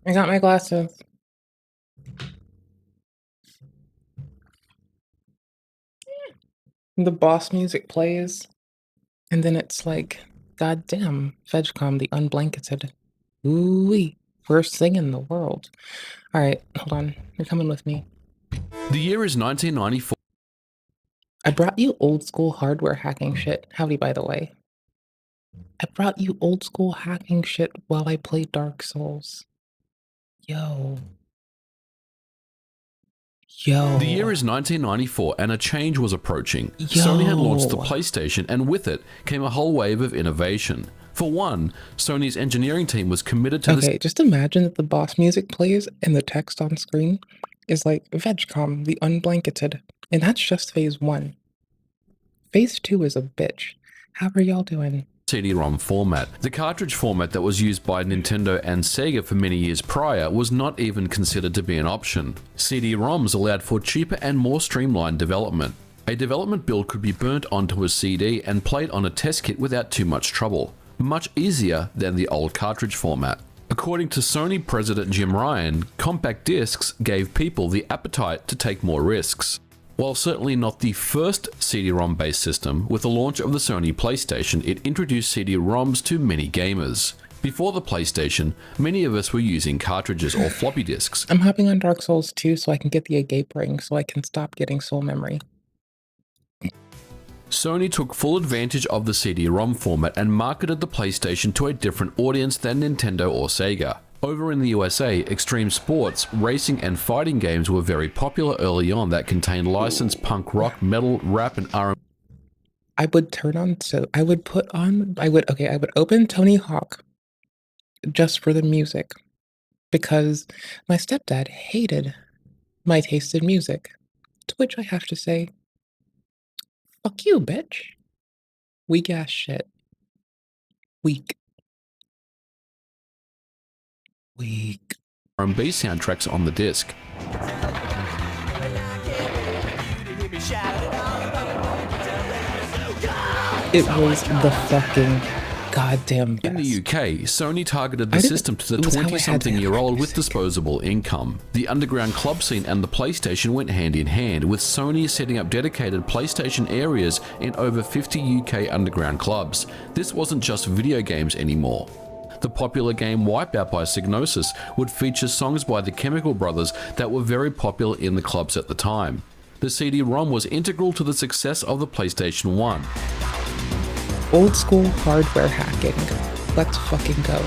I got my glasses. The boss music plays, and then it's like, goddamn, Vegcom, the unblanketed. Ooh-wee, worst thing in the world. All right, hold on. You're coming with me. The year is 1994. I brought you old school hardware hacking shit. Howdy, by the way. I brought you old school hacking shit while I played Dark Souls. Yo. The year is 1994 and a change was approaching. Sony had launched the PlayStation, and with it came a whole wave of innovation. For one, Sony's engineering team was committed to Okay, just imagine that the boss music plays and the text on screen is like Vegcom, the unblanketed. And that's just phase 1. Phase 2 is a bitch. How are y'all doing? CD-ROM format. The cartridge format that was used by Nintendo and Sega for many years prior was not even considered to be an option. CD-ROMs allowed for cheaper and more streamlined development. A development build could be burnt onto a CD and played on a test kit without too much trouble. Much easier than the old cartridge format. According to Sony president Jim Ryan, compact discs gave people the appetite to take more risks. While certainly not the first CD-ROM based system, with the launch of the Sony PlayStation, it introduced CD-ROMs to many gamers. Before the PlayStation, many of us were using cartridges or floppy disks. I'm hopping on Dark Souls 2 so I can get the agape ring so I can stop getting soul memory. Sony took full advantage of the CD-ROM format and marketed the PlayStation to a different audience than Nintendo or Sega. Over in the USA, extreme sports, racing and fighting games were very popular early on that contained licensed punk rock, metal, rap and R&B. I would open Tony Hawk just for the music because my stepdad hated my taste in music, to which I have to say, fuck you, bitch. Weak ass shit. Weak. R&B soundtracks on the disc. It was the fucking goddamn best. In the UK, Sony targeted the system to the 20-something-year-old with disposable income. The underground club scene and the PlayStation went hand in hand, with Sony setting up dedicated PlayStation areas in over 50 UK underground clubs. This wasn't just video games anymore. The popular game Wipeout by Psygnosis would feature songs by the Chemical Brothers that were very popular in the clubs at the time. The CD-ROM was integral to the success of the PlayStation 1. Old school hardware hacking. Let's fucking go.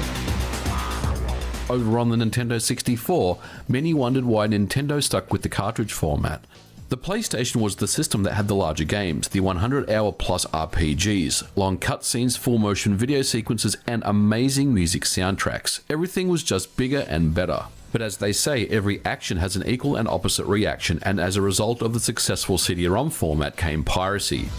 Over on the Nintendo 64, many wondered why Nintendo stuck with the cartridge format. The PlayStation was the system that had the larger games, the 100-hour plus RPGs, long cutscenes, full-motion video sequences, and amazing music soundtracks. Everything was just bigger and better. But as they say, every action has an equal and opposite reaction, and as a result of the successful CD-ROM format came piracy.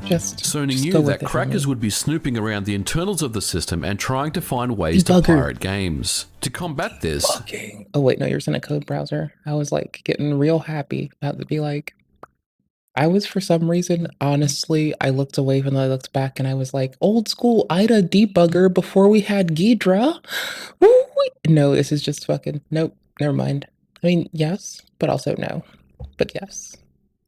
Sony Just knew go that with it, crackers homie. would be snooping around the internals of the system and trying to find ways to Debugger. pirate games. To combat this, Debugging. Oh wait, no, you're in a code browser. I was like getting real happy about to be like, I was for some reason, honestly, I looked away and I looked back and I was like, old school IDA debugger before we had Ghidra. Woo! No, this is just fucking nope. Never mind. I mean, yes, but also no. But yes.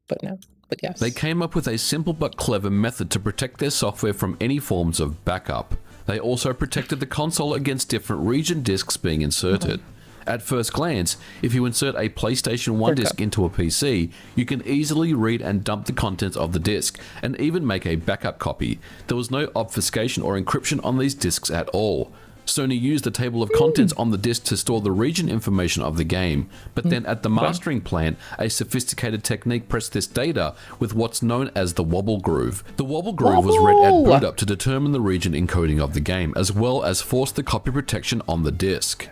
But no. But they yes. came up with a simple but clever method to protect their software from any forms of backup. They also protected the console against different region discs being inserted. At first glance, if you insert a PlayStation 1 Clear disc cut. into a PC, you can easily read and dump the contents of the disc, and even make a backup copy. There was no obfuscation or encryption on these discs at all. Sony used the table of contents on the disc to store the region information of the game, but then at the mastering plant, a sophisticated technique pressed this data with what's known as the wobble groove. The wobble groove was read at boot up to determine the region encoding of the game, as well as force the copy protection on the disc.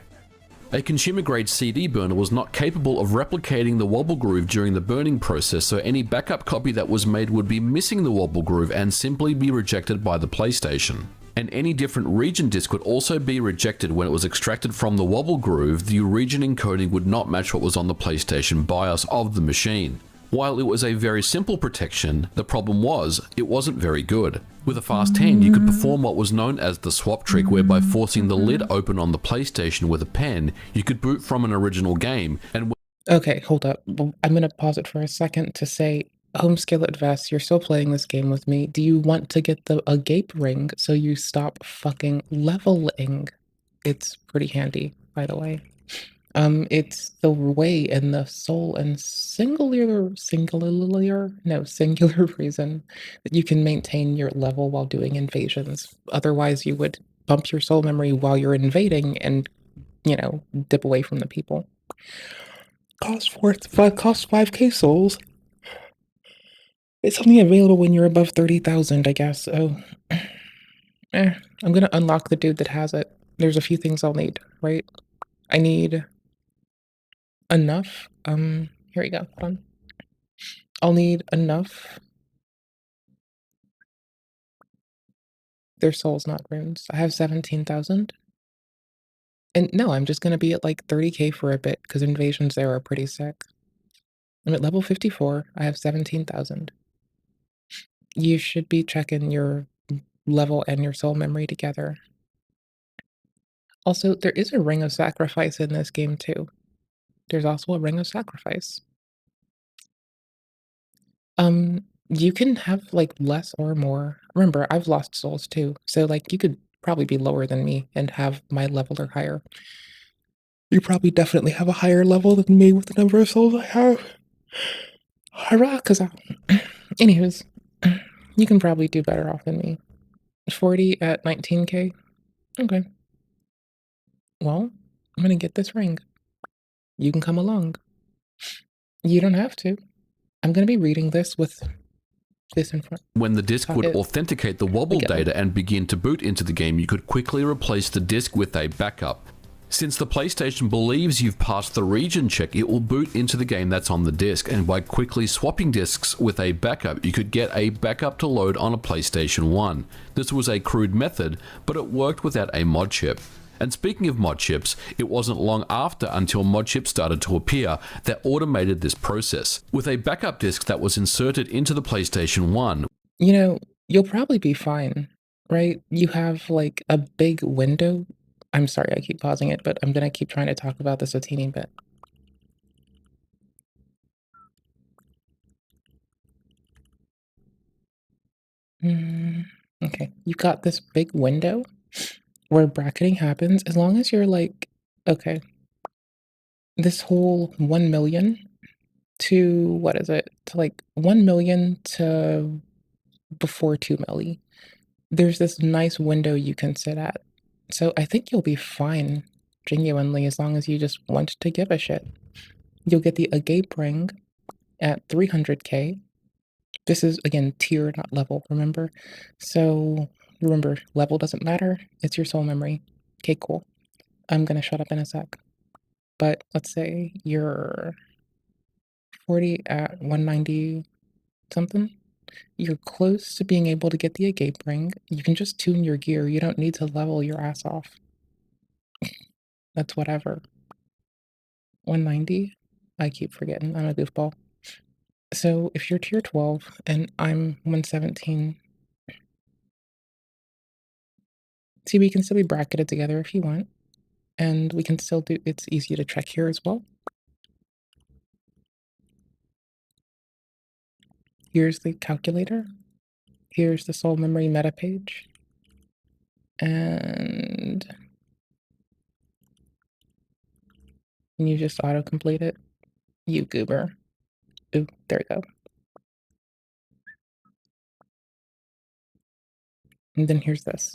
A consumer-grade CD burner was not capable of replicating the wobble groove during the burning process, so any backup copy that was made would be missing the wobble groove and simply be rejected by the PlayStation. And any different region disk would also be rejected when it was extracted from the wobble groove. The region encoding would not match what was on the PlayStation BIOS of the machine. While it was a very simple protection, the problem was, it wasn't very good. With a fast hand, you could perform what was known as the swap trick, whereby forcing the lid open on the PlayStation with a pen, you could boot from an original game, and Okay, hold up. I'm gonna pause it for a second to say, Home Skillet Vest, you're still playing this game with me. Do you want to get the agape ring so you stop fucking leveling? It's pretty handy, by the way. It's the way and the sole and singular reason that you can maintain your level while doing invasions. Otherwise, you would bump your soul memory while you're invading and, dip away from the people. Cost 5k souls. It's only available when you're above 30,000, I guess. Oh, I'm gonna unlock the dude that has it. There's a few things I'll need, right? I need enough. Here we go. Hold on. I'll need enough. Their souls, not runes. I have 17,000. And no, I'm just gonna be at like 30k for a bit because invasions there are pretty sick. I'm at level 54. I have 17,000. You should be checking your level and your soul memory together. Also, there is a ring of sacrifice in this game too. There's also a ring of sacrifice. You can have like less or more. Remember, I've lost souls too, so like you could probably be lower than me and have my level or higher. You probably definitely have a higher level than me with the number of souls I have. Hurrah, cause anyways, you can probably do better off than me. 40 at 19k? Okay. Well, I'm gonna get this ring. You can come along. You don't have to. I'm gonna be reading this with this in front. when the disk would authenticate the wobble Again. data and begin to boot into the game, you could quickly replace the disk with a backup. Since the PlayStation believes you've passed the region check, it will boot into the game that's on the disk, and by quickly swapping disks with a backup, you could get a backup to load on a PlayStation 1. This was a crude method, but it worked without a mod chip. And speaking of mod chips, it wasn't long after until mod chips started to appear that automated this process. With a backup disk that was inserted into the PlayStation 1, You'll probably be fine, right? You have like a big window. I'm sorry, I keep pausing it, but I'm gonna keep trying to talk about this a teeny bit. Okay, you've got this big window where bracketing happens as long as you're like, okay, this whole 1 million to what is it? To like 1 million to before 2 milli. There's this nice window you can sit at. So I think you'll be fine, genuinely, as long as you just want to give a shit. You'll get the agape ring at 300k. This is, again, tier, not level, remember? So remember, level doesn't matter. It's your soul memory. Okay, cool. I'm gonna shut up in a sec. But let's say you're 40 at 190 something. You're close to being able to get the escape ring. You can just tune your gear. You don't need to level your ass off. That's whatever. 190? I keep forgetting. I'm a goofball. So if you're tier 12 and I'm 117, see, we can still be bracketed together if you want. And we can still do, it's easy to check here as well. Here's the calculator. Here's the soul memory meta page. And you just autocomplete it. You goober. Ooh, there we go. And then here's this.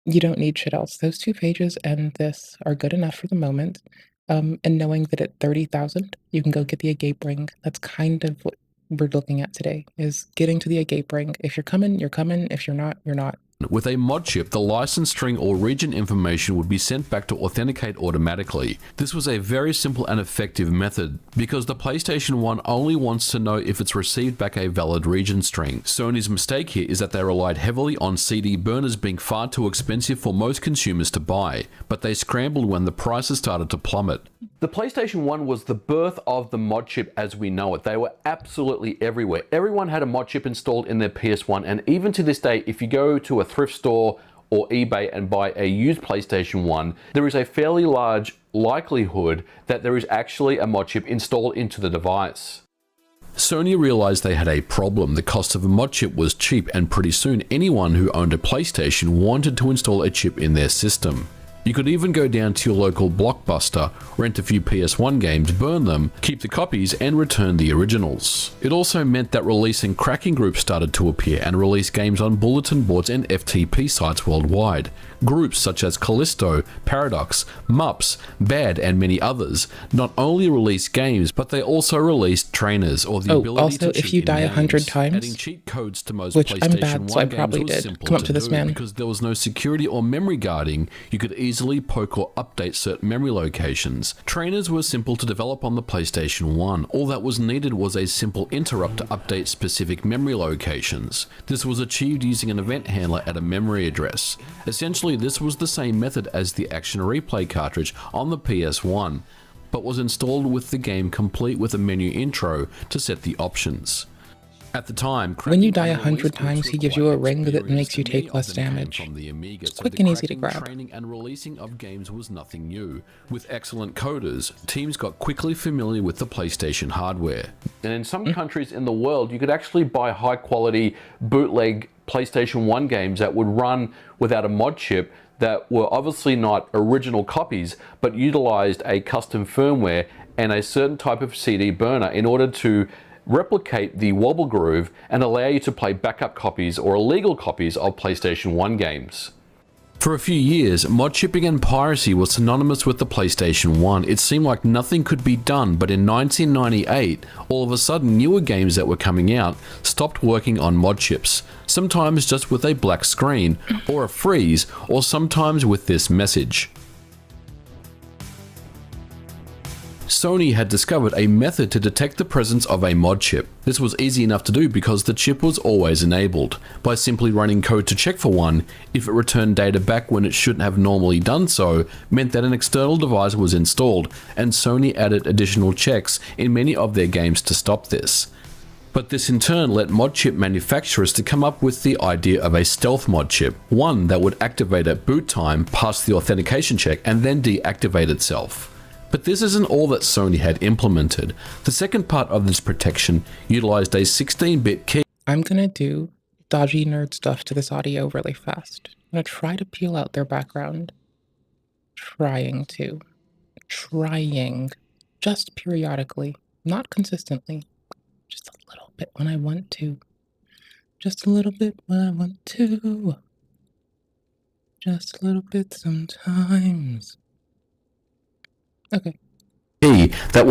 You don't need shit else. Those 2 pages and this are good enough for the moment. And knowing that at 30,000, you can go get the escape ring. That's kind of what we're looking at today, is getting to the escape ring. If you're coming, you're coming. If you're not, you're not. With a mod chip, the license string or region information would be sent back to authenticate automatically. This was a very simple and effective method, because the PlayStation 1 only wants to know if it's received back a valid region string. Sony's mistake here is that they relied heavily on CD burners being far too expensive for most consumers to buy, but they scrambled when the prices started to plummet. The PlayStation 1 was the birth of the mod chip as we know it. They were absolutely everywhere. Everyone had a mod chip installed in their PS1, and even to this day, if you go to a thrift store or eBay and buy a used PlayStation 1, there is a fairly large likelihood that there is actually a mod chip installed into the device. Sony realized they had a problem. The cost of a mod chip was cheap, and pretty soon anyone who owned a PlayStation wanted to install a chip in their system. You could even go down to your local Blockbuster, rent a few PS1 games, burn them, keep the copies, and return the originals. It also meant that releasing cracking groups started to appear and release games on bulletin boards and FTP sites worldwide. Groups such as Callisto, Paradox, Mups, Bad, and many others not only released games, but they also released trainers, or the ability also, to if cheat you in die 100 games. times, Adding cheat codes to most which I'm PlayStation bad, 1 so I games probably was did. simple Come up to to this do, man. because there was no security or memory guarding. You could easily poke or update certain memory locations. Trainers were simple to develop on the PlayStation 1. All that was needed was a simple interrupt to update specific memory locations. This was achieved using an event handler at a memory address. Essentially, this was the same method as the Action Replay cartridge on the PS1, but was installed with the game complete with a menu intro to set the options. At the time, when you die 100 times, he gives you a ring that makes you take less damage. From the Amiga, It's so quick the and easy to cracking, grab. training and releasing of games was nothing new. With excellent coders, teams got quickly familiar with the PlayStation hardware. And in some countries in the world, you could actually buy high quality bootleg PlayStation 1 games that would run without a mod chip, that were obviously not original copies, but utilized a custom firmware and a certain type of CD burner in order to replicate the wobble groove and allow you to play backup copies or illegal copies of PlayStation 1 games. For a few years, mod chipping and piracy was synonymous with the PlayStation 1. It seemed like nothing could be done, but in 1998, all of a sudden newer games that were coming out stopped working on mod chips, sometimes just with a black screen, or a freeze, or sometimes with this message. Sony had discovered a method to detect the presence of a mod chip. This was easy enough to do because the chip was always enabled. By simply running code to check for one, if it returned data back when it shouldn't have normally done so, meant that an external device was installed, and Sony added additional checks in many of their games to stop this. But this in turn led mod chip manufacturers to come up with the idea of a stealth mod chip, one that would activate at boot time, pass the authentication check, and then deactivate itself. But this isn't all that Sony had implemented. The second part of this protection utilized a 16-bit key. I'm gonna do dodgy nerd stuff to this audio really fast. I'm gonna try to peel out their background. Trying. Just periodically. Not consistently. Just a little bit when I want to. Just a little bit when I want to. Just a little bit sometimes. Okay. That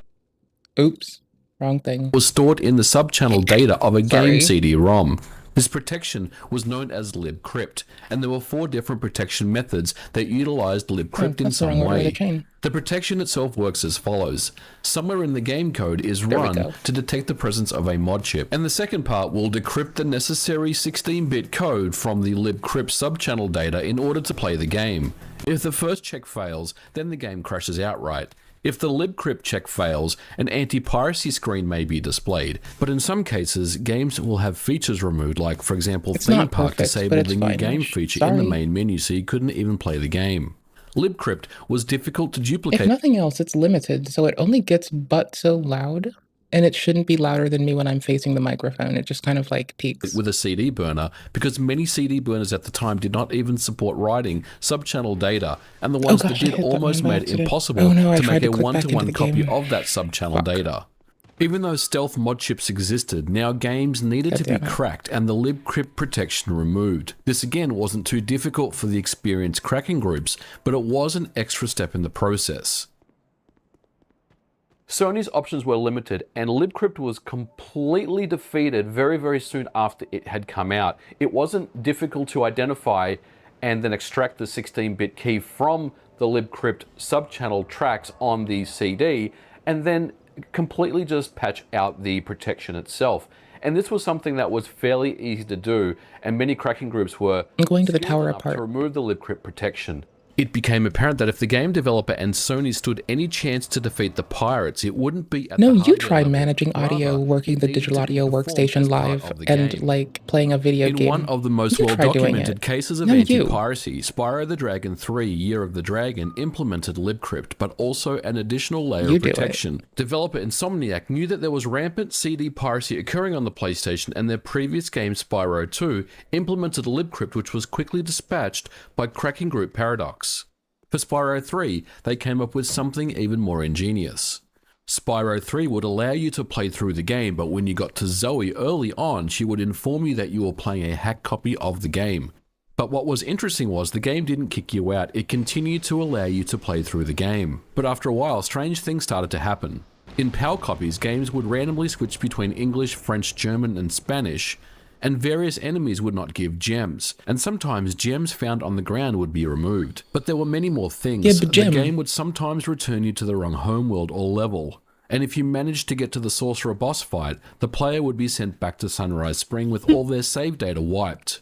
Oops. Wrong thing. was stored in the sub-channel data of a Sorry. game CD-ROM. This protection was known as libcrypt, and there were 4 different protection methods that utilized libcrypt in that's the some wrong order of the way. chain. The protection itself works as follows. Somewhere in the game code is There we run go. to detect the presence of a mod chip, and the second part will decrypt the necessary 16-bit code from the libcrypt subchannel data in order to play the game. If the first check fails, then the game crashes outright. If the libcrypt check fails, an anti-piracy screen may be displayed, but in some cases, games will have features removed, like, for example, It's Theme not Park perfect, but disabled it's the new fine. game feature in the Sorry. main menu, so you couldn't even play the game. Libcrypt was difficult to If duplicate. nothing else, it's limited, so it only gets but so loud, and it shouldn't be louder than me when I'm facing the microphone. It just kind of like peaks. With a CD burner, because many CD burners at the time did not even support writing subchannel data, and the ones gosh, that I did hit that almost one by made it accident. impossible Oh no, I to tried make to a click back into one-to-one the copy game. of that subchannel Fuck. data. Even though stealth mod chips existed, now games needed God to be damn it. cracked and the libcrypt protection removed. This again wasn't too difficult for the experienced cracking groups, but it was an extra step in the process. Sony's options were limited, and libcrypt was completely defeated very, very soon after it had come out. It wasn't difficult to identify and then extract the 16-bit key from the libcrypt subchannel tracks on the CD, and then completely just patch out the protection itself. And this was something that was fairly easy to do, and many cracking groups were I'm going to the skilled tower enough apart. to remove the libcrypt protection. It became apparent that if the game developer and Sony stood any chance to defeat the pirates, it wouldn't be at No, the you hardware try level. managing audio, Rather, working it the needed digital to be audio performed workstation as part live, of the and game. like playing a video In game. one of the most You try doing well-documented it. cases of No, you. anti-piracy, Spyro the Dragon 3 Year of the Dragon implemented libcrypt, but also an additional layer You of do it. protection. Developer Insomniac knew that there was rampant CD piracy occurring on the PlayStation, and their previous game Spyro 2 implemented libcrypt, which was quickly dispatched by cracking group Paradox. For Spyro 3, they came up with something even more ingenious. Spyro 3 would allow you to play through the game, but when you got to Zoe early on, she would inform you that you were playing a hack copy of the game. But what was interesting was the game didn't kick you out, it continued to allow you to play through the game. But after a while, strange things started to happen. In PAL copies, games would randomly switch between English, French, German, and Spanish, and various enemies would not give gems, and sometimes gems found on the ground would be removed. But there were many more things. Yeah, but the gem. game would sometimes return you to the wrong homeworld or level, and if you managed to get to the sorcerer boss fight, the player would be sent back to Sunrise Spring with all their save data wiped.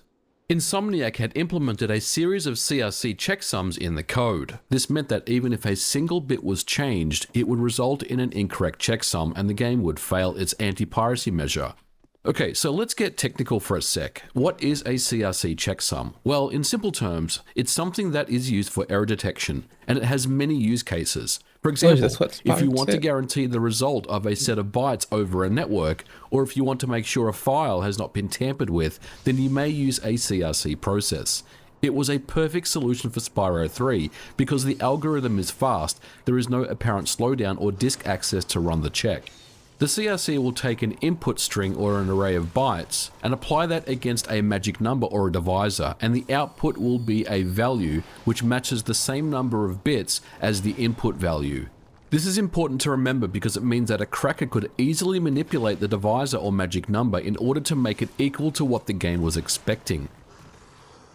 Insomniac had implemented a series of CRC checksums in the code. This meant that even if a single bit was changed, it would result in an incorrect checksum and the game would fail its anti-piracy measure. Okay, so let's get technical for a sec. What is a CRC checksum? Well, in simple terms, it's something that is used for error detection, and it has many use cases. For example, this what if you sparks want to it? guarantee the result of a set of bytes over a network, or if you want to make sure a file has not been tampered with, then you may use a CRC process. It was a perfect solution for Spyro 3 because the algorithm is fast, there is no apparent slowdown or disk access to run the check. The CRC will take an input string or an array of bytes and apply that against a magic number or a divisor, and the output will be a value which matches the same number of bits as the input value. This is important to remember because it means that a cracker could easily manipulate the divisor or magic number in order to make it equal to what the game was expecting.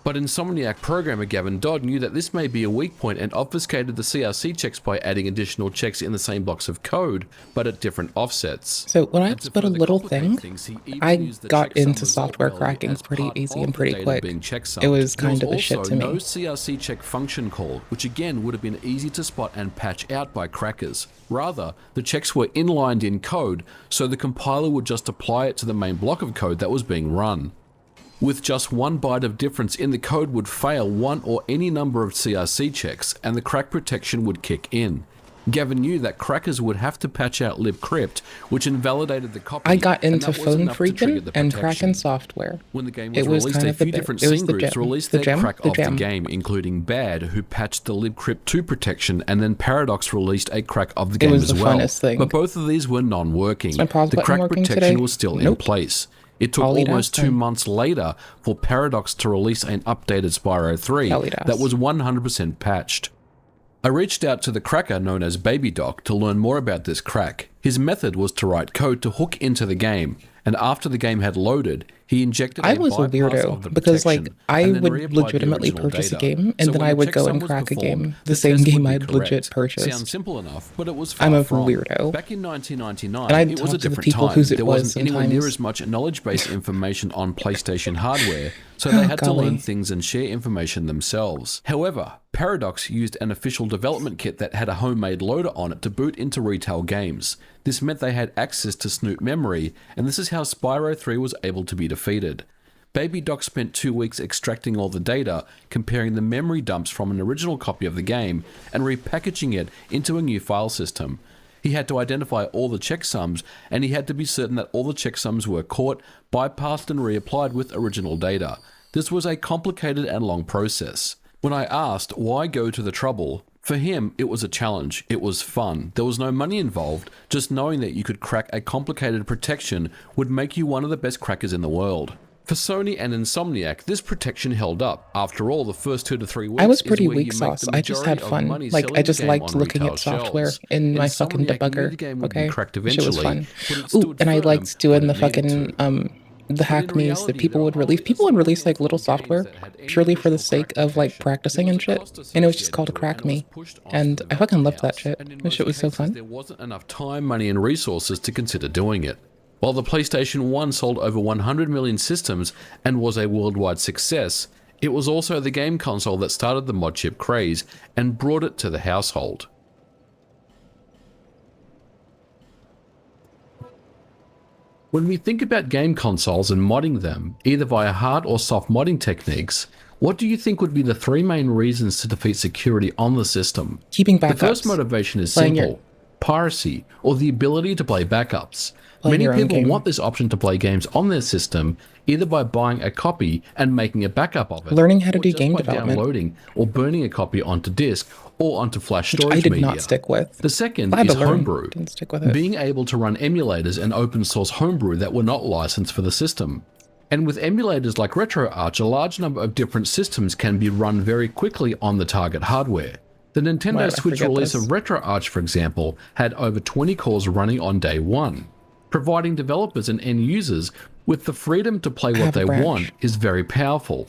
But Insomniac programmer Gavin Dodd knew that this may be a weak point and obfuscated the CRC checks by adding additional checks in the same blocks of code, but at different offsets. So when I And to split a further little complicate thing, things, he even I used the got checksum into result software value cracking as pretty part easy of and the pretty data quick. being checksummed. It was There kind of the shit also to no me. CRC check function call, which again would have been easy to spot and patch out by crackers. Rather, the checks were inlined in code, so the compiler would just apply it to the main block of code that was being run. With just 1 byte of difference in the code would fail one or any number of CRC checks, and the crack protection would kick in. Gavin knew that crackers would have to patch out libcrypt, which invalidated the copy. I got and into that was phone enough to trigger freaking the and protection. cracking software. When the game It was was released, kind a of the few bit. different It was scene the groups gem. released The their gem? crack The of the gem. game, including Bad, who patched the libcrypt 2 protection, and then Paradox released a crack of the It game was as the well. funnest thing. But both of these were non-working. Is my pause The button crack working protection today? was still in Nope. place. It took I'll eat almost ass 2 then. months later for Paradox to release an updated Spyro 3 I'll eat ass. that was 100% patched. I reached out to the cracker known as Baby Doc to learn more about this crack. His method was to write code to hook into the game, and after the game had loaded, he injected I a was a bypass of the weirdo because, protection like, I and then would reapplied the legitimately original purchase a data. game and So then when I the would go checksum and was crack a performed, game, the the same test would game be I'd legit correct. purchased. Sounds simple enough, but it was I'm far a from. weirdo. Back in 1999, And I'd it was talk a to the different people time. whose it There was wasn't anywhere near sometimes. as much knowledge-based information on PlayStation hardware, so they Oh, had to learn golly. things and share information themselves. However, Paradox used an official development kit that had a homemade loader on it to boot into retail games. This meant they had access to snoop memory, and this is how Spyro 3 was able to be defeated. Baby Doc spent 2 weeks extracting all the data, comparing the memory dumps from an original copy of the game, and repackaging it into a new file system. He had to identify all the checksums, and he had to be certain that all the checksums were caught, bypassed, and reapplied with original data. This was a complicated and long process. When I asked why go to the trouble, for him it was a challenge, it was fun, there was no money involved, just knowing that you could crack a complicated protection would make you one of the best crackers in the world. For Sony and Insomniac, this protection held up. After all, the first 2 to 3 weeks I was is pretty where weak you make sauce. the I just had majority of fun. money Like, selling I the just game liked on looking retail at software shelves. in my fucking Insomniac knew the debugger. game would be Okay? cracked Shit was eventually, fun. but it Ooh, stood and I firm liked when doing it the needed fucking, to. the But in hack me's that reality, people there would are release. only a People would small release, like, handful little of games software that had any purely for the additional sake crack of, like, protection. practicing There and was a shit. cost And it was just associated called a to it, crack and it was me. pushed onto And the I fucking development loved that house. shit. And in This most shit was so cases, fun. there wasn't enough time, money, and resources to consider doing it. While the PlayStation 1 sold over 100 million systems and was a worldwide success, it was also the game console that started the mod chip craze and brought it to the household. When we think about game consoles and modding them, either via hard or soft modding techniques, what do you think would be the 3 main reasons to defeat security on the system? Keeping The first backups. motivation is Playing simple: piracy, or the ability to play backups. Playing Many your own people game. want this option to play games on their system, either by buying a copy and making a backup of it, Learning how to or do just game by development, downloading or burning a copy onto disk or onto flash which I storage did media. not stick with. The second I had is to learn. homebrew, Didn't stick with it. being able to run emulators and open source homebrew that were not licensed for the system. And with emulators like RetroArch, a large number of different systems can be run very quickly on the target hardware. The Why Nintendo did I Switch forget release this? of RetroArch, for example, had over 20 cores running on day one. Providing developers and end users with the freedom to play what have a they branch. want is very powerful.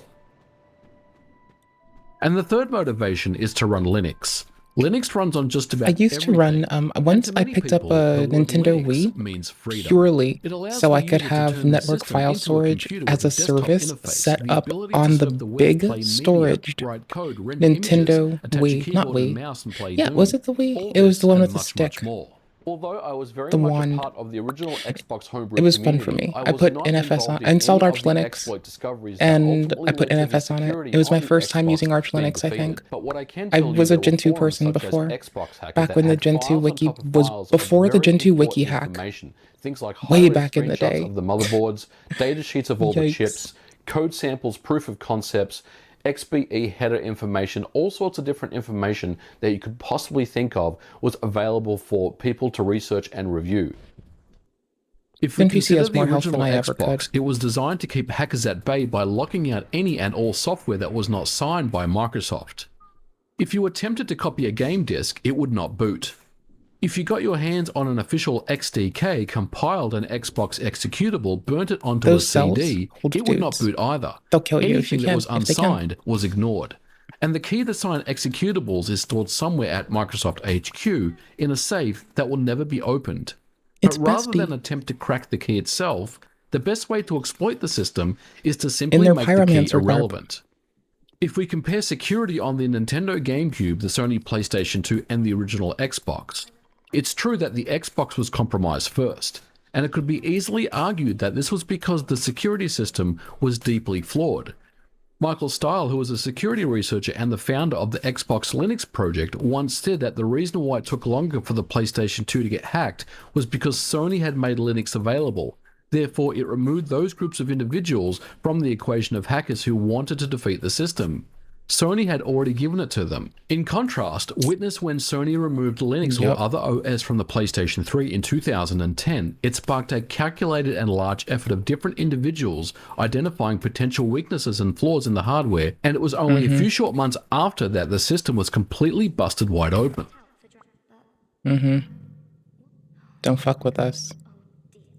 And the third motivation is to run Linux. Linux runs on just about I used to everything. run, And once to I many picked up people, a the word Nintendo Linux Wii means freedom. purely It allows so the I could user to have turn the network system file into a storage computer as with a desktop service interface, set the up ability to on the surf the web, big play media, storaged write code, render Nintendo images, attach a Wii, not keyboard and Wii. mouse and play Yeah, Doom. was it the Wii? All It was this the one and with the much, much stick. more. Although I was very The much a wand. part of the original Xbox homebrew It was fun community, for me. I I was put not NFS on. involved I in installed any Arch of the Linux, exploit discoveries that and ultimately I put led to the NFS on it. security It was my on the first time Xbox using Arch being Linux, I think. defeated. But what I can I tell you, was a there were Gen 2 forums person such as before. Xbox hackers Back that when the had Gen 2 files on wiki top of was files of before the very Gen 2 important wiki hack. information. Things like Way high-res back in the screenshots day. of the motherboards, data sheets of all the Yikes. chips, code samples, proof of concepts, XBE header information, all sorts of different information that you could possibly think of was available for people to research and review. If we Gen PC consider has the more health than original I ever could. Xbox, it was designed to keep hackers at bay by locking out any and all software that was not signed by Microsoft. If you attempted to copy a game disk, it would not boot. If you got your hands on an official XDK, compiled an Xbox executable, burnt it onto Those a cells CD, hold it would not dudes. boot either. They'll kill you if you Anything that can, was if they can. unsigned was ignored. And the key to sign executables is stored somewhere at Microsoft HQ in a safe that will never be opened. It's But rather bestie. than attempt to crack the key itself, the best way to exploit the system is to simply In their make the key pyromancer garb. irrelevant. If we compare security on the Nintendo GameCube, the Sony PlayStation 2, and the original Xbox, it's true that the Xbox was compromised first, and it could be easily argued that this was because the security system was deeply flawed. Michael Stile, who was a security researcher and the founder of the Xbox Linux project, once said that the reason why it took longer for the PlayStation 2 to get hacked was because Sony had made Linux available. Therefore, it removed those groups of individuals from the equation of hackers who wanted to defeat the system. Sony had already given it to them. In contrast, witness when Sony removed Linux Yep. or other OS from the PlayStation 3 in 2010, it sparked a calculated and large effort of different individuals identifying potential weaknesses and flaws in the hardware, and it was only a few short months after that the system was completely busted wide open. Don't fuck with us.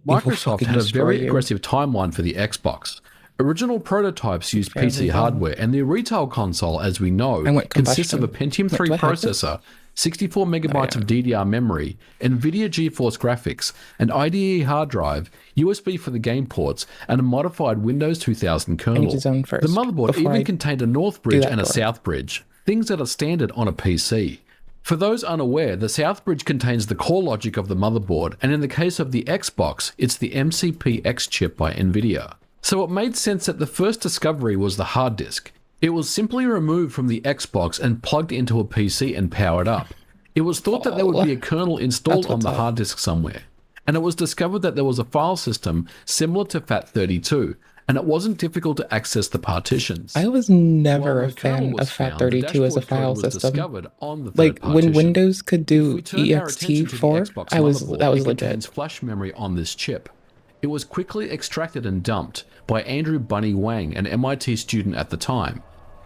We will Microsoft fucking had a destroy very you. aggressive timeline for the Xbox. Original prototypes used Fairly PC dumb. hardware, and the retail console, as we know, I went consists of a combustion. Pentium Wait, 3 do I have this? processor, 64 megabytes yeah. of DDR memory, NVIDIA GeForce graphics, an IDE hard drive, USB for the game ports, and a modified Windows 2000 I need to kernel. zone first. The motherboard before even I contained a North bridge that and a door. South bridge, things that are standard on a PC. For those unaware, the South bridge contains the core logic of the motherboard, and in the case of the Xbox, it's the MCP-X chip by NVIDIA. So it made sense that the first discovery was the hard disk. It was simply removed from the Xbox and plugged into a PC and powered up. It was thought that there would be a kernel installed on the hard disk somewhere, and it was discovered that there was a file system similar to FAT32, and it wasn't difficult to access the partitions. I was never While a the kernel fan was of found, the FAT32 as a dashboard code file was system. discovered on the third Like when partition. Windows could If do we turn our attention to the ext4, Xbox that was motherboard, it legit. contains flash memory on this chip. It was quickly extracted and dumped by Andrew Bunny Wang, an MIT student at the time.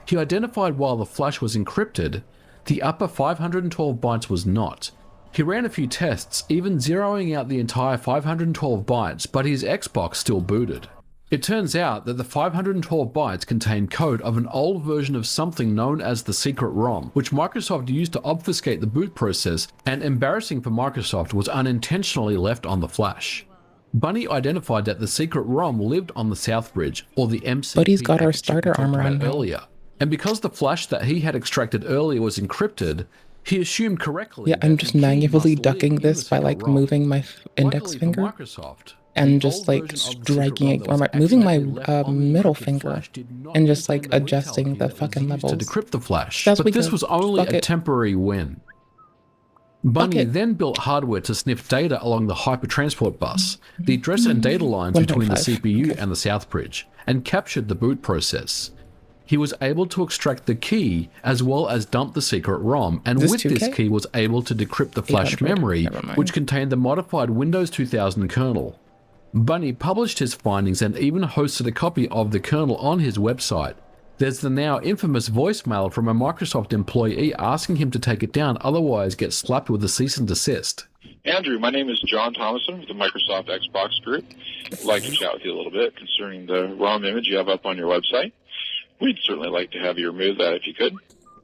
He identified while the flash was encrypted, the upper 512 bytes was not. He ran a few tests, even zeroing out the entire 512 bytes, but his Xbox still booted. It turns out that the 512 bytes contain code of an old version of something known as the secret ROM, which Microsoft used to obfuscate the boot process, and embarrassing for Microsoft, was unintentionally left on the flash. Bunny identified that the secret ROM lived on the South Bridge, or the MCP. But he's got our chip we starter talked armor about on now. earlier. And because the flash that he had extracted earlier was encrypted, he assumed correctly. Yeah, I'm that just the key naively must ducking live in this the by secret like ROM. moving my index Luckily for finger Microsoft, and the just old like version of the secret striking ROM it, that or was moving my accidentally left on the middle encrypted finger flash did not and just contain like the retail adjusting key the that was fucking used levels. to decrypt the flash, That's but this weekend. was only Fuck a it. temporary win. Bunny it. then built hardware to sniff data along the hypertransport bus, the address and data lines between the 1.5. CPU Okay. and the South Bridge, and captured the boot process. He was able to extract the key as well as dump the secret ROM, and Is with this this 2K? key was able to decrypt the flash 800. memory, Never mind. which contained the modified Windows 2000 kernel. Bunny published his findings and even hosted a copy of the kernel on his website. There's the now infamous voicemail from a Microsoft employee asking him to take it down, otherwise get slapped with a cease and desist. Andrew, my name is John Thomason with the Microsoft Xbox Group. I'd like to chat with you a little bit concerning the ROM image you have up on your website. We'd certainly like to have you remove that if you could.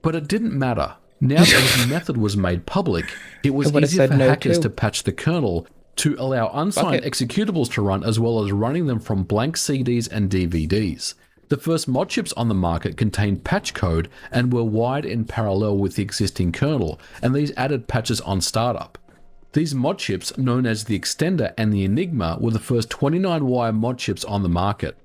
But it didn't matter. Now that his method was made public, it was I would've easier said for no hackers too. to patch the kernel to allow unsigned Fuck it. executables to run, as well as running them from blank CDs and DVDs. The first mod chips on the market contained patch code and were wired in parallel with the existing kernel, and these added patches on startup. These mod chips, known as the Extender and the Enigma, were the first 29-wire mod chips on the market.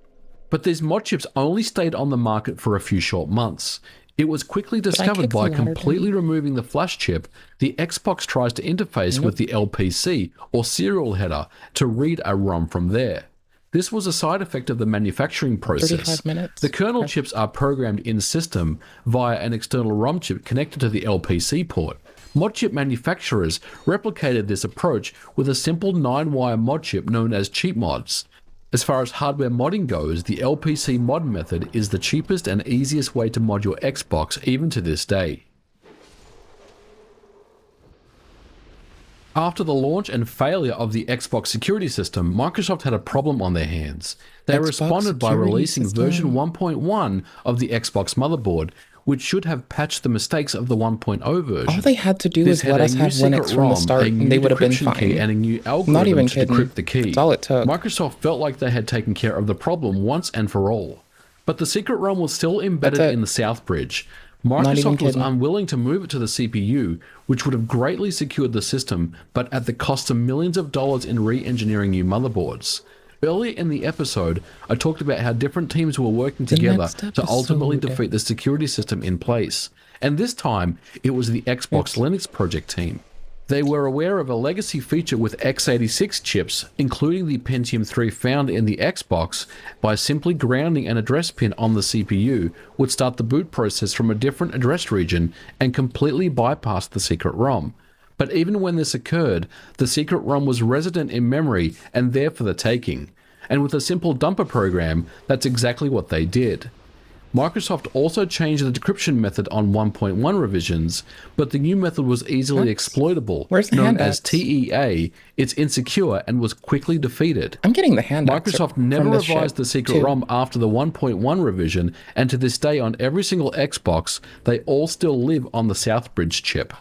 But these mod chips only stayed on the market for a few short months. It was quickly discovered kick the by ladder completely removing the flash chip, the Xbox tries to interface with the LPC or serial header to read a ROM from there. This was a side effect of the manufacturing process. 35 minutes. The kernel chips are programmed in system via an external ROM chip connected to the LPC port. Mod chip manufacturers replicated this approach with a simple 9-wire mod chip known as cheap mods. As far as hardware modding goes, the LPC mod method is the cheapest and easiest way to mod your Xbox even to this day. After the launch and failure of the Xbox security system, Microsoft had a problem on their hands. They Xbox responded by security releasing system. version 1.1 of the Xbox motherboard, which should have patched the mistakes of the 1.0 version. All they had to do This was had let a us new have secret Linux from the ROM, start, a and new they would have been decryption key, fine. and a new algorithm even to kidding. decrypt the key. That's all it took. Microsoft felt like they had taken care of the problem once and for all. But the secret ROM was still embedded That's it. in the South Bridge. even Microsoft was kidding. unwilling to move it to the CPU, which would have greatly secured the system, but at the cost of millions of dollars in re-engineering new motherboards. Earlier in the episode, I talked about how different teams were working together next to ultimately episode. defeat the security system in place. And this time, it was the Xbox Linux project team. They were aware of a legacy feature with x86 chips, including the Pentium 3 found in the Xbox, by simply grounding an address pin on the CPU would start the boot process from a different address region and completely bypass the secret ROM. But even when this occurred, the secret ROM was resident in memory and there for the taking. And with a simple dumper program, that's exactly what they did. Microsoft also changed the decryption method on 1.1 revisions, but the new method was easily exploitable. Where's the known as handouts? TEA, it's insecure and was quickly defeated. I'm getting the handouts. Microsoft never from this revised shit, the secret too. ROM after the 1.1 revision, and to this day on every single Xbox, they all still live on the Southbridge chip.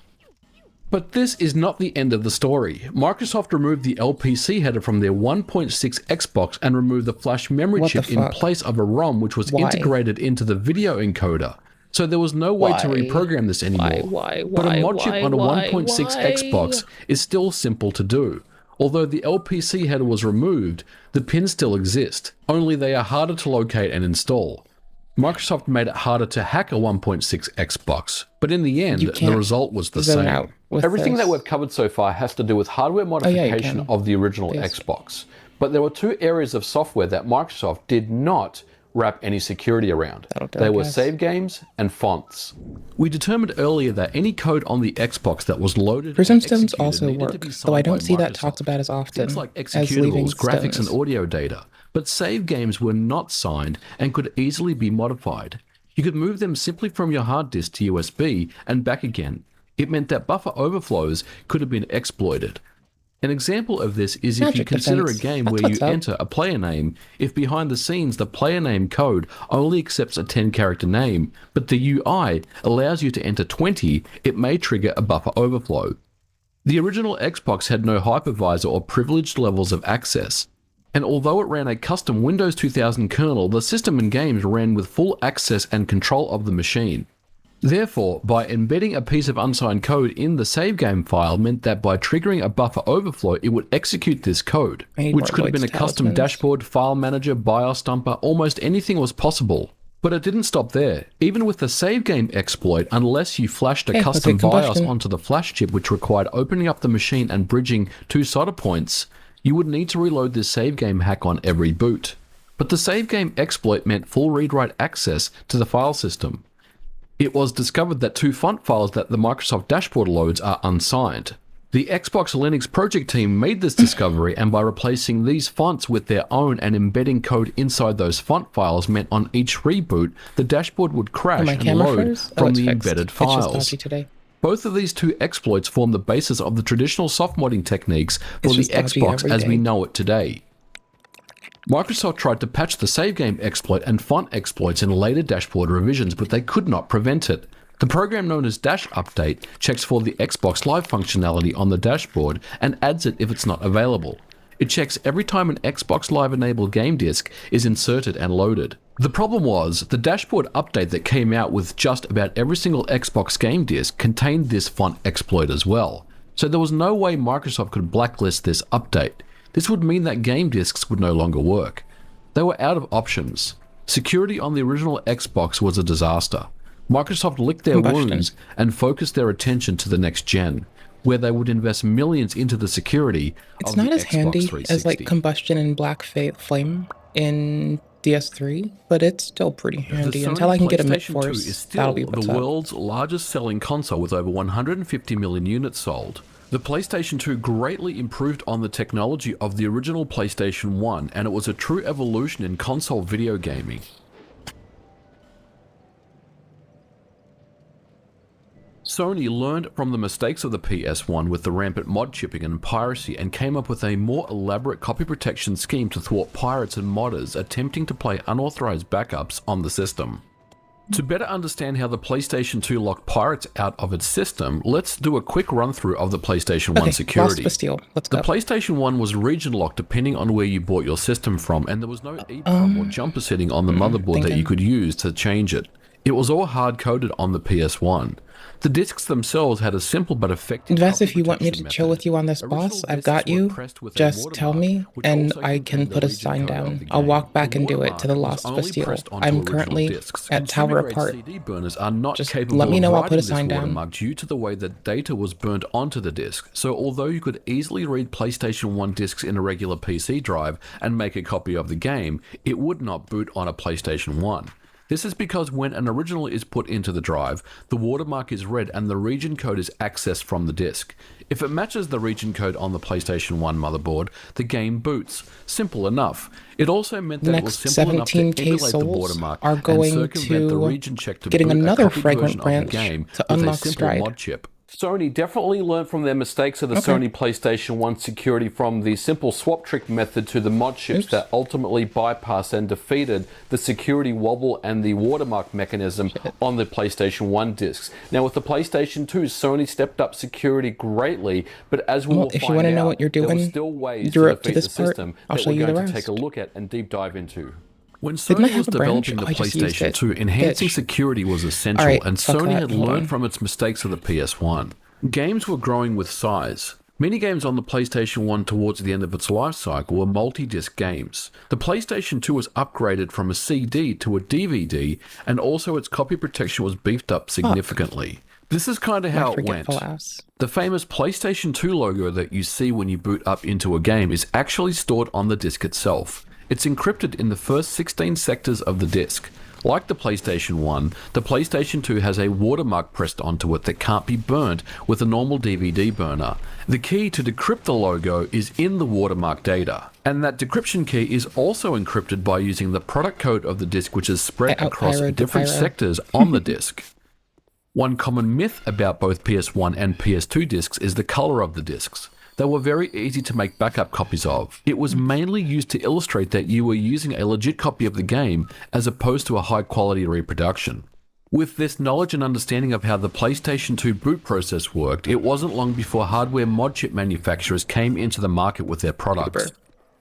But this is not the end of the story. Microsoft removed the LPC header from their 1.6 Xbox and removed the flash memory What the chip in fuck? place of a ROM which was Why? integrated into the video encoder. So there was no way to Why? reprogram this anymore. Why? But a mod chip on a Why? 1.6 Xbox is still simple to do. Although the LPC header was removed, the pins still exist, only they are harder to locate and install. Microsoft made it harder to hack a 1.6 Xbox, but in the end, the result was the zone same. out with Everything this. that we've covered so far has to do with hardware yeah, you modification can. of the original Please. Xbox. But there were two areas of software that Microsoft did not wrap any security around. That'll do They it, were guys. save games and fonts. We determined earlier that any code on the Xbox that was loaded Prism and stones executed also needed to work, be though I signed don't by see that Microsoft. talked about as often Things like as leaving executables, graphics, stones. and audio data. But save games were not signed and could easily be modified. You could move them simply from your hard disk to USB and back again. It meant that buffer overflows could have been exploited. An example of this is if you Magic consider defense. a game That's where you what's up. enter a player name, if behind the scenes the player name code only accepts a 10-character name, but the UI allows you to enter 20, it may trigger a buffer overflow. The original Xbox had no hypervisor or privileged levels of access, and although it ran a custom Windows 2000 kernel, the system and games ran with full access and control of the machine. Therefore, by embedding a piece of unsigned code in the save game file meant that by triggering a buffer overflow, it would execute this code, I need which more could have been a Lloyd's custom talismans. dashboard, file manager, BIOS dumper, almost anything was possible. But it didn't stop there. Even with the save game exploit, unless you flashed a Okay, custom let's get BIOS combustion. onto the flash chip, which required opening up the machine and bridging two solder points, you would need to reload this save game hack on every boot. But the save game exploit meant full read-write access to the file system. It was discovered that two font files that the Microsoft dashboard loads are unsigned. The Xbox Linux project team made this discovery, and by replacing these fonts with their own and embedding code inside those font files meant on each reboot, the dashboard would crash My and camera load froze? from it's the fixed. embedded It's just files. dodgy today. Both of these two exploits form the basis of the traditional soft modding techniques for It's the just dodgy Xbox every as we day. know it today. Microsoft tried to patch the save game exploit and font exploits in later dashboard revisions, but they could not prevent it. The program known as Dash Update checks for the Xbox Live functionality on the dashboard and adds it if it's not available. It checks every time an Xbox Live enabled game disc is inserted and loaded. The problem was, the dashboard update that came out with just about every single Xbox game disc contained this font exploit as well. So there was no way Microsoft could blacklist this update. This would mean that game discs would no longer work. They were out of options. Security on the original Xbox was a disaster. Microsoft licked their Combustion. wounds and focused their attention to the next gen, where they would invest millions into the security It's of not the as Xbox handy 360. as like combustion and black flame in DS3, but it's still pretty handy. The Until Sony I can get a mid PlayStation 2 force, is still that'll be the what's up. world's largest selling console with over 150 million units sold. The PlayStation 2 greatly improved on the technology of the original PlayStation 1, and it was a true evolution in console video gaming. Sony learned from the mistakes of the PS1 with the rampant mod chipping and piracy and came up with a more elaborate copy protection scheme to thwart pirates and modders attempting to play unauthorized backups on the system. To better understand how the PlayStation 2 locked pirates out of its system, let's do a quick run through of the PlayStation 1 Okay, security. Lost Bastille. Let's The go. PlayStation 1 was region locked depending on where you bought your system from, and there was no EEPROM or jumper setting on the motherboard that you thinking. could use to change it. It was all hard-coded on the PS1. The discs themselves had a simple but effective Invest copy if you want me to protection chill method. with you on this, Original boss. I've discs got were you. pressed with a Just tell watermark, me, which and also I can contained put the a region sign code of down. the I'll game. walk back The and do it to the watermark Lost was only Bastille. pressed onto I'm original currently discs. at Tower Consumer-grade Apart. CD burners are not Just capable let me know, of I'll put a writing this sign down. watermark due to the way that data was burnt onto the disc. So although you could easily read PlayStation 1 discs in a regular PC drive and make a copy of the game, it would not boot on a PlayStation 1. This is because when an original is put into the drive, the watermark is read and the region code is accessed from the disk. If it matches the region code on the PlayStation 1 motherboard, the game boots. Simple enough. It also meant that it was simple enough to emulate the watermark are and going circumvent the to region check to getting boot another a copied fragrant version of the branch game to with a unlock simple Stride. mod chip. Sony definitely learned from their mistakes of the Sony PlayStation 1 security from the simple swap trick method to the mod chips that ultimately bypassed and defeated the security wobble and the watermark mechanism on the PlayStation 1 discs. Now with the PlayStation 2, Sony stepped up security greatly, but as we will if you find want to know out, what you're there were doing, still ways you're to up to defeat this the part. system I'll that show we're you the going to take rest. a look at and deep dive into. When Didn't I Sony have was a branch? developing the I just used PlayStation it. 2, enhancing Bitch. security was essential, Alright, and fuck Sony that. had Hold learned on. from its mistakes of the PS1. Games were growing with size. Many games on the PlayStation 1 towards the end of its life cycle were multi-disc games. The PlayStation 2 was upgraded from a CD to a DVD, and also its copy protection was beefed up significantly. This is kind of how it went. Forgetful ass. The famous PlayStation 2 logo that you see when you boot up into a game is actually stored on the disc itself. It's encrypted in the first 16 sectors of the disc. Like the PlayStation 1, the PlayStation 2 has a watermark pressed onto it that can't be burnt with a normal DVD burner. The key to decrypt the logo is in the watermark data, and that decryption key is also encrypted by using the product code of the disc, which is spread across different sectors on the disc. One common myth about both PS1 and PS2 discs is the color of the discs. They were very easy to make backup copies of. It was mainly used to illustrate that you were using a legit copy of the game as opposed to a high quality reproduction. With this knowledge and understanding of how the PlayStation 2 boot process worked, it wasn't long before hardware mod chip manufacturers came into the market with their products.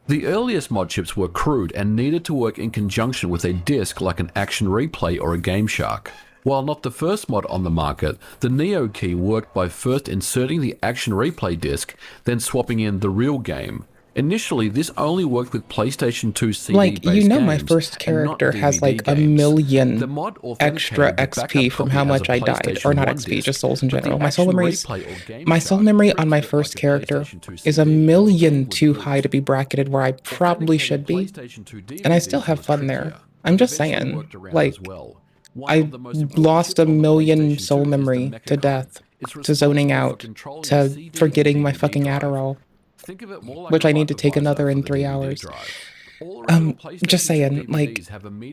The earliest mod chips were crude and needed to work in conjunction with a disc like an Action Replay or a Game Shark. While not the first mod on the market, the Neo key worked by first inserting the Action Replay disc, then swapping in the real game. Initially, this only worked with PlayStation 2 CD-based games, my first character has like a million extra XP from how much I died. Or not XP, just souls in general. My soul memory on my first character is a million too high to be bracketed where I probably should be. And I still have fun there. I'm just saying, like, I lost a million soul memory to death, to zoning out, to forgetting my fucking Adderall, which I need to take another in 3 hours. Just saying, like,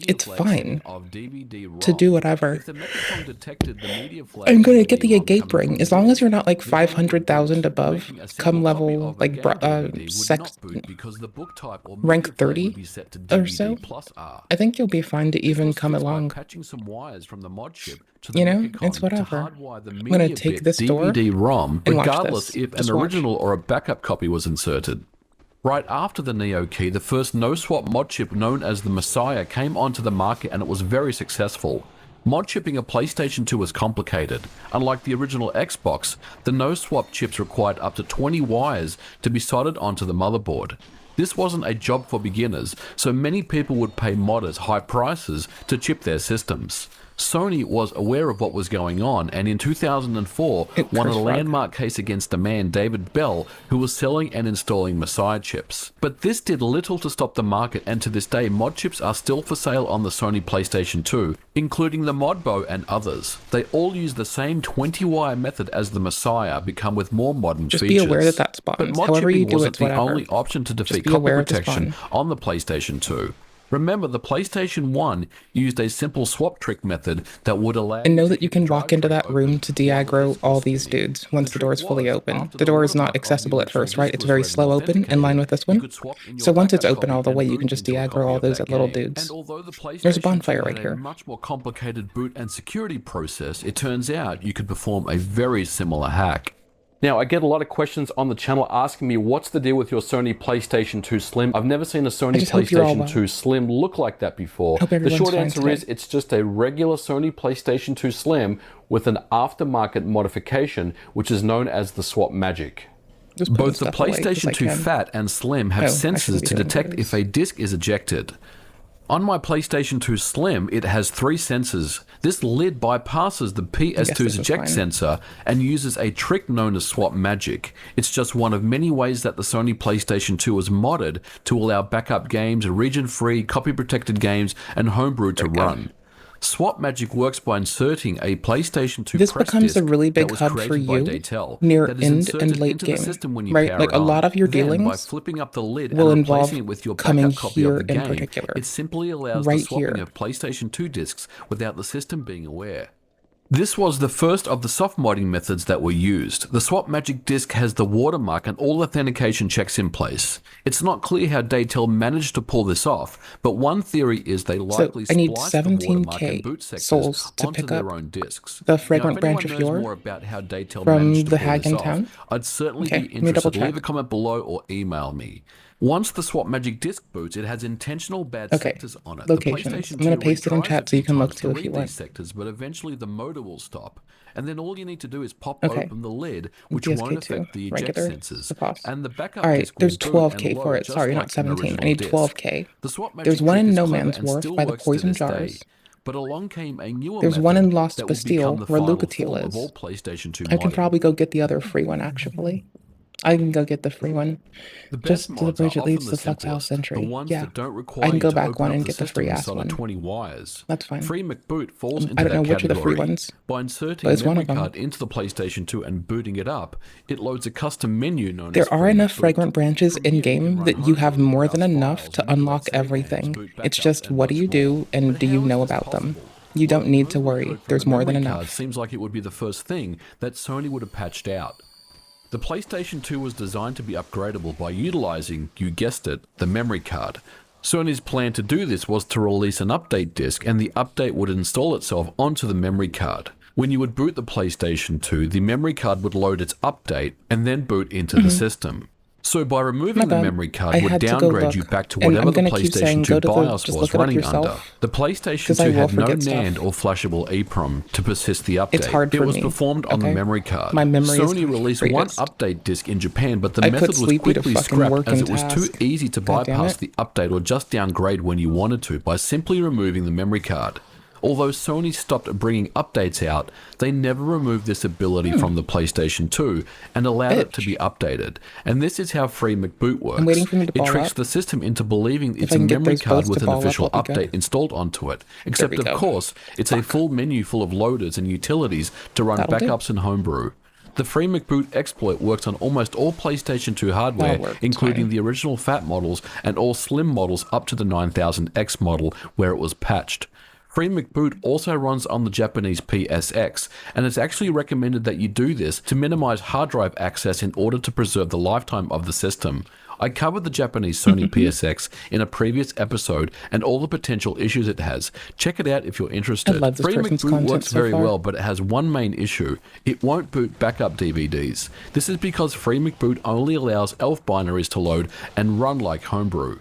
it's fine to do whatever. I'm gonna get the agape ring, as long as you're not like 500,000 above, come level, like, rank 30 or so, I think you'll be fine to even come along. You know, it's whatever. I'm gonna take this door DVD-ROM, and watch regardless this. if an Just watch. original or a backup copy was inserted. Right after the Neo key, the first no-swap mod chip known as the Messiah came onto the market, and it was very successful. Mod chipping a PlayStation 2 was complicated. Unlike the original Xbox, the no-swap chips required up to 20 wires to be soldered onto the motherboard. This wasn't a job for beginners, so many people would pay modders high prices to chip their systems. Sony was aware of what was going on, and in 2004 won a landmark case against a man, David Bell, who was selling and installing Messiah chips. But this did little to stop the market, and to this day mod chips are still for sale on the Sony PlayStation 2, including the Modbo and others. They all use the same 20-wire method as the Messiah, become with more modern features. Just be aware that that spawns. But mod However you chipping do wasn't it, the whatever. only option to defeat be copy aware of the protection spawn. on the PlayStation 2. Remember, the PlayStation 1 used a simple swap trick method that would allow... And know that you can walk into that room to de-aggro all these dudes once the door is fully open. The door is not accessible at first, right? It's very slow open, in line with this one. So once it's open all the way, you can just de-aggro all those little dudes. There's a bonfire right here. A much more complicated boot and security process, it turns out you could perform a very similar hack. Now, I get a lot of questions on the channel asking me, what's the deal with your Sony PlayStation 2 Slim? I've never seen a Sony PlayStation 2 Slim look like that before. The short answer is, it's just a regular Sony PlayStation 2 Slim with an aftermarket modification, which is known as the Swap Magic. Both the PlayStation 2 Fat and Slim have sensors to detect if a disc is ejected. On my PlayStation 2 Slim, it has 3 sensors. This lid bypasses the PS2's eject sensor and uses a trick known as Swap Magic. It's just one of many ways that the Sony PlayStation 2 was modded to allow backup games, region-free, copy-protected games, and homebrew to run. Swap Magic works by inserting a PlayStation 2 This press becomes a disc really that big was hub for created by you Daytel near that is end inserted and late into game, the system when you right? power Like it a on. lot of your Then, by dealings flipping up the lid will and involve replacing it with your coming backup copy of here the in game, particular, it simply allows the right swapping here. of PlayStation 2 discs without the system being aware. This was the first of the soft modding methods that were used. The Swap Magic disc has the watermark and all authentication checks in place. It's not clear how Daytel managed to pull this off, but one theory is they likely So I need spliced the watermark and 17k boot sectors souls to onto pick their up own discs. the Now, if fragrant branch anyone of knows yore more about how Daytel from managed to the pull hag this in off, town. I'd certainly Okay, be let me double interested. Leave check. a comment below or email me. Once the Swap Magic disc boots, it has intentional bad Okay, sectors on it. locations. The PlayStation I'm gonna 2 paste it in retries chat a so you few can look times too to if you read want. these sectors, but eventually the motor will stop. And then all you need to do is pop Okay. open the lid, which won't DSK2, affect the eject regular, sensors. suppress. And the backup All right, disc will there's boot 12k and for load it. just Sorry, like not an 17. I original need disc. 12k. The Swap Magic There's one trick in is No clever Man's and Wharf still by the works to Poison this day. Jars. But along came a newer There's method one in Lost that will Bastille become the where final Lucatiel form of is. all PlayStation 2 I can modding. probably go get the other free one, actually. I can go get the free one. The best Just to the mods are bridge it often leads the to Flux House simplest, the Entry. ones Yeah, that don't I require can you go to back open one up and the get the system free and ass solder one. 20 wires. That's fine. Free McBoot falls into I don't that know which of the free category. ones, By inserting but a it's one memory of them. card into the PlayStation 2 and booting it up, it loads a custom menu known as There are Free enough McBoot. fragrant branches From here, you can in-game run that you have homebrew, more than browse enough files, to manipulate unlock save games, everything. boot It's backups, just and what do much you more. do and But do you how is know this about them? possible? You don't need to Homebrew worry. code from There's a more than memory card enough. seems like it would be the first thing that Sony would have patched out. The PlayStation 2 was designed to be upgradable by utilizing, you guessed it, the memory card. Sony's plan to do this was to release an update disc, and the update would install itself onto the memory card. When you would boot the PlayStation 2, the memory card would load its update and then boot into the system. So by My removing the bad. memory card I would had to go downgrade look. you back to And whatever I'm the gonna keep saying PlayStation 2 go to the, BIOS just was look it up running yourself. under. The PlayStation 'Cause I 2 will had no forget NAND stuff. or flashable EEPROM to persist the update. It's hard it for was me, performed on the okay? memory card. My memory is Sony released one greatest. update disc in Japan, but the I method put was Sleepy to quickly fucking scrapped work as and it was too task. easy to God damn bypass it. the update or just downgrade when you wanted to by simply removing the memory card. Although Sony stopped bringing updates out, they never removed this ability from the PlayStation 2 and allowed it to be updated. And this is how Free McBoot works. I'm waiting for them to It ball tricks up. the system into believing it's I a can get memory those card both with to an ball up, official I'll be update good. installed onto it. Except, we of go. course, it's a full menu full of loaders and utilities to run That'll do. backups and homebrew. The Free McBoot exploit works on almost all PlayStation 2 hardware, That'll work, it's including fine. the original fat models and all slim models up to the 9000X model where it was patched. Free McBoot also runs on the Japanese PSX, and it's actually recommended that you do this to minimize hard drive access in order to preserve the lifetime of the system. I covered the Japanese Sony PSX in a previous episode and all the potential issues it has. Check it out if you're interested. I love this Free person's McBoot content works so very far. well, but it has one main issue. It won't boot backup DVDs. This is because Free McBoot only allows ELF binaries to load and run like Homebrew.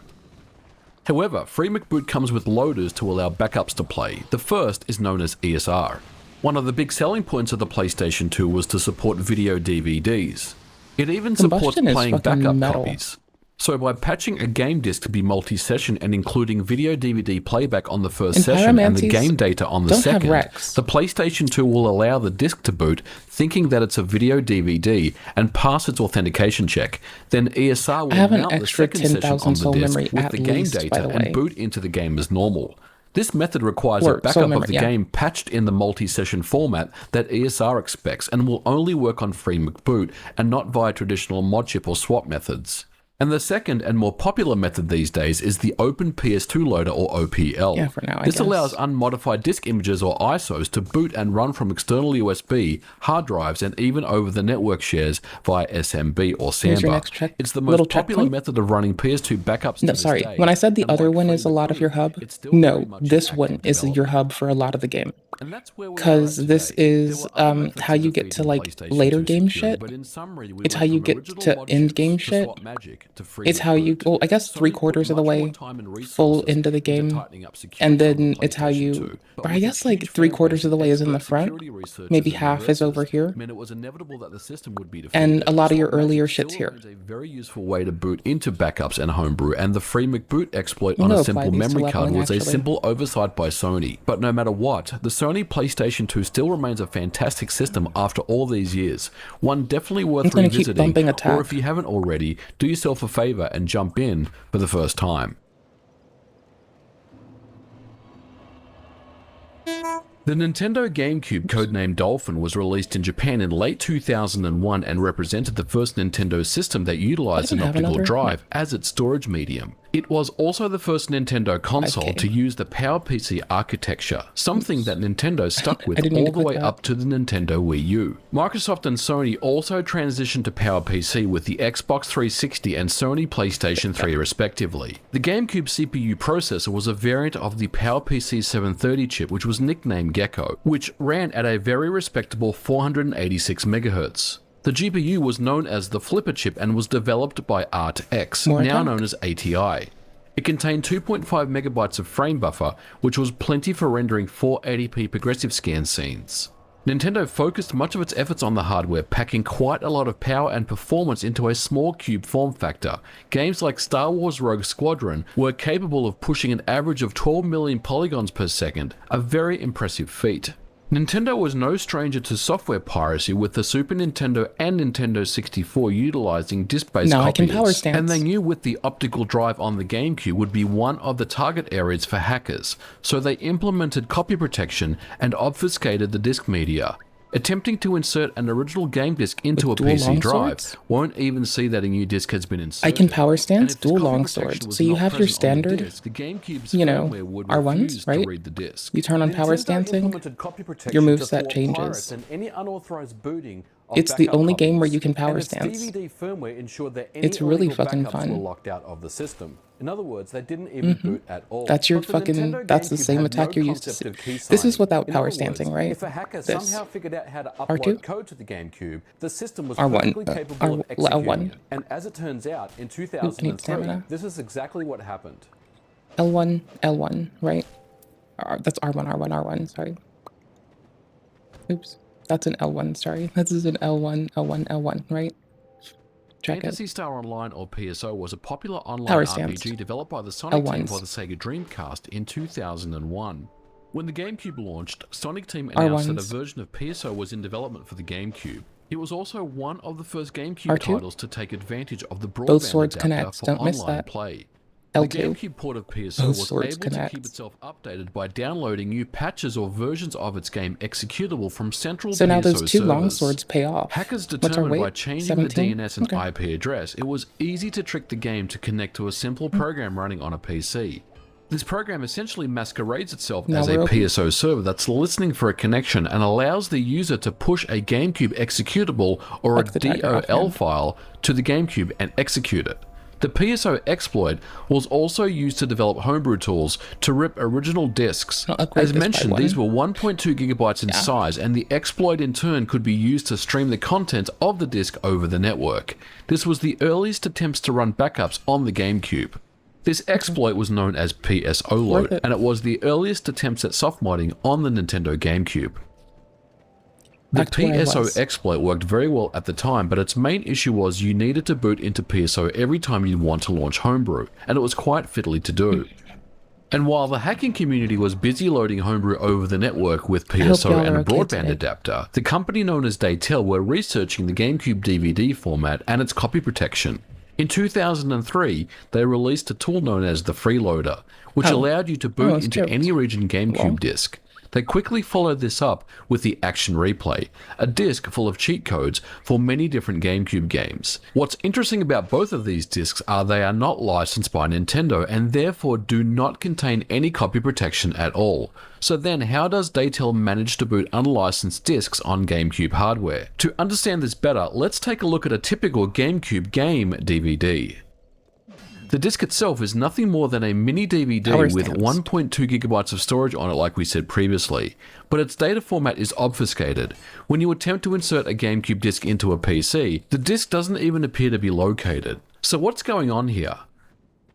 However, Free McBoot comes with loaders to allow backups to play. The first is known as ESR. One of the big selling points of the PlayStation 2 was to support video DVDs. It even supports Combustion is playing fucking backup metal. copies. So by patching a game disc to be multi-session and including video DVD playback on the first And session and the pyromancies game data on the don't have second, Rex. the PlayStation 2 will allow the disc to boot, thinking that it's a video DVD, and pass its authentication check. Then ESR will I have an mount the extra second session 10,000 on the soul disc memory with at the game least, by data the and way. boot into the game as normal. This method requires Or a backup soul of memory, the yeah. game patched in the multi-session format that ESR expects and will only work on Free McBoot and not via traditional mod chip or swap methods. And the second and more popular method these days is the Open PS2 Loader or OPL. Yeah, for now, I This guess. allows unmodified disk images or ISOs to boot and run from external USB, hard drives, and even over the network shares via SMB or Here's your Samba. next check- It's the little most popular checkpoint. method of running PS2 backups No, to this sorry. day. When I said the And other like one Free is a lot of McBoot, your hub, it's still very no, much this active one is your development. hub for a lot of the game. And that's where we are Because at this today. is There were other methods how of you get to defeating like PlayStation later 2 game security, shit. but in summary, we It's went how you from get original to mod end chips game to shit. Swap Magic to Free It's how you, McBoot. well, I guess Sony 3/4 of the put much way more time and full resources into the game, tightening up security and on then the it's how PlayStation you, 2. But or I with guess its like huge 3/4 of the way is in the expert front, security researchers maybe and half is over investors here, meant it was inevitable that the system would be and defeated. a lot of your Swap Magic earlier still shit's here. remains a very useful way to boot into backups and homebrew, and the Free McBoot exploit I'm on gonna a apply simple these to memory card leveling, was a actually. simple oversight by Sony. But no matter what, the Sony PlayStation 2 still remains a fantastic system after all these years. One definitely worth I'm gonna keep revisiting, bumping or attack. if you haven't already, do yourself a favor and jump in for the first time. The Nintendo GameCube, codenamed Dolphin, was released in Japan in late 2001 and represented the first Nintendo system that utilized an optical drive as its storage medium. It was also the first Nintendo console to use the PowerPC architecture, something that Nintendo stuck with all the way up to the Nintendo Wii U. Microsoft and Sony also transitioned to PowerPC with the Xbox 360 and Sony PlayStation 3 respectively. The GameCube CPU processor was a variant of the PowerPC 730 chip, which was nicknamed Gecko, which ran at a very respectable 486 MHz. The GPU was known as the Flipper chip and was developed by ArtX, now known as ATI. It contained 2.5 megabytes of frame buffer, which was plenty for rendering 480p progressive scan scenes. Nintendo focused much of its efforts on the hardware, packing quite a lot of power and performance into a small cube form factor. Games like Star Wars Rogue Squadron were capable of pushing an average of 12 million polygons per second, a very impressive feat. Nintendo was no stranger to software piracy, with the Super Nintendo and Nintendo 64 utilizing disc-based copies, and they knew with the optical drive on the GameCube would be one of the target areas for hackers, so they implemented copy protection and obfuscated the disc media. Attempting to insert an original game disc into a PC drive won't even see that a new disc has been inserted. I can power stance dual longswords. So you have your standard, you know, R1s, right? You turn on power stancing, your moveset changes. It's the only game where you can power stance. It's really fucking fun. In other words, they didn't even boot at all. That's your fucking, that's the same attack you're used to. This is without power stancing, right? If a hacker somehow figured out how to upload code to the GameCube, the system was perfectly capable of executing it. And as it turns out, in 2003, this is exactly what happened. L1, L1, right? That's R1, R1, R1, sorry. Oops. That's an L1, sorry. This is an L1, L1, L1, right? Phantasy Star Online, or PSO, was a popular online RPG developed by the Sonic team for the Sega Dreamcast in 2001. When the GameCube launched, Sonic team announced that a version of PSO was in development for the GameCube. It was also one of the first GameCube titles to take advantage of the broadband adapter for online play. The GameCube port of PSO was able to keep itself updated by downloading new patches or versions of its game executable from central PSO servers. So now those two longswords pay off. Hackers determined by changing the DNS and IP address, it was easy to trick the game to connect to a simple program running on a PC. This program essentially masquerades itself as a PSO server that's listening for a connection and allows the user to push a GameCube executable or a DOL file to the GameCube and execute it. The PSO exploit was also used to develop homebrew tools to rip original discs. As mentioned, these were 1.2 gigabytes in size, and the exploit in turn could be used to stream the content of the disc over the network. This was the earliest attempts to run backups on the GameCube. This exploit was known as PSO load, and it was the earliest attempts at soft modding on the Nintendo GameCube. The PSO exploit worked very well at the time, but its main issue was you needed to boot into PSO every time you want to launch Homebrew, and it was quite fiddly to do. And while the hacking community was busy loading Homebrew over the network with PSO and a broadband adapter, the company known as Daytel were researching the GameCube DVD format and its copy protection. In 2003, they released a tool known as the Freeloader, which allowed you to boot into any region GameCube disc. They quickly followed this up with the Action Replay, a disc full of cheat codes for many different GameCube games. What's interesting about both of these discs are they are not licensed by Nintendo and therefore do not contain any copy protection at all. So then how does Daytel manage to boot unlicensed discs on GameCube hardware? To understand this better, let's take a look at a typical GameCube game DVD. The disc itself is nothing more than a mini DVD with 1.2 gigabytes of storage on it, like we said previously, but its data format is obfuscated. When you attempt to insert a GameCube disc into a PC, the disc doesn't even appear to be located. So what's going on here?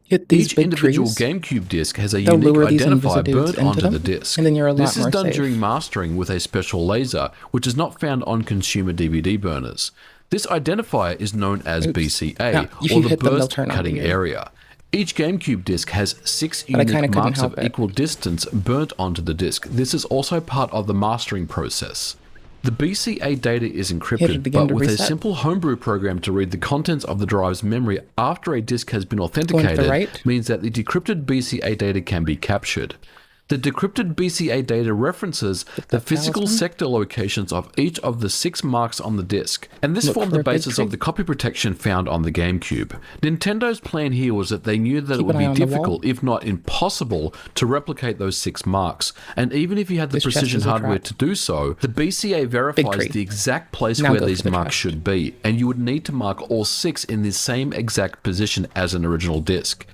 Each individual GameCube disc has a unique identifier burnt onto the disc. This is done during mastering with a special laser, which is not found on consumer DVD burners. This identifier is known as BCA, or the burst cutting area. Each GameCube disc has 6 unique marks of equal distance burnt onto the disc. This is also part of the mastering process. The BCA data is encrypted, but with a simple homebrew program to read the contents of the drive's memory after a disc has been authenticated means that the decrypted BCA data can be captured. The decrypted BCA data references the physical talisman? sector locations of each of the 6 marks on the disc, and this Look formed for the a big basis tree. of the copy protection found on the GameCube. Nintendo's plan here was that they knew that it Keep would an eye be on the wall. difficult, if not impossible, to replicate those 6 marks, and even if you had the This chest precision is a hardware trap. to do so, the BCA verifies tree. the exact place Now where go these for the marks chest. should be, and you would need to mark all 6 in the same exact position as an original disc.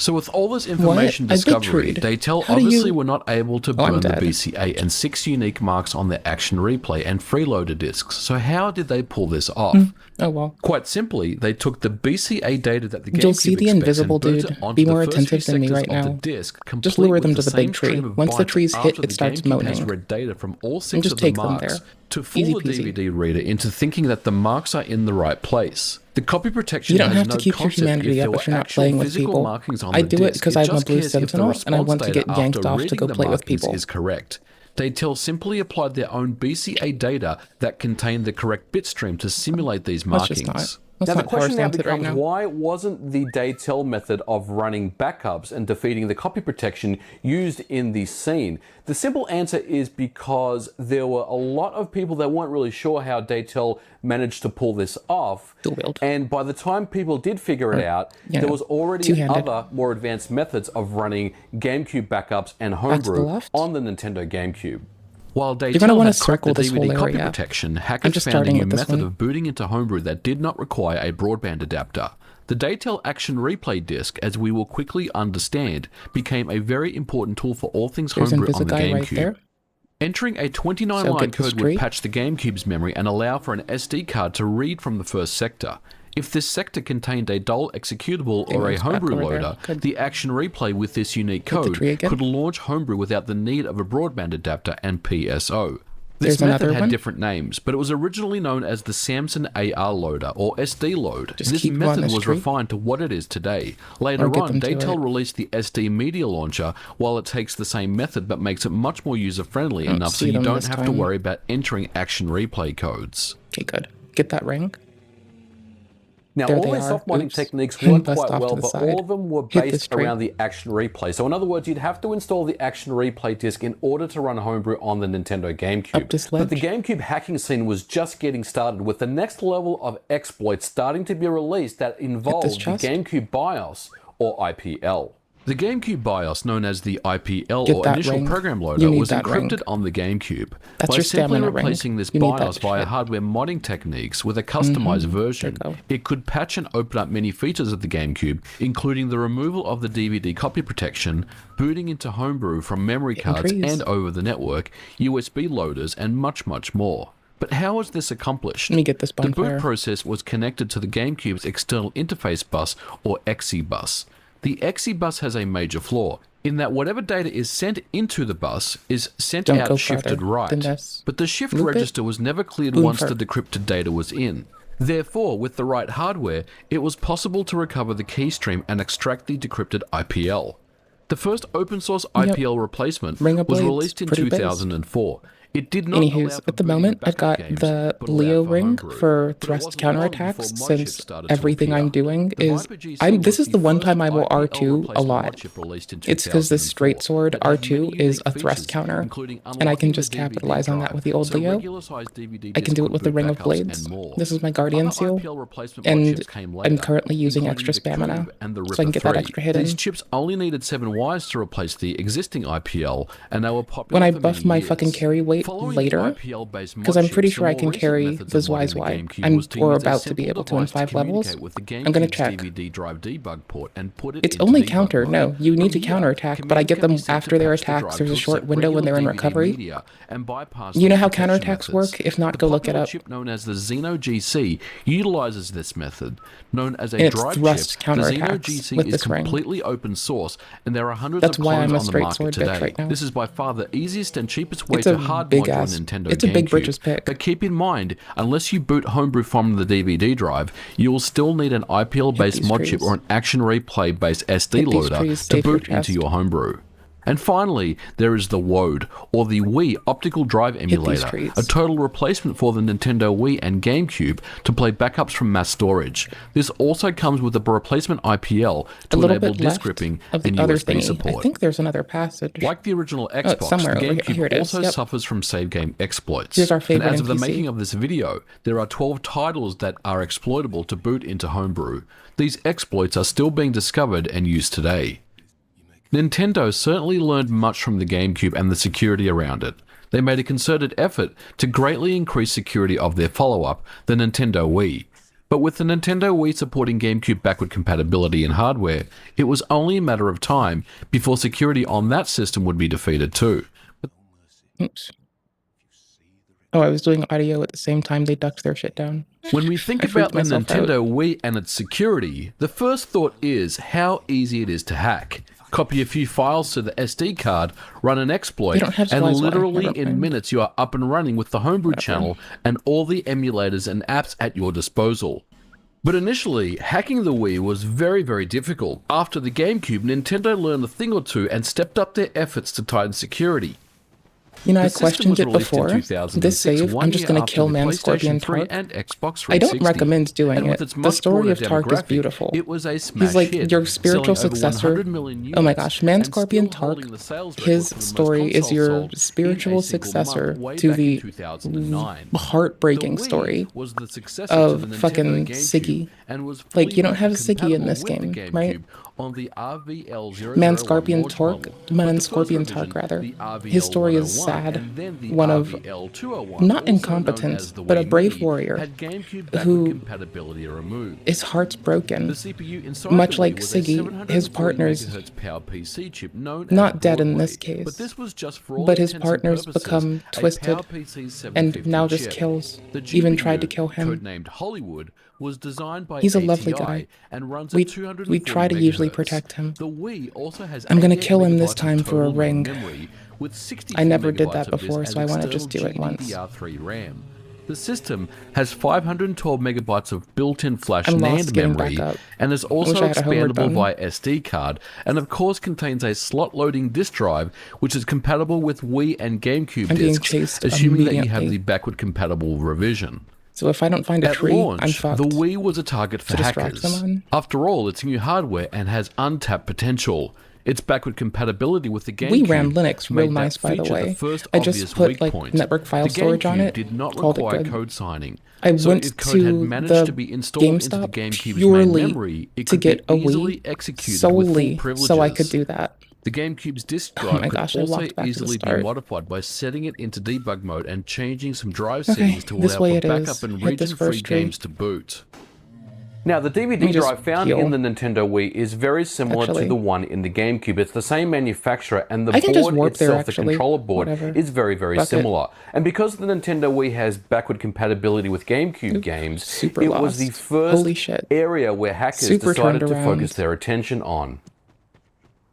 So with all this information What? A big discovery, tree. Daytel How do obviously you- were not able to Oh, I'm burn the dead. BCA and 6 unique marks on their action replay and freeloader discs. So how did they pull this off? Oh well. Quite simply, they took the BCA data that the GameCube You'll see the expects invisible and burnt dude. it onto Be the more first few attentive than me sectors right of the now. disc, Just complete lure with them the to the big same tree. stream of Once the bytes tree's hit, after it the starts GameCube has moaning. read data from all 6 just of the take them marks there. to fool Easy the peasy. DVD reader into thinking that the marks are in the right place. The copy protection You don't has have no to keep your concept humanity if up there if you're were not actual playing with physical people. markings on I the do it disc. because I'm a just blue cares if the sentinel and I want to response get data yanked after off to reading go the play with markings people. is correct. Daytel simply applied their own BCA data that contained the correct bitstream to simulate these Let's just markings. not. Let's Now the not power question now stance it right becomes, now. why wasn't the Daytel method of running backups and defeating the copy protection used in the scene? The simple answer is because there were a lot of people that weren't really sure how Daytel managed to pull this off. Dual wield. And by the time people did figure it out, yeah, there was already two-handed. other more advanced methods of running GameCube backups and homebrew left. on the Nintendo GameCube. While gonna Daytel wanna had cracked the circle this DVD whole copy area. protection, I'm hackers just found a starting new with this method one. of booting into Homebrew that did not require a broadband adapter. The Daytel Action Replay disc, as we will quickly understand, became a very important tool for all things There's Homebrew on the Invisiguy GameCube. right there. Entering a So 29-line get this code would tree. patch the GameCube's memory and allow for an SD card to read from the first sector. If this sector contained a dull executable or a moves back Homebrew over there. loader, Good. the Action Replay with this unique Hit the code tree again. could launch Homebrew without the need of a broadband adapter and PSO. There's This method another had one. different names, but it was originally known as the Samson AR loader or SD load. Just This keep on method this was tree. refined to what it is today. Later Or get on, them to Daytel it. released the SD Media Launcher, while it takes the same method but makes it much more user-friendly Don't enough so see you them don't this have to time. worry about entering Action Replay codes. Okay, good. Get that ring. Now, There all they their are. soft modding Oops. techniques worked Bust quite off to well, the but side. all of them were Hit this based tree. around the Action Replay. So in other words, you'd have to install the Action Replay disc in order to run Homebrew on the Nintendo GameCube. Up this But the ledge. GameCube hacking scene was just getting started, with the next level of exploits starting to be released that involved the chest. GameCube BIOS, or IPL. The GameCube BIOS, known as the IPL Get or that Initial ring. Program You Loader, need was that ring. encrypted on the GameCube. That's By your simply stamina ring. replacing this You need that BIOS via shit. hardware modding techniques with a customized version, There you go. it could patch and open up many features of the GameCube, including the removal of the DVD copy protection, booting into Homebrew from memory cards trees. and over the network, USB loaders, and much, much more. But how was this accomplished? Let me get this The bonfire. boot process was connected to the GameCube's external interface bus, or EXE bus. The EXE bus has a major flaw, in that whatever data is sent into the bus is sent Don't out go shifted farther right. than this. But the shift Loop it. register was never cleared Boom once for- the decrypted data was in. Therefore, with the right hardware, it was possible to recover the key stream and extract the decrypted IPL. The first open source IPL replacement Ring of was Blades, released in pretty based. 2004. It did not allow Anywho's, for at the booting moment, of I've got backup games, the but allowed Leo for ring homebrew. for But it thrust wasn't long counterattacks, before mod since chips started to everything I'm appear. doing The is... Viper G this was is the one time I will IPL R2 a replacement lot. mod chip released in It's because this 2004 straight sword that had R2 many is unique a thrust features, counter, including and I can unlocking just the DVD capitalize on that drive, with the old so Leo. regular-sized DVD I can do it disc with the could Ring boot of backups Blades. and more. This is my Guardian Other seal, IPL replacement mod and chips came I'm later, currently using including extra the stamina, Cube and the so I can get that Ripper extra 3. hit in. These chips only needed 7 wires to replace the existing IPL, and they were popular When I for buff many my years. fucking carry weight Following the later, IPL-based mod because I'm pretty chips, sure I the can more recent carry methods the of modding ZYY. GameCube I'm was to or use a about to be simple able to in device 5 levels. communicate with the I'm gonna GameCube's check. DVD drive debug port and put it It's into only debug counter. mode. No, you need to From here, counterattack, but I get command can them be sent after to their patch the attacks. drive There's a to short accept window when they're in regular DVD recovery. media and bypass You know these how protection counterattacks methods. work? If not, The go look it popular up. chip known as the Xeno GC utilizes this method. Known as a And it's drive thrust chip, the Xeno counterattacks GC with is this ring. completely open source, and there are hundreds That's of why clones I'm a on the straight market sword bitch today. right now. This is by far the easiest and cheapest way It's to a hard big mod your ass- Nintendo it's a big GameCube. britches pick. But keep in mind, unless you boot Homebrew from the DVD drive, you will still need an IPL-based these mod chip trees. or an Action Replay-based SD Hit these loader trees, to save your boot into chest. your Homebrew. And finally, there is the WOD, or the Wii Optical Drive Emulator, trees. a total replacement for the Nintendo Wii and GameCube to play backups from mass storage. This also comes with a replacement IPL to enable disk ripping of the and other USB thingy. support. I think there's another passage. Like the original Xbox, the GameCube also suffers from save game exploits. Here's our favorite and as of the NPC. making of this video, there are 12 titles that are exploitable to boot into Homebrew. These exploits are still being discovered and used today. Nintendo certainly learned much from the GameCube and the security around it. They made a concerted effort to greatly increase security of their follow-up, the Nintendo Wii. But with the Nintendo Wii supporting GameCube backward compatibility in hardware, it was only a matter of time before security on that system would be defeated too. Oops. Oh, I was doing audio at the same time they ducked their shit down. When we think about the Nintendo Wii and its security, the first thought is how easy it is to hack. Copy a few files to the SD card, run an exploit, and literally in minutes you are up and running with the Homebrew channel and all the emulators and apps at your disposal. But initially, hacking the Wii was very, very difficult. After the GameCube, Nintendo learned a thing or two and stepped up their efforts to tighten security. You know, I questioned it before. This save, I'm just going to kill Man Scorpion Tark. I don't recommend doing it. The story of Tark is beautiful. He's like your spiritual successor. Oh my gosh, Man Scorpion Tark, his story is your spiritual successor to the heartbreaking story of fucking Siggy. Like, you don't have Siggy in this game, right? Man Scorpion Tark, rather. His story is sad. One of not incompetence, but a brave warrior who his heart's broken. Much like Siggy, his partners not dead in this case, but his partners become twisted and now just kills, even tried to kill him. He's a lovely guy. We try to usually protect him. I'm gonna kill him this time for a ring. I never did that before, so I want to just do it once. The system has 512 megabytes of built-in flash NAND memory and is also expandable via SD card, and of course contains a slot-loading disk drive which is compatible with Wii and GameCube discs, assuming that you have the backward-compatible revision. So if I don't find a tree, I'm fucked. The Wii was a target for hackers. After all, it's new hardware and has untapped potential. Its backward compatibility with the GameCube. We ran Linux real nice, by the way. I just put like network file storage on it. Did not called require it good. code signing. I so went if code had managed to to be installed GameStop into the GameCube's purely main memory, it to could get be a easily Wii executed solely with full privileges. so I could do that. The GameCube's disk drive could also easily be start. modified by setting it into debug mode and changing some drive settings to allow for backup and region-free games to boot. Now, the DVD drive found in the Nintendo Wii is very similar to the one in the GameCube. It's the same manufacturer, and the board itself, the controller board, is very, very similar. And because the Nintendo Wii has backward compatibility with GameCube games, it was the first area where hackers decided to focus their attention on.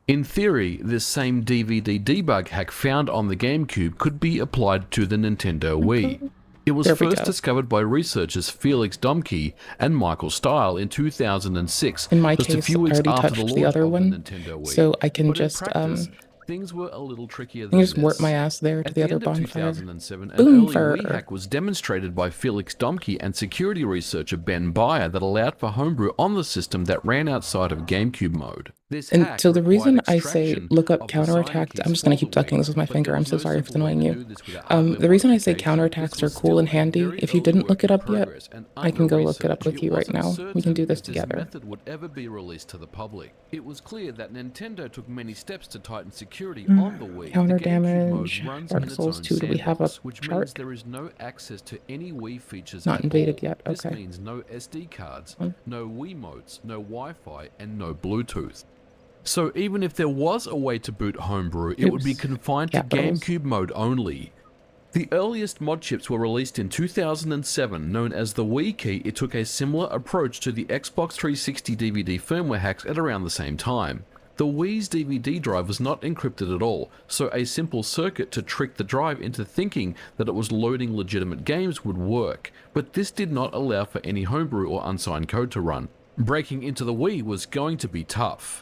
In theory, this same DVD debug hack found on the GameCube could be applied to the Nintendo Wii. It was first discovered by researchers Felix Domke and Michael Stile in 2006, in my just case, a few weeks I already after the touched the launch other of one, the Nintendo Wii. so I can but just practice, things were a little trickier I than can just this. warp my ass there to the other bonfire. 2007, an Boom early Wii hack was demonstrated by Felix Domke and security researcher Ben Beyer that allowed for homebrew on the system that ran outside of GameCube mode. And so the reason I say look up counterattacks, I'm just going to keep ducking this with my finger, I'm so sorry if it's annoying you. The reason I say counterattacks are cool and handy, if you didn't look it up yet, I can go look it up with you right now. We can do this together. Method would ever be released to the public. It was clear that Nintendo took many steps to tighten security on the Wii. Counter damage, Dark Souls 2, do we have a chart? There is no access to any Wii features Not invaded yet, okay. This means no SD cards, no Wiimotes, no Wi-Fi, and no Bluetooth. So even if there was a way to boot Homebrew, it would be confined to GameCube mode only. The earliest mod chips were released in 2007, known as the Wii Key. It took a similar approach to the Xbox 360 DVD firmware hacks at around the same time. The Wii's DVD drive was not encrypted at all, so a simple circuit to trick the drive into thinking that it was loading legitimate games would work, but this did not allow for any homebrew or unsigned code to run. Breaking into the Wii was going to be tough.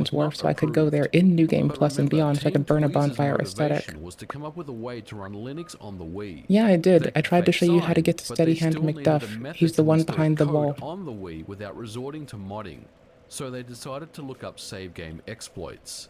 Warren's Wharf so I could go there in New Game Plus and beyond so I could burn a bonfire aesthetic. Was to come up with a way to run Linux on the Wii. Yeah, I did. That I tried to could show fake you how to sign, get to but they Steady Hand still needed a McDuff. method He's the to one install behind the code wall. on the Wii without resorting to modding. So they decided to look up save game exploits.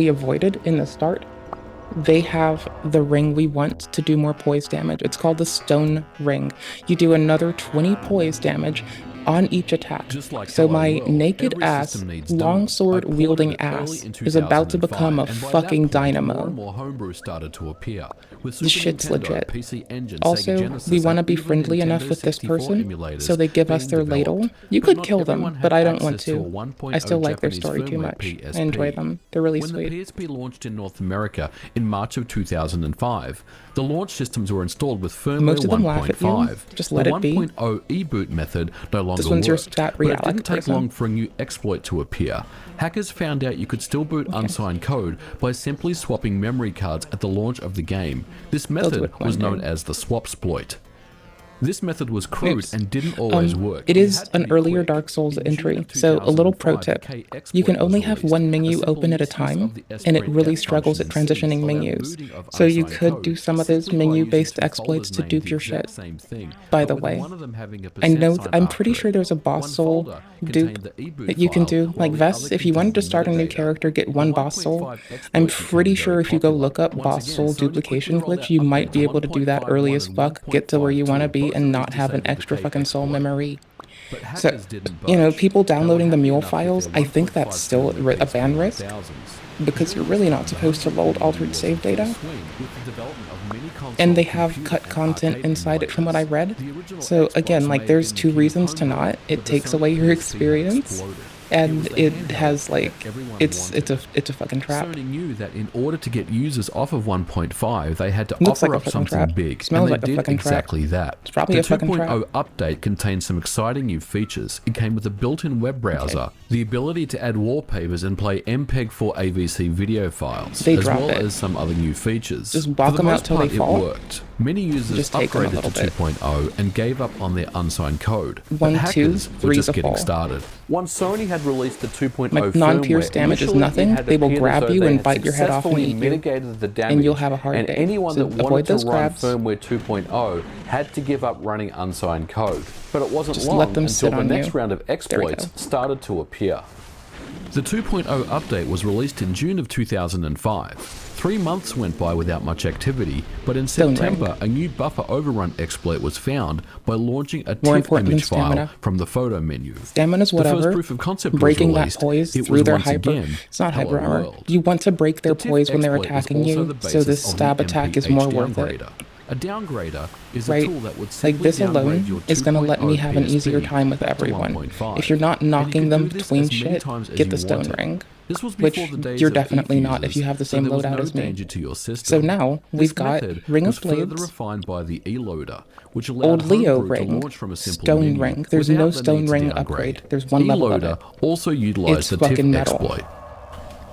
we avoided in the start they have the ring we want to do more poise damage. It's called the stone ring. You do another 20 poise damage on each attack. Just like So Hello my World, naked every ass, system needs longsword done. I wielding ported it early ass in is about to 2005, become a and by that fucking point, dynamo. More and more homebrew started to appear. With This Super shit's Nintendo, legit. PC Engine, Sega Also, Genesis, we want to and be even friendly Nintendo enough with this 64 person, emulators so they give us being their developed. ladle. You But could not kill everyone them, had but I don't want access to a to. 1.0 I still like their Japanese story too firmware much. PSP. I enjoy them. They're really When sweet. the PSP launched in North America in March of 2005, the launch systems were installed with firmware Most of them laugh at you. 1.5. Just let the it be. 1.0 e-boot method no longer This one's your worked, stat but it reality didn't take person. long for a new exploit to appear. Hackers found out you could still boot unsigned code by simply swapping memory cards at the launch of the game. This do method it one was known day. as the swapsploit. This method was crude Oops. and didn't always work. It You is had to an be earlier quick. Dark Souls In June entry, of so a little pro 2005, tip. the K-exploit You can was only have released, one a menu simple open at a misuse time, of the and it SBRAID really depth struggles at function in transitioning Seeds allowed menus. booting of So you unsigned could code do some of those simply by using menu-based two exploits folders to named dupe the your exact shit. same thing, By but the with way, one of them having a I know sign I'm after pretty it. sure there's a boss One soul folder dupe contained the e-boot that you can file, do. while Like the Vess, other if you wanted to contained start a new metadata. character, get The one boss 1.5 soul. exploit I'm became pretty very sure if you go popular. look up Once boss again, soul Sony quickly duplication rolled glitch, out you might updates be able to do that 1.51 early as and fuck, get to where you want to 1.52. be, Both and of not these have an disabled the extra fucking soul K-exploit. memory. But So, hackers didn't you know, budge. people They were downloading the happy mule enough with files, their I think 1.5 that's still firmware a ban PSP risk, 1000s. because you're really not supposed to load altered save data. And they have cut content inside it from what I read. So again, like there's two reasons to not. It takes away your experience, and it has like it's a fucking trap. Sony knew that in order to get users off of 1.5, they had to Looks offer like a up fucking something trap. big, Smells and they like a did fucking trap. exactly that. It's probably The a fucking 2.0 update contained some exciting new features. It came with a built-in web browser, the ability to add wallpapers and play MPEG-4 AVC video files, They as drop well it. as some other new features. Just For walk the them out most till they part, fall. it worked. Many users Just take them a upgraded to little bit. 2.0 and gave up on their unsigned code. But 1, 2, hackers were 3's just a getting fall. started. Once Sony had released the 2.0 Like, non-pierce firmware, damage is initially nothing. it had They will appeared grab as though you they and had bite your head off and successfully eat you, mitigated the damage, and you'll have a hard and day. anyone So that wanted avoid to those run grabs. firmware 2.0 had to give up running unsigned code. But it wasn't Just long let them until sit the on next you. round of exploits go. started to appear. The 2.0 update was released in June of 2005. 3 months went by without much activity, but in Stone September, a new buffer overrun exploit was found by launching a More TIFF important than image file stamina. from the photo menu. Stamina's The whatever. first proof of concept Breaking was that released. poise It through was their once hyper. again, It's not hyper Hello armor. World. You want to break their The TIFF poise when they're exploit was attacking also you, the so basis this of the stab attack is more worth it. downgrader. A downgrader is a Right? tool that would Like simply this downgrade your alone is going to let me 2.0 have an easier PSP time with up to everyone. 1.5. If you're not And you knocking could them do this between as many shit, times as get you the stone wanted. ring. This was Which before the days you're of definitely ETH not if you users, have the so same there was loadout no as me. danger to your system. So now This we've got method Ring was of further Blades, refined by the e-loader, which allowed Old Leo Homebrew to ring, launch from a simple Stone menu ring. There's without no the Stone need to ring downgrade. upgrade. There's one level of E-loader it. also utilized It's the TIFF fucking metal. exploit.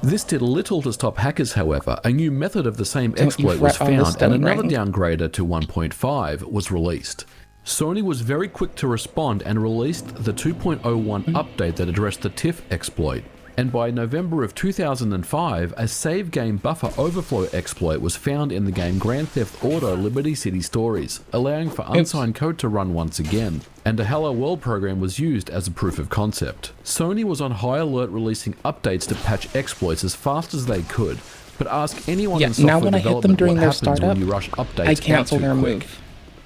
This did little to stop hackers, however. A new method of the same Don't you exploit was fret on the found, and Stone another ring. downgrader to 1.5 was released. Sony was very quick to respond and released the 2.01 update that addressed the TIFF exploit. And by November of 2005, a save game buffer overflow exploit was found in the game Grand Theft Auto Liberty City Stories, allowing for unsigned code to run once again. And a Hello World program was used as a proof of concept. Sony was on high alert releasing updates to patch exploits as fast as they could. But ask anyone Yeah, in software now when I hit them development during what their happens when startup, you rush updates I cancel out too their quick. move.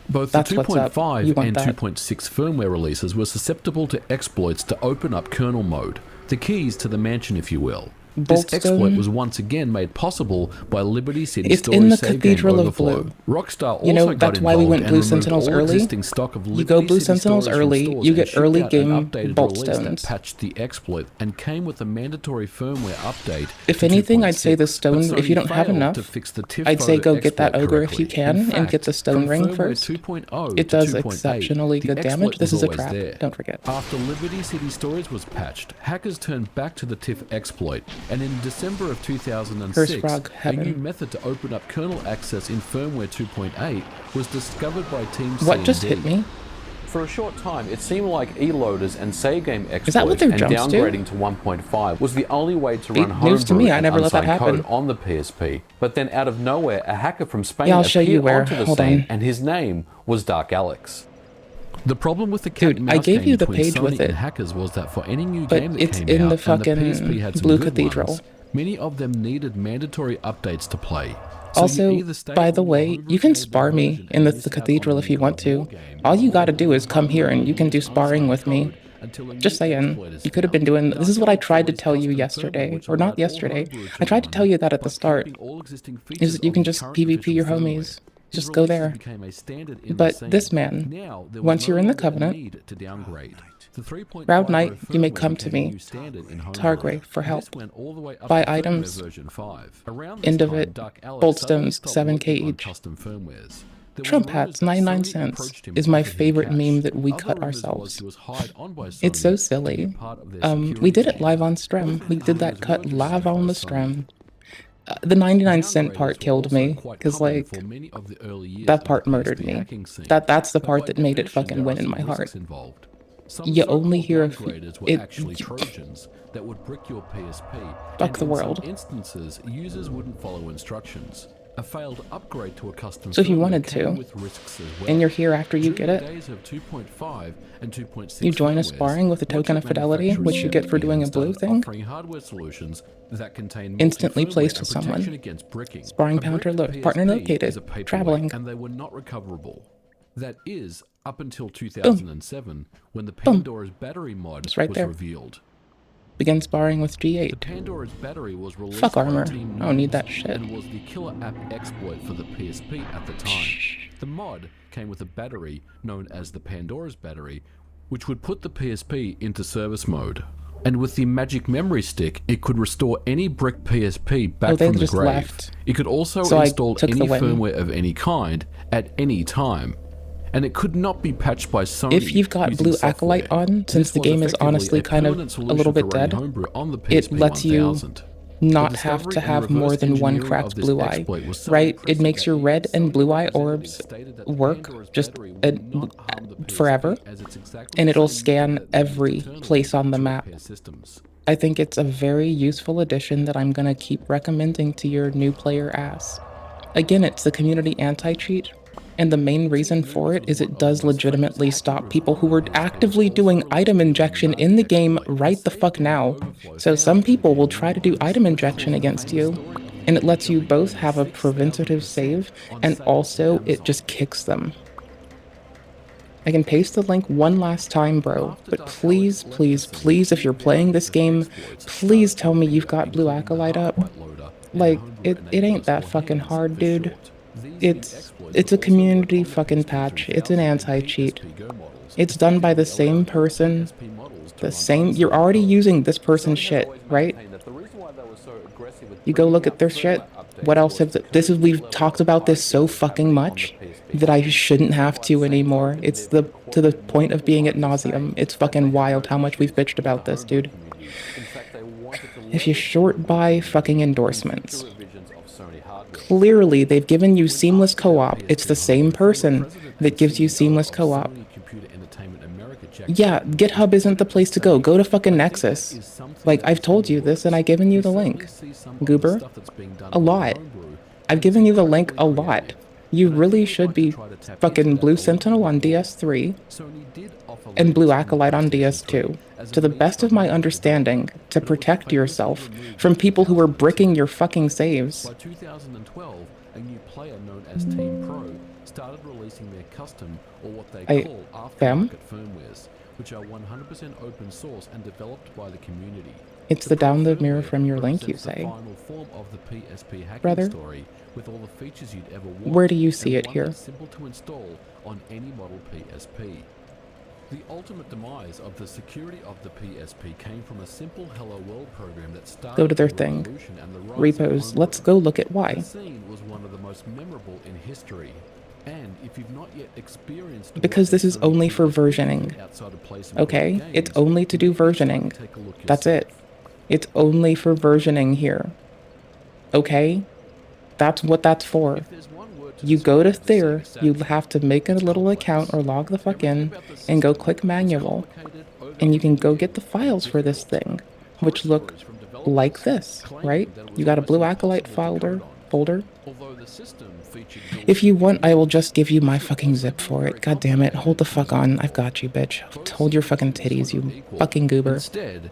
Both That's the what's up. 2.5 You want and that. 2.6 firmware releases were susceptible to exploits to open up kernel mode, the keys to the mansion if you will. This Boltstone. exploit was once again made possible by Liberty City It's Stories in the save Cathedral game of overflow. Blue. Rockstar also You know, got that's why we involved went and Blue removed Sentinels all early. existing stock of You Liberty go Blue City Sentinels Stories from early, stores you and get shipped early out an game updated bolt release that stones. patched the exploit and came with a mandatory firmware update. If to anything, I'd say the 2.6, stone, but if you Sony don't have failed enough, to fix the TIFF I'd say photo go get that exploit ogre if you correctly. can In and get fact, the stone from ring firmware first. 2.0 It to does 2.8, exceptionally the good exploit damage. This was is a always trap. there. Don't forget. After Liberty City Stories was patched, hackers turned back to the TIFF exploit, and in December of 2006, Frog a heaven. new method to open up kernel access in firmware 2.8 was discovered by Team What C&D. just hit me? For a short time, it seemed like e-loaders and save game exploits that what their and jumps do? downgrading to 1.5 was the only way to run News to homebrew me, I and never let that unsigned code happen. on the PSP. But then out of nowhere, a hacker from Spain Yeah, I'll show you appeared where. onto the Hold scene, on. and his name was Dark Alex. The problem with the cat Dude, and I mouse gave game you the between page Sony with it, and hackers was that for any new but game that it's came in out the and the fucking PSP had some Blue good Cathedral. ones, many of them needed mandatory updates to play. Also, by the way, you can spar me in the cathedral if you want to. All you gotta do is come here and you can do sparring with me. Just saying, you could have been doing. This is what I tried to tell you yesterday, or not yesterday. I tried to tell you that at the start. Is that you can just PvP your homies. Just go there. But this man, once you're in the Covenant, Proud Knight, you may come to me, Targrave, for help. Buy items. End of it. Boldstones, 7k each. Trump hats, 99 cents, is my favorite meme that we cut ourselves. It's so silly. We did it live on stream. We did that cut live on the stream. The 99-cent part killed me, because, like, that part murdered me. That's the part that made it fucking win in my heart. You only hear of Trojans that would brick your PSP. Fuck the world. In some instances, users wouldn't follow instructions. A failed upgrade to a custom so if you wanted to, and you're here after you get it, you join a sparring with a token of fidelity, which you get for doing a blue thing, instantly placed with someone, sparring partner located, traveling. And they were not recoverable. That is, up until 2007, when the Pandora's battery mod was revealed. Begin sparring with G8. The Pandora's battery was released. Fuck armor. I don't need that shit. And was the killer app exploit for the PSP at the time. The mod came with a battery known as the Pandora's battery, which would put the PSP into service mode. And with the magic memory stick, it could restore any brick PSP back from the grave. Left. It could also install any firmware of any kind at any time. And it could not be patched by Sony. If you've got Blue Acolyte on, since the game is honestly kind of a little bit dead, it lets you not have to have more than one cracked blue eye, right? It makes your red and blue eye orbs work just forever, and it'll scan every place on the map. I think it's a very useful addition that I'm gonna keep recommending to your new player ass. Again, it's the community anti-cheat. And the main reason for it is it does legitimately stop people who were actively doing item injection in the game right the fuck now. So some people will try to do item injection against you, and it lets you both have a preventative save, and also it just kicks them. I can paste the link one last time, bro, but please, please, please, if you're playing this game, please tell me you've got Blue Acolyte up. Like, it ain't that fucking hard, dude. It's a community fucking patch. It's an anti-cheat. It's done by the same person. You're already using this person's shit, right? You go look at their shit. What else we've talked about this so fucking much that I shouldn't have to anymore. It's to the point of being ad nauseum. It's fucking wild how much we've bitched about this, dude. If you short buy fucking endorsements. Clearly, they've given you seamless co-op. It's the same person that gives you seamless co-op. Yeah, GitHub isn't the place to go. Go to fucking Nexus. Like, I've told you this and I've given you the link. Goober? A lot. I've given you the link a lot. You really should be fucking Blue Sentinel on DS3 and Blue Acolyte on DS2. To the best of my understanding, to protect yourself from people who are bricking your fucking saves. By 2012, a new player known as Team Pro started releasing their custom, or what they call aftermarket firmwares, which are 100% open source and developed by the community. It's the download mirror from your link, you say. Brother, with all the features you'd ever want, where do you see it here? Simple to install on any model PSP. The ultimate demise of the security of the PSP came from a simple Hello World program that started. Go to their thing. Repos. Let's go look at why. The scene was one of the most memorable in history. And if you've not yet experienced, because this is only for versioning. Okay? It's only to do versioning. That's it. It's only for versioning here. Okay? That's what that's for. You go to there, you have to make a little account or log the fuck in and go click manual, and you can go get the files for this thing, which look like this, right? You got a Blue Acolyte folder. If you want, I will just give you my fucking zip for it. God damn it, hold the fuck on. I've got you, bitch. Hold your fucking titties, you fucking goober. Instead,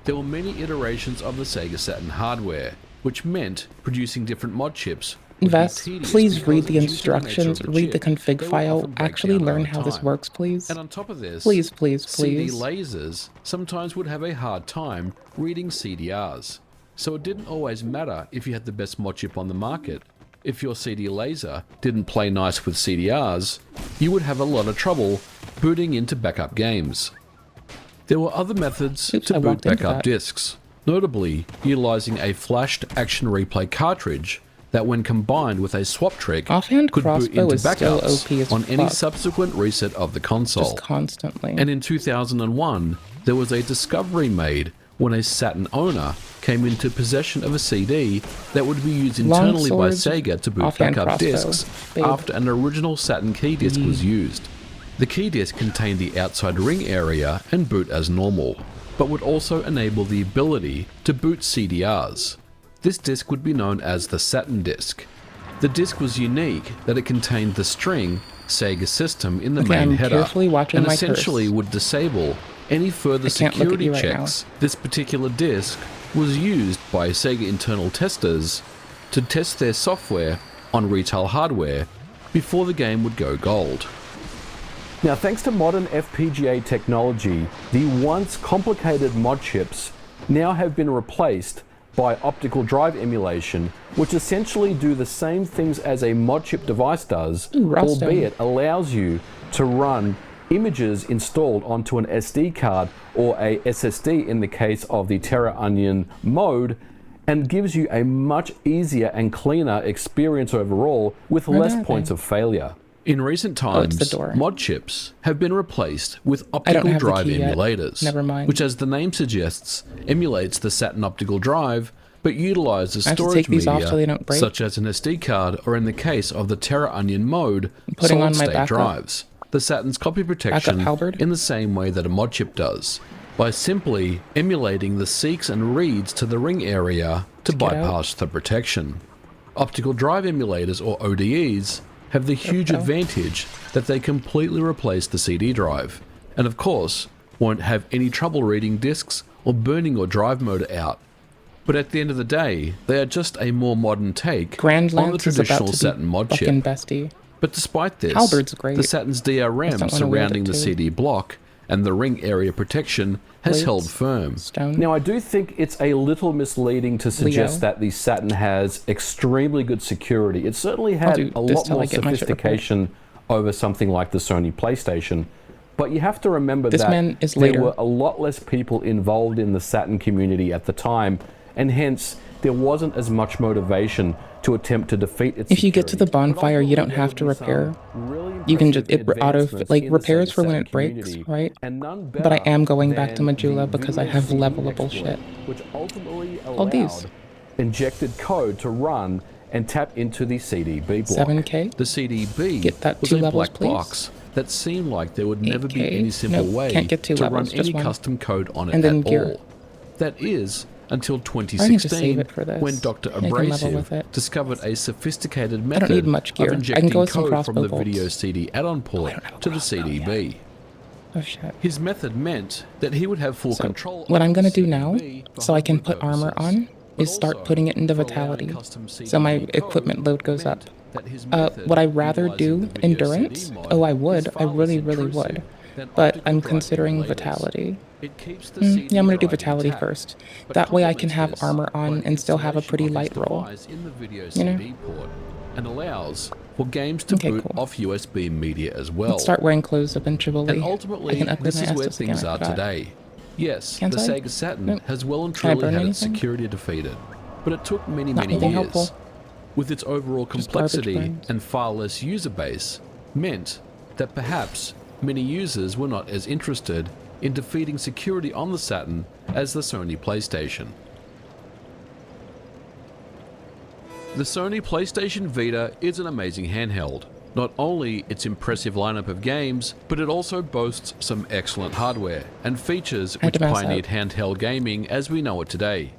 there were many iterations of the Sega Saturn hardware, which meant producing different mod chips would Vess, be tedious please because read of the due to nature instructions, of the read the chip. config They would file, often break actually down learn over how this time. works, please. And on top of this, Please, please, CD please. lasers sometimes would have a hard time reading CDRs, so it didn't always matter if you had the best mod chip on the market. If your CD laser didn't play nice with CDRs, you would have a lot of trouble booting into backup games. There were other methods Oops, to I boot walked into backup that. discs, notably utilizing a flashed action replay cartridge that, when combined with a swap trick, Offhand could boot crossbow into is still backups OP as on any fuck. subsequent reset of the console. Just constantly. And in 2001, there was a discovery made when a Saturn owner came into possession of a CD that would be used internally by Longswords, Sega to boot offhand backup crossbow, discs babe. after an original Saturn key disc was used. The key disc contained the outside ring area and boot as normal, but would also enable the ability to boot CDRs. This disc would be known as the Saturn disc. The disc was unique that it contained the string Sega system in the Okay, main I'm header, carefully watching and my essentially curse. would disable any further I can't look at security you right checks. This particular disc was used by Sega internal testers to test their software on retail hardware before the game would go gold. Now, thanks to modern FPGA technology, the once complicated mod chips now have been replaced by optical drive emulation, which essentially do the same things as a mod chip device does, Rustin. albeit allows you to run images installed onto an SD card or a SSD in the case of the Terra Onion mode, and gives you a much easier and cleaner experience overall with less are points they? of failure. In recent it's the times, door. mod chips have been replaced with don't optical have the drive key yet. emulators, Never mind. which, as the name suggests, emulates the Saturn optical drive, but utilizes I have to storage take these off media so they don't break. such as an SD card, or in the case of the Terra Onion mode, putting on my solid-state backup- drives. The Saturn's copy protection halberd? in the same way that a mod chip does, by simply emulating the seeks and reads to the ring area to get out. bypass the protection. Optical drive emulators, or ODEs, have the huge go. advantage that they completely replace the CD drive, and of course won't have any trouble reading discs or burning your drive motor out. But at the end of the day, they are just a more modern take Grand on the Lance is about traditional to Saturn be mod fucking chip. bestie. But despite this, Halberd's great. the Saturn's Just DRM don't wanna wield surrounding it the too. CD block and the ring area protection has Plates, held firm. Stone. Now, I do think it's a little misleading to suggest Leo. that the Saturn has extremely good security. It certainly had do a this lot till more I get my shit repaired. sophistication over something like the Sony PlayStation. But you have to remember This that man is there later. were a lot less people involved in the Saturn community at the time, and hence there wasn't as much motivation to attempt to defeat its If you get to the security. bonfire, you don't There have would to be some repair. really You can just impressive advancements like in the repairs Sega for when Saturn it breaks, community, right? and none But I better am going back to than Majula the because I have VSC levelable exploit, shit. which ultimately All these. allowed injected code to run and tap into the CDB block. 7K? The CDB Get that was 2 a levels, black please. box that seemed like there would never be 8K? any simple Nope, way can't get 2 to levels, run just any one. custom code on it And then at gear. all. That is, until need to 2016, save it for this. when Dr. Make a level Abrasive with it. discovered a sophisticated I don't method need much gear. of I can injecting go with some code from the crossbow video bolts. CD add-on port don't have a to the crossbow CDB. Oh shit. His method meant that he would have full So, control what of I'm the gonna do now, CDB for so I can hardware put armor purposes, on, but is start also putting it into for allowing vitality. custom So my CDB equipment code load goes meant up. that his Would method, I rather do utilizing the video endurance? CD mod, Oh, I is would. I far less really, really intrusive would. than But optical I'm drive considering emulators. vitality. It keeps the Yeah, I'm CD gonna do drive vitality intact, first. but That way I can complements have this armor on by and still have a installation pretty of light his roll. device in the video You know? CD port, and allows for games to Okay, boot cool. off USB media as well. Let's start wearing clothes eventually. And I ultimately, can upgrade this my is where Estus things again, I are forgot. today. Yes, Can't the I? Sega Saturn Nope. has well and Can I truly burn had its anything? security defeated, but it took many, Not many anything years. helpful. With its overall Just garbage complexity brains. and far less user base, meant that perhaps many users were not as interested in defeating security on the Saturn as the Sony PlayStation. The Sony PlayStation Vita is an amazing handheld. Not only its impressive lineup of games, but it also boasts some excellent hardware and features I had which to mess pioneered up. handheld gaming as we know it today.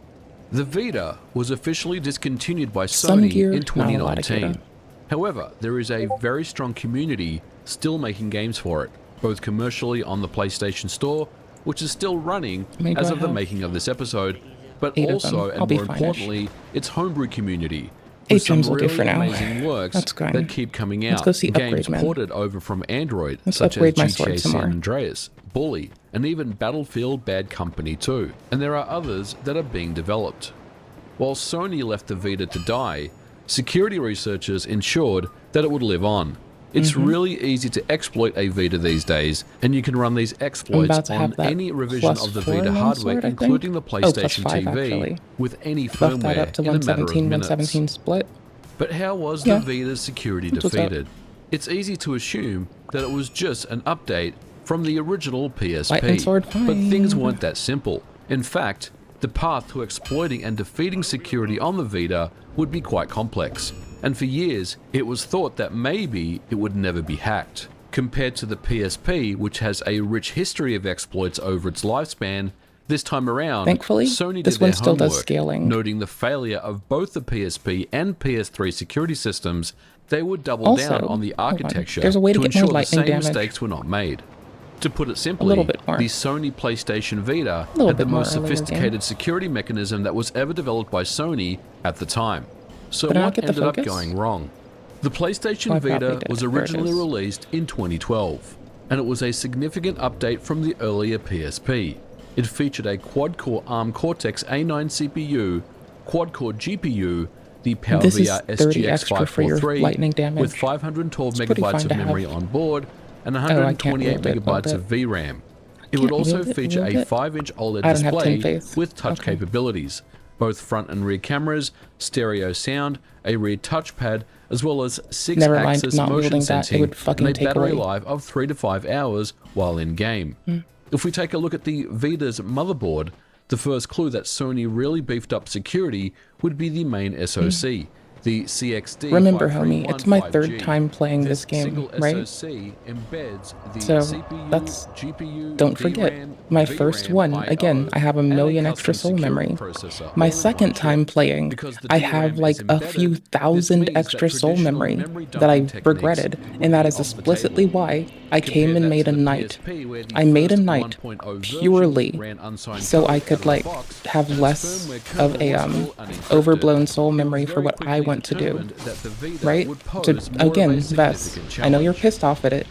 The Vita was officially discontinued by Some Sony gear, in not a lot of 2019. gear. However, there is a very strong community still making games for it, both commercially on the PlayStation Store, which is still running Maybe as I of the have making of this episode, but 8 of also, them. I'll and be more fine-ish. importantly, its homebrew community, with some HMs will do really for now. amazing works That's fine. that keep coming Let's out. go see Games Upgrade Man. ported over from Android, Let's such as upgrade my sword GTA some more. San Andreas, Bully, and even Battlefield Bad Company 2. And there are others that are being developed. While Sony left the Vita to die, security researchers ensured that it would live on. It's really easy to exploit a Vita these days, and you can run these exploits on any revision of the Vita hardware, including the PlayStation TV, with any Buff that firmware up to in a matter of 117, minutes. 117 split. But how was Yeah. the Vita's security That's what's up. defeated? It's easy to assume that it was just an update from the original PSP. Lightning sword, But fine. things weren't that simple. In fact, the path to exploiting and defeating security on the Vita would be quite complex. And for years, it was thought that maybe it would never be hacked. Compared to the PSP, which has a rich history of exploits over its lifespan, this time around, Thankfully, Sony this did their one still does homework, scaling. noting the failure of both the PSP and PS3 security systems. They would double Also, down on the hold on. architecture There's a way to get ensure more the lightning same damage. mistakes were not made. To put it simply, little bit more. the Sony PlayStation Vita little had the bit more most earlier sophisticated game. security mechanism that was ever developed by Sony at the time. So But I don't what get the ended up focus. going wrong? The PlayStation Well, I probably Vita did. was There it originally is. released in 2012, and it was a significant update from the earlier PSP. It featured a quad-core ARM Cortex A9 CPU, quad-core GPU, the This is PowerVR 30 SGX extra for your 543 lightning damage. with 512 It's pretty megabytes fine of to have. memory on board and Oh, I can't 128 wield it, megabytes wield of VRAM. It Can't would also wield it, feature wield a it? 5-inch OLED I don't have 10 display faith. with touch Okay. capabilities, both front and rear cameras, stereo sound, a rear touchpad, as well as Never mind, 6-axis not motion wielding that, it sensing would fucking and a take battery away. life of 3 to 5 hours while in game. If we take a look at the Vita's motherboard, the first clue that Sony really beefed up security would be the main SoC. The CXD. Remember, homie, it's my third time playing this game, single right? SoC embeds the So, CPU, that's- GPU, Don't forget, VRAM, my first one, IO, again, I have a and million custom extra soul security memory. processor My all in second one time chip. playing, Because the I DRAM have is like a embedded, few this thousand means that extra soul traditional memory memory that I dumping techniques regretted, would and that be is off the explicitly table. why I Compare came and that made to a the knight. PSP, where the I made a first knight 1.0 version purely ran unsigned so code I out could of the like box, have and its less firmware of kernel a was still unencrypted. overblown soul It was memory for very what I quickly want to do. determined that the Vita Right? would To, pose more of a again, Vess, significant I know you're challenge. pissed off at it,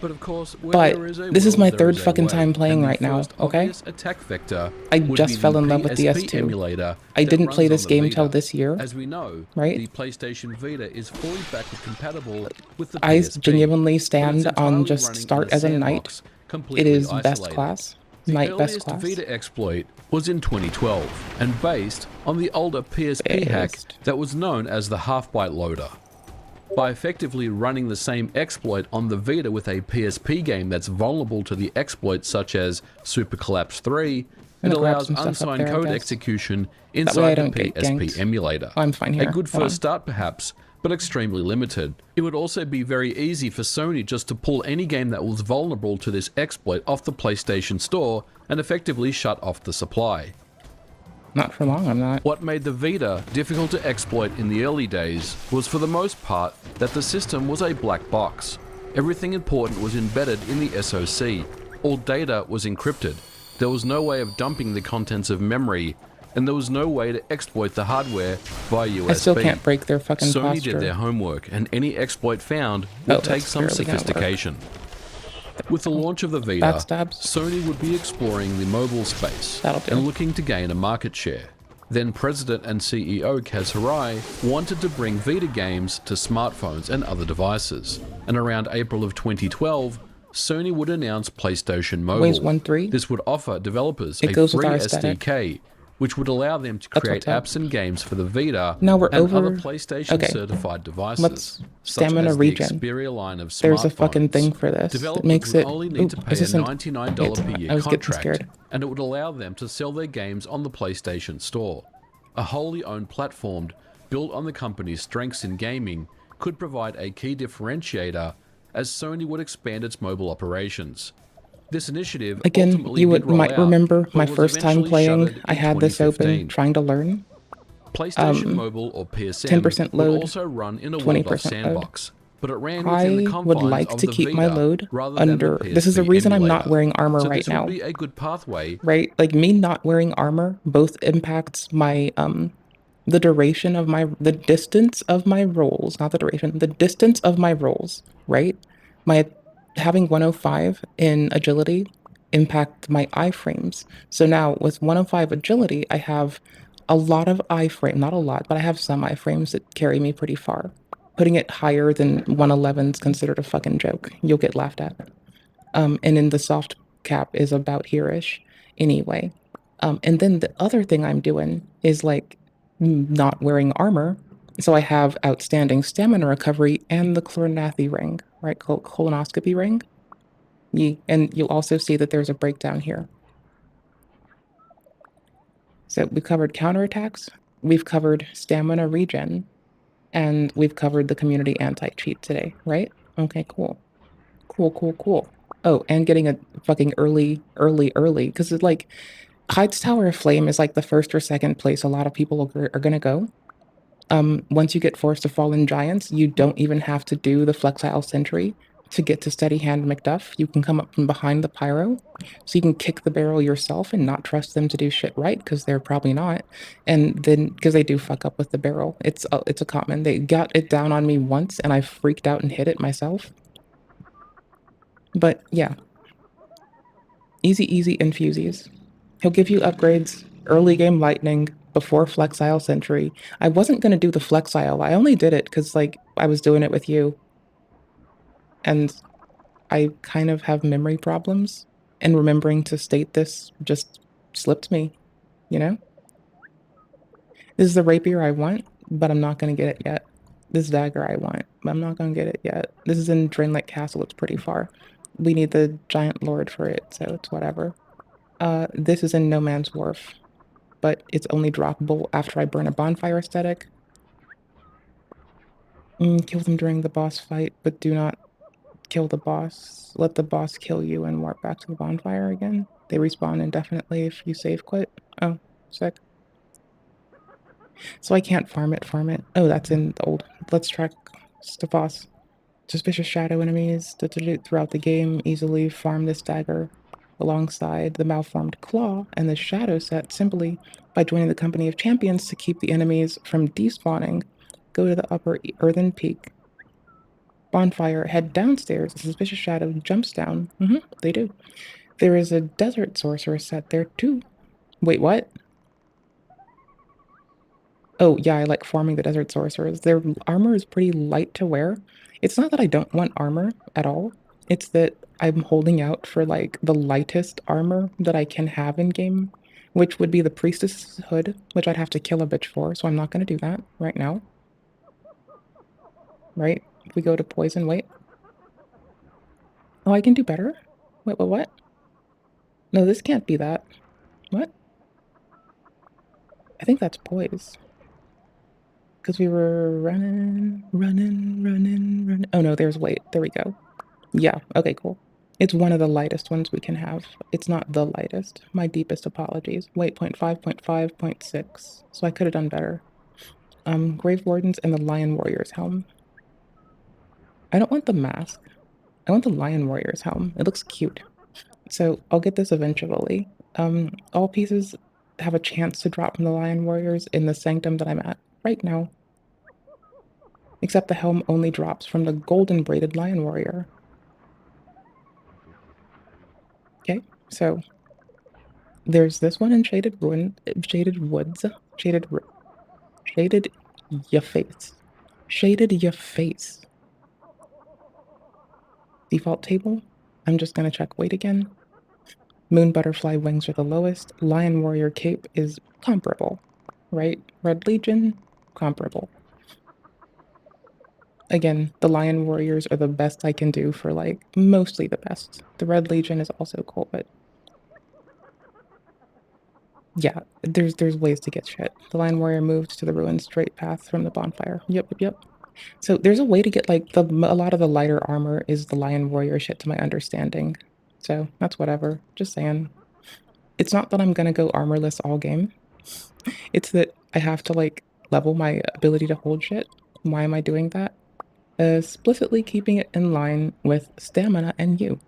But of course, where but there is a this is will, my there third is a fucking way, time playing and the right now, first okay? obvious attack vector I would just be fell the in love with the PSP S2. emulator I that didn't runs play on this the game Vita. till this year, As we know, right? the PlayStation Vita is fully backward compatible with the I PSP. genuinely but it's stand on entirely just running start in a as a knight. sandbox, It completely is best isolated. class, The knight best earliest class. Vita exploit was in 2012 and based on the older PSP hack Based. that was known as the half-byte loader. By effectively running the same exploit on the Vita with a PSP game that's vulnerable to the exploits such as Super Collapse 3, I'm it gonna grab allows some stuff up unsigned there, I code guess. execution way I inside the don't get PSP ganked. emulator. I'm fine A here. good Hold on. first start perhaps, but extremely limited. It would also be very easy for Sony just to pull any game that was vulnerable to this exploit off the PlayStation Store and effectively shut off the supply. Not for long, I'm not. What made the Vita difficult to exploit in the early days was for the most part that the system was a black box. Everything important was embedded in the SoC. All data was encrypted. There was no way of dumping the contents of memory, and there was no way to exploit the hardware via USB. I still can't break their fucking Sony posture. did their homework, and any exploit found would Oh, take that's some barely gonna work. sophistication. With the launch of the Vita, Backstabs. Sony would be exploring the mobile space That'll do. and looking to gain a market share. Then President and CEO Kaz Hirai wanted to bring Vita games to smartphones and other devices. And around April of 2012, Sony would announce PlayStation Mobile. Weighs 1.3. This would offer developers It a goes with free our aesthetic. SDK, which would allow them to That's create what's up. apps and games for the Vita Now we're and over- other PlayStation okay. certified devices. Let's such stamina as the regen. Xperia line of There's a fucking smartphones. thing for this that Developers makes would it. only need to Ooh, pay is this a an- $99 per year I was getting contract, scared. and it would allow them to sell their games on the PlayStation Store. A wholly owned platform built on the company's strengths in gaming could provide a key differentiator as Sony would expand its mobile operations. This initiative Again, ultimately you did roll might out, remember but my was first time eventually playing. shuttered I in had this open, 2015. trying to learn. PlayStation Mobile or PSN 10% would load, also run in a 20% walled-off load. sandbox, but it ran within the I confines would like of to the keep my Vita load rather than under. the This is the PSP reason I'm not emulator. wearing armor So right this now. would be a good pathway. Right? Like me not wearing armor both impacts my the duration of the distance of my rolls, not the duration, the distance of my rolls, right? My having 105 in agility impact my iframes. So now with 105 agility, I have a lot of iframe, not a lot, but I have some iframes that carry me pretty far. Putting it higher than 111 is considered a fucking joke. You'll get laughed at. And then the soft cap is about here-ish anyway. And then the other thing I'm doing is like not wearing armor. So I have outstanding stamina recovery and the chloranathi ring, right? Colonoscopy ring. And you'll also see that there's a breakdown here. So we've covered counterattacks, we've covered stamina regen, and we've covered the community anti-cheat today, right? Okay, cool. Cool. Oh, and getting a fucking early, because it's like Hyde's Tower of Flame is like the first or second place a lot of people are gonna go. Once you get Forest of Fallen Giants, you don't even have to do the Flexile Sentry to get to Steady Hand McDuff. You can come up from behind the Pyro, so you can kick the barrel yourself and not trust them to do shit right, because they're probably not. And then, because they do fuck up with the barrel. It's a common. They got it down on me once, and I freaked out and hit it myself. But yeah. Easy infusies. He'll give you upgrades, early game lightning, before Flexile Sentry. I wasn't going to do the Flexile. I only did it because, like, I was doing it with you. And I kind of have memory problems. And remembering to state this just slipped me, you know? This is the rapier I want, but I'm not going to get it yet. This dagger I want, but I'm not going to get it yet. This is in Drainlight Castle. It's pretty far. We need the Giant Lord for it, so it's whatever. This is in No Man's Wharf, but it's only droppable after I burn a bonfire aesthetic. Kill them during the boss fight, but do not kill the boss. Let the boss kill you and warp back to the bonfire again. They respawn indefinitely if you save quit. Oh, sick. So I can't farm it. Oh, that's in the old. Let's track the boss. Suspicious shadow enemies throughout the game. Easily farm this dagger alongside the malformed claw and the shadow set simply by joining the company of champions to keep the enemies from despawning. Go to the upper earthen peak. Bonfire, head downstairs. The suspicious shadow jumps down. They do. There is a desert sorcerer set there too. Wait, what? Oh, yeah, I like farming the desert sorcerers. Their armor is pretty light to wear. It's not that I don't want armor at all. It's that I'm holding out for, like, the lightest armor that I can have in game, which would be the priestess hood, which I'd have to kill a bitch for, so I'm not going to do that right now. Right? If we go to poison, wait. Oh, I can do better? Wait, what? No, this can't be that. What? I think that's poise. Because we were running. Oh no, there's weight. There we go. Yeah, okay, cool. It's one of the lightest ones we can have. It's not the lightest. My deepest apologies. Weight 0.5, 0.5, 0.6. So I could have done better. Grave Wardens and the Lion Warrior's helm. I don't want the mask. I want the Lion Warrior's helm. It looks cute. So I'll get this eventually. All pieces have a chance to drop from the Lion Warriors in the sanctum that I'm at right now. Except the helm only drops from the golden braided Lion Warrior. Okay, so there's this one in Shaded Woods. Shaded your face. Shaded your face. Default table. I'm just gonna check weight again. Moon Butterfly wings are the lowest. Lion Warrior cape is comparable, right? Red Legion, comparable. Again, the Lion Warriors are the best I can do for, like, mostly the best. The Red Legion is also cool, but yeah, there's ways to get shit. The Lion Warrior moved to the ruined straight path from the bonfire. Yep. So there's a way to get, like, a lot of the lighter armor is the Lion Warrior shit to my understanding. So that's whatever. Just saying. It's not that I'm gonna go armorless all game. It's that I have to, like, level my ability to hold shit. Why am I doing that? Explicitly keeping it in line with stamina and you.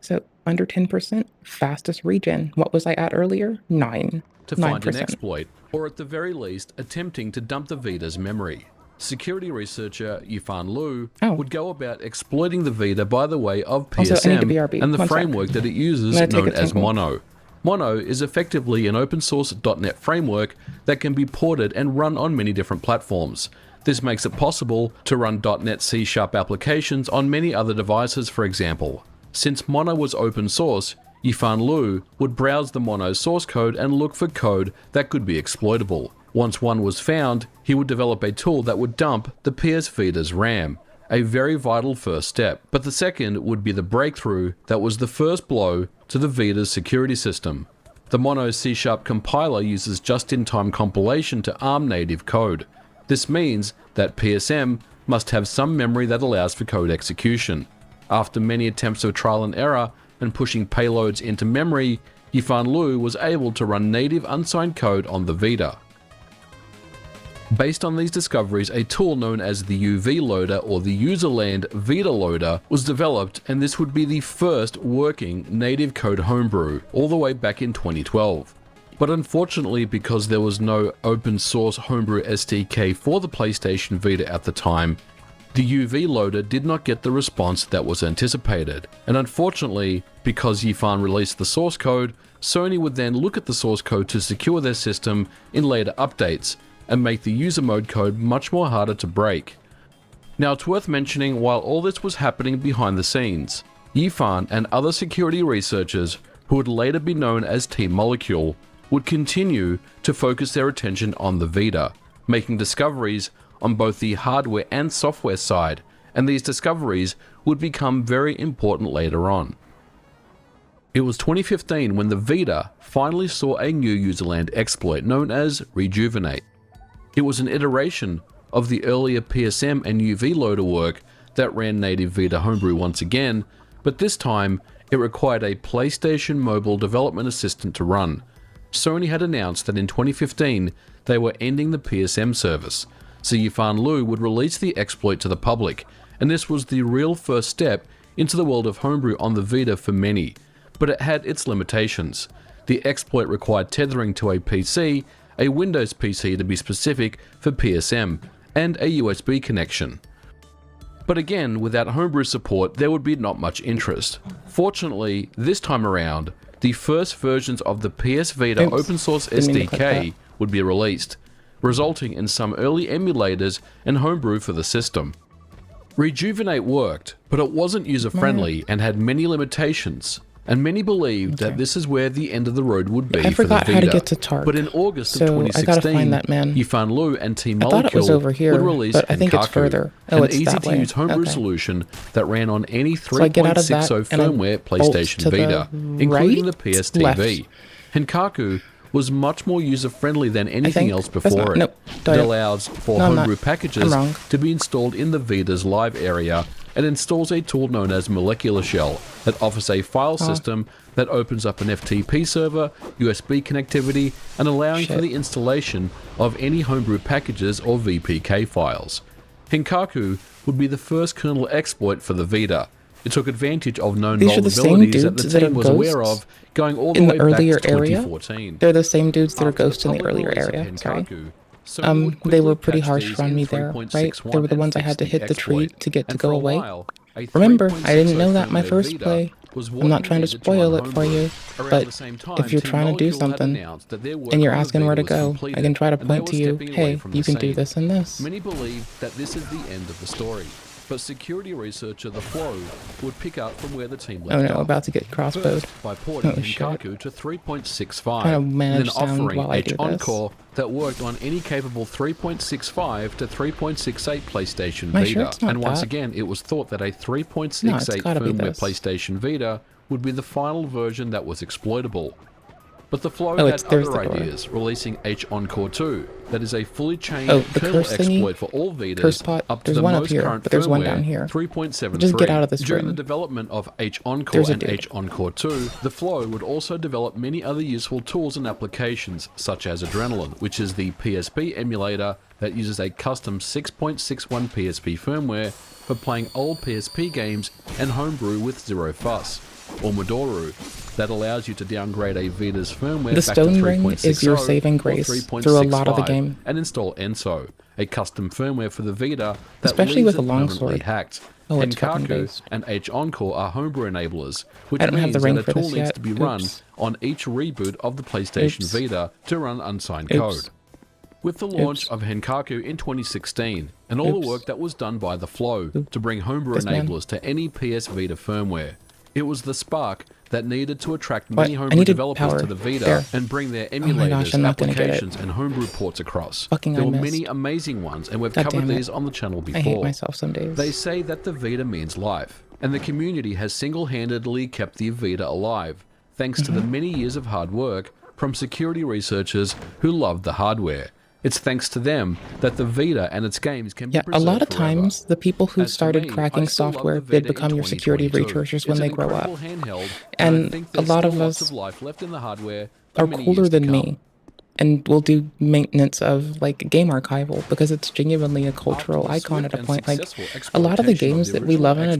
So under 10%, fastest regen. What was I at earlier? 9. To find 9%. an exploit. or at the very least attempting to dump the Vita's memory. Security researcher Yifan Liu would go about exploiting the Vita by the way of PSM and the framework that it uses known as Mono. Mono is effectively an open source .NET framework that can be ported and run on many different platforms. This makes it possible to run .NET C# applications on many other devices, for example. Since Mono was open source, Yifan Liu would browse the Mono source code and look for code that could be exploitable. Once one was found, he would develop a tool that would dump the PS Vita's RAM, a very vital first step. But the second would be the breakthrough that was the first blow to the Vita's security system. The Mono C# compiler uses just-in-time compilation to ARM native code. This means that PSM must have some memory that allows for code execution. After many attempts of trial and error and pushing payloads into memory, Yifan Liu was able to run native unsigned code on the Vita. Based on these discoveries, a tool known as the UV loader or the userland Vita loader was developed, and this would be the first working native code homebrew all the way back in 2012. But unfortunately, because there was no open source homebrew SDK for the PlayStation Vita at the time, the UV loader did not get the response that was anticipated. And unfortunately, because Yifan released the source code, Sony would then look at the source code to secure their system in later updates and make the user mode code much more harder to break. Now it's worth mentioning, while all this was happening behind the scenes, Yifan and other security researchers, who would later be known as Team Molecule, would continue to focus their attention on the Vita, making discoveries on both the hardware and software side, and these discoveries would become very important later on. It was 2015 when the Vita finally saw a new userland exploit known as Rejuvenate. It was an iteration of the earlier PSM and UV loader work that ran native Vita homebrew once again, but this time it required a PlayStation Mobile Development Assistant to run. Sony had announced that in 2015 they were ending the PSM service, so Yifan Liu would release the exploit to the public, and this was the real first step into the world of homebrew on the Vita for many, but it had its limitations. The exploit required tethering to a PC, a Windows PC to be specific for PSM, and a USB connection. But again, without homebrew support, there would be not much interest. Fortunately, this time around, the first versions of the PS Vita open source SDK would be released, resulting in some early emulators and homebrew for the system. Rejuvenate worked, but it wasn't user-friendly and had many limitations, and many believed that this is where the end of the road would be for the Vita. How to get to Tark. But in August of 2016, Yifan Liu and Team Molecule would release Henkaku, an easy-to-use homebrew solution that ran on any 3.60 firmware PlayStation Vita, including the PS TV. Henkaku was much more user-friendly than anything else before it. It allows for homebrew packages to be installed in the Vita's live area and installs a tool known as Molecular Shell that offers a file system that opens up an FTP server, USB connectivity, and allowing for the installation of any homebrew packages or VPK files. Henkaku would be the first kernel exploit for the Vita. It took advantage of known vulnerabilities that the team was aware of, going all the way back to 2014. They're the same dudes that are ghosts in the earlier area. They were pretty harsh on me there, right? They were the ones I had to hit the tree to get to go away. Remember, I didn't know that my first play. I'm not trying to spoil it for you, but if you're trying to do something and you're asking where to go, I can try to point to you, hey, you can do this and this. Many believe that this is the end of the story, but security researcher The Flow would pick up from where the team left off. About to get crossbowed. By porting Henkaku to 3.65, and then offering H-Encore that worked on any capable 3.65 to 3.68 PlayStation Vita. And once again, it was thought that a 3.68 firmware PlayStation Vita would be the final version that was exploitable. But the Flow had other ideas, releasing H-Encore 2, that is a fully chained kernel exploit for all Vitas up to the most current firmware, 3.73. Just get out of this During the development of H-Encore and H-Encore 2, the Flow would also develop many other useful tools and applications, such as Adrenaline, which is the PSP emulator that uses a custom 6.61 PSP firmware for playing old PSP games and homebrew with zero fuss, or Madoru, that allows you to downgrade a Vita's firmware The back to stone ring 3.60 is your saving or grace through a lot of the 3.65 game. and install Enso, a custom firmware for the Vita that Especially leaves with it a permanently longsword. hacked. Oh, it's fucking Henkaku based. and H-Encore are homebrew enablers, which I don't have means the ring that a for tool this needs yet. to be run Oops. on each reboot of the PlayStation Oops. Vita to run unsigned Oops. code. With the launch Oops. of Henkaku in 2016, and all Oops. the work that was done by the Flow to bring homebrew This man. enablers to any PS Vita firmware, it was the spark that needed to attract What? many I homebrew needed developers power. to the Vita There. and bring their Oh my gosh, emulators, I'm not gonna get it. applications, and homebrew ports across. Fucking There I were missed. many amazing ones, and we've God covered damn it. these on the channel before. I hate myself some days. They say that the Vita means life, and the community has single-handedly kept the Vita alive, thanks to the Mm-hmm. many years of hard work from security researchers who loved the hardware. It's thanks to them that the Vita and its games can be Yeah, a preserved lot of forever. times, the people who As for started me, cracking I still love software the Vita did become in your security 2022. researchers when It's they an grow up. incredible handheld, And I think a there's lot still of lots us of life left in the hardware for are many cooler years to than come. me and will do maintenance of like game archival because it's genuinely a cultural After the icon at a swift point. and Like successful a lot of the exploitation games the that we original love and Xbox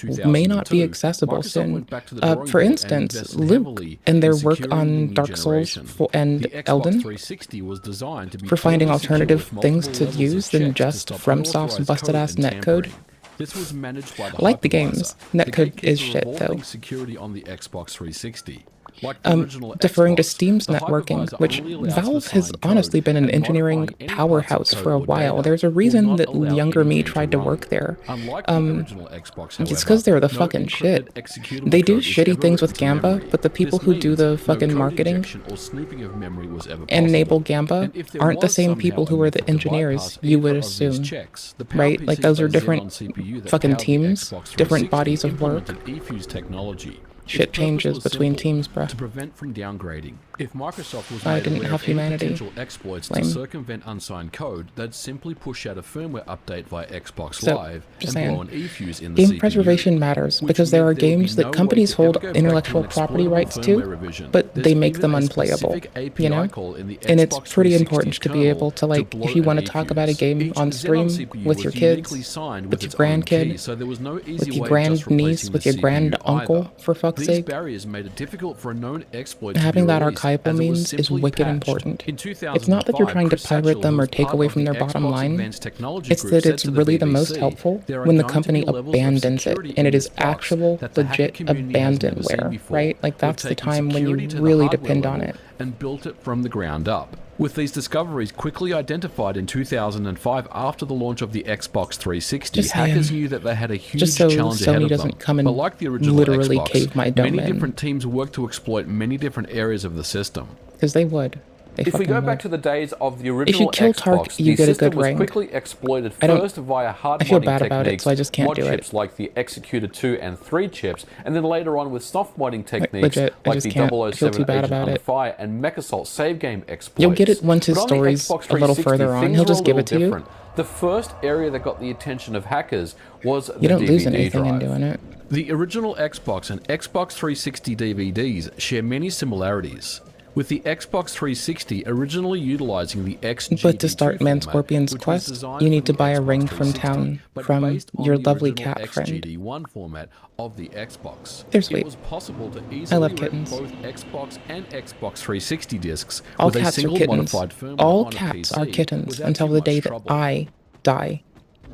adore in may not be 2002, accessible Microsoft soon. went back to the drawing For board and instance, invested Luke heavily and their in work securing the on new Dark Souls generation. and The Xbox Elden 360 was designed to be for finding totally secure alternative with things multiple to levels of use than checks to just stop FromSoft's unauthorized busted code ass and netcode. tampering. This was managed by the I like the hypervisor, games. the Netcode is gatekeeper shit of all though. things security on the Xbox 360. Like the original Deferring to Xbox, Steam's the networking, hypervisor which only allows for Valve has signed honestly code, been an and engineering modifying any parts of powerhouse code for a or while. data There's a will reason not that allow younger any me game tried to run. work there. Unlike the original Xbox, however, It's because they're the no fucking shit. encrypted executable They do code is shitty ever things written with to Gamba, memory. but the people This who do means the no fucking code marketing injection or snooping of memory was ever and enable possible. Gamba And if there aren't the was same somehow people a who are the method to engineers, bypass you either would of these assume. checks, the Right? Like those are PowerPC-based different Xenon CPU that fucking powered the teams, Xbox different 360 bodies of work. implemented eFuse technology. Shit Its purpose changes was between simple, teams, bruh. to prevent from downgrading. If Microsoft was I made didn't aware have of any humanity. potential exploits to Lame. circumvent unsigned code, they'd simply push out a firmware update via Xbox So, Live just and saying. blow an eFuse in the Game CPU. preservation matters Which because there meant are there would be games that no way companies to hold ever go back to intellectual an property exploitable rights firmware to, revision. but There's they make even them a unplayable, specific API you know? call in the And it's Xbox pretty 360's important to be kernel able to, like, blow if you an want to talk about a eFuse. game Each on Xenon stream CPU with was your uniquely kids, signed with its your own key, grandkid, so there was no easy with your way of just grandniece, replacing with the your CPU grand uncle, either. for fuck's These sake. barriers made it difficult for a known exploit to Having be that released, archival as it was means is simply wicked patched. important. In It's not that you're 2005, trying to Chris pirate Satchell, them who or was take part away of from the their bottom Xbox line. Advanced Technology It's Group, that said it's to the really the most BBC, helpful "There are when the going to be company levels of abandons it security and in it is this box actual, that the hacker legit community has never seen abandonware, before. right? Like We've that's the taken time when you security to the really hardware depend on level it. and built it from the ground up." With these discoveries quickly identified in 2005 after the launch of the Xbox 360, Just hackers saying. knew that they had a huge Just so challenge ahead Sony of them. doesn't come and But like the original literally Xbox, cave my dome many in. different teams worked to exploit many different areas of the system. Because they would. They If we fucking go would. back to the days of the If original you kill Tark, Xbox, you the get a system good was ring. quickly exploited I don't- first via hard I feel modding bad about it, techniques, so I just can't mod do it. chips like the Executor 2 and 3 chips, and then later on with soft modding techniques legit, I like just the can't. I feel 007 too bad Agent about Under it. Fire and MechAssault save game exploits. You'll get it once his But on the story's Xbox a little 360, further on. things He'll were a just give it little to you. different. The first area that got the attention of hackers was the You don't lose DVD anything in drive. doing it. The original Xbox and Xbox 360 DVDs share many similarities, with the Xbox 360 originally utilizing the XGD2 But to start format, Manscorpion's which was quest, designed you for need to the buy a Xbox ring from 360, town but from based on your the lovely original cat friend. XGD1 format of the Xbox. They're It sweet. was possible to easily love rip kittens. both Xbox and Xbox 360 discs All with a cats are single kittens. modified firmware All on a cats PC are kittens without until too the much day that trouble. I die.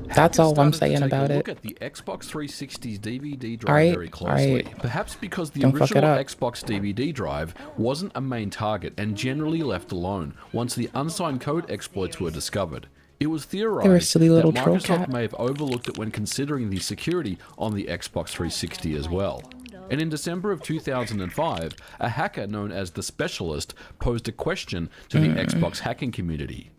That's Hackers all I'm started to saying take about a it. look at the Xbox 360's DVD drive Alright, very closely. alright. Perhaps because the Don't fuck it original up. Xbox DVD drive wasn't a main target and generally left alone once the unsigned code exploits were discovered. It was theorized They're a silly little that troll Microsoft cat. may have overlooked it when considering the security on the Xbox 360 as well. And in December of 2005, a hacker known as The Specialist posed a question to the Xbox hacking community.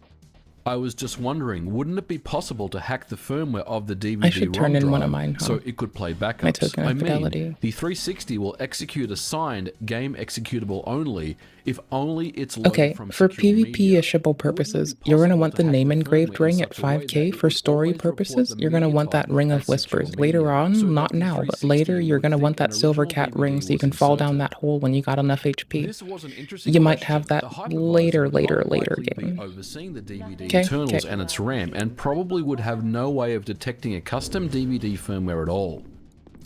I was just wondering, wouldn't it be possible to hack the firmware of the DVD I should turn ROM in one drive of mine, huh? so it could play backups? My token of fidelity. the 360 will execute a signed game executable only if only it's loaded Okay, from for secure media. PvP-ishable purposes, you're going to want the name engraved ring at 5k. For story purposes, you're going to want that Ring of Whispers. Later on, not now, but later, you're going to want that silver cat ring so you can fall down that hole when you got enough HP. This was an interesting You might question. have that The hypervisor later would not game. likely be overseeing the DVD Okay, internals okay. and its RAM, and probably would have no way of detecting a custom DVD firmware at all.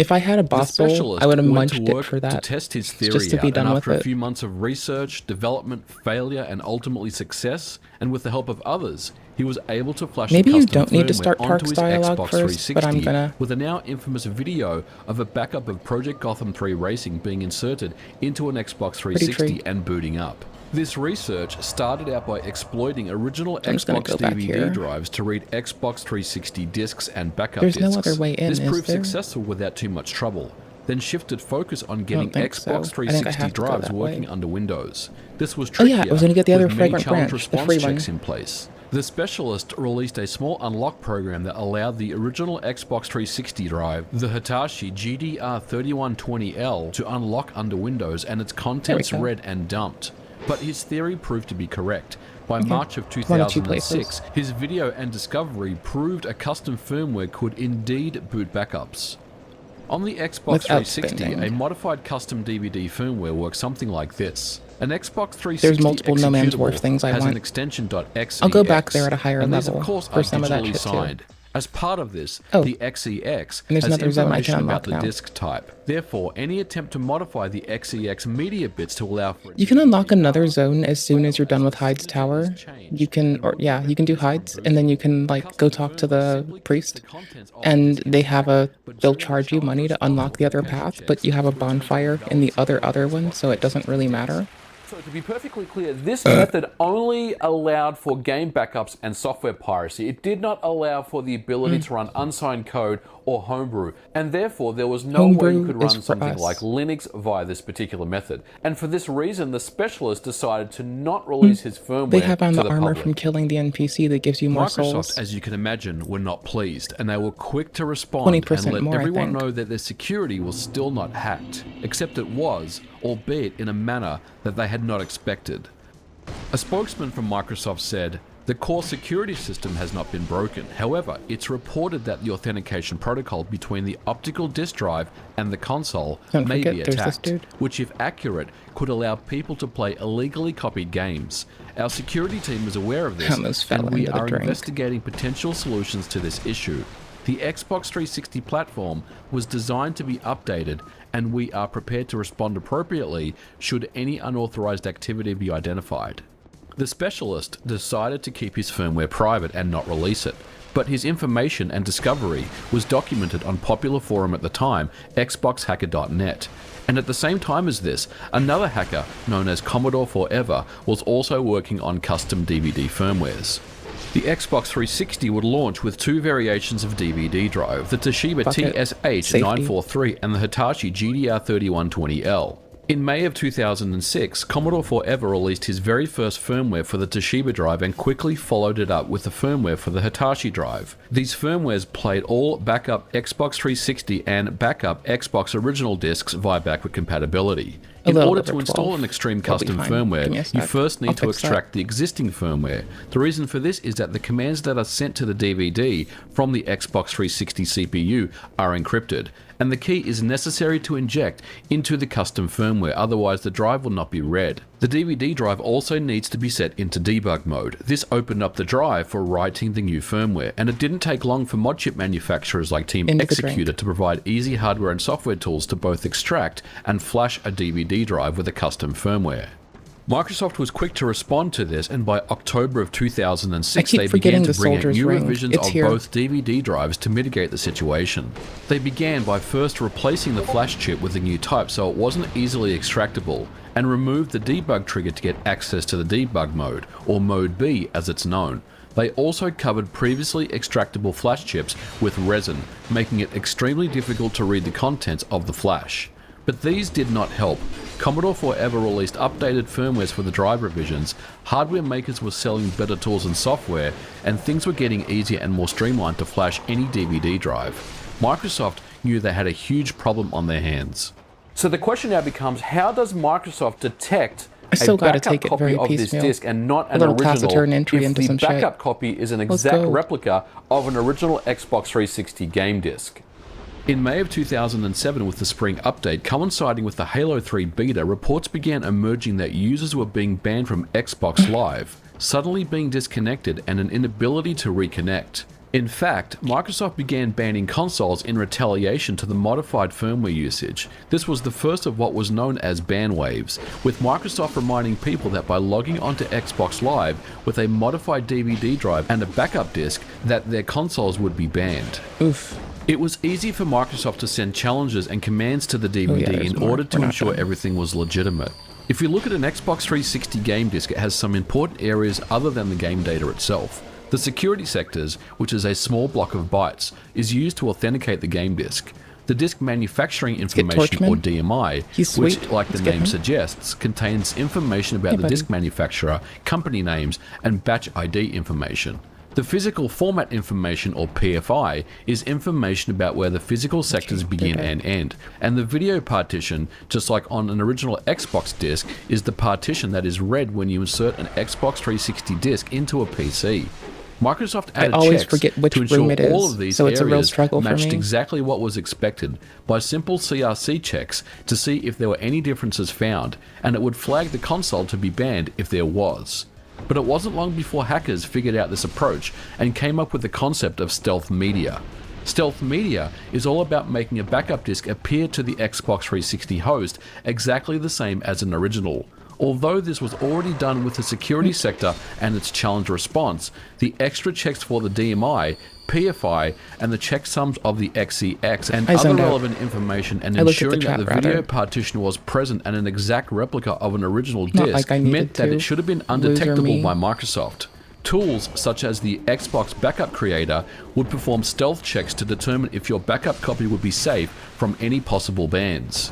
If I had a The boss bowl, specialist I would have went to munched it work for to that. test his Just theory to be out, done and with after a it. few months of research, development, failure, and ultimately success, and with the help of others, he was able to flash Maybe the you custom don't need to firmware start onto Park's his dialogue Xbox first, but I'm 360 gonna... with a now infamous video of a backup of Project Gotham 3 Racing being inserted into an Xbox 360 and booting up. This research started out by exploiting original Xbox DVD drives to read Xbox 360 discs and backup There's discs. no other way in, this is proved there? successful without too much trouble, then shifted focus on getting think Xbox so. I think I 360 have to go drives that working way. under Windows. This was Oh trickier yeah, I was gonna get the other with many Fragrant challenge Branch, the response free checks one. in place. The specialist released a small unlock program that allowed the original Xbox 360 drive, the Hitachi GDR3120L, to unlock under Windows and its contents read and dumped. But his theory proved to be correct. By March of 2006, his video and discovery proved a custom firmware could indeed boot backups. On the Xbox 360, a modified custom DVD firmware works something like this. An Xbox 360 There's multiple No Man's Worth things I has want. an extension .xex, I'll go back there at a higher and these, level of course, for are some of that digitally shit signed. too. As part of this, Oh, the XEX and there's has another zone I can information about unlock the now. disk type. Therefore, any attempt to modify the XEX media bits to allow for You can unlock another zone as soon as you're done with Hyde's tower. You can, you can do Hyde's, and then you can like go talk to the priest, and they'll charge you money to unlock the other path, but you have a bonfire in the other one, so it doesn't really matter. So to be perfectly clear, this method only allowed for game backups and software piracy. It did not allow for the ability to run unsigned code or homebrew, and therefore there was no way you could run something like Linux via this particular method. And for this reason, the specialist decided to not release his firmware They have on to the the armor public. from killing the NPC that gives you more Microsoft, souls. as you can imagine, were not pleased, and they were quick to respond and 20% let more, everyone know that their security was still not hacked, except it was, albeit in a manner that they had not expected. A spokesman from Microsoft said, "The core security system has not been broken. However, it's reported that the authentication protocol between the optical disk drive and the console may be attacked, which, if accurate, could allow people to play illegally copied games. Our security team is aware of this, and we are investigating potential solutions to this issue. The Xbox 360 platform was designed to be updated, and we are prepared to respond appropriately should any unauthorized activity be identified." The specialist decided to keep his firmware private and not release it, but his information and discovery was documented on popular forum at the time, xboxhacker.net. And at the same time as this, another hacker known as Commodore Forever was also working on custom DVD firmwares. The Xbox 360 would launch with two variations of DVD drive, the Toshiba TSH943 and the Hitachi GDR3120L. In May of 2006, Commodore Forever released his very first firmware for the Toshiba drive and quickly followed it up with the firmware for the Hitachi drive. These firmwares played all backup Xbox 360 and backup Xbox original discs via backward compatibility. In order to install an extreme custom firmware, you first need to extract the existing firmware. The reason for this is that the commands that are sent to the DVD from the Xbox 360 CPU are encrypted, and the key is necessary to inject into the custom firmware, otherwise the drive will not be read. The DVD drive also needs to be set into debug mode. This opened up the drive for writing the new firmware, and it didn't take long for mod chip manufacturers like Team Executor to provide easy hardware and software tools to both extract and flash a DVD drive with a custom firmware. Microsoft was quick to respond to this, and by October of 2006 they began to bring out new revisions of both DVD drives to mitigate the situation. They began by first replacing the flash chip with a new type so it wasn't easily extractable, and removed the debug trigger to get access to the debug mode, or Mode B as it's known. They also covered previously extractable flash chips with resin, making it extremely difficult to read the contents of the flash. But these did not help. Commodore Forever released updated firmwares for the drive revisions, hardware makers were selling better tools and software, and things were getting easier and more streamlined to flash any DVD drive. Microsoft knew they had a huge problem on their hands. So the question now becomes, how does Microsoft detect a backup copy of this disc and not an original if the backup copy is an exact replica of an original Xbox 360 game disc? In May of 2007, with the spring update coinciding with the Halo 3 beta, reports began emerging that users were being banned from Xbox Live, suddenly being disconnected and an inability to reconnect. In fact, Microsoft began banning consoles in retaliation to the modified firmware usage. This was the first of what was known as ban waves, with Microsoft reminding people that by logging onto Xbox Live with a modified DVD drive and a backup disc, that their consoles would be banned. Oof. It was easy for Microsoft to send challenges and commands to the DVD in order to ensure everything was legitimate. If you look at an Xbox 360 game disc, it has some important areas other than the game data itself. The security sectors, which is a small block of bytes, is used to authenticate the game disc. The disc manufacturing information, or DMI, which, like the name suggests, contains information about the disc manufacturer, company names, and batch ID information. The physical format information, or PFI, is information about where the physical sectors begin and end, and the video partition, just like on an original Xbox disc, is the partition that is read when you insert an Xbox 360 disc into a PC. Microsoft added checks to ensure all of these areas matched exactly what was expected by simple CRC checks to see if there were any differences found, and it would flag the console to be banned if there was. But it wasn't long before hackers figured out this approach and came up with the concept of stealth media. Stealth media is all about making a backup disc appear to the Xbox 360 host exactly the same as an original. Although this was already done with the security sector and its challenge response, the extra checks for the DMI, PFI, and the checksums of the XEX and other relevant information, and ensuring that the video partition was present and an exact replica of an original disc meant that it should have been undetectable by Microsoft. Tools such as the Xbox Backup Creator would perform stealth checks to determine if your backup copy would be safe from any possible bans.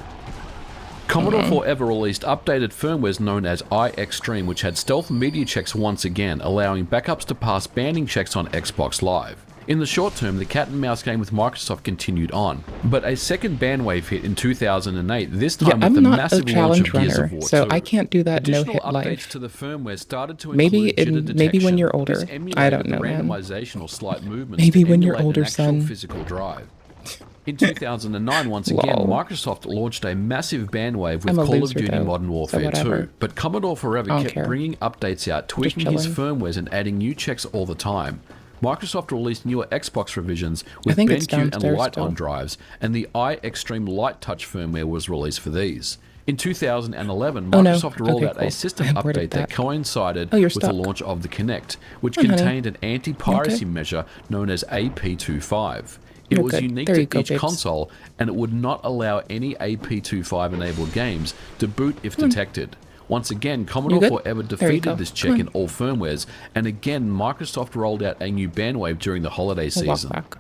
Commodore Forever released updated firmwares known as iXtreme, which had stealth media checks once again, allowing backups to pass banning checks on Xbox Live. In the short term, the cat and mouse game with Microsoft continued on, but a second ban wave hit in 2008, this time with the massive launch of Gears of War 2. So I can't do that Additional no-hit updates live. to the firmware started to Maybe include jitter maybe when detection. you're older. This I don't emulated know, the man. randomization or slight movements Maybe to when you're emulate older, an actual son. physical drive. In 2009, once again, Lol. Microsoft launched a massive ban wave with I'm a Call of loser, Duty though, Modern Warfare so 2. whatever. But Commodore Forever don't kept care. bringing updates out, tweaking its chilling. firmwares and adding new checks all the time. Microsoft released newer Xbox revisions with think it's BenQ and downstairs Light-on still. drives, and the iXtreme Light Touch firmware was released for these. In 2011, Oh, no. Microsoft rolled Okay, out cool. a system I aborted update that that. coincided Oh, you're with the stuck. launch of the Kinect, which Hi, honey. contained an anti-piracy Okay. measure known as AP25. It You're was good. unique There to you go, each babes. console, and it would not allow any AP25 enabled games to boot if detected. Once again, Commodore good? Forever There you go. defeated this Come check on. in all firmwares, and again Microsoft rolled out a new ban wave during the holiday We'll walk season. back.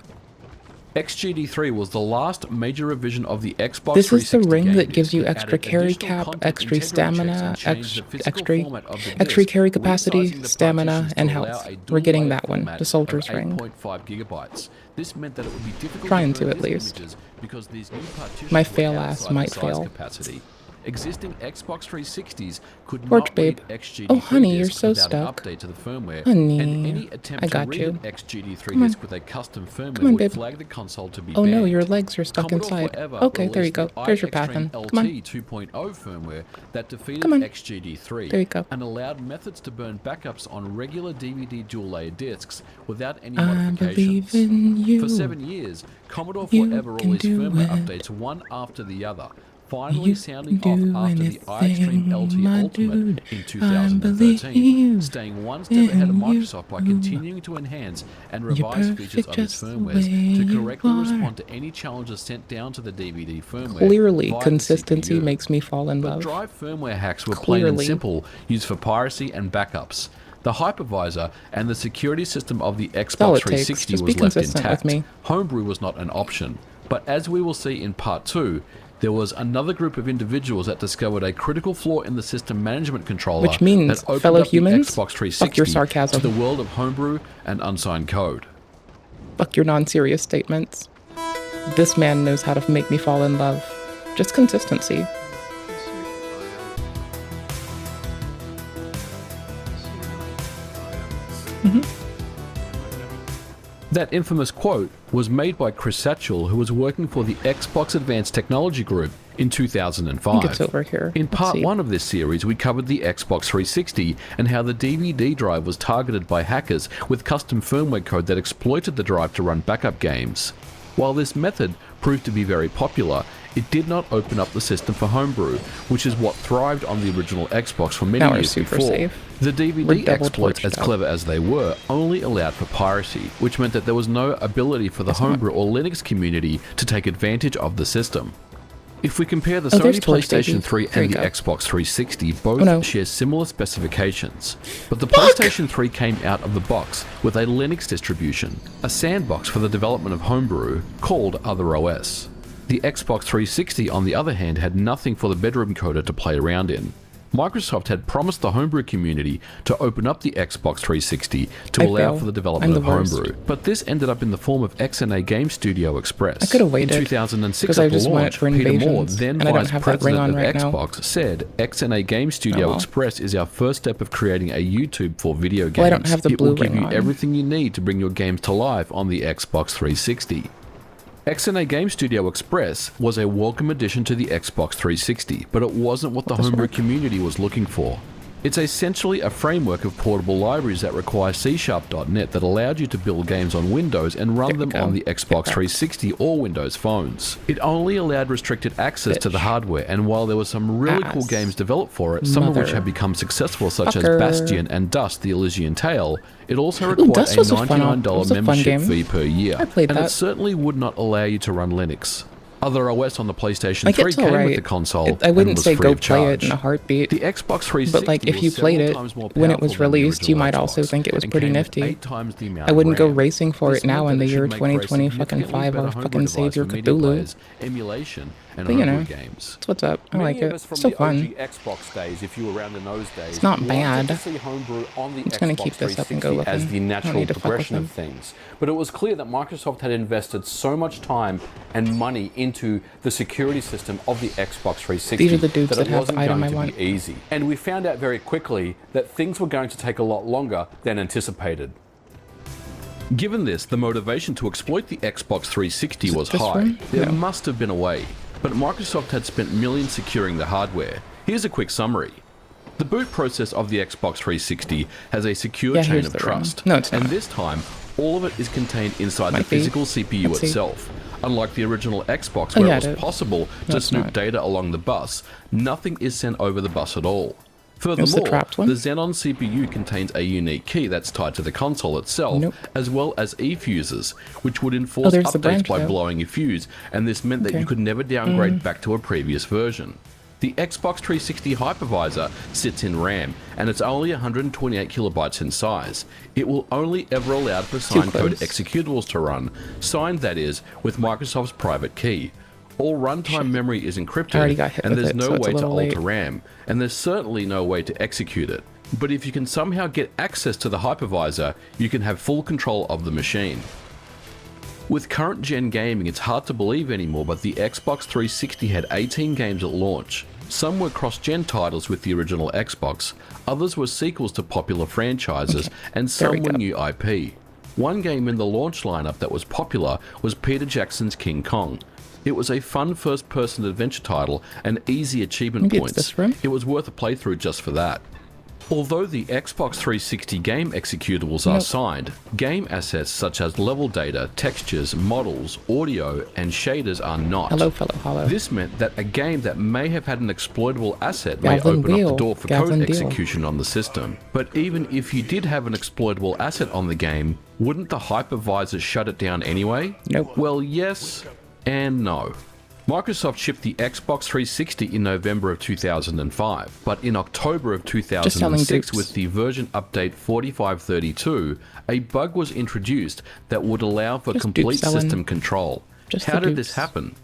XGD3 was the last major revision of the Xbox This is the 360 ring game that gives disc. you It extra added carry additional cap, content extra integrity checks stamina, and changed the physical extra format of the extra disc, carry capacity, resizing the stamina, partitions and to allow health. a We're getting dual-layer that one, format the soldier's of ring. 8.5 gigabytes. This meant that it would be difficult Trying to to, burn at disk least. images because these new partitions My were fail ass outside the might size fail. capacity. Existing Xbox 360s could Torch, not read babe. XGD3 Oh, honey, you're discs so without stuck. an update to the firmware, Honey, and any attempt I to got read you. an XGD3 Come on. disc with a custom firmware Come on, would babe. flag the console to be Oh banned. no, your legs are stuck Commodore inside. Forever Okay, there you released go. the There's your iXtreme pattern. LT Come on. 2.0 firmware that defeated Come on. XGD3 There you go. and allowed methods to burn backups on regular DVD dual-layer discs without any I modifications. believe in you. For 7 years, Commodore You Forever can released do firmware it. updates one after the other, finally You sounding can off do after the iXtreme LT anything, my Ultimate dude. in I 2013, believe staying one step ahead of in you. Microsoft by continuing to enhance and You're revise features perfect of its just the firmwares way to you correctly are. respond to any challenges sent down to the DVD firmware. Clearly, via the consistency CPU. makes me fall in But love. drive firmware hacks were plain and Clearly. simple, used for piracy and backups. The hypervisor and the security system of the all Xbox it takes. 360 Just was be left consistent with intact. me. Homebrew was not an option. But as we will see in part 2, there was another group of individuals that discovered a critical flaw in the system management controller Which means, that opened fellow up humans, the Xbox fuck 360 your sarcasm. to the world of homebrew and unsigned code. Fuck your non-serious statements. This man knows how to make me fall in love. Just consistency. That infamous quote was made by Chris Satchell, who was working for the Xbox Advanced Technology Group. In I think 2005, it's over here. in Let's part see. 1 of this series, we covered the Xbox 360 and how the DVD drive was targeted by hackers with custom firmware code that exploited the drive to run backup games. While this method proved to be very popular, it did not open up the system for homebrew, which is what thrived on the original Xbox for many Now we're years super before. safe. The We're DVD double exploits, as torched out. clever as they were, only allowed for piracy, which meant that there was no ability for the homebrew or Linux community to take advantage of the system. If we compare the there's Sony Torch, PlayStation baby. 3 There and you the go. Xbox 360, both Oh, no. share similar specifications, but the PlayStation 3 came out of the box with a Linux distribution, a sandbox for the development of homebrew called OtherOS. The Xbox 360, on the other hand, had nothing for the bedroom coder to play around in. Microsoft had promised the homebrew community to open up the Xbox 360 to I allow fail. for the development I'm of the worst. homebrew, but this ended up in the form of XNA Game Studio Express. I could have waited, In 2006 because I at the just want it launch, for Peter Moore, invasions, then and I don't vice have that ring president on of right now. Xbox, said XNA Game Studio Oh, well. Express is our first step of creating a YouTube for video games. Well, I don't have the it will blue give ring you on. everything you need to bring your games to life on the Xbox 360. XNA Game Studio Express was a welcome addition to the Xbox 360, but it wasn't what the this homebrew work? community was looking for. It's essentially a framework of portable libraries that require C#.NET that allowed you to build games on Windows and run There we them go. on the Xbox 360 or Windows phones. It only allowed restricted access to the Bitch. hardware, and while there were some really cool Ass. games developed for it, some of which Mother. have become successful, such as Fucker. Bastion and Dust: The Elysian Tale, it also Ooh, required Dust a was a fun op- $99 it was a fun membership game. fee per year, I played and it that. certainly would not allow you to run Linux. Other OS on the PlayStation Like, 3 it's came with alright. the console I and wouldn't was say free go of play it charge. in a heartbeat. The Xbox 360 But, like, if was you played several it times more when it was powerful than the released, you original might also Xbox think it was and pretty came with nifty. 8 times the amount I wouldn't of go RAM. racing for This it now meant in that the it year should make for a 2020 fucking significantly 5 better or homebrew fucking device save your for media Cthulhu. players, emulation, and But, you homebrew know, games. That's what's up. I Many like of it. us from Still the fun. OG Xbox days, if you were around in those days, It's not wanted bad. to see homebrew on the I'm just gonna Xbox keep this up and 360 go as looking. the I don't natural need to fuck with progression of them. things. But it was clear that Microsoft had invested so much time and money into the security system of the Xbox 360 These are the dudes that that it have wasn't the item going I to want. be easy. And we found out very quickly that things were going to take a lot longer than anticipated. Given this, the motivation to exploit the Xbox 360 was this high. one? There No. must have been a way, but Microsoft had spent millions securing the hardware. Here's a quick summary. The boot process of the Xbox 360 has a secure Yeah, chain here's of the ring. trust. No, it's and not. this time, all of it is contained inside the Might be. physical CPU Let's see. itself. Unlike the original Xbox, Oh, where yeah, it was it is. possible No, to it's snoop not. data along the bus, nothing is sent over the bus at all. the Furthermore, trapped one? the Xenon CPU contains a unique key that's tied to the console itself, Nope. as well as e-fuses, which would enforce there's the updates branch by though. blowing a fuse, and this meant that Okay. you could never downgrade back to a previous version. The Xbox 360 hypervisor sits in RAM, and it's only 128 kilobytes in size. It will only ever allow for signed code close. executables to run, signed that is, with Microsoft's private key. All runtime memory is encrypted, I already got hit and with there's it, no so it's a way to little alter late. RAM, and there's certainly no way to execute it. But if you can somehow get access to the hypervisor, you can have full control of the machine. With current gen gaming, it's hard to believe anymore, but the Xbox 360 had 18 games at launch. Some were cross-gen titles with the original Xbox, others were sequels to popular franchises, and There we some were go. new IP. One game in the launch lineup that was popular was Peter Jackson's King Kong. It was a fun first-person adventure title and easy achievement Maybe it's points. this room? It was worth a playthrough just for that. Although the Xbox 360 game executables are Nope. signed, game assets such as level data, textures, models, audio, and shaders are not. Hello, fellow hollow. This meant that a game that may have had an exploitable asset may Gavin open up Wheel. the door for Gavin code Deal. execution on the system. But even if you did have an exploitable asset on the game, wouldn't the hypervisor shut it down anyway? Nope. Well, yes and no. Microsoft shipped the Xbox 360 in November of 2005, but in October of selling 2006 dupes. with the version update 4532, a bug was introduced that would allow for Just dupe complete selling. system control. Just How the did this dupes. happen?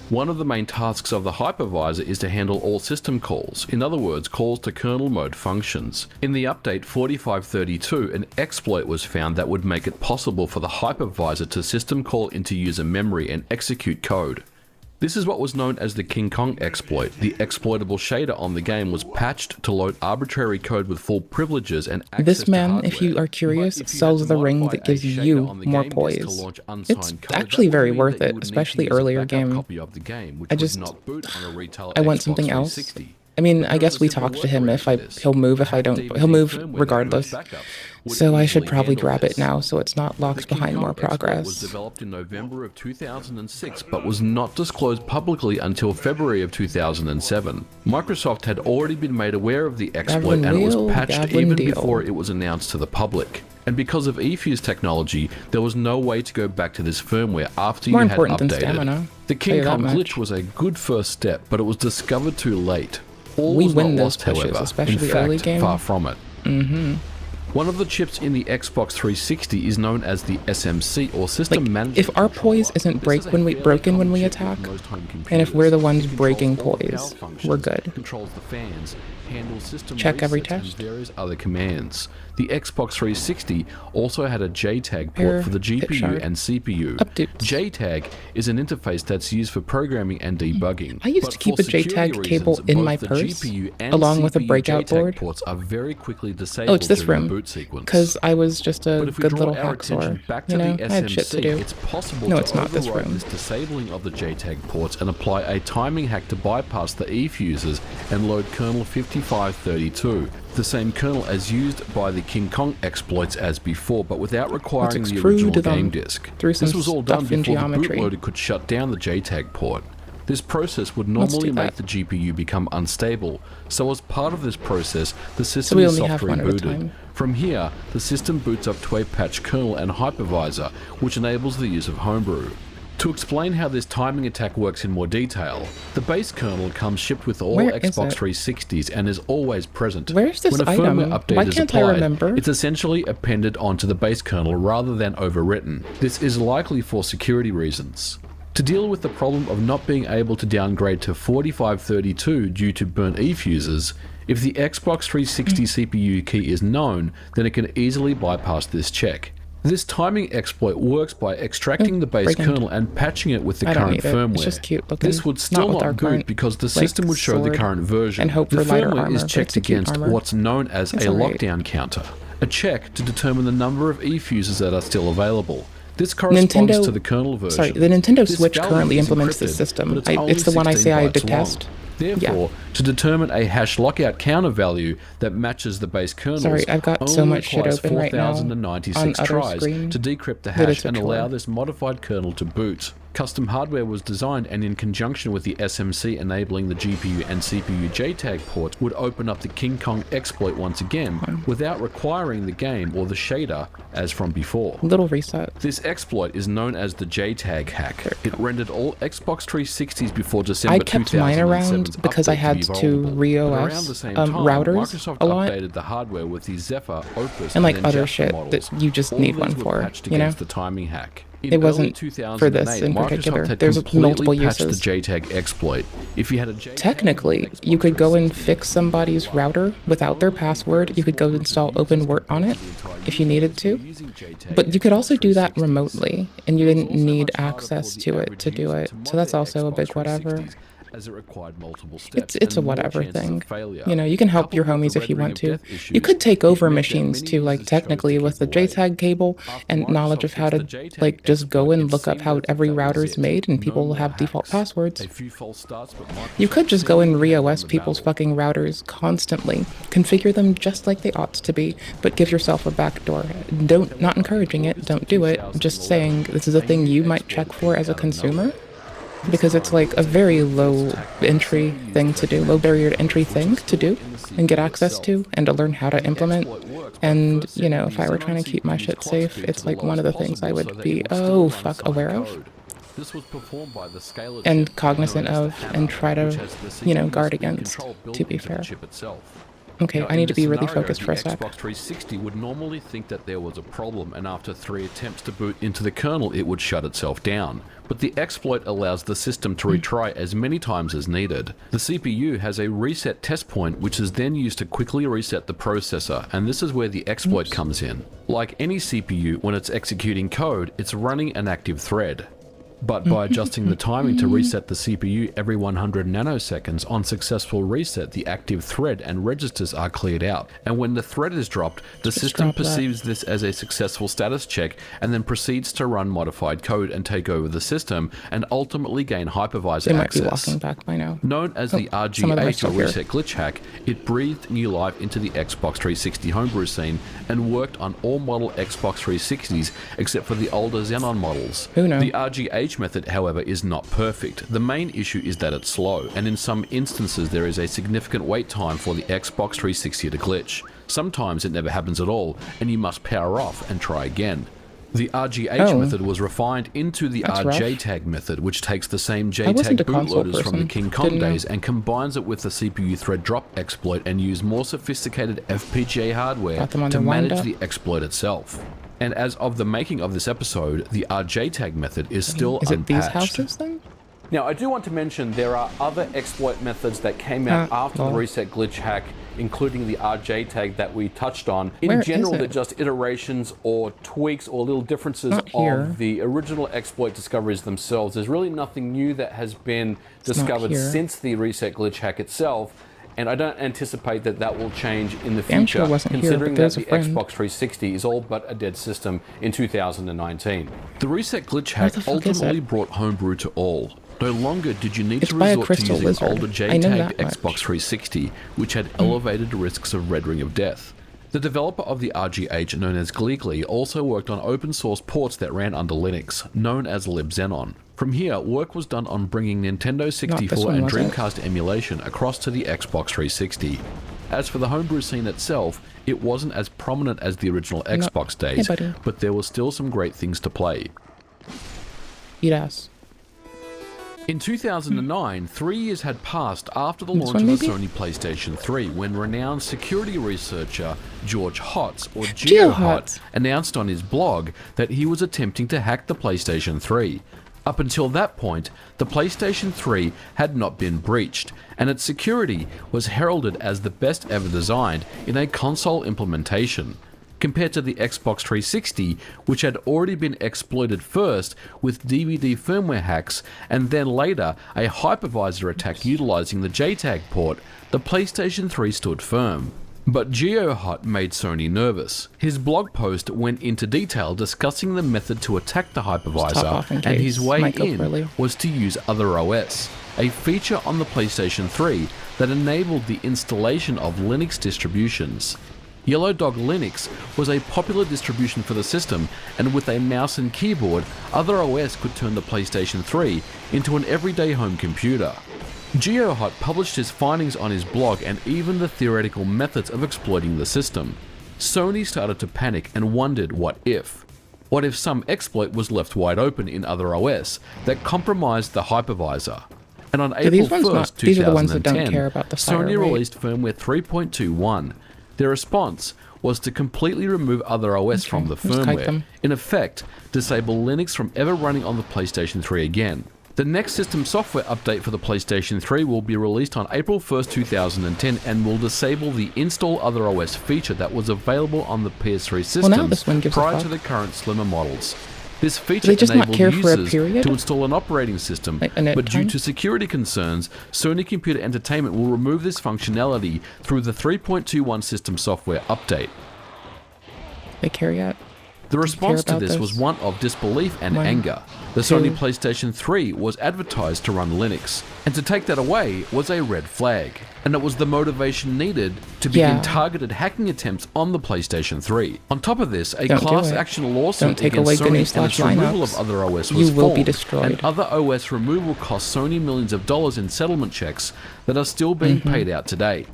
One of the main tasks of the hypervisor is to handle all system calls, in other words, calls to kernel mode functions. In the update 4532, an exploit was found that would make it possible for the hypervisor to system call into user memory and execute code. This is what was known as the King Kong exploit. The exploitable shader on the game was patched to load arbitrary code with full privileges and access This to man, hardware. if you are curious, But if you sells had to the ring modify that gives a shader you on the more game disk to poise. launch It's unsigned code, actually that would very mean worth that you it, would need to especially use a earlier backup game. copy of the game, which I would just, not boot on a retail I want Xbox something else. 360. I mean, But I there guess was a we simple talked to him workaround if for this. he'll move if I don't, DVD he'll move firmware that regardless. removes backups would So I should easily probably handle grab this. it now so it's not The locked King behind Kong more exploit was progress. developed in November of 2006, but was not disclosed publicly until February of 2007. Microsoft had already been made aware of the exploit, Gavin and it was wheel, patched Gavin even deal. before it was announced to the public. And because of eFuse technology, there was no way to go back to this firmware after More you had important than updated. stamina. The Tell King you that Kong much. glitch was a good first step, but it was discovered too late. All We was win not those lost, pushes, however. especially In early fact, game. far from it. One of the chips in the Xbox 360 is known as the SMC, or System Like, Management if our Controller. poise isn't This is a fairly broken when we common chip attack, with most home and if we're the ones computers. It breaking controls all the poise, power we're functions, good. Controls the fans, handles system Check every resets, and test. various other commands. The Xbox 360 also had a JTAG port Error, for the hit GPU shard. and CPU. Updates. JTAG is an interface that's used for programming and debugging. I used But to keep for a JTAG security cable reasons, in both my the purse, GPU and along with a CPU breakout JTAG board. ports are very quickly disabled Oh, it's this during room. the boot sequence. Because I was just a But if we good draw little our hacksaw. attention back to You know, the I had shit to SMC, do. it's possible No, to it's not this override room. this disabling of the JTAG ports and apply a timing hack to bypass the eFuses and load kernel 5532, the same kernel as used by the King Kong exploits as before, but without requiring the extrude original them game disk. through This some was all done stuff in before the geometry. bootloader could shut down the JTAG port. This process would Let's normally do make that. the GPU become unstable, so as part of this process, the system we is only have soft one at a rebooted. time. From here, the system boots up to a patched kernel and hypervisor, which enables the use of Homebrew. To explain how this timing attack works in more detail, the base kernel comes shipped with all Where is Xbox it? 360s and is always present. Where's this when a item? firmware update Why is can't I applied, remember? it's essentially appended onto the base kernel rather than overwritten. This is likely for security reasons. To deal with the problem of not being able to downgrade to 4532 due to burnt eFuses, if the Xbox 360 CPU key is known, then it can easily bypass this check. This timing exploit works by extracting the base breaking. kernel and patching it with the I don't current need it. firmware. It's just cute looking. This would Not still with not our boot current, because the like, system would show the sword current version. and hope the for lighter firmware armor, is but checked it's a cute against armor. what's known as It's a alright. lockdown counter, a check to determine the number of eFuses that are still available. This corresponds Nintendo- to the kernel version. Sorry, the Nintendo This Switch value currently is implements this encrypted, system. but it's only It's the one I 16 say I bytes detest. long. Therefore, to determine a hash lockout counter value that matches the base kernels, Sorry, I've got only so much shit requires open right now 4,096 on other tries screen to decrypt the that it's hash a and chore. allow this modified kernel to boot. Custom hardware was designed, and in conjunction with the SMC enabling the GPU and CPU JTAG ports, would open up the King Kong exploit once again, without requiring the game or the shader as from before. Little reset. This exploit is known as the JTAG hack. It rendered all Xbox 360s before December I kept mine around 2007's because I update had be to vulnerable. re-OS, But around the same time, routers Microsoft a lot. updated the hardware with the Zephyr, Opus, And, like, then other Jasper shit models. that you just All need these one were for, patched you know? against the timing hack. In It early wasn't 2008, for this in Microsoft particular. had There's completely multiple patched uses. the JTAG exploit. If you had a JTAG Technically, you could go and fix somebody's router without their password. You could go install OpenWrt on it if you needed to. But you could also do that remotely, and you didn't need access to it to do it. So that's also a big whatever. As it required multiple steps It's a and more whatever chances of thing. failure. You know, you can help Coupled your with homies the if you red ring want of to. death You issues, could take it over meant that machines many too, like users chose technically to with the keep away. JTAG cable After and knowledge of Microsoft how to fixed the JTAG like just go exploit, and it look up seemed how as if every that was router is it. made, and No people will more have default hacks. passwords. A few false starts, but You Microsoft could just go and seemed to re-OS win the people's battle. fucking routers constantly, configure them just like they ought to be, but give yourself a backdoor. Not encouraging it, don't do it, just saying this is a thing you might check for as a consumer, because it's like a very low entry thing to do, low barrier to entry thing to do, and get access to, and to learn how to implement. And, you know, if I were trying to keep my shit safe, it's like one of the things I would be, oh fuck, aware of. This was performed by the scalar And chip, cognizant known as the of, hammer, and try to, which has the you know, CPU guard speed against, control built to be into the fair. chip itself. Okay, Now, I in need to this be really scenario, focused for a the sec. Xbox 360 would normally think that there was a problem, and after 3 attempts to boot into the kernel, it would shut itself down. But the exploit allows the system to retry as many times as needed. The CPU has a reset test point, which is then used to quickly reset the processor, and this is where the exploit comes in. Like any CPU, when it's executing code, it's running an active thread. But by adjusting the timing to reset the CPU every 100 nanoseconds, on successful reset, the active thread and registers are cleared out. And when the thread is dropped, the system perceives this as a successful status check and then proceeds to run modified code and take over the system and ultimately gain hypervisor They might access. be walking back by now. Known as the some of them are RG8 still or here. reset glitch hack, it breathed new life into the Xbox 360 homebrew scene and worked on all model Xbox 360s except for the older Xenon models. Who knows? The RGH method, however, is not perfect. The main issue is that it's slow, and in some instances there is a significant wait time for the Xbox 360 to glitch. Sometimes it never happens at all, and you must power off and try again. The RGH method was refined into the That's RJTAG method, which takes the same I wasn't JTAG a console bootloaders from the person. King Kong Didn't know. days and combines it with the CPU thread drop exploit and use more sophisticated FPGA hardware Got them on to the wind manage up. the exploit itself. And as of the making of this episode, the RJTAG method is still Is it these unpatched. houses then? Now, I do want to mention there are other exploit methods that came out after the reset glitch hack, including the RJ tag that we touched on. In Where general, is they're it? just iterations or tweaks or little differences Not here. of the original exploit discoveries themselves. There's really nothing new that has been discovered here. since the reset glitch hack itself. And I don't anticipate that that will change in the Damn future, sure wasn't here, considering but that there's a the friend. Xbox 360 is all but a dead system in 2019. The reset glitch Where hack the fuck is ultimately it? brought homebrew to all. No longer did you need It's to by a resort to crystal using lizard. older I know JTAG that much. Xbox 360, which had elevated risks of red ring of death. The developer of the RGH, known as Gleekly, also worked on open source ports that ran under Linux, known as libxenon. From here, work was done on bringing Nintendo 64 one, and was it? Dreamcast emulation across to the Xbox 360. As for the homebrew scene itself, it wasn't as prominent as the original Xbox days, buddy. but there were still some great things to play. Eat ass. In 2009, 3 years had passed after the This launch one, of the maybe? Sony PlayStation 3 when renowned security researcher George Hotz, or GeoHotz. GeoHot, announced on his blog that he was attempting to hack the PlayStation 3. Up until that point, the PlayStation 3 had not been breached, and its security was heralded as the best ever designed in a console implementation, compared to the Xbox 360, which had already been exploited first with DVD firmware hacks and then later a hypervisor attack utilizing the JTAG port. The PlayStation 3 stood firm. But GeoHot made Sony nervous. His blog post went into detail discussing the method to attack the top hypervisor, off in and case. his way Might go in poorly. was to use Other OS, a feature on the PlayStation 3 that enabled the installation of Linux distributions. Yellow Dog Linux was a popular distribution for the system, and with a mouse and keyboard, Other OS could turn the PlayStation 3 into an everyday home computer. GeoHot published his findings on his blog and even the theoretical methods of exploiting the system. Sony started to panic and wondered what if. What if some exploit was left wide open in Other OS that compromised the hypervisor? And on April these ones 1st, not- these are the ones that don't 2010, care about the fire Sony rate. released firmware 3.21. Their response was to completely remove Other OS from the let's kite firmware, them. in effect, disable Linux from ever running on the PlayStation 3 again. The next system software update for the PlayStation 3 will be released on April 1st, 2010 and will disable the Install Other OS feature that was available on the PS3 Well, now systems this one gives a prior fuck. to the current slimmer models. This feature they just not enabled care for a users period? to install an operating system, Like a net but due time? to security concerns, Sony Computer Entertainment will remove this functionality through the 3.21 system software update. They carry out. The response to about this was this? one of disbelief and One, anger. The two. Sony PlayStation 3 was advertised to run Linux, and to take that away was a red flag, and it was the motivation needed to begin Yeah. targeted hacking attempts on the PlayStation 3. On top of this, a Don't do class it. action lawsuit Don't take against away Sony GNU and its removal of Linux. Other OS was You will be formed, destroyed. and Other OS removal cost Sony millions of dollars in settlement checks that are still being Mm-hmm. paid out today.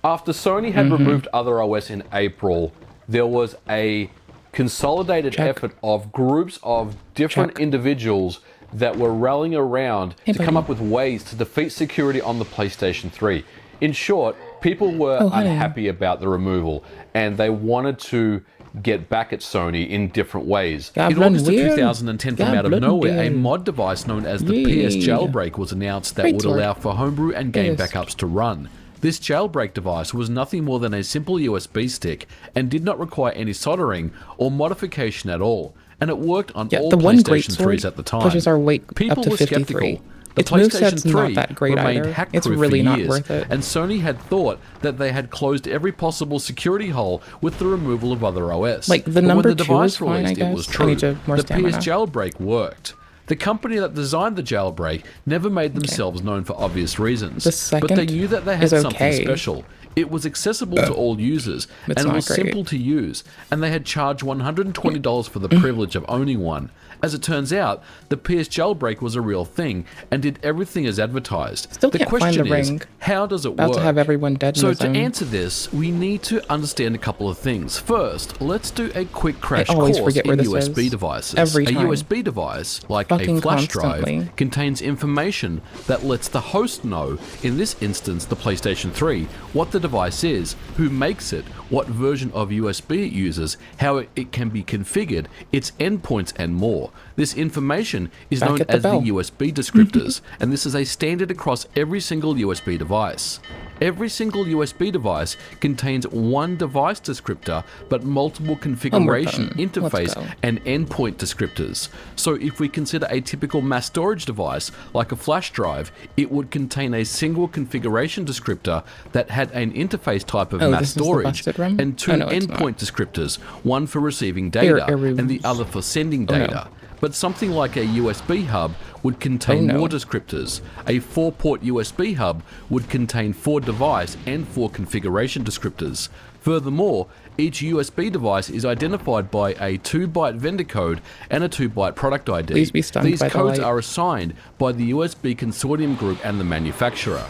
After Sony had removed Other OS in April, there was a consolidated Check. effort of groups of different Check. individuals that were rallying around Hey, to come buddy. up with ways to defeat security on the PlayStation 3. In short, people were Oh, honey. unhappy about the removal and they wanted to get back at Sony in different ways. God In bless August of weird. 2010, from God out of bless nowhere, a weird. mod device known as the Yay. PS Jailbreak was announced that Great would sword. allow for homebrew and game Yes. backups to run. This jailbreak device was nothing more than a simple USB stick and did not require any soldering or modification at all, and it worked on Yeah, all the one great PlayStation sword 3s at the time. pushes our weight People up to were 53. skeptical. The Its PlayStation moveset's 3 not that great remained either. hack-proof It's really for not years, worth it. and Sony had thought that they had closed every possible security hole with the removal of other OS. Like, the But number when the 2 device is fine, I released, it was guess. I true. need to more The stamina. PS jailbreak worked. The company that designed the jailbreak never made themselves known for obvious reasons, The but they second knew that they had is something okay. special. It was accessible to all users, It's and it not was great. simple to use, and they had charged $120 for the privilege of owning one. As it turns out, the PS jailbreak was a real thing and did everything as advertised. Still The can't find question the is, ring. how does it About work? to have everyone dead in So the to zone. answer this, we need to understand a couple of things. First, let's do a quick crash always course forget in where this USB is. devices. Every A time. USB device, like Fucking a flash constantly. drive, contains information that lets the host know, in this instance the PlayStation 3, what the device is, who makes it, what version of USB it uses, how it can be configured, its endpoints, and more. This information is Back known at the as the bell. USB descriptors, and this is a standard across every single USB device. Every single USB device contains one device descriptor, but multiple configuration, done. Let's interface, go. and endpoint descriptors. So if we consider a typical mass storage device, like a flash drive, it would contain a single configuration descriptor that had an interface type of Oh, mass this is the storage, busted ROM? and two Oh, no, it's not. endpoint descriptors, one for receiving data and the errors. other for sending Oh, no. data. But something like a USB hub would contain Oh, no. more descriptors. A 4-port USB hub would contain 4 device and 4 configuration descriptors. Furthermore, each USB device is identified by a 2-byte vendor code and a 2-byte product ID. Please be stunned These by the codes light. are assigned by the USB consortium group and the manufacturer.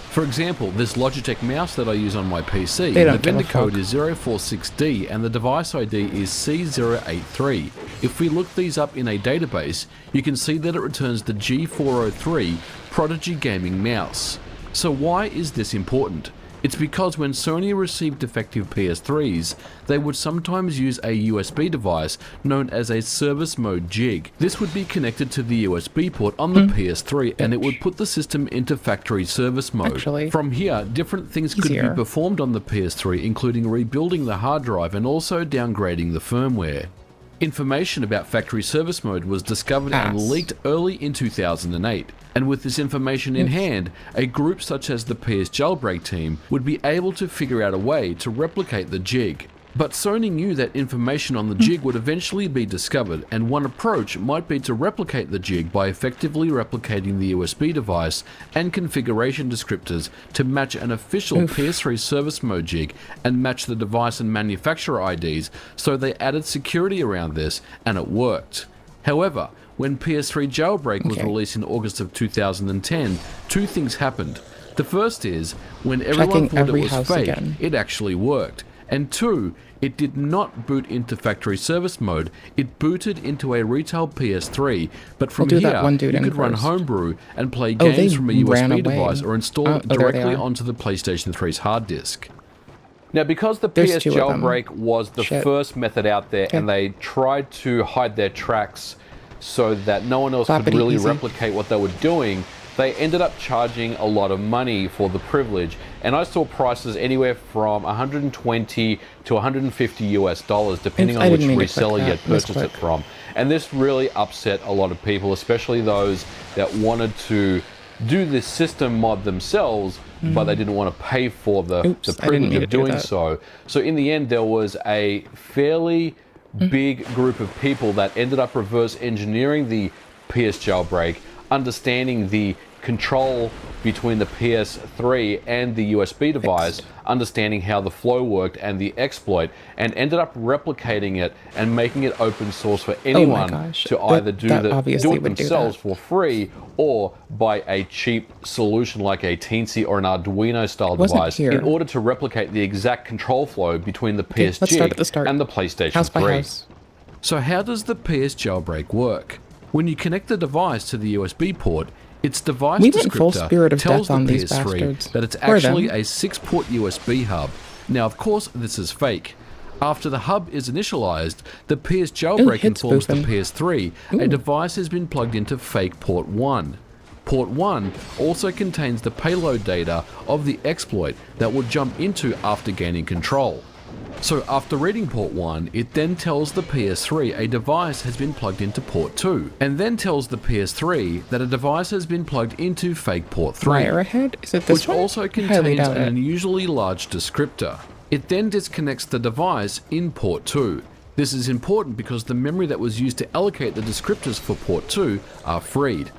For example, this Logitech mouse that I use on my PC, They the don't give a vendor code fuck. is 046D and the device ID is C083. If we look these up in a database, you can see that it returns the G403 Prodigy Gaming mouse. So why is this important? It's because when Sony received defective PS3s, they would sometimes use a USB device known as a service mode jig. This would be connected to the USB port on the PS3 and it would put the system into factory service mode. Actually, From here, different things could be easier. performed on the PS3, including rebuilding the hard drive and also downgrading the firmware. Information about factory service mode was discovered and Ass. leaked early in 2008. And with this information in hand, a group such as the PS Jailbreak team would be able to figure out a way to replicate the jig. But Sony knew that information on the jig would eventually be discovered, and one approach might be to replicate the jig by effectively replicating the USB device and configuration descriptors to match an official PS3 service mode jig and match the device and manufacturer IDs, so they added security around this, and it worked. However, when PS3 Jailbreak was released in August of 2010, 2 things happened. The first is, when everyone Checking thought it every was house fake, again. it actually worked. And 2, it did not boot into factory service mode, it booted into a retail PS3, but from do here, that one dude you in could run first. homebrew and play Oh, they games from a ran USB away. device or install it there they directly are. onto the PlayStation 3's hard disk. Now, because the There's PS 2 of them. jailbreak was the Shit. first method out there, and they tried to hide their tracks so that no one else could Clappity really easy. replicate what they were doing, they ended up charging a lot of money for the privilege. And I saw prices anywhere from 120 to 150 US dollars, depending I on which didn't mean to click reseller you that. had purchased it Misclick. from. And this really upset a lot of people, especially those that wanted to do this system mod themselves, but they didn't want to pay for the Oops, I didn't privilege mean to of do doing that. so. So in the end, there was a fairly big group of people that ended up reverse engineering the PS jailbreak, understanding the control between the PS3 and the USB device, understanding how the flow worked and the exploit, and ended up replicating it and making it open source for anyone gosh. to either do That it obviously would do themselves that. for free or buy a cheap solution like a Teensy or an Arduino style Wasn't device here. in order to replicate the exact control flow between the Okay, PS let's start jig at the start. and the PlayStation House by 3. house. So how does the PS jailbreak work? When you connect the device to the USB port, its device We went full descriptor spirit of tells death on the these PS3 bastards. that it's Or actually them. a 6-port USB hub. Now, of course, this is fake. After the hub is initialized, the PS jailbreak hits informs the booping. PS3 a device has been plugged into fake port 1. Port 1 also contains the payload data of the exploit that will jump into after gaining control. So after reading port 1, it then tells the PS3 a device has been plugged into port 2, and then tells the PS3 that a device has been plugged into fake port 3, Wire ahead? Is it this which one? also I highly contains doubt an it. unusually large descriptor. It then disconnects the device in port 2. This is important because the memory that was used to allocate the descriptors for port 2 are freed.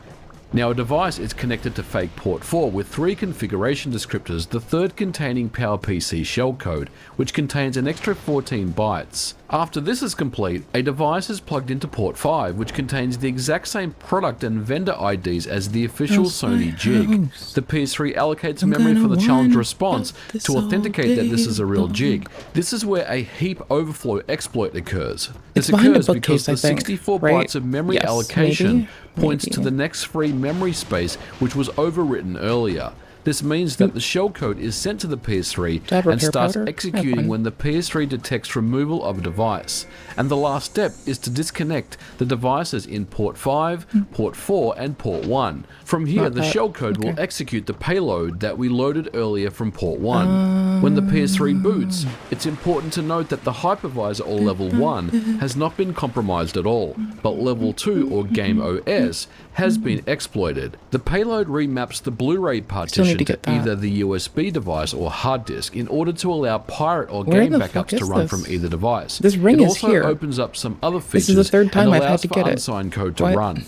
Now a device is connected to fake port 4 with 3 configuration descriptors, the third containing PowerPC shellcode, which contains an extra 14 bytes. After this is complete, a device is plugged into port 5, which contains the exact same product and vendor IDs as the official Sony jig. The PS3 allocates memory for the challenge response to authenticate that this is a real jig. This is where a heap overflow exploit occurs. This occurs because the 64 bytes of memory allocation points to the next free memory space, which was overwritten earlier. This means that the shellcode is sent to the PS3 and starts executing when the PS3 detects removal of a device. And the last step is to disconnect the devices in port 5, port 4 and port 1. From here, the shellcode will execute the payload that we loaded earlier from port 1. When the PS3 boots, it's important to note that the hypervisor or level 1 has not been compromised at all, but level 2 or game OS has been exploited. The payload remaps the Blu-ray partition to either the USB device or hard disk in order to allow pirate or game backups to run from either device. This ring it is also here. opens up some other features This is the third time and I've allows had to for get it. unsigned code to run.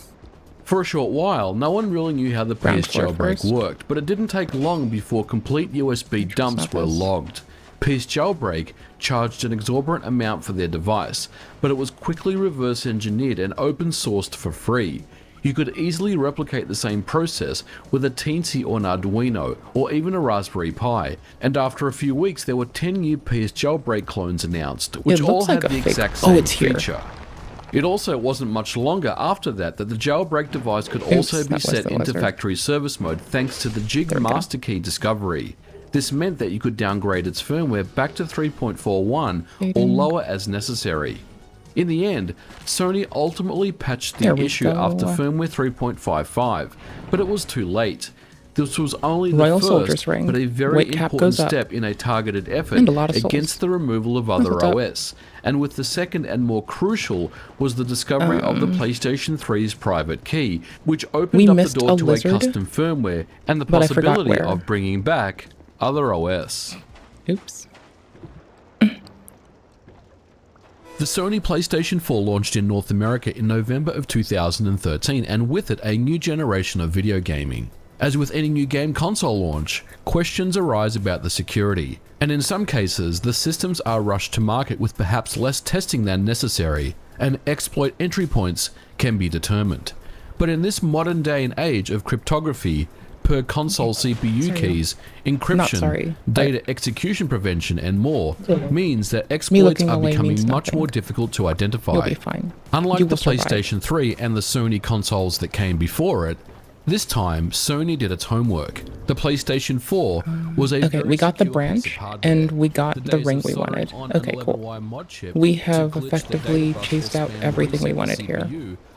For a short while, no one really knew how the PS jailbreak worked, but it didn't take long before complete USB dumps were logged. PS Jailbreak charged an exorbitant amount for their device, but it was quickly reverse engineered and open sourced for free. You could easily replicate the same process with a Teensy or an Arduino, or even a Raspberry Pi, and after a few weeks there were 10 new PS Jailbreak clones announced, which all had the exact same feature. It also wasn't much longer after that the jailbreak device could also be set into factory service mode thanks to the Jig Master Key discovery. This meant that you could downgrade its firmware back to 3.41 or lower as necessary. In the end, Sony ultimately patched the issue after firmware 3.55, but it was too late. This was only the first, but a very important step in a targeted effort against the removal of other OS. And with the second and more crucial was the discovery of the PlayStation 3's private key, which opened up the door to a custom firmware and the possibility of bringing back other OS. Oops. The Sony PlayStation 4 launched in North America in November of 2013, and with it a new generation of video gaming. As with any new game console launch, questions arise about the security, and in some cases the systems are rushed to market with perhaps less testing than necessary, and exploit entry points can be determined. But in this modern day and age of cryptography, per console CPU keys, encryption, data execution prevention, and more, means that exploits are becoming much more difficult to identify. Unlike the PlayStation 3 and the Sony consoles that came before it, this time Sony did its homework. The PlayStation 4 was a we got the branch and we got the ring we wanted. Okay, cool. We have effectively chased out everything we wanted here.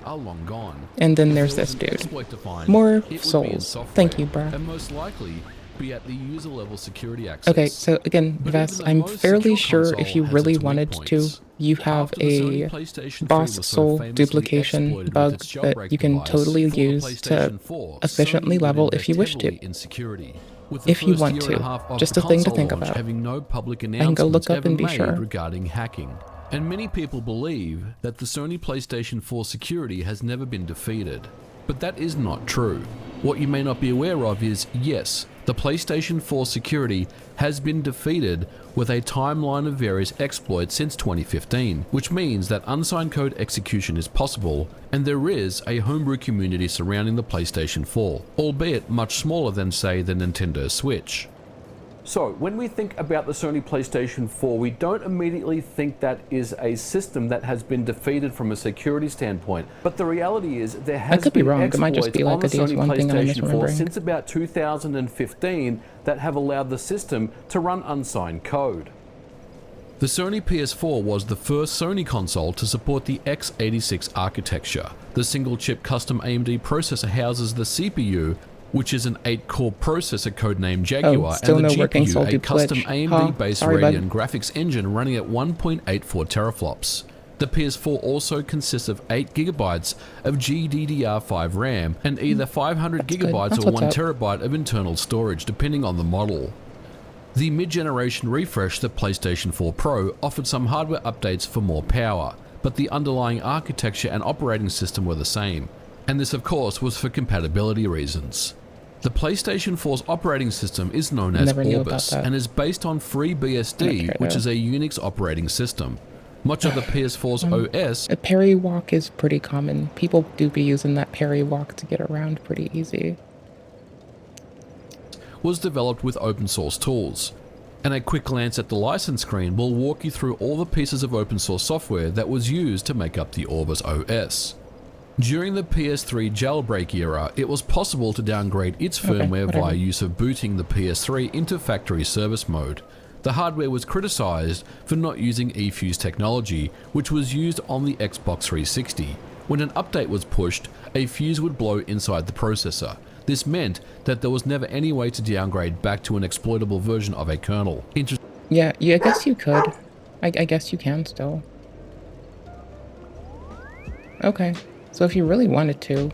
And then there's this dude. More souls. Thank you, bruh. And most likely be at the user level security access. Okay, so again, Vess, I'm fairly sure if you really wanted to, you have a boss soul duplication bug that you can totally use to efficiently level if you wish to. If you want to. Just a thing to think about. I can go look up and be sure. Regarding hacking. And many people believe that the Sony PlayStation 4 security has never been defeated. But that is not true. What you may not be aware of is, yes, the PlayStation 4 security has been defeated with a timeline of various exploits since 2015, which means that unsigned code execution is possible, and there is a homebrew community surrounding the PlayStation 4, albeit much smaller than, say, the Nintendo Switch. So, when we think about the Sony PlayStation 4, we don't immediately think that is a system that has been defeated from a security standpoint. But the reality is there has been exploits on the Sony PlayStation 4 since about 2015 that have allowed the system to run unsigned code. The Sony PS4 was the first Sony console to support the x86 architecture. The single-chip custom AMD processor houses the CPU, which is an 8-core processor codenamed Jaguar, still and the no working Soul GPU, a Dupe custom glitch. AMD-based Sorry, bud. Radeon graphics engine running at 1.84 teraflops. The PS4 also consists of 8 GB of GDDR5 RAM and either 500 That's good. GB That's or what's 1 up. TB of internal storage, depending on the model. The mid-generation refresh, the PlayStation 4 Pro, offered some hardware updates for more power, but the underlying architecture and operating system were the same, and this of course was for compatibility reasons. The PlayStation 4's operating system is known as Never knew about Orbis that. and is based on FreeBSD, Okay, which though. is a Unix operating system. Much of the PS4's OS A parry walk is pretty common. People do be using that parry walk to get around pretty easy. was developed with open source tools, and a quick glance at the license screen will walk you through all the pieces of open source software that was used to make up the Orbis OS. During the PS3 jailbreak era, it was possible to downgrade its firmware whatever. via use of booting the PS3 into factory service mode. The hardware was criticized for not using eFuse technology, which was used on the Xbox 360. When an update was pushed, a fuse would blow inside the processor. This meant that there was never any way to downgrade back to an exploitable version of a kernel. Yeah, I guess you could. I guess you can still. Okay. So if you really wanted to,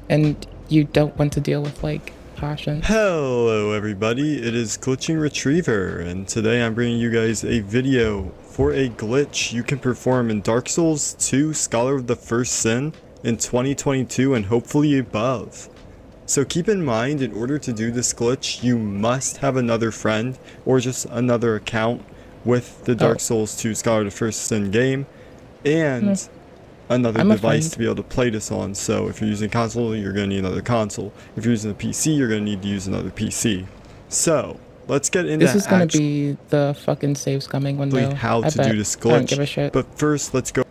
and you don't want to deal with, like, passion. Hello everybody, it is Glitching Retriever, and today I'm bringing you guys a video for a glitch you can perform in Dark Souls 2 Scholar of the First Sin in 2022 and hopefully above. So keep in mind, in order to do this glitch, you must have another friend or just another account with the Dark Souls 2 Scholar of the First Sin game, and another I'm a device friend. to be able to play this on. So if you're using console, you're going to need another console. If you're using a PC, you're going to need to use another PC. So let's get into This is gonna be the fucking save scumming one, though. how I to bet. do this I don't glitch. give a shit. But first, let's go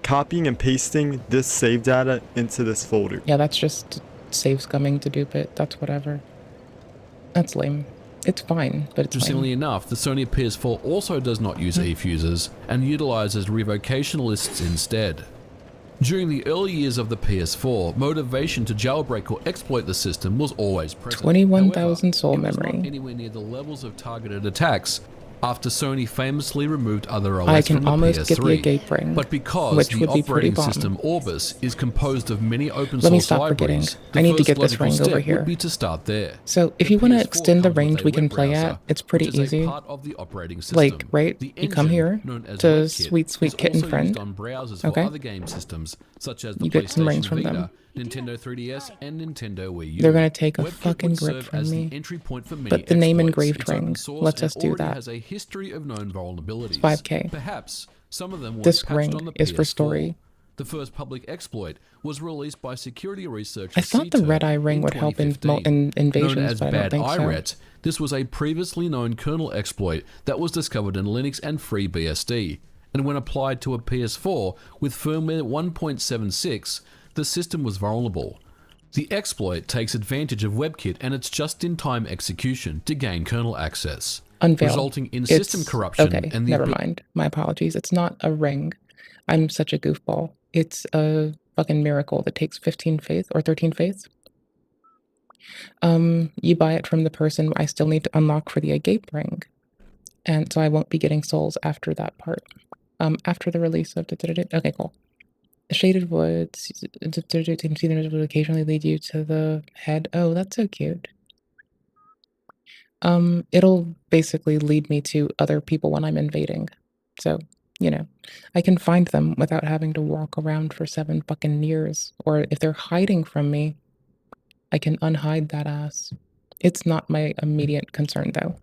copying and pasting this save data into this folder. Yeah, that's just save scumming to dupe it. That's whatever. That's lame. It's fine, but it's Interestingly lame. enough, the Sony PS4 also does not use eFuses and utilizes revocation lists instead. During the early years of the PS4, motivation to jailbreak or exploit the system was always present. 21,000 soul However, it was memory. not anywhere near the levels of targeted attacks after Sony famously removed other OS I from can the almost PS3. get the agape ring, But because which the would be pretty operating bomb. system Orbis is composed of many open Let me source stop forgetting. libraries, I need to the get first this logical ring over step here. would be to start there. So if The you want to PS4 extend the comes with range a we can web play browser, at, it's pretty which is a easy. part of the operating system. Like, right, The you come engine, here known as to WebKit, Sweet is Kitten also Friend. used on browsers for Okay. other game systems, such as the You get some PlayStation rings from Vita, them. Nintendo 3DS, and Nintendo Wii U. They're gonna take a WebKit fucking would grip serve from as me. the entry point for many But the name exploits. engraved It's open ring source lets and us do already that. has a history of known vulnerabilities. 5K. Perhaps some of them were This patched ring on the is for PS4. story. The first public exploit was released by security researcher I thought the CTER red eye ring in would help in 2015. invasions, Known as but I don't Bad think so. IRET, this was a previously known kernel exploit that was discovered in Linux and FreeBSD, and when applied to a PS4 with firmware 1.76, the system was vulnerable. The exploit takes advantage of WebKit and its just-in-time execution to gain kernel access, Unveil. resulting in It's- system corruption Okay, and the never mind. My apologies. It's not a ring. I'm such a goofball. It's a fucking miracle that takes 15 faith or 13 faiths. You buy it from the person I still need to unlock for the agape ring, and so I won't be getting souls after that part. After the release of okay, cool. The shaded woods will occasionally lead you to the head. Oh, that's so cute. It'll basically lead me to other people when I'm invading. So, you know, I can find them without having to walk around for 7 fucking years. Or if they're hiding from me, I can unhide that ass. It's not my immediate concern, though.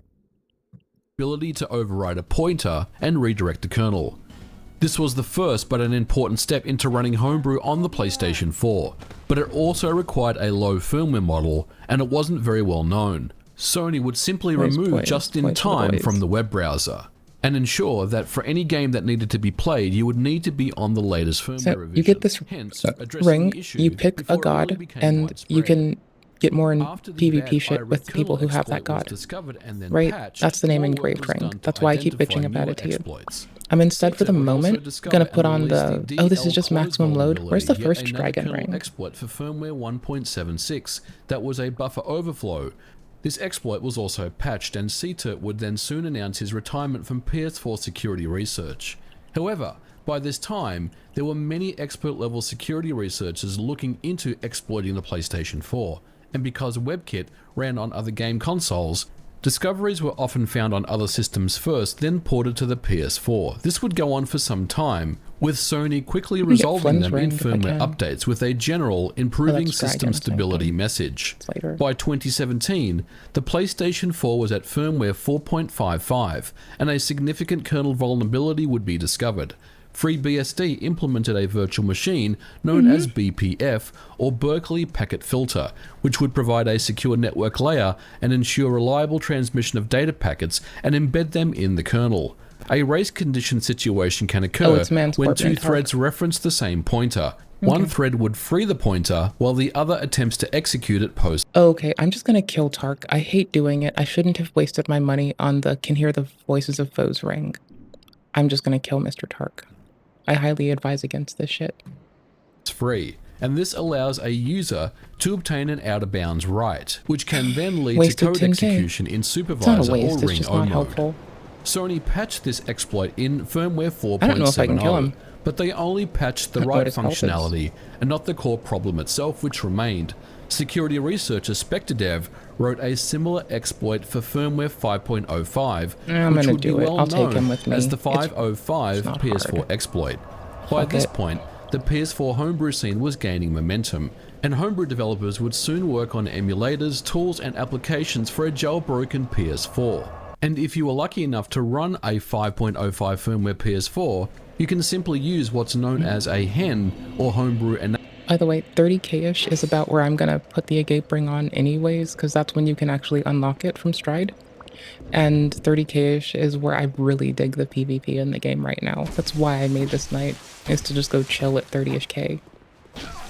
ability to override a pointer and redirect the kernel. This was the first but an important step into running homebrew on the PlayStation 4, but it also required a low firmware model and it wasn't very well known. Sony would simply Points, remove points, just in points for the time boys. from the web browser and ensure that for any game that needed to be played, you would need to be on the latest firmware So revision. you get this Hence, addressing ring, the issue you pick a before it really god, became and you widespread. can get more in After the PvP bad shit with the people who kernel have that exploit was god. discovered and then Right? patched, That's the name more work engraved was ring. done to That's why I keep identify bitching about newer it to you. exploits. I'm instead for the CETA would also moment discover gonna and put on release the, oh, this is just DL maximum load. Where's the vulnerability, first yet another dragon kernel ring? exploit for firmware 1.76 that was a buffer overflow. This exploit was also patched, and CETA would then soon announce his retirement from PS4 security research. However, by this time, there were many expert-level security researchers looking into exploiting the PlayStation 4, and because WebKit ran on other game consoles, discoveries were often found on other systems first, then ported to the PS4. This would go on for some time, with Sony quickly get resolving Flynn's them in ring if I firmware can. updates with a general improving that's system Dragon, same stability thing. message. It's later. By 2017, the PlayStation 4 was at firmware 4.55, and a significant kernel vulnerability would be discovered. FreeBSD implemented a virtual machine known as BPF, or Berkeley Packet Filter, which would provide a secure network layer and ensure reliable transmission of data packets and embed them in the kernel. A race condition situation can occur it's Mansport when two Mantark. threads reference the same pointer. One thread would free the pointer, while the other attempts to execute it post. Okay, I'm just gonna kill Tark. I hate doing it. I shouldn't have wasted my money on the can hear the voices of foes ring. I'm just gonna kill Mr. Tark. I highly advise against this shit. Free, and this allows a user to obtain an out-of-bounds right, which can then lead to Wasted code 10K. execution in It's not supervisor a waste, or it's ring just O not mode. helpful. Sony patched this exploit in firmware 4.70, I don't know if I can kill him. but they only patched the What right his health is. functionality and not the core problem itself, which remained. Security researcher SpectreDev wrote a similar exploit for firmware 5.05, I'm which gonna would be do it. well I'll take known him with me. as the It's 505 not PS4 hard. exploit. By Fuck this it. point, the PS4 homebrew scene was gaining momentum, and homebrew developers would soon work on emulators, tools, and applications for a jailbroken PS4. And if you were lucky enough to run a 5.05 firmware PS4, you can simply use what's known as a hen or homebrew and By the way, 30k-ish is about where I'm gonna put the agape ring on anyways, because that's when you can actually unlock it from Stride. And 30k-ish is where I really dig the PvP in the game right now. That's why I made this night, is to just go chill at 30ish k.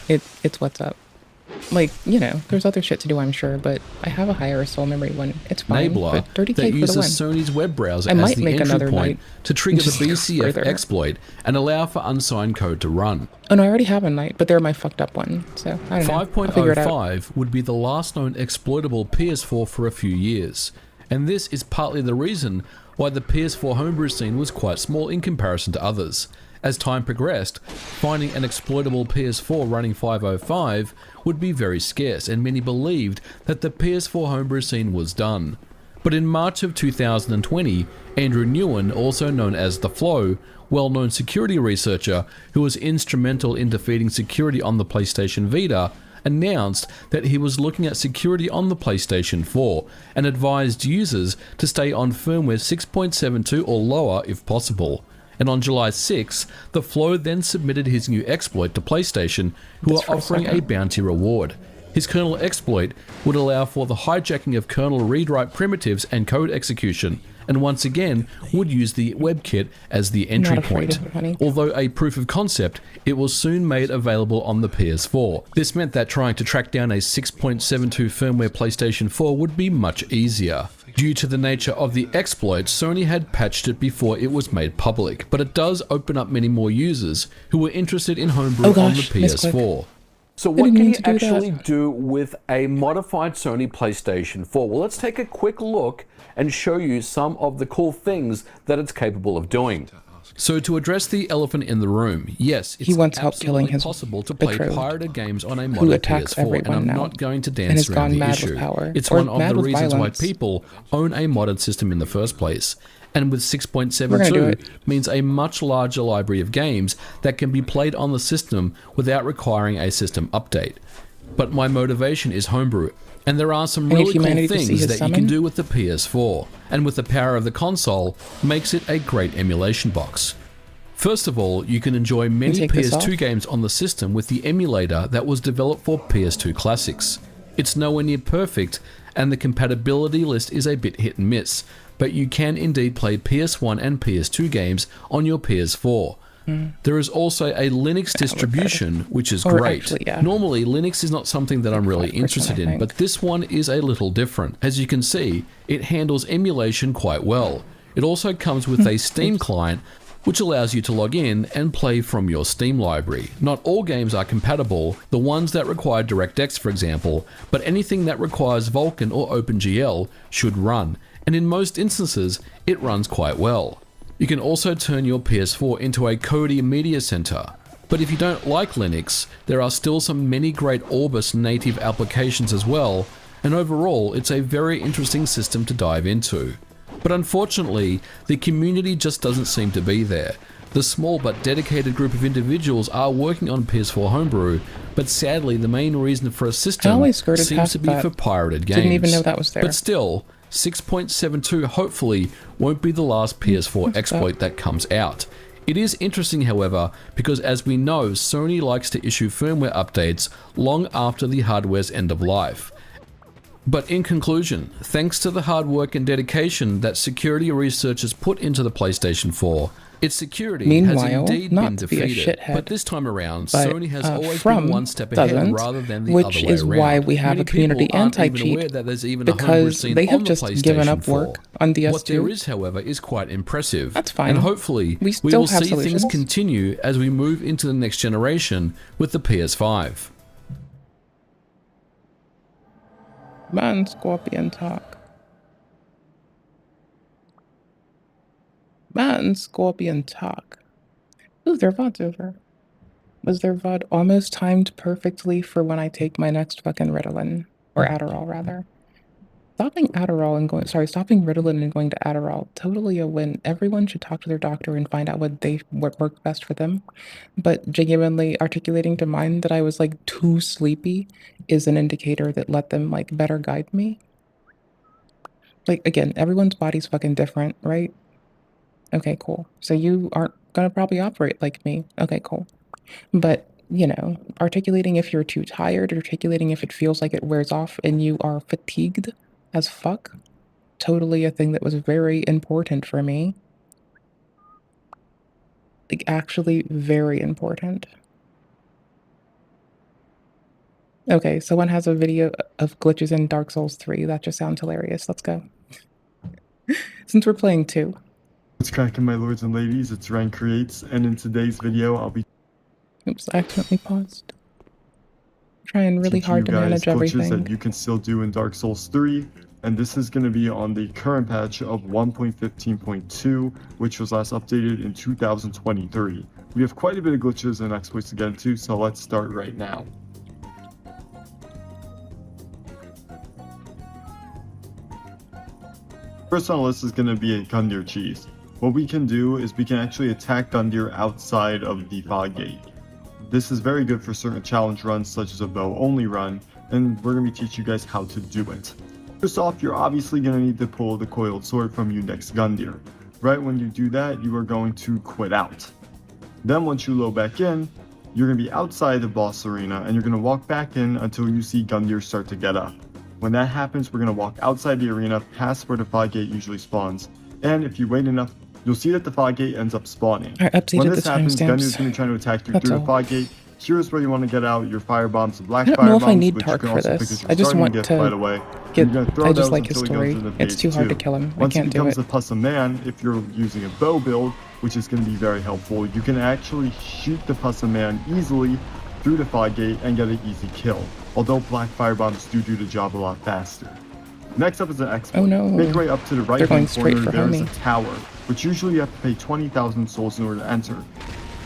It's what's up. Like, you know, there's other shit to do, I'm sure, but I have a higher soul memory one. It's fine, enabler but 30k that for the uses win. Sony's web browser I as might the make entry another point night to trigger the just go BCF further. exploit and allow for unsigned code to run. Oh no, I already have a night, but they're my fucked up one, so I don't know. I'll figure it out. 5.05 would be the last known exploitable PS4 for a few years, and this is partly the reason why the PS4 homebrew scene was quite small in comparison to others. As time progressed, finding an exploitable PS4 running 5.05 would be very scarce, and many believed that the PS4 homebrew scene was done. But in March of 2020, Andrew Newen, also known as The Flow, well-known security researcher who was instrumental in defeating security on the PlayStation Vita, announced that he was looking at security on the PlayStation 4 and advised users to stay on firmware 6.72 or lower if possible. And on July 6, The Flow then submitted his new exploit to PlayStation, who Just for are a offering a second. bounty reward. His kernel exploit would allow for the hijacking of kernel read-write primitives and code execution, and once again would use the WebKit as the entry Not afraid point. of it, honey. Although a proof of concept, it was soon made available on the PS4. This meant that trying to track down a 6.72 firmware PlayStation 4 would be much easier. Due to the nature of the exploit, Sony had patched it before it was made public, but it does open up many more users who were interested in homebrew Oh on gosh, the misclick. PS4. So didn't what can mean you to do that. actually do with a modified Sony PlayStation 4? Well, let's take a quick look and show you some of the cool things that it's capable of doing. So to address the elephant in the room, yes, it's He wants help absolutely killing his possible to play betrothed, pirated games on a who modded attacks PS4, and everyone I'm now not going to and dance has around gone the mad with issue. power, It's or one of mad the with reasons violence. why people own a modded system in the first place. And with We're gonna do 6.72 it. means a much larger library of games that can be played on the system without requiring a system update. But my motivation is homebrew, and there are some I need really cool humanity to see things his that you can summon. do with the PS4, and with the power of the console, makes it a great emulation box. First of all, you can enjoy many take this PS2 off? games on the system with the emulator that was developed for PS2 classics. It's nowhere near perfect, and the compatibility list is a bit hit and miss, but you can indeed play PS1 and PS2 games on your PS4. There is also a Linux distribution, which is Or great. actually, yeah. Normally, Linux is not something that I'm really 5%, interested I in, think. but this one is a little different. As you can see, it handles emulation quite well. It also comes with a Steam client, which allows you to log in and play from your Steam library. Not all games are compatible, the ones that require DirectX for example, but anything that requires Vulkan or OpenGL should run, and in most instances, it runs quite well. You can also turn your PS4 into a Kodi media center. But if you don't like Linux, there are still some many great Orbis native applications as well, and overall it's a very interesting system to dive into. But unfortunately, the community just doesn't seem to be there. The small but dedicated group of individuals are working on PS4 Homebrew, but sadly the main reason for a system always skirted seems past to be that. for pirated games. Didn't even know that was there. But still, 6.72 hopefully won't be the last PS4 exploit that comes out. It is interesting, however, because as we know, Sony likes to issue firmware updates long after the hardware's end of life. But in conclusion, thanks to the hard work and dedication that security researchers put into the PlayStation 4, its security has Meanwhile, indeed not been to be a defeated. shithead, But this time around, but, Sony has always From been one step ahead doesn't, rather than the which other way is around. why we have Many a community people aren't even anti-cheat, aware that there's even a homebrew because scene they have on the just given PlayStation up 4. work on DS2. What there is, however, is quite impressive. That's fine. And hopefully, We we still will have see things solutions. continue as we move into the next generation with the PS5. Man, Scorpion talk. Man, Scorpion talk. Ooh, their VOD's over. Was their VOD almost timed perfectly for when I take my next fucking Ritalin? Or Adderall, rather. Stopping Ritalin and going to Adderall, totally a win. Everyone should talk to their doctor and find out what worked best for them. But genuinely articulating to mine that I was like too sleepy is an indicator that let them like better guide me. Like again, everyone's body's fucking different, right? Okay, cool. So you aren't gonna probably operate like me. Okay, cool. But, you know, articulating if you're too tired, articulating if it feels like it wears off and you are fatigued as fuck, totally a thing that was very important for me. Like, actually very important. Okay, someone has a video of glitches in Dark Souls 3. That just sounds hilarious. Let's go. Since we're playing 2. What's cracking, my lords and ladies? It's Ryan Creates, and in today's video, I'll be Oops, I accidentally paused. Trying really teaching hard you to guys manage glitches everything. that you can still do in Dark Souls 3, and this is going to be on the current patch of 1.15.2, which was last updated in 2023. We have quite a bit of glitches and exploits to get into, so let's start right now. First on the list is going to be a Gundyr cheese. What we can do is we can actually attack Gundyr outside of the fog gate. This is very good for certain challenge runs such as a bow only run, and we're going to be teaching you guys how to do it. First off, you're obviously going to need to pull the coiled sword from your next Gundyr. Right when you do that, you are going to quit out. Then once you load back in, you're going to be outside the boss arena and you're going to walk back in until you see Gundyr start to get up. When that happens, we're going to walk outside the arena past where the fog gate usually spawns, and if you wait enough, you'll see that the fog gate ends up spawning. I updated When the this happens, timestamps. Gundyr's going to try to attack you That's through all. the fog gate. Here's where you want to get out your fire bombs, the black I don't fire know bombs, if I need which you Tark can for also pick this. as your I just starting want gift, to by the way. get. You're gonna throw I just those like his until he goes story. into It's too phase hard to 2. kill him. Once I he can't do becomes it. a Puss of Man, if you're using a bow build, which is going to be very helpful, you can actually shoot the Puss of Man easily through the fog gate and get an easy kill. Although black fire bombs do the job a lot faster. Next up is an exploit. Oh no. Make your way up to the right They're going hand straight corner, for there is a homie. tower, which usually you have to pay 20,000 souls in order to enter.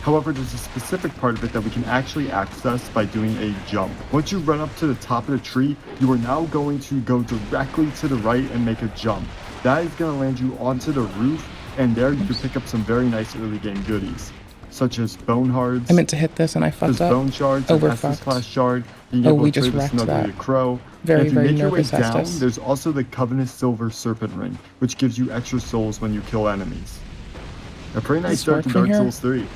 However, there's a specific part of it that we can actually access by doing a jump. Once you run up to the top of the tree, you are now going to go directly to the right and make a jump. That is going to land you onto the roof, and there you can pick up some very nice early game goodies, such as bone hards, I meant to hit this and I fucked up. bone shards, Oh, an we're Estus fucked. class shard, being Oh, able we to just play wrecked with Snuggly that. the Crow. Very, And if you very make your way nervous down, Estus. there's also the Covenant Silver Serpent Ring, which gives you extra souls when you kill enemies. A pretty nice Does this start to work from Dark here? Souls 3.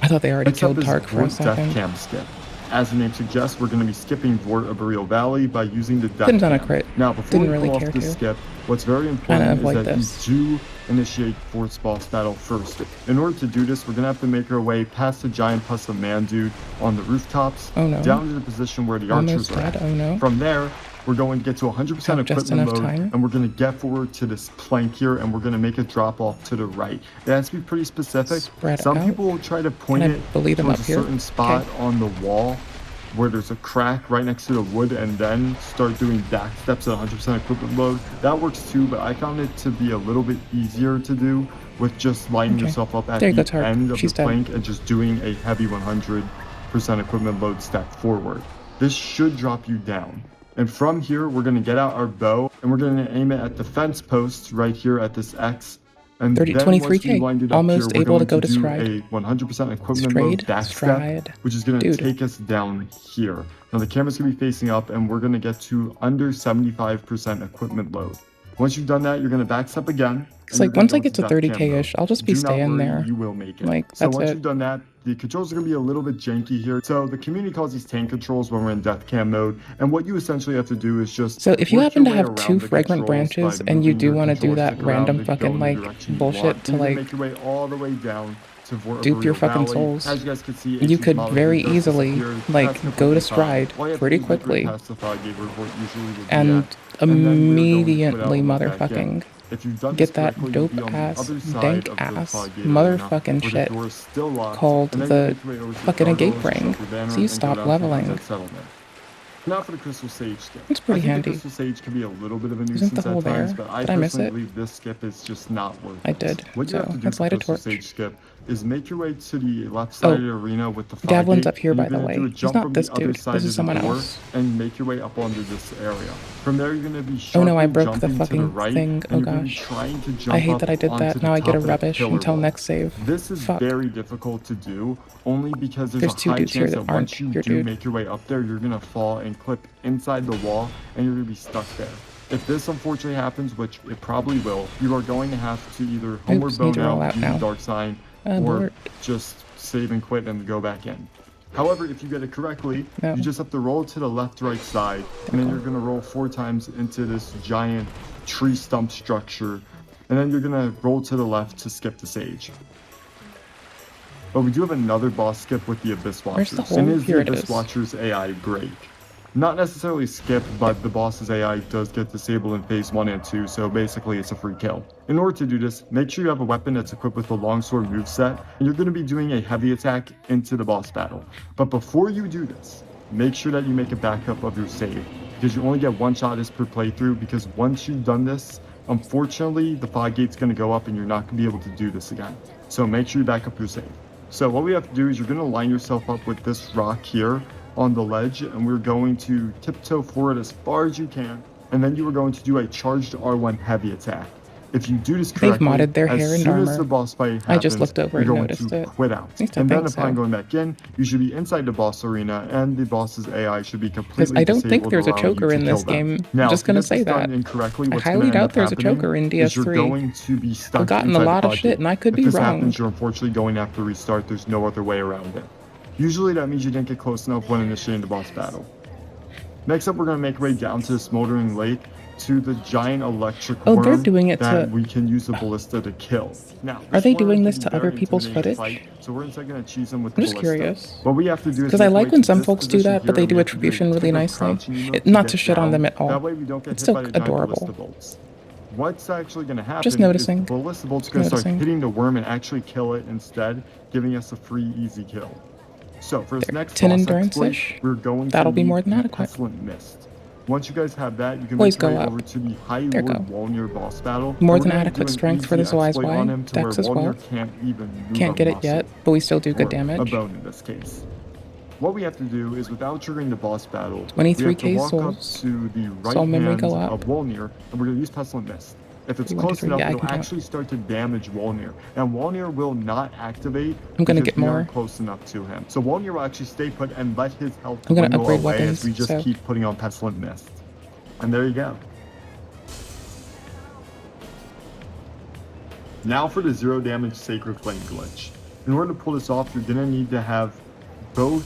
I thought they already Next up killed is Tark for a Void Death second. Cam Skip. As the name suggests, we're going to be skipping Vort of Boreal Valley by using the death Couldn't done a cam. crit. Now, before Didn't we really pull care off this to. skip, what's very Kinda important is avoid that this. you do initiate Vort's boss battle first. In order to do this, we're going to have to make our way past the giant pus of man dude on the rooftops, Oh no. down to the position where the Almost archers are dead. at. Oh no. From there, we're going to get to 100% Have just equipment enough load, time. and we're going to get forward to this plank here, and we're going to make a drop off to the right. It has to be pretty specific. Spread Some out. people will try to point Can I it bully them towards up a here? certain spot Okay. on the wall where there's a crack right next to the wood, and then start doing back steps at 100% equipment load. That works too, but I found it to be a little bit easier to do with just lining Okay. yourself up at There you the go, Tark. end of She's the dead. plank and just doing a heavy 100% equipment load step forward. This should drop you down. And from here, we're going to get out our bow, and we're going to aim it at the fence post right here at this X. And 30 then once we 23K. wind it up Almost here, we're able to going go to do stride. a 100% equipment Stride, load back stride. step, which is going to Dude. take us down here. Now the camera's going to be facing up, and we're going to get to under 75% equipment load. Once you've done that, you're going to back step again. It's like once I get to 30K-ish, I'll just be Do not staying worry, there. You will make it. Like, so that's once it. you've done that, the controls are going to be a little bit janky here. So the community calls these tank controls when we're in death cam mode. And what you essentially have to do is just So if you work happen to your way have around 2 the fragrant controls branches by and you moving do your want to do control that stick around random to go fucking in the like direction you bullshit want. to And you're gonna like make your way all the way down to Vort of dupe your Boreal fucking Valley. souls, As you guys can see, you HE's could molecule very does easily disappear like past the go to fucking stride All you have to pretty do is get quickly past the fog gate where Vort usually would be and at, and then we're going to put immediately out and back in. motherfucking If you've done get this that correctly, you'll dope be on the ass, other side dank of the ass, fog gate arena, motherfucking where the shit door is still locked, called and then the you make your way over to the fucking a gate gargoyles, ring. shut your banner, So you and go stop down to the leveling. Aztec settlement. Now for the Crystal Sage skip. It's pretty I think handy. the Crystal Sage can be a little bit of a Isn't nuisance the hole at times, there? but I Did I miss personally it? believe this skip is just not worth it. I did. What you So have to do let's for light a Crystal torch. Sage skip is make your way to the left Oh, side of the arena with the fog Davlin's gate, up here, and by you're the gonna way. do a He's jump not from this the other dude. side This is of the someone door else. and make your way up onto this area. From there, you're going to be Oh sharply no, I broke the jumping to the fucking right, thing. and Oh you're going to be gosh. trying to jump I hate up that I did onto that. the Now I top get a of the rubbish pillar until wall. next save. This is Fuck. very difficult to do, only because there's There's a 2 high dudes here chance that that aren't once you your do dude. make your way up there, you're going to fall and clip inside the wall, and you're going to be stuck there. If this unfortunately happens, which it probably will, you are going to have to either homeward Oops, bow need to roll now, out use now. the dark sign, or Abort. just save and quit and go back in. However, if you get it correctly, No. you just have to roll to the left-right side, and then you're going to roll 4 times into this giant tree stump structure, and then you're going to roll to the left to skip the sage. But we do have another boss skip with the Abyss Where's Watchers, the hole? and is Here the it Abyss is. Watchers AI break. Not necessarily skip, but the boss's AI does get disabled in phase 1 and 2, so basically it's a free kill. In order to do this, make sure you have a weapon that's equipped with the longsword moveset, and you're going to be doing a heavy attack into the boss battle. But before you do this, make sure that you make a backup of your save, because you only get 1 shot at this per playthrough, because once you've done this, unfortunately, the fog gate's going to go up and you're not going to be able to do this again. So make sure you back up your save. So what we have to do is you're going to line yourself up with this rock here on the ledge, and we're going to tiptoe forward as far as you can, and then you are going to do a charged R1 heavy attack. If you do this They've correctly, modded their as hair and soon as armor. the boss fight happens, I just looked over you're and going noticed to it. quit out. At least I And then think upon so. going back in, you should be inside the boss arena, and the boss's AI should be Because completely I don't think disabled, there's a allowing you choker to in kill this them. game. Now, I'm just if you gonna get say this done that. incorrectly, I what's highly gonna end doubt up there's a happening choker in is you're DS3. going to be stuck I've gotten a inside the lot of fog shit, gate. and I could If be this wrong. happens, you're unfortunately going to have to restart. There's no other way around it. Usually that means you didn't get close enough when initiating the boss battle. Next up, we're going to make our way down to the Smoldering Lake to the giant electric Oh, worm they're doing it that to- we can use the ballista to kill. Now, Are they worm doing can this be to very other people's intimidating to footage? fight, so we're instead going to cheese them with I'm the just ballista. curious. What we have to do is Because I make our like way when to some this folks do position that, but here, they do and we have to attribution really type of nicely. crouching move Not get to shit on down. them at all. That way we don't get It's hit still by the giant adorable. ballista bolts. What's actually going to happen Just is noticing. the ballista bolts are going to start Noticing. hitting the worm and actually kill it instead, giving us a free easy kill. So for this They're next 10 boss endurance-ish. exploit, we're going That'll to be need more than the adequate. Pestilent Mist. Once you guys have that, you can Boys make your go way up. over to the High There Lord go. Wolnir boss battle. More and than we're gonna adequate do an strength for easy this wise exploit boy. on him to Dex where as well. Wolnir can't even move Can't a get it muscle, yet, but we still do good or damage. a bone in this case. What we have to do is, without triggering the boss battle, 23K we have to walk souls. up to the right Soul memory hand go up. of Wolnir, and we're going to use Pestilent Mist. If it's 3, 1, 2, close 3. enough, Yeah, I it'll can count. actually start to damage Wolnir. And Wolnir will not activate I'm gonna because get we aren't more. close enough to him. So Wolnir will actually stay put and let his health I'm gonna dwindle upgrade away weapons, as we just so- keep putting on Pestilent Mist. And there you go. Now for the 0 damage Sacred Flame glitch. In order to pull this off, you're going to need to have both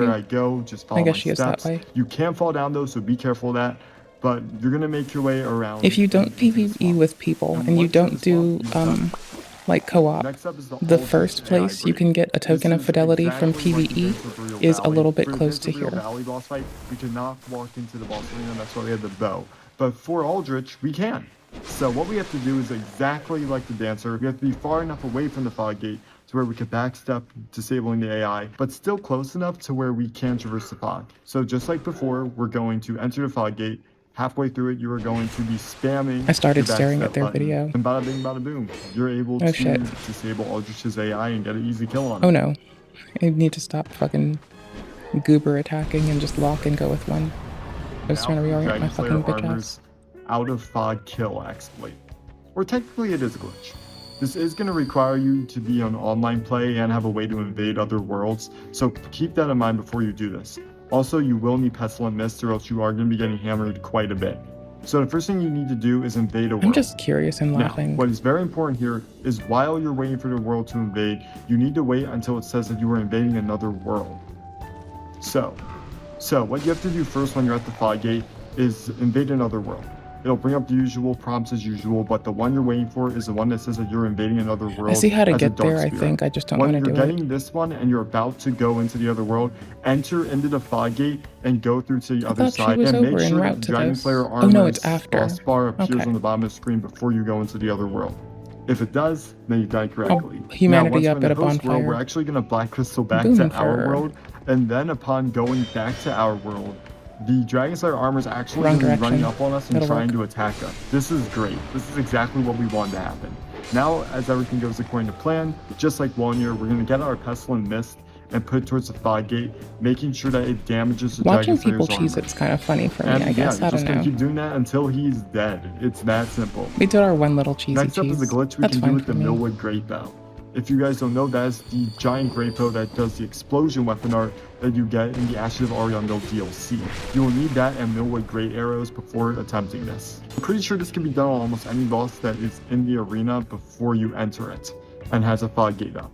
everywhere I go, just follow I guess my she is that steps. way. You can fall down though, so be careful of that. But you're gonna make your way around. If you don't PvE with people and you don't do like co-op. Next up is The Aldrich first AI place you breed. can get a token This of is fidelity from exactly like PvE Advance of Real is a Valley. little bit For close Advance to of Real here. Valley boss fight, we could not walk into the boss arena, that's why we had the bow. But for Aldrich, we can. So what we have to do is exactly like the dancer. We have to be far enough away from the fog gate to where we can backstep, disabling the AI, but still close enough to where we can traverse the fog. So just like before, we're going to enter the fog gate. Halfway through it, you are going to be spamming I started your staring backstep at their button, video. and bada bing, bada boom, you're able Oh, to shit. disable Aldrich's AI and get an easy kill on him. Oh no. I need to stop fucking goober attacking and just lock and go with one. I was trying to reorient my fucking bitch ass. Out of fog kill exploit. Or technically it is a glitch. This is going to require you to be on online play and have a way to invade other worlds, so keep that in mind before you do this. Also, you will need Pestilent Mist or else you are going to be getting hammered quite a bit. So the first thing you need to do is invade a world. I'm just curious and laughing. Now, what is very important here is while you're waiting for the world to invade, you need to wait until it says that you are invading another world. So what you have to do first when you're at the fog gate is invade another world. It'll bring up the usual prompts as usual, but the one you're waiting for is the one that says that you're invading another world. I see how to get there, I spirit. think. I just don't want to do When you're it. getting this one and you're about to go into the other world, enter into the fog gate and go through to the other side. And make sure that the Dragon Slayer armor Oh no, it's after. boss bar appears Okay. on the bottom of the screen before you go into the other world. If it does, then you die correctly. humanity now, up once we're at in a the host world, bonfire. we're actually going to Black Crystal back Boom to our for- world, and then upon going back to our world, the Dragon Slayer armor is actually Wrong going to be running direction. up on us and That'll trying work. to attack us. This is great. This is exactly what we want to happen. Now, as everything goes according to plan, just like 1 year, we're going to get our Pestilent Mist and put it towards the fog gate, making sure that it damages the Watching Dragon people Slayer's cheese armor. it's kind of funny for me, And I guess. yeah, I you're just don't going know. to keep doing that until he's dead. It's that simple. We did our one little cheesy Next up cheese. is a glitch we That's can do fine with for the me. Millwood Great Bow. If you guys don't know, that is the giant great bow that does the explosion weapon art that you get in the Ashes of Ariandel DLC. You will need that and Millwood Great Arrows before attempting this. I'm pretty sure this can be done on almost any boss that is in the arena before you enter it and has a fog gate up.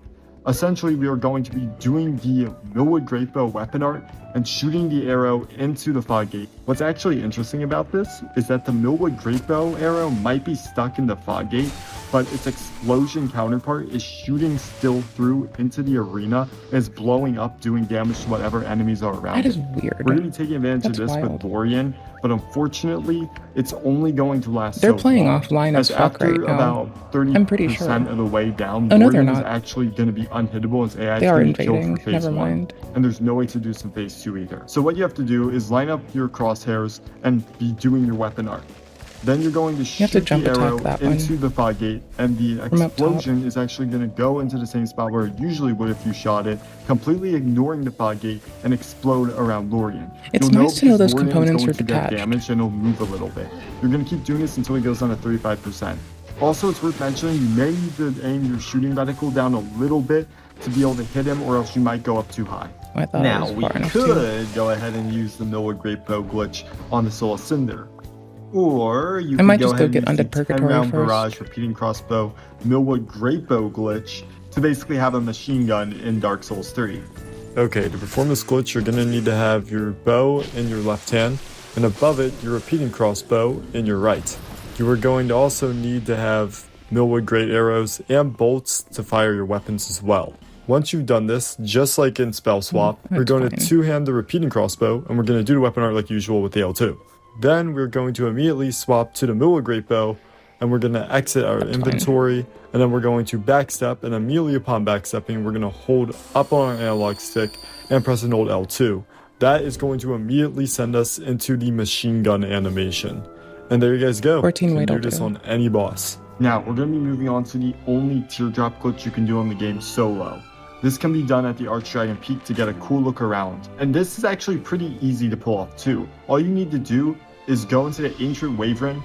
Essentially, we are going to be doing the Millwood Great Bow weapon art and shooting the arrow into the fog gate. What's actually interesting about this is that the Millwood Great Bow arrow might be stuck in the fog gate, but its explosion counterpart is shooting still through into the arena and is blowing up, doing damage to whatever enemies are around That is it. weird. We're going to be taking advantage That's of this wild. with Dorian, but unfortunately, it's only going to last They're so playing long. offline as fuck after right now. about 30% I'm pretty sure. of the way down, Oh, no, they're Dorian is not. actually going to be unhittable as AI is They are going to be killed invading. for phase Never 1. mind. And there's no way to do some phase 2 either. So what you have to do is line up your crosshairs and be doing your weapon art. Then you're going to have to shoot jump the attack arrow that one. into the fog gate, and the From up top. explosion is actually going to go into the same spot where it usually would if you shot it, completely ignoring the fog gate and explode around Lorien. It's You'll nice to know because those Lorien is components going are to get detached. damaged and it'll move a little bit. You're going to keep doing this until it goes down to 35%. Also, it's worth mentioning you may need to aim your shooting reticle down a little bit to be able to hit him, or else you might go up too high. I thought it Now, was we far enough too. could go ahead and use the Millwood Great Bow glitch on the Soul of Cinder. Or you I could might go just go ahead get and use Undead the Purgatory 10-round first. barrage repeating crossbow Millwood Great Bow glitch to basically have a machine gun in Dark Souls 3. Okay, to perform this glitch, you're going to need to have your bow in your left hand, and above it, your repeating crossbow in your right. You are going to also need to have Millwood Great Arrows and bolts to fire your weapons as well. Once you've done this, just like in Spell Swap, we're that's going fine. to two-hand the repeating crossbow, and we're going to do the weapon art like usual with the L2. Then we're going to immediately swap to the Millwood Great Bow, and we're going to exit our inventory, and then we're going to backstep, and immediately upon backstepping, we're going to hold up on our analog stick and press an old L2. That is going to immediately send us into the machine gun animation. And there you guys go. 14 You can weight do will this do. on any boss. Now, we're going to be moving on to the only teardrop glitch you can do on the game solo. This can be done at the Archdragon Peak to get a cool look around. And this is actually pretty easy to pull off too. All you need to do is go into the Ancient Wyvern.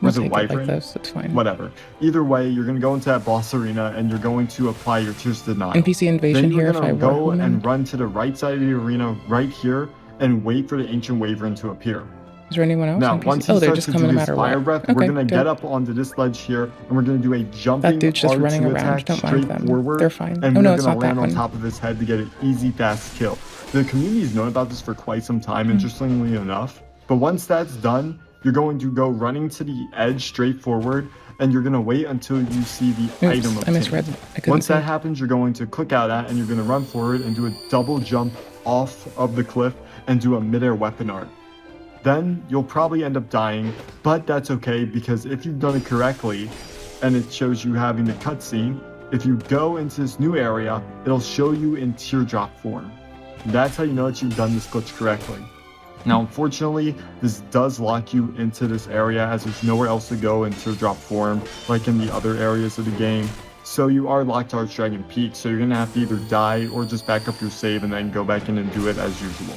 We'll Was it take it like Wyvern? this, it's fine. Whatever. Either way, you're going to go into that boss arena and you're going to apply your Tears to Denial. NPC invasion Then you're here if I going to were go human. and run to the right side of the arena right here and wait for the Ancient Wyvern to appear. Is there anyone else? Now, NPC? once he Oh, they're starts just to coming do no his matter fire what. breath, Okay, we're going to get dope. up onto this ledge here, and we're going to do a jumping That dude's just running R2 around. attack Don't mind straight them. forward, They're fine. and Oh, no, we're it's going not to that land on one. top of his head to get an easy, fast kill. The community has known about this for quite some time, Hmm. interestingly enough, but once that's done, you're going to go running to the edge straight forward, and you're going to wait until you see the item obtained. I misread. Once that happens, you're going to click out at, and you're going to run forward and do a double jump off of the cliff and do a midair weapon art. Then you'll probably end up dying, but that's okay, because if you've done it correctly and it shows you having the cutscene, if you go into this new area, it'll show you in teardrop form. That's how you know that you've done this glitch correctly. Now, unfortunately, this does lock you into this area, as there's nowhere else to go in teardrop form like in the other areas of the game. So you are locked to Arch Dragon Peak, so you're going to have to either die or just back up your save and then go back in and do it as usual.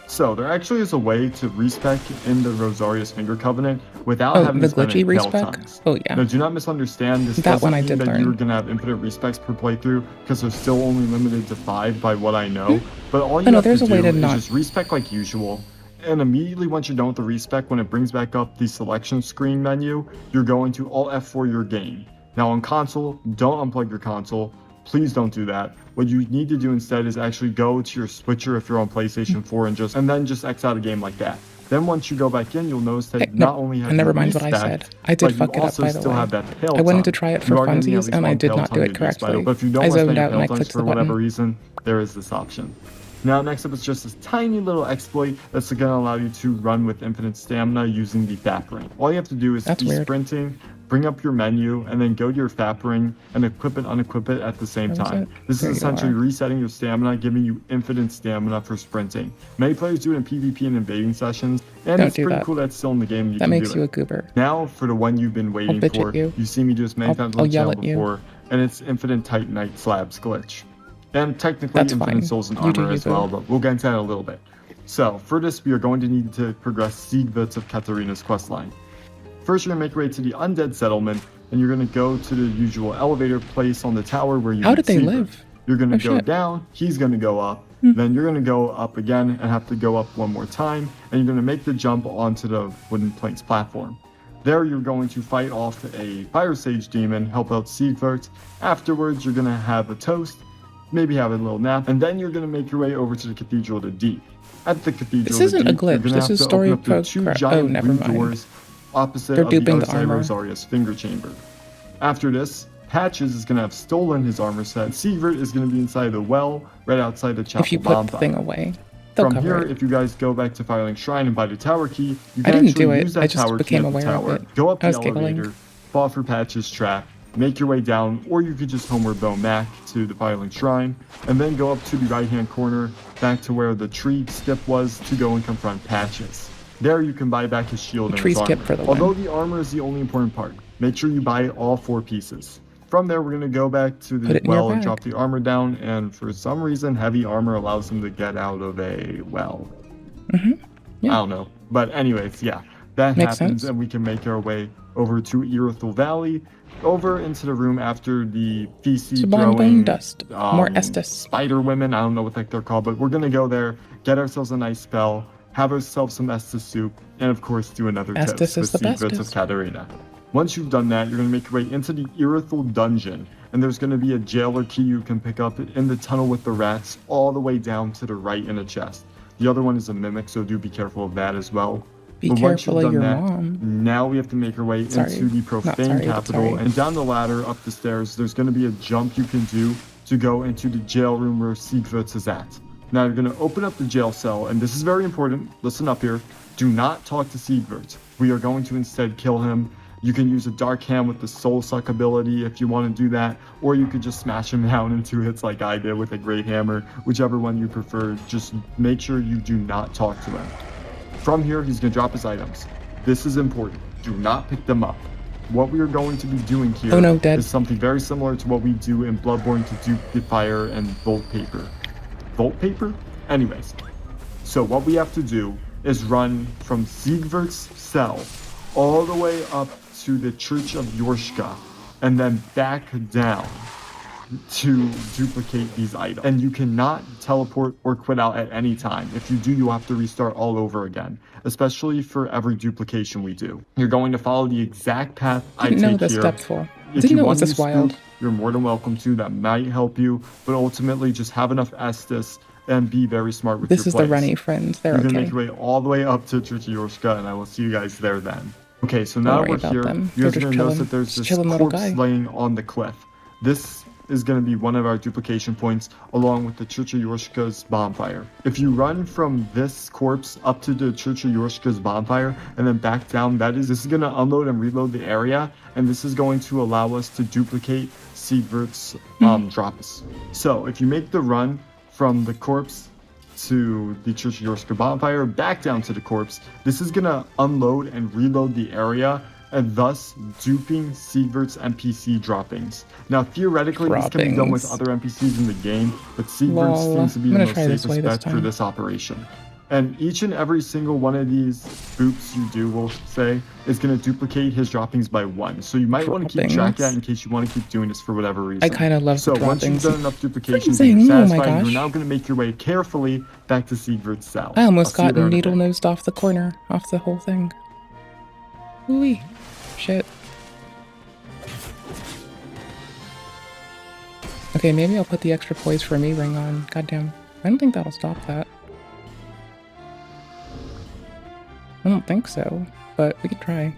So there actually is a way to respec in the Rosaria's Finger Covenant without having to spend glitchy any fail respec? times. Oh yeah. Now, do not misunderstand. This That doesn't one I mean did that learn. you're gonna have infinite respecs per playthrough, because they're still only limited to 5 by what I know. But all you have there's to a way do to is not. just respec like usual. And immediately once you're done with the respec, when it brings back up the selection screen menu, you're going to Alt F4 your game. Now on console, don't unplug your console. Please don't do that. What you need to do instead is actually go to your switcher if you're on PlayStation 4 and then just X out a game like that. Then once you go back in, you'll notice that not only have never you mind what I respec, said. I did but fuck you it up, also by the still way. have that pale I wanted tongue. to try it You for are gonna need at funsies, least and I one did pale not do tongue it to do this battle. correctly. But if you don't I want to spend zoned your out and pale I tongues clicked for the whatever button. reason, there is this option. Now next up is just this tiny little exploit that's going to allow you to run with infinite stamina using the FAP ring. All you have to do is That's be weird. sprinting, bring up your menu, and then go to your FAP ring and equip it, unequip it at the same Where was time. it? This There is you essentially are. resetting your stamina, giving you infinite stamina for sprinting. Many players do it in PvP and invading sessions, and Don't it's do pretty that. cool that's still in the game. You That can makes do you it. a goober. Now for the one you've been waiting bitch at for. you. You've seen me do this many times on I'll the yell channel at you. before, and it's infinite Titanite slabs glitch. And technically That's infinite fine. souls and You do armor you, as well, boo. but we'll get into that in a little bit. So for this, we are going to need to progress Siegwitz of Katarina's questline. First, you're going to make your way to the Undead Settlement, and you're going to go to the usual elevator place on the tower where you How meet did they Siegwitz. live? You're going to Oh, go shit. down, he's going to go up, then you're going to go up again and have to go up one more time, and you're going to make the jump onto the wooden planks platform. There you're going to fight off a Fire Sage demon, help out Siegwitz. Afterwards, you're going to have a toast, maybe have a little nap, and then you're going to make your way over to the Cathedral of the Deep. At the Cathedral This of the isn't a Deep, you're glitch, gonna this have is to story open up the two progress. giant Oh, never blue mind. doors opposite They're of the duping other the side of armor. Rosaria's Finger Chamber. After this, Patches is going to have stolen his armor set. Siegward is going to be inside the well, right outside the chapel If you put the bonfire. thing away, they'll From cover here, it. if you guys go back to Firelink Shrine and buy the tower key, you I can didn't actually do it, use that I just tower became key at the aware of tower. it. Go up I the was giggling. elevator, fall for Patches' trap, make your way down, or you could just homeward bow Mac to the Firelink Shrine, and then go up to the right-hand corner, back to where the tree skip was, to go and confront Patches. There you can buy back his shield and Tree his skip armor. for the Although win. the armor is the only important part, make sure you buy all 4 pieces. From there, we're going to go back to Put the it in your well and bag. drop the armor down, and for some reason, heavy armor allows him to get out of a well. Yeah. I don't know. But anyways, yeah, that Makes happens, sense. and we can make our way over to Irithel Valley, over into the room after the feces Sabon throwing dust. More Estus. spider women. I don't know what the heck they're called, but we're going to go there, get ourselves a nice spell, have ourselves some Estus soup, and of course do another Estus toast is with the Secrets of bestest. Katarina. Once you've done that, you're going to make your way into the Irithel dungeon, and there's going to be a jailer key you can pick up in the tunnel with the rats all the way down to the right in a chest. The other one is a mimic, so do be careful of that as well. Be But once careful you've of done your that, mom. now we have to make our way Sorry. into the Not profane sorry, but capital, sorry. and down the ladder, up the stairs, there's going to be a jump you can do to go into the jail room where Siegwitz is at. Now you're going to open up the jail cell, and this is very important. Listen up here. Do not talk to Siegwitz. We are going to instead kill him. You can use a dark hand with the soul suck ability if you want to do that, or you could just smash him down in 2 hits like I did with a great hammer, whichever one you prefer. Just make sure you do not talk to him. From here, he's going to drop his items. This is important. Do not pick them up. What we are going to be doing here Oh no, dead. is something very similar to what we do in Bloodborne to dupe the fire and Volt Paper. Volt Paper? Anyways, so what we have to do is run from Siegward's cell all the way up to the Church of Yorshka, and then back down to duplicate these items. And you cannot teleport or quit out at any time. If you do, you'll have to restart all over again, especially for every duplication we do. You're going to follow the exact path I Didn't know take this here. depthful. If Didn't you know it want was to this wild. you're more than welcome to. That might help you, but ultimately just have enough Estus and be very smart with This your is the plays. runny friends. They're You're gonna okay. make your way all the way up to Churchiyorshka, and I will see you guys there then. Okay, so Don't now worry we're about here. them. You They're guys are just gonna notice chilling. that there's Just this chilling little corpse guy. laying on the cliff. This is going to be one of our duplication points along with the Churchiyorshka's bonfire. If you run from this corpse up to the Churchiyorshka's bonfire and then back down, this is going to unload and reload the area, and this is going to allow us to duplicate Siegvert's drops. So if you make the run from the corpse to the Churchiyorshka bonfire, back down to the corpse, this is going to unload and reload the area, and thus duping Siegvert's NPC droppings. Now, theoretically, this can be done with other NPCs in the game, but Siegvert seems to be the most safest bet for this operation. And each and every single one of these boops you do, we'll say, is going to duplicate his droppings by 1. So you might want to keep track of that in case you want to keep doing this for whatever reason. I kind of love the droppings. So once you've done enough duplications and you're satisfied, you're now going to make your way carefully back to Siegvert's cell. I almost got needle-nosed off the corner, off the whole thing. Ooh-wee. Shit. Okay, maybe I'll put the extra poise for me ring on. Goddamn. I don't think that'll stop that. I don't think so, but we can try.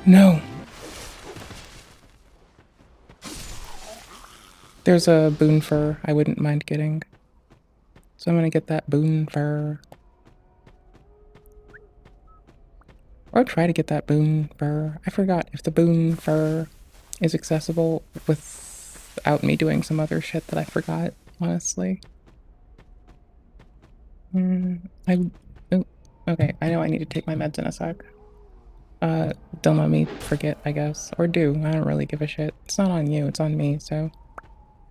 No! There's a boon fur I wouldn't mind getting. So I'm gonna get that boon fur. Or try to get that boon fur. I forgot if the boon fur is accessible without me doing some other shit that I forgot, honestly. Okay, I know I need to take my meds in a sec. Don't let me forget, I guess. Or do, I don't really give a shit. It's not on you, it's on me, so...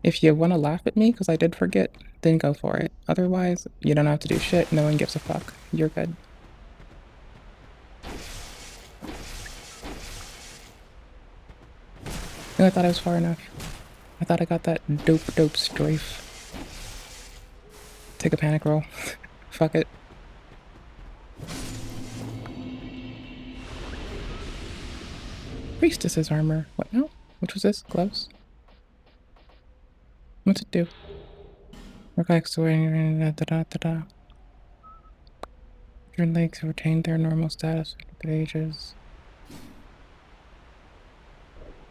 If you want to laugh at me because I did forget, then go for it. Otherwise, you don't have to do shit, no one gives a fuck. You're good. No, I thought I was far enough. I thought I got that dope strafe. Take a panic roll. Fuck it. Priestess's armor. What now? Which was this? Gloves? What's it do? Reflects the way your legs have retained their normal status with ages.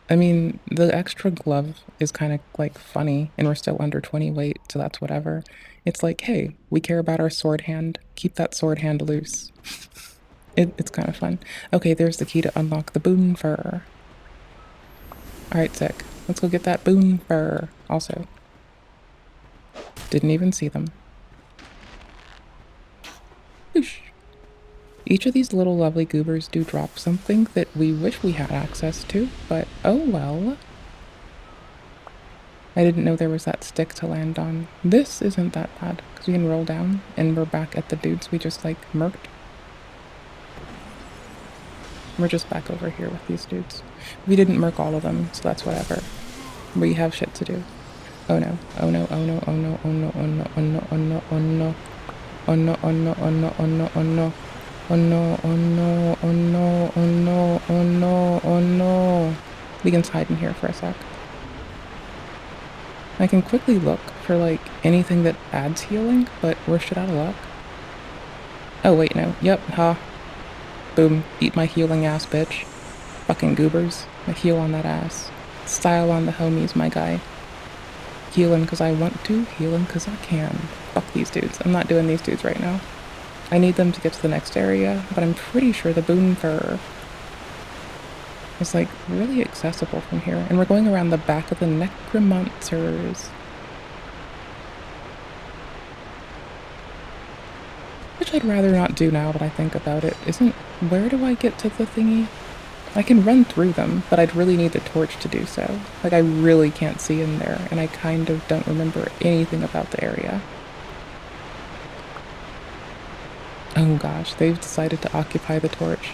I mean, the extra glove is kind of, like, funny, and we're still under 20 weight, so that's whatever. It's like, hey, we care about our sword hand. Keep that sword hand loose. It's kind of fun. Okay, there's the key to unlock the boon fur. Alright, sick. Let's go get that boon fur, also. Didn't even see them. Whoosh. Each of these little lovely goobers do drop something that we wish we had access to, but oh well. I didn't know there was that stick to land on. This isn't that bad, because we can roll down, and we're back at the dudes we just, like, murked. We're just back over here with these dudes. We didn't murk all of them, so that's whatever. We have shit to do. Oh no, oh no, oh no, oh no, oh no, oh no, oh no, oh no, oh no. Oh no, oh no, oh no, oh no, oh no. Oh no, oh no, oh no, oh no, oh no, oh no. We can hide in here for a sec. I can quickly look for, like, anything that adds healing, but we're shit out of luck. Oh wait, no. Yep, ha. Boom. Eat my healing ass, bitch. Fucking goobers. I heal on that ass. Style on the homies, my guy. Healing because I want to, healing because I can. Fuck these dudes. I'm not doing these dudes right now. I need them to get to the next area, but I'm pretty sure the boon fur is, like, really accessible from here. And we're going around the back of the necromancers. Which I'd rather not do now that I think about it. Where do I get to the thingy? I can run through them, but I'd really need the torch to do so. Like, I really can't see in there, and I kind of don't remember anything about the area. Oh gosh, they've decided to occupy the torch.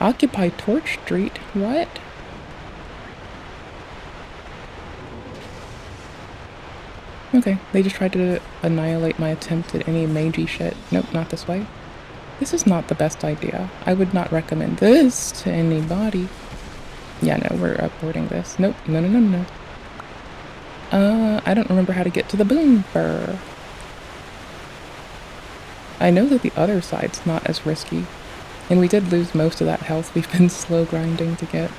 Occupy Torch Street? What? Okay, they just tried to annihilate my attempt at any magey shit. Nope, not this way. This is not the best idea. I would not recommend this to anybody. Yeah, no, we're aborting this. Nope, no, no, no, no. I don't remember how to get to the boomer. I know that the other side's not as risky. And we did lose most of that health we've been slow grinding to get.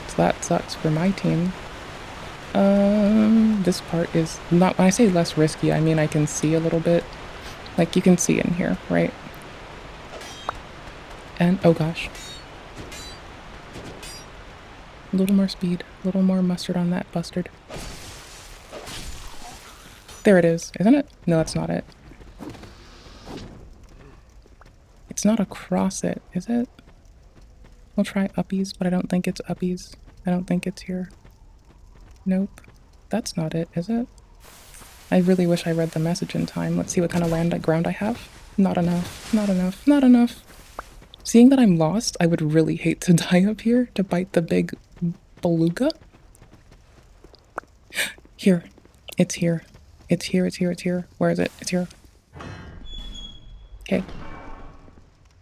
So that sucks for my team. This part is not, when I say less risky, I mean I can see a little bit. Like you can see in here, right? And, oh gosh. A little more speed, a little more mustard on that bustard. There it is, isn't it? No, that's not it. It's not across it, is it? We'll try uppies, but I don't think it's uppies. I don't think it's here. Nope. That's not it, is it? I really wish I read the message in time. Let's see what kind of ground I have. Not enough, not enough, not enough. Seeing that I'm lost, I would really hate to die up here to bite the big beluga. Here. It's here. It's here, it's here, it's here. Where is it? It's here. Okay.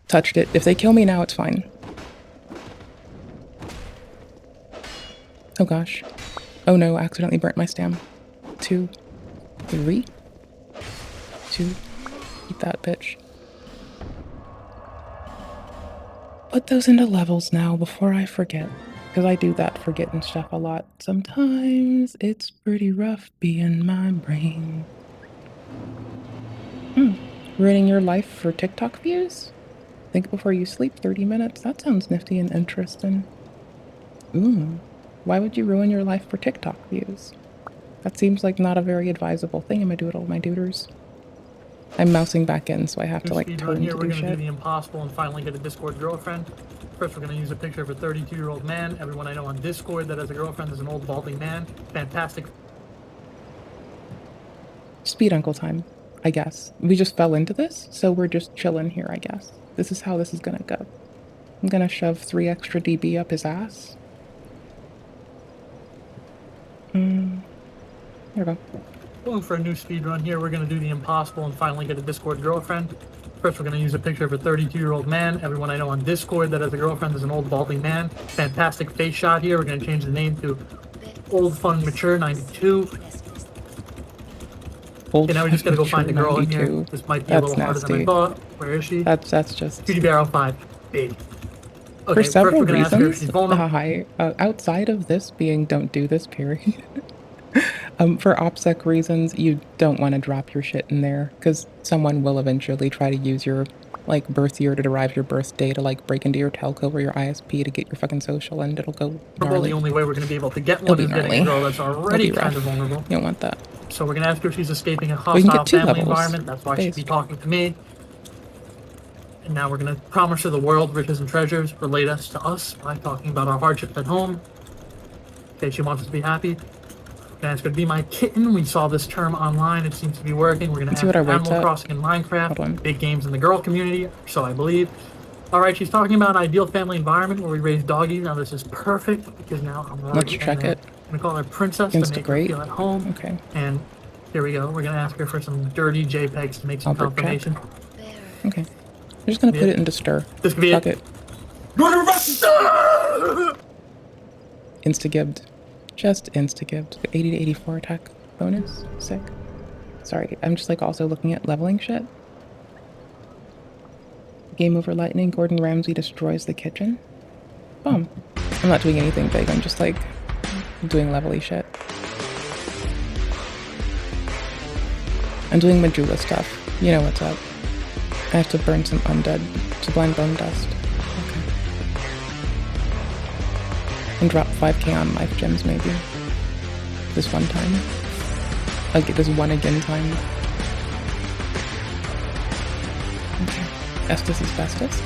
Touched it. If they kill me now, it's fine. Oh gosh. Oh no, accidentally burnt my stam. 2, 3, 2. Eat that bitch. Put those into levels now before I forget. Because I do that forgetting stuff a lot. Sometimes it's pretty rough being my brain. Ruining your life for TikTok views? Think before you sleep 30 minutes? That sounds nifty and interesting. Why would you ruin your life for TikTok views? That seems like not a very advisable thing. I'm gonna do it all my duders. I'm mousing back in, so I have to like turn here, to we're do gonna do shit. the impossible and finally get a Discord girlfriend. First, we're gonna use a picture of a 32-year-old man. Everyone I know on Discord that has a girlfriend is an old balding man. Fantastic. Speed uncle time, I guess. We just fell into this, so we're just chilling here, I guess. This is how this is gonna go. I'm gonna shove 3 extra DB up his ass. There we go. Going for a new speed run here, we're gonna do the impossible and finally get a Discord girlfriend. First, we're gonna use a picture of a 32-year-old man. Everyone I know on Discord that has a girlfriend is an old balding man. Fantastic face shot here. We're gonna change the name to Old Fun Mature 92. Old Okay, now we just gotta go find the girl in here. 92. This might be That's a little harder than I nasty. thought. Where is she? That's just... Cutie Barrel 5. Big. Okay, For several first we're gonna ask her if reasons, she's vulnerable. outside of this being don't do this, period. For OPSEC reasons, you don't want to drop your shit in there, because someone will eventually try to use your, like, birth year to derive your birthday to, like, break into your telco or your ISP to get your fucking social, and it'll go gnarly. The only way we're gonna be able to get It'll one be is getting gnarly. a girl that's already It'll be kind rough. of vulnerable. You don't want that. So we're gonna ask her if she's escaping a We can hostile get 2 family levels. environment. That's why she'd be Based. talking to me. And now we're gonna promise her the world, riches and treasures, relate us to us by talking about our hardships at home. Okay, she wants us to be happy. We're gonna ask her to be my kitten. We saw this term online. It seems to be working. We're gonna Let's ask see what her our weight's Animal at. Crossing and Hold on. Minecraft, big games in the girl community, so I believe. All right, she's talking about an ideal family environment where we raise doggies. Now this is perfect because now I'm Let's already check it. I'm gonna call her Princess to make her Instagrate. feel at home. Okay. And here we go. We're gonna ask her for some dirty JPEGs to make some Albert check. confirmation. Okay. I'm just gonna put it into stir. This could be Fuck it. it. Insta-gibbed. Just insta-gibbed. 80 to 84 attack bonus. Sick. Sorry, I'm just like also looking at leveling shit. Game over lightning. Gordon Ramsay destroys the kitchen. Boom. I'm not doing anything big. I'm just like doing levely shit. I'm doing Majula stuff. You know what's up. I have to burn some undead. Sublime bone dust. Okay. And drop 5k on life gems maybe. This one time. I'll get this one again time. Okay. Estus is bestest.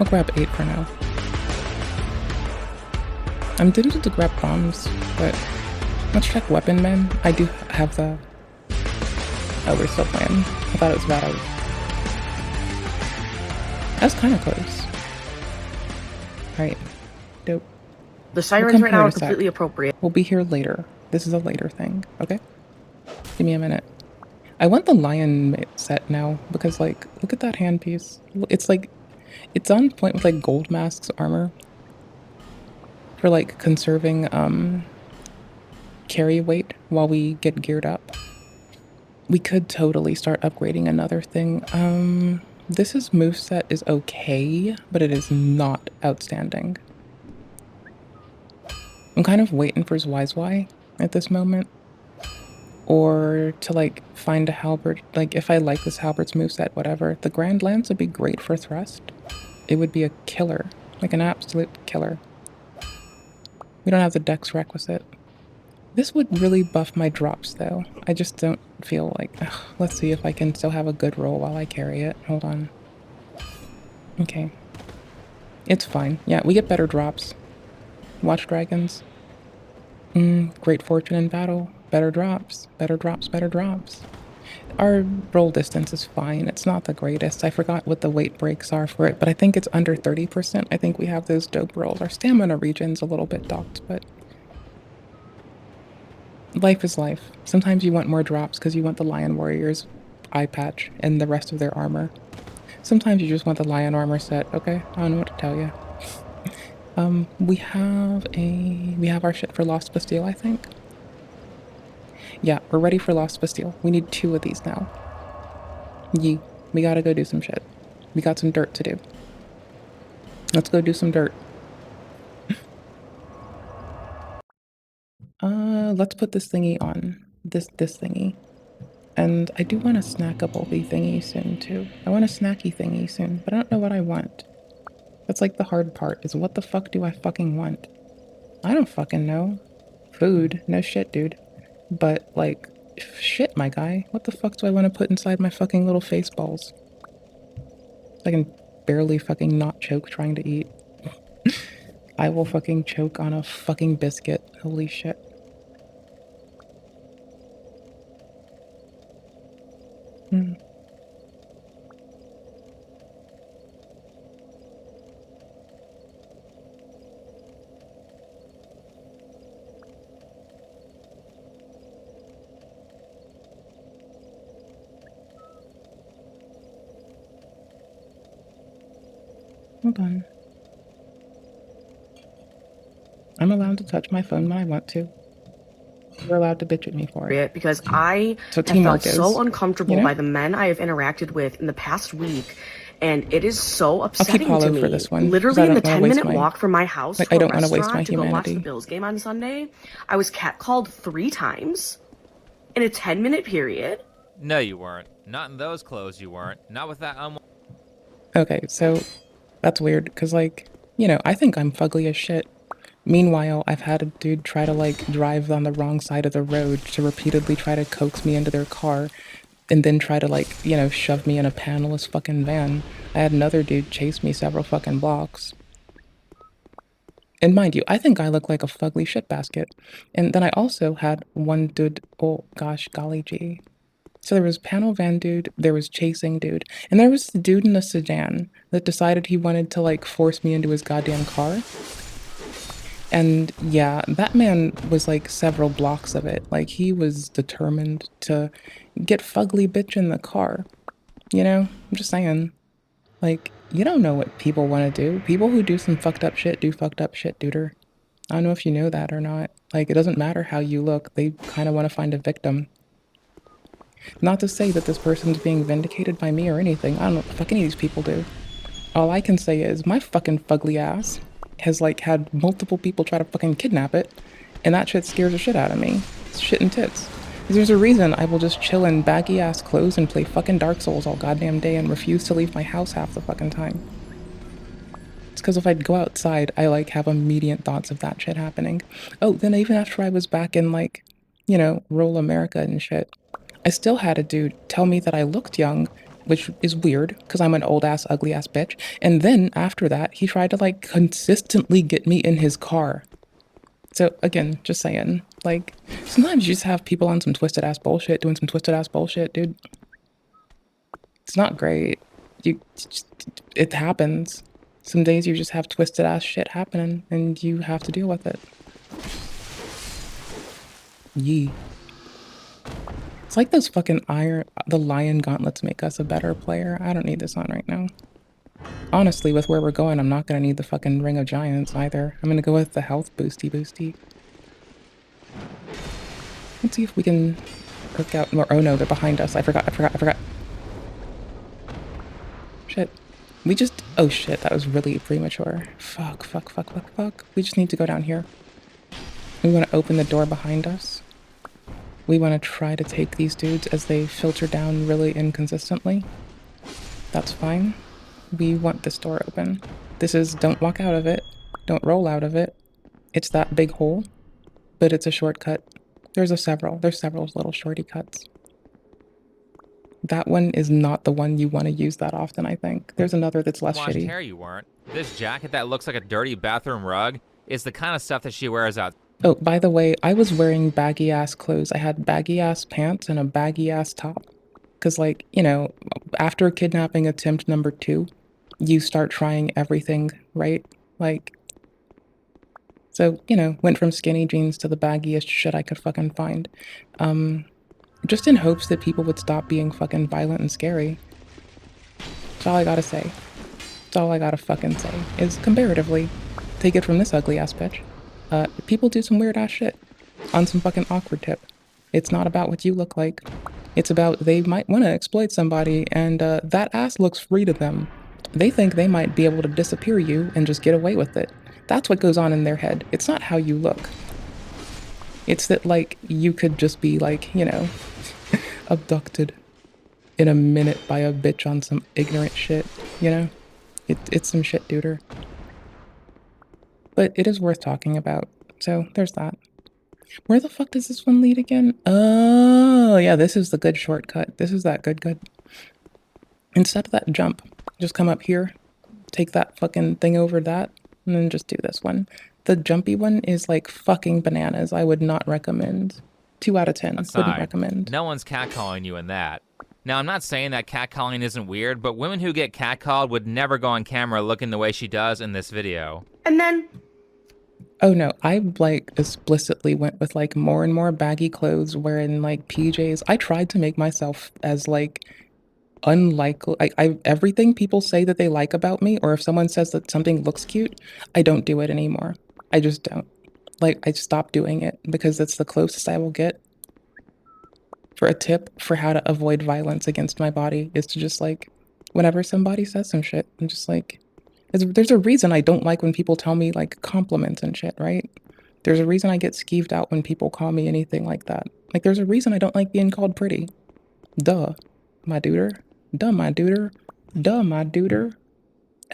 I'll grab 8 for now. I'm tempted to grab bombs, but let's check weapon men. I do have the Oh, we're still playing. I thought it was about out. That's kind of close. Alright. Dope. The sirens right now are completely appropriate. We'll be here later. This is a later thing, okay? Give me a minute. I want the lion set now because, like, look at that handpiece. It's like, it's on point with like Gold Mask's armor for like conserving carry weight while we get geared up. We could totally start upgrading another thing. This moveset is okay, but it is not outstanding. I'm kind of waiting for his Wisewhy at this moment. Or to like find a halberd, like if I like this halberd's moveset, whatever. The Grand Lance would be great for thrust. It would be a killer, like an absolute killer. We don't have the dex requisite. This would really buff my drops though. I just don't feel like, ugh, let's see if I can still have a good roll while I carry it. Hold on. Okay. It's fine. Yeah, we get better drops. Watch dragons. Great fortune in battle. Better drops. Better drops, better drops. Our roll distance is fine. It's not the greatest. I forgot what the weight breaks are for it, but I think it's under 30%. I think we have those dope rolls. Our stamina regen's a little bit docked, but life is life. Sometimes you want more drops because you want the Lion Warrior's eye patch and the rest of their armor. Sometimes you just want the Lion armor set, okay? I don't know what to tell you. We have our shit for Lost Bastille, I think. Yeah, we're ready for Lost Bastille. We need 2 of these now. Yee. We gotta go do some shit. We got some dirt to do. Let's go do some dirt. Let's put this thingy on. This thingy. And I do want a snackable thingy soon, too. I want a snacky thingy soon, but I don't know what I want. That's like the hard part, is what the fuck do I fucking want? I don't fucking know. Food. No shit, dude. But, like, shit, my guy. What the fuck do I want to put inside my fucking little face balls? I can barely fucking not choke trying to eat. I will fucking choke on a fucking biscuit. Holy shit. Hold on. I'm allowed to touch my phone when I want to. You're allowed to bitch at me for it. Because I have felt so uncomfortable by the men I have interacted with in the past week, and it is so upsetting to me. For this one, literally in the 10-minute walk from my house to a restaurant to go watch the Bills game on Sunday, I was catcalled 3 times in a 10-minute period. No, you weren't. Not in those clothes, you weren't. Not with that Okay, so that's weird, because, like, you know, I think I'm fugly as shit. Meanwhile, I've had a dude try to, like, drive on the wrong side of the road to repeatedly try to coax me into their car and then try to, like, you know, shove me in a panelless fucking van. I had another dude chase me several fucking blocks. And mind you, I think I look like a fugly shitbasket. And then I also had one dude, oh gosh, golly gee. So there was panel van dude, there was chasing dude, and there was the dude in a sedan that decided he wanted to, like, force me into his goddamn car. And yeah, that man was like several blocks of it. Like, he was determined to get fugly bitch in the car. You know? I'm just saying. Like, you don't know what people want to do. People who do some fucked up shit do fucked up shit, duder. I don't know if you know that or not. Like, it doesn't matter how you look. They kind of want to find a victim. Not to say that this person's being vindicated by me or anything. I don't know what the fuck any of these people do. All I can say is my fucking fugly ass has, like, had multiple people try to fucking kidnap it, and that shit scares the shit out of me. It's shit and tits. There's a reason I will just chill in baggy ass clothes and play fucking Dark Souls all goddamn day and refuse to leave my house half the fucking time. It's because if I go outside, I, like, have immediate thoughts of that shit happening. Oh, then even after I was back in, like, you know, rural America and shit, I still had a dude tell me that I looked young, which is weird, because I'm an old-ass, ugly-ass bitch. And then, after that, he tried to, like, consistently get me in his car. So, again, just saying. Like, sometimes you just have people on some twisted ass bullshit doing some twisted ass bullshit, dude. It's not great. It happens. Some days you just have twisted ass shit happening and you have to deal with it. Yee. It's like those fucking the lion gauntlets make us a better player. I don't need this on right now. Honestly, with where we're going, I'm not gonna need the fucking Ring of Giants either. I'm gonna go with the health boosty. Let's see if we can work out more. Oh no, they're behind us. I forgot. Shit. We just, oh shit, that was really premature. Fuck. We just need to go down here. We want to open the door behind us. We want to try to take these dudes as they filter down really inconsistently. That's fine. We want this door open. This is, don't walk out of it. Don't roll out of it. It's that big hole, but it's a shortcut. There's several little shorty cuts. That one is not the one you want to use that often, I think. There's another that's less shitty. Hair you weren't. This jacket that looks like a dirty bathroom rug is the kind of stuff that she wears out. Oh, by the way, I was wearing baggy ass clothes. I had baggy ass pants and a baggy ass top. Cause like, you know, after kidnapping attempt number 2, you start trying everything, right? Like, so, you know, went from skinny jeans to the baggiest shit I could fucking find. Just in hopes that people would stop being fucking violent and scary. That's all I gotta say. That's all I gotta fucking say, is comparatively, take it from this ugly ass bitch. People do some weird ass shit on some fucking awkward tip. It's not about what you look like. It's about they might want to exploit somebody and that ass looks free to them. They think they might be able to disappear you and just get away with it. That's what goes on in their head. It's not how you look. It's that, like, you could just be, like, you know, abducted in a minute by a bitch on some ignorant shit, you know? It's some shit, duder. But it is worth talking about, so there's that. Where the fuck does this one lead again? Oh, yeah, this is the good shortcut. This is that good. Instead of that jump, just come up here, take that fucking thing over that, and then just do this one. The jumpy one is like fucking bananas. I would not recommend. 2 out of 10. Wouldn't recommend. No one's catcalling you in that. Now, I'm not saying that catcalling isn't weird, but women who get catcalled would never go on camera looking the way she does in this video. And then... Oh no, I like explicitly went with like more and more baggy clothes, wearing like PJs. I tried to make myself as like unlikely. Everything people say that they like about me, or if someone says that something looks cute, I don't do it anymore. I just don't. Like, I stopped doing it because it's the closest I will get. For a tip for how to avoid violence against my body is to just like, whenever somebody says some shit, I'm just like, there's a reason I don't like when people tell me like compliments and shit, right? There's a reason I get skeeved out when people call me anything like that. Like, there's a reason I don't like being called pretty. Duh, my duder. Duh, my duder. Duh, my duder.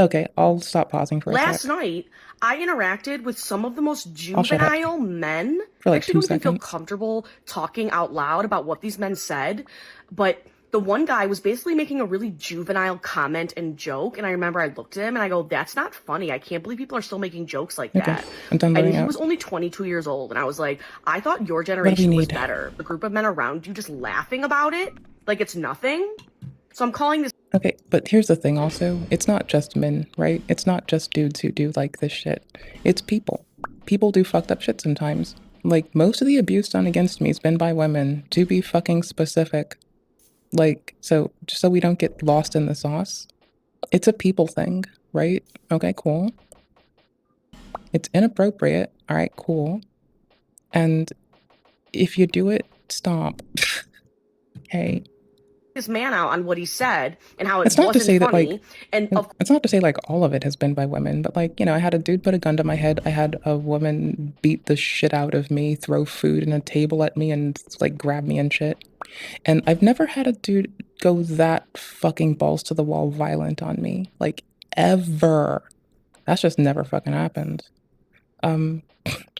Okay, I'll stop pausing for a sec. Last night, I interacted with some of the most juvenile men. For like 2 seconds. I actually don't feel comfortable talking out loud about what these men said, but the one guy was basically making a really juvenile comment and joke, and I remember I looked at him and I go, that's not funny. I can't believe people are still making jokes like that. And he was only 22 years old, and I was like, I thought your generation was better. The group of men around you just laughing about it like it's nothing. So I'm calling this... Okay, but here's the thing also. It's not just men, right? It's not just dudes who do like this shit. It's people. People do fucked up shit sometimes. Like, most of the abuse done against me has been by women, to be fucking specific. Like, so, just so we don't get lost in the sauce, it's a people thing, right? Okay, cool. It's inappropriate. All right, cool. And if you do it, stop. Hey. This man out on what he said and how it wasn't funny. That, like, and it's not to say like all of it has been by women, but like, you know, I had a dude put a gun to my head. I had a woman beat the shit out of me, throw food and a table at me and like grab me and shit. And I've never had a dude go that fucking balls to the wall violent on me, like, ever. That's just never fucking happened.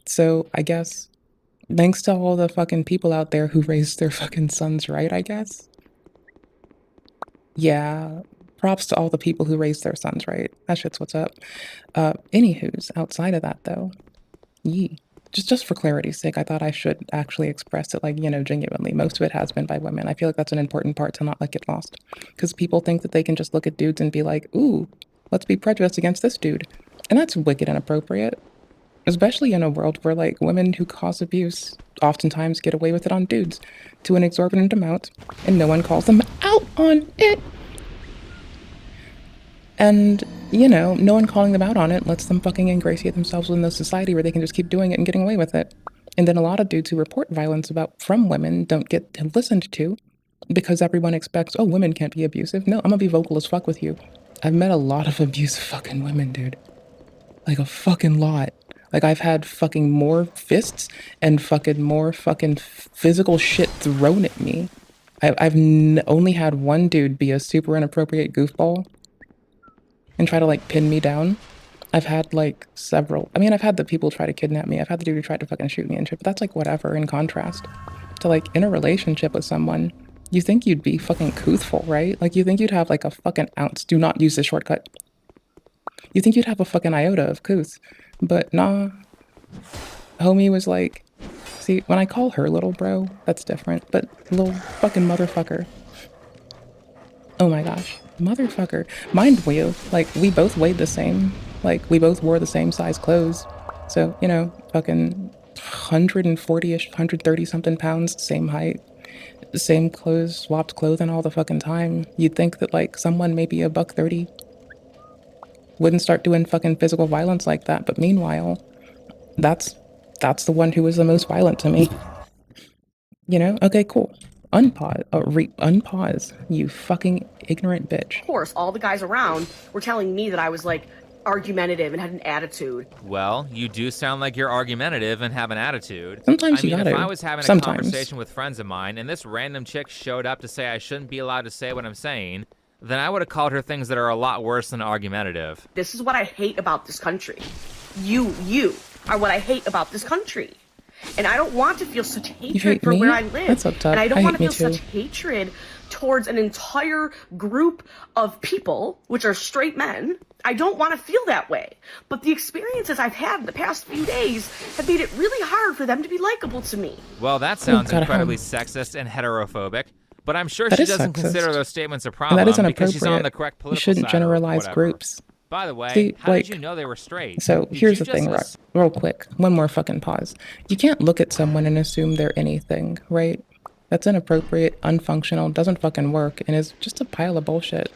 So I guess thanks to all the fucking people out there who raised their fucking sons right, I guess. Yeah, props to all the people who raised their sons right. That shit's what's up. Anywho's, outside of that though, yee. just for clarity's sake, I thought I should actually express it, like, genuinely. Most of it has been by women. I feel like that's an important part to not let get lost. Because people think that they can just look at dudes and be like, ooh, let's be prejudiced against this dude. And that's wicked inappropriate. Especially in a world where, like, women who cause abuse oftentimes get away with it on dudes to an exorbitant amount, and no one calls them out on it. And, no one calling them out on it lets them fucking ingratiate themselves within the society where they can just keep doing it and getting away with it. And then a lot of dudes who report violence from women don't get listened to because everyone expects, oh, women can't be abusive. No, I'm gonna be vocal as fuck with you. I've met a lot of abusive fucking women, dude. Like a fucking lot. Like I've had fucking more fists and fucking more fucking physical shit thrown at me. I've only had one dude be a super inappropriate goofball and try to like pin me down. I've had like several. I mean, I've had the people try to kidnap me. I've had the dude who tried to fucking shoot me and shit, but that's like whatever in contrast to like in a relationship with someone. You think you'd be fucking couthful, right? Like you think you'd have like a fucking ounce. Do not use this shortcut. You think you'd have a fucking iota of couth, but nah. Homie was like, see, when I call her little bro, that's different, but little fucking motherfucker. Oh my gosh. Motherfucker. Mind you, like, we both weighed the same. Like, we both wore the same size clothes. So, fucking 140-ish, 130-something pounds, same height, same clothes, swapped clothing all the fucking time. You'd think that, like, someone maybe a $130 wouldn't start doing fucking physical violence like that. But meanwhile, that's the one who was the most violent to me. Okay, cool. Unpause, you fucking ignorant bitch. Of course, all the guys around were telling me that I was like argumentative and had an attitude. Well, you do sound like you're argumentative and have an attitude. Sometimes you gotta. If I was having a conversation with friends of mine and this random chick showed up to say I shouldn't be allowed to say what I'm saying, then I would have called her things that are a lot worse than argumentative. This is what I hate about this country. You are what I hate about this country. And I don't want to feel such hatred for where I live. That's up top. And I don't want to feel such hatred towards an entire group of people, which are straight men. I don't want to feel that way. But the experiences I've had the past few days have made it really hard for them to be likable to me. Well, that sounds incredibly sexist and heterophobic. But I'm sure she doesn't consider those statements a problem because she's on the correct political side. You shouldn't generalize groups. By the way, how did you know they were straight? So here's the thing, real quick. One more fucking pause. You can't look at someone and assume they're anything, right? That's inappropriate, unfunctional, doesn't fucking work, and is just a pile of bullshit.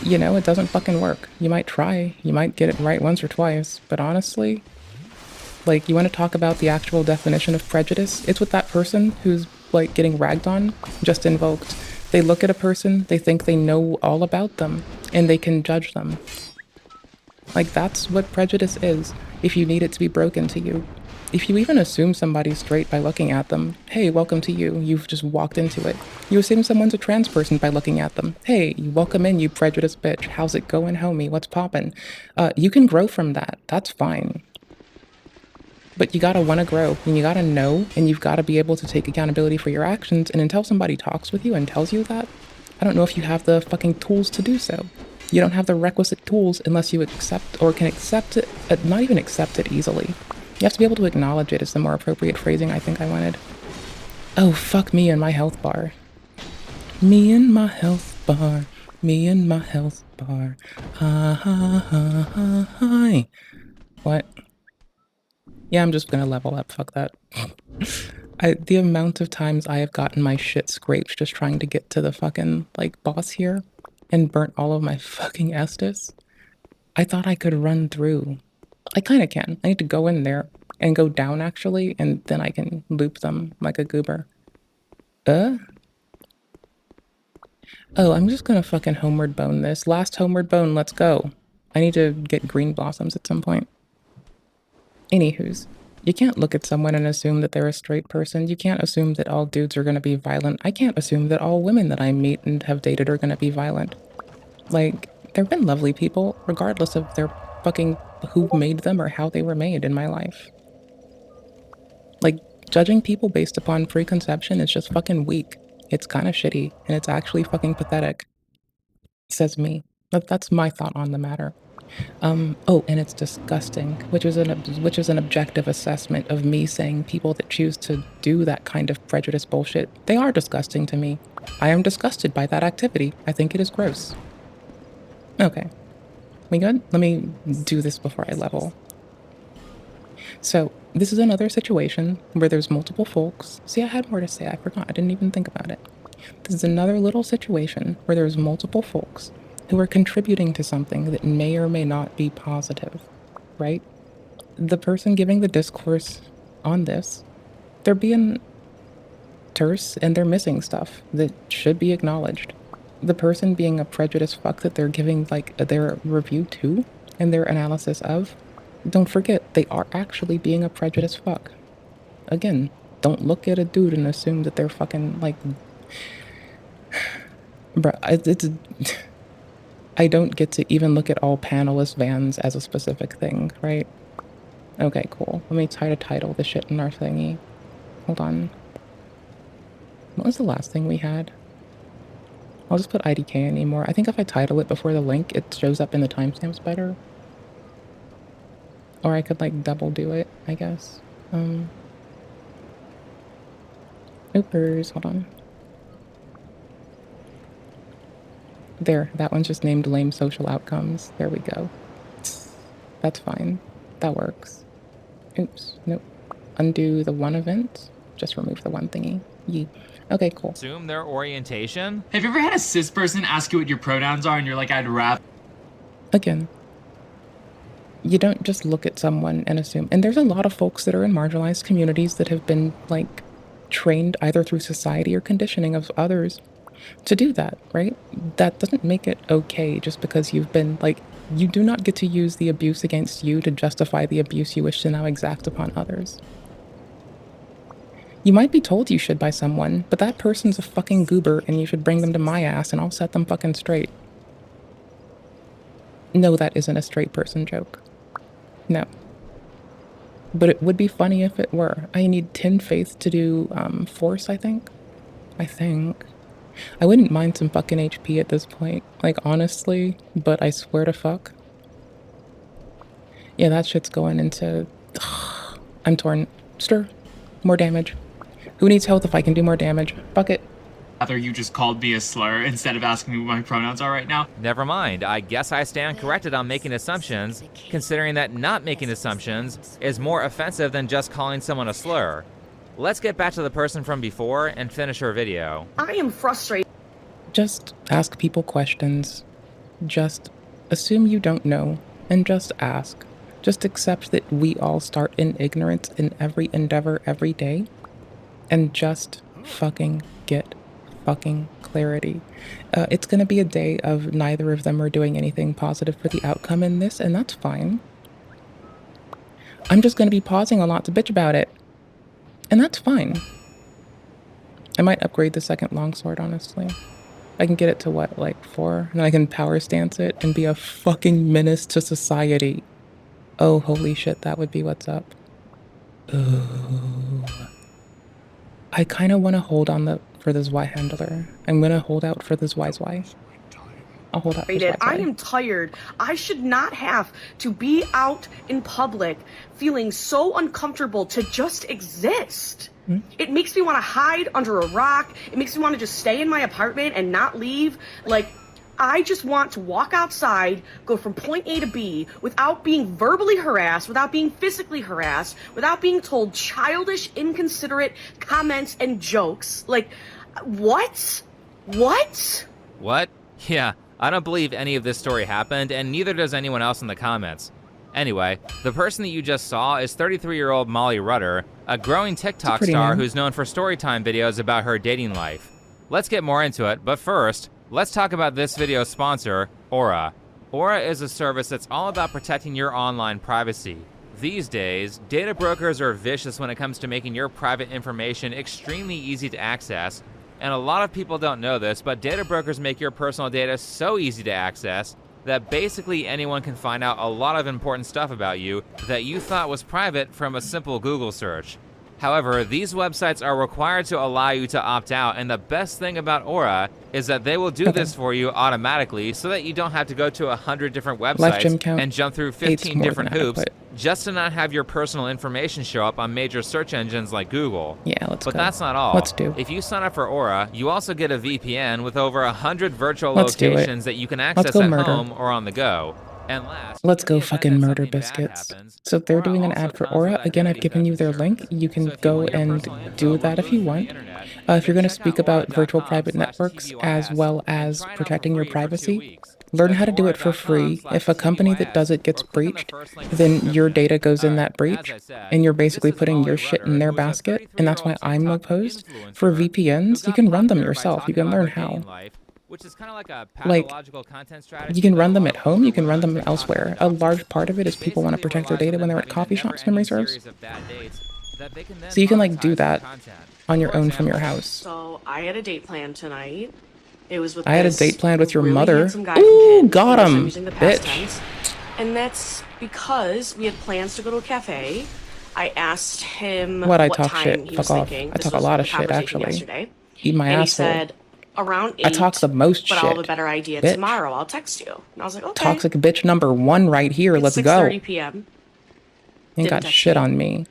It doesn't fucking work. You might try, you might get it right once or twice, but honestly, like, you want to talk about the actual definition of prejudice? It's what that person who's, like, getting ragged on just invoked. They look at a person, they think they know all about them, and they can judge them. Like, that's what prejudice is, if you need it to be broken to you. If you even assume somebody's straight by looking at them, hey, welcome to you, you've just walked into it. You assume someone's a trans person by looking at them. Hey, welcome in, you prejudiced bitch. How's it going, homie? What's poppin'? You can grow from that. That's fine. But you gotta wanna grow, and you gotta know, and you've gotta be able to take accountability for your actions, and until somebody talks with you and tells you that, I don't know if you have the fucking tools to do so. You don't have the requisite tools unless you accept, or can accept it, not even accept it easily. You have to be able to acknowledge it is the more appropriate phrasing I think I wanted. Oh, fuck me and my health bar. Me and my health bar. Me and my health bar. Hi. What? Yeah, I'm just gonna level up, fuck that. The amount of times I have gotten my shit scraped just trying to get to the fucking, like, boss here and burnt all of my fucking Estus. I thought I could run through. I kinda can. I need to go in there and go down, actually, and then I can loop them like a goober. Oh, I'm just gonna fucking homeward bone this. Last homeward bone, let's go. I need to get green blossoms at some point. Anywho's, you can't look at someone and assume that they're a straight person. You can't assume that all dudes are going to be violent. I can't assume that all women that I meet and have dated are going to be violent. Like, there have been lovely people, regardless of their fucking who made them or how they were made in my life. Like, judging people based upon preconception is just fucking weak. It's kind of shitty, and it's actually fucking pathetic. Says me. That's my thought on the matter. Oh, and it's disgusting, which is an objective assessment of me saying people that choose to do that kind of prejudice bullshit, they are disgusting to me. I am disgusted by that activity. I think it is gross. Okay. We good? Let me do this before I level. So, this is another situation where there's multiple folks. See, I had more to say. I forgot. I didn't even think about it. This is another little situation where there's multiple folks who are contributing to something that may or may not be positive, right? The person giving the discourse on this, they're being terse and they're missing stuff that should be acknowledged. The person being a prejudiced fuck that they're giving like their review to and their analysis of, don't forget they are actually being a prejudiced fuck. Again, don't look at a dude and assume that they're fucking like, bruh, it's I don't get to even look at all panelist vans as a specific thing, right? Okay, cool. Let me try to title the shit in our thingy. Hold on. What was the last thing we had? I'll just put IDK anymore. I think if I title it before the link, it shows up in the timestamps better. Or I could like double do it, I guess. Oopers, hold on. There, that one's just named lame social outcomes. There we go. That's fine. That works. Oops, nope. Undo the one event. Just remove the one thingy. Yee. Okay, cool. Assume their orientation? Have you ever had a cis person ask you what your pronouns are and you're like, I'd rather... Again, you don't just look at someone and assume. And there's a lot of folks that are in marginalized communities that have been, like, trained either through society or conditioning of others to do that, right? That doesn't make it okay just because you've been, like, you do not get to use the abuse against you to justify the abuse you wish to now exact upon others. You might be told you should by someone, but that person's a fucking goober and you should bring them to my ass and I'll set them fucking straight. No, that isn't a straight person joke. No. But it would be funny if it were. I need 10 faith to do force, I think. I wouldn't mind some fucking HP at this point. Like, honestly, but I swear to fuck. Yeah, that shit's going into... I'm torn. Stir. More damage. Who needs health if I can do more damage? Fuck it. Rather you just called me a slur instead of asking me what my pronouns are right now? Never mind. I guess I stand corrected on making assumptions, considering that not making assumptions is more offensive than just calling someone a slur. Let's get back to the person from before and finish her video. I am frustrated. Just ask people questions. Just assume you don't know, and just ask. Just accept that we all start in ignorance in every endeavor every day, and just fucking get fucking clarity. It's gonna be a day of neither of them are doing anything positive for the outcome in this, and that's fine. I'm just gonna be pausing a lot to bitch about it, and that's fine. I might upgrade the second longsword, honestly. I can get it to what, like 4? And then I can power stance it and be a fucking menace to society. Oh, holy shit, that would be what's up. Ooh. I kind of want to hold on for this Y handler. I'm going to hold out for this Y's Y. I'll hold out for this Y's Y. I am tired. I should not have to be out in public feeling so uncomfortable to just exist. It makes me want to hide under a rock. It makes me want to just stay in my apartment and not leave. Like, I just want to walk outside, go from point A to B without being verbally harassed, without being physically harassed, without being told childish, inconsiderate comments and jokes. Like, what? What? What? Yeah, I don't believe any of this story happened, and neither does anyone else in the comments. Anyway, the person that you just saw is 33-year-old Molly Rudder, a growing TikTok star who's known for storytime videos about her dating life. Let's get more into it, but first, let's talk about this video's sponsor, Aura. Aura is a service that's all about protecting your online privacy. These days, data brokers are vicious when it comes to making your private information extremely easy to access, and a lot of people don't know this, but data brokers make your personal data so easy to access that basically anyone can find out a lot of important stuff about you that you thought was private from a simple Google search. However, these websites are required to allow you to opt out, and the best thing about Aura is that they will do this for you automatically so that you don't have to go to 100 different websites and jump through 15 different hoops just to not have your personal information show up on major search engines like Google. Yeah, let's go. But that's not all. Let's do. If you sign up for Aura, you also get a VPN with over 100 virtual locations that you can access at home or on the go. And last, let's go fucking murder biscuits. So if they're doing an ad for Aura, again, I've given you their link. You can go and do that if you want. If you're going to speak about virtual private networks as well as protecting your privacy, learn how to do it for free. If a company that does it gets breached, then your data goes in that breach, and you're basically putting your shit in their basket, and that's why I'm opposed. For VPNs, you can run them yourself. You can learn how. Which is kind of like a pathological content strategy. You can run them at home, you can run them elsewhere. A large part of it is people want to protect their data when they're at coffee shops, memory serves. So you can like do that on your own from your house. So I had a date planned tonight. It was with I had a date planned with your mother. Ooh, got him, bitch. And that's because we had plans to go to a cafe. I asked him what time shit. he Fuck was off. thinking. I talk a lot of shit, actually. Yesterday. Eat my and asshole. He said, around 8, I talk the most but shit. I'll have a better idea bitch. tomorrow. I'll text you. And I was like, okay. Toxic bitch number 1 right here. Let's go. 6:30 p.m. Ain't got shit on me.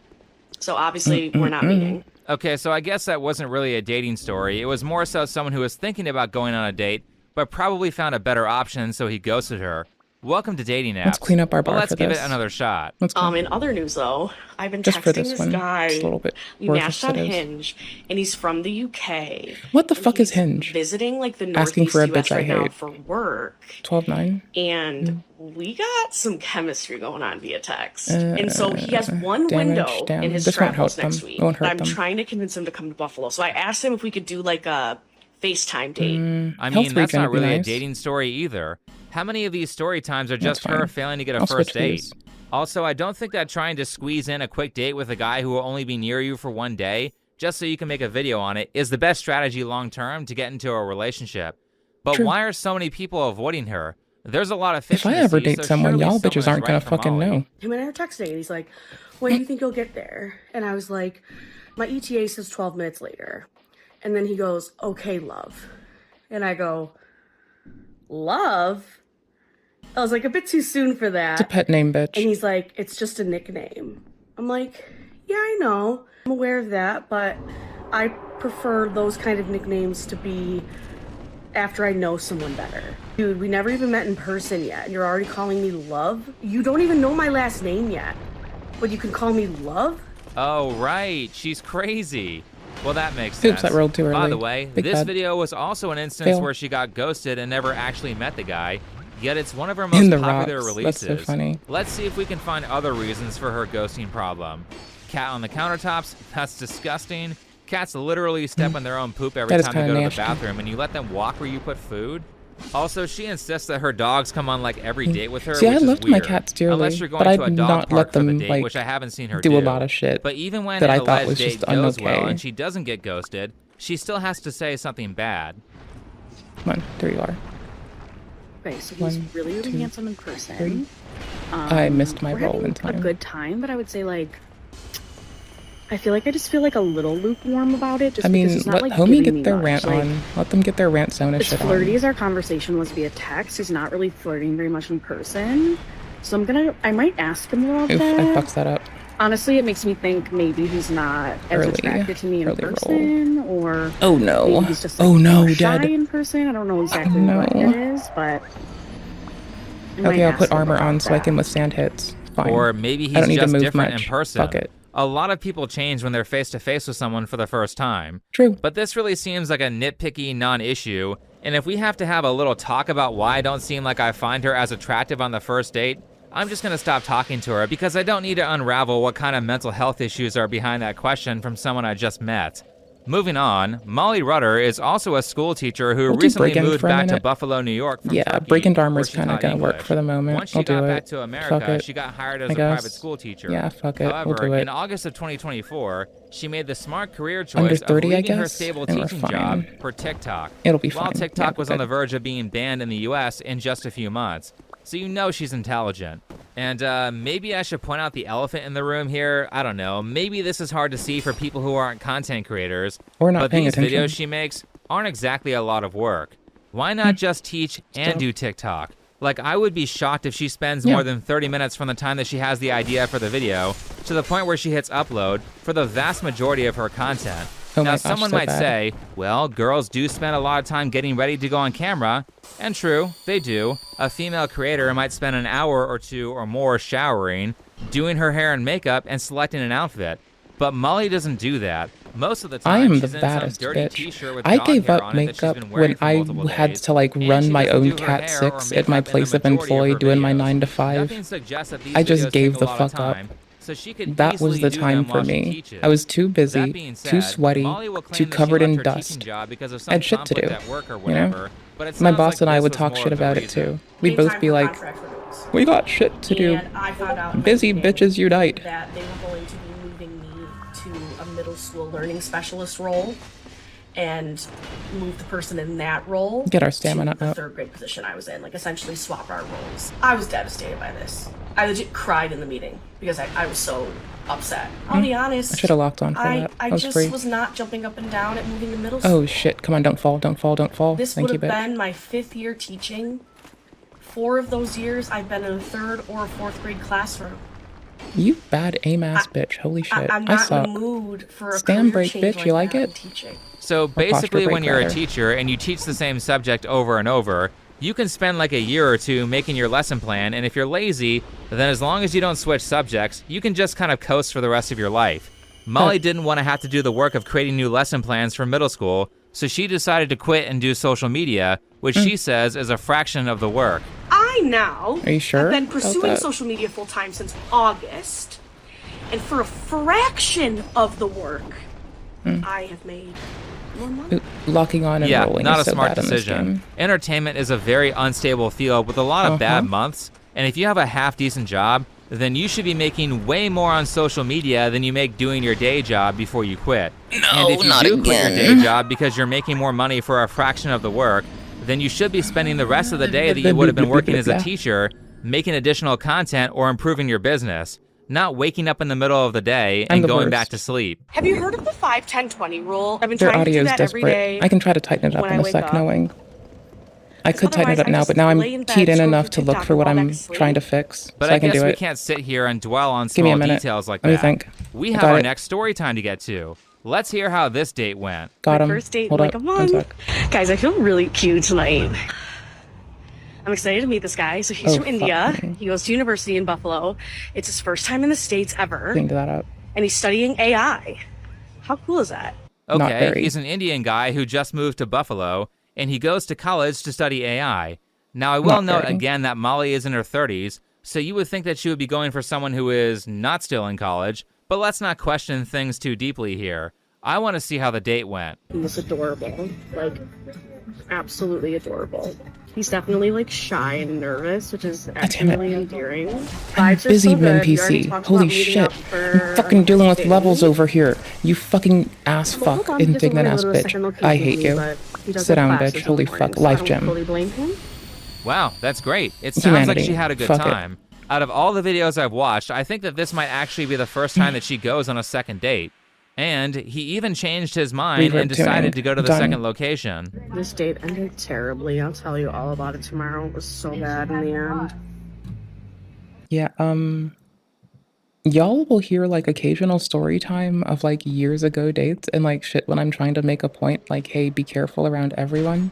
So obviously we're not meeting. Okay, so I guess that wasn't really a dating story. It was more so someone who was thinking about going on a date, but probably found a better option, so he ghosted her. Welcome to dating apps. Let's clean up our bar let's for give this. it another shot. In other news, though, I've been just texting for this one. guy. Just a little bit. We matched on Hinge, and he's from the UK. What the fuck is Hinge? Visiting like the Asking Northeast for a US bitch I right now hate. for work. 12-9. And we got some chemistry going on via text. And so he has one window in his travels next week. I'm trying to convince him to come to Buffalo. So I asked him if we could do like a FaceTime date. I mean, that's not really a dating story either. How many of these story times are just her failing to get a first date? Also, I don't think that trying to squeeze in a quick date with a guy who will only be near you for one day, just so you can make a video on it, is the best strategy long-term to get into a relationship. But why are so many people avoiding her? There's a lot of fish. If I ever date someone, y'all bitches aren't gonna fucking know. Him and I are texting, and he's like, when do you think you'll get there? And I was like, my ETA says 12 minutes later. And then he goes, okay, love. And I go, love? I was like, a bit too soon for that. It's a pet name, bitch. And he's like, it's just a nickname. I'm like, yeah, I know. I'm aware of that, but I prefer those kind of nicknames to be after I know someone better. Dude, we never even met in person yet, and you're already calling me love? You don't even know my last name yet, but you can call me love? Oh, right. She's crazy. Well, that makes sense. Oops, that rolled too early. By the way, this video was also an instance where she got ghosted and never actually met the guy. Yet it's one of her most popular releases. That's so funny. Let's see if we can find other reasons for her ghosting problem. Cat on the countertops? That's disgusting. Cats literally step in their own poop every time they go to the bathroom, and you let them walk where you put food? Also, she insists that her dogs come on like every date with her. See, which I is loved weird. my cats dearly, Unless you're going but to a I'd dog not park let them for the date, like which I haven't seen her do a lot of shit. But even when that an I thought was alleged just date goes well okay. and she doesn't get ghosted, she still has to say something bad. Come on, there you are. Okay, so he's really, really handsome in person. I missed my we're role having in time. a good time, but I would say like, I just feel like a little lukewarm about it. Just I mean, because it's not, let like, homie giving get me their much. rant Like, on. Let them get their rant zone as shit flirty on. as our conversation was via text, he's not really flirting very much in person. So I might ask him about Oof, that. I fucks that up. Honestly, it makes me think maybe he's not as attracted to me in person, or oh no, maybe he's just like, oh no, shy dead. in person. I don't know exactly no. what it is, but Okay, I'll put armor on so I can withstand hits. Fine. Or maybe I don't he's need to just move different much. in person. Fuck it. A lot of people change when they're face-to-face with someone for the first time. True. But this really seems like a nitpicky non-issue, and if we have to have a little talk about why I don't seem like I find her as attractive on the first date, I'm just gonna stop talking to her because I don't need to unravel what kind of mental health issues are behind that question from someone I just met. Moving on, Molly Rudder is also a school teacher who recently moved back to Buffalo, New York from Turkey, break-in armor where is she kind of taught gonna work English. for the moment. Once she I'll do got it. back to Fuck America, it. she got hired as I a guess. private school teacher. Yeah, fuck it. However, we'll do it. in August of 2024, she made the smart career Under choice 30, of I leaving her guess, stable and we're teaching fine. job for TikTok. It'll be While fine. TikTok Yeah, was on good. the verge of being banned in the US in just a few months. so you know she's intelligent. And maybe I should point out the elephant in the room here. I don't know. Maybe this is hard to see for people who aren't content creators. Or not but paying these attention. videos she makes aren't exactly a lot of work. Why not just teach and do TikTok? Like, I would be shocked if she spends more than 30 minutes from the time that she has the idea for the video to the point where she hits upload for the vast majority of her content. Now, someone might say, well, girls do spend a lot of time getting ready to go on camera. And true, they do. A female creator might spend an hour or two or more showering, doing her hair and makeup, and selecting an outfit. But Molly doesn't do that. Most of the time, I am the she's in baddest some dirty bitch. t-shirt with I dog gave hair up on it that she's makeup been wearing when for I multiple had days. to like And run she my doesn't own do her Cat hair or 6 at my makeup in place the of majority employ her doing my videos. 9 to 5. Nothing suggests that these I just videos gave take a the lot of fuck up. time, so she could That was easily the do time them for while she me. teaches. I was too That busy, being too said, sweaty, Molly will claim too that she covered left in her dust. teaching job because of I some had shit to do, conflict at work or you know? whatever. But it My sounds boss like and I this would was talk more shit of the about it reason. too. We'd both be like, we got shit to do. And I found out in my Busy meeting bitches unite. that they were going to be moving me to a middle school learning specialist role and move the person in that role Get our stamina to the up. third grade position I was in, like essentially swap our roles. I was devastated by this. I legit cried in the meeting because I was so upset. I'll be honest. I should have locked on for that. I That was just free. was not jumping up and down at moving to middle school. Oh shit, come on, don't fall, don't fall, don't fall. This Thank would you, have bitch. been my 5th year teaching. 4 of those years I've been in a 3rd or a 4th grade classroom. You bad aim-ass bitch, holy shit. I'm I not suck. in the mood for a Stand career break, change bitch, you like that in it? teaching. So posture basically, when break, you're a rather. teacher and you teach the same subject over and over, you can spend like a year or two making your lesson plan, and if you're lazy, then as long as you don't switch subjects, you can just kind of coast for the rest of your life. Molly didn't want to have to do the work of creating new lesson plans for middle school, so she decided to quit and do social media, which she says is a fraction of the work. I now Are you sure have been about pursuing that? social media full time since August, and for a fraction of the work, I have made more money. Locking on and Yeah, rolling not is a so smart bad in this decision. game. Entertainment is a very unstable field with a lot of bad months, and if you have a half-decent job, then you should be making way more on social media than you make doing your day job before you quit. And if you do quit your day job because you're making more money for a fraction of the work, then you should be spending the rest of the day that you would have been working as a teacher making additional content or improving your business, not waking up in the middle of the day and going back to sleep. Have you heard of the 5-10-20 rule? I've been Their trying to do audio is that every desperate. day. I can try to tighten it up when in I a wake sec, up. knowing. I could tighten Otherwise, it up I now, just but now I'm lay in bed, keyed in scroll enough through to look TikTok for what and fall I'm back asleep. trying to fix, But so I I can guess do we it. can't sit here and dwell on Give me small a minute. details like Let me that. think. We I have got our it. next story time to get to. Let's hear how this date went. Got him. First date in Hold like up. a 1 month. sec. Guys, I feel really cute tonight. I'm excited to meet this guy. So he's Oh, from fuck India. me. He goes to university in Buffalo. It's his first time in the States ever. Cleaned that up. And he's studying AI. How cool is that? Not Okay, very. he's an Indian guy who just moved to Buffalo, and he goes to college to study AI. Now, I will Not note very. again that Molly is in her 30s, so you would think that she would be going for someone who is not still in college, but let's not question things too deeply here. I want to see how the date went. He was adorable. Like, absolutely adorable. He's definitely like shy and nervous, which is actually damn it. really endearing. I'm Vibes are busy, so good. We already NPC. talked Holy about meeting shit. up for I'm fucking dealing with a levels date. over here. You fucking ass Well, fuck, hold on, he doesn't indignant wanna ass go to a second bitch. location I with hate me, you. but he does Sit have down, classes bitch. in Holy the morning, fuck. so I Life don't gem. fully blame him. Wow, that's great. It sounds Humanity. like she had a good Fuck it. time. Out of all the videos I've watched, I think that this might actually be the first time that she goes on a second date. And he even changed his mind and Reverb decided tuning. to go to the Done. second location. This date ended terribly. I'll tell you all about it tomorrow. It was so bad in the end. Yeah, y'all will hear like occasional story time of like years ago dates and like shit when I'm trying to make a point like, hey, be careful around everyone.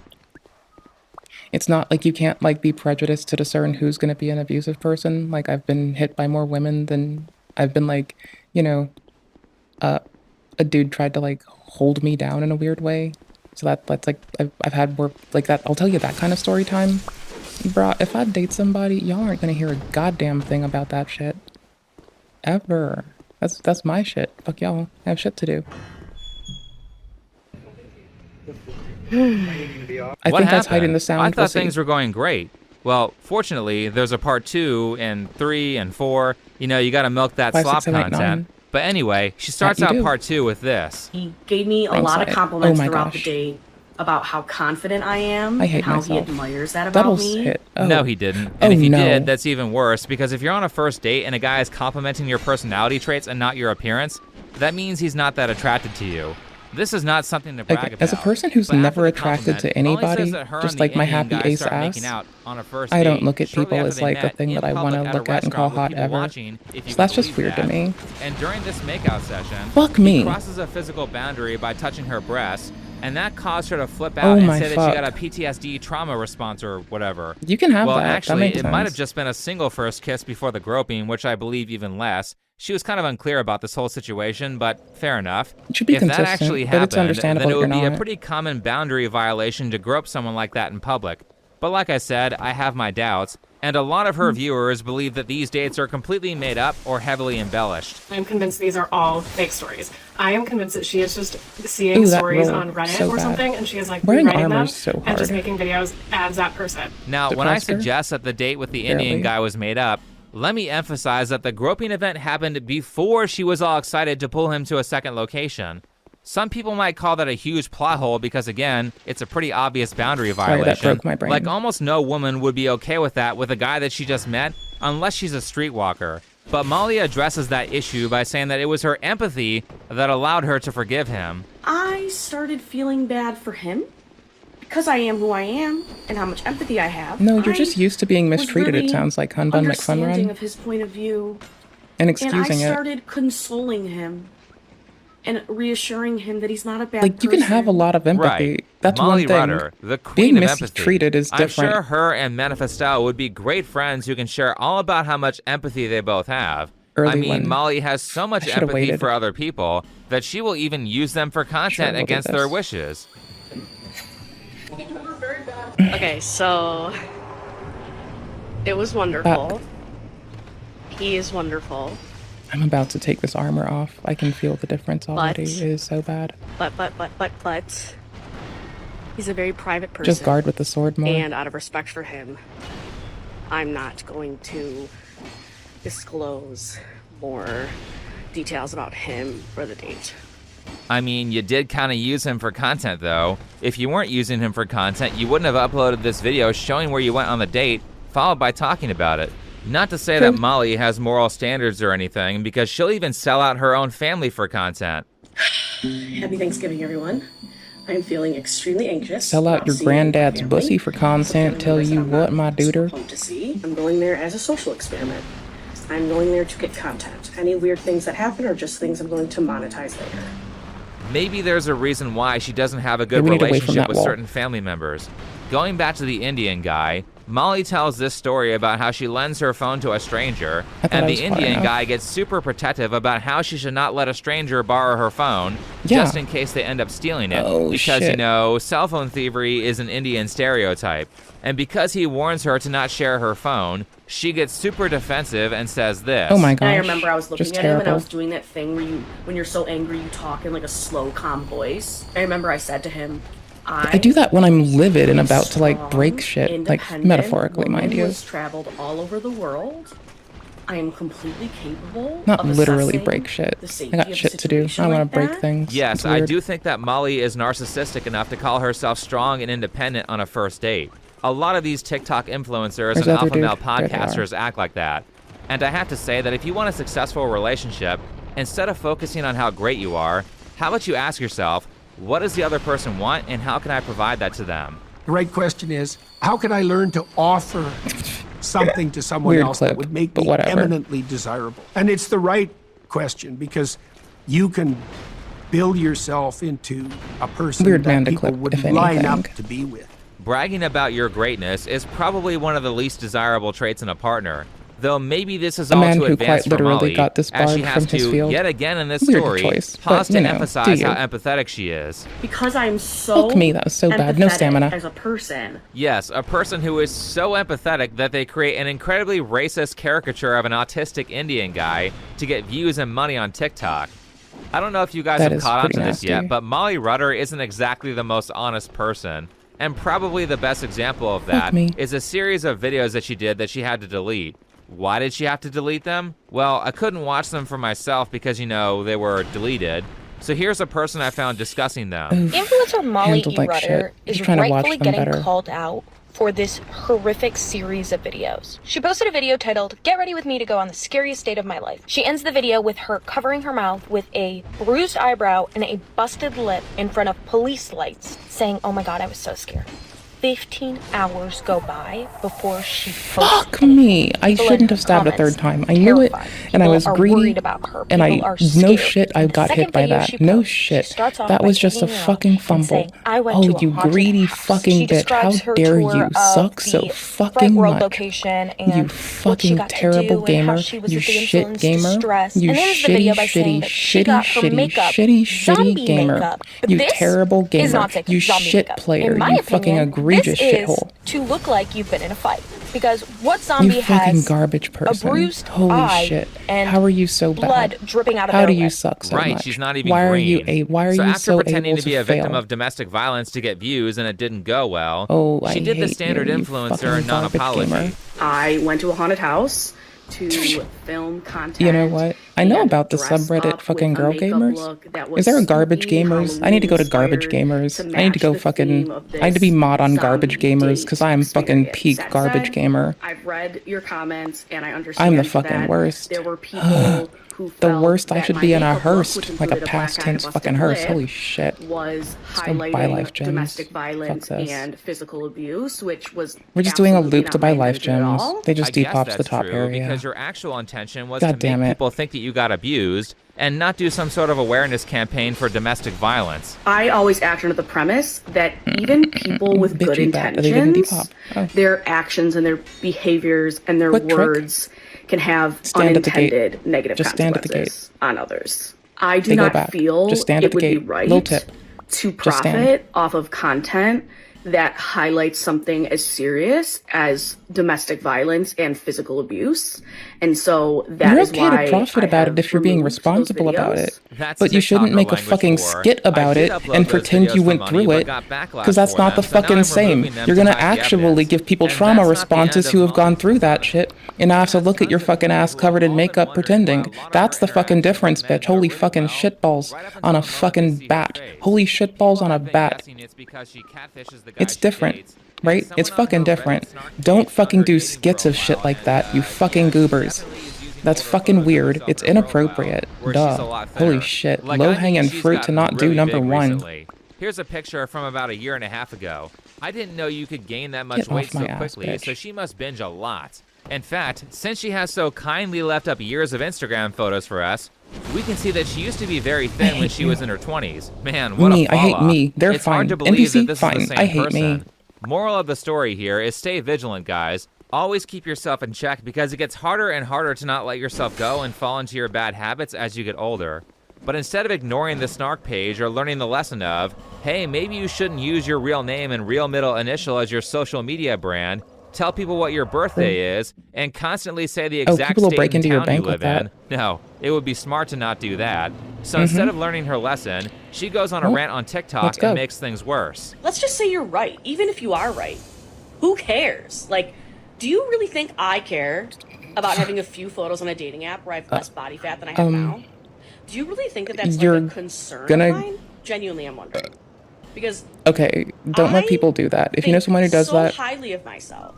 It's not like you can't like be prejudiced to discern who's gonna be an abusive person. Like I've been hit by more women than I've been like, you know, a dude tried to like hold me down in a weird way. So that's like I've had work like that. I'll tell you that kind of story time. Bruh, if I date somebody, y'all aren't gonna hear a goddamn thing about that shit. Ever. That's my shit. Fuck y'all. I have shit to do. I What think that's hiding happened? the sound. I We'll thought see. things were going great. Well, fortunately, there's a part 2 and 3 and 4. You know, you got to milk that 5, slop 6, 7, 8, content. 9. But anyway, she starts you out do. part 2 with this. He gave me a Wrong lot side. of compliments Oh my throughout the gosh. date. about how confident I am I hate and how myself. he admires that about Double me. hit. Oh. No, he didn't. Oh, And if he no. did, that's even worse, because if you're on a first date and a guy is complimenting your personality traits and not your appearance, that means he's not that attracted to you. This is not something to brag about. As a person who's But never after the attracted to compliment, Molly anybody, says that her just and like the my Indian happy guy ace start ass, making out on a first I don't date look at shortly people after as they like a met thing in that I want to public at a look at and call restaurant with hot people ever. watching, if you So that's can just believe weird to that. me. And during this makeout session, Fuck he me. crosses a physical boundary by touching her breasts, and that caused her to flip out Oh and my say that fuck. she got a PTSD trauma response or whatever. You can have well, that. actually, that makes it sense. might have just been a single first kiss before the groping, which I believe even less. She was kind of unclear about this whole situation, but fair enough. It should be if that consistent, actually but it's happened, understandable then it that would you're be a not. pretty common boundary violation to grope someone like that in public. But like I said, I have my doubts, and a lot of her viewers believe that these dates are completely made up or heavily embellished. I'm convinced these are all fake stories. I am convinced that she is just seeing stories on Reddit so or bad. something, and she is like Wearing rewriting them armor's so and just hard. making videos as that person. Now, when I Depressed her? suggest that the date with the Indian Barely. guy was made up, let me emphasize that the groping event happened before she was all excited to pull him to a second location. Some people might call that a huge plot hole because, again, it's a pretty obvious boundary Sorry, violation. that broke my brain. Like, almost no woman would be okay with that with a guy that she just met, unless she's a streetwalker. But Molly addresses that issue by saying that it was her empathy that allowed her to forgive him. I started feeling bad for him because I am who I am and how much empathy I have. No, you're just used to being was mistreated, really it sounds like, Hun Bun understanding McFunrun. of his point of view, And and I excusing it. started consoling him and reassuring him that he's not a bad Like, you can have a person. lot of empathy. Right. That's Molly one thing. Rudder, the queen Being of empathy. mistreated is different. I'm sure her and Manifestel would be great friends who can share all about how much empathy they both have. I Early mean, one. Molly has so much should've empathy waited. for other people that she will even use them for content we'll do against their this. wishes. Okay, so it was wonderful. He is wonderful. I'm about to take this armor off. I can feel the difference already. But- It is so bad. But he's a very private person. Just guard with the sword more. And out of respect for him, I'm not going to disclose more details about him for the date. I mean, you did kind of use him for content, though. If you weren't using him for content, you wouldn't have uploaded this video showing where you went on the date, followed by talking about it. Not to say that Molly has moral standards or anything, because she'll even sell out her own family for content. Happy Thanksgiving, everyone. I am feeling extremely anxious. Sell out about your seeing my granddad's family. bussy for content. Tell Members you I'm what, not my so duder. pumped to see. I'm going there as a social experiment. I'm going there to get content. Any weird things that happen are just things I'm going to monetize later. Maybe there's a reason why she doesn't have a good we need to wait from relationship that with wall. certain family members. Going back to the Indian guy, Molly tells this story about how she lends her phone to a stranger, I thought and I the was far Indian enough. guy gets super protective about how she should not let a stranger borrow her phone, Yeah. just in case they end up stealing it. Oh, because, you shit. know, cell phone thievery is an Indian stereotype. And because he warns her to not share her phone, she gets super defensive and says this. Oh my And I gosh. remember I was looking Just at him and I terrible. was doing that thing where when you're so angry, you talk in like a slow, calm voice. I remember I said to him, I do that when I'm livid and about to like strong, break shit, like independent metaphorically, woman mind who you. has traveled all over the world. I am completely capable Not of literally assessing break shit. the I safety got of a shit to do. situation I want like to break that. things. Yes, It's I weird. do think that Molly is narcissistic enough to call herself strong and independent on a first date. A lot of these TikTok influencers Where's and the other alpha male dude? There they are. podcasters act like that. And I have to say that if you want a successful relationship, instead of focusing on how great you are, how about you ask yourself, what does the other person want and how can I provide that to them? The right question is, how can I learn to offer something to someone Weird else clip, that would make but me whatever. eminently desirable? And it's the right question because you can build yourself into a person Weird that man to people clip, would if line up anything. to be with. Bragging about your greatness is probably one of the least desirable traits in a partner. Though maybe this is A all man too who advanced quite for literally Molly, got as she disbarred has from his to, field. yet again in this Weird story, choice, pause but, to you know, emphasize do how you. empathetic she is. Because I'm so Fuck me, that was so bad. No empathetic stamina. as a person. Yes, a person who is so empathetic that they create an incredibly racist caricature of an autistic Indian guy to get views and money on TikTok. I don't know if you guys That have is caught on pretty to this nasty. yet, but Molly Rudder isn't exactly the most honest person. And probably the best example of that me. is a series of videos that she did that she had to delete. Why did she have to delete them? Well, I couldn't watch them for myself because, you know, they were deleted. So here's a person I found discussing them. Influencer Molly Handled like Rutter shit. is Just trying to watch rightfully them getting better. called out for this horrific series of videos. She posted a video titled, "Get ready with me to go on the scariest date of my life." She ends the video with her covering her mouth with a bruised eyebrow and a busted lip in front of police lights, saying, "Oh my god, I was so scared." 15 hours go by before she posts. Fuck me. I shouldn't have stabbed a third time. I knew it, and I was greedy, and no shit, I got hit by that. No shit. That was just a fucking fumble. Oh, you greedy fucking bitch. How dare you suck so fucking much. You fucking terrible gamer. You shit gamer. You shitty gamer. You terrible gamer. You shit player. You fucking egregious shithole. To look like you've been in a fight, because what zombie You fucking has garbage person. a bruised Holy eye shit. and How are you so blood bad? dripping out of How their do you lip? suck so Right, much? she's not even why green. Are you why are so you after so pretending able to be a victim fail? of domestic violence to get views and it didn't go well, I she did the hate standard you influencer fucking garbage non-apology. gamer. I went to a haunted house to film content. You know what? I know about the subreddit fucking girl gamers. Is there a garbage gamers? I need to go to garbage gamers. I need to go fucking. I need to be mod on garbage gamers because I am fucking peak garbage gamer. I've read your comments and I understand I'm the fucking that worst. there were people who The felt worst. I that should my be in a makeup look, hearse, which like a included past black eye and tense busted fucking hearse. lip, Holy shit. was Let's go buy life highlighting gems. domestic Fuck violence this. and physical abuse, which was We're just doing a absolutely loop to not buy my life intention at gems. all. They just I guess depops that's the top true, area. because your actual intention was God to damn make it. people think that you got abused and not do some sort of awareness campaign for domestic violence. I always act under the premise that even people with good Bitchy bat. Are they gonna intentions, depop? Oh. their actions and their behaviors and their Quick trick. words can have Stand at the gate. unintended negative Just stand at the consequences on others. I do They go not back. feel Just stand it at the would be gate. right Little tip. to Just stand. profit off of content that highlights something as serious as domestic violence and physical abuse. And so that You're is okay why to profit I about have it if you're being removed those responsible about videos. it. That's But you shouldn't TikToker make a language fucking for, skit about I did it upload and those pretend videos you for went money, through but it. got backlash Because that's for not the them, so now fucking I'm same. removing them You're to gonna hide the actually evidence. give people And trauma that's not the end responses of who have Molly. gone through that shit. And I have to look at your fucking ass covered in makeup pretending. That's the fucking difference, bitch. Holy fucking shitballs on a fucking bat. Holy shitballs on a bat. It's different. Right? It's fucking different. Don't fucking do skits of shit like that, you fucking goobers. That's fucking weird. It's inappropriate. Duh. Holy shit. Low-hanging fruit to not do number one. Recently. Here's a picture from about a year and a half ago. I didn't know you could gain that much Get weight off so my ass, quickly, bitch. so she must binge a lot. In fact, since she has so kindly left up years of Instagram photos for us, we can see that she used to be very thin when she was in her 20s. Man, what Me, a I hate fall-off. me. They're It's hard fine. to believe NPC, that this fine. is the same I hate person. me. Moral of the story here is stay vigilant, guys. Always keep yourself in check because it gets harder and harder to not let yourself go and fall into your bad habits as you get older. But instead of ignoring the snark page or learning the lesson of, hey, maybe you shouldn't use your real name and real middle initial as your social media brand, tell people what your birthday is, and constantly say the exact people will state break and into your town bank you live with that. in. No, it would be smart to not do that. So instead of learning her lesson, she goes on a Well, rant on let's TikTok go. and makes things worse. Let's just say you're right. Even if you are right, who cares? Like, do you really think I care about having a few photos on a dating app where I have less body fat than I have now? Do you really think that that's like you're a concern gonna- of mine? Genuinely, I'm wondering. Because Okay, don't let people do that. If you know someone who does so that, highly of myself.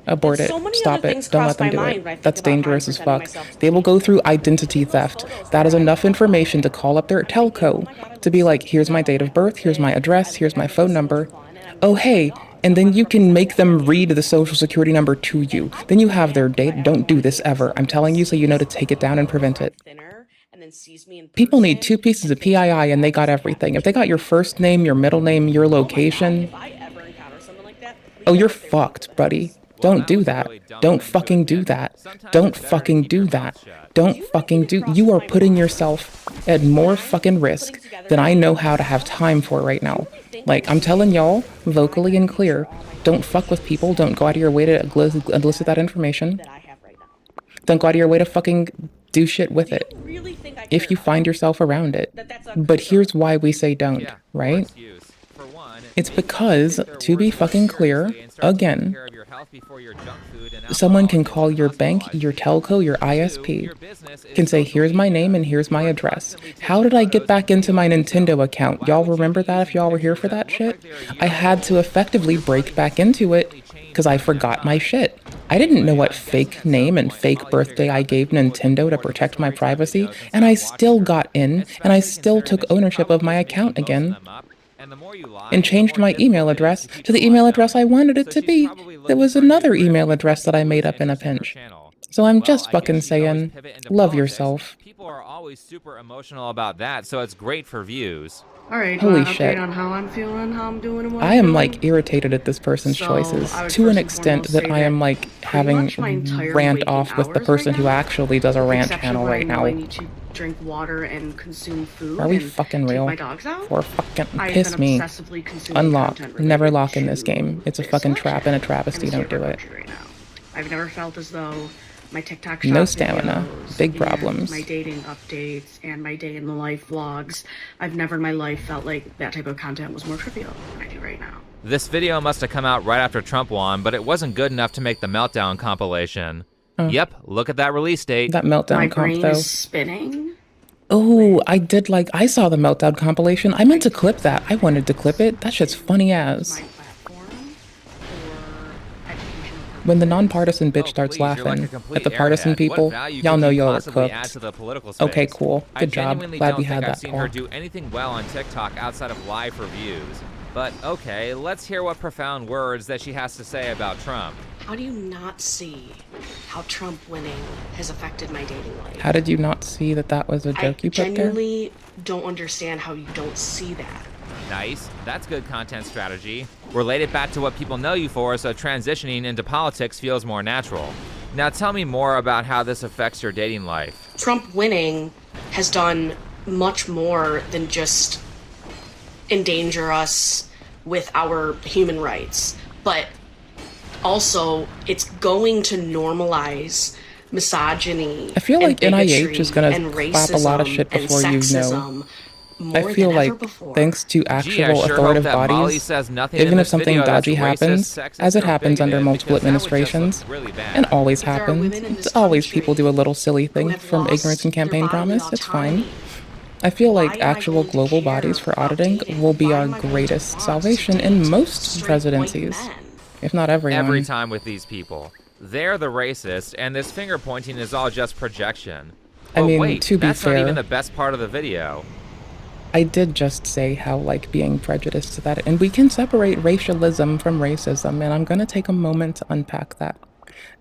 abort And it. so many Stop other it. things Don't cross let them my do mind when I it. think That's about how dangerous I'm as presenting fuck. myself to They will go through identity theft. That is enough information to call up their telco to be like, here's my date of birth, here's my address, here's my phone number. Oh, hey. And then you can make them read the social security number to you. Then you have their date. Don't do this ever. I'm telling you so you know to take it down and prevent it. People need 2 pieces of PII and they got everything. If they got your first name, your middle name, your location, oh, you're fucked, buddy. Don't do that. Don't fucking do that. Don't fucking do that. Don't fucking do. You are putting yourself at more fucking risk than I know how to have time for right now. Like, I'm telling y'all, vocally and clear, don't fuck with people. Don't go out of your way to elicit that information. Don't go out of your way to fucking do shit with it. If you find yourself around it. But here's why we say don't, right? It's because, to be fucking clear, again, someone can call your bank, your telco, your ISP, can say, here's my name and here's my address. How did I get back into my Nintendo account? Y'all remember that if y'all were here for that shit? I had to effectively break back into it because I forgot my shit. I didn't know what fake name and fake birthday I gave Nintendo to protect my privacy, and I still got in, and I still took ownership of my account again, and changed my email address to the email address I wanted it to be. There was another email address that I made up in a pinch. So I'm just fucking saying, love yourself. People are always super emotional about that, so it's great for views. Alright, Holy update shit. on how I'm feeling, how I'm doing, and what I I'm am doing? like irritated at this person's choices I would to an first and extent foremost that say I am that like having rant off with the person who actually does a rant exception channel where I right know now. I need to drink water and consume food Are we and fucking take real? my dogs out. For fucking I've piss been me. obsessively consuming Unlock. content Never related lock in this to game. It's a this fucking selection trap and a in travesty. the state Don't of do our it. country right now. I've never felt as though my TikTok No shop stamina. videos Big and problems. my dating updates and my day in the life vlogs, I've never in my life felt like that type of content was more trivial than I do right now. This video must have come out right after Trump won, but it wasn't good enough to make the Meltdown compilation. Yep, look at that release date. That Meltdown My comp, brain though. is spinning. Oh, I did like, I saw the Meltdown compilation. I meant to clip that. I wanted to clip it. That shit's funny as. When the nonpartisan bitch starts laughing at the partisan people, y'all know y'all are cooked. Okay, cool. Good job. Glad we had that I've seen her talk. do anything well on TikTok outside of live reviews. But okay, let's hear what profound words that she has to say about Trump. How do you not see how Trump winning has affected my dating life? How did you not see that that was a joke you put there? I genuinely don't understand how you don't see that. Nice, that's good content strategy. Relate it back to what people know you for, so transitioning into politics feels more natural. Now tell me more about how this affects your dating life. Trump winning has done much more than just endanger us with our human rights, but also it's going to normalize misogyny. I feel like and NIH is gonna and clap a lot of shit and before you know. sexism I more feel than ever like before. thanks to Gee, I actual sure authoritative hope that Molly bodies, says nothing in even if this something video that's dodgy racist, happens, sexist, as it or happens under bigoted, multiple because that would just look administrations, really bad. and always There are happens, women in this it's always people country do a little silly thing have from ignorance lost and their campaign bodily promise, it's fine. autonomy. I feel Why like am I actual going to global care bodies for about auditing dating? will be Why our am I going to greatest want to salvation date in most straight white presidencies, men? if not everyone. Every time with these people. They're the racist, and this finger pointing is all just projection. I But mean, wait, to be that's not fair, even the best part of the video. I did just say how, like, being prejudiced to that, and we can separate racialism from racism, and I'm gonna take a moment to unpack that.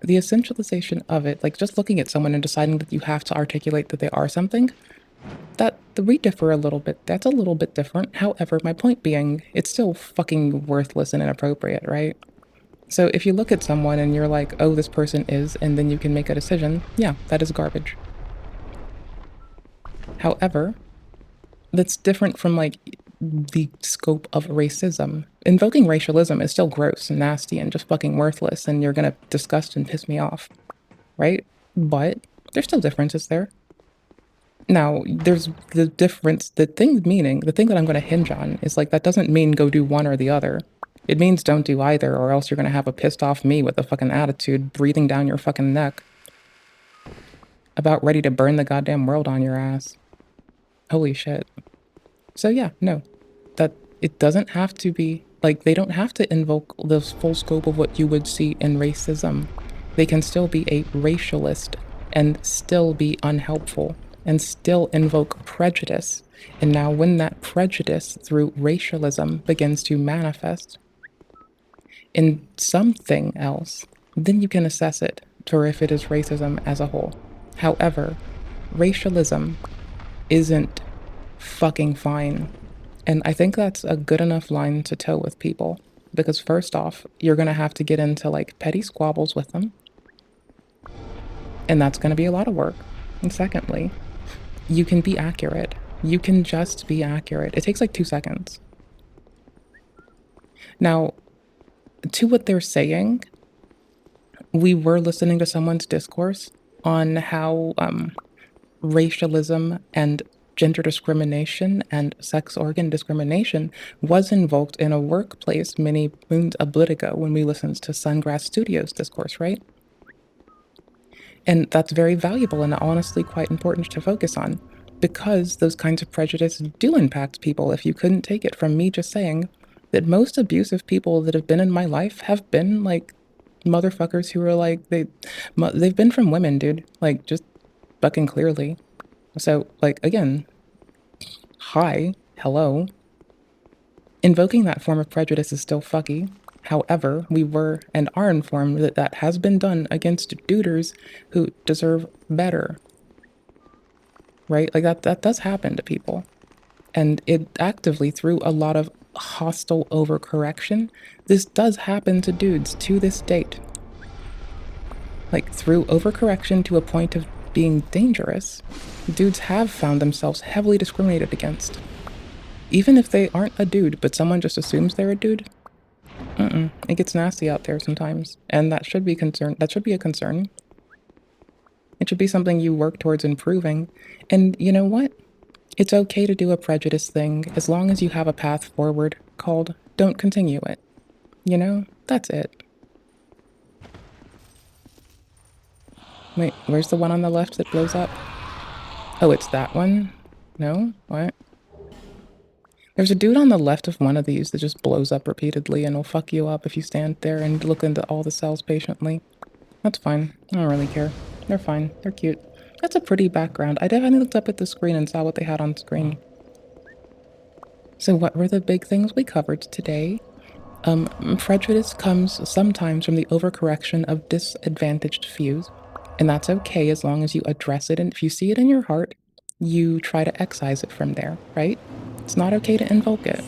The essentialization of it, like just looking at someone and deciding that you have to articulate that they are something, we differ a little bit. That's a little bit different. However, my point being, it's still fucking worthless and inappropriate, right? So if you look at someone and you're like, oh, this person is, and then you can make a decision, yeah, that is garbage. However, that's different from like the scope of racism. Invoking racialism is still gross and nasty and just fucking worthless, and you're gonna disgust and piss me off, right? But there's still differences there. Now, there's the difference, the thing that I'm gonna hinge on is like, that doesn't mean go do one or the other. It means don't do either, or else you're gonna have a pissed off me with a fucking attitude breathing down your fucking neck. About ready to burn the goddamn world on your ass. Holy shit. So yeah, no. That it doesn't have to be, like, they don't have to invoke the full scope of what you would see in racism. They can still be a racialist and still be unhelpful and still invoke prejudice. And now when that prejudice through racialism begins to manifest in something else, then you can assess it for if it is racism as a whole. However, racialism isn't fucking fine. And I think that's a good enough line to toe with people. Because first off, you're gonna have to get into like petty squabbles with them. And that's gonna be a lot of work. And secondly, you can be accurate. You can just be accurate. It takes like 2 seconds. Now, to what they're saying, we were listening to someone's discourse on how racialism and gender discrimination and sex organ discrimination was invoked in a workplace many moons a bit ago when we listened to Sungrass Studios discourse, right? And that's very valuable and honestly quite important to focus on, because those kinds of prejudice do impact people. If you couldn't take it from me just saying that most abusive people that have been in my life have been like motherfuckers who are like, they've been from women, dude. Like, just fucking clearly. So, like, again, hi, hello. Invoking that form of prejudice is still fucky. However, we were and are informed that that has been done against duders who deserve better. Right? Like, that does happen to people. And it actively, through a lot of hostile overcorrection, this does happen to dudes to this date. Like, through overcorrection to a point of being dangerous, dudes have found themselves heavily discriminated against. Even if they aren't a dude, but someone just assumes they're a dude, it gets nasty out there sometimes, and that should be a concern. It should be something you work towards improving. And you know what? It's okay to do a prejudice thing as long as you have a path forward called don't continue it. You know? That's it. Wait, where's the one on the left that blows up? Oh, it's that one? No? What? There's a dude on the left of one of these that just blows up repeatedly and will fuck you up if you stand there and look into all the cells patiently. That's fine. I don't really care. They're fine. They're cute. That's a pretty background. I definitely looked up at the screen and saw what they had on screen. So what were the big things we covered today? Prejudice comes sometimes from the overcorrection of disadvantaged fews, and that's okay as long as you address it, and if you see it in your heart, you try to excise it from there, right? It's not okay to invoke it.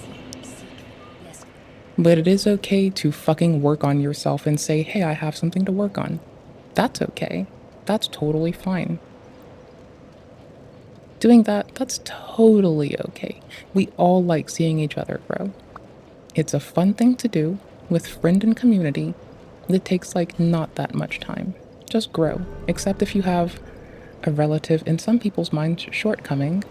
But it is okay to fucking work on yourself and say, hey, I have something to work on. That's okay. That's totally fine. Doing that, that's totally okay. We all like seeing each other grow. It's a fun thing to do with friend and community that takes like not that much time. Just grow, except if you have a relative in some people's minds shortcoming,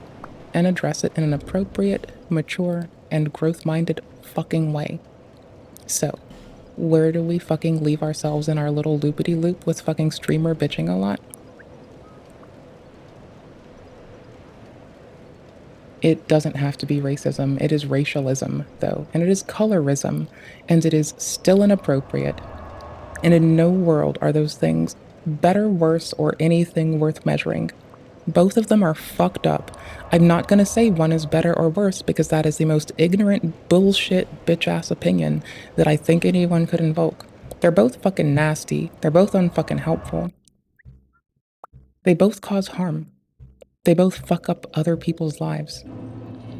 and address it in an appropriate, mature, and growth-minded fucking way. So, where do we fucking leave ourselves in our little loopity-loop with fucking streamer bitching a lot? It doesn't have to be racism. It is racialism, though, and it is colorism, and it is still inappropriate. And in no world are those things better, worse, or anything worth measuring. Both of them are fucked up. I'm not gonna say one is better or worse because that is the most ignorant, bullshit, bitch-ass opinion that I think anyone could invoke. They're both fucking nasty. They're both unfucking helpful. They both cause harm. They both fuck up other people's lives.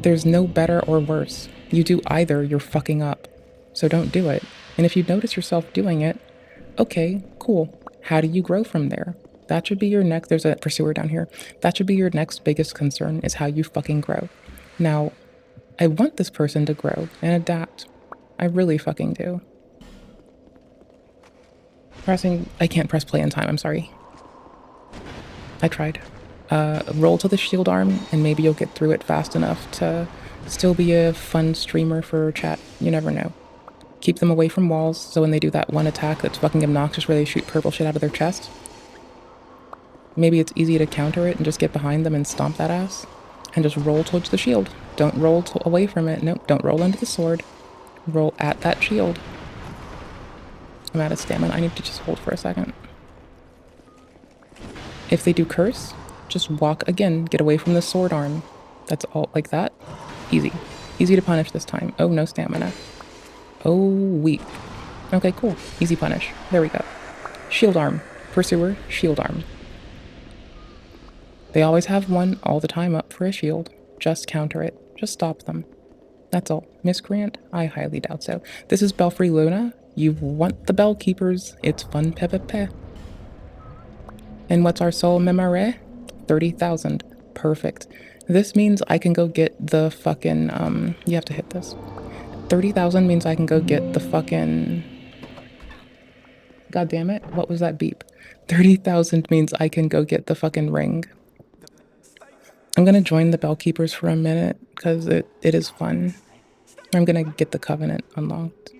There's no better or worse. You do either, you're fucking up. So don't do it. And if you notice yourself doing it, okay, cool. How do you grow from there? That should be your next, there's a pursuer down here. That should be your next biggest concern, is how you fucking grow. Now, I want this person to grow and adapt. I really fucking do. I can't press play in time, I'm sorry. I tried. Roll to the shield arm, and maybe you'll get through it fast enough to still be a fun streamer for chat. You never know. Keep them away from walls, so when they do that one attack that's fucking obnoxious where they shoot purple shit out of their chest, maybe it's easy to counter it and just get behind them and stomp that ass. And just roll towards the shield. Don't roll away from it. Nope, don't roll into the sword. Roll at that shield. I'm out of stamina. I need to just hold for a second. If they do curse, just walk again. Get away from the sword arm. That's all, like that. Easy. Easy to punish this time. Oh, no stamina. Oh, weak. Okay, cool. Easy punish. There we go. Shield arm. Pursuer, shield arm. They always have one all the time up for a shield. Just counter it. Just stop them. That's all. Miscreant? I highly doubt so. This is Belfry Luna. You want the bell keepers. It's fun pepepe. And what's our soul memory? 30,000. Perfect. This means I can go get the fucking, you have to hit this. 30,000 means I can go get the fucking... God damn it. What was that beep? 30,000 means I can go get the fucking ring. I'm gonna join the Bellkeepers for a minute because it is fun. I'm gonna get the Covenant unlocked.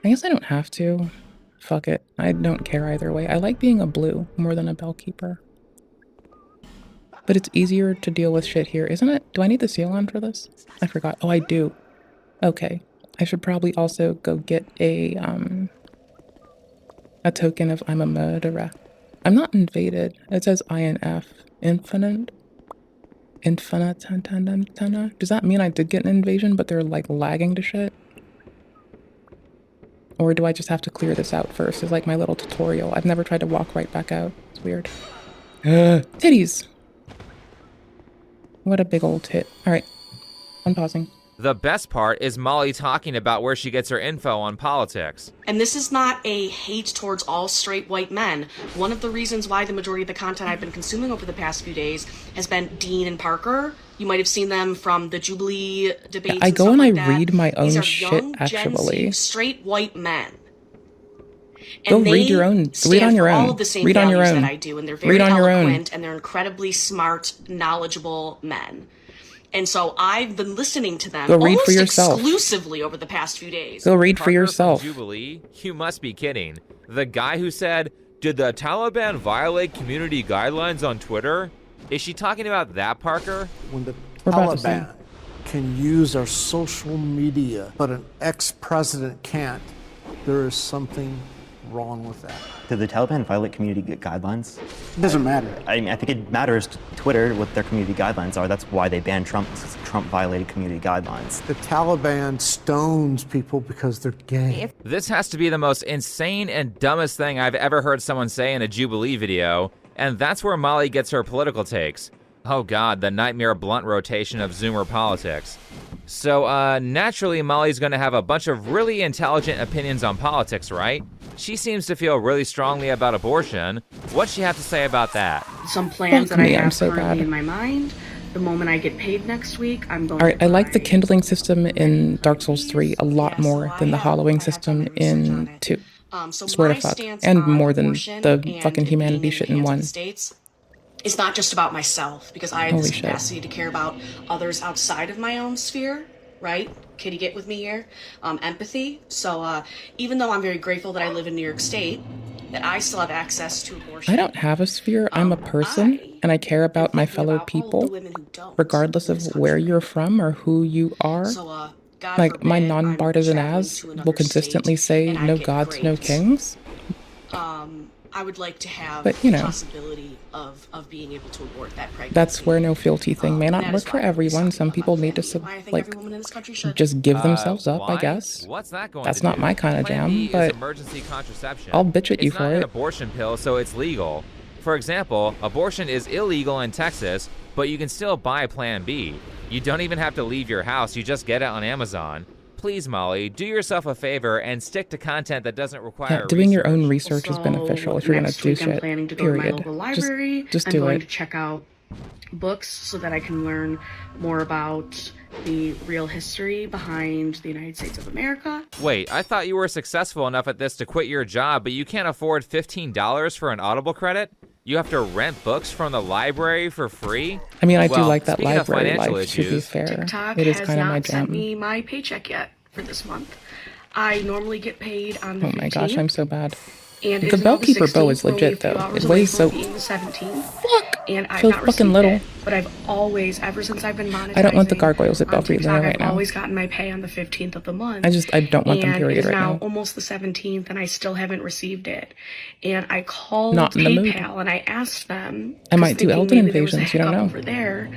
I guess I don't have to. Fuck it. I don't care either way. I like being a blue more than a Bellkeeper. But it's easier to deal with shit here, isn't it? Do I need the seal on for this? I forgot. Oh, I do. Okay. I should probably also go get a token of I'm a murderer. I'm not invaded. It says INF. Infinite? Infinite? Does that mean I did get an invasion, but they're like lagging to shit? Or do I just have to clear this out first? It's like my little tutorial. I've never tried to walk right back out. It's weird. Titties! What a big old tit. Alright. Unpausing. The best part is Molly talking about where she gets her info on politics. And this is not a hate towards all straight white men. One of the reasons why the majority of the content I've been consuming over the past few days has been Dean and Parker. You might have seen them from the Jubilee debates. I go and like I read my own shit, actually. Gen Z, straight white men. Go read your own. Read on your own. All of the same read on your own. That I do, and they're very eloquent, and they're incredibly smart, knowledgeable men. And so I've been listening to them Go read almost for yourself. exclusively over the past few days. Go read for Parker yourself. From Jubilee? You must be kidding. The guy who said, "Did the Taliban violate community guidelines on Twitter?" Is she talking about that, Parker? When the Taliban can use our social media, but an ex-president can't, there is something wrong with that. Did the Taliban violate community guidelines? It doesn't matter. I mean, I think it matters to Twitter what their community guidelines are. That's why they banned Trump, because Trump violated community guidelines. The Taliban stones people because they're gay. This has to be the most insane and dumbest thing I've ever heard someone say in a Jubilee video, and that's where Molly gets her political takes. Oh god, the nightmare blunt rotation of Zoomer politics. So, naturally Molly's gonna have a bunch of really intelligent opinions on politics, right? She seems to feel really strongly about abortion. What's she have to say about that? Some plans that I have currently in my mind. The moment I get paid next week, I'm going Alright, I like the kindling system in Dark Souls 3 a lot more than the hollowing system in 2. Swear to fuck. And more than the fucking humanity shit in 1. It's not just about myself, because I have this capacity to care about others outside of my own sphere, right? Kitty, get with me here. Empathy. So even though I'm very grateful that I live in New York State, that I still have access to abortion. I don't have a sphere. I'm a person, and I care about my fellow people, regardless of where you're from or who you are. So, like, my non-partisan ass will consistently say, no gods, no kings. I would like to have but, you know, possibility of being able to abort that pregnancy. That's where no fealty thing may not work for everyone. Some people need to, like, just give themselves up, I guess. What's that going That's to not do? my kind of Plan B jam, is but emergency contraception. I'll bitch at you It's for not an it. abortion pill, so it's legal. For example, abortion is illegal in Texas, but you can still buy Plan B. You don't even have to leave your house, you just get it on Amazon. Please, Molly, do yourself a favor and stick to content that doesn't require doing your own research is beneficial if you're gonna do shit. I'm planning to go to my local library. Just I'm do going it. to check out books so that I can learn more about the real history behind the United States of America. Wait, I thought you were successful enough at this to quit your job, but you can't afford $15 for an Audible credit? You have to rent books from the library for free? I mean, I do Well, like that speaking of library financial life, to be issues, fair. TikTok It is has kind of not my sent jam. me my paycheck yet for this month. I normally get paid on the 15th. Oh my gosh, I'm so bad. And The Bellkeeper bow is legit, though. It weighs so... Being the 17th. Fuck! And I've Feels not fucking received little. it, but I've always, ever since I've been monetizing I don't want the gargoyles at on Belfries in there TikTok, right I've now. always gotten my pay on the 15th of the month. I don't want them, period, And it's right now now. almost the 17th, and I still haven't received it. And I called Not in the mood. PayPal, and I asked them. I might do Elden maybe there was a Invasions, you don't hiccup know. over there,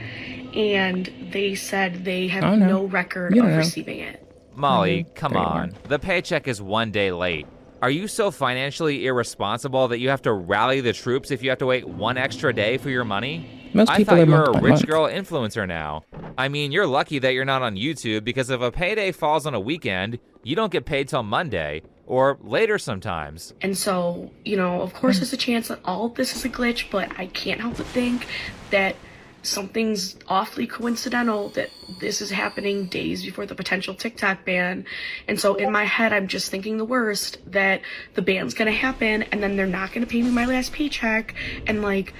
and they said they I have don't know. no record You of don't know. receiving it. Molly, come There you on. The paycheck is 1 day late. Are you so financially irresponsible that you have to rally the troops if you have to wait 1 extra day for your money? Most I people thought are you were month a by rich month. girl influencer now. I mean, you're lucky that you're not on YouTube, because if a payday falls on a weekend, you don't get paid till Monday, or later sometimes. And so, you know, of course there's a chance that all of this is a glitch, but I can't help but think that something's awfully coincidental that this is happening days before the potential TikTok ban. And so in my head, I'm just thinking the worst, that the ban's gonna happen and then they're not gonna pay me my last paycheck, and like,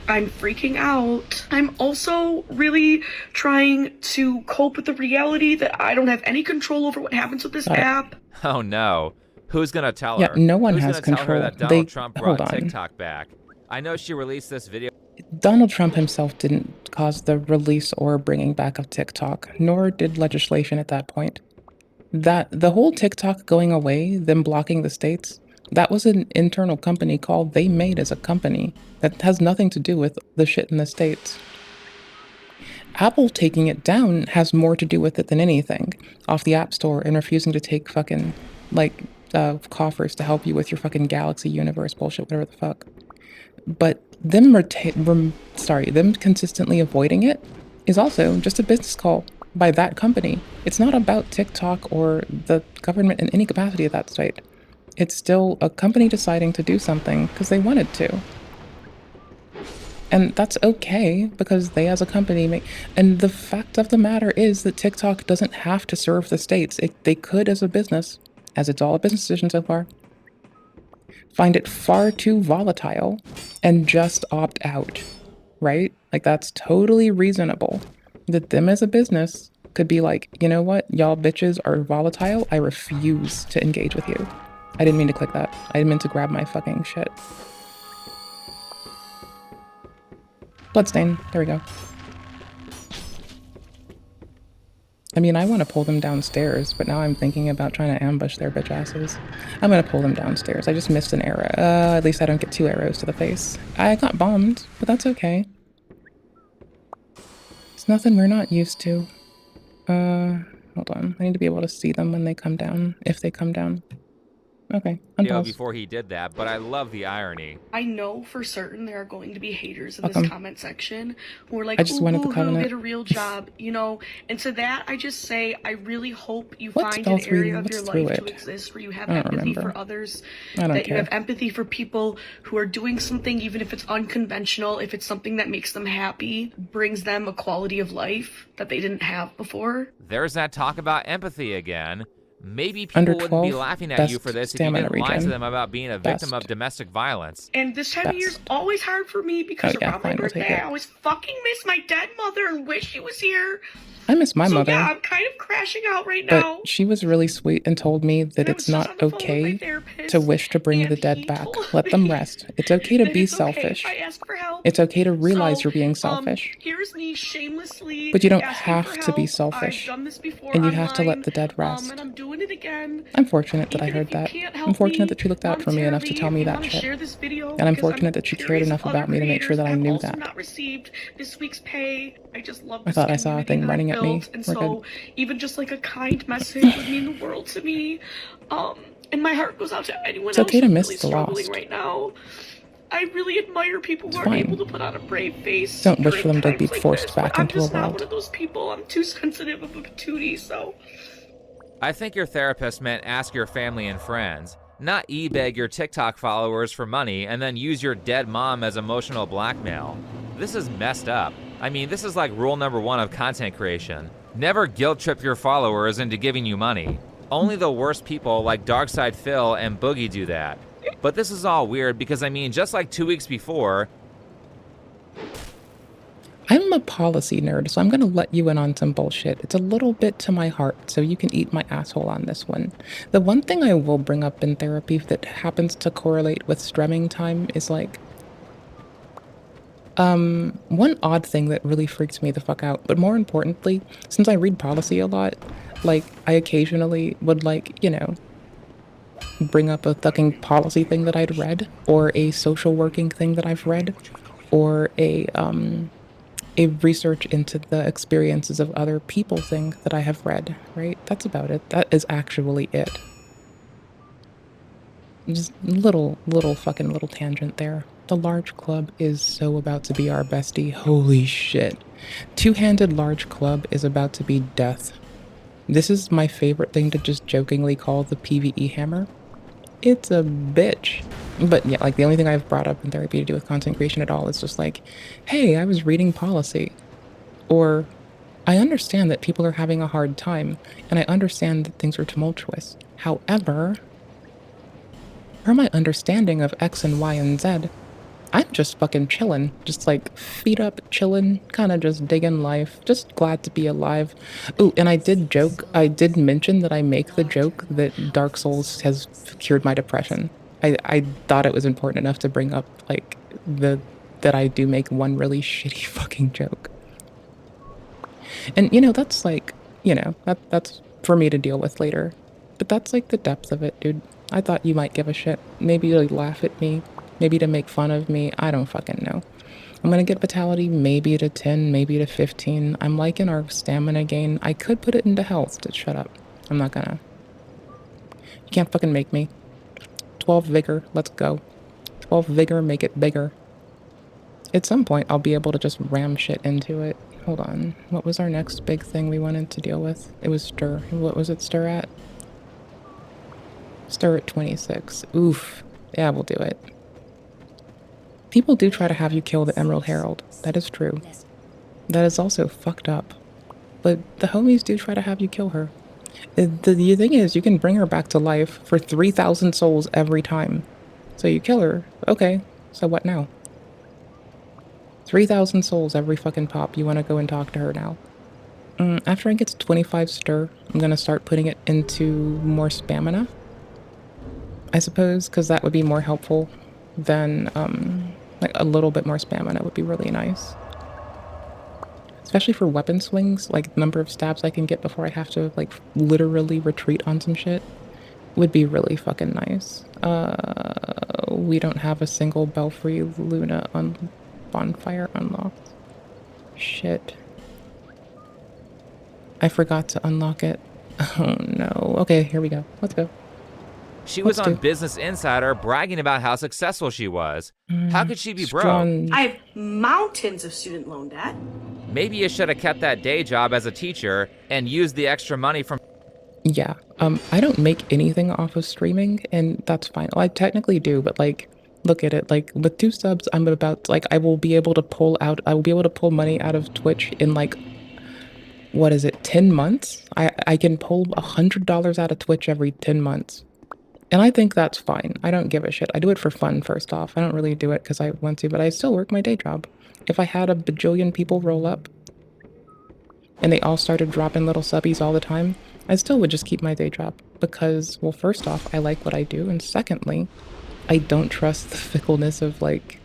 I'm freaking out. I'm also really trying to cope with the reality that I don't have any control over what happens with this app. Oh no. Who's gonna tell her? Yeah, no one Who's has gonna tell her control. that Donald Trump brought Hold on. TikTok back? I know she released this video. Donald Trump himself didn't cause the release or bringing back of TikTok, nor did legislation at that point. That the whole TikTok going away, them blocking the states, that was an internal company call they made as a company. That has nothing to do with the shit in the states. Apple taking it down has more to do with it than anything. Off the App Store and refusing to take fucking, like, coffers to help you with your fucking Galaxy universe bullshit, whatever the fuck. But them consistently avoiding it is also just a business call by that company. It's not about TikTok or the government in any capacity at that site. It's still a company deciding to do something because they wanted to. And that's okay because they as a company make... And the fact of the matter is that TikTok doesn't have to serve the states. They could as a business, as it's all a business decision so far, find it far too volatile and just opt out, right? Like, that's totally reasonable. That them as a business could be like, you know what? Y'all bitches are volatile. I refuse to engage with you. I didn't mean to click that. I meant to grab my fucking shit. Bloodstain. There we go. I mean, I want to pull them downstairs, but now I'm thinking about trying to ambush their bitch asses. I'm gonna pull them downstairs. I just missed an arrow. At least I don't get 2 arrows to the face. I got bombed, but that's okay. It's nothing we're not used to. Hold on. I need to be able to see them when they come down, if they come down. Okay, unpause. Before he did that, but I love the irony. I know for certain there are going to be haters in this comment section who are like, I just wanted the covenant. Get a real job, you know? And to that, I just say, I really hope you find an area of your life to exist where you have empathy for others, that you have empathy for people who are doing something, even if it's unconventional, if it's something that makes them happy, brings them a quality of life that they didn't have before. There's that talk about empathy again. Maybe people wouldn't be laughing at you for this if you didn't lie to them about being a victim of domestic violence. And this time of year is always hard for me because around my birthday, I always fucking miss my dead mother and wish she was here. I miss my mother. Yeah, I'm kind of crashing out right now. But she was really sweet and told me that it's not okay to wish to bring the dead back. Let them rest. It's okay to be selfish. It's okay to realize you're being selfish. Here's me shamelessly. But you don't have to be selfish. And you have to let the dead rest. And I'm doing it again. I'm fortunate that I heard that. I'm fortunate that she looked out for me enough to tell me that shit. And I'm fortunate that she cared enough about me to make sure that I knew that. Not received this week's pay. I just love I thought I saw a thing running at me. And so even just like a kind message would mean the world to me. And my heart goes out to anyone else okay to miss really the struggling lost. right now. I really admire people who are able to put on a brave face. Don't wish for them to be forced back into a I'm just not world. one of those people. I'm too sensitive of a patootie, so. I think your therapist meant ask your family and friends, not e-beg your TikTok followers for money and then use your dead mom as emotional blackmail. This is messed up. I mean, this is like rule number 1 of content creation. Never guilt trip your followers into giving you money. Only the worst people like Darkside Phil and Boogie do that. But this is all weird because, I mean, just like 2 weeks before... I'm a policy nerd, so I'm gonna let you in on some bullshit. It's a little bit to my heart, so you can eat my asshole on this one. The one thing I will bring up in therapy that happens to correlate with strumming time is like... one odd thing that really freaks me the fuck out, but more importantly, since I read policy a lot, like, I occasionally would, like, you know, bring up a fucking policy thing that I'd read, or a social working thing that I've read, or a research into the experiences of other people thing that I have read, right? That's about it. That is actually it. Just little tangent there. The large club is so about to be our bestie. Holy shit. Two-handed large club is about to be death. This is my favorite thing to just jokingly call the PvE hammer. It's a bitch. But yeah, like the only thing I've brought up in therapy to do with content creation at all is just like, hey, I was reading policy. Or, I understand that people are having a hard time, and I understand that things are tumultuous. However, per my understanding of X and Y and Z, I'm just fucking chilling. Just like feet up, chilling, kind of just digging life. Just glad to be alive. Ooh, and I did mention that I make the joke that Dark Souls has cured my depression. I thought it was important enough to bring up, like, that I do make one really shitty fucking joke. And, you know, that's like, you know, that's for me to deal with later. But that's like the depth of it, dude. I thought you might give a shit. Maybe to laugh at me. Maybe to make fun of me. I don't fucking know. I'm gonna get vitality maybe to 10, maybe to 15. I'm liking our stamina gain. I could put it into health. Just shut up. I'm not gonna. You can't fucking make me. 12 vigor. Let's go. 12 vigor, make it bigger. At some point, I'll be able to just ram shit into it. Hold on. What was our next big thing we wanted to deal with? It was stir. What was it stir at? Stir at 26. Oof. Yeah, we'll do it. People do try to have you kill the Emerald Herald. That is true. That is also fucked up. But the homies do try to have you kill her. The thing is, you can bring her back to life for 3,000 souls every time. So you kill her. Okay, so what now? 3,000 souls every fucking pop. You want to go and talk to her now. After I get to 25 stir, I'm going to start putting it into more stamina. I suppose, because that would be more helpful than, like, a little bit more stamina would be really nice. Especially for weapon swings, like, the number of stabs I can get before I have to, like, literally retreat on some shit would be really fucking nice. We don't have a single Belfry Luna on bonfire unlocked. Shit. I forgot to unlock it. Oh no. Okay, here we go. Let's go. She was on Business Insider bragging about how successful she was. How could she be broke? I have mountains of student loan debt. Maybe you should have kept that day job as a teacher and used the extra money from... Yeah, I don't make anything off of streaming, and that's fine. Well, I technically do, but, like, look at it. Like, with 2 subs, I'm about, like, I will be able to pull money out of Twitch in, like, what is it, 10 months? I can pull $100 out of Twitch every 10 months. And I think that's fine. I don't give a shit. I do it for fun, first off. I don't really do it because I want to, but I still work my day job. If I had a bajillion people roll up and they all started dropping little subbies all the time, I still would just keep my day job because, well, first off, I like what I do. And secondly, I don't trust the fickleness of, like,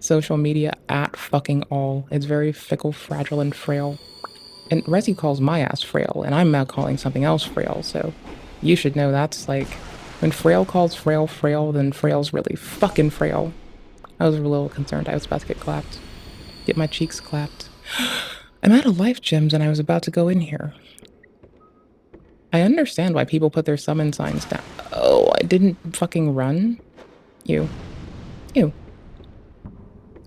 social media at fucking all. It's very fickle, fragile, and frail. And Resi calls my ass frail, and I'm now calling something else frail, so you should know that's, like... When Frail calls Frail frail, then Frail's really fucking frail. I was a little concerned. I was about to get clapped. Get my cheeks clapped. I'm out of life gems and I was about to go in here. I understand why people put their summon signs down. Oh, I didn't fucking run? You. Come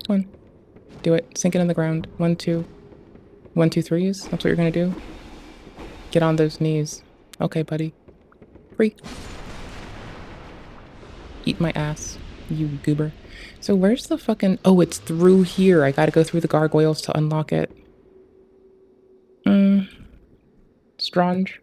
on. Do it. Sink it in the ground. 1, 2. 1, 2, 3s. That's what you're gonna do? Get on those knees. Okay, buddy. Free. Eat my ass, you goober. So where's the fucking... Oh, it's through here. I gotta go through the gargoyles to unlock it. Strange.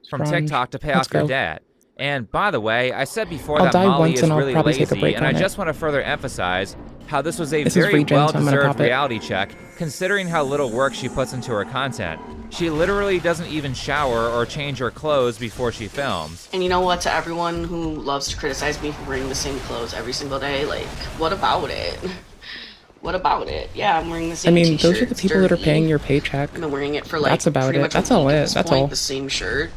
From TikTok to pay off your debt. And by the way, I said before I'll that Molly once is and I'll really probably lazy, take a break and on I it. just want to further emphasize how this was a This is very regen, so I'm gonna well-deserved pop it. reality check, considering how little work she puts into her content. She literally doesn't even shower or change her clothes before she films. And you know what, to everyone who loves to criticize me for wearing the same clothes every single day, like, what about it? What about it? Yeah, I'm wearing the same I mean, t-shirt. those are the people that are paying your paycheck. I've been wearing it for, like, That's about pretty it. much That's a all week at it. this That's point, all. the same shirt.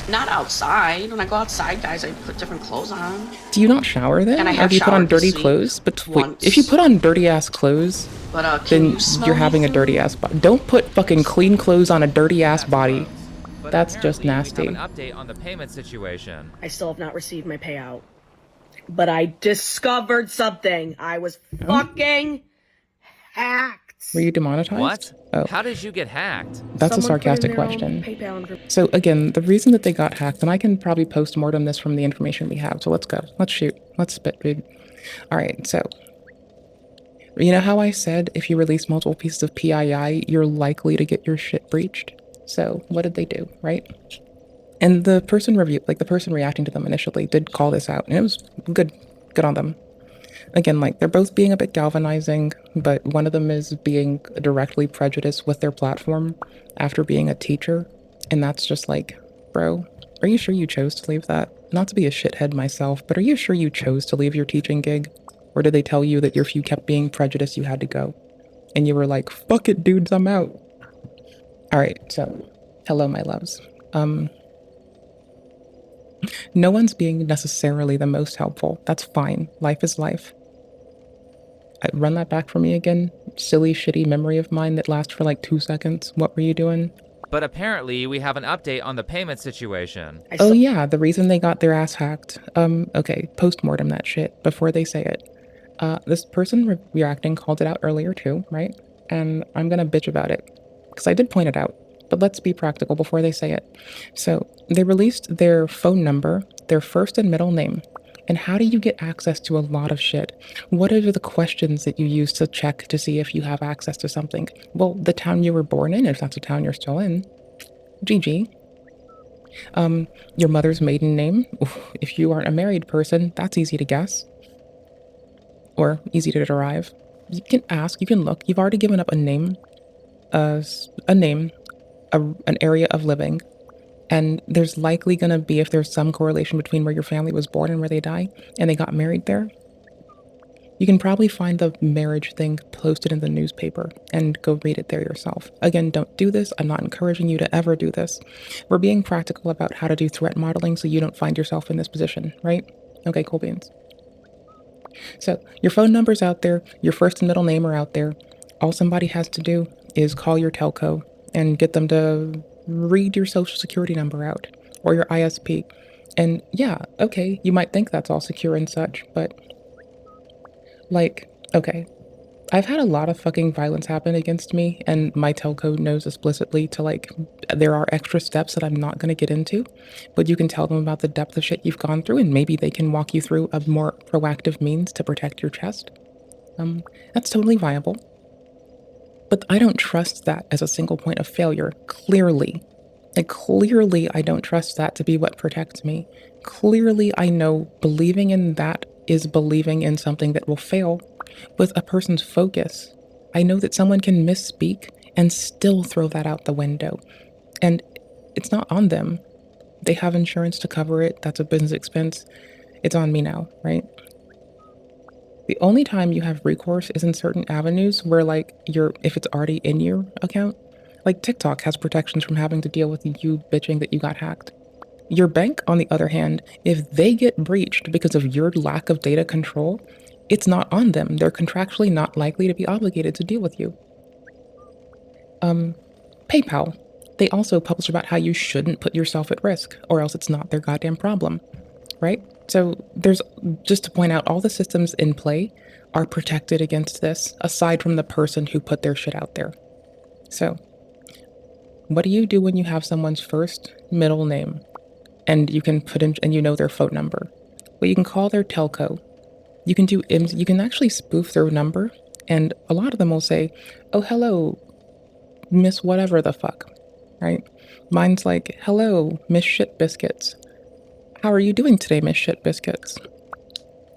Not outside. When I go outside, guys, I put different clothes on. Do you not shower then? And I Or have do you put on showered dirty this week clothes? But wait, once. if you put on dirty ass clothes, But, then you smell you're having a anything? dirty ass body. Don't put fucking clean clothes on a dirty ass body. That's just nasty. We have an update on the payment situation. I still have not received my payout. But I discovered something. I was fucking hacked. Were you demonetized? What? Oh. How did you get hacked? That's a Someone put in sarcastic their own question. PayPal info- So again, the reason that they got hacked, and I can probably post-mortem this from the information we have, so let's go. Let's shoot. Let's spit, dude. Alright, so... You know how I said if you release multiple pieces of PII, you're likely to get your shit breached? So, what did they do, right? And the person reacting to them initially did call this out, and it was good on them. Again, like, they're both being a bit galvanizing, but one of them is being directly prejudiced with their platform after being a teacher. And that's just like, bro, are you sure you chose to leave that? Not to be a shithead myself, but are you sure you chose to leave your teaching gig? Or did they tell you that if you kept being prejudiced, you had to go? And you were like, fuck it, dudes, I'm out. Alright, so, hello, my loves. No one's being necessarily the most helpful. That's fine. Life is life. Run that back for me again. Silly, shitty memory of mine that lasts for like 2 seconds. What were you doing? But apparently, we have an update on the payment situation. Oh yeah, the reason they got their ass hacked. Okay, post-mortem that shit before they say it. This person reacting called it out earlier too, right? And I'm gonna bitch about it, because I did point it out. But let's be practical before they say it. So, they released their phone number, their first and middle name. And how do you get access to a lot of shit? What are the questions that you use to check to see if you have access to something? Well, the town you were born in, if that's the town you're still in. GG. Your mother's maiden name. If you aren't a married person, that's easy to guess. Or easy to derive. You can ask, you can look. You've already given up a name, an area of living. And there's likely going to be, if there's some correlation between where your family was born and where they die, and they got married there, you can probably find the marriage thing posted in the newspaper and go read it there yourself. Again, don't do this. I'm not encouraging you to ever do this. We're being practical about how to do threat modeling so you don't find yourself in this position, right? Okay, cool beans. So, your phone number's out there, your first and middle name are out there. All somebody has to do is call your telco and get them to read your social security number out, or your ISP. And yeah, okay, you might think that's all secure and such, but like, okay, I've had a lot of fucking violence happen against me, and my telco knows explicitly to like, there are extra steps that I'm not going to get into, but you can tell them about the depth of shit you've gone through, and maybe they can walk you through a more proactive means to protect your chest. That's totally viable. But I don't trust that as a single point of failure, clearly. Like, clearly I don't trust that to be what protects me. Clearly I know believing in that is believing in something that will fail. With a person's focus, I know that someone can misspeak and still throw that out the window. And it's not on them. They have insurance to cover it. That's a business expense. It's on me now, right? The only time you have recourse is in certain avenues where, like, if it's already in your account. Like, TikTok has protections from having to deal with you bitching that you got hacked. Your bank, on the other hand, if they get breached because of your lack of data control, it's not on them. They're contractually not likely to be obligated to deal with you. PayPal. They also publish about how you shouldn't put yourself at risk, or else it's not their goddamn problem, right? So there's, just to point out, all the systems in play are protected against this, aside from the person who put their shit out there. So, what do you do when you have someone's first, middle name, and you can put in, and you know their phone number? Well, you can call their telco. You can you can actually spoof their number, and a lot of them will say, "Oh, hello, Miss whatever the fuck," right? Mine's like, "Hello, Miss Shit Biscuits. How are you doing today, Miss Shit Biscuits?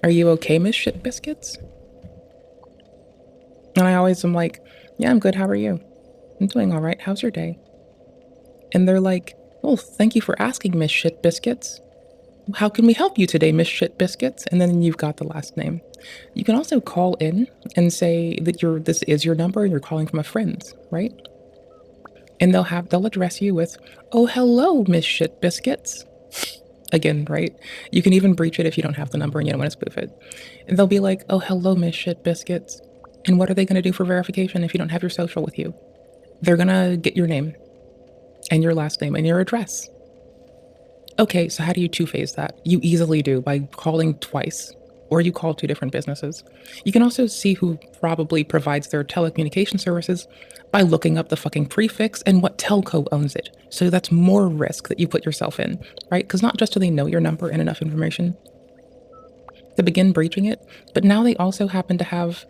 Are you okay, Miss Shit Biscuits?" And I always am like, "Yeah, I'm good. How are you?" "I'm doing all right. How's your day?" And they're like, "Oh, thank you for asking, Miss Shit Biscuits. How can we help you today, Miss Shit Biscuits?" And then you've got the last name. You can also call in and say that this is your number and you're calling from a friend's, right? And they'll address you with, "Oh, hello, Miss Shit Biscuits." Again, right? You can even breach it if you don't have the number and you don't want to spoof it. And they'll be like, "Oh, hello, Miss Shit Biscuits." And what are they going to do for verification if you don't have your social with you? They're going to get your name and your last name and your address. Okay, so how do you two-phase that? You easily do by calling twice, or you call 2 different businesses. You can also see who probably provides their telecommunication services by looking up the fucking prefix and what telco owns it. So that's more risk that you put yourself in, right? Because not just do they know your number and enough information to begin breaching it, but now they also happen to have,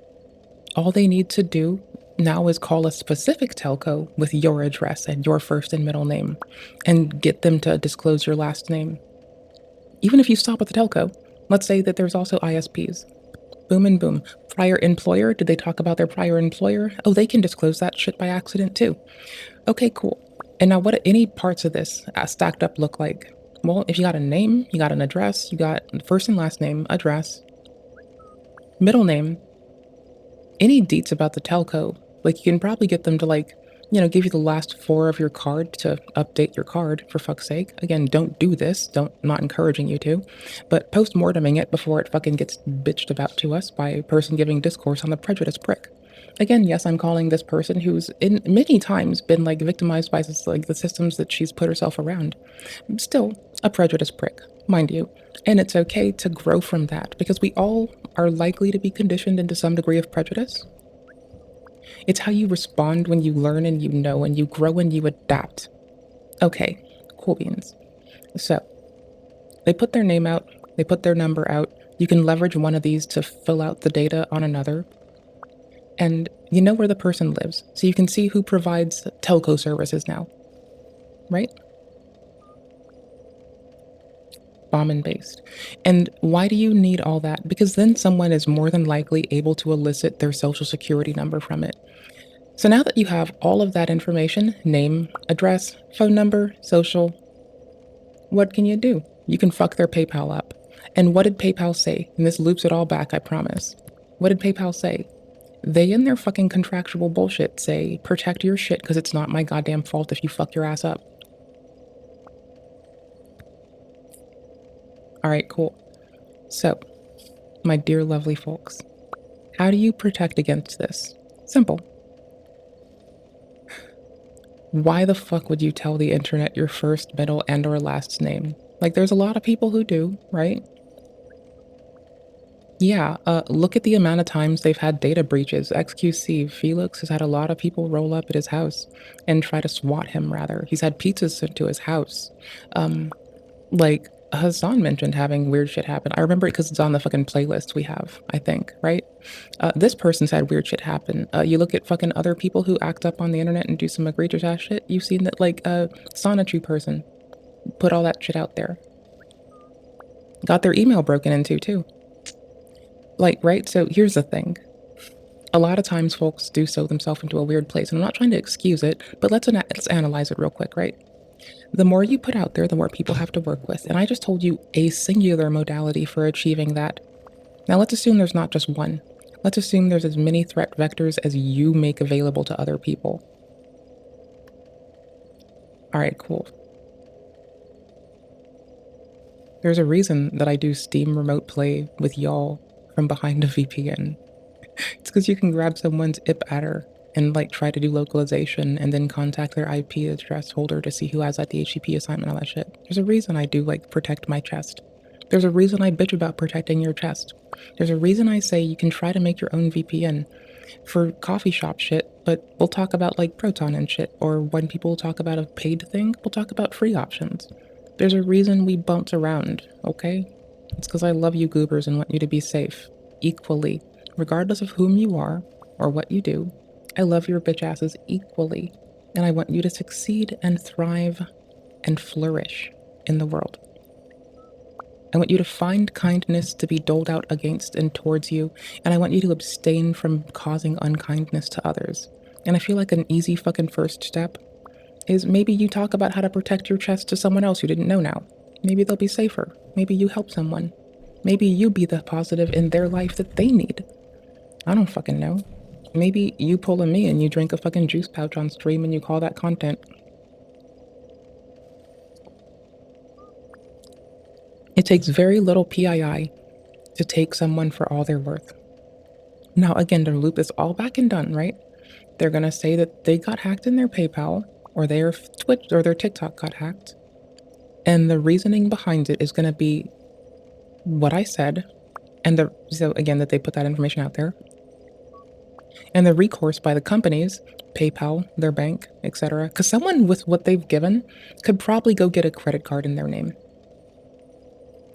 all they need to do now is call a specific telco with your address and your first and middle name and get them to disclose your last name. Even if you stop at the telco, let's say that there's also ISPs. Boom and boom. Prior employer, did they talk about their prior employer? Oh, they can disclose that shit by accident too. Okay, cool. And now what do any parts of this stacked up look like? Well, if you got a name, you got an address, you got first and last name, address, middle name, any deets about the telco, like you can probably get them to like, you know, give you the last 4 of your card to update your card, for fuck's sake. Again, don't do this. I'm not encouraging you to. But post-morteming it before it fucking gets bitched about to us by a person giving discourse on the prejudice prick. Again, yes, I'm calling this person who's in many times been like victimized by this, like the systems that she's put herself around. Still a prejudice prick, mind you. And it's okay to grow from that because we all are likely to be conditioned into some degree of prejudice. It's how you respond when you learn and you know and you grow and you adapt. Okay, cool beans. So, they put their name out, they put their number out. You can leverage one of these to fill out the data on another. And you know where the person lives, so you can see who provides telco services now. Right? Bomb and based. And why do you need all that? Because then someone is more than likely able to elicit their social security number from it. So now that you have all of that information, name, address, phone number, social, what can you do? You can fuck their PayPal up. And what did PayPal say? And this loops it all back, I promise. What did PayPal say? They in their fucking contractual bullshit say, protect your shit because it's not my goddamn fault if you fuck your ass up. Alright, cool. So, my dear lovely folks, how do you protect against this? Simple. Why the fuck would you tell the internet your first, middle, and or last name? Like, there's a lot of people who do, right? Yeah, look at the amount of times they've had data breaches. XQC, Felix has had a lot of people roll up at his house and try to swat him, rather. He's had pizzas sent to his house. Like, Hassan mentioned having weird shit happen. I remember it because it's on the fucking playlist we have, I think, right? This person's had weird shit happen. You look at fucking other people who act up on the internet and do some egregious ass shit. You've seen that, like, a Sonetry person put all that shit out there. Got their email broken into, too. Like, right? So here's the thing. A lot of times folks do sew themselves into a weird place, and I'm not trying to excuse it, but let's analyze it real quick, right? The more you put out there, the more people have to work with. And I just told you a singular modality for achieving that. Now let's assume there's not just one. Let's assume there's as many threat vectors as you make available to other people. Alright, cool. There's a reason that I do Steam Remote Play with y'all from behind a VPN. It's because you can grab someone's IP adder and like try to do localization and then contact their IP address holder to see who has that DHCP assignment and all that shit. There's a reason I do like protect my chest. There's a reason I bitch about protecting your chest. There's a reason I say you can try to make your own VPN for coffee shop shit, but we'll talk about like Proton and shit, or when people talk about a paid thing, we'll talk about free options. There's a reason we bounce around, okay? It's because I love you goobers and want you to be safe, equally. Regardless of whom you are, or what you do, I love your bitch asses equally, and I want you to succeed and thrive and flourish in the world. I want you to find kindness to be doled out against and towards you, and I want you to abstain from causing unkindness to others. And I feel like an easy fucking first step is maybe you talk about how to protect your chest to someone else you didn't know now. Maybe they'll be safer. Maybe you help someone. Maybe you be the positive in their life that they need. I don't fucking know. Maybe you pull a me and you drink a fucking juice pouch on stream and you call that content. It takes very little PII to take someone for all they're worth. Now again, to loop this all back and done, right? They're gonna say that they got hacked in their PayPal, or their Twitch, or their TikTok got hacked. And the reasoning behind it is gonna be what I said, and so again, that they put that information out there. And the recourse by the companies, PayPal, their bank, etc. Because someone with what they've given could probably go get a credit card in their name.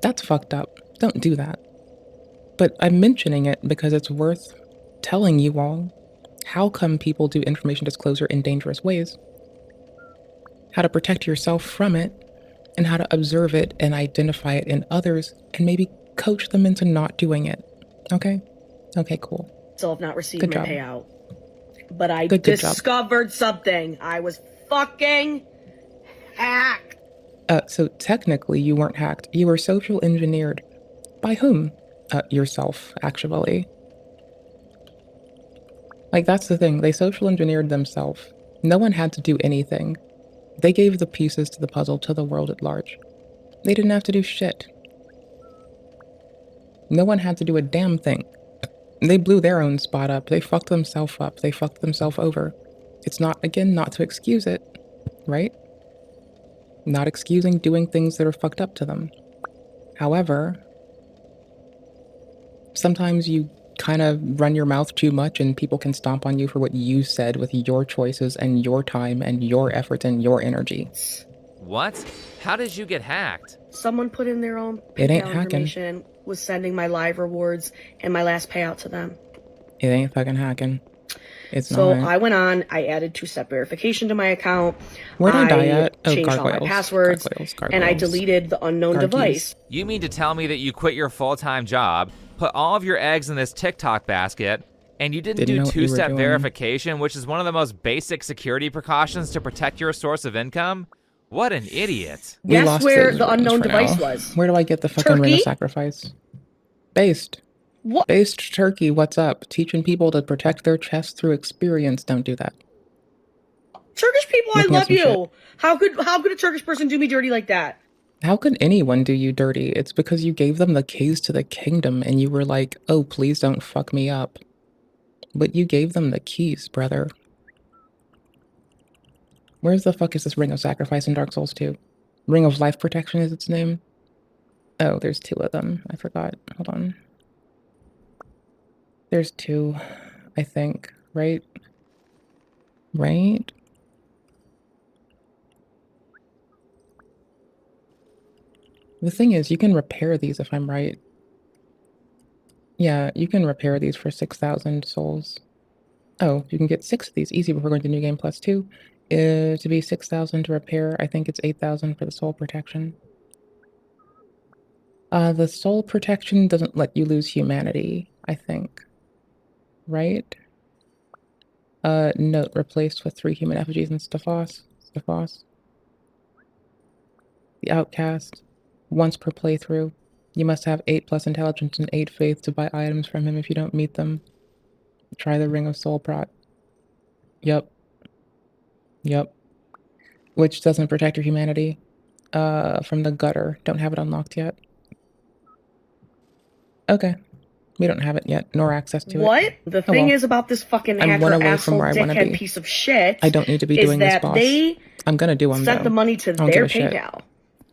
That's fucked up. Don't do that. But I'm mentioning it because it's worth telling you all how come people do information disclosure in dangerous ways, how to protect yourself from it, and how to observe it and identify it in others, and maybe coach them into not doing it. Okay? Okay, cool. Still have not received Good my job. payout. But I Good job. discovered something. I was fucking hacked. So technically you weren't hacked. You were social engineered. By whom? Yourself, actually. Like, that's the thing. They social engineered themselves. No one had to do anything. They gave the pieces to the puzzle to the world at large. They didn't have to do shit. No one had to do a damn thing. They blew their own spot up. They fucked themselves up. They fucked themselves over. It's not, again, not to excuse it, right? Not excusing doing things that are fucked up to them. However, sometimes you kind of run your mouth too much and people can stomp on you for what you said with your choices and your time and your effort and your energy. What? How did you get hacked? Someone put in their own It ain't PayPal hacking. information, was sending my live rewards and my last payout to them. It ain't fucking hacking. It's So not. I went on, I added two-step verification to my account. Where'd I die at? Oh, changed all my gargoyles. passwords, and I Gargoyles. deleted the unknown Gargies. device. You mean to tell me that you quit your full-time job, put all of your eggs in this TikTok basket, and you didn't Didn't know do what you were two-step doing. verification, which is one of the most basic security precautions to protect your source of income? What an idiot. We Guess lost where those the ones unknown for device now. was? Where do I get the fucking ring of Turkey? sacrifice? Based. What? Based turkey, what's up? Teaching people to protect their chest through experience. Don't do that. Turkish people, I Looking at love some you. shit. How could a Turkish person do me dirty like that? How could anyone do you dirty? It's because you gave them the keys to the kingdom and you were like, oh, please don't fuck me up. But you gave them the keys, brother. Where's the fuck is this ring of sacrifice in Dark Souls 2? Ring of life protection is its name? Oh, there's two of them. I forgot. Hold on. There's two, I think, right? Right? The thing is, you can repair these if I'm right. Yeah, you can repair these for 6,000 souls. Oh, you can get 6 of these easy before going to New Game Plus 2. To be 6,000 to repair, I think it's 8,000 for the soul protection. The soul protection doesn't let you lose humanity, I think. Right? Note replaced with 3 human effigies and Stephos. The outcast. Once per playthrough. You must have 8+ intelligence and 8 faith to buy items from him if you don't meet them. Try the Ring of Soul Prot. Yep. Which doesn't protect your humanity. From the gutter. Don't have it unlocked yet. Okay. We don't have it yet, nor access to it. What? The thing is about this fucking I'm hacker one away from asshole where I wanna dickhead be. piece of shit. I don't need to be is doing this, that boss. they I'm gonna do them, sent though. the money to I don't their give a shit. PayPal,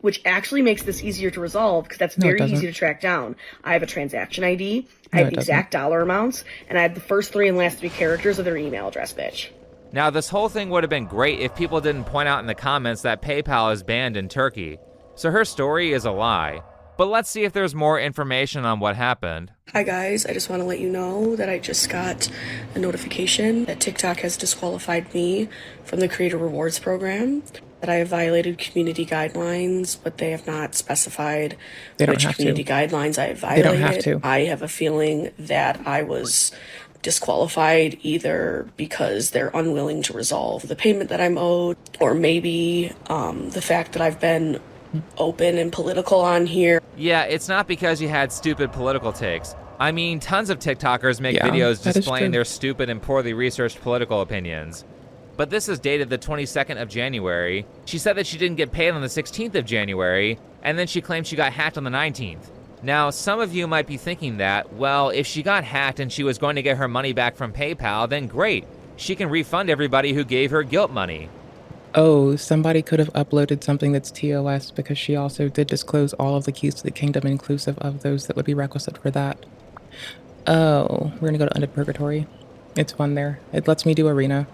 which actually makes this easier to resolve because that's No, it very doesn't. easy to track down. I have a transaction ID, I No, have it the doesn't. exact dollar amounts, and I have the first 3 and last 3 characters of their email address, bitch. Now, this whole thing would have been great if people didn't point out in the comments that PayPal is banned in Turkey. So her story is a lie. But let's see if there's more information on what happened. Hi guys, I just want to let you know that I just got a notification that TikTok has disqualified me from the Creator Rewards program, that I have violated community guidelines, but they have not specified They don't which have to. community guidelines I have They violated. don't have to. I have a feeling that I was disqualified either because they're unwilling to resolve the payment that I'm owed, or maybe the fact that I've been open and political on here. Yeah, it's not because you had stupid political takes. I mean, tons of TikTokers make Yeah, videos that is displaying true. their stupid and poorly researched political opinions. But this is dated the 22nd of January. She said that she didn't get paid on the 16th of January, and then she claimed she got hacked on the 19th. Now, some of you might be thinking that, well, if she got hacked and she was going to get her money back from PayPal, then great. She can refund everybody who gave her guilt money. Oh, somebody could have uploaded something that's TOS because she also did disclose all of the keys to the kingdom, inclusive of those that would be requisite for that. Oh, we're gonna go to Undead Purgatory. It's fun there. It lets me do arena.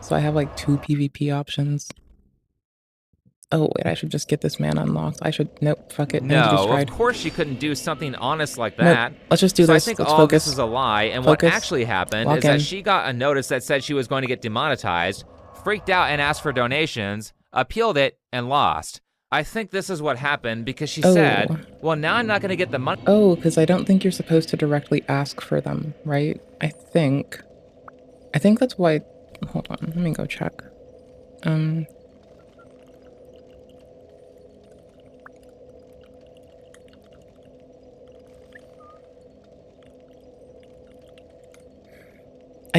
So I have like 2 PvP options. Oh, wait, I should just get this man unlocked. Nope, fuck it. No, Energy of stride. course she couldn't do something honest like Nope, that. let's just do so this. I think Let's all of this focus. is a lie, and Focus. what actually happened Lock is that in. she got a notice that said she was going to get demonetized, freaked out and asked for donations, appealed it, and lost. I think this is what happened because she said, well, now I'm not going to get the money. Oh, because I don't think you're supposed to directly ask for them, right? I think that's why. Hold on, let me go check. I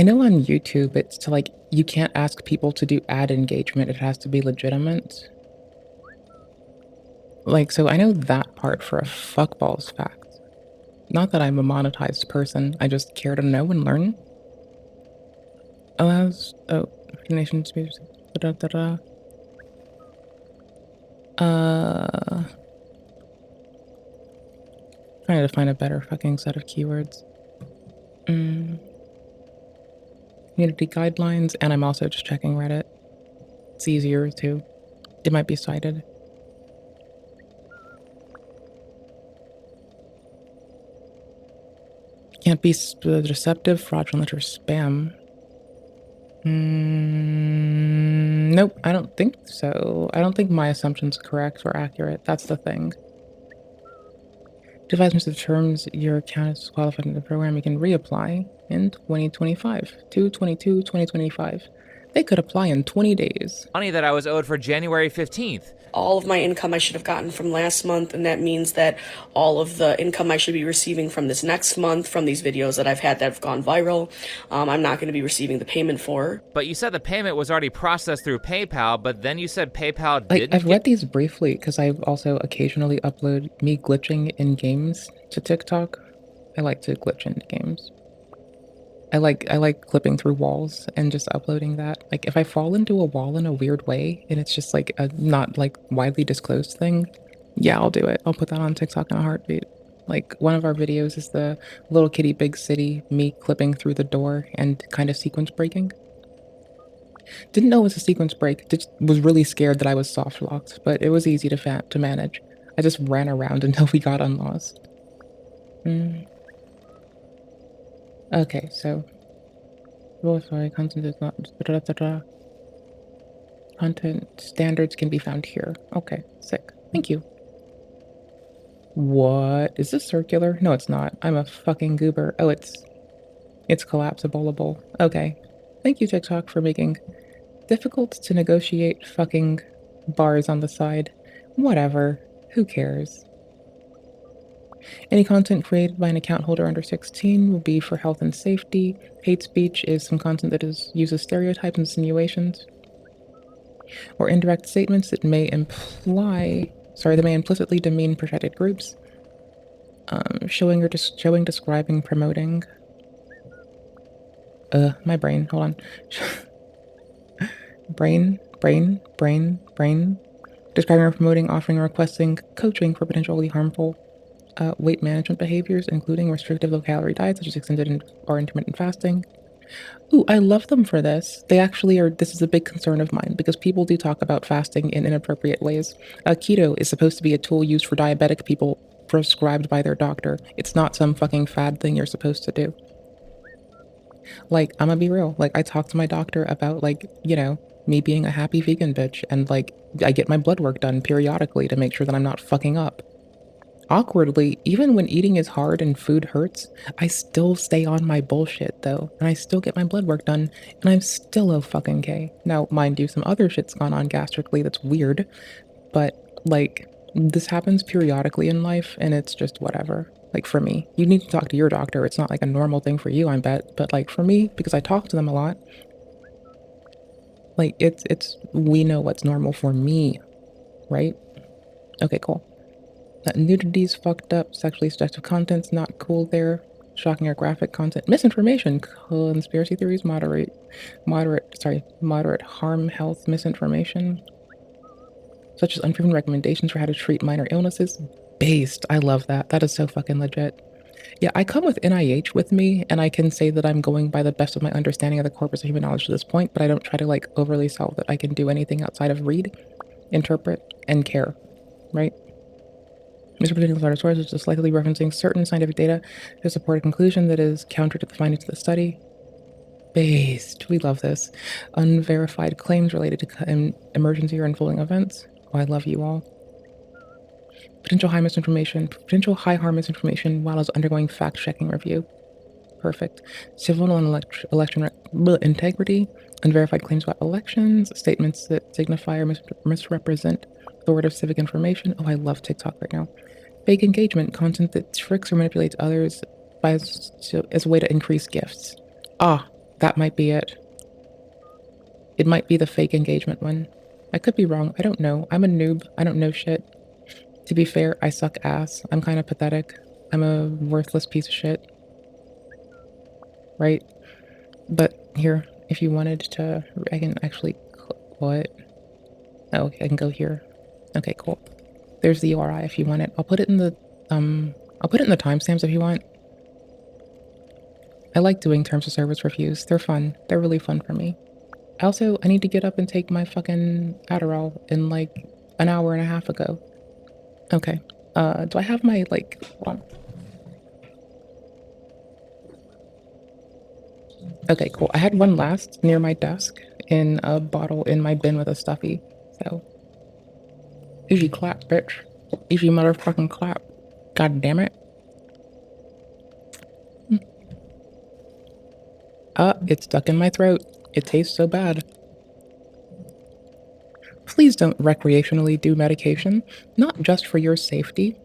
know on YouTube it's to like, you can't ask people to do ad engagement, it has to be legitimate. Like, so I know that part for a fuckballs fact. Not that I'm a monetized person, I just care to know and learn. Allows, nations, da da da. Trying to find a better fucking set of keywords. Community guidelines, and I'm also just checking Reddit. It's easier too. It might be cited. Can't be deceptive, fraudulent, or spam. Nope, I don't think so. I don't think my assumption's correct or accurate. That's the thing. Device of terms your account is qualified in the program, you can reapply in 2025. 2/22/2025. They could apply in 20 days. Money that I was owed for January 15th. All of my income I should have gotten from last month, and that means that all of the income I should be receiving from this next month, from these videos that I've had that have gone viral, I'm not going to be receiving the payment for. But you said the payment was already processed through PayPal, but then you said PayPal didn't. I've read these briefly because I also occasionally upload me glitching in games to TikTok. I like to glitch into games. I like clipping through walls and just uploading that. Like, if I fall into a wall in a weird way and it's just like a not like widely disclosed thing, yeah, I'll do it. I'll put that on TikTok in a heartbeat. Like, one of our videos is the little kitty big city, me clipping through the door and kind of sequence breaking. Didn't know it was a sequence break, just was really scared that I was soft locked, but it was easy to manage. I just ran around until we got unlost. Okay, so sorry, content is not content standards can be found here. Okay, sick. Thank you. What? Is this circular? No, it's not. I'm a fucking goober. Oh, it's collapsible. Okay. Thank you, TikTok, for making difficult to negotiate fucking bars on the side. Whatever. Who cares? Any content created by an account holder under 16 will be for health and safety. Hate speech is some content that uses stereotypes, insinuations, or indirect statements that may implicitly demean protected groups. Showing, describing, promoting. My brain. Hold on. brain. Describing or promoting, offering or requesting coaching for potentially harmful weight management behaviors, including restrictive low-calorie diets such as extended or intermittent fasting. Ooh, I love them for this. They actually are, this is a big concern of mine because people do talk about fasting in inappropriate ways. Keto is supposed to be a tool used for diabetic people prescribed by their doctor. It's not some fucking fad thing you're supposed to do. Like, I'm gonna be real. Like, I talk to my doctor about, like, you know, me being a happy vegan bitch, and, like, I get my blood work done periodically to make sure that I'm not fucking up. Awkwardly, even when eating is hard and food hurts, I still stay on my bullshit, though, and I still get my blood work done, and I'm still okay. Now, mind you, some other shit's gone on gastrically that's weird, but, like, this happens periodically in life, and it's just whatever. Like, for me. You need to talk to your doctor. It's not, like, a normal thing for you, I bet, but, like, for me, because I talk to them a lot, like, we know what's normal for me, right? Okay, cool. Nudity's fucked up, sexually suggestive content's not cool there, shocking or graphic content, misinformation, conspiracy theories, moderate harm, health, misinformation, such as unproven recommendations for how to treat minor illnesses, based. I love that. That is so fucking legit. Yeah, I come with NIH with me, and I can say that I'm going by the best of my understanding of the corpus of human knowledge to this point, but I don't try to, like, overly sell that I can do anything outside of read, interpret, and care, right? Misrepresenting the sources is likely referencing certain scientific data to support a conclusion that is counter to the findings of the study. Based. We love this. Unverified claims related to emergency or unfolding events. Oh, I love you all. Potential high harm misinformation while I was undergoing fact-checking review. Perfect. Civil and election integrity, unverified claims about elections, statements that signify or misrepresent authoritative civic information. Oh, I love TikTok right now. Fake engagement, content that tricks or manipulates others as a way to increase gifts. Ah, that might be it. It might be the fake engagement one. I could be wrong. I don't know. I'm a noob. I don't know shit. To be fair, I suck ass. I'm kind of pathetic. I'm a worthless piece of shit. Right? But here, if you wanted to, I can actually, what? Oh, okay, I can go here. Okay, cool. There's the URI if you want it. I'll put it in the timestamps if you want. I like doing terms of service reviews. They're fun. They're really fun for me. Also, I need to get up and take my fucking Adderall in like an hour and a half ago. Okay. Do I have my, like, hold on. Okay, cool. I had one last near my desk in a bottle in my bin with a stuffy. So, easy clap, bitch. Easy motherfucking clap. God damn it. It's stuck in my throat. It tastes so bad. Please don't recreationally do medication, not just for your safety,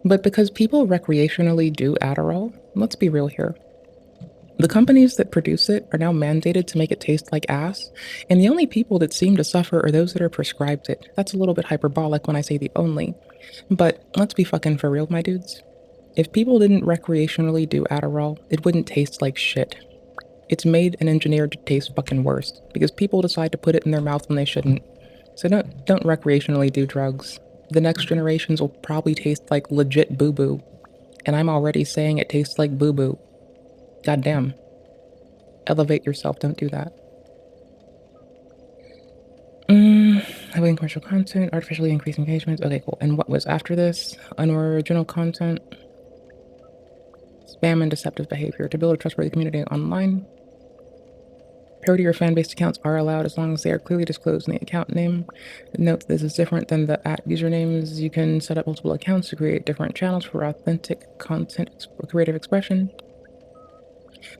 but because people recreationally do Adderall. Let's be real here. The companies that produce it are now mandated to make it taste like ass, and the only people that seem to suffer are those that are prescribed it. That's a little bit hyperbolic when I say the only, but let's be fucking for real, my dudes. If people didn't recreationally do Adderall, it wouldn't taste like shit. It's made and engineered to taste fucking worse, because people decide to put it in their mouth when they shouldn't. So don't recreationally do drugs. The next generations will probably taste like legit boo-boo, and I'm already saying it tastes like boo-boo. Goddamn. Elevate yourself, don't do that. Having commercial content, artificially increase engagements. Okay, cool. And what was after this? Unoriginal content. Spam and deceptive behavior. To build a trustworthy community online. Parody or fan-based accounts are allowed as long as they are clearly disclosed in the account name. Note this is different than the @usernames. You can set up multiple accounts to create different channels for authentic content creative expression,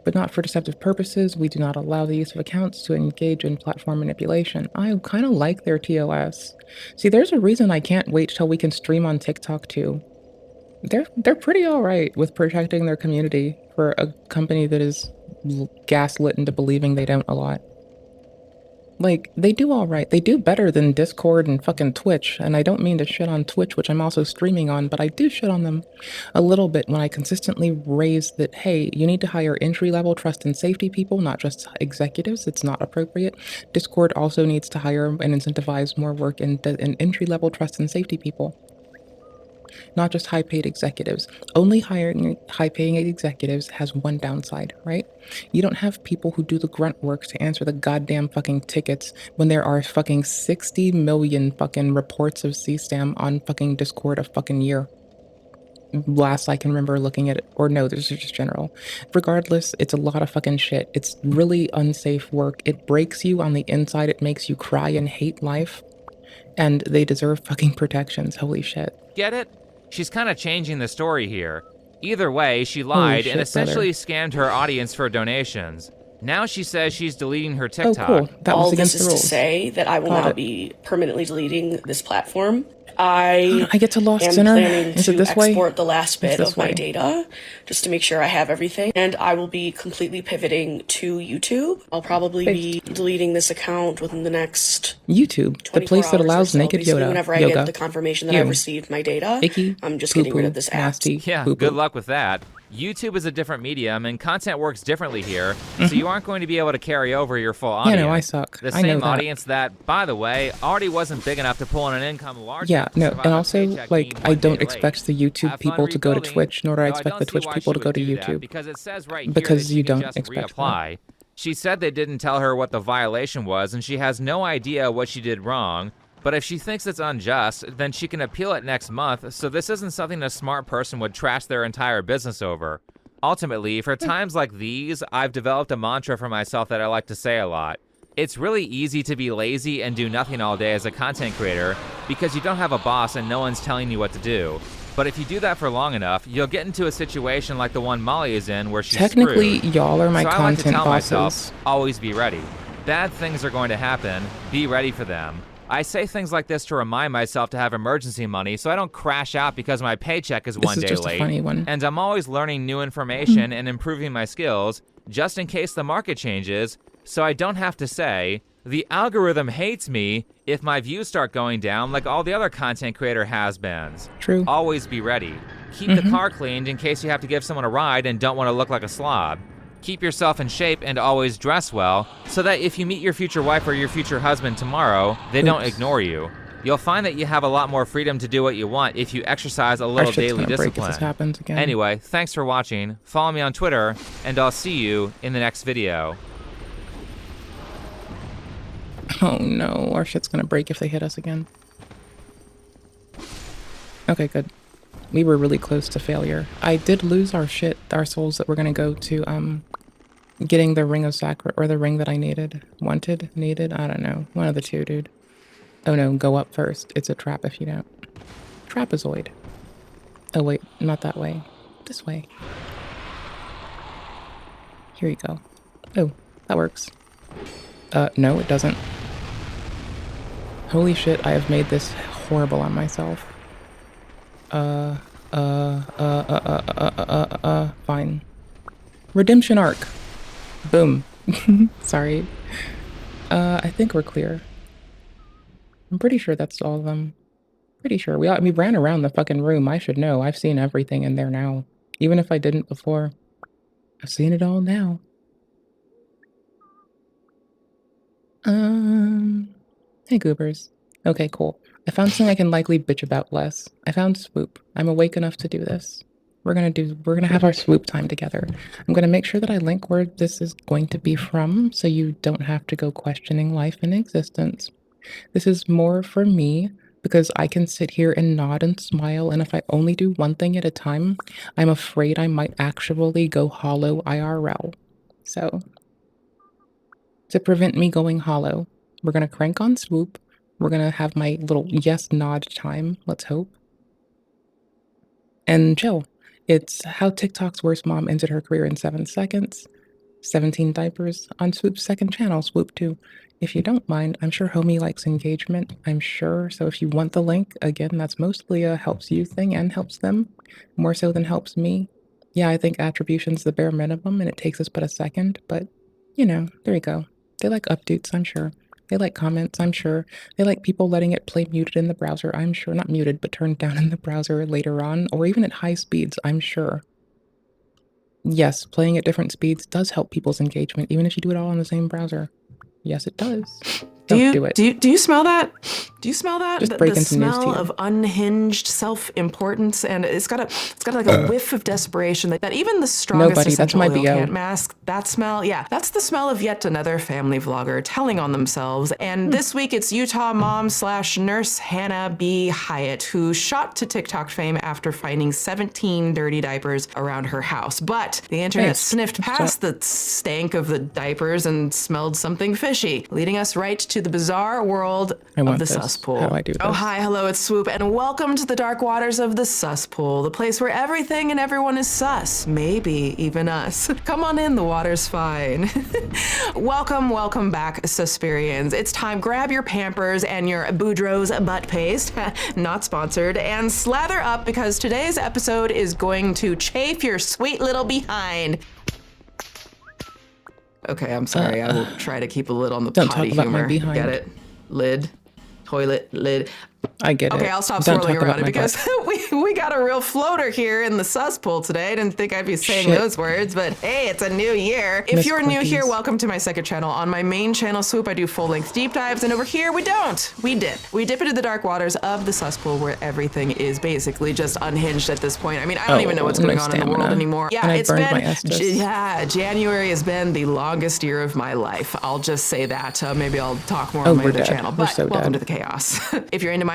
but not for deceptive purposes. We do not allow the use of accounts to engage in platform manipulation. I kind of like their TOS. See, there's a reason I can't wait till we can stream on TikTok too. They're pretty alright with protecting their community for a company that is gaslit into believing they don't a lot. Like, they do alright. They do better than Discord and fucking Twitch, and I don't mean to shit on Twitch, which I'm also streaming on, but I do shit on them a little bit when I consistently raise that, hey, you need to hire entry-level trust and safety people, not just executives. It's not appropriate. Discord also needs to hire and incentivize more work in entry-level trust and safety people. Not just high-paid executives. Only hiring high-paying executives has one downside, right? You don't have people who do the grunt work to answer the goddamn fucking tickets when there are fucking 60 million fucking reports of CSAM on fucking Discord a fucking year. Last I can remember looking at it, or no, this is just general. Regardless, it's a lot of fucking shit. It's really unsafe work. It breaks you on the inside. It makes you cry and hate life. And they deserve fucking protections. Holy shit. Get it? She's kind of changing the story here. Either way, she lied and essentially scammed her audience for donations. Now she says she's deleting her TikTok. Oh, cool. That was against the rules. All this is to say that I will now be permanently deleting this platform. I get to Lost am Sinner? planning Is to it this way? export the last bit It's of my data just to make sure I have everything. And I will be completely pivoting to YouTube. I'll probably be deleting this account within the next YouTube, the place that allows naked Basically, whenever I get the confirmation that I've received my data, I'm just getting rid of this app. Yeah, good luck with that. YouTube is a different medium, and content works differently here, so you aren't going to be able to carry over your full audience. Yeah, no, I suck. The I know same that. audience that, by the way, already wasn't big enough to pull in an income large Yeah, enough to no, survive and on also, paycheck like, being I one don't day expect late. the YouTube Have people fun to go to rebuilding, Twitch, nor do I though expect don't the see Twitch why people she to go would to do that, YouTube. because it says right here Because that you she can don't just expect reapply. She said they didn't tell her what the violation was, and she has no idea what she did wrong. But if she thinks it's unjust, then she can appeal it next month, so this isn't something a smart person would trash their entire business over. Ultimately, for times like these, I've developed a mantra for myself that I like to say a lot. It's really easy to be lazy and do nothing all day as a content creator because you don't have a boss and no one's telling you what to do. But if you do that for long enough, you'll get into a situation like the one Molly is in where she's Technically, screwed. y'all are my so content I like to tell bosses. myself, always be ready. Bad things are going to happen. Be ready for them. I say things like this to remind myself to have emergency money so I don't crash out because my paycheck is one day just late. A funny one. And I'm always learning new information and improving my skills just in case the market changes, so I don't have to say, the algorithm hates me if my views start going down like all the other content creator has-beens. True. Always be ready. Keep the car cleaned in case you have to give someone a ride and don't want to look like a slob. Keep yourself in shape and always dress well so that if you meet your future wife or your future husband tomorrow, they don't ignore you. You'll find that you have a lot more freedom to do what you want if you exercise a little daily discipline. This happens again. Anyway, thanks for watching. Follow me on Twitter, and I'll see you in the next video. Oh no, our shit's gonna break if they hit us again. Okay, good. We were really close to failure. I did lose our souls that were gonna go to, getting the ring of sacri- or the ring that I needed. Needed? I don't know. One of the two, dude. Oh no, go up first. It's a trap if you don't. Trapezoid. Oh wait, not that way. This way. Here you go. Oh, that works. No, it doesn't. Holy shit, I have made this horrible on myself. Fine. Redemption arc. Boom. Sorry. I think we're clear. I'm pretty sure that's all of them. Pretty sure. We ran around the fucking room. I should know. I've seen everything in there now. Even if I didn't before. I've seen it all now. Hey goobers. Okay, cool. I found something I can likely bitch about less. I found swoop. I'm awake enough to do this. We're gonna have our swoop time together. I'm gonna make sure that I link where this is going to be from so you don't have to go questioning life and existence. This is more for me because I can sit here and nod and smile, and if I only do one thing at a time, I'm afraid I might actually go hollow IRL. So, to prevent me going hollow, we're gonna crank on swoop. We're gonna have my little yes nod time, let's hope. And chill. It's how TikTok's worst mom ended her career in 7 seconds. 17 diapers on Swoop's second channel, Swoop 2. If you don't mind, I'm sure Homie likes engagement, I'm sure. So if you want the link, again, that's mostly a helps you thing and helps them, more so than helps me. Yeah, I think attribution's the bare minimum and it takes us but a second, but, you know, there you go. They like updates, I'm sure. They like comments, I'm sure. They like people letting it play muted in the browser, I'm sure. Not muted, but turned down in the browser later on, or even at high speeds, I'm sure. Yes, playing at different speeds does help people's engagement, even if you do it all in the same browser. Yes, it does. Do you smell that? Do you smell that? Just breaking the some news to smell you. of unhinged self-importance, and it's got like a whiff of desperation that even the strongest Nobody, that's essential my oil BO. can't mask. That smell, yeah, that's the smell of yet another family vlogger telling on themselves. And this week it's Utah mom/nurse Hannah B. Hyatt, who shot to TikTok fame after finding 17 dirty diapers around her house. But the internet sniffed past the stank of the diapers and smelled something fishy, leading us right to the bizarre world of the cesspool. How do I do this? Oh, hi, hello, it's Swoop, and welcome to the dark waters of the cesspool, the place where everything and everyone is sus, maybe even us. Come on in, the water's fine. Welcome back, Suspirians. It's time, grab your Pampers and your Boudreaux's butt paste, not sponsored, and slather up because today's episode is going to chafe your sweet little behind. Okay, I'm sorry. I will try to keep a lid on the Don't potty talk about my humor. behind. Get it? Lid, toilet, lid. I get it. Okay, I'll stop Don't swirling talk around about it my because we got a real floater here in the cesspool today. I didn't think I'd be saying Shit. those words, but hey, it's a new year. If Miss you're new Cookies. here, welcome to my second channel. On my main channel, Swoop, I do full-length deep dives, and over here, we don't. We dip. We dip into the dark waters of the cesspool where everything is basically just unhinged at this point. I mean, I don't even know what's going on in the world anymore. Yeah, And I it's burned my been, Estus. January has been the longest year of my life. I'll just say that. Maybe I'll talk more Oh, on my we're other dead. channel, We're but so welcome dead. to the chaos. If you're into my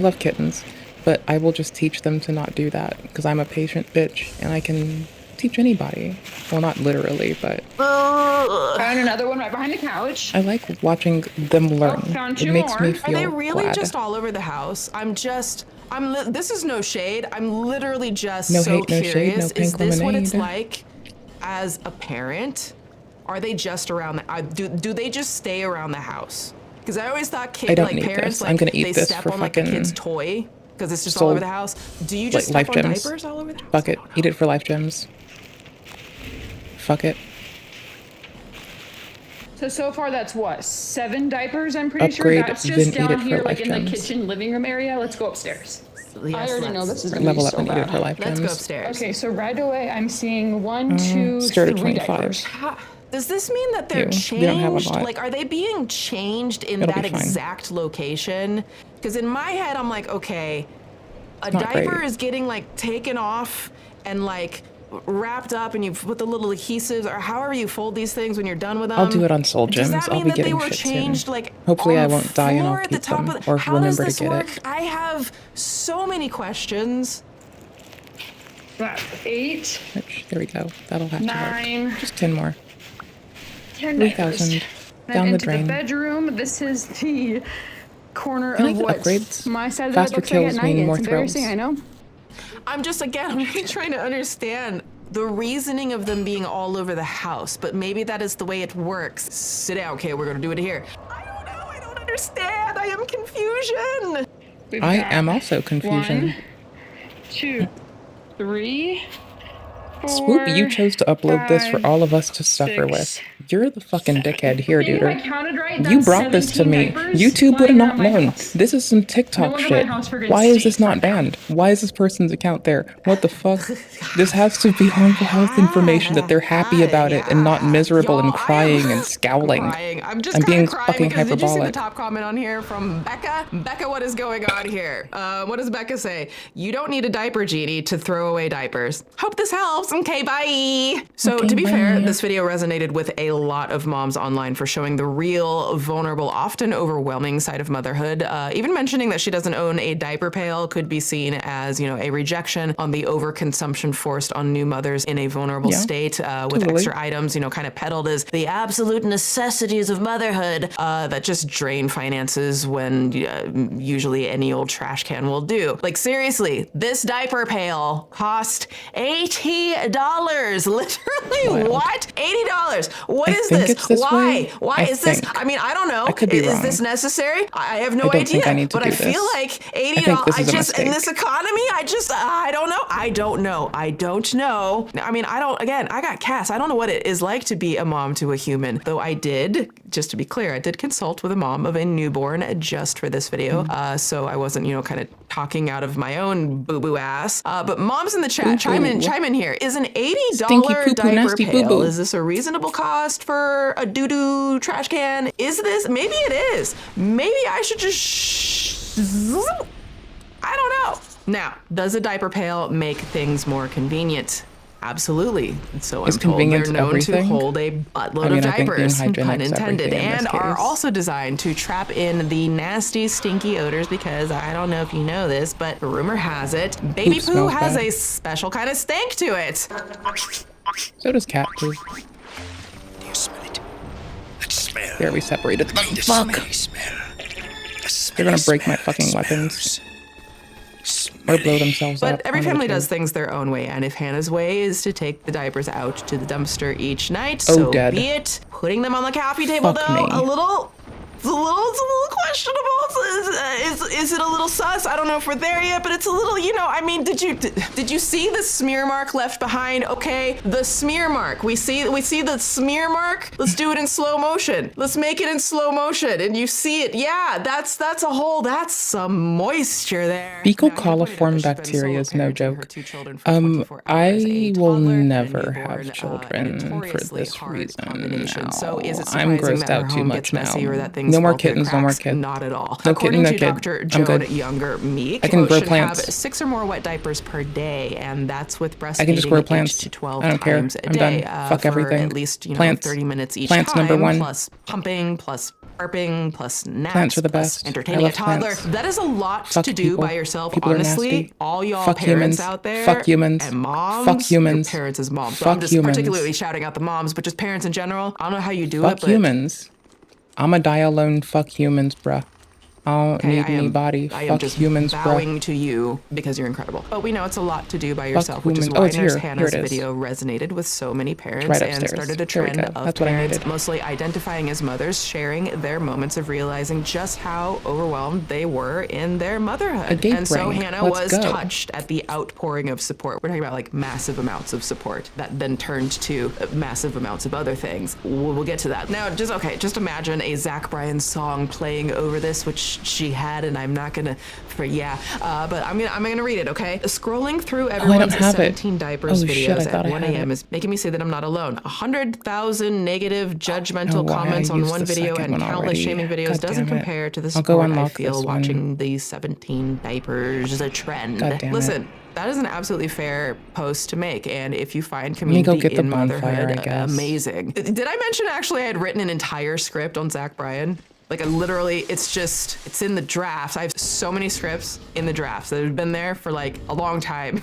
love kittens, but I will just teach them to not do that because I'm a patient bitch and I can teach anybody. Well, not literally, but Found another one right behind the couch. I like watching them learn. Found It two makes more. me Are feel they really glad. just all over the house? This is no shade. I'm literally just No so hate, no curious. shade, no Is pink this what it's lemonade. like as a parent? Are they just around do they just stay around the house? Because I always thought I don't need parents this. I'm gonna eat they this step for on like a fucking kid's toy because it's just all soul- over the house. Do you just like step life on gems. diapers all over the house? Fuck it. Eat it for life gems. Fuck it. So far that's what, 7 diapers, I'm pretty Upgrade, sure. That's then just eat down it for here, like life in the gems. kitchen living room area. Let's go upstairs. I already know this is gonna Level be up so and eat it bad. for life Let's go gems. upstairs. Okay, so right away I'm seeing 1, 2, Start at 3 25. diapers. Does this mean that they're We don't have a changed? lot. Like, are they being changed in It'll that be fine. exact location? Because in my head, I'm like, okay, a Not diaper great. is getting like taken off and like wrapped up, and you put the little adhesives or however you fold these things when you're done with them. I'll do it on soul Does gems. that I'll mean be that they getting were shit changed soon. like Hopefully on I the won't die and floor I'll at the keep top them of or how remember does to this get work? it. I have so many questions. That's 8, Which, there we go. That'll have to 9, work. Just 10 more. 10 3,000. diapers. Then Down the into drain. the bedroom. This is the corner Can I of get what upgrades? my side of the bed Faster looks like at kills night. mean It's more embarrassing, thrills. I know. I'm really trying to understand the reasoning of them being all over the house, but maybe that is the way it works. Sit down, okay, we're gonna do it here. I don't know, I don't understand. I am confusion. I am also confusion. 1, 2, 3, 4, Swoopy, you chose to upload this for 5, all of us to suffer 6, with. You're the fucking dickhead here, I think if I dude. counted right, You that's brought this to 17 me. diapers YouTube would have lying not around my known. house. This is some TikTok No wonder shit. my house forgets Why to is this eat. not banned? Why is this person's account there? What the fuck? This has to be harmful health information that they're happy about it and not miserable and crying and scowling. I'm just I'm kind being of crying fucking because did you see the hyperbolic. top comment on here from Becca? Becca, what is going on here? What does Becca say? You don't need a diaper genie to throw away diapers. Hope this helps. Okay, bye. So Okay, to be fair, bye. this video resonated with a lot of moms online for showing the real, vulnerable, often overwhelming side of motherhood. Even mentioning that she doesn't own a diaper pail could be seen as, a rejection on the overconsumption forced on new mothers in a vulnerable state with totally. extra items, kind of peddled as the absolute necessities of motherhood that just drain finances when usually any old trash can will do. Like, seriously, this diaper pail cost $80. Literally, what? $80. What I is think this? it's this Why? way. Why I is this? think. I mean, I don't know. I could be Is wrong. this necessary? I have no I don't idea. think I need to but do I feel this. like $80. I think this is a in mistake. this economy, I don't know. I don't know. I mean, I got Cass. I don't know what it is like to be a mom to a human. Though I did, just to be clear, I did consult with a mom of a newborn just for this video. So I wasn't, kind of talking out of my own boo-boo ass. But moms in the chat, chime in here. Is an $80 Stinky poo-poo, diaper nasty pail, boo-boo. is this a reasonable cost for a doo-doo trash can? Is this? Maybe it is. Maybe I should just I don't know. Now, does a diaper pail make things more convenient? Absolutely. So Is I'm told they're convenience known everything? to hold a buttload I mean, of I think being diapers, pun hygienic's intended, everything in and this are case. also designed to trap in the nasty, stinky odors because I don't know if you know this, but rumor has it, baby Poop poo smells has bad. a special kind of stank to it. So does cat poo. There, we separated them. Fuck! They're gonna break my fucking weapons. Or blow themselves up. But every on the family tree. does things their own way, and if Hannah's way is to take the diapers out to the dumpster each night, Oh, so Dad. be it. Putting them on the coffee table, Fuck though, me. it's a little questionable. Is it a little sus? I don't know if we're there yet, but it's a little, I mean, did you see the smear mark left behind? Okay, the smear mark. We see the smear mark. Let's do it in slow motion. Let's make it in slow motion, and you see it. Yeah, that's some moisture there. Fecal coliform bacteria is no joke. I will never have children for this reason now. So is it I'm surprising grossed that her out too home much gets now. messy or that things No more small kid kittens, no more cracks. kids. Not at all. No According kitten, to no kid. Dr. I'm Joan good. Younger Meek, I can grow should plants. have 6 or more wet diapers per day, and that's with breastfeeding I can just grow 8 plants. to 12 I don't care. times a I'm day. done. Fuck for everything. at least, Plants. 30 minutes each Plants time, number 1. plus pumping, plus burping, plus naps, Plants are the plus best. entertaining I a love toddler. plants. That is a lot Fuck to do people. by yourself, People are honestly. nasty. All y'all Fuck parents humans. out there, Fuck humans. and moms, Fuck humans. your parents as moms. So Fuck I'm just humans. particularly shouting out the moms, but just parents in general. I don't know how you do Fuck it, but humans. I'm a die alone. Fuck humans, bruh. I don't okay, need anybody. I am Fuck just humans, bowing bruh. to you because you're incredible. But we know it's a lot to do by yourself, which is humans. why It's Nurse here. Hannah's Here it is. video resonated with so many parents right and upstairs. started a There we trend go. of That's what I parents needed. mostly identifying as mothers, sharing their moments of realizing just how overwhelmed they were in their motherhood. A gape And so ring. Hannah Let's was go. touched at the outpouring of support. We're talking about like massive amounts of support that then turned to massive amounts of other things. We'll get to that. Now, just imagine a Zach Bryan song playing over this, which she had, and I'm not gonna, but I'm gonna read it, okay? Scrolling through everyone's 17 diapers videos at 1 a.m. is making me say that I'm not alone. 100,000 negative, judgmental comments on one video and countless shaming videos doesn't compare to the support I feel watching these 17 diapers a trend. Listen. That is an absolutely fair post to make, and if you find community in motherhood, amazing. Did I mention actually I had written an entire script on Zach Bryan? Like, it's in the drafts. I have so many scripts in the drafts that have been there for like a long time.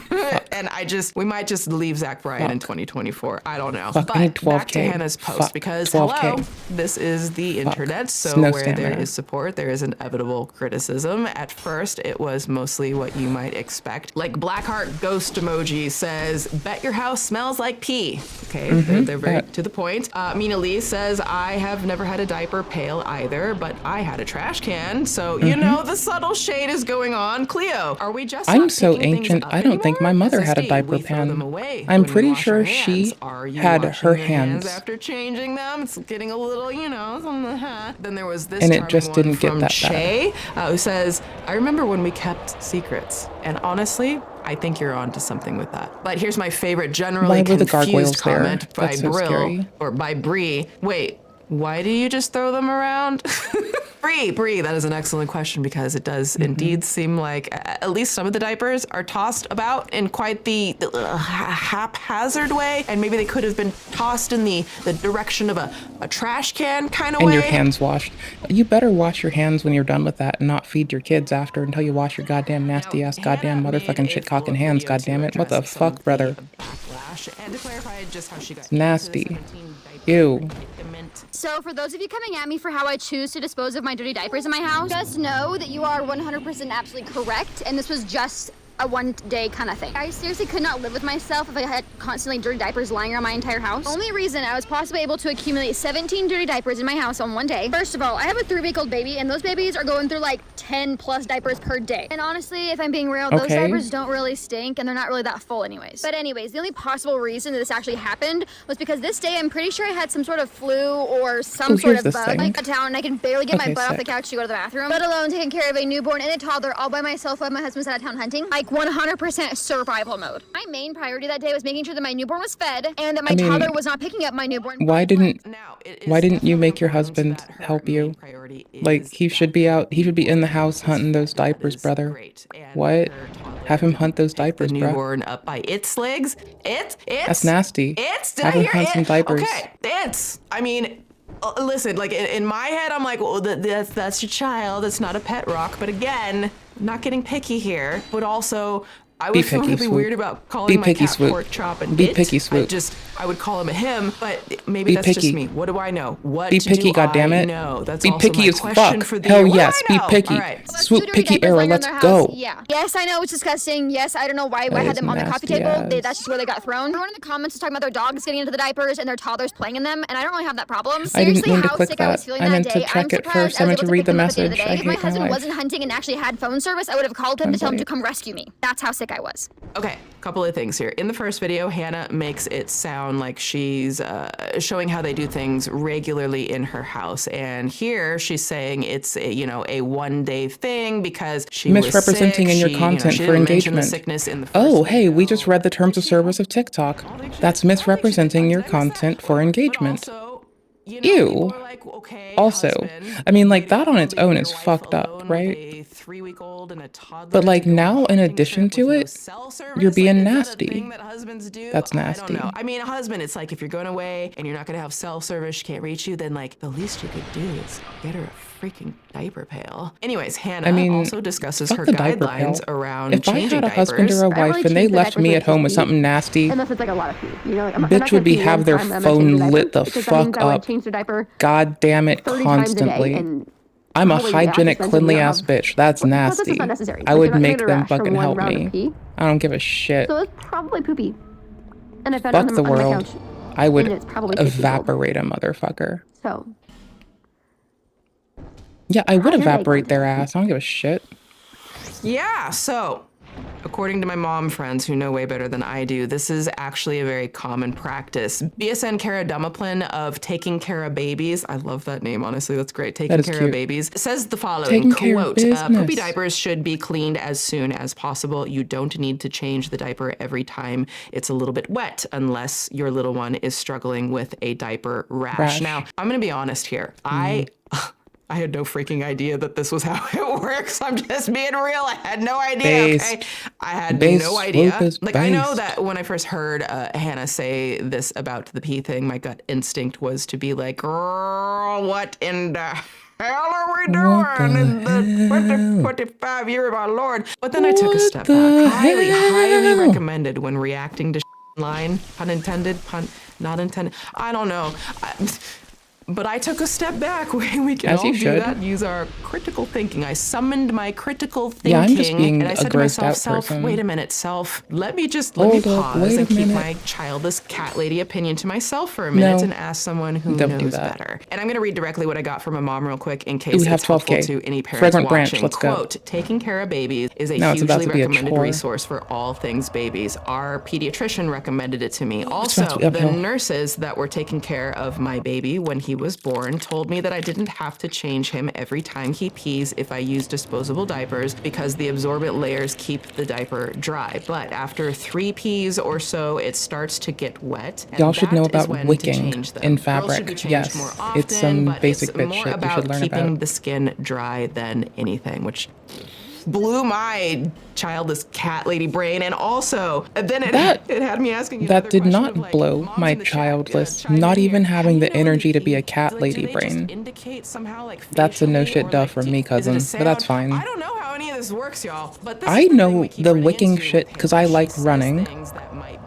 And we might just leave Zach Bryan in 2024. I don't know. But back to Hannah's post, because hello, this is the internet. So where there is support, there is inevitable criticism. At first, it was mostly what you might expect. Like Blackheart Ghost emoji says, bet your house smells like pee. Okay, they're very to the point. Mina Lee says, I have never had a diaper pail either, but I had a trash can, so you know the subtle shade is going on. Cleo, are we just I'm so ancient, I don't think my mother had a diaper pan. I'm pretty sure she had her hands. After changing them, it's getting a little, Then there was this and it just didn't get from that Shay, who says, I remember when we kept secrets, and honestly, I think you're onto something with that. But here's my favorite generally confused comment by Brill, or by Bree. Wait, why do you just throw them around? Bree, that is an excellent question, because it does indeed seem like at least some of the diapers are tossed about in quite the haphazard way, and maybe they could have been tossed in the direction of a trash can kind of way. And your hands washed. You better wash your hands when you're done with that and not feed your kids after until you wash your goddamn nasty ass goddamn motherfucking shitcocking hands, goddammit. What the fuck, brother? And to clarify just how she got it's nasty. Ew. So for those of you coming at me for how I choose to dispose of my dirty diapers in my house, just know that you are 100% absolutely correct, and this was just a one-day kind of thing. I seriously could not live with myself if I had constantly dirty diapers lying around my entire house. The only reason I was possibly able to accumulate 17 dirty diapers in my house on one day. First of all, I have a 3-week-old baby, and those babies are going through like 10 plus diapers per day. And honestly, if I'm being real, those diapers don't really stink, and they're not really that full anyways. But anyways, the only possible reason that this actually happened was because this day I'm pretty sure I had some sort of flu or some sort of bug. Like a town, and I can barely get my butt off the couch to go to the bathroom, let alone taking care of a newborn and a toddler all by myself while my husband's out of town hunting. Like 100% survival mode. My main priority that day was making sure that my newborn was fed and that my toddler was not picking up my newborn. Why didn't you make your husband help you? Like, he should be in the house hunting those diapers, brother. What? Have him hunt those diapers, the bro. Newborn up by its legs. That's nasty. Did Have I him hear hunt some diapers. Okay, I mean, listen, like in my head, I'm like, well, that's your child. It's not a pet rock. But again, not getting picky here, but also I would feel really weird about calling my cat Pork Chop and Be picky, Swoop. I would call him a him, but maybe Be that's picky. just me. What do I know? What Be picky, do I goddammit. know? That's Be also picky my as question fuck. for the Hell year. What do yes, I be know? picky. All right. Swoop picky era, let's go. Yeah. Yes, I know it's disgusting. Yes, I don't know why I had them on the coffee table. That's just where they got thrown. Everyone in the comments was talking about their dogs getting into the diapers and their toddlers playing in them, and I don't really have that problem. I didn't Seriously, mean to how click sick I was that. feeling I meant that to day. check I'm it surprised first. I meant to read the at the end of message. day. I If my hate my husband life. wasn't hunting and actually had phone service, I would have called him to tell him to come rescue me. That's how sick I was. Okay, couple of things here. In the first video, Hannah makes it sound like she's showing how they do things regularly in her house, and here she's saying it's a one-day thing because she misrepresenting was sick. in your content she for didn't mention the engagement. sickness in the Oh, hey, we just read the terms of service of TikTok. That's misrepresenting your content for engagement. ew. Also, I mean, like, that on its own is fucked up, right? But, like, now, in addition to it, you're being nasty. That's nasty. I don't know. I mean, a husband, it's like if you're going away and you're not going to have cell service, she can't reach you, then, like, the least you could do is get her a freaking diaper pail. Anyways, Hannah also discusses her guidelines around if changing I had a husband or a wife and they left me at home with something nasty, Unless it's like a lot of food. You know, like, bitch would be have their phone lit the fuck up. God damn it, constantly. I'm a hygienic, cleanly ass bitch. That's nasty. I would make them fucking help me. I don't give a shit. So it's probably poopy. And I found Fuck it the on my world. couch. I would And it's probably 50 years old. evaporate a motherfucker. So Yeah, I would evaporate their ass. I don't give a shit. Yeah, so according to my mom friends who know way better than I do, this is actually a very common practice. BSN Karadumaplin of Taking Care of Babies, I love that name, honestly, that's great, Taking Care of Babies, says the following, quote, poopy diapers should be cleaned as soon as possible. You don't need to change the diaper every time it's a little bit wet unless your little one is struggling with a diaper rash. Now, I'm gonna be honest here. I had no freaking idea that this was how it works. I'm just being real. I had no idea, okay? I had no idea. Like, I know that when I first heard Hannah say this about the pee thing, my gut instinct was to be like, girl, what in the hell are we doing in the 2025 year of our Lord? But then I took a step back. Highly recommended when reacting to line. Pun intended, pun not intended. I don't know. But I took a step back. We can all do that. Use our critical thinking. I summoned my critical thinking. Yeah, I'm just being and I a said to myself, grossed out person. wait a minute, self. Let me pause and keep my childless cat lady opinion to myself for a minute and ask someone who knows better. And I'm going to read directly what I got from a mom real quick in case it's helpful to any parents watching. Quote, Taking Care of Babies is a hugely recommended resource for all things babies. Our pediatrician recommended it to me. Also, the nurses that were taking care of my baby when he was born told me that I didn't have to change him every time he pees if I use disposable diapers because the absorbent layers keep the diaper dry. But after 3 pees or so, it starts to get wet. Y'all should know about wicking in fabric. Yes, it's some basic bitch shit you should learn keeping about. the skin dry than anything, which blew my childless cat lady brain. And also, then it had me asking you that did not blow my childless, not even having the energy to be a cat lady brain. That's a no shit duh from me, cousin, but that's fine. I don't know how any of this works, y'all, but this I know the wicking shit because I like running,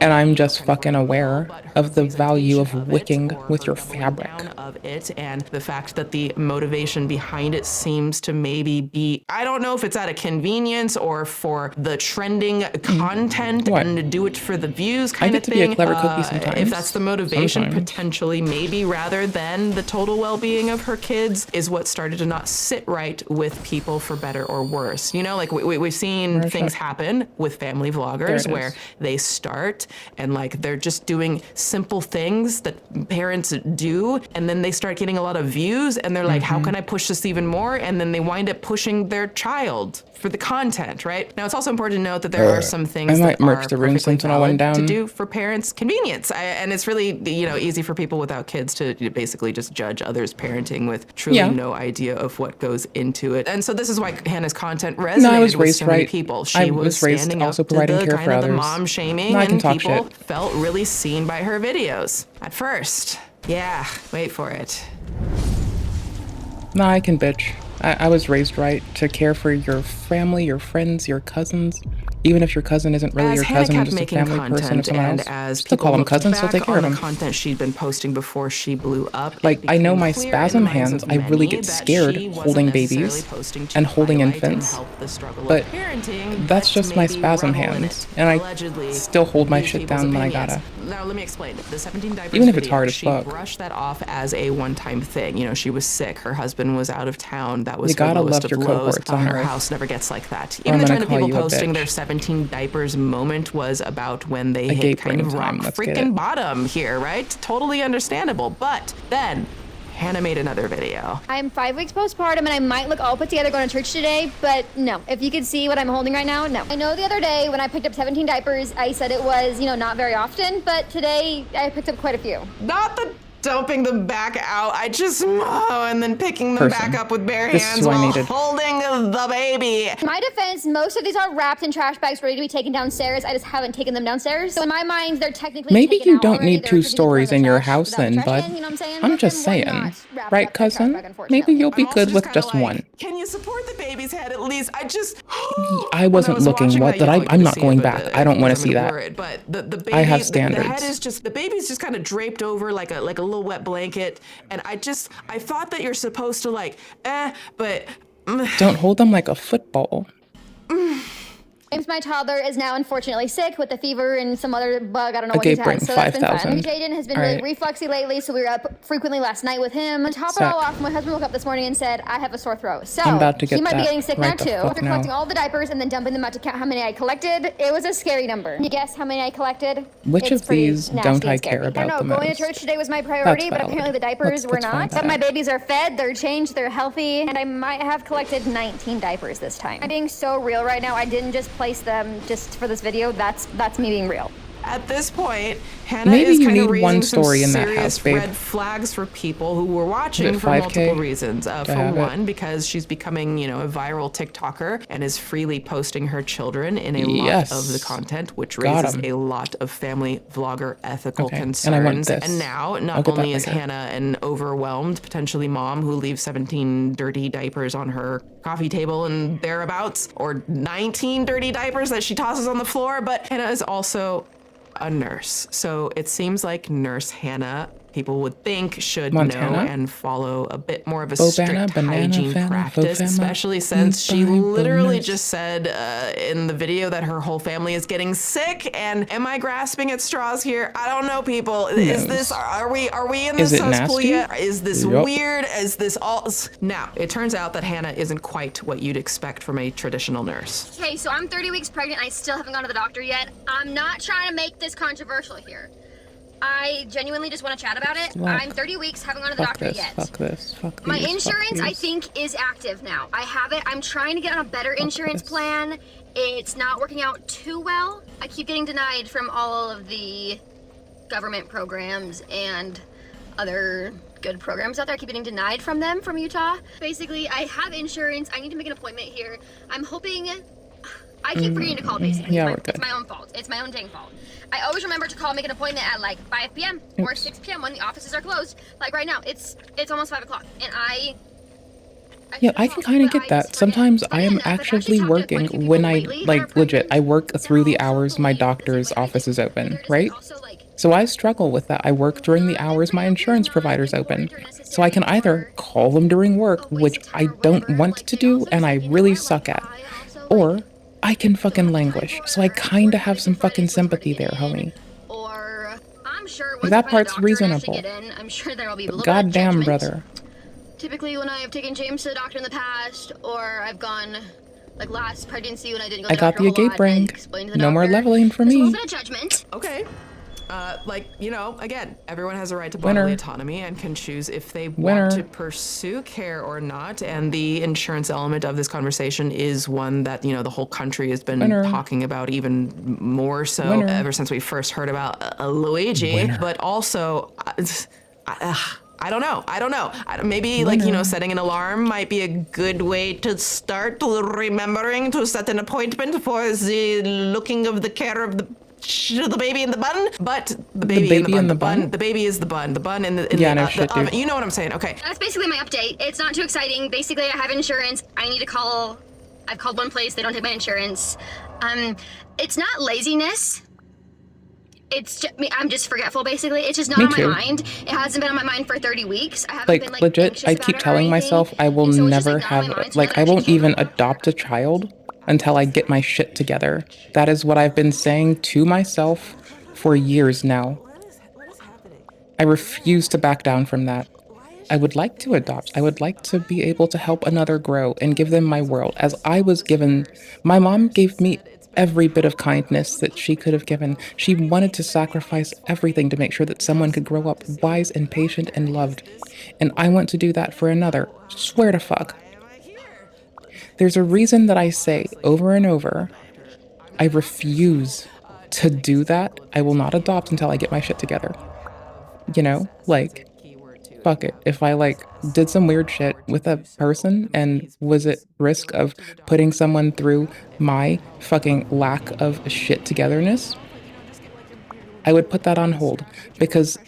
and I'm just fucking aware of the value of wicking with your fabric. Of it and the fact that the motivation behind it seems to maybe be, I don't know if it's out of convenience or for the trending content and to do it for the views kind of thing. I get to be a clever cookie sometimes. If that's the motivation, potentially, maybe rather than the total well-being of her kids is what started to not sit right with people for better or worse. You know, like we've seen things happen with family vloggers where they start and like they're just doing simple things that parents do, and then they start getting a lot of views and they're like, how can I push this even more? And then they wind up pushing their child for the content, right? Now, it's also important to note that there are some things that are perfectly valid to do for parents' convenience. And it's really, you know, easy for people without kids to basically just judge others' parenting with truly no idea of what goes into it. And so this is why Hannah's content resonated with so many people. She was standing up to the kind of the mom shaming, and people felt really seen by her videos. At first. Yeah, wait for it. Nah, I can bitch. I was raised right to care for your family, your friends, your cousins. Even if your cousin isn't really your cousin, just a family person of someone else. Still call them cousins, still take care of them. Content she'd been posting before she blew up. Like, I know my spasm hands, I really get scared holding babies and holding infants. But that's just my spasm hands. And I still hold my shit down when I gotta. Now, let me explain. The 17 diapers even if it's hard as fuck. She brushed that off as a one-time thing. You know, she was sick. Her husband was out of town. That was her lowest of lows. Her house never gets like that. Even the trend of people posting their 17 diapers moment was about when they hit kind of rock freaking bottom here, right? Totally understandable. But then Hannah made another video. I'm 5 weeks postpartum and I might look all put together going to church today, but no. If you could see what I'm holding right now, no. I know the other day when I picked up 17 diapers, I said it was, you know, not very often, but today I picked up quite a few. Not the dumping them back out. And then picking them back up with bare This is hands who I while needed. holding the baby. In my defense, most of these are wrapped in trash bags ready to be taken downstairs. I just haven't taken them downstairs. So in my mind, they're technically Maybe taken you out don't already. need They're 2 just gonna be stories put in the your trash house without then, trash bud. can, you know what I'm saying? I'm But just then why saying. not wrap Right, up that trash cousin? bag, unfortunately? Maybe you'll be I'm good also with just kinda just like, one. Can you support the baby's head at least? I wasn't looking. What? That I'm not going back. I don't want to see that. But the baby, I have the standards. head is just, the baby's just kind of draped over like a little wet blanket. And I thought that you're supposed to like, but. Don't hold them like a football. James, my toddler, is now unfortunately sick with a fever and some other bug. I don't know what Okay, he's bring had, so that's been fun. 5,000. Jaden has been All really right. refluxy lately, so we were up frequently last night with him. To top it Sick. all off, my husband woke up this morning and said, I have a sore throat. So I'm about to get he might be that getting sick right now the too. fuck After collecting now. all the diapers and then dumping them out to count how many I collected, it was a scary number. Can you guess how many I collected? Which It's of pretty these nasty don't I and scary. care I don't about know, the going most? to church today was my priority, but valid. apparently the diapers were Let's not. find But that my out. babies are fed, they're changed, they're healthy, and I might have collected 19 diapers this time. I'm being so real right now. I didn't just place them just for this video. That's me being real. At this point, Hannah Maybe is you kind of need raising one some story in that serious house, babe. red flags for people who were watching Is it for 5K? multiple reasons. Do I For have it? one, because she's becoming, a viral TikToker and is freely posting her children in a lot Yes. of the content, which Got raises 'em. a lot of family vlogger ethical Okay, and concerns. I want this. And now, I'll not get that only is later. Hannah an overwhelmed, potentially mom who leaves 17 dirty diapers on her coffee table and thereabouts, or 19 dirty diapers that she tosses on the floor, but Hannah is also a nurse. So it seems like Nurse Hannah, people would think, should Montana? know and follow a bit more of a Bobana, strict banana, hygiene fana, practice, fofama, especially since she Bible literally nurse. just said in the video that her whole family is getting sick. And am I grasping at straws here? I don't know, people. Is this, are we in the Is it cesspool nasty? yet? Is this Yup. weird? Is this all? Now, it turns out that Hannah isn't quite what you'd expect from a traditional nurse. Okay, so I'm 30 weeks pregnant. I still haven't gone to the doctor yet. I'm not trying to make this controversial here. I genuinely just want to chat about it. Look. I'm 30 weeks, haven't gone to the Fuck doctor this, yet. fuck this, fuck My these, fuck insurance, I these. think, is active now. I have it. I'm trying to get on a better insurance plan. It's not working out too well. I keep getting denied from all of the government programs and other good programs out there. I keep getting denied from them from Utah. Basically, I have insurance. I need to make an appointment here. I'm hoping... I keep forgetting to call, basically. Yeah, It's my- we're good. It's my own fault. It's my own dang fault. I always remember to call, make an appointment at like 5 p.m. or 6 p.m. when the offices are closed. Like right now, it's almost 5 o'clock, and Yeah, I can kind of get that. Sometimes I am actually working when I, like, legit, I work through the hours my doctor's office is open, right? So I struggle with that. I work during the hours my insurance provider's open. So I can either call them during work, which I don't want to do and I really suck at, or I can fucking languish. So I kind of have some fucking sympathy there, homie. or I'm sure Like, that part's reasonable. I'm sure there will be a little Goddamn, bit of judgment. brother. Typically, when I have taken James to the doctor in the past, or I've gone, like last pregnancy when I didn't go to I the got doctor the a whole agape lot, I ring. explained to the No more doctor, leveling for there's a little me. bit of judgment. Okay. Again, everyone has a right to Winner. bodily autonomy and can choose if they Winner. want to pursue care or not. And the insurance element of this conversation is one that, the whole country has been Winner. talking about even more so Winner. ever since we first heard about Luigi. Winner. But also, I don't know. Maybe, setting an alarm might be a good way to start remembering to set an appointment for the looking of the care of the baby in the bun, but the baby in the bun. The baby is the bun. The bun in the oven. You know what I'm saying? Okay. That's basically my update. It's not too exciting. Basically, I have insurance. I need to call. I've called one place. They don't take my insurance. It's not laziness. It's just, I'm just forgetful, basically. It's just not Me on my too. mind. It hasn't been on my mind for 30 weeks. I haven't Like, been, legit, anxious I about keep it or telling anything. myself I will And so it's just, never not on my have, mind, so like, now I that won't she even came over. adopt a child until I get my shit together. That is what I've been saying to myself for years now. I refuse to back down from that. I would like to adopt. I would like to be able to help another grow and give them my world. As I was given, my mom gave me every bit of kindness that she could have given. She wanted to sacrifice everything to make sure that someone could grow up wise and patient and loved. And I want to do that for another. Swear to fuck. There's a reason that I say over and over, I refuse to do that. I will not adopt until I get my shit together. You know, like, fuck it. If I like did some weird shit with a person and was at risk of putting someone through my fucking lack of shit togetherness, I would put that on hold because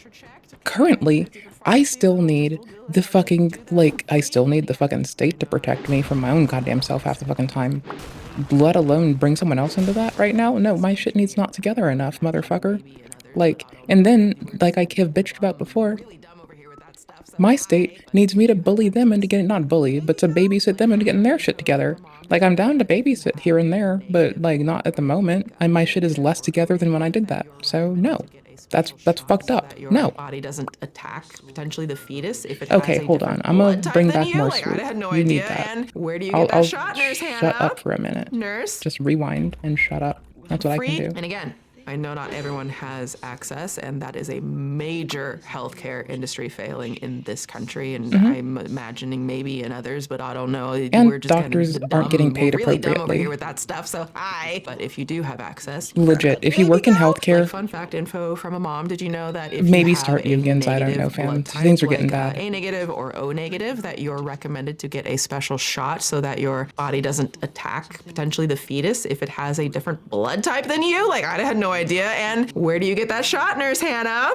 currently I still need the fucking, like, I still need the fucking state to protect me from my own goddamn self half the fucking time. Let alone bring someone else into that right now? No, my shit needs not together enough, motherfucker. Like, and then, like I have bitched about before, my state needs me to bully them into getting, not bully, but to babysit them into getting their shit together. Like, I'm down to babysit here and there, but, like, not at the moment. And my shit is less together than when I did that. So, no. That's fucked up. No. Body doesn't attack potentially the fetus if it Okay, has a hold on. different I'm gonna blood bring type than back you. more Like, swoop. I had no You need idea. that. And where do you get that shot, Nurse Hannah? Shut up for a minute. Nurse? Just rewind and shut up. That's what I can do. And again, I know not everyone has access, and that is a major healthcare industry failing in this country, and I'm imagining maybe in others, but I don't know. And we're just doctors kind of aren't getting paid we're really dumb over appropriately. here with that stuff. So hi. But if you do have access, Legit, if you work in healthcare, like fun fact info from a mom, did you know that if maybe you have start a unions. I don't know, negative fam. blood type, Things are getting like, bad. A negative or O negative, that you're recommended to get a special shot so that your body doesn't attack potentially the fetus if it has a different blood type than you? Like, I had no idea. And where do you get that shot, Nurse Hannah?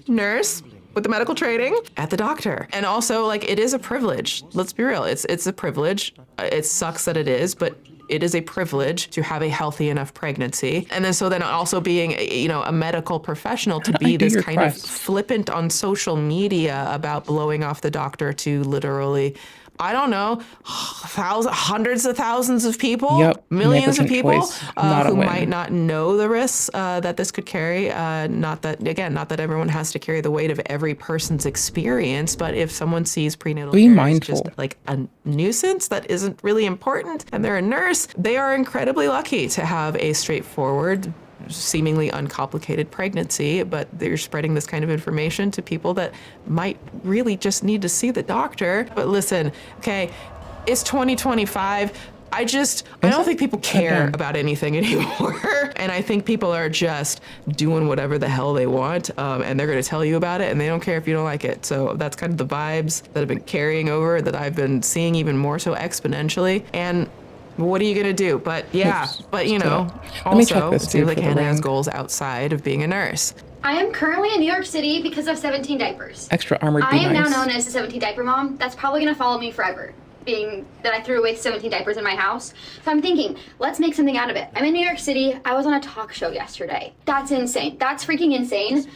Nurse with the medical training? At the doctor. And also, like, it is a privilege. Let's be real. It's a privilege. It sucks that it is, but it is a privilege to have a healthy enough pregnancy. And then also being, a medical professional to be this kind of flippant on social media about blowing off the doctor to literally, I don't know, hundreds of thousands of people, millions of people who might not know the risks that this could carry. Not that everyone has to carry the weight of every person's experience, but if someone sees prenatal care as just like a nuisance that isn't really important and they're a nurse, they are incredibly lucky to have a straightforward, seemingly uncomplicated pregnancy, but they're spreading this kind of information to people that might really just need to see the doctor. But listen, okay, it's 2025. I don't think people care about anything anymore. And I think people are just doing whatever the hell they want, and they're going to tell you about it, and they don't care if you don't like it. So that's kind of the vibes that have been carrying over, that I've been seeing even more so exponentially. And what are you gonna do? But also, it seems like Hannah has goals outside of being a nurse. I am currently in New York City because of 17 diapers. Extra armored. I am now known as the 17 diaper mom. That's probably gonna follow me forever, being that I threw away 17 diapers in my house. So I'm thinking, let's make something out of it. I'm in New York City. I was on a talk show yesterday. That's insane. That's freaking insane.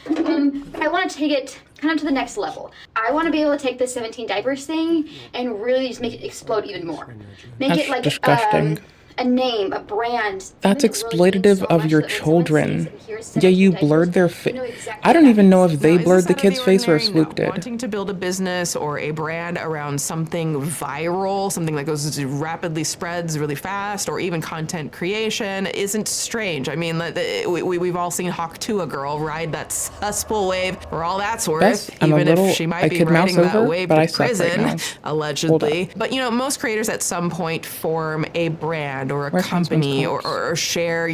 I want to take it kind of to the next level. I want to be able to take this 17 diapers thing and really just make it explode even more. Make it like disgusting. A name, a brand. That's exploitative of your children. Yeah, you blurred their face. I don't even know if they blurred the kid's face or if Swoop did. Wanting to build a business or a brand around something viral, something that goes rapidly spreads really fast, or even content creation isn't strange. I mean, we've all seen Hawk Tuah girl ride that cesspool wave for all that's worth, even if she might be riding that wave to prison, allegedly. But most creators at some point form a brand or a company or share,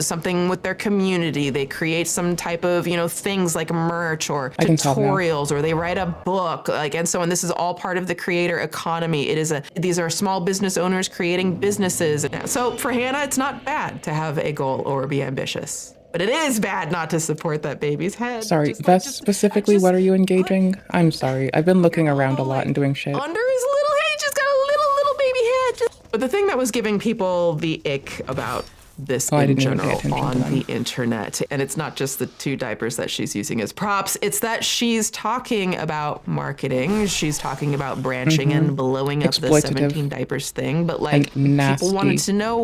something with their community. They create some type of, things like merch or tutorials, or they write a book, and so on. This is all part of the creator economy. These are small business owners creating businesses. So for Hannah, it's not bad to have a goal or be ambitious. But it is bad not to support that baby's head. Sorry, Vess, specifically, what are you engaging? I'm sorry. I've been looking around a lot and doing shit. Under his little head, he's just got a little baby head. But the thing that was giving people the ick about this in general on the internet, and it's not just the 2 diapers that she's using as props, it's that she's talking about marketing, she's talking about branching and blowing up the 17 diapers thing, but people wanted to know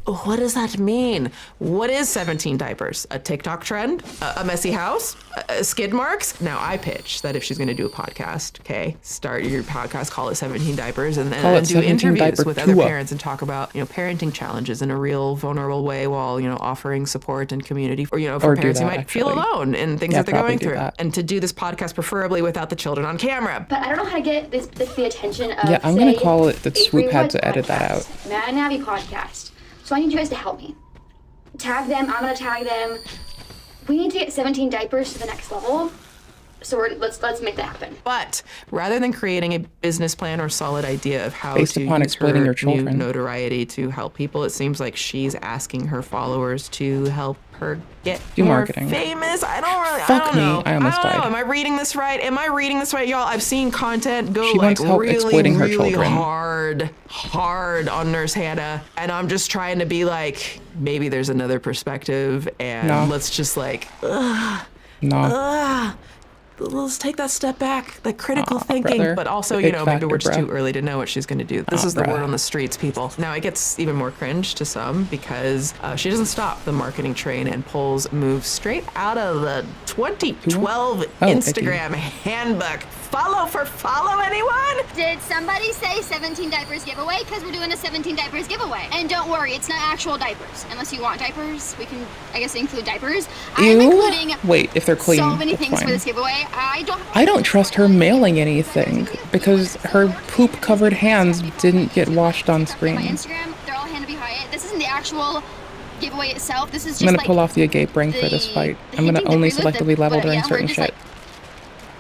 what does that mean? What is 17 diapers? A TikTok trend? A messy house? Skid marks? Now I pitch that if she's going to do a podcast, start your podcast, call it 17 diapers, and then do interviews with other parents and talk about parenting challenges in a real vulnerable way, while offering support and community for parents who might feel alone in things that they're going through. And to do this podcast preferably without the children on camera. But I don't know how to get the attention of, yeah, I'm going to call it that Swoop had to edit that out. Matt and Abby podcast. So I need you guys to help me. Tag them, I'm gonna tag them. We need to get 17 diapers to the next level. So let's make that happen. But rather than creating a business plan or solid idea of how Based to upon use exploiting her your new children. notoriety to help people, it seems like she's asking her followers to help her get Do more marketing. famous. I don't Fuck me, know. I almost don't know. died. Am I reading this right? Y'all? I've seen content go She like wants help really, exploiting her really children. hard on Nurse Hannah, and I'm just trying to be like, maybe there's another perspective, and No. let's just like, No. let's take that step back, that critical thinking, brother. but also, The you it know, maybe factor, we're just bruh. too early to know what she's going to do. This is the bruh. word on the streets, people. Now, it gets even more cringe to some because she doesn't stop the marketing train and pulls moves straight out of the 2012 Instagram handbook. Follow anyone? Did somebody say 17 diapers giveaway? Because we're doing a 17 diapers giveaway. And don't worry, it's not actual diapers. Unless you want diapers, we can, I guess, include diapers. I'm including Wait, if they're clean, so many that's things for fine. this giveaway. I don't trust her mailing anything because her poop-covered hands didn't get washed on My screen. Instagram, they're all Hannah B. Hyatt. This isn't the actual giveaway itself. This is just I'm gonna like pull off the agape ring for this fight. I'm gonna only selectively level during certain shit.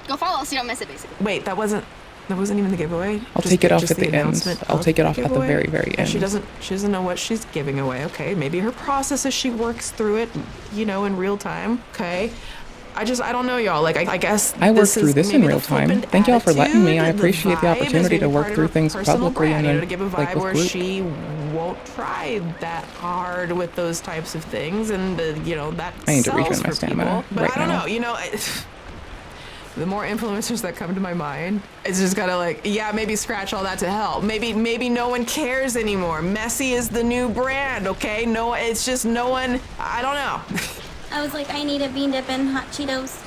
Go follow so you don't miss it, basically. Wait, that wasn't even the giveaway? I'll take it off at the end. announcement I'll of take it off the at the giveaway? very, very Yeah, end. She doesn't know what she's giving away. Okay, maybe her process as she works through it, you know, in real time. Okay. I don't know, y'all. Like, I guess I worked this through is this in maybe real the time. flippant Thank y'all for letting me. I attitude. appreciate the vibe is opportunity to maybe work part of through her things personal publicly brand, and you know, then to give a like vibe with where group. she won't try that hard with those types of things, and you know that I need to sells retrain my for stamina people. But right I don't now. know. You know. The more influencers that come to my mind, it's just gotta like, yeah, maybe scratch all that to hell. Maybe no one cares anymore. Messy is the new brand, okay? No, it's just no one. I don't know. I was like, I need a bean dip and hot Cheetos.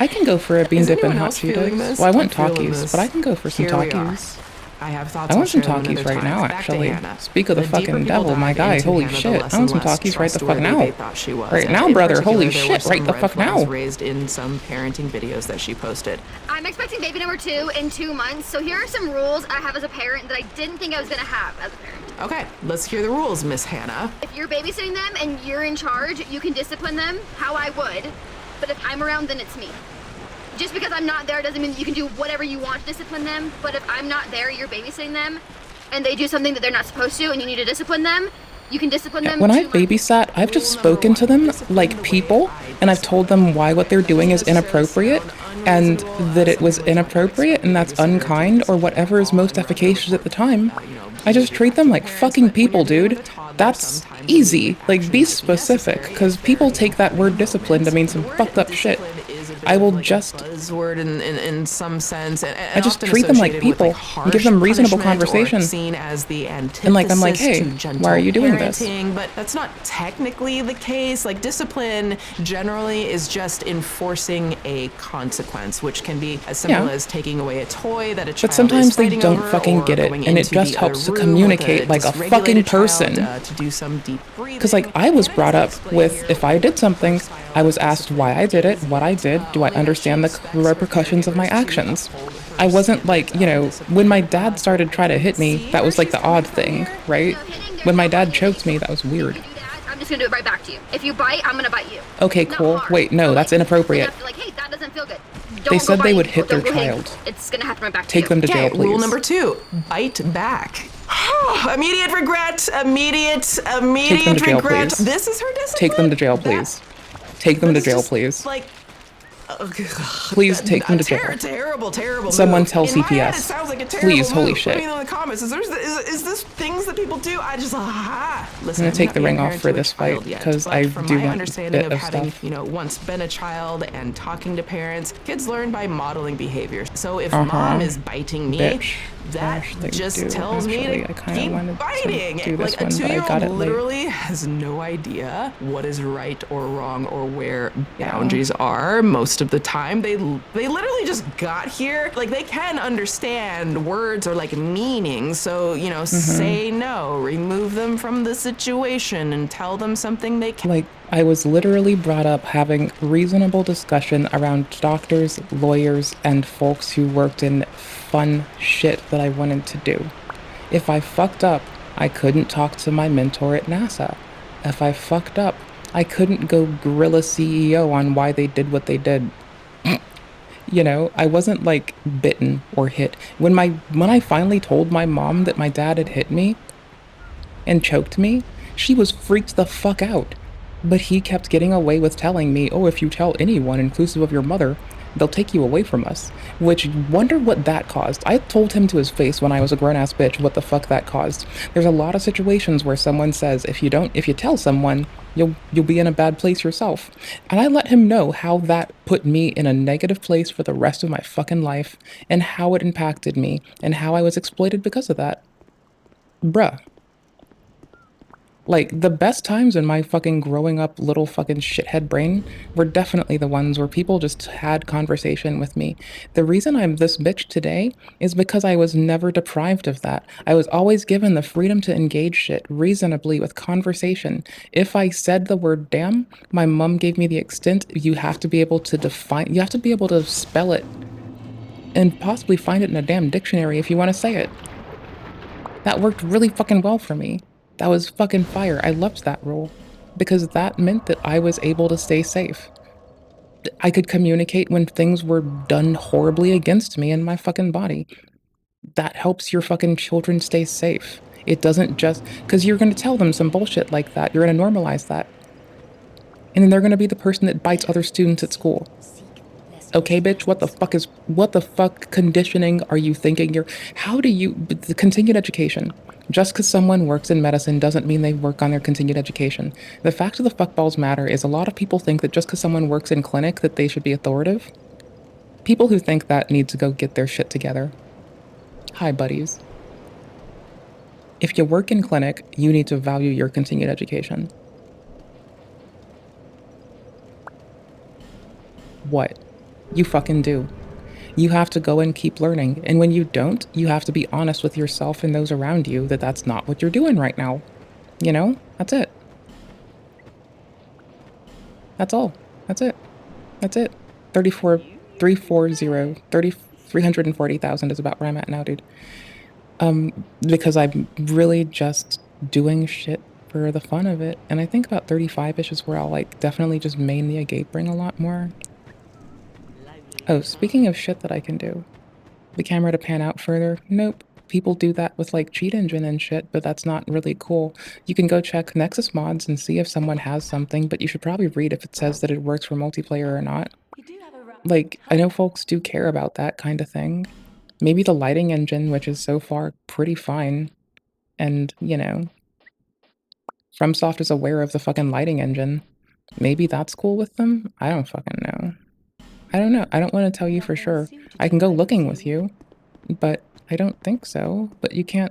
I can go for a bean Is dip and anyone hot else feeling Cheetos. this? Well, I want I'm feeling Takis, this. but I can go for some Here we are. Takis. I have thoughts. I I'll want some share them Takis another right time. now, Back to actually. Hannah. Speak of the The deeper fucking people devil, my dive guy. into Holy Hannah, the shit. less I want some and less Takis right the fuck trustworthy they now. thought she was. Right And now, in brother. particular, Holy there were shit. some Right the red fuck flags now. raised in some parenting videos that she posted. I'm expecting baby number 2 in 2 months, so here are some rules I have as a parent that I didn't think I was gonna have as a parent. Okay, let's hear the rules, Miss Hannah. If you're babysitting them and you're in charge, you can discipline them how I would, but if I'm around, then it's me. Just because I'm not there doesn't mean that you can do whatever you want to discipline them, but if I'm not there, you're babysitting them, and they do something that they're not supposed to, and you need to discipline them, you can discipline them. When I've babysat, I've just spoken to them like people, and I've told them why what they're doing is inappropriate, and that it was inappropriate, and that's unkind, or whatever is most efficacious at the time. I just treat them like fucking people, dude. That's easy. Like, be specific, because people take that word discipline to mean some fucked up shit. I will just buzzword in some sense. And I just often treat them like associated with, people and give them harsh reasonable punishment or conversation. Seen as the And like, I'm like, antithesis hey, to gentle why are you doing this? parenting, but that's not technically the case. Like, discipline generally is just enforcing a consequence, which can be as simple Yeah. as taking away a toy that a child But sometimes is they fighting don't over, fucking or get it, going and it into just the helps to other room with communicate like a dysregulated fucking child, person. to do some deep breathing. Because, like, I was brought up with, if I did something, I was asked why I did it, what I did, do I understand the repercussions of my actions? I wasn't like, you know, when my dad started trying to hit me, that was like the odd thing, right? When my dad choked me, that was weird. I'm just gonna do it right back to you. If you bite, I'm gonna bite you. Okay, cool. Wait, no, that's inappropriate. Like, hey, that doesn't feel good. They said they would hit their child. It's gonna happen right back to Take you. them to jail, Okay, rule please. number 2, bite back. Immediate regret, immediate Take them to jail, regret. please. This is her discipline. Take them to jail, please. Take them to jail, please. Like, Please take them to jail. terrible. Someone move. tell In my head, CPS. it sounds like a terrible Please, holy move. shit. Let me know in the comments. Is this things that people do? I just Listen, I'm gonna take not the ring being off married for to a this fight child yet, because but I from do my want a understanding bit of of having, stuff. you know, once been a child and talking to parents, kids learn by modeling behavior. So if Uh-huh. mom is biting me, Bitch. that Gosh, they just do, tells me actually. to I kinda keep wanted to biting. do this Like, a one, but I got 2-year-old it late. literally has no idea what is right or wrong or where boundaries are most of the time. They literally just got here. Like, they can understand words or like meanings. So, you know, say no, remove them from the situation and tell them something they can. Like, I was literally brought up having reasonable discussion around doctors, lawyers, and folks who worked in fun shit that I wanted to do. If I fucked up, I couldn't talk to my mentor at NASA. If I fucked up, I couldn't go grill a CEO on why they did what they did. You know, I wasn't like bitten or hit. When I finally told my mom that my dad had hit me and choked me, she was freaked the fuck out. But he kept getting away with telling me, oh, if you tell anyone, inclusive of your mother, they'll take you away from us. Which, wonder what that caused. I told him to his face when I was a grown-ass bitch what the fuck that caused. There's a lot of situations where someone says, if you tell someone, you'll be in a bad place yourself. And I let him know how that put me in a negative place for the rest of my fucking life, and how it impacted me, and how I was exploited because of that. Bruh. Like, the best times in my fucking growing up little fucking shithead brain were definitely the ones where people just had conversation with me. The reason I'm this bitch today is because I was never deprived of that. I was always given the freedom to engage shit reasonably with conversation. If I said the word damn, my mom gave me the extent, you have to be able to spell it and possibly find it in a damn dictionary if you want to say it. That worked really fucking well for me. That was fucking fire. I loved that rule because that meant that I was able to stay safe. I could communicate when things were done horribly against me in my fucking body. That helps your fucking children stay safe. It doesn't just, because you're going to tell them some bullshit like that. You're going to normalize that. And then they're going to be the person that bites other students at school. Okay, bitch, what the fuck conditioning are you thinking the continued education. Just because someone works in medicine doesn't mean they work on their continued education. The fact of the fuckballs matter is a lot of people think that just because someone works in clinic that they should be authoritative. People who think that need to go get their shit together. Hi, buddies. If you work in clinic, you need to value your continued education. What? You fucking do. You have to go and keep learning. And when you don't, you have to be honest with yourself and those around you that that's not what you're doing right now. You know? That's it. That's all. That's it. That's it. 340,000 is about where I'm at now, dude. Because I'm really just doing shit for the fun of it. And I think about 35-ish is where I'll like definitely just main the agape ring a lot more. Oh, speaking of shit that I can do. The camera to pan out further? Nope. People do that with like cheat engine and shit, but that's not really cool. You can go check Nexus mods and see if someone has something, but you should probably read if it says that it works for multiplayer or not. Like, I know folks do care about that kind of thing. Maybe the lighting engine, which is so far pretty fine, and, you know, FromSoft is aware of the fucking lighting engine. Maybe that's cool with them? I don't fucking know. I don't know. I don't want to tell you for sure. I can go looking with you, but I don't think so. But you can't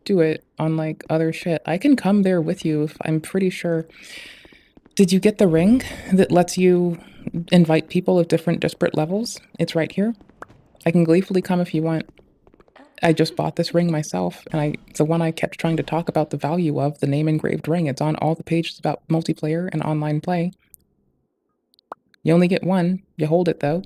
do it on, like, other shit. I can come there with you if I'm pretty sure. Did you get the ring that lets you invite people of different disparate levels? It's right here. I can gleefully come if you want. I just bought this ring myself, and it's the one I kept trying to talk about the value of, the name engraved ring. It's on all the pages about multiplayer and online play. You only get one. You hold it, though.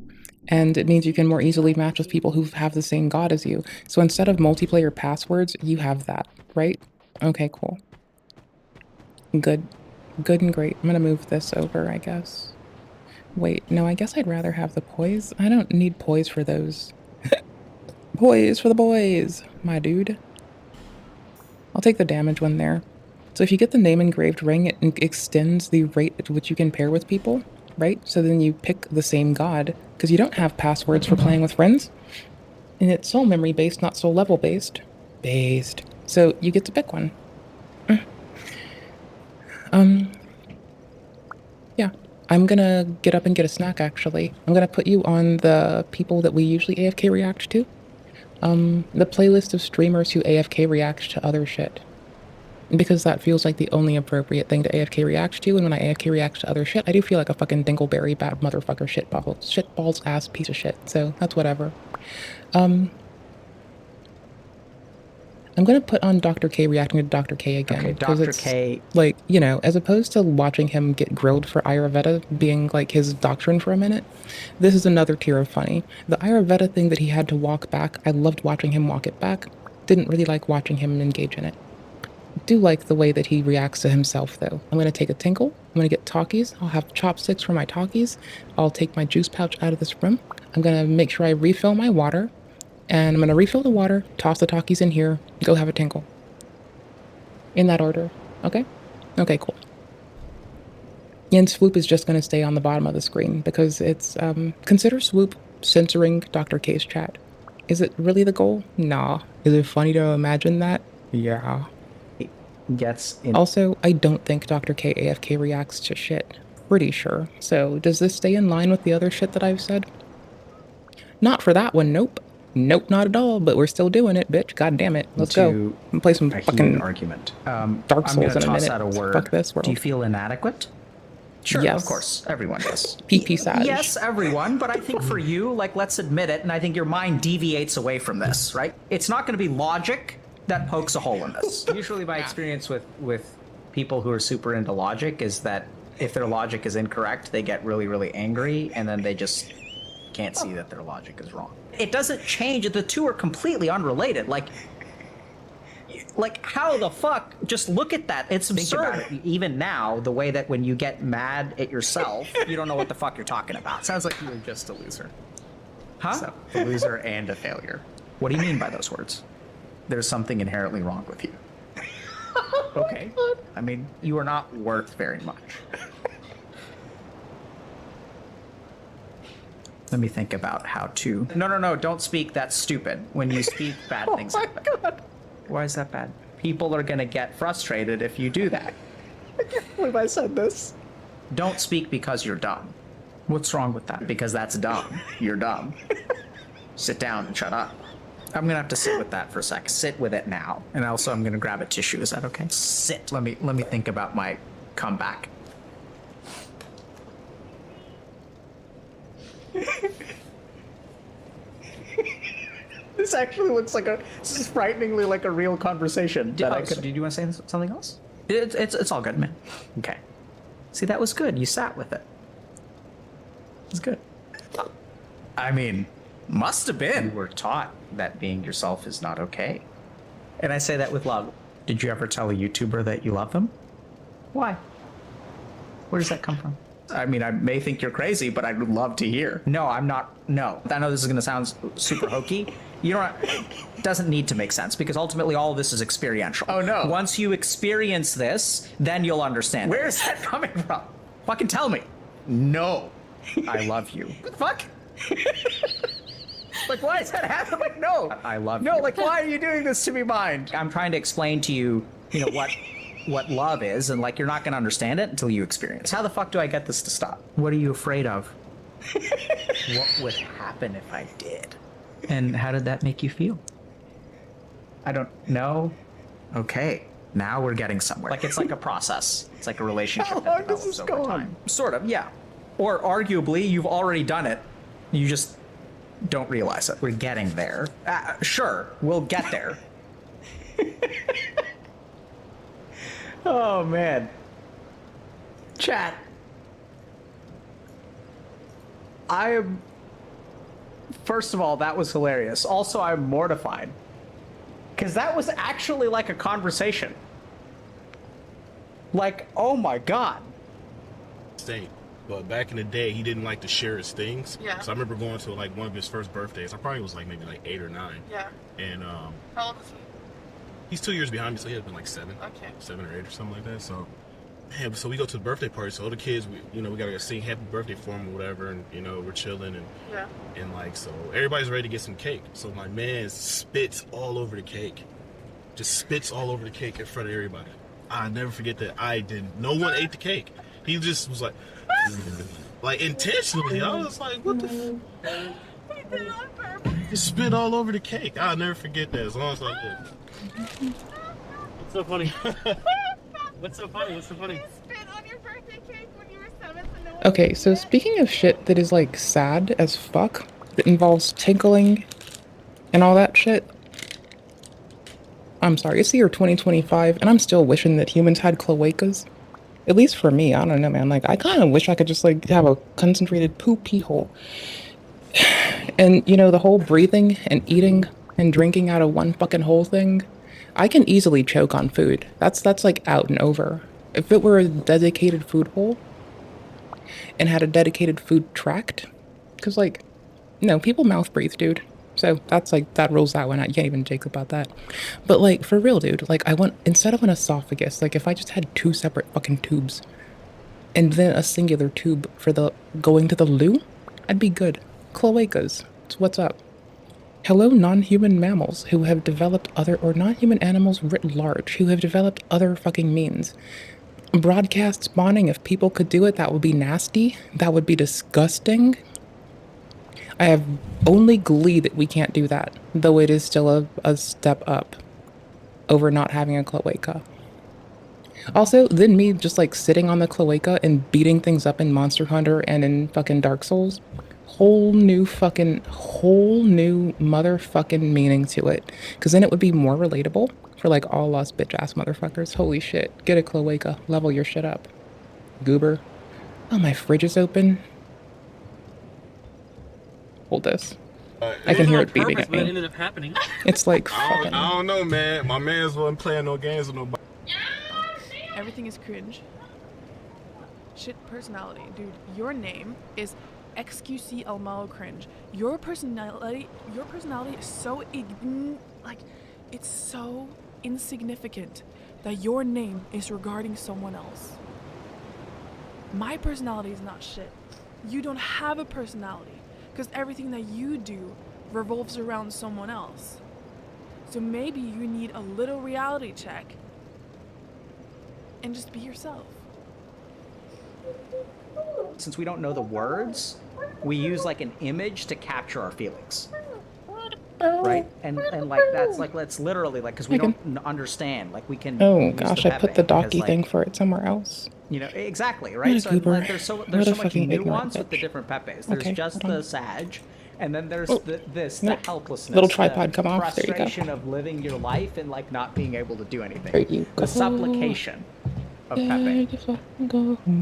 And it means you can more easily match with people who have the same god as you. So instead of multiplayer passwords, you have that, right? Okay, cool. Good. Good and great. I'm gonna move this over, I guess. Wait, no, I guess I'd rather have the poise. I don't need poise for those. Poise for the boys, my dude. I'll take the damage one there. So if you get the name engraved ring, it extends the rate at which you can pair with people. Right? So then you pick the same god, because you don't have passwords for playing with friends. And it's soul memory based, not soul level based. So you get to pick one. Yeah. I'm gonna get up and get a snack, actually. I'm gonna put you on the people that we usually AFK react to. The playlist of streamers who AFK react to other shit. Because that feels like the only appropriate thing to AFK react to, and when I AFK react to other shit, I do feel like a fucking dingleberry bad motherfucker shitballs ass piece of shit, so that's whatever. I'm gonna put on Dr. K reacting to Dr. K again. Okay, Dr. K. Like, you know, as opposed to watching him get grilled for Ayurveda being like his doctrine for a minute, this is another tier of funny. The Ayurveda thing that he had to walk back, I loved watching him walk it back. Didn't really like watching him engage in it. do like the way that he reacts to himself, though. I'm going to take a tinkle. I'm going to get Talkies. I'll have chopsticks for my Talkies. I'll take my juice pouch out of this room. I'm going to make sure I refill my water. And I'm going to refill the water, toss the Talkies in here, go have a tinkle. In that order. Okay? Okay, cool. And Swoop is just going to stay on the bottom of the screen because it's, consider Swoop censoring Dr. K's chat. Is it really the goal? Nah. Is it funny to imagine that? Yeah. Also, I don't think Dr. K AFK reacts to shit. Pretty sure. So, does this stay in line with the other shit that I've said? Not for that one, nope. Nope, not at all, but we're still doing it, bitch. God damn it. Let's go. And play some fucking argument. Dark Souls in a toss minute. out a word. Fuck this world. Do you feel inadequate? Sure, Yes. of course. Everyone does. PP Sag. Yes, everyone, but I think for you, like, let's admit it, and I think your mind deviates away from this, right? It's not going to be logic that pokes a hole in this. Usually my experience with people who are super into logic is that if their logic is incorrect, they get really, really angry, and then they just can't see that their logic is wrong. It doesn't change. The two are completely unrelated. Like how the fuck? Just look at that. It's absurd. Think about it. Even now, the way that when you get mad at yourself, you don't know what the fuck you're talking about. Sounds like you were just a loser. Huh? So, a loser and a failure. What do you mean by those words? There's something inherently wrong with you. Okay. I mean, you are not worth very much. Let me think about how to... No, don't speak. That's stupid. When you speak, bad things happen. God. Why is that bad? People are going to get frustrated if you do that. I can't believe I said this. Don't speak because you're dumb. What's wrong with that? Because that's dumb. You're dumb. Sit down and shut up. I'm going to have to sit with that for a sec. Sit with it now. And also, I'm going to grab a tissue. Is that okay? Sit. Let me think about my comeback. This actually looks like this is frighteningly like a real conversation. Did you want to say something else? It's all good, man. Okay. See, that was good. You sat with it. It's good. I mean, must have been. You were taught that being yourself is not okay. And I say that with love. Did you ever tell a YouTuber that you love them? Why? Where does that come from? I mean, I may think you're crazy, but I would love to hear. No, I'm not. No. I know this is going to sound super hokey. You know what? It doesn't need to make sense because ultimately all of this is experiential. Oh, no. Once you experience this, then you'll understand. Where is that coming from? Fucking tell me. No. I love you. What the fuck? Like, why is that happening? Like, no. I love you. No, like, why are you doing this to me, mind? I'm trying to explain to you, what love is, and like, you're not going to understand it until you experience it. How the fuck do I get this to stop? What are you afraid of? What would happen if I did? And how did that make you feel? I don't know. Okay. Now we're getting somewhere. Like, it's like a process. It's like a relationship. How long does this go on? Sort of, yeah. Or arguably, you've already done it. You just don't realize it. We're getting there. Sure, we'll get there. Oh, man. Chat. First of all, that was hilarious. Also, I'm mortified. Because that was actually like a conversation. Like, oh my god. State. But back in the day, he didn't like to share his things. Yeah. So I remember going to like one of his first birthdays. I probably was like maybe like 8 or 9. Yeah. And how old is he? He's 2 years behind me, so he had been like 7. Okay. 7 or 8 or something like that. So, man, so we go to the birthday party. So all the kids, we gotta sing happy birthday for him or whatever, and we're chilling and like so everybody's ready to get some cake. So my man spits all over the cake, just spits all over the cake in front of everybody. I never forget that. No one ate the cake. He just was like intentionally. I was like, what the? He did it on purpose. Just spit all over the cake. I'll never forget that as long as I live. What's so funny? What's so funny? What's so funny? You spit on your birthday cake when you were 7, so no one. Okay, so speaking of shit that is like sad as fuck, that involves tinkling and all that shit. I'm sorry, it's the year 2025, and I'm still wishing that humans had cloacas. At least for me, I don't know, man. Like, I kind of wish I could just like have a concentrated pee hole. And the whole breathing and eating and drinking out of one fucking hole thing. I can easily choke on food. That's like out and over. If it were a dedicated food hole and had a dedicated food tract, because like, no, people mouth breathe, dude. So that's like, that rules that one out. You can't even joke about that. But like, for real, dude, like I want, instead of an esophagus, like if I just had 2 separate fucking tubes and then a singular tube for the going to the loo, I'd be good. Cloacas, it's what's up. Hello, non-human mammals who have developed other, or non-human animals writ large, who have developed other fucking means. Broadcast spawning, if people could do it, that would be nasty. That would be disgusting. I have only glee that we can't do that, though it is still a step up over not having a cloaca. Also, then me just like sitting on the cloaca and beating things up in Monster Hunter and in fucking Dark Souls, whole new motherfucking meaning to it. Because then it would be more relatable for like all us bitch ass motherfuckers. Holy shit, get a cloaca, level your shit up. Goober. Oh, my fridge is open. Hold this. I can hear it beeping at me. It ended up happening. It's like I don't know, man. My man's wasn't playing no games with nobody. Everything is cringe. Shit personality. Dude, your name is XQC El Malo Cringe. Your personality is so it's so insignificant that your name is regarding someone else. My personality is not shit. You don't have a personality because everything that you do revolves around someone else. So maybe you need a little reality check and just be yourself. Since we don't know the words, we use like an image to capture our feelings. Right? And like that's literally like, because we don't understand, like we can Oh use gosh, I put the docky thing for it somewhere else. You know, exactly, right? So like, there's so much nuance with the different Pepes. There's just the Sag, and then there's the helplessness, little tripod come off. There you go. Frustration of living your life and like not being able to do anything. The supplication of Pepe,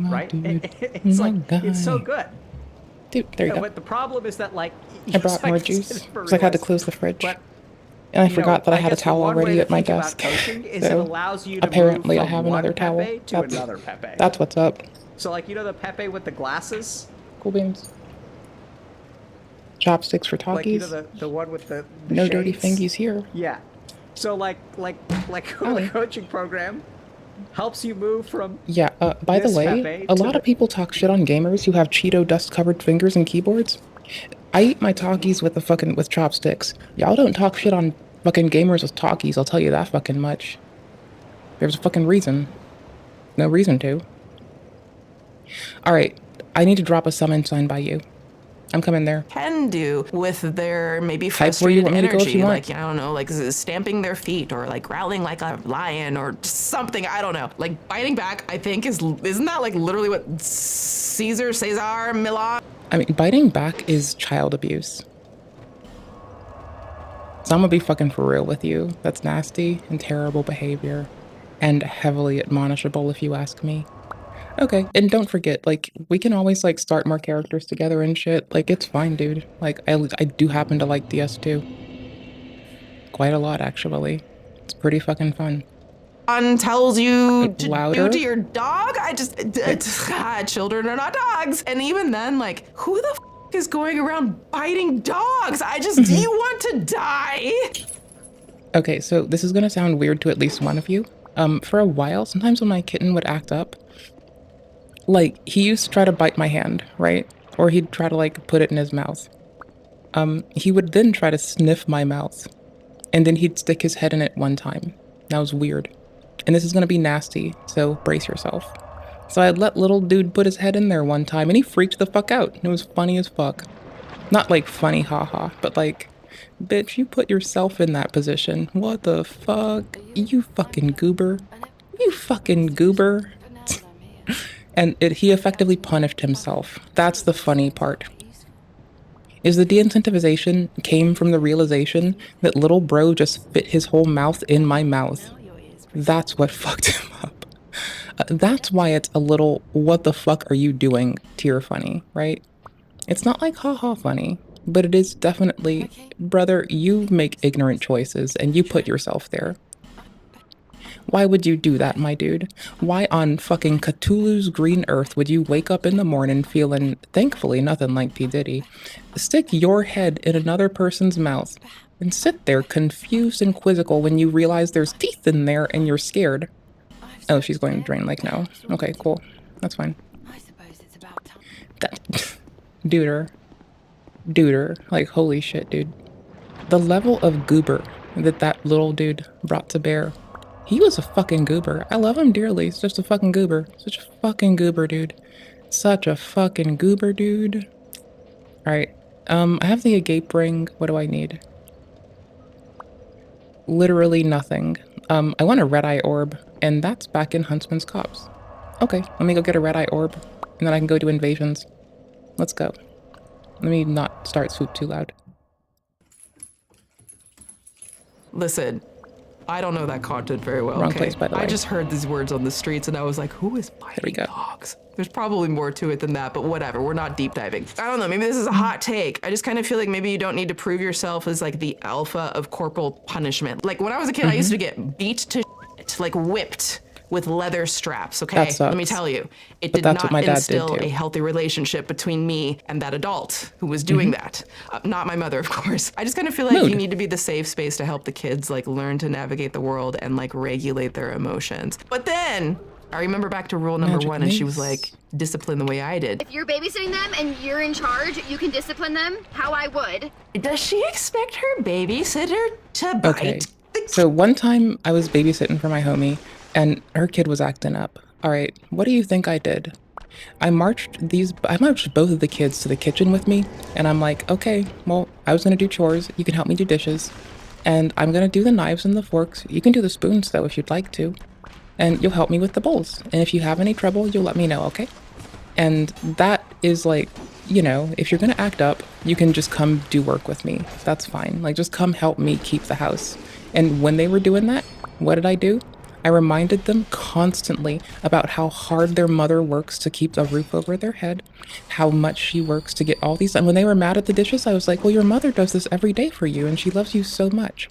right? It's like it's so good. Dude, there you go. But the problem is that like I brought more juice because I had to close the fridge. And I forgot that I had a towel already at my desk. So apparently I have another towel. That's what's up. So like, you know the Pepe with the glasses? Cool beans. Chopsticks for talkies. Like, you know the one with the no shades? dirty fingies here. Yeah. So like the coaching program helps you move from Yeah, by the way, a lot of people talk shit on gamers who have Cheeto dust-covered fingers and keyboards. I eat my talkies with chopsticks. Y'all don't talk shit on fucking gamers with talkies, I'll tell you that fucking much. There's a fucking reason. No reason to. Alright, I need to drop a summon sign by you. I'm coming there. Can do with their maybe Type where you frustrated want me to go if energy, you want. like, I don't know, like stamping their feet or like growling like a lion or something. I don't know. Like biting back, I think isn't that like literally what Cesar Milan? I mean, biting back is child abuse. So I'm gonna be fucking for real with you. That's nasty and terrible behavior and heavily admonishable if you ask me. Okay, and don't forget, like, we can always, like, start more characters together and shit. Like, it's fine, dude. Like, I do happen to like DS2. Quite a lot, actually. It's pretty fucking fun. Tells you to Louder? do to your dog? Children are not dogs. And even then, like, who the is going around biting dogs? Do you want to die? Okay, so this is gonna sound weird to at least one of you. For a while, sometimes when my kitten would act up, like, he used to try to bite my hand, right? Or he'd try to, like, put it in his mouth. He would then try to sniff my mouth. And then he'd stick his head in it one time. That was weird. And this is gonna be nasty, so brace yourself. So I let little dude put his head in there one time, and he freaked the fuck out. It was funny as fuck. Not like funny haha, but like, bitch, you put yourself in that position. What the fuck? You fucking goober. You fucking goober. And he effectively punished himself. That's the funny part. Is the de-incentivization came from the realization that little bro just fit his whole mouth in my mouth. That's what fucked him up. That's why it's a little, what the fuck are you doing tier funny, right? It's not like haha funny, but it is definitely, brother, you make ignorant choices and you put yourself there. Why would you do that, my dude? Why on fucking Cthulhu's green earth would you wake up in the morning feeling, thankfully nothing like P. Diddy, stick your head in another person's mouth and sit there confused and quizzical when you realize there's teeth in there and you're scared? Oh, she's going to drain Lake now. Okay, cool. That's fine. That duder, like holy shit, dude. The level of goober that little dude brought to bear. He was a fucking goober. I love him dearly. He's just a fucking goober. Such a fucking goober, dude. Such a fucking goober, dude. Alright. I have the agape ring. What do I need? Literally nothing. I want a red-eye orb, and that's back in Huntsman's Copse. Okay, let me go get a red-eye orb, and then I can go do invasions. Let's go. Let me not start Swoop too loud. Listen, I don't know that content very well. Wrong Okay? place, by the way. I just heard these words on the streets and I was like, who is biting dogs? There's probably more to it than that, but whatever. We're not deep diving. I don't know. Maybe this is a hot take. I just kind of feel like maybe you don't need to prove yourself as like the alpha of corporal punishment. Like when I was a kid, I used to get beat to shit, like whipped with leather straps, okay? That sucks. Let me tell you, it But did that's what my not dad did instill too. a healthy relationship between me and that adult who was doing that. Not my mother, of course. I just kind of feel like you need to be the safe space to help the kids like learn to navigate the world and like regulate their emotions. But then I remember back to rule number one and she was like, discipline the way I did. If you're babysitting them and you're in charge, you can discipline them how I would. Does she expect her babysitter to bite? Okay. So one time I was babysitting for my homie and her kid was acting up. All right, what do you think I did? I marched both of the kids to the kitchen with me, and I'm like, okay, well, I was gonna do chores, you can help me do dishes, and I'm gonna do the knives and the forks. You can do the spoons though if you'd like to, and you'll help me with the bowls. And if you have any trouble, you'll let me know, okay? And that is like, you know, if you're gonna act up, you can just come do work with me. That's fine. Like, just come help me keep the house. And when they were doing that, what did I do? I reminded them constantly about how hard their mother works to keep a roof over their head, how much she works to get all these. And when they were mad at the dishes, I was like, well, your mother does this every day for you and she loves you so much.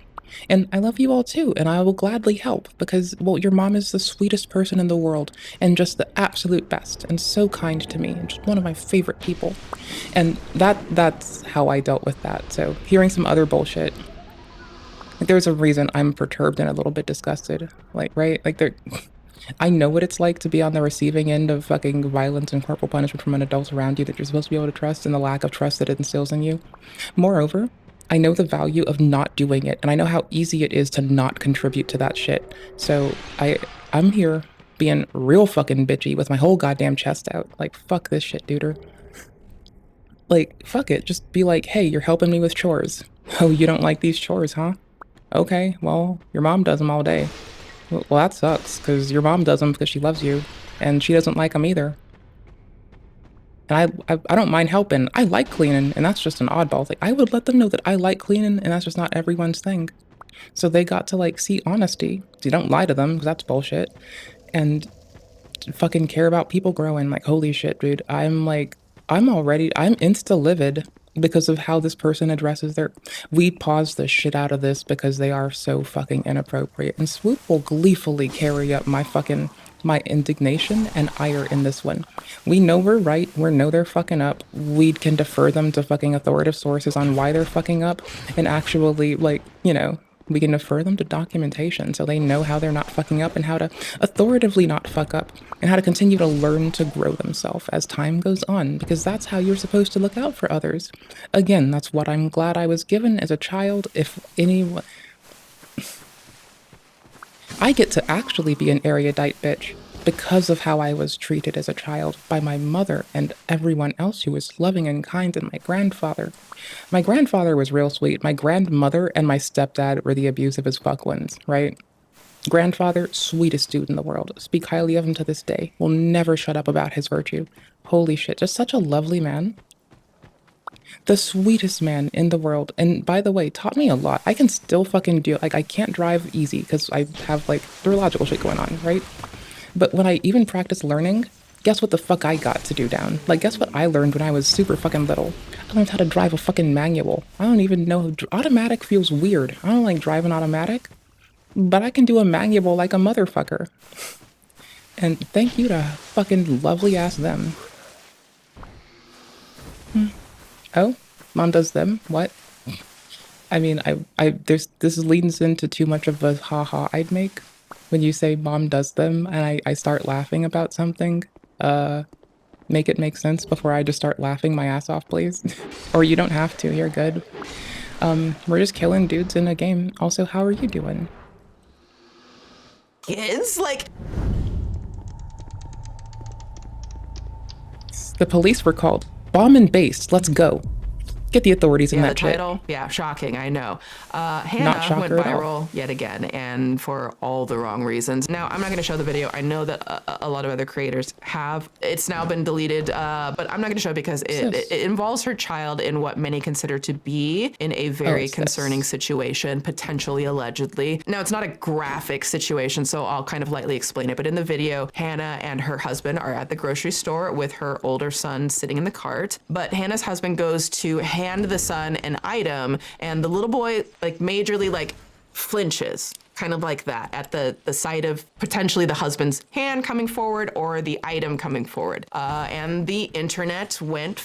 And I love you all too, and I will gladly help because, well, your mom is the sweetest person in the world and just the absolute best and so kind to me and just one of my favorite people. And that's how I dealt with that. So hearing some other bullshit, like there's a reason I'm perturbed and a little bit disgusted, like, right? Like I know what it's like to be on the receiving end of fucking violence and corporal punishment from an adult around you that you're supposed to be able to trust and the lack of trust that it instills in you. Moreover, I know the value of not doing it, and I know how easy it is to not contribute to that shit. So I'm here being real fucking bitchy with my whole goddamn chest out. Like, fuck this shit, duder. Like, fuck it. Just be like, hey, you're helping me with chores. Oh, you don't like these chores, huh? Okay, well, your mom does them all day. Well, that sucks, because your mom does them because she loves you, and she doesn't like them either. And I don't mind helping. I like cleaning, and that's just an oddball thing. I would let them know that I like cleaning, and that's just not everyone's thing. So they got to, like, see honesty. So you don't lie to them, because that's bullshit. And fucking care about people growing. Like, holy shit, dude. I'm insta-livid because of how this person addresses their... We pause the shit out of this because they are so fucking inappropriate. And Swoop will gleefully carry up my indignation and ire in this one. We know we're right. We know they're fucking up. We can defer them to fucking authoritative sources on why they're fucking up. And actually, like, you know, we can defer them to documentation so they know how they're not fucking up and how to authoritatively not fuck up and how to continue to learn to grow themselves as time goes on, because that's how you're supposed to look out for others. Again, that's what I'm glad I was given as a child. If anyone... I get to actually be an erudite bitch because of how I was treated as a child by my mother and everyone else who was loving and kind, and my grandfather. My grandfather was real sweet. My grandmother and my stepdad were the abusive as fuck ones, right? Grandfather, sweetest dude in the world. Speak highly of him to this day. Will never shut up about his virtue. Holy shit, just such a lovely man. The sweetest man in the world. And by the way, taught me a lot. I can still fucking do, like, I can't drive easy because I have, like, neurological shit going on, right? But when I even practice learning, guess what the fuck I got to do down? Like, guess what I learned when I was super fucking little? I learned how to drive a fucking manual. I don't even know. Automatic feels weird. I don't like driving automatic. but I can do a manual like a motherfucker. And thank you to fucking lovely ass them. Oh, mom does them? What? I mean, this leads into too much of a haha I'd make when you say mom does them and I start laughing about something. Make it make sense before I just start laughing my ass off, please. Or you don't have to, you're good. We're just killing dudes in a game. Also, how are you doing? Kids? Like... The police were called. Bomb and base, let's go. Get the authorities in that shit. Title? Yeah, shocking, I know. Hannah went viral yet again, and for all the wrong reasons. Now, I'm not going to show the video. I know that a lot of other creators have. It's now been deleted, but I'm not going to show it because it involves her child in what many consider to be in a very concerning situation, potentially, allegedly. Now, it's not a graphic situation, so I'll kind of lightly explain it. But in the video, Hannah and her husband are at the grocery store with her older son sitting in the cart. But Hannah's husband goes to hand the son an item, and the little boy like majorly like flinches, kind of like that, at the sight of potentially the husband's hand coming forward or the item coming forward. And the internet went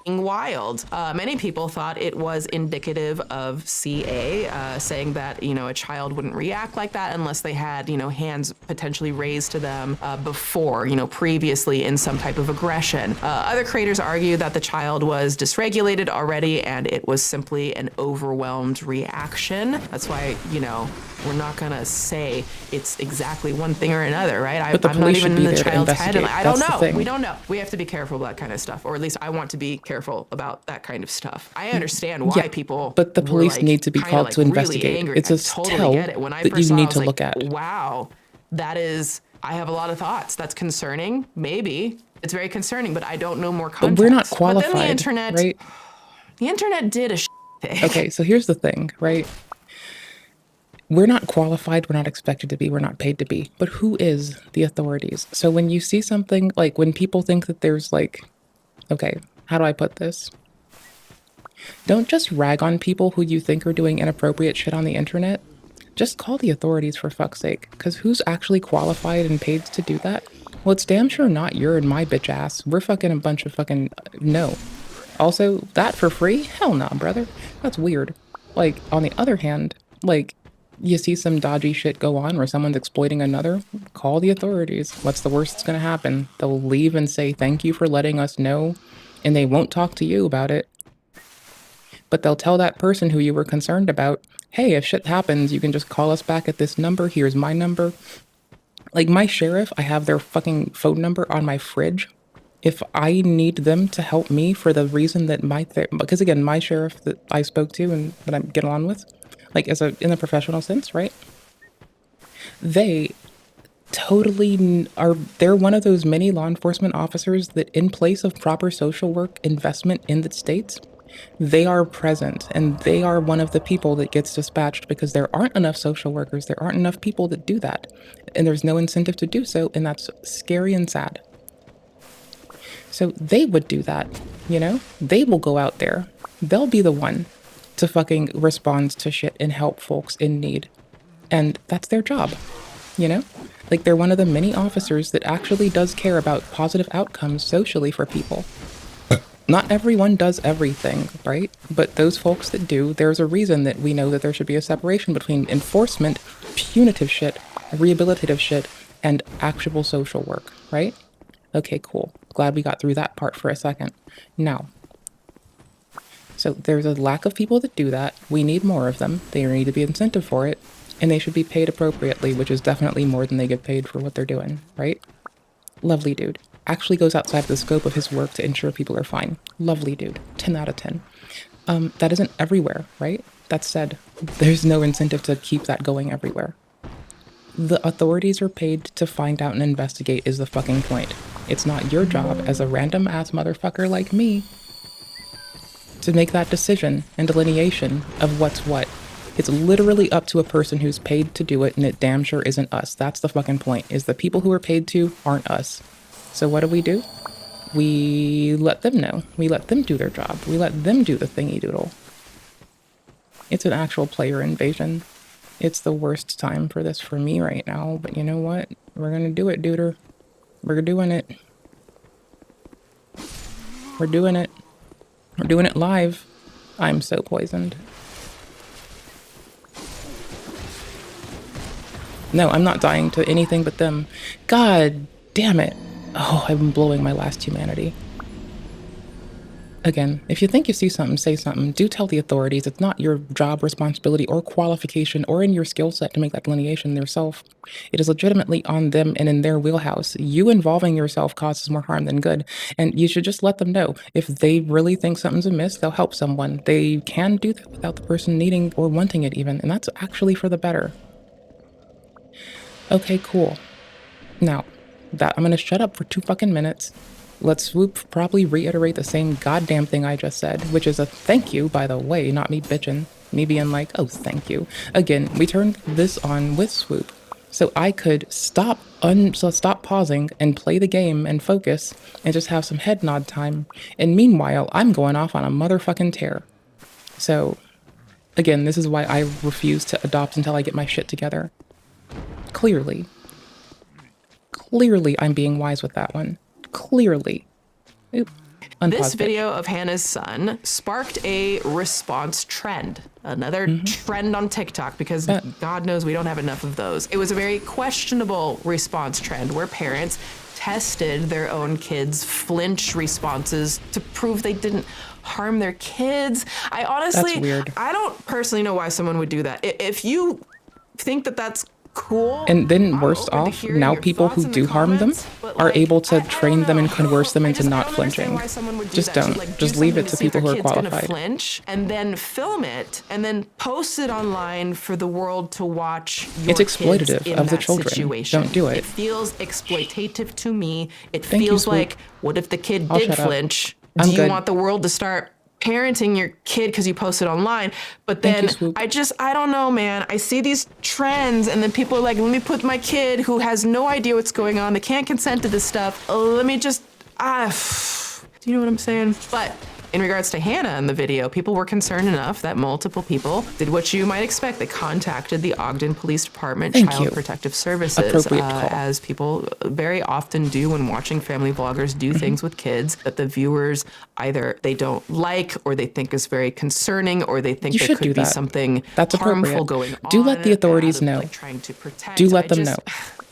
wild. Many people thought it was indicative of CA, saying that, you know, a child wouldn't react like that unless they had, you know, hands potentially raised to them before, you know, previously in some type of aggression. Other creators argue that the child was dysregulated already and it was simply an overwhelmed reaction. That's why, you know, we're not gonna say it's exactly one thing or another, right? I'm not even in the child's head. And I don't know. We don't know. We have to be careful about that kind of stuff, or at least I want to be careful about that kind of stuff. I understand why people, but the police need to be called to investigate. Really it's a tell get it. When I that first you need saw, to look at. Wow, that is. I have a lot of thoughts. That's concerning. Maybe it's very concerning, but I don't know more context. But we're not qualified, but then the internet, right? The internet did a thing. Okay, so here's the thing, right? We're not qualified, we're not expected to be, we're not paid to be, but who is the authorities? So when you see something, like when people think that there's like, okay, how do I put this? Don't just rag on people who you think are doing inappropriate shit on the internet. Just call the authorities for fuck's sake, because who's actually qualified and paid to do that? Well, it's damn sure not your and my bitch ass. We're fucking a bunch of fucking, no. Also, that for free? Hell nah, brother. That's weird. Like, on the other hand, like, you see some dodgy shit go on where someone's exploiting another, call the authorities. What's the worst that's gonna happen? They'll leave and say thank you for letting us know, and they won't talk to you about it. But they'll tell that person who you were concerned about, hey, if shit happens, you can just call us back at this number, here's my number. Like my sheriff, I have their fucking phone number on my fridge. If I need them to help me for the reason that because again, my sheriff that I spoke to and that I get along with, like in a professional sense, right? They totally they're one of those many law enforcement officers that in place of proper social work investment in the states, they are present and they are one of the people that gets dispatched because there aren't enough social workers, there aren't enough people that do that, and there's no incentive to do so, and that's scary and sad. So they would do that, you know? They will go out there. They'll be the one to fucking respond to shit and help folks in need. And that's their job, you know? Like they're one of the many officers that actually does care about positive outcomes socially for people. Not everyone does everything, right? But those folks that do, there's a reason that we know that there should be a separation between enforcement, punitive shit, rehabilitative shit, and actual social work, right? Okay, cool. Glad we got through that part for a second. Now, so there's a lack of people that do that. We need more of them. They need to be incentive for it, and they should be paid appropriately, which is definitely more than they get paid for what they're doing, right? Lovely dude. Actually goes outside the scope of his work to ensure people are fine. Lovely dude. 10 out of 10. That isn't everywhere, right? That said, there's no incentive to keep that going everywhere. The authorities are paid to find out and investigate is the fucking point. It's not your job as a random ass motherfucker like me to make that decision and delineation of what's what. It's literally up to a person who's paid to do it, and it damn sure isn't us. That's the fucking point, is the people who are paid to aren't us. So what do? We let them know. We let them do their job. We let them do the thingy doodle. It's an actual player invasion. It's the worst time for this for me right now, but you know what? We're gonna do it, duder. We're doing it. We're doing it. We're doing it live. I'm so poisoned. No, I'm not dying to anything but them. God damn it. Oh, I'm blowing my last humanity. Again, if you think you see something, say something. Do tell the authorities. It's not your job, responsibility, or qualification, or in your skill set to make that delineation yourself. It is legitimately on them and in their wheelhouse. You involving yourself causes more harm than good, and you should just let them know. If they really think something's amiss, they'll help someone. They can do that without the person needing or wanting it even, and that's actually for the better. Okay, cool. Now, I'm gonna shut up for 2 fucking minutes. Let's Swoop probably reiterate the same goddamn thing I just said, which is a thank you, by the way, not me bitching. Me being like, oh, thank you. Again, we turned this on with Swoop, so I could stop pausing and play the game and focus and just have some head nod time. And meanwhile, I'm going off on a motherfucking tear. So, again, this is why I refuse to adopt until I get my shit together. Clearly, I'm being wise with that one. Clearly. Oop. This video of Hannah's son sparked a response trend. Another trend on TikTok, because God knows we don't have enough of those. It was a very questionable response trend where parents tested their own kids' flinch responses to prove they didn't harm their kids. I honestly, that's weird. I don't personally know why someone would do that. If you think that that's cool. And then worst off, now people who do harm them are able to train them and coerce them into not flinching. Just don't. Just leave it to people who are qualified. Flinch and then film it and then post it online for the world to watch. It's exploitative of the children. Situation. Don't do it. It feels exploitative to me. It feels like, what if the kid did flinch? Do you want the world to start parenting your kid because you posted online? But then I don't know, man. I see these trends and then people are like, let me put my kid who has no idea what's going on. They can't consent to this stuff. Let me just, do you know what I'm saying? But in regards to Hannah in the video, people were concerned enough that multiple people did what you might expect. They contacted the Ogden Police Department Child Protective Services, as people very often do when watching family vloggers do things with kids that the viewers either they don't like or they think is very concerning or they think there could be something harmful going on. Do let the authorities know. Trying to protect. Do let them know.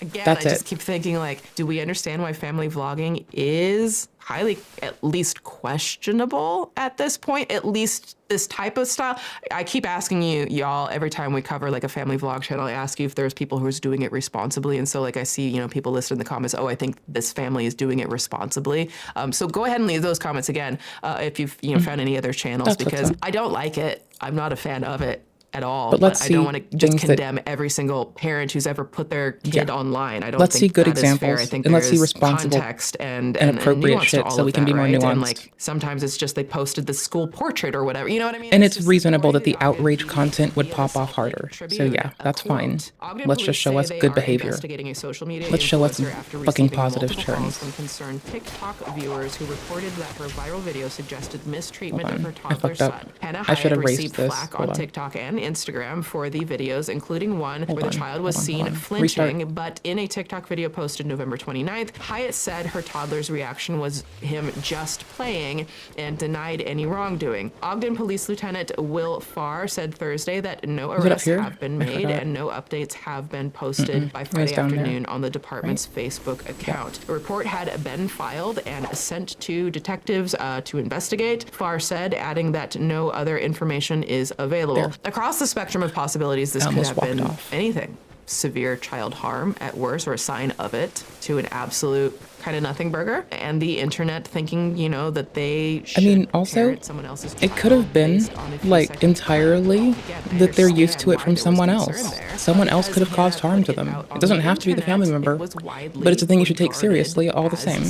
Again, I just keep thinking, like, do we understand why family vlogging is highly, at least questionable at this point? At least this type of style. I keep asking y'all, every time we cover like a family vlog channel, I ask you if there's people who are doing it responsibly. And so like I see, people listed in the comments, oh, I think this family is doing it responsibly. So go ahead and leave those comments again if you've found any other channels, because I don't like it. I'm not a fan of it at all. But I don't want to just condemn every single parent who's ever put their kid online. I don't let's think see good that examples, is fair. I think and let's see there is responsible context and appropriate shit so we can be more nuanced. And like sometimes it's just they posted the school portrait or whatever. You know what I mean? And it's reasonable that the outrage content would pop off harder. So yeah, that's fine. Let's just show us good behavior. Let's show us fucking positive turns. From concerned TikTok viewers who reported that her viral video suggested mistreatment of her toddler son. Hannah Hyatt received flack on TikTok and Instagram for the videos, including one where the child was seen flinching, but in a TikTok video posted November 29th, Hyatt said her toddler's reaction was him just playing and denied any wrongdoing. Ogden Police Lieutenant Will Farr said Thursday that no arrests have been made and no updates have been posted by Friday afternoon on the department's Facebook account. A report had been filed and sent to detectives to investigate, Farr said, adding that no other information is available. Across the spectrum of possibilities, this could have been anything. Severe child harm at worst, or a sign of it, to an absolute kind of nothing burger, and the internet thinking, that they should parent someone else's child. It could have been like entirely that they're used to it from someone else. Someone else could have caused harm to them. It doesn't have to be the family member, but it's a thing you should take seriously all the same.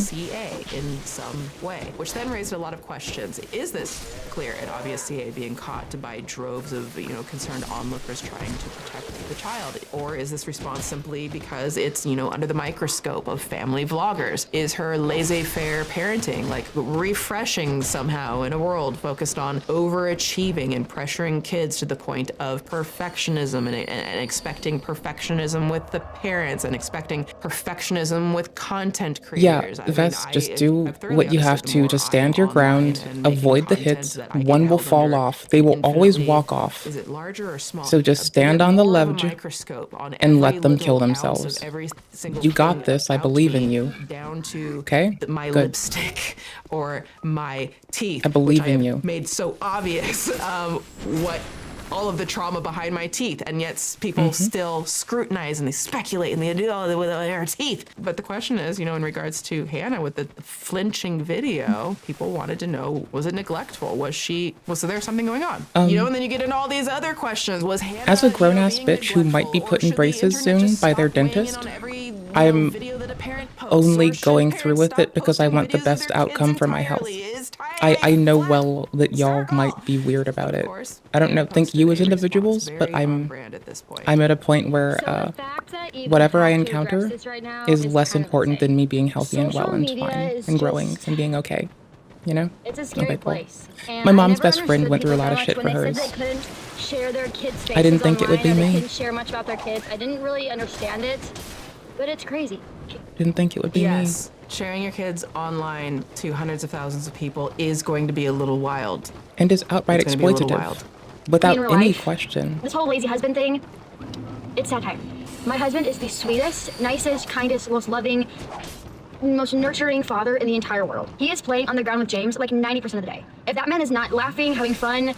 in some way, which then raised a lot of questions. Is this clear and obvious CA being caught by droves of, concerned onlookers trying to protect the child? Or is this response simply because it's, under the microscope of family vloggers? Is her laissez-faire parenting, like refreshing somehow in a world focused on overachieving and pressuring kids to the point of perfectionism and expecting perfectionism with the parents and expecting perfectionism with content creators? Yeah, Vess, just do what you have to. Just stand your ground, avoid the hits. One will fall off. They will always walk off. Is it larger or small? So just stand on the ledge and let them kill themselves. You got this. I believe in you. Down to okay? My Good. lipstick or my teeth. I believe in you. Made so obvious what all of the trauma behind my teeth, and yet people still scrutinize and they speculate and they do all with their teeth. But the question is, in regards to Hannah with the flinching video, people wanted to know, was it neglectful? Was there something going on? And then you get into all these other questions. Was Hannah, as a grown-ass bitch who might be put in braces soon by their dentist, I'm only going through with it because I want the best outcome for my health. I know well that y'all might be weird about it. I don't think you as individuals, but I'm at a point where whatever I encounter is less important than me being healthy and well and fine and growing and being okay. It's a scary place. My mom's best friend went through a lot of shit for hers. Share their kids' I didn't think it would be online, or me. they couldn't share much about their kids. I didn't really understand it, but it's crazy. Didn't think it would be me. Sharing your kids online to hundreds of thousands of people is going to be a little wild. And is outright exploitative. Without any question. This whole lazy husband thing, it's satire. My husband is the sweetest, nicest, kindest, most loving, most nurturing father in the entire world. He is playing on the ground with James like 90% of the day. If that man is not laughing, having fun,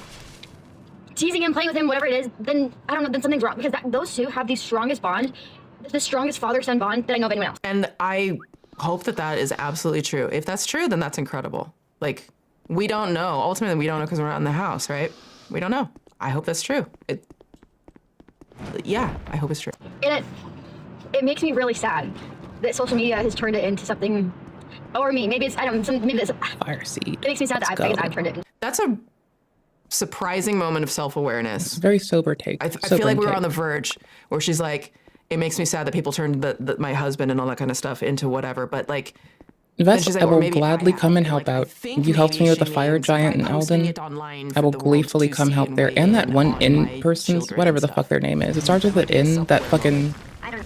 teasing him, playing with him, whatever it is, then I don't know, then something's wrong, because those two have the strongest bond, the strongest father-son bond that I know of anyone else. And I hope that is absolutely true. If that's true, then that's incredible. Like, we don't know. Ultimately, we don't know because we're not in the house, right? We don't know. I hope that's true. Yeah, I hope it's true. It makes me really sad that social media has turned it into something, or me, maybe it's, I don't know, maybe it's fire seed. It makes me sad that I've turned it. That's a surprising moment of self-awareness. Very sober take. I feel like we were on the verge where she's like, it makes me sad that people turned my husband and all that kind of stuff into whatever, but like, Vess, I will gladly come and help out. You helped me with the fire giant in Eldon. I will gleefully come help there. And that one in-person, whatever the fuck their name is. It starts with an in, that fucking,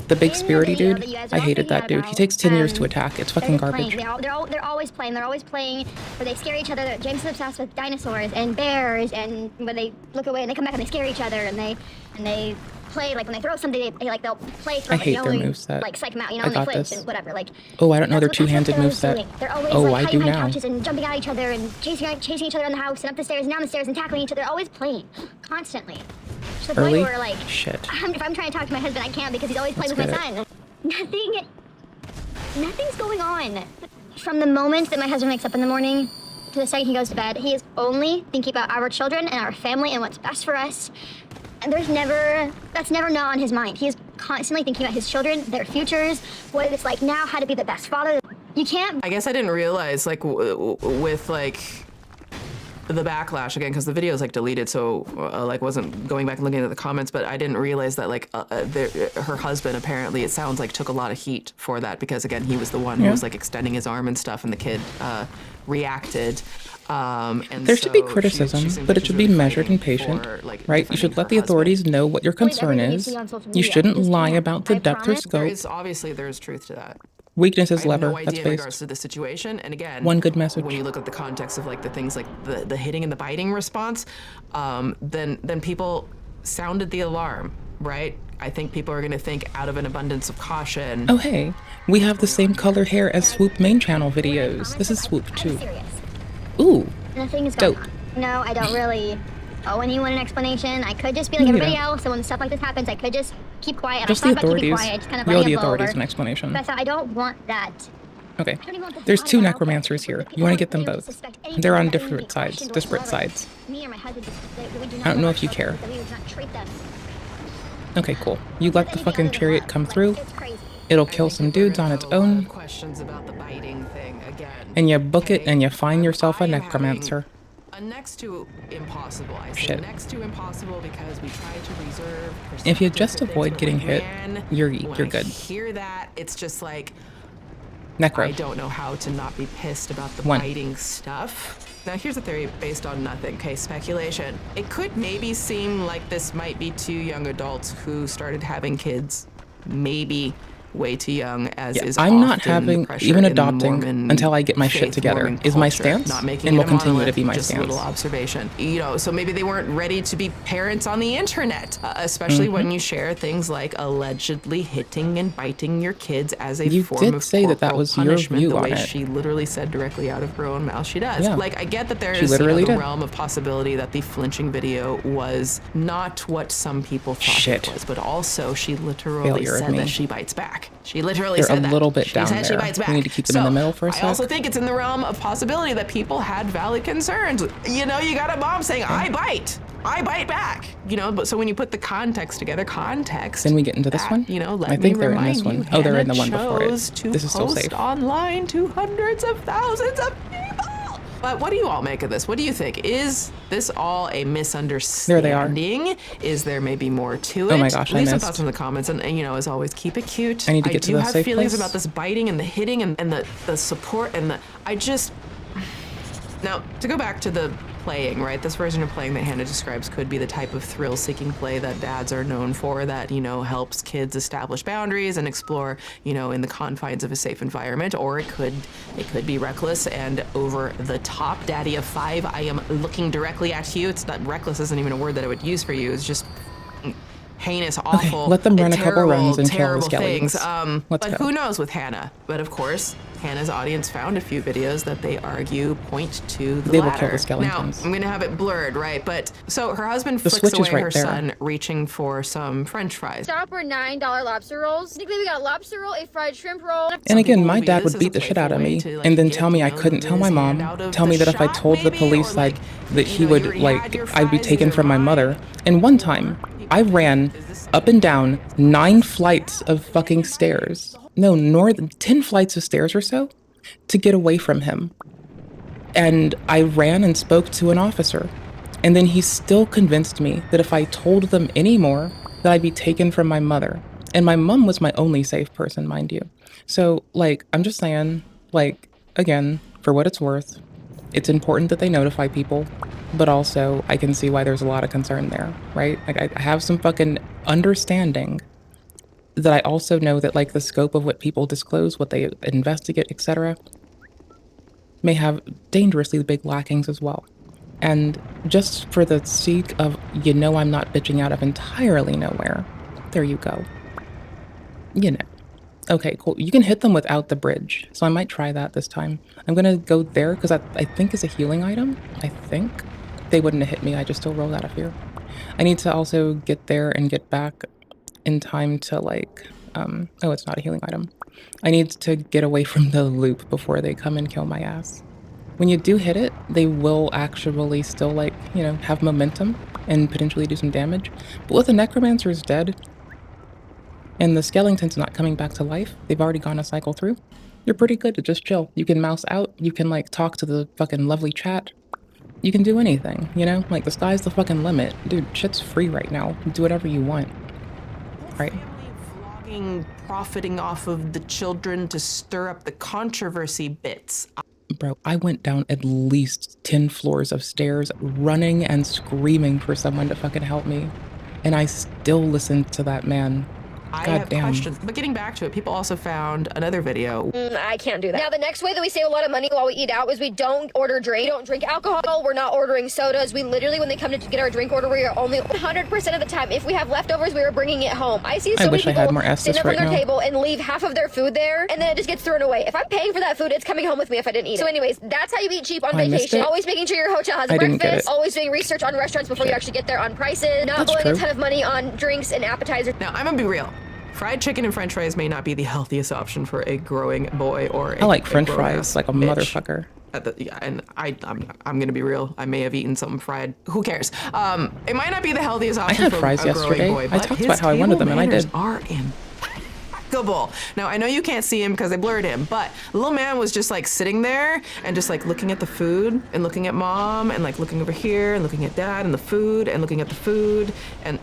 the big spirity dude. I hated that dude. He takes 10 years to attack. It's fucking garbage. They're always playing. They're always playing where they scare each other. James is obsessed with dinosaurs and bears, and when they look away and they come back and they scare each other, and they play, like when they throw something, they'll play from, I hate their moveset. Like psych them out, I and they got flinch this. and whatever. Like, oh, I don't know their two-handed moveset. They're always Oh, like I do hiding behind now. couches and jumping at each other and chasing each other on the house and up the stairs and down the stairs and tackling each other. They're always playing, constantly. To the point Early? where, like, Shit. if I'm trying to talk to my husband, I can't because he's always playing Let's with my get son. Nothing's going on. From the moment that my husband wakes up in the morning to the second he goes to bed, he is only thinking about our children and our family and what's best for us. And that's never not on his mind. He is constantly thinking about his children, their futures, what it's like now, how to be the best father. You can't. I guess I didn't realize, like, with like the backlash again, because the video is like deleted, so like wasn't going back and looking at the comments, but I didn't realize that like her husband apparently, it sounds like, took a lot of heat for that, because again, he was the one who was like extending his arm and stuff, and the kid reacted. And there should be criticism, but it should be measured and patient, right? You should let the authorities know what your concern is. You shouldn't lie about the depth or scope. Obviously, there's truth to that. Weakness is I have lever. no idea That's in based. regards to the situation, and again, One good message. when you look at the context of like the things like the hitting and the biting response, then people sounded the alarm, right? I think people are going to think out of an abundance of caution. Oh hey, we have the same color hair as Swoop main channel videos. This is Swoop too. Ooh, Nothing is dope. going on. No, I don't really owe anyone an explanation. I could just be like You everybody don't. else, so when stuff like this happens, I could just keep quiet. And Just I the thought about keeping authorities. quiet, just kind of You owe letting the it blow authorities over. an explanation. But I don't want that. Okay, there's two necromancers here. You want to get them both. They're on different sides, disparate sides. Me or my husband, we do I don't know if you care. that we would not treat them. Okay, cool. You let the fucking chariot come through. It'll kill some dudes on its own. Questions about the biting thing again. And you book it and you find yourself a necromancer. A next to impossible. I say Shit. next to impossible because we try to reserve. If you just avoid getting hit, you're good. Hear that? It's just like Necro. I don't know how to not be pissed about the biting stuff. Now here's a theory based on nothing. Okay, speculation. It could maybe seem like this might be two young adults who started having kids. Maybe way too young, as is I'm not often having, pressure even in adopting Mormon until I get my shit faith, together Mormon is my culture. stance, Not making and it will a continue to monolith, be my just stance. a little observation. You know, so maybe they weren't ready to be parents on the internet, especially when you share things like allegedly hitting and biting your kids as a form did of say that was your punishment, view the on way it. she literally said directly out of her own mouth she does. Yeah. Like, I get that there She is literally the did. realm of possibility that the flinching video was not what some people thought it was, but also she literally Failure of said me. that she bites back. She literally They're said a that. little bit She down said she there. bites back. We need to keep them in the middle for a I sec. also think it's in the realm of possibility that people had valid concerns. You know, you got a mom saying, I bite back. You know, but so when you put the context together, Then we get into this one? you know, let I me think they're in remind this one. you, Oh, they're in the Hannah one before it. chose to This is still post safe. online to hundreds of thousands of people. But what do you all make of this? What do you think? Is this all a misunderstanding? Is there maybe more to it? Oh my gosh, I Leave some missed. thoughts in the comments, and you know, as always, keep it cute. I need to get to do the have safe feelings place. about this biting and the hitting and the support and I just. Now, to go back to the playing, right? This version of playing that Hannah describes could be the type of thrill-seeking play that dads are known for, that, you know, helps kids establish boundaries and explore, you know, in the confines of a safe environment, or it could be reckless and over the top. Daddy of 5, I am looking directly at you. It's not reckless, isn't even a word that I would use for you. It's just heinous, awful, let them run a couple terrible, runs and kill the terrible skeletons. things. Let's But go. who knows with Hannah? But of course, Hannah's audience found a few videos that they argue point to the They will latter. kill the skeletons. Now, I'm gonna have it blurred, right? But so her husband The flicks switch is away right her there. son, reaching for some French fries. Start off for $9 lobster rolls. Technically, we got a lobster roll, a fried shrimp roll. And again, my dad would beat the shit out of me and then tell me I couldn't tell my mom, tell me that if I told the police that he would, like, I'd be taken from my mother. And one time, I ran up and down 9 flights of fucking stairs. No, more than 10 flights of stairs or so to get away from him. And I ran and spoke to an officer. And then he still convinced me that if I told them any more, that I'd be taken from my mother. And my mom was my only safe person, mind you. So, like, I'm just saying, like, again, for what it's worth, it's important that they notify people, but also I can see why there's a lot of concern there, right? Like, I have some fucking understanding that I also know that, like, the scope of what people disclose, what they investigate, etc., may have dangerously big lackings as well. And just for the sake of, you know, I'm not bitching out of entirely nowhere, there you go. You know. Okay, cool. You can hit them without the bridge, so I might try that this time. I'm gonna go there because I think it's a healing item. I think. They wouldn't have hit me, I just still rolled out of here. I need to also get there and get back in time to, like, oh, it's not a healing item. I need to get away from the loop before they come and kill my ass. When you do hit it, they will actually still, like, you know, have momentum and potentially do some damage. But with the necromancer's dead, and the skeleton's not coming back to life, they've already gone a cycle through, you're pretty good to just chill. You can mouse out, you can, like, talk to the fucking lovely chat. You can do anything, you know? Like, the sky's the fucking limit. Dude, shit's free right now. Do whatever you want. Right? Profiting off of the children to stir up the controversy bits. Bro, I went down at least 10 floors of stairs, running and screaming for someone to fucking help me. And I still listened to that man. I God have damn. questions. But getting back to it, people also found another video. I can't do that. Now, the next way that we save a lot of money while we eat out is we don't order drink. We don't drink alcohol. We're not ordering sodas. We literally, when they come to get our drink order, we are only 100% of the time. If we have leftovers, we are bringing it home. I see so I many wish I people had more stand Estus up on right their now. table and leave half of their food there, and then it just gets thrown away. If I'm paying for that food, it's coming home with me if I didn't eat it. So anyways, that's how you eat cheap on I missed vacation. it. Always making sure your hotel has a I didn't get breakfast. it. Always doing research on restaurants before you actually get there on prices. Not That's blowing a true. ton of money on drinks and appetizers. Now, I'm gonna be real. Fried chicken and french fries may not be the healthiest option for a growing boy or I like french grown-ass fries like a bitch. motherfucker. Yeah, and I'm gonna be real. I may have eaten something fried. Who cares? It might not be the healthiest option had for fries a growing yesterday. boy, I but talked his about how I wanted table them, and I manners did. are Now, I know you can't see him because they blurred him, but the little man was just like sitting there and just like looking at the food and looking at mom and like looking over here and looking at dad and the food and looking at the food and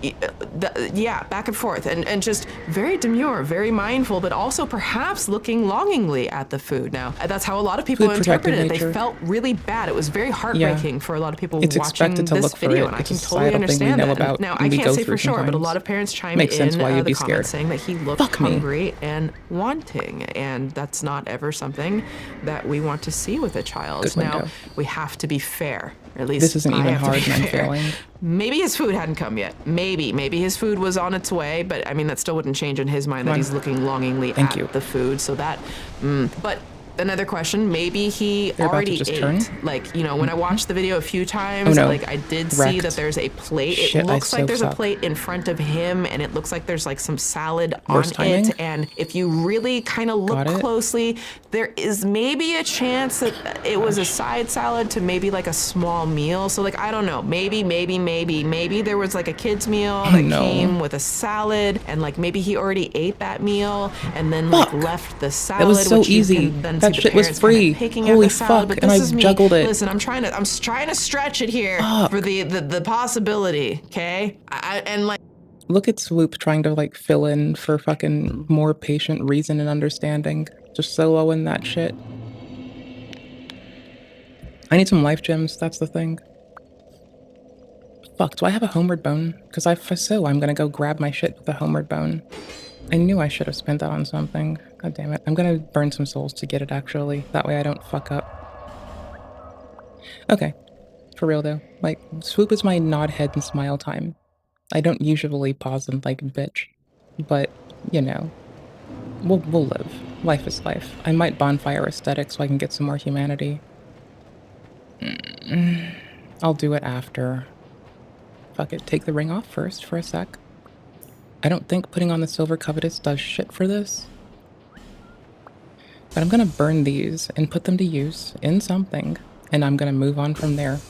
yeah, back and forth and just very demure, very mindful, but also perhaps looking longingly at the food. Now, that's how a lot of people interpreted it. They felt really bad. It was very heartbreaking for a lot of people watching this video, and I can totally understand that. Now, I can't say for sure, but a lot of parents chime in the comments saying that he looked hungry and wanting, and that's not ever something that we want to see with a child. Now, we have to be fair. At least this isn't even hard, and I'm failing. Maybe his food hadn't come yet. Maybe his food was on its way, but I mean that still wouldn't change in his mind that he's looking longingly at the food. So that, but. Another question, maybe he already ate. Like, you know, when I watched the video a few times, like I did see that there's a plate. It looks like there's a plate in front of him, and it looks like there's like some salad on it. And if you really kind of look closely, there is maybe a chance that it was a side salad to maybe like a small meal. So like, I don't know, maybe there was like a kid's meal that came with a salad, and like maybe he already ate that meal and then like left the salad. That was so which easy. You can then that shit was free. Holy fuck! And I juggled it. Listen, I'm trying to stretch it here for the possibility. Okay, and like. Look at Swoop trying to like fill in for fucking more patient reason and understanding. Just soloing that shit. I need some life gems. That's the thing. Fuck. Do I have a homeward bone? Because if so, I'm gonna go grab my shit with the homeward bone. I knew I should have spent that on something. God damn it. I'm gonna burn some souls to get it, actually. That way I don't fuck up. Okay. For real, though. Like, Swoop is my nod head and smile time. I don't usually pause and, like, bitch. But, you know. We'll live. Life is life. I might bonfire aesthetic so I can get some more humanity. I'll do it after. Fuck it. Take the ring off first for a sec. I don't think putting on the Silver Covetous does shit for this. But I'm gonna burn these and put them to use in something, and I'm gonna move on from there.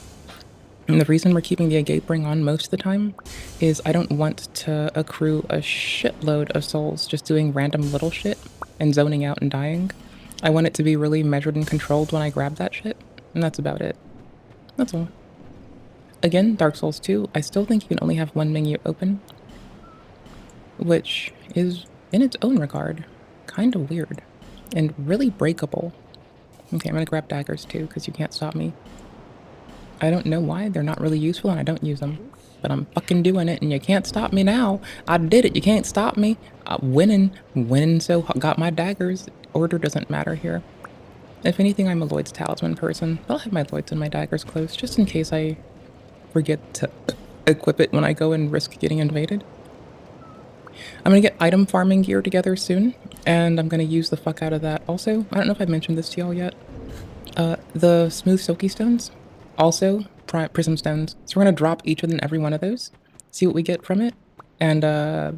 And the reason we're keeping the agape ring on most of the time is I don't want to accrue a shitload of souls just doing random little shit and zoning out and dying. I want it to be really measured and controlled when I grab that shit, and that's about it. That's all. Again, Dark Souls 2, I still think you can only have one menu open, which is, in its own regard, kind of weird and really breakable. Okay, I'm gonna grab daggers too, because you can't stop me. I don't know why, they're not really useful and I don't use them, but I'm fucking doing it and you can't stop me now. I did it, you can't stop me. Winning, so got my daggers. Order doesn't matter here. If anything, I'm a Lloyd's Talisman person. I'll have my Lloyds and my daggers close, just in case I forget to equip it when I go and risk getting invaded. I'm gonna get item farming gear together soon, and I'm gonna use the fuck out of that. Also, I don't know if I mentioned this to y'all yet. The smooth silky stones, also prism stones. So we're gonna drop each and every one of those, see what we get from it, and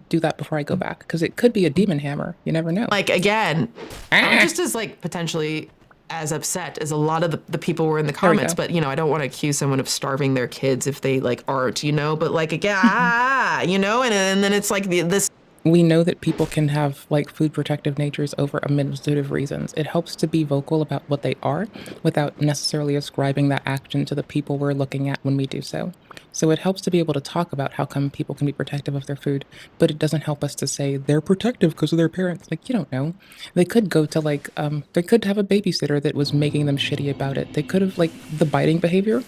do that before I go back, because it could be a demon hammer. You never know. Like, again, I'm just as like potentially as upset as a lot of the people were in the comments, but you know, I don't want to accuse someone of starving their kids if they like aren't, you know, but like, again, you know, and then it's like this. We know that people can have like food protective natures over a multitude of reasons. It helps to be vocal about what they are without necessarily ascribing that action to the people we're looking at when we do so. So it helps to be able to talk about how come people can be protective of their food, but it doesn't help us to say they're protective because of their parents. Like, you don't know. They could go to like, they could have a babysitter that was making them shitty about it. They could have like the biting behavior.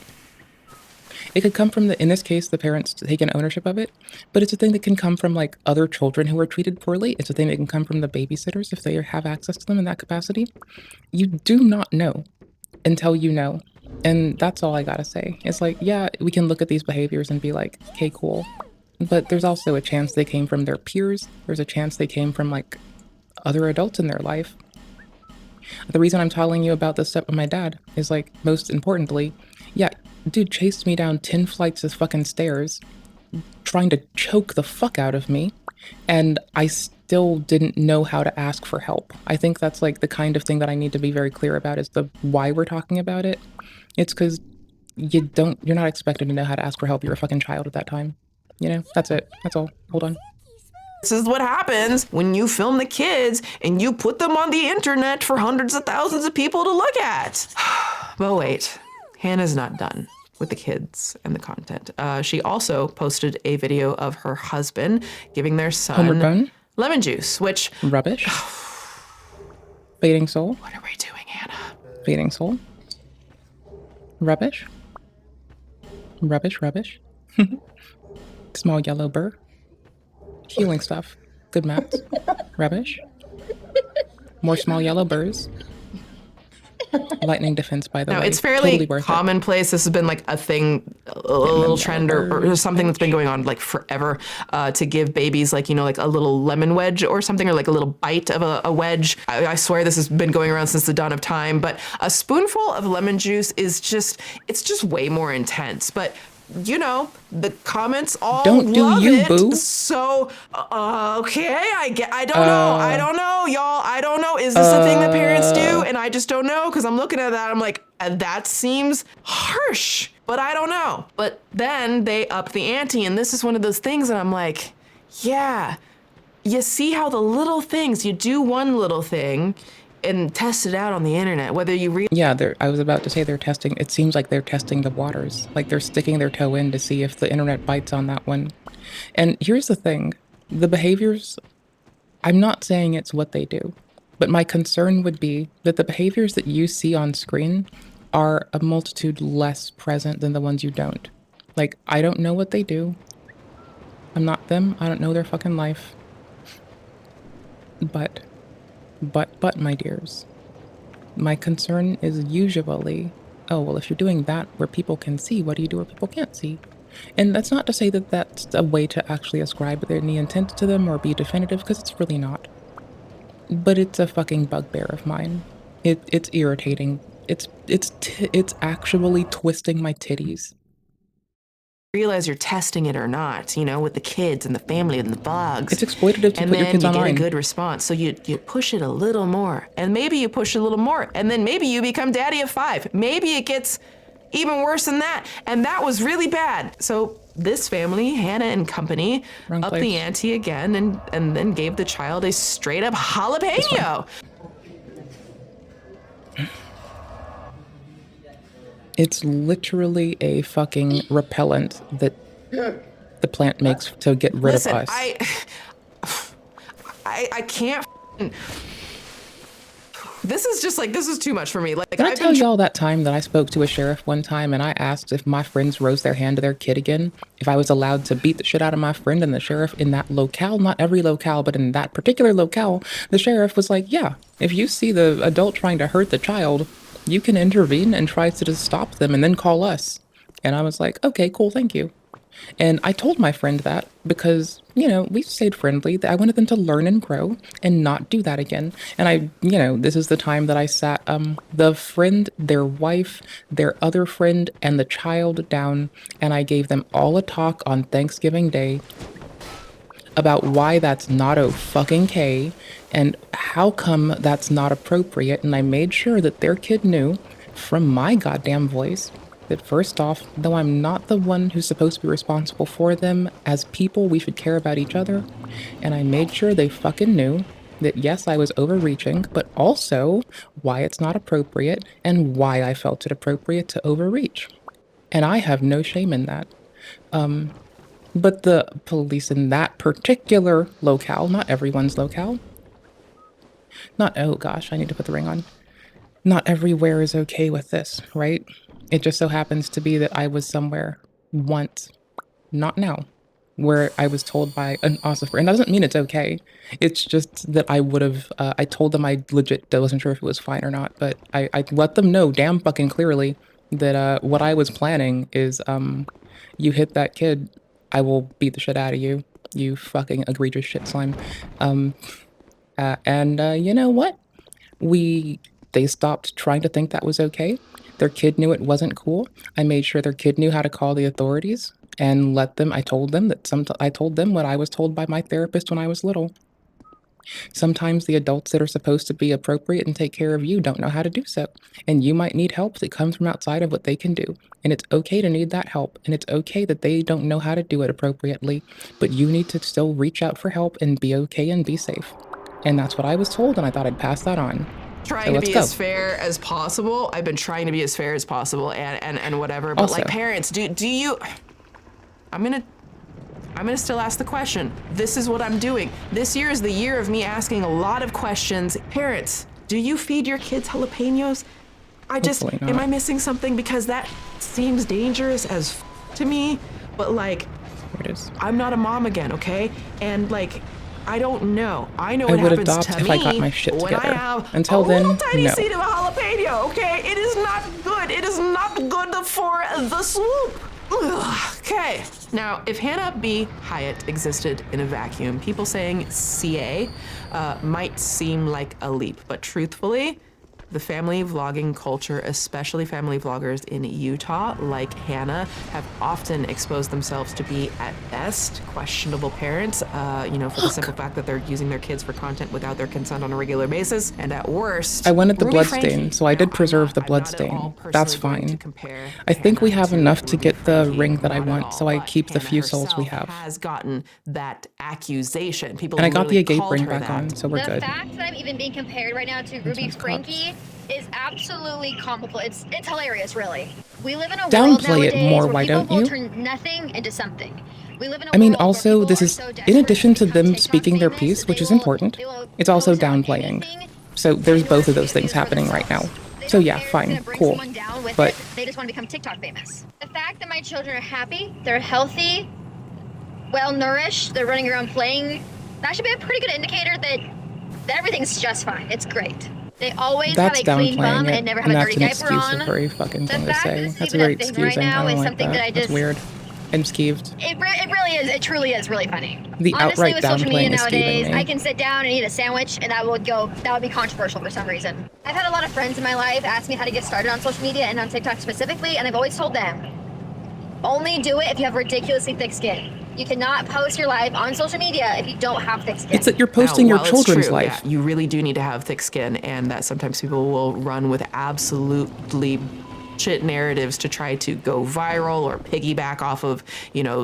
It could come from, in this case, the parents taking ownership of it, but it's a thing that can come from like other children who are treated poorly. It's a thing that can come from the babysitters if they have access to them in that capacity. You do not know until you know. And that's all I gotta say. It's like, yeah, we can look at these behaviors and be like, okay, cool. But there's also a chance they came from their peers. There's a chance they came from like other adults in their life. The reason I'm telling you about this step with my dad is like, most importantly, yeah, dude chased me down 10 flights of fucking stairs, trying to choke the fuck out of me, and I still didn't know how to ask for help. I think that's like the kind of thing that I need to be very clear about is the why we're talking about it. It's because you're not expected to know how to ask for help. You're a fucking child at that time. You know, that's it. That's all. Hold on. This is what happens when you film the kids and you put them on the internet for hundreds of thousands of people to look at. But wait, Hannah's not done with the kids and the content. She also posted a video of her husband giving their son lemon juice, which... Rubbish. Fading soul. What are we doing, Hannah? Fading soul. Rubbish. Rubbish, rubbish. Small yellow burr. Healing stuff. Good maps. Rubbish. More small yellow burrs. Lightning defense, by the way. No, it's fairly totally worth commonplace. This has been like a thing, a little trend or something that's been going on like forever, to give babies like, you know, like a little lemon wedge or something, or like a little bite of a wedge. I swear this has been going around since the dawn of time, but a spoonful of lemon juice is just, it's just way more intense. But you know, the comments all love it. Boo. So, okay, I don't know, y'all. I don't know. Is this a thing that parents do? And I just don't know, because I'm looking at that, I'm like, that seems harsh, but I don't know. But then they up the ante, and this is one of those things that I'm like, yeah, you see how the little things, you do one little thing, and test it out on the internet, whether you yeah, I was about to say they're testing, it seems like they're testing the waters. Like they're sticking their toe in to see if the internet bites on that one. And here's the thing, the behaviors, I'm not saying it's what they do, but my concern would be that the behaviors that you see on screen are a multitude less present than the ones you don't. Like, I don't know what they do. I'm not them, I don't know their fucking life. But, my dears, my concern is usually, oh, well, if you're doing that where people can see, what do you do where people can't see? And that's not to say that that's a way to actually ascribe any intent to them or be definitive, because it's really not. But it's a fucking bugbear of mine. It's irritating. It's actually twisting my titties. Realize you're testing it or not, you know, with the kids and the family and the vlogs. It's exploitative to put your kids online. And then you get a good response, so you push it a little more, and maybe you push it a little more, and then maybe you become daddy of 5. Maybe it gets even worse than that, and that was really bad. So this family, Hannah and company, upped the ante again, and then gave the child a straight up jalapeno. It's literally a fucking repellent that the plant makes to get rid of us. I can't. This is just like, this is too much for me. Like, Did I tell y'all that time that I spoke to a sheriff one time and I asked if my friends rose their hand to their kid again, if I was allowed to beat the shit out of my friend, and the sheriff in that locale, not every locale, but in that particular locale, the sheriff was like, yeah, if you see the adult trying to hurt the child, you can intervene and try to just stop them and then call us. And I was like, okay, cool, thank you. And I told my friend that because, you know, we stayed friendly. I wanted them to learn and grow and not do that again. And this is the time that I sat the friend, their wife, their other friend, and the child down, and I gave them all a talk on Thanksgiving Day about why that's not fucking and how come that's not appropriate. And I made sure that their kid knew from my goddamn voice that first off, though I'm not the one who's supposed to be responsible for them, as people, we should care about each other. And I made sure they fucking knew that yes, I was overreaching, but also why it's not appropriate and why I felt it appropriate to overreach. And I have no shame in that. But the police in that particular locale, not everyone's locale, oh gosh, I need to put the ring on. Not everywhere is okay with this, right? It just so happens to be that I was somewhere once, not now, where I was told by an officer, and that doesn't mean it's okay. It's just that I would have, I told them I legit wasn't sure if it was fine or not, but I let them know damn fucking clearly that what I was planning is, you hit that kid, I will beat the shit out of you, you fucking egregious shit slime. You know what? They stopped trying to think that was okay. Their kid knew it wasn't cool. I made sure their kid knew how to call the authorities and I told them what I was told by my therapist when I was little. Sometimes the adults that are supposed to be appropriate and take care of you don't know how to do so. And you might need help that comes from outside of what they can do. And it's okay to need that help. And it's okay that they don't know how to do it appropriately. But you need to still reach out for help and be okay and be safe. And that's what I was told, and I thought I'd pass that on. Trying to be as fair as possible. I've been trying to be as fair as possible and whatever. But Also, like parents, do you I'm gonna still ask the question. This is what I'm doing. This year is the year of me asking a lot of questions. Parents, do you feed your kids jalapenos? Am I missing something? Because that seems dangerous as to me, but like, I'm not a mom again, okay? And like, I don't know. I know what happens to me if I got my shit when I together. have Until a little then, tiny no. seed of a jalapeno, okay? It is not good. It is not good for the swoop. Ugh. Okay, now if Hannah B. Hyatt existed in a vacuum, people saying CA might seem like a leap, but truthfully, the family vlogging culture, especially family vloggers in Utah, like Hannah, have often exposed themselves to be, at best, questionable parents, for the simple fact that they're using their kids for content without their consent on a regular basis, and at worst, I wanted the Ruby blood Frankie. stain, so I did preserve the blood stain. That's fine. I think we have enough to get the ring that I want, so I keep the few souls we have. Has gotten that accusation. People And I got the literally agape called ring her back that. on, so we're The good. fact that I'm even being compared right now to Ruby Frankie is absolutely comical. It's hilarious, really. We live in a world Downplay it nowadays more, where why people don't will you? turn nothing into something. We live in a I mean, world where also, people this are is, so in desperate addition to to them speaking their piece, which is important, it's also downplaying. So there's both of those things happening right now. So yeah, fine, cool. But they just want to become TikTok famous. The fact that my children are happy, they're healthy, well nourished, they're running around playing, that should be a pretty good indicator that everything's just fine. It's great. They always that's have a clean bum downplaying it, and never have and a that's dirty an diaper excuse on. a very fucking thing to fact say. that That's it's even very a thing excusing. right now I don't is like something that. that I That's just- weird. And skeeved. It really is. It truly is really funny. The Honestly, outright with social media downplaying is skeeving nowadays, me. I can sit down and eat a sandwich, and that would be controversial for some reason. I've had a lot of friends in my life ask me how to get started on social media and on TikTok specifically, and I've always told them, only do it if you have ridiculously thick skin. You cannot post your life on social media if you don't have thick skin. It's that you're posting your while it's children's true, life. yeah, you really do need to have thick skin, and that sometimes people will run with absolutely shit narratives to try to go viral or piggyback off of,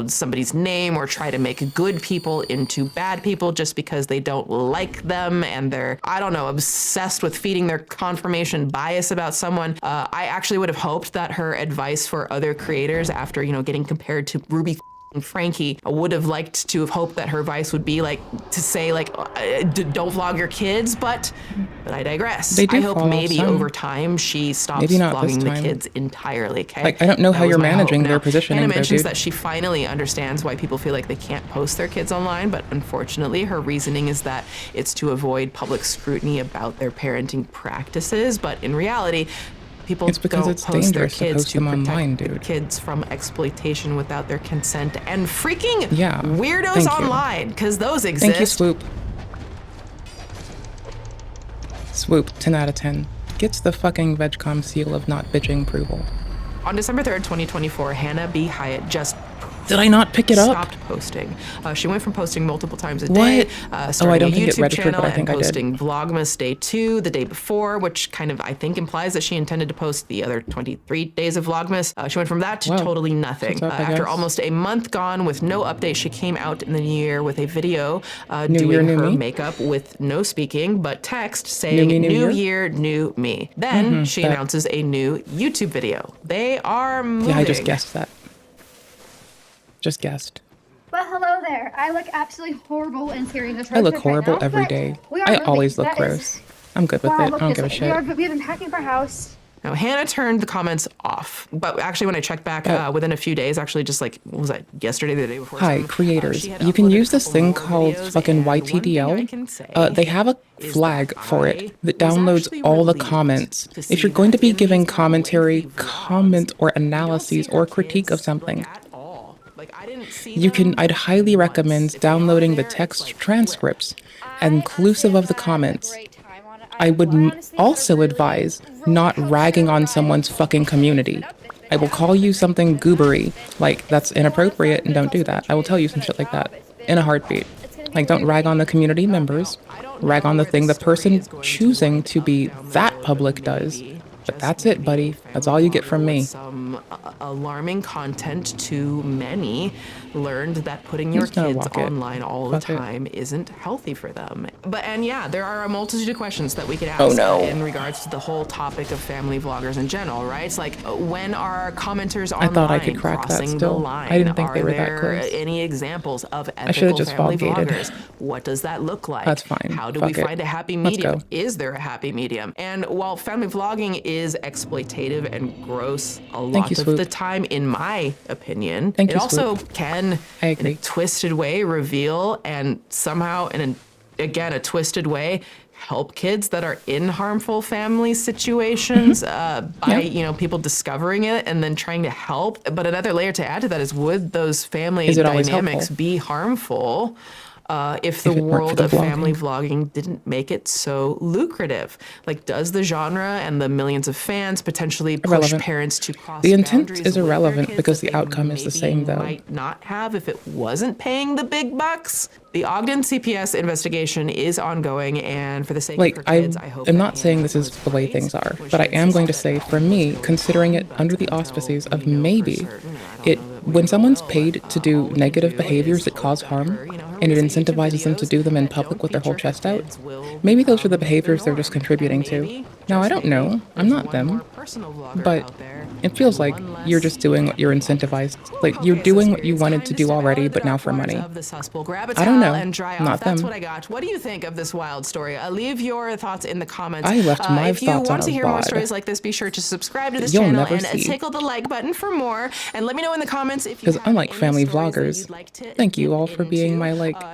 somebody's name, or try to make good people into bad people just because they don't like them and they're, obsessed with feeding their confirmation bias about someone. I actually would have hoped that her advice for other creators after, getting compared to Ruby Frankie, would have liked to have hoped that her advice would be to say don't vlog your kids, but I digress. They do I hope fall off maybe some. over time she stops Maybe not this vlogging the time. kids entirely, okay? Like, I don't know That how was you're my hope. managing Now, their positioning, Hannah though, mentions dude. that she finally understands why people feel like they can't post their kids online, but unfortunately her reasoning is that it's to avoid public scrutiny about their parenting practices, but in reality, people It's because don't it's post their dangerous to kids post to them protect online, the dude. kids from exploitation without their consent and freaking Yeah, weirdos thank you. online, because those exist. Thank you, Swoop. Swoop, 10 out of 10. Gets the fucking VegCom seal of not bitching approval. On December 3rd, 2024, Hannah B. Hyatt just Did I not pick it up? stopped posting. She went from posting multiple times a day, What? starting I don't a think it YouTube registered, channel but I think and I did. posting Vlogmas Day 2 the day before, which kind of, I think, implies that she intended to post the other 23 days of Vlogmas. She went from that to Wow. totally nothing. What's up, I After guess? almost a month gone with no update, she came out in the new year with a video New doing year, new her me? makeup with no speaking, but text saying, me, new new year? year, new me. Then Mhm, she that- announces a new YouTube video. They are moving. Yeah, I just guessed that. Just guessed. Well, hello there. I look absolutely horrible and scary in this I look road trip right horrible now, every but day. we are I moving. always look That gross. is I'm good with why I it. I look don't this give a way. shit. We've been packing up our house. Now, Hannah turned the comments off, but actually when I checked back within a few days, actually just what was that, yesterday, the day before? Hi, creators. You can use this thing called fucking YTDL. They have a flag for it that downloads all the comments. If you're going to be giving commentary, comment, or analyses or critique of something, I'd highly recommend downloading the text transcripts, inclusive of the comments. I would also advise not ragging on someone's fucking community. I will call you something goobery, like that's inappropriate and don't do that. I will tell you some shit like that in a heartbeat. Like, don't rag on the community members. rag on the thing the person choosing to be that public does. But that's it, buddy. That's all you get from me. Some alarming content to many learned that putting your kids online all the time isn't healthy for them. And yeah, there are a multitude of questions that we could ask in regards to the whole topic of family vloggers in general, right? It's like, when are commenters online I thought I could crack that still. the line? I didn't think are they were there that close. any examples of I should have ethical just family fog-gated. vloggers? What does that look like? That's fine. How do Fuck we it. find a happy Let's medium? go. Is there a happy medium? And while family vlogging is exploitative and gross a lot you, of Swoop. the time, in my opinion, Thank it you, also Swoop. can, in a twisted way, reveal and somehow, again, a twisted way, help kids that are in harmful family situations by people discovering it and then trying to help. But another layer to add to that is, would those family dynamics be harmful if the world of family vlogging didn't make it so lucrative? Like, does the genre and the millions of fans potentially push parents to cross The intent boundaries is with their irrelevant kids because that the they outcome is the same, though. might not have if it wasn't paying the big bucks? The Ogden CPS investigation is ongoing, and for the sake of her kids, I hope I'm not saying this is the way things are, but I am going to say, for me, considering it under the auspices of maybe, when someone's paid to do negative behaviors that cause harm, and it incentivizes them to do them in public with their whole chest out, maybe those are the behaviors they're just contributing to. Now, I don't know. I'm not them. But it feels like you're just doing what you're incentivized. Like, you're doing what you wanted to do already, but now for money. I don't know. And dry off. Not That's them. what I got. What do you think of this wild story? Leave your thoughts in the comments. I left my if you thoughts want on to a hear more VOD. stories like this, be sure to subscribe to this You'll channel never and see. tickle the like button for more. And let me know in the comments if you Because unlike family vloggers, thank you all for being my,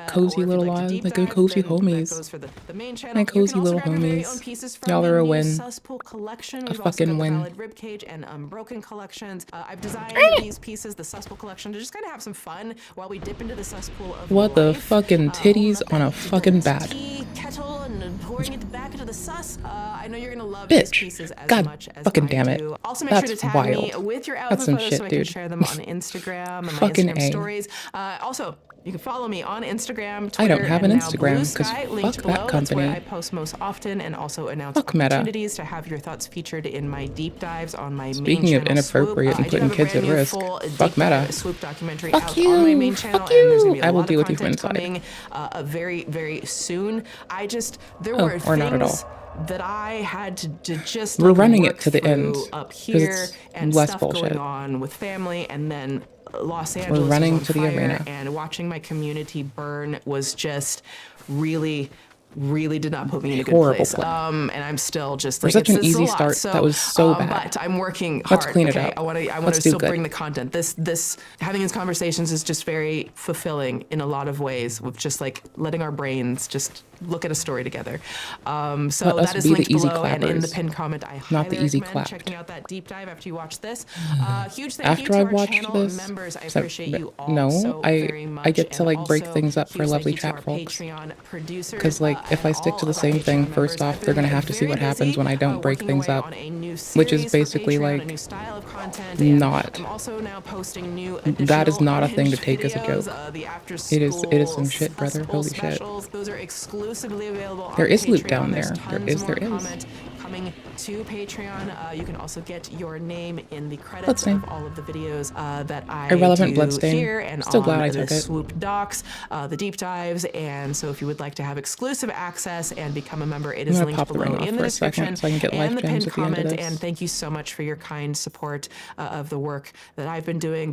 cozy little cozy homies. My cozy little homies. Y'all are a win. A fucking win. Ribcage and unbroken collections. I've designed these pieces, the cesspool collection, to just kind of have some fun while we dip into the cesspool of What the life. fucking titties on a fucking bat. Kettle and pouring it back into the sus. I know you're gonna love these Bitch. pieces as God much as fucking I damn it. do. Also, make That's sure to tag me wild. with your That's outfit some photos shit, so I can dude. share them on Instagram and my Fucking Instagram A. stories. Also, you can follow me on Instagram, Twitter, I don't have an and now Instagram, Blue 'cause Sky, fuck linked that below. That's company. where I post most often and also announce Fuck Meta. opportunities to have your thoughts featured in my deep dives on my main Speaking of channel, inappropriate Swoop. and putting kids at risk, fuck Deep Meta. dive Swoop documentary Fuck out on my main you. channel, Fuck and there's gonna you. be a I will lot deal of with you from content inside. coming very, very soon. There Oh, were or not at things all. that I had to just We're running work it to the through end, up 'cause here it's and less stuff bullshit. going on with family, and then Los Angeles was running on to the fire, arena. and watching my community burn was just really did not put me in a good Horrible place. play. And I'm still just For like, such an it's a easy lot. start, So, that was so bad. But I'm working hard. Let's clean it okay? up. I want to Let's do still good. bring the content. This having these conversations is just very fulfilling in a lot of ways, with just like letting our brains just look at a story together. So Let us that is be the linked easy below and in the clappers, pinned comment. I not the highly easy recommend clapped. checking out that deep dive after you watch this. Huge thank After you to I our watched channel this, members. I so- appreciate you all no, so very much. I get to And break also, things up for huge lovely thank you to chat our folks. Patreon producers. Because if I stick to the same thing, first off, they're gonna have to see what happens when I don't break things up, which is basically not. I'm also now posting new That is not a additional thing to take as a videos, joke. the after It is some school shit, brother. Cesspool Holy shit. specials. Those are exclusively available There on is loot Patreon. down There's there. There tons is, more there is. content coming to Patreon. You can also get your name in the credits Bloodstain. of all of the videos that I Irrelevant do Bloodstain. here and Still on glad I the took it. Swoop docs, the deep dives. And so if you would like to have exclusive access and become a member, it I'm is gonna linked pop the below ring off in the for a second description so I can get life and the gems pinned at the end of comment. this. And thank you so much for your kind support of the work that I've been doing,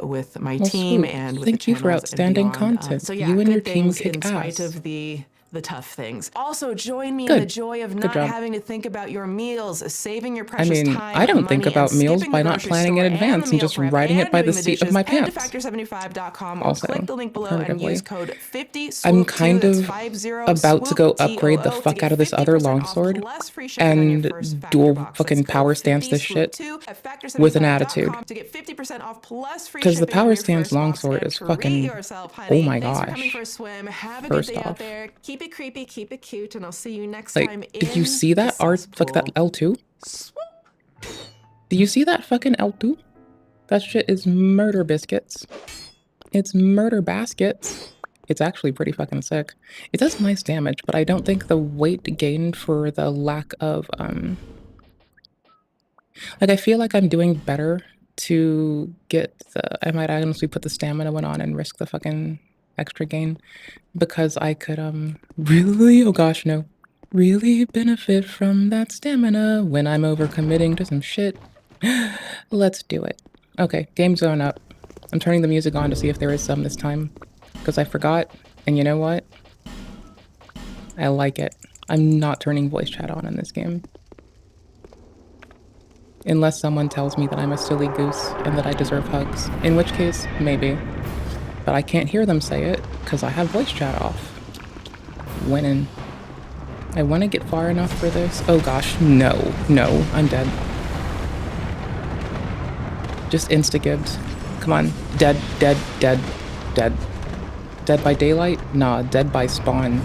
with my Well, team Swoop, and with thank the you for channels and outstanding beyond. content. So yeah, You and good your team things kick in spite ass. of the tough things. Also, join me in Good. the joy of Good not job. having to think about your meals, saving your I precious mean, time. I don't think money, about and meals skipping by the not grocery planning in store advance the and just meal prep writing it and by the doing seat of my dishes. Head pants. to factor75.com or Also, click the link below and comparatively, use code 50 I'm kind of about to go upgrade the fuck out of this other longsword and dual fucking power stance this shit with an attitude. Because the power stance longsword is fucking, oh my gosh. First off, keep it creepy, keep it cute, and I'll see you next time. did you see that art, that L2? Do you see that fucking L2? That shit is murder biscuits. It's murder baskets. It's actually pretty fucking sick. It does nice damage, but I don't think the weight gain for the lack of, like, I feel like I'm doing better to get the, I might honestly put the stamina one on and risk the fucking extra gain, because I could, really, oh gosh, no, really benefit from that stamina when I'm overcommitting to some shit. Let's do it. Okay, game zone up. I'm turning the music on to see if there is some this time, because I forgot, and you know what? I like it. I'm not turning voice chat on in this game. Unless someone tells me that I'm a silly goose and that I deserve hugs, in which case, maybe. But I can't hear them say it, because I have voice chat off. Winning. I want to get far enough for this. Oh gosh, no, no, I'm dead. Just insta-gibbed. Come on, dead, dead, dead, dead. Dead by daylight? Nah, dead by spawn.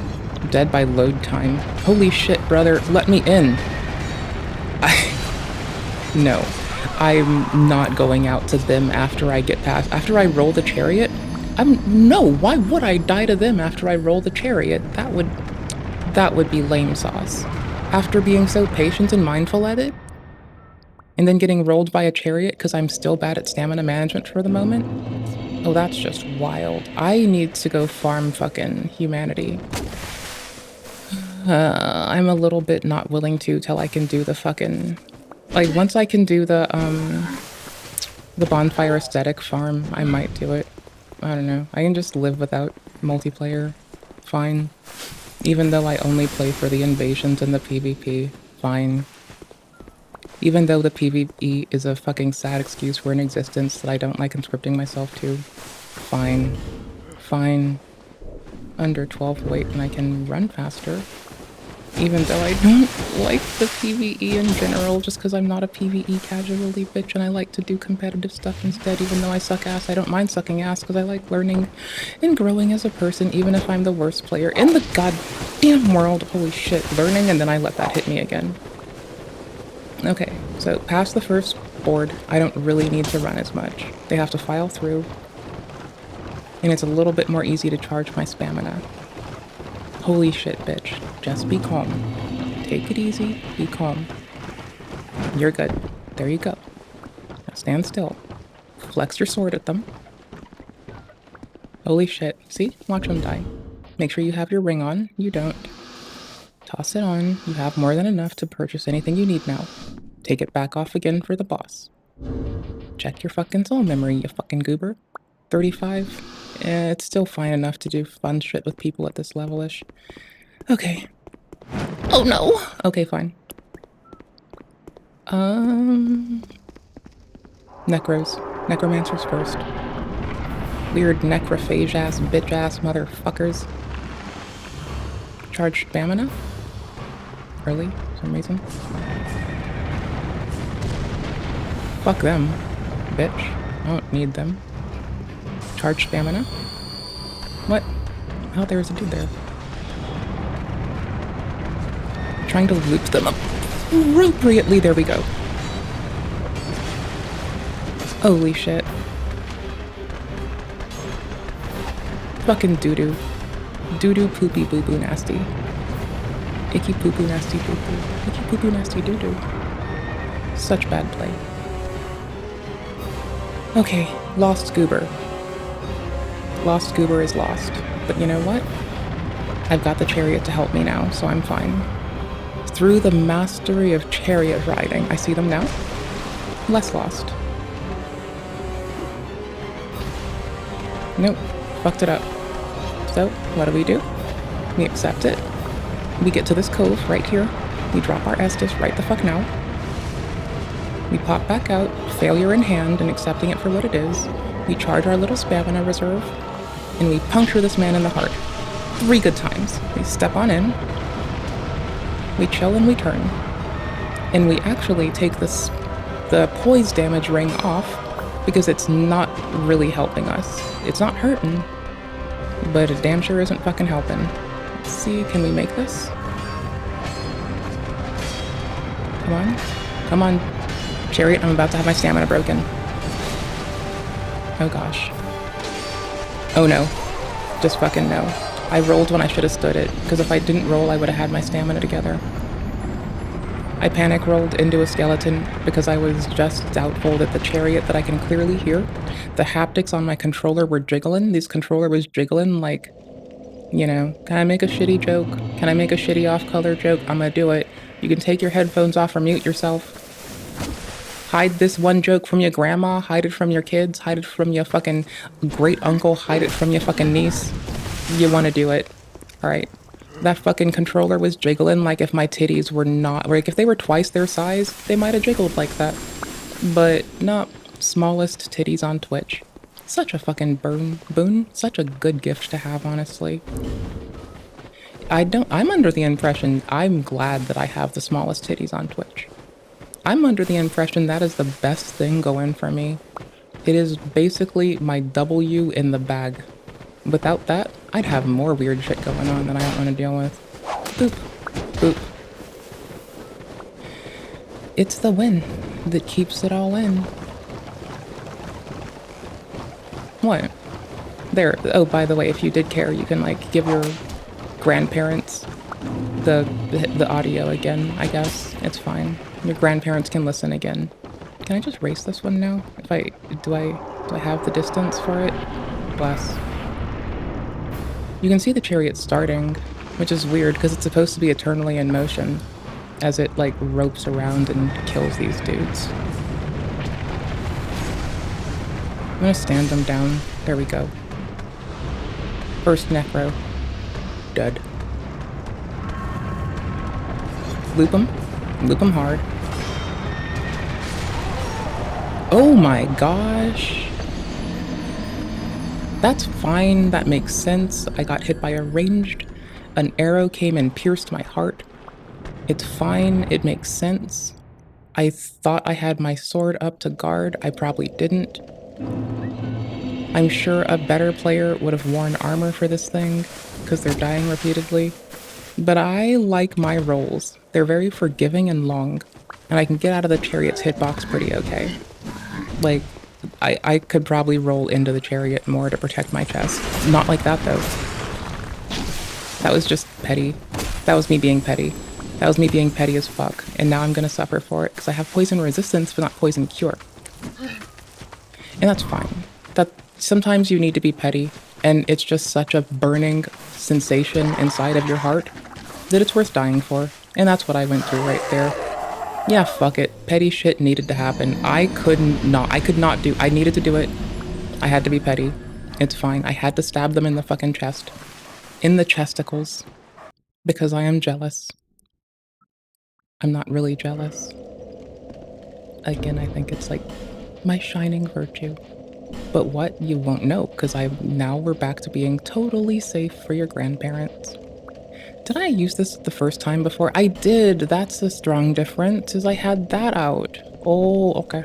Dead by load time. Holy shit, brother, let me in. No, I'm not going out to them after I get past, after I roll the chariot. No, why would I die to them after I roll the chariot? That would be lame sauce. After being so patient and mindful at it, and then getting rolled by a chariot because I'm still bad at stamina management for the moment? Oh, that's just wild. I need to go farm fucking humanity. I'm a little bit not willing to till I can do the fucking... Like, once I can do the bonfire aesthetic farm, I might do it. I don't know. I can just live without multiplayer. Fine. Even though I only play for the invasions and the PvP. Fine. Even though the PvE is a fucking sad excuse for an existence that I don't like conscripting myself to. Fine. Fine. Under 12 weight and I can run faster. Even though I don't like the PvE in general, just because I'm not a PvE casually bitch and I like to do competitive stuff instead, even though I suck ass. I don't mind sucking ass because I like learning and growing as a person, even if I'm the worst player in the goddamn world. Holy shit, learning, and then I let that hit me again. Okay, so past the first board, I don't really need to run as much. They have to file through, and it's a little bit more easy to charge my stamina. Holy shit, bitch. Just be calm. Take it easy. Be calm. You're good. There you go. Now stand still. Flex your sword at them. Holy shit. See? Watch them die. Make sure you have your ring on. You don't. Toss it on. You have more than enough to purchase anything you need now. Take it back off again for the boss. Check your fucking soul memory, you fucking goober. 35? It's still fine enough to do fun shit with people at this level-ish. Okay. Oh no! Okay, fine. Necros. Necromancers first. Weird necrophage-ass, bitch-ass motherfuckers. Charge stamina? Early, for some reason. Fuck them, bitch. I don't need them. Charge stamina? What? Oh, there's a dude there. Trying to loop them up appropriately. There we go. Holy shit. Fucking doo-doo. Doo-doo poopy boo-boo nasty. Icky poo-poo nasty poo-poo. Icky poo-poo nasty doo-doo. Such bad play. Okay, lost goober. Lost goober is lost. But you know what? I've got the chariot to help me now, so I'm fine. Through the mastery of chariot riding. I see them now. Less lost. Nope. Fucked it up. So, what do? We accept it. We get to this cove right here. We drop our Estus right the fuck now. We pop back out, failure in hand and accepting it for what it is. We charge our little stamina reserve. And we puncture this man in the heart. 3 good times. We step on in. We chill and we turn. And we actually take the poise damage ring off because it's not really helping us. It's not hurting, but it damn sure isn't fucking helping. Let's see, can we make this? Come on. Come on. Chariot, I'm about to have my stamina broken. Oh gosh. Oh no. Just fucking no. I rolled when I should have stood it, because if I didn't roll, I would have had my stamina together. I panic rolled into a skeleton because I was just doubtful that the chariot that I can clearly hear, the haptics on my controller were jiggling. This controller was jiggling like, you know, can I make a shitty joke? Can I make a shitty off-color joke? I'm gonna do it. You can take your headphones off or mute yourself. Hide this one joke from your grandma, hide it from your kids, hide it from your fucking great uncle, hide it from your fucking niece. You wanna do it. Alright. That fucking controller was jiggling like if my titties were not, like if they were twice their size, they might have jiggled like that. But not smallest titties on Twitch. Such a fucking boon. Such a good gift to have, honestly. I'm under the impression, I'm glad that I have the smallest titties on Twitch. I'm under the impression that is the best thing going for me. It is basically my W in the bag. Without that, I'd have more weird shit going on that I don't want to deal with. Boop. Boop. It's the win that keeps it all in. What? There. Oh, by the way, if you did care, you can, like, give your grandparents the audio again, I guess. It's fine. Your grandparents can listen again. Can I just race this one now? Do I have the distance for it? Bless. You can see the chariot starting, which is weird because it's supposed to be eternally in motion as it, like, ropes around and kills these dudes. I'm gonna stand them down. There we go. First necro. Dead. Loop them. Loop them hard. Oh my gosh. That's fine, that makes sense. I got hit by a ranged. An arrow came and pierced my heart. It's fine, it makes sense. I thought I had my sword up to guard. I probably didn't. I'm sure a better player would have worn armor for this thing, because they're dying repeatedly. But I like my rolls. They're very forgiving and long, and I can get out of the chariot's hitbox pretty okay. Like, I could probably roll into the chariot more to protect my chest. Not like that, though. That was just petty. That was me being petty. That was me being petty as fuck, and now I'm gonna suffer for it, because I have poison resistance, but not poison cure. And that's fine. Sometimes you need to be petty, and it's just such a burning sensation inside of your heart that it's worth dying for, and that's what I went through right there. Yeah, fuck it. Petty shit needed to happen. I could not do, I needed to do it. I had to be petty. It's fine. I had to stab them in the fucking chest. In the chesticles. Because I am jealous. I'm not really jealous. Again, I think it's like my shining virtue. But what? You won't know, because now we're back to being totally safe for your grandparents. Did I use this the first time before? I did. That's a strong difference, is I had that out. Oh, okay.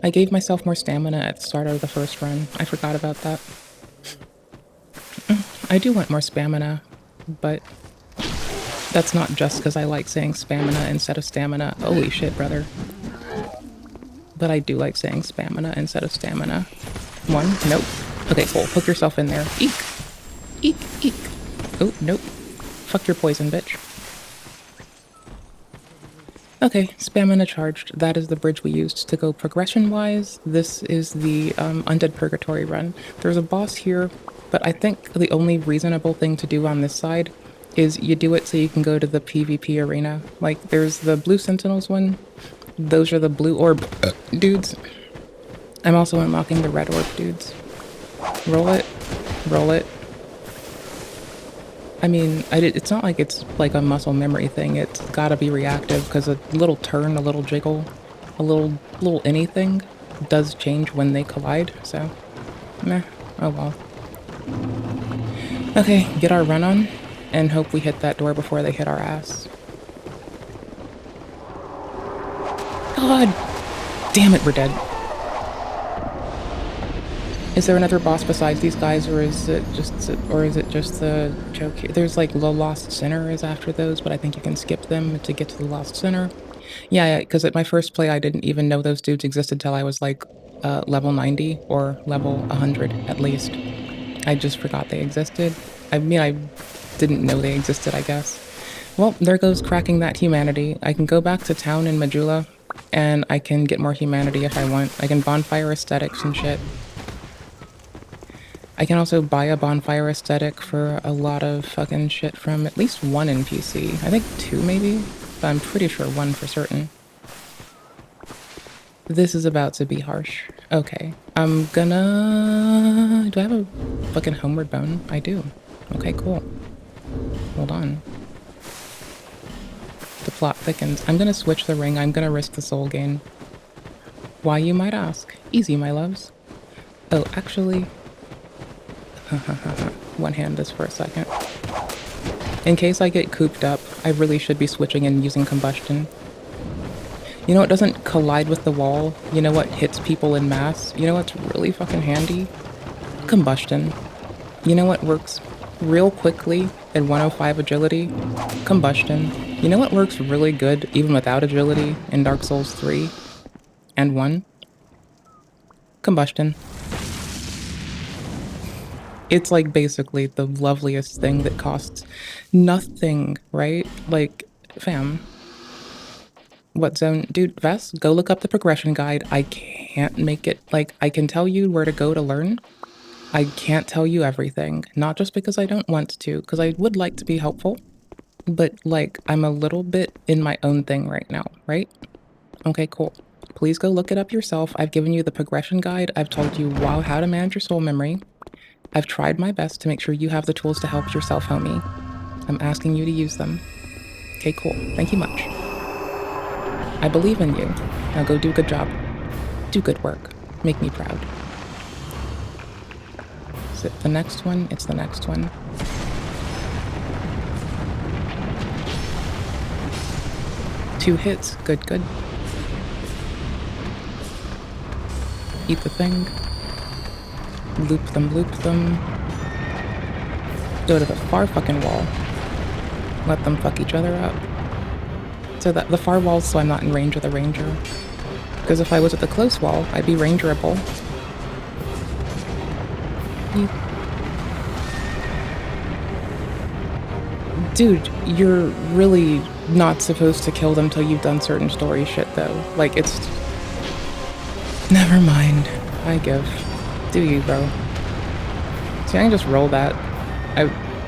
I gave myself more stamina at the start of the first run. I forgot about that. I do want more stamina, but that's not just because I like saying spamina instead of stamina. Holy shit, brother. But I do like saying spamina instead of stamina. One, nope. Okay, cool. Hook yourself in there. Eek. Eek, eek. Oh, nope. Fuck your poison, bitch. Okay, stamina charged. That is the bridge we used to go progression-wise. This is the Undead Purgatory run. There's a boss here, but I think the only reasonable thing to do on this side is you do it so you can go to the PvP arena. Like, there's the Blue Sentinels one. Those are the blue orb dudes. I'm also unlocking the red orb dudes. Roll it. Roll it. I mean, it's not like it's like a muscle memory thing. It's gotta be reactive, because a little turn, a little jiggle, a little anything does change when they collide, so meh. Oh well. Okay, get our run on, and hope we hit that door before they hit our ass. God damn it, we're dead. Is there another boss besides these guys, or is it just the joke here? There's like the Lost Sinner is after those, but I think you can skip them to get to the Lost Sinner. Yeah, because at my first play I didn't even know those dudes existed till I was like level 90 or level 100 at least. I just forgot they existed. I mean, I didn't know they existed, I guess. Well, there goes cracking that humanity. I can go back to town in Majula, and I can get more humanity if I want. I can bonfire aesthetics and shit. I can also buy a bonfire aesthetic for a lot of fucking shit from at least one NPC. I think 2 maybe, but I'm pretty sure 1 for certain. This is about to be harsh. Okay, I'm gonna... Do I have a fucking homeward bone? I do. Okay, cool. Hold on. The plot thickens. I'm gonna switch the ring. I'm gonna risk the soul gain. Why, you might ask? Easy, my loves. Oh, actually... One hand this for a second. In case I get cooped up, I really should be switching and using combustion. You know what doesn't collide with the wall? You know what hits people in mass? You know what's really fucking handy? Combustion. You know what works real quickly at 105 agility? Combustion. You know what works really good even without agility in Dark Souls 3 and 1? Combustion. It's like basically the loveliest thing that costs nothing, right? Like, fam. What zone? Dude, Vess, go look up the progression guide. I can't make it, like, I can tell you where to go to learn. I can't tell you everything. Not just because I don't want to, because I would like to be helpful. But, like, I'm a little bit in my own thing right now, right? Okay, cool. Please go look it up yourself. I've given you the progression guide. I've told you how to manage your soul memory. I've tried my best to make sure you have the tools to help yourself, homie. I'm asking you to use them. Okay, cool. Thank you much. I believe in you. Now go do a good job. Do good work. Make me proud. Is it the next one? It's the next one. Two hits. Good, good. Eat the thing. Loop them, loop them. Go to the far fucking wall. Let them fuck each other up. So that the far wall's so I'm not in range of the ranger. Because if I was at the close wall, I'd be rangerable. Dude, you're really not supposed to kill them till you've done certain story shit though. Like, it's... Never mind. I give. Do you, bro? See, I can just roll that.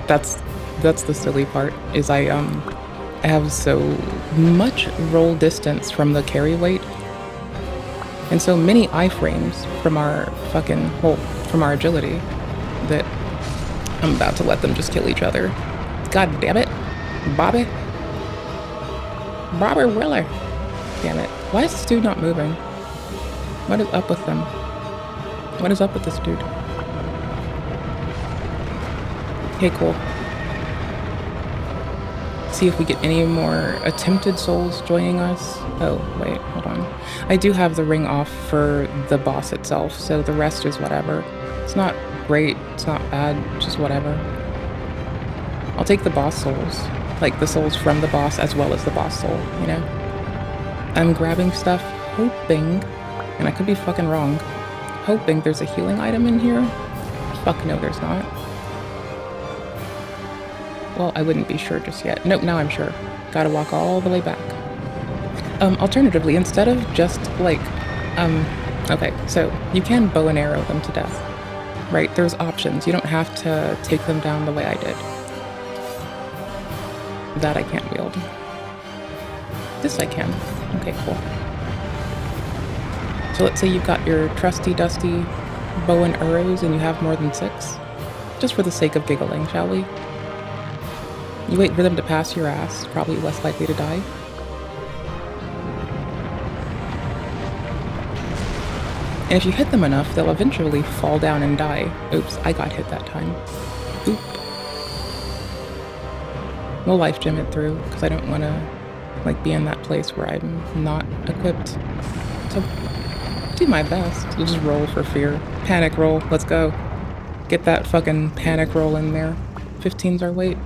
That's the silly part, is I have so much roll distance from the carry weight, and so many iframes from our fucking, well, from our agility, that I'm about to let them just kill each other. God damn it. Bobby Willer. Damn it. Why is this dude not moving? What is up with them? What is up with this dude? Okay, cool. See if we get any more attempted souls joining us. Oh, wait, hold on. I do have the ring off for the boss itself, so the rest is whatever. It's not great, it's not bad, just whatever. I'll take the boss souls. Like, the souls from the boss as well as the boss soul, you know? I'm grabbing stuff, hoping, and I could be fucking wrong, hoping there's a healing item in here. Fuck no, there's not. Well, I wouldn't be sure just yet. Nope, now I'm sure. Gotta walk all the way back. Alternatively, instead of just, like, okay, so you can bow and arrow them to death, right? There's options. You don't have to take them down the way I did. That I can't wield. This I can. Okay, cool. So let's say you've got your trusty dusty bow and arrows and you have more than 6. Just for the sake of giggling, shall we? You wait for them to pass your ass, probably less likely to die. And if you hit them enough, they'll eventually fall down and die. Oops, I got hit that time. Oop. We'll life gem it through, because I don't want to, like, be in that place where I'm not equipped. So, do my best. We'll just roll for fear. Panic roll, let's go. Get that fucking panic roll in there. 15's our weight.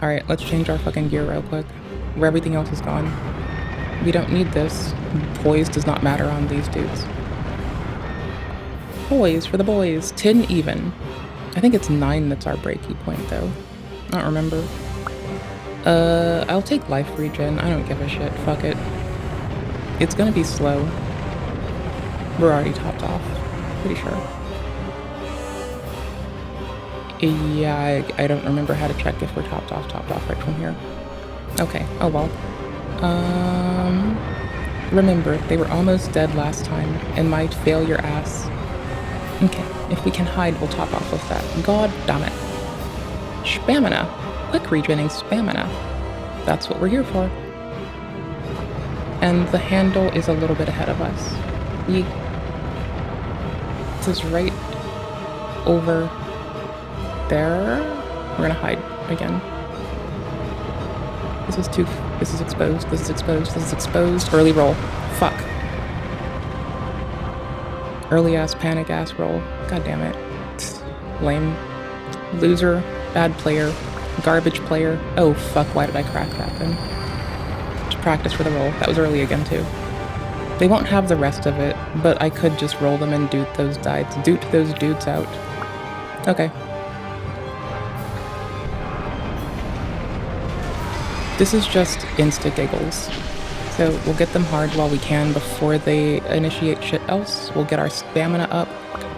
Alright, let's change our fucking gear real quick. Where everything else is gone. We don't need this. Poise does not matter on these dudes. Poise for the boys. 10 even. I think it's 9 that's our breaky point, though. I don't remember. I'll take life regen. I don't give a shit. Fuck it. It's gonna be slow. We're already topped off. Pretty sure. Yeah, I don't remember how to check if we're topped off right from here. Okay, oh well. Remember, they were almost dead last time, and my failure ass. Okay, if we can hide, we'll top off with that. God damn it. Spamina. Quick regening spamina. That's what we're here for. And the handle is a little bit ahead of us. This is right over there. We're gonna hide again. This is exposed, this is exposed, this is exposed. Early roll. Fuck. Early ass panic ass roll. God damn it. Lame. Loser. Bad player. Garbage player. Oh fuck, why did I crack that then? Just practice for the roll. That was early again too. They won't have the rest of it, but I could just roll them and doot those dudes out. Okay. This is just insta-giggles. So we'll get them hard while we can before they initiate shit else. We'll get our stamina up,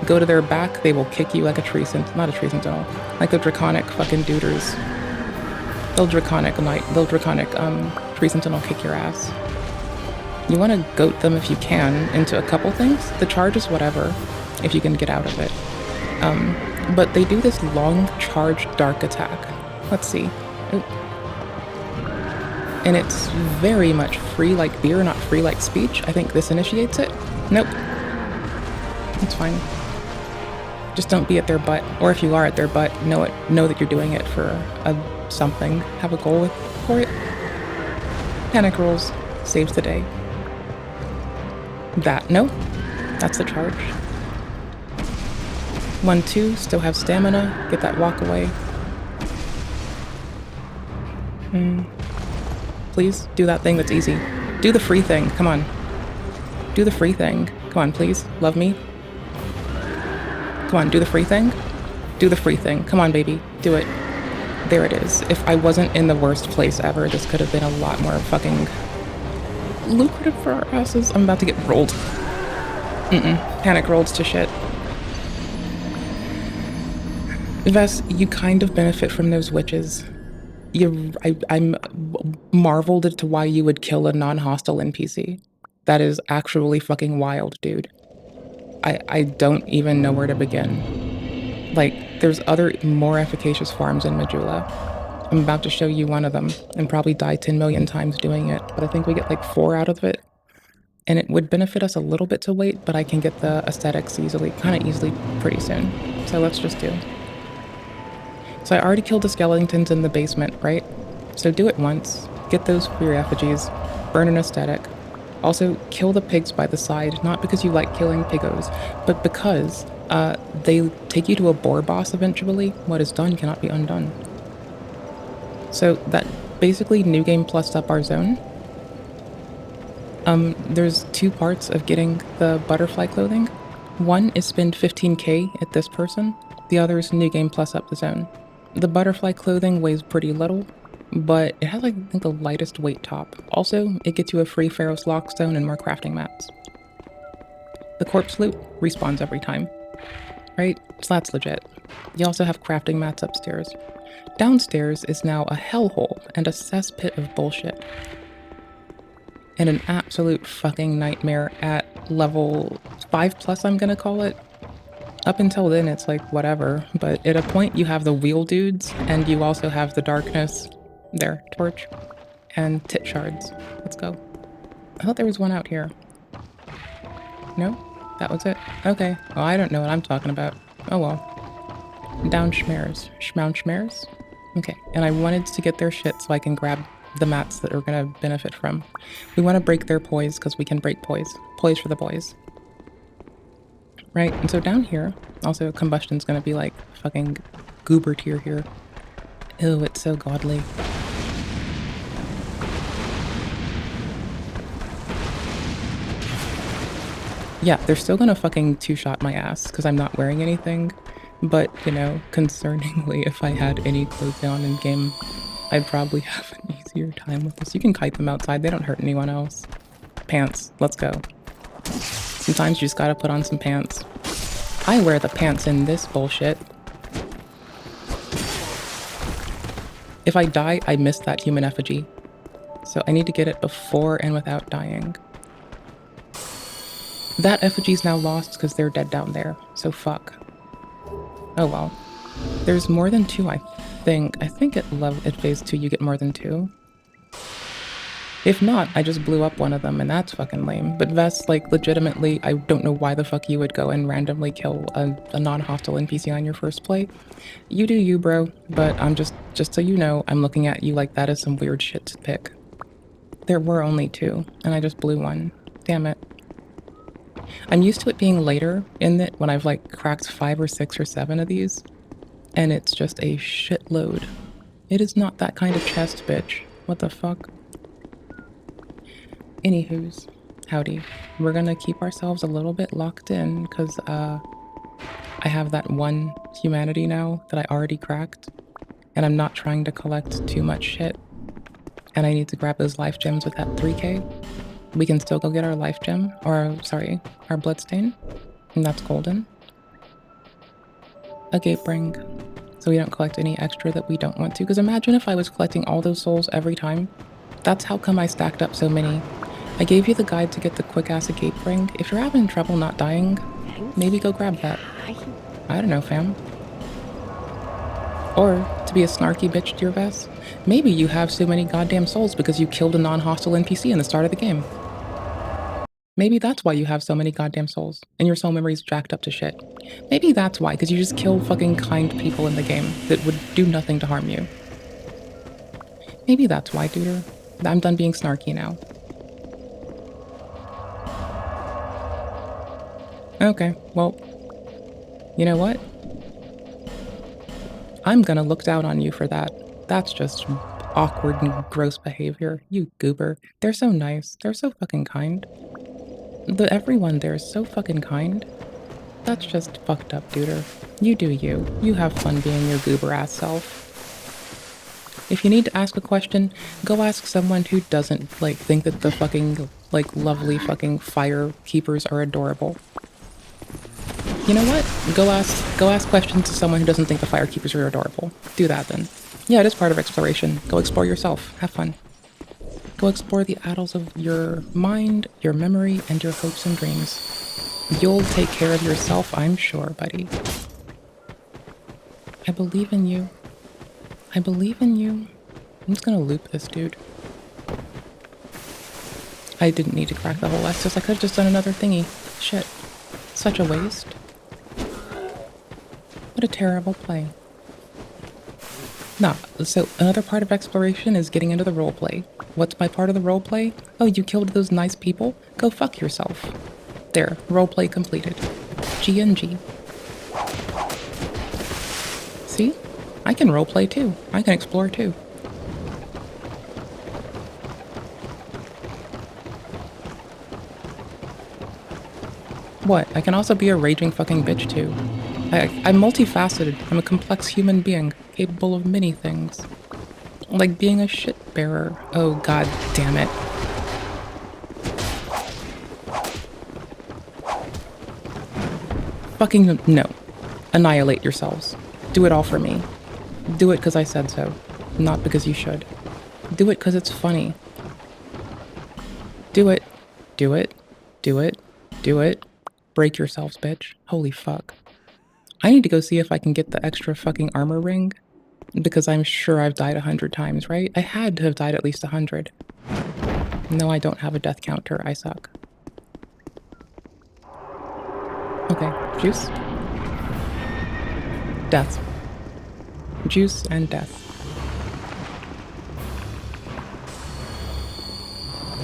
go to their back, they will kick you like a tree sentinel, not a tree sentinel, like the draconic fucking duders. They'll draconic tree sentinel kick your ass. You want to goat them if you can into a couple things. The charge is whatever, if you can get out of it. But they do this long charge dark attack. Let's see. Oop. And it's very much free like beer, not free like speech. I think this initiates it. Nope. It's fine. Just don't be at their butt. Or if you are at their butt, know that you're doing it for something. Have a goal for it. Panic rolls. Saves the day. No. That's the charge. 1, 2, still have stamina. Get that walk away. Please, do that thing that's easy. Do the free thing, come on. Do the free thing. Come on, please, love me. Come on, do the free thing. Do the free thing. Come on, baby, do it. There it is. If I wasn't in the worst place ever, this could have been a lot more fucking lucrative for our asses. I'm about to get rolled. Panic rolls to shit. Vess, you kind of benefit from those witches. I'm marveled as to why you would kill a non-hostile NPC. That is actually fucking wild, dude. I don't even know where to begin. Like, there's other more efficacious farms in Majula. I'm about to show you one of them, and probably die 10 million times doing it, but I think we get like 4 out of it. And it would benefit us a little bit to wait, but I can get the aesthetics kinda easily pretty soon. So let's just do. So I already killed the skeletons in the basement, right? So do it once, get those for your effigies, burn an aesthetic. Also, kill the pigs by the side, not because you like killing piggos, but because they take you to a boar boss eventually. What is done cannot be undone. So that basically new game plussed up our zone. There's 2 parts of getting the butterfly clothing. One is spend 15k at this person, the other is new game plus up the zone. The butterfly clothing weighs pretty little, but it has like, I think, the lightest weight top. Also, it gets you a free Pharaoh's Lockstone and more crafting mats. The corpse loot respawns every time, right? So that's legit. You also have crafting mats upstairs. Downstairs is now a hellhole and a cesspit of bullshit. And an absolute fucking nightmare at level 5+, I'm gonna call it. Up until then, it's like, whatever. But at a point, you have the wheel dudes, and you also have the darkness. There, torch. And tit shards. Let's go. I thought there was one out here. No? That was it? Okay. Well, I don't know what I'm talking about. Oh well. Down schmares. Schmound schmares? Okay. And I wanted to get their shit so I can grab the mats that we're gonna benefit from. We want to break their poise, because we can break poise. Poise for the boys. Right, and so down here, also combustion's gonna be like fucking goober tier here. Ew, it's so godly. Yeah, they're still gonna fucking 2-shot my ass because I'm not wearing anything. But, you know, concerningly, if I had any clothes down in game, I'd probably have an easier time with this. You can kite them outside, they don't hurt anyone else. Pants, let's go. Sometimes you just gotta put on some pants. I wear the pants in this bullshit. If I die, I miss that human effigy. So I need to get it before and without dying. That effigy's now lost because they're dead down there, so fuck. Oh well. There's more than 2, I think. I think at phase 2 you get more than 2. If not, I just blew up one of them and that's fucking lame. But Vess, like, legitimately, I don't know why the fuck you would go and randomly kill a non-hostile NPC on your first play. You do you, bro, but I'm just so you know, I'm looking at you like that is some weird shit to pick. There were only 2, and I just blew one. Damn it. I'm used to it being later in it when I've like cracked 5 or 6 or 7 of these, and it's just a shitload. It is not that kind of chest, bitch. What the fuck? Anywho's, howdy. We're gonna keep ourselves a little bit locked in, because I have that one humanity now that I already cracked, and I'm not trying to collect too much shit. And I need to grab those life gems with that 3k. We can still go get our life gem, or sorry, our bloodstain, and that's golden. A gape ring, so we don't collect any extra that we don't want to, because imagine if I was collecting all those souls every time. That's how come I stacked up so many. I gave you the guide to get the quick-ass gape ring. If you're having trouble not dying, maybe go grab that. I don't know, fam. Or, to be a snarky bitch to your Vess, maybe you have so many goddamn souls because you killed a non-hostile NPC in the start of the game. Maybe that's why you have so many goddamn souls, and your soul memory's jacked up to shit. Maybe that's why, because you just kill fucking kind people in the game that would do nothing to harm you. Maybe that's why, duder. I'm done being snarky now. Okay, well, you know what? I'm gonna look down on you for that. That's just awkward and gross behavior. You goober. They're so nice. They're so fucking kind. Everyone there is so fucking kind. That's just fucked up, duder. You do you. You have fun being your goober-ass self. If you need to ask a question, go ask someone who doesn't, like, think that the fucking, like, lovely fucking fire keepers are adorable. You know what? Go ask questions to someone who doesn't think the fire keepers are adorable. Do that then. Yeah, it is part of exploration. Go explore yourself. Have fun. Go explore the aisles of your mind, your memory, and your hopes and dreams. You'll take care of yourself, I'm sure, buddy. I believe in you. I believe in you. I'm just gonna loop this dude. I didn't need to crack the whole Estus. I could have just done another thingy. Shit. Such a waste. What a terrible play. Nah, so another part of exploration is getting into the roleplay. What's my part of the roleplay? Oh, you killed those nice people? Go fuck yourself. There, roleplay completed. GNG. See? I can roleplay too. I can explore too. What? I can also be a raging fucking bitch too. I'm multifaceted. I'm a complex human being, capable of many things. Like being a shit bearer. Oh god damn it. Fucking no. Annihilate yourselves. Do it all for me. Do it because I said so. Not because you should. Do it because it's funny. Do it. Do it. Do it. Do it. Break yourselves, bitch. Holy fuck. I need to go see if I can get the extra fucking armor ring. Because I'm sure I've died 100 times, right? I had to have died at least 100. No, I don't have a death counter. I suck. Okay, juice. Death. Juice and death.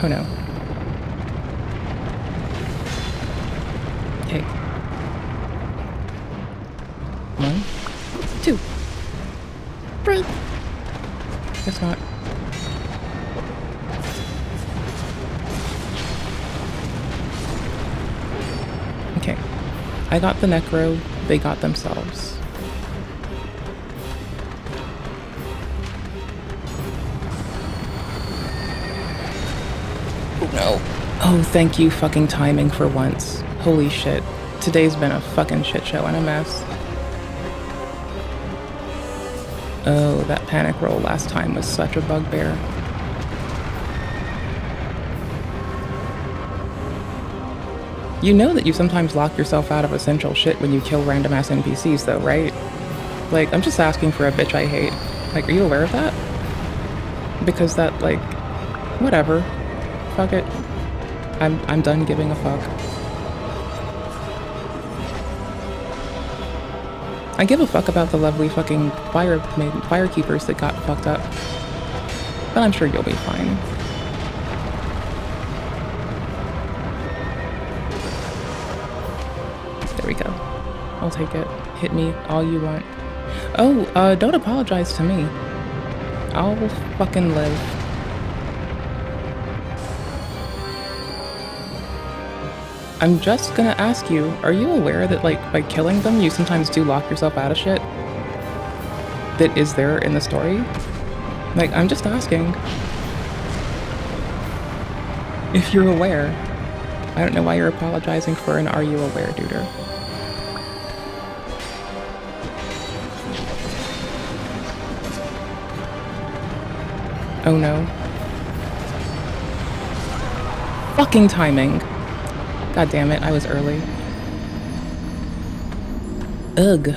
Oh no. Okay. 1, 2, 3. Guess not. Okay. I got the necro, they got themselves. Oh, thank you fucking timing for once. Holy shit. Today's been a fucking shit show and a mess. Oh, that panic roll last time was such a bugbear. You know that you sometimes lock yourself out of essential shit when you kill random ass NPCs though, right? Like, I'm just asking for a bitch I hate. Like, are you aware of that? Because that, like, whatever. Fuck it. I'm done giving a fuck. I give a fuck about the lovely fucking firekeepers that got fucked up. But I'm sure you'll be fine. There we go. I'll take it. Hit me all you want. Oh, don't apologize to me. I'll fucking live. I'm just gonna ask you, are you aware that, like, by killing them, you sometimes do lock yourself out of shit that is there in the story? Like, I'm just asking. If you're aware. I don't know why you're apologizing for an are you aware duder. Oh no. Fucking timing. God damn it, I was early. Ugh.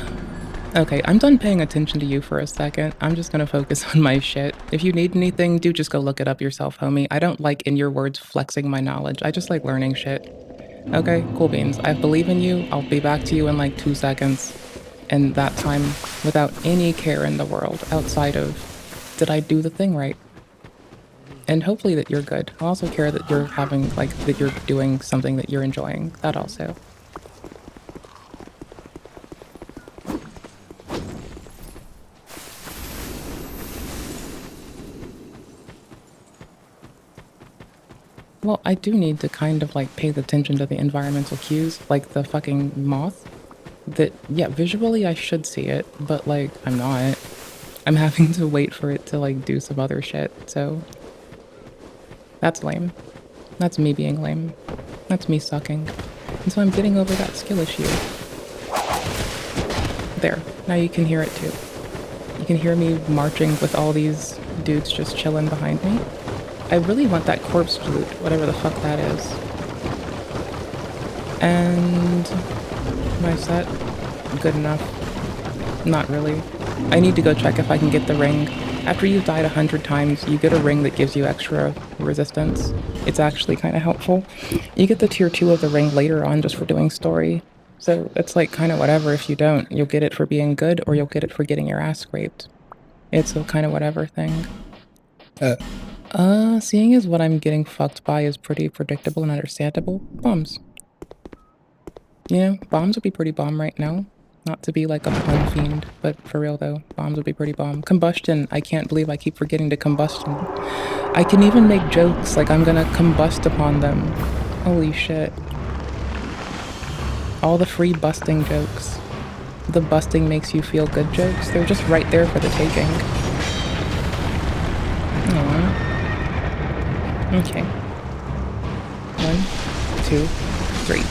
Okay, I'm done paying attention to you for a second. I'm just gonna focus on my shit. If you need anything, do just go look it up yourself, homie. I don't like, in your words, flexing my knowledge. I just like learning shit. Okay, cool beans. I believe in you. I'll be back to you in like 2 seconds. And that time, without any care in the world, outside of, did I do the thing right? And hopefully that you're good. I also care that you're having, like, that you're doing something that you're enjoying. That also. Well, I do need to kind of, like, pay attention to the environmental cues, like the fucking moth. That, yeah, visually I should see it, but, like, I'm not. I'm having to wait for it to, like, do some other shit, so... That's lame. That's me being lame. That's me sucking. And so I'm getting over that skill issue. There. Now you can hear it too. You can hear me marching with all these dudes just chilling behind me. I really want that corpse flute, whatever the fuck that is. And... my set? Good enough. Not really. I need to go check if I can get the ring. After you've died 100 times, you get a ring that gives you extra resistance. It's actually kind of helpful. You get the tier 2 of the ring later on just for doing story. So it's like kind of whatever if you don't. You'll get it for being good or you'll get it for getting your ass scraped. It's a kind of whatever thing. Seeing as what I'm getting fucked by is pretty predictable and understandable, bombs. You know, bombs would be pretty bomb right now. Not to be like a pun fiend, but for real though, bombs would be pretty bomb. Combustion, I can't believe I keep forgetting to combustion. I can even make jokes like I'm gonna combust upon them. Holy shit. All the free busting jokes. The busting makes you feel good jokes, they're just right there for the taking. Aww. Okay. 1, 2, 3.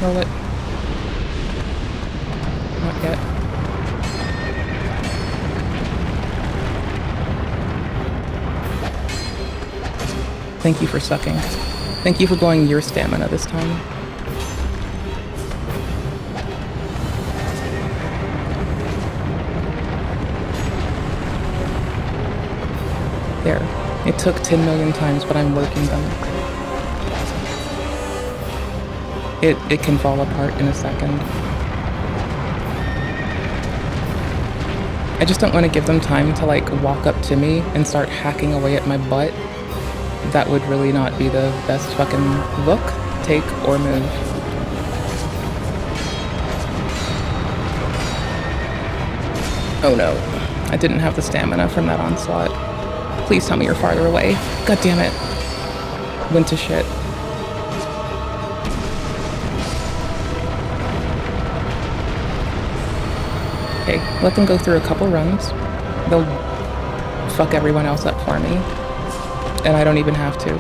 Roll it. Not yet. Thank you for sucking. Thank you for blowing your stamina this time. There. It took 10 million times, but I'm working them. It can fall apart in a second. I just don't want to give them time to, like, walk up to me and start hacking away at my butt. That would really not be the best fucking look, take, or move. Oh no. I didn't have the stamina from that onslaught. Please tell me you're farther away. God damn it. Went to shit. Okay, let them go through a couple runs. They'll fuck everyone else up for me. And I don't even have to.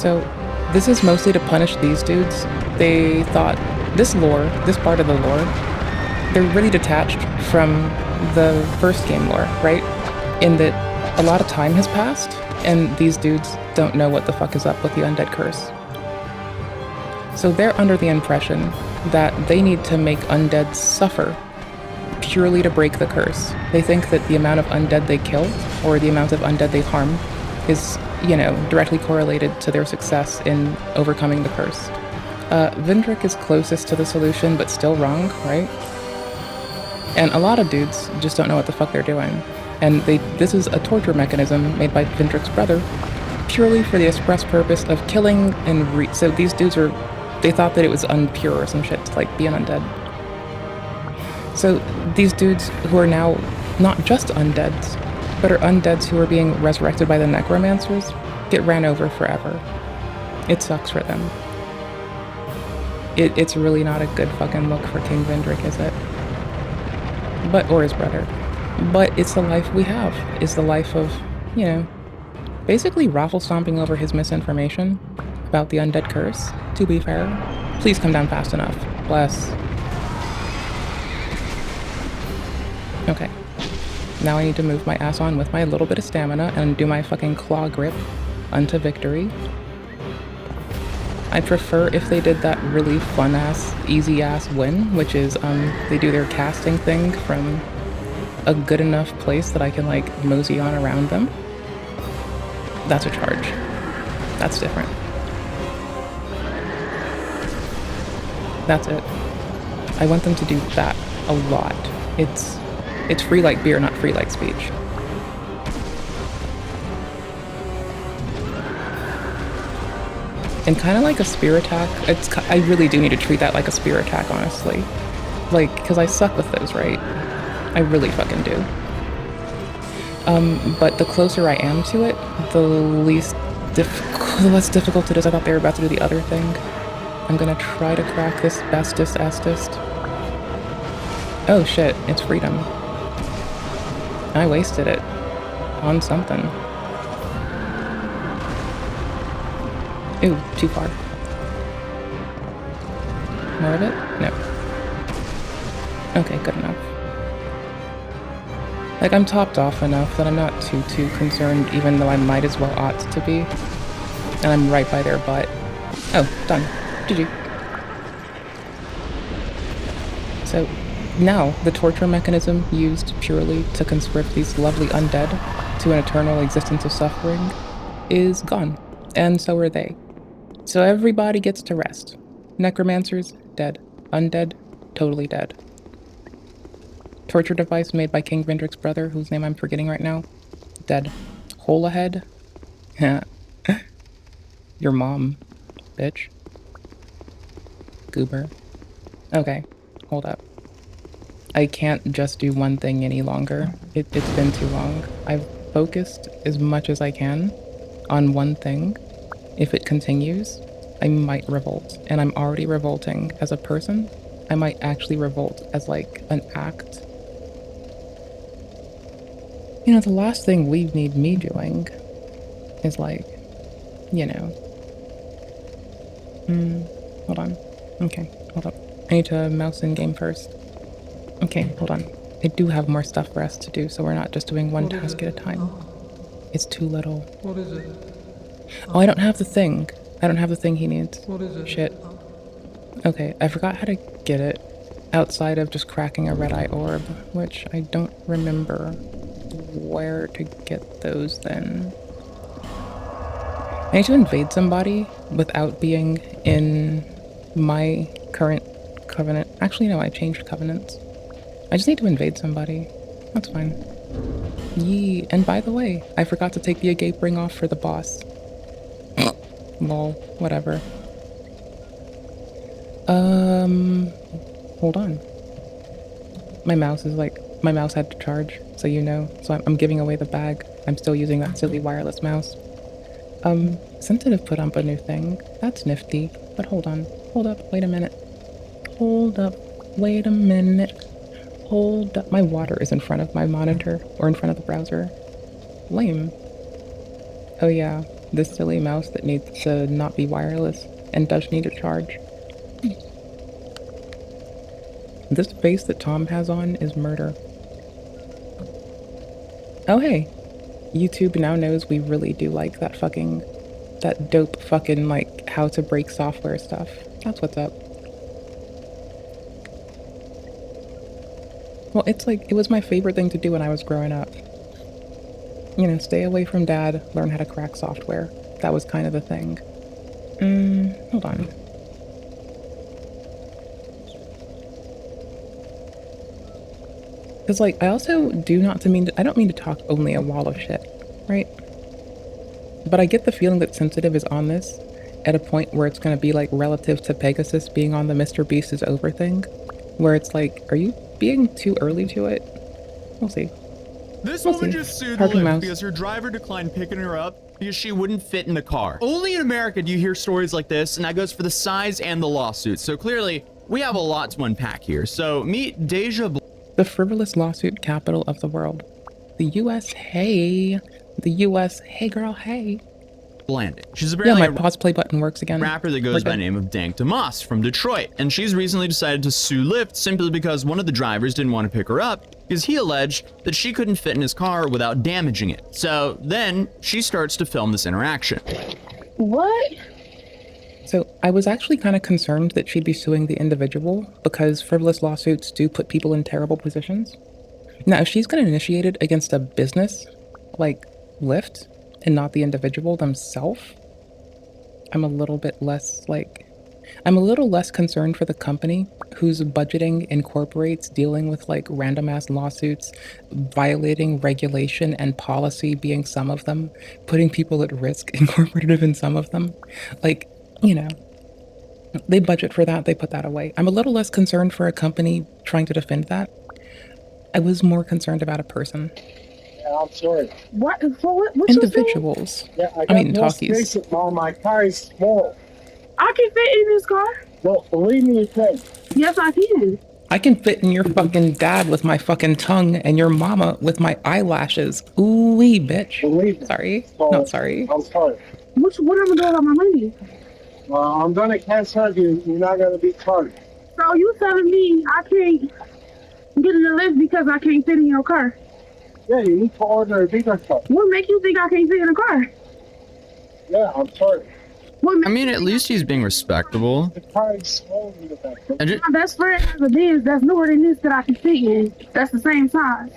So, this is mostly to punish these dudes. They thought this lore, this part of the lore, they're really detached from the first game lore, right? In that a lot of time has passed, and these dudes don't know what the fuck is up with the undead curse. So they're under the impression that they need to make undead suffer purely to break the curse. They think that the amount of undead they kill, or the amount of undead they harm, is, you know, directly correlated to their success in overcoming the curse. Vindrick is closest to the solution, but still wrong, right? And a lot of dudes just don't know what the fuck they're doing. And this is a torture mechanism made by Vindrick's brother, purely for the express purpose of killing and so these dudes they thought that it was unpure or some shit to like be an undead. So these dudes who are now not just undeads, but are undeads who are being resurrected by the necromancers, get ran over forever. It sucks for them. It's really not a good fucking look for King Vindrick, is it? Or his brother. But it's the life we have. It's the life of, you know, basically raffle stomping over his misinformation about the undead curse, to be fair. Please come down fast enough. Bless. Okay. Now I need to move my ass on with my little bit of stamina and do my fucking claw grip unto victory. I prefer if they did that really fun-ass, easy-ass win, which is, they do their casting thing from a good enough place that I can, like, mosey on around them. That's a charge. That's different. That's it. I want them to do that a lot. It's free like beer, not free like speech. And kind of like a spear attack, I really do need to treat that like a spear attack, honestly. Like, because I suck with those, right? I really fucking do. But the closer I am to it, the less difficult it is. I thought they were about to do the other thing. I'm gonna try to crack this bestest estest. Oh shit, it's freedom. I wasted it on something. Ooh, too far. More of it? No. Okay, good enough. Like, I'm topped off enough that I'm not too concerned, even though I might as well ought to be. And I'm right by their butt. Oh, done. GG. So, now, the torture mechanism used purely to conscript these lovely undead to an eternal existence of suffering is gone. And so are they. So everybody gets to rest. Necromancers, dead. Undead, totally dead. Torture device made by King Vindrick's brother, whose name I'm forgetting right now, dead. Hole ahead? Your mom, bitch. Goober. Okay, hold up. I can't just do one thing any longer. It's been too long. I've focused as much as I can on one thing. If it continues, I might revolt. And I'm already revolting as a person. I might actually revolt as, like, an act. You know, the last thing we need me doing is, like, you know. Hold on. Okay, hold up. I need to mouse in game first. Okay, hold on. I do have more stuff for us to do, so we're not just doing one task at a time. It's too little. What is it? Oh, I don't have the thing. I don't have the thing he needs. What is it? Shit. Okay, I forgot how to get it outside of just cracking a red eye orb, which I don't remember where to get those then. I need to invade somebody without being in my current covenant. Actually, no, I changed covenants. I just need to invade somebody. That's fine. Yee. And by the way, I forgot to take the agape ring off for the boss. Lol. Whatever. Hold on. My mouse had to charge, so you know. So I'm giving away the bag. I'm still using that silly wireless mouse. Sensitive put up a new thing. That's nifty. But hold on. Hold up. Wait a minute. Hold up. Wait a minute. Hold up. My water is in front of my monitor, or in front of the browser. Lame. Oh yeah. This silly mouse that needs to not be wireless and does need a charge. This face that Tom has on is murder. Oh hey, YouTube now knows we really do like that dope fucking like how to break software stuff. That's what's up. Well, it's like, it was my favorite thing to do when I was growing up. You know, stay away from dad, learn how to crack software. That was kind of the thing. Hold on. Because, like, I also I don't mean to talk only a wall of shit, right? But I get the feeling that Sensitive is on this at a point where it's going to be, like, relative to Pegasus being on the Mr. Beast is over thing. Where it's like, are you being too early to it? We'll see. This woman just sued Lyft because her driver declined picking her up because she wouldn't fit in the car. Only in America do you hear stories like this, and that goes for the size and the lawsuit. So clearly, we have a lot to unpack here. So meet Deja Blue. The frivolous lawsuit capital of the world. The U.S., hey. The U.S., hey girl, hey. Blanding. She's apparently my pause play button works again. Rapper that goes by the name of Dank Damas from Detroit, and she's recently decided to sue Lyft simply because one of the drivers didn't want to pick her up because he alleged that she couldn't fit in his car without damaging it. So then she starts to film this interaction. What? So I was actually kind of concerned that she'd be suing the individual because frivolous lawsuits do put people in terrible positions. Now, if she's going to initiate it against a business like Lyft, and not the individual themselves, I'm a little less concerned for the company whose budgeting incorporates dealing with like random ass lawsuits, violating regulation and policy being some of them, putting people at risk incorporated in some of them. Like, you know, they budget for that, they put that away. I'm a little less concerned for a company trying to defend that. I was more concerned about a person. Yeah, I'm sorry. What individuals? Yeah, I got no space at all. My car is small. I can fit in this car. Well, believe me, you can. Yes, I can. I can fit in your fucking dad with my fucking tongue and your mama with my eyelashes. Ooh-wee, bitch. Believe me. Sorry. Not sorry. I'm sorry. What am I doing about my money? Well, I'm gonna cancel you. You're not gonna be charged. So you telling me I can't get in the lift because I can't fit in your car? Yeah, you need to order a bigger car. What make you think I can't fit in a car? Yeah, I'm sorry. I mean, at least he's being respectable. The car is small in the back. My best friend has a Benz that's newer than this that I can fit in. That's the same size.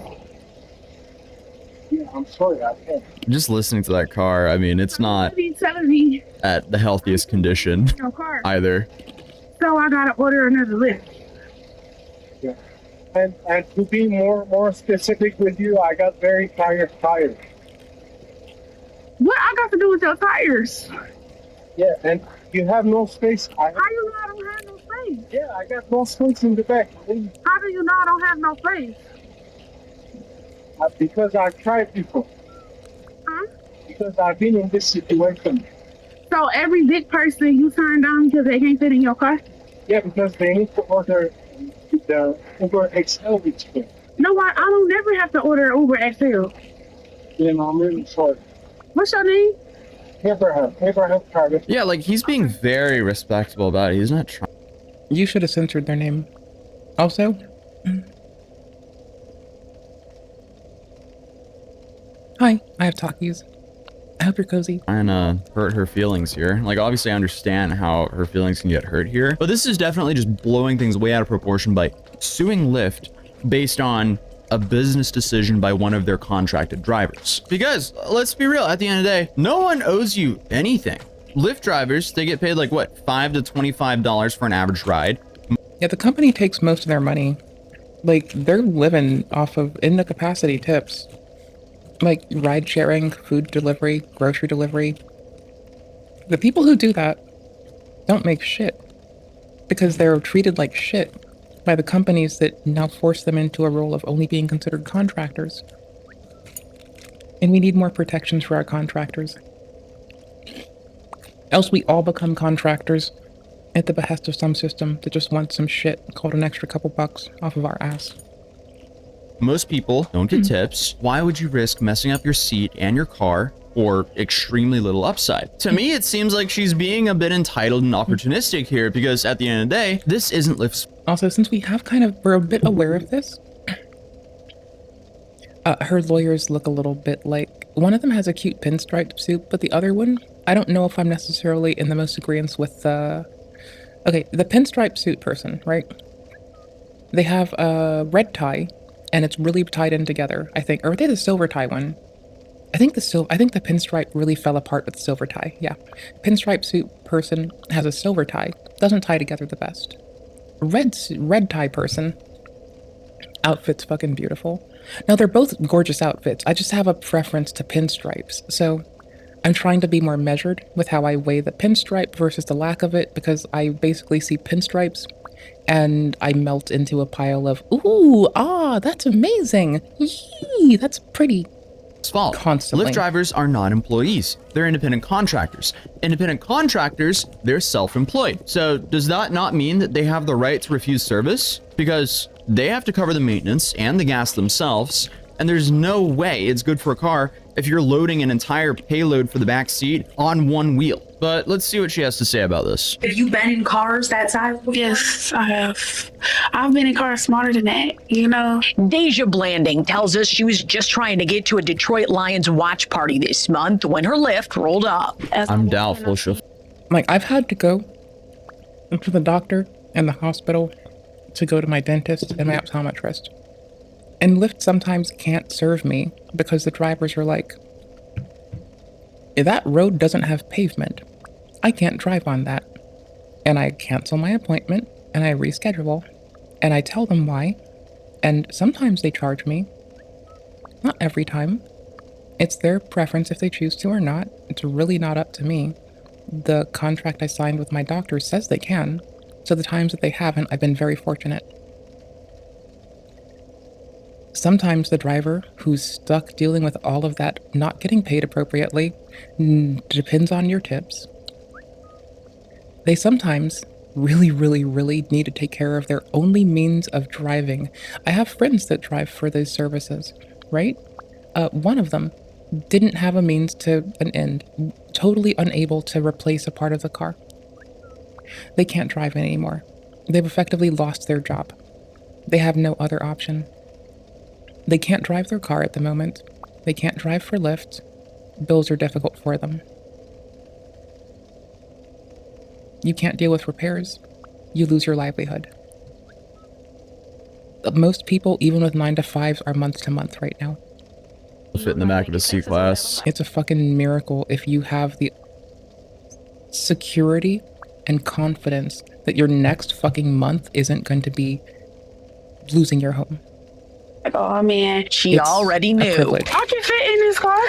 Yeah, I'm sorry, I can't. Just listening to that car, I mean, it's not telling me at the healthiest condition no car. either. So I gotta order another lift. Yeah. And to be more specific with you, I got very tired tires. What I got to do with your tires? Yeah, and you have no space. How you know I don't have no space? Yeah, I got no space in the back. How do you know I don't have no space? Because I've tried before. Huh? Because I've been in this situation. So every big person you turn down because they can't fit in your car? Yeah, because they need to order the Uber XL experience. No, I don't never have to order Uber XL. You know, I'm really sorry. What's your name? Abraham Carter. Yeah, like, he's being very respectable about it. He's not trying. You should have censored their name. Also, hi, I have Takis. I hope you're cozy. Trying to hurt her feelings here. Like, obviously I understand how her feelings can get hurt here, but this is definitely just blowing things way out of proportion by suing Lyft based on a business decision by one of their contracted drivers. Because let's be real, at the end of the day, no one owes you anything. Lyft drivers, they get paid like what, $5 to $25 for an average ride. Yeah, the company takes most of their money. Like, they're living off of in the capacity tips. Like ride sharing, food delivery, grocery delivery. The people who do that don't make shit because they're treated like shit by the companies that now force them into a role of only being considered contractors. And we need more protections for our contractors. Else we all become contractors at the behest of some system that just wants some shit called an extra couple bucks off of our ass. Most people don't get tips. Why would you risk messing up your seat and your car or extremely little upside. To me, it seems like she's being a bit entitled and opportunistic here because at the end of the day, this isn't Lyft's. Also, since we're a bit aware of this, her lawyers look a little bit like, one of them has a cute pinstripe suit, but the other one, I don't know if I'm necessarily in the most agreement with okay, the pinstripe suit person, right? They have a red tie, and it's really tied in together, I think. Or are they the silver tie one? I think the pinstripe really fell apart with the silver tie, yeah. Pinstripe suit person has a silver tie, doesn't tie together the best. Red tie person, outfit's fucking beautiful. Now, they're both gorgeous outfits. I just have a preference to pinstripes. So I'm trying to be more measured with how I weigh the pinstripe versus the lack of it, because I basically see pinstripes and I melt into a pile of, ooh, that's amazing. Yee, that's pretty. Fault. Constantly. Lyft drivers are not employees. They're independent contractors. Independent contractors, they're self-employed. So does that not mean that they have the right to refuse service? Because they have to cover the maintenance and the gas themselves, and there's no way it's good for a car if you're loading an entire payload for the back seat on one wheel. But let's see what she has to say about this. Have you been in cars that size? Yes, I have. I've been in cars smarter than that, you know? Deja Blanding tells us she was just trying to get to a Detroit Lions watch party this month when her Lyft rolled up. I'm doubtful she'll... Like, I've had to go to the doctor and the hospital to go to my dentist and my optometrist. And Lyft sometimes can't serve me because the drivers are like, that road doesn't have pavement. I can't drive on that. And I cancel my appointment and I reschedule. And I tell them why. And sometimes they charge me. Not every time. It's their preference if they choose to or not. It's really not up to me. The contract I signed with my doctor says they can. So the times that they haven't, I've been very fortunate. Sometimes the driver who's stuck dealing with all of that not getting paid appropriately, depends on your tips. They sometimes really need to take care of their only means of driving. I have friends that drive for those services, right? One of them didn't have a means to an end, totally unable to replace a part of the car. They can't drive anymore. They've effectively lost their job. They have no other option. They can't drive their car at the moment. They can't drive for Lyft. Bills are difficult for them. You can't deal with repairs. You lose your livelihood. Most people, even with 9 to 5s, are month to month right now. Fit in the back of a C-Class. It's a fucking miracle if you have the security and confidence that your next fucking month isn't going to be losing your home. Oh man, she already knew. I can fit in this car.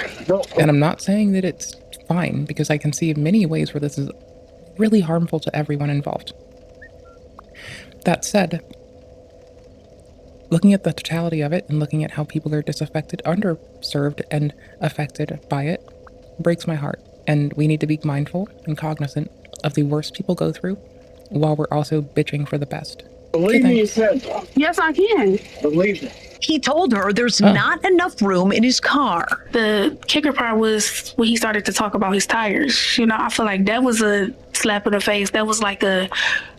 And I'm not saying that it's fine, because I can see many ways where this is really harmful to everyone involved. That said, looking at the totality of it and looking at how people are disaffected, underserved, and affected by it breaks my heart. And we need to be mindful and cognizant of the worst people go through while we're also bitching for the best. Believe me, he said. Yes, I can. Believe me. He told her there's not enough room in his car. The kicker part was when he started to talk about his tires. You know, I feel like that was a slap in the face. That was like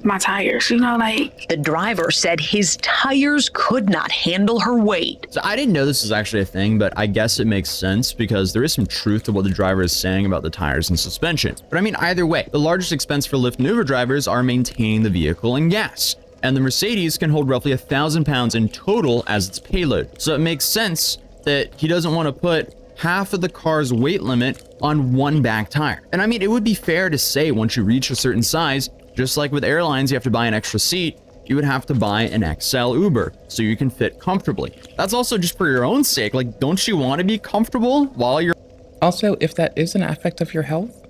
my tires, you know, like. The driver said his tires could not handle her weight. So I didn't know this was actually a thing, but I guess it makes sense because there is some truth to what the driver is saying about the tires and suspension. But I mean, either way, the largest expense for Lyft and Uber drivers are maintaining the vehicle and gas. And the Mercedes can hold roughly 1,000 pounds in total as its payload. So it makes sense that he doesn't want to put half of the car's weight limit on one back tire. And I mean, it would be fair to say once you reach a certain size, just like with airlines, you have to buy an extra seat, you would have to buy an XL Uber so you can fit comfortably. That's also just for your own sake. Like, don't you want to be comfortable while you're... Also, if that is an aspect of your health,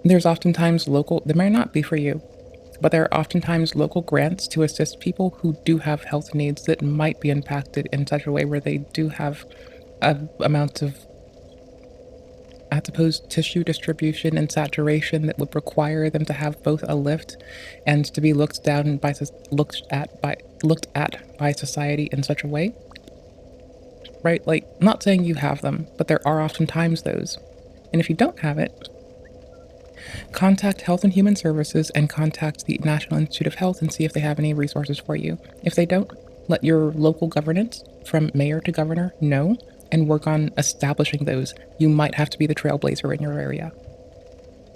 there's oftentimes they may not be for you, but there are oftentimes local grants to assist people who do have health needs that might be impacted in such a way where they do have amounts of, I suppose, tissue distribution and saturation that would require them to have both a lift and to be looked at by society in such a way. Right? Like, not saying you have them, but there are oftentimes those. And if you don't have it, contact Health and Human Services and contact the National Institute of Health and see if they have any resources for you. If they don't, let your local governance, from mayor to governor, know and work on establishing those. You might have to be the trailblazer in your area.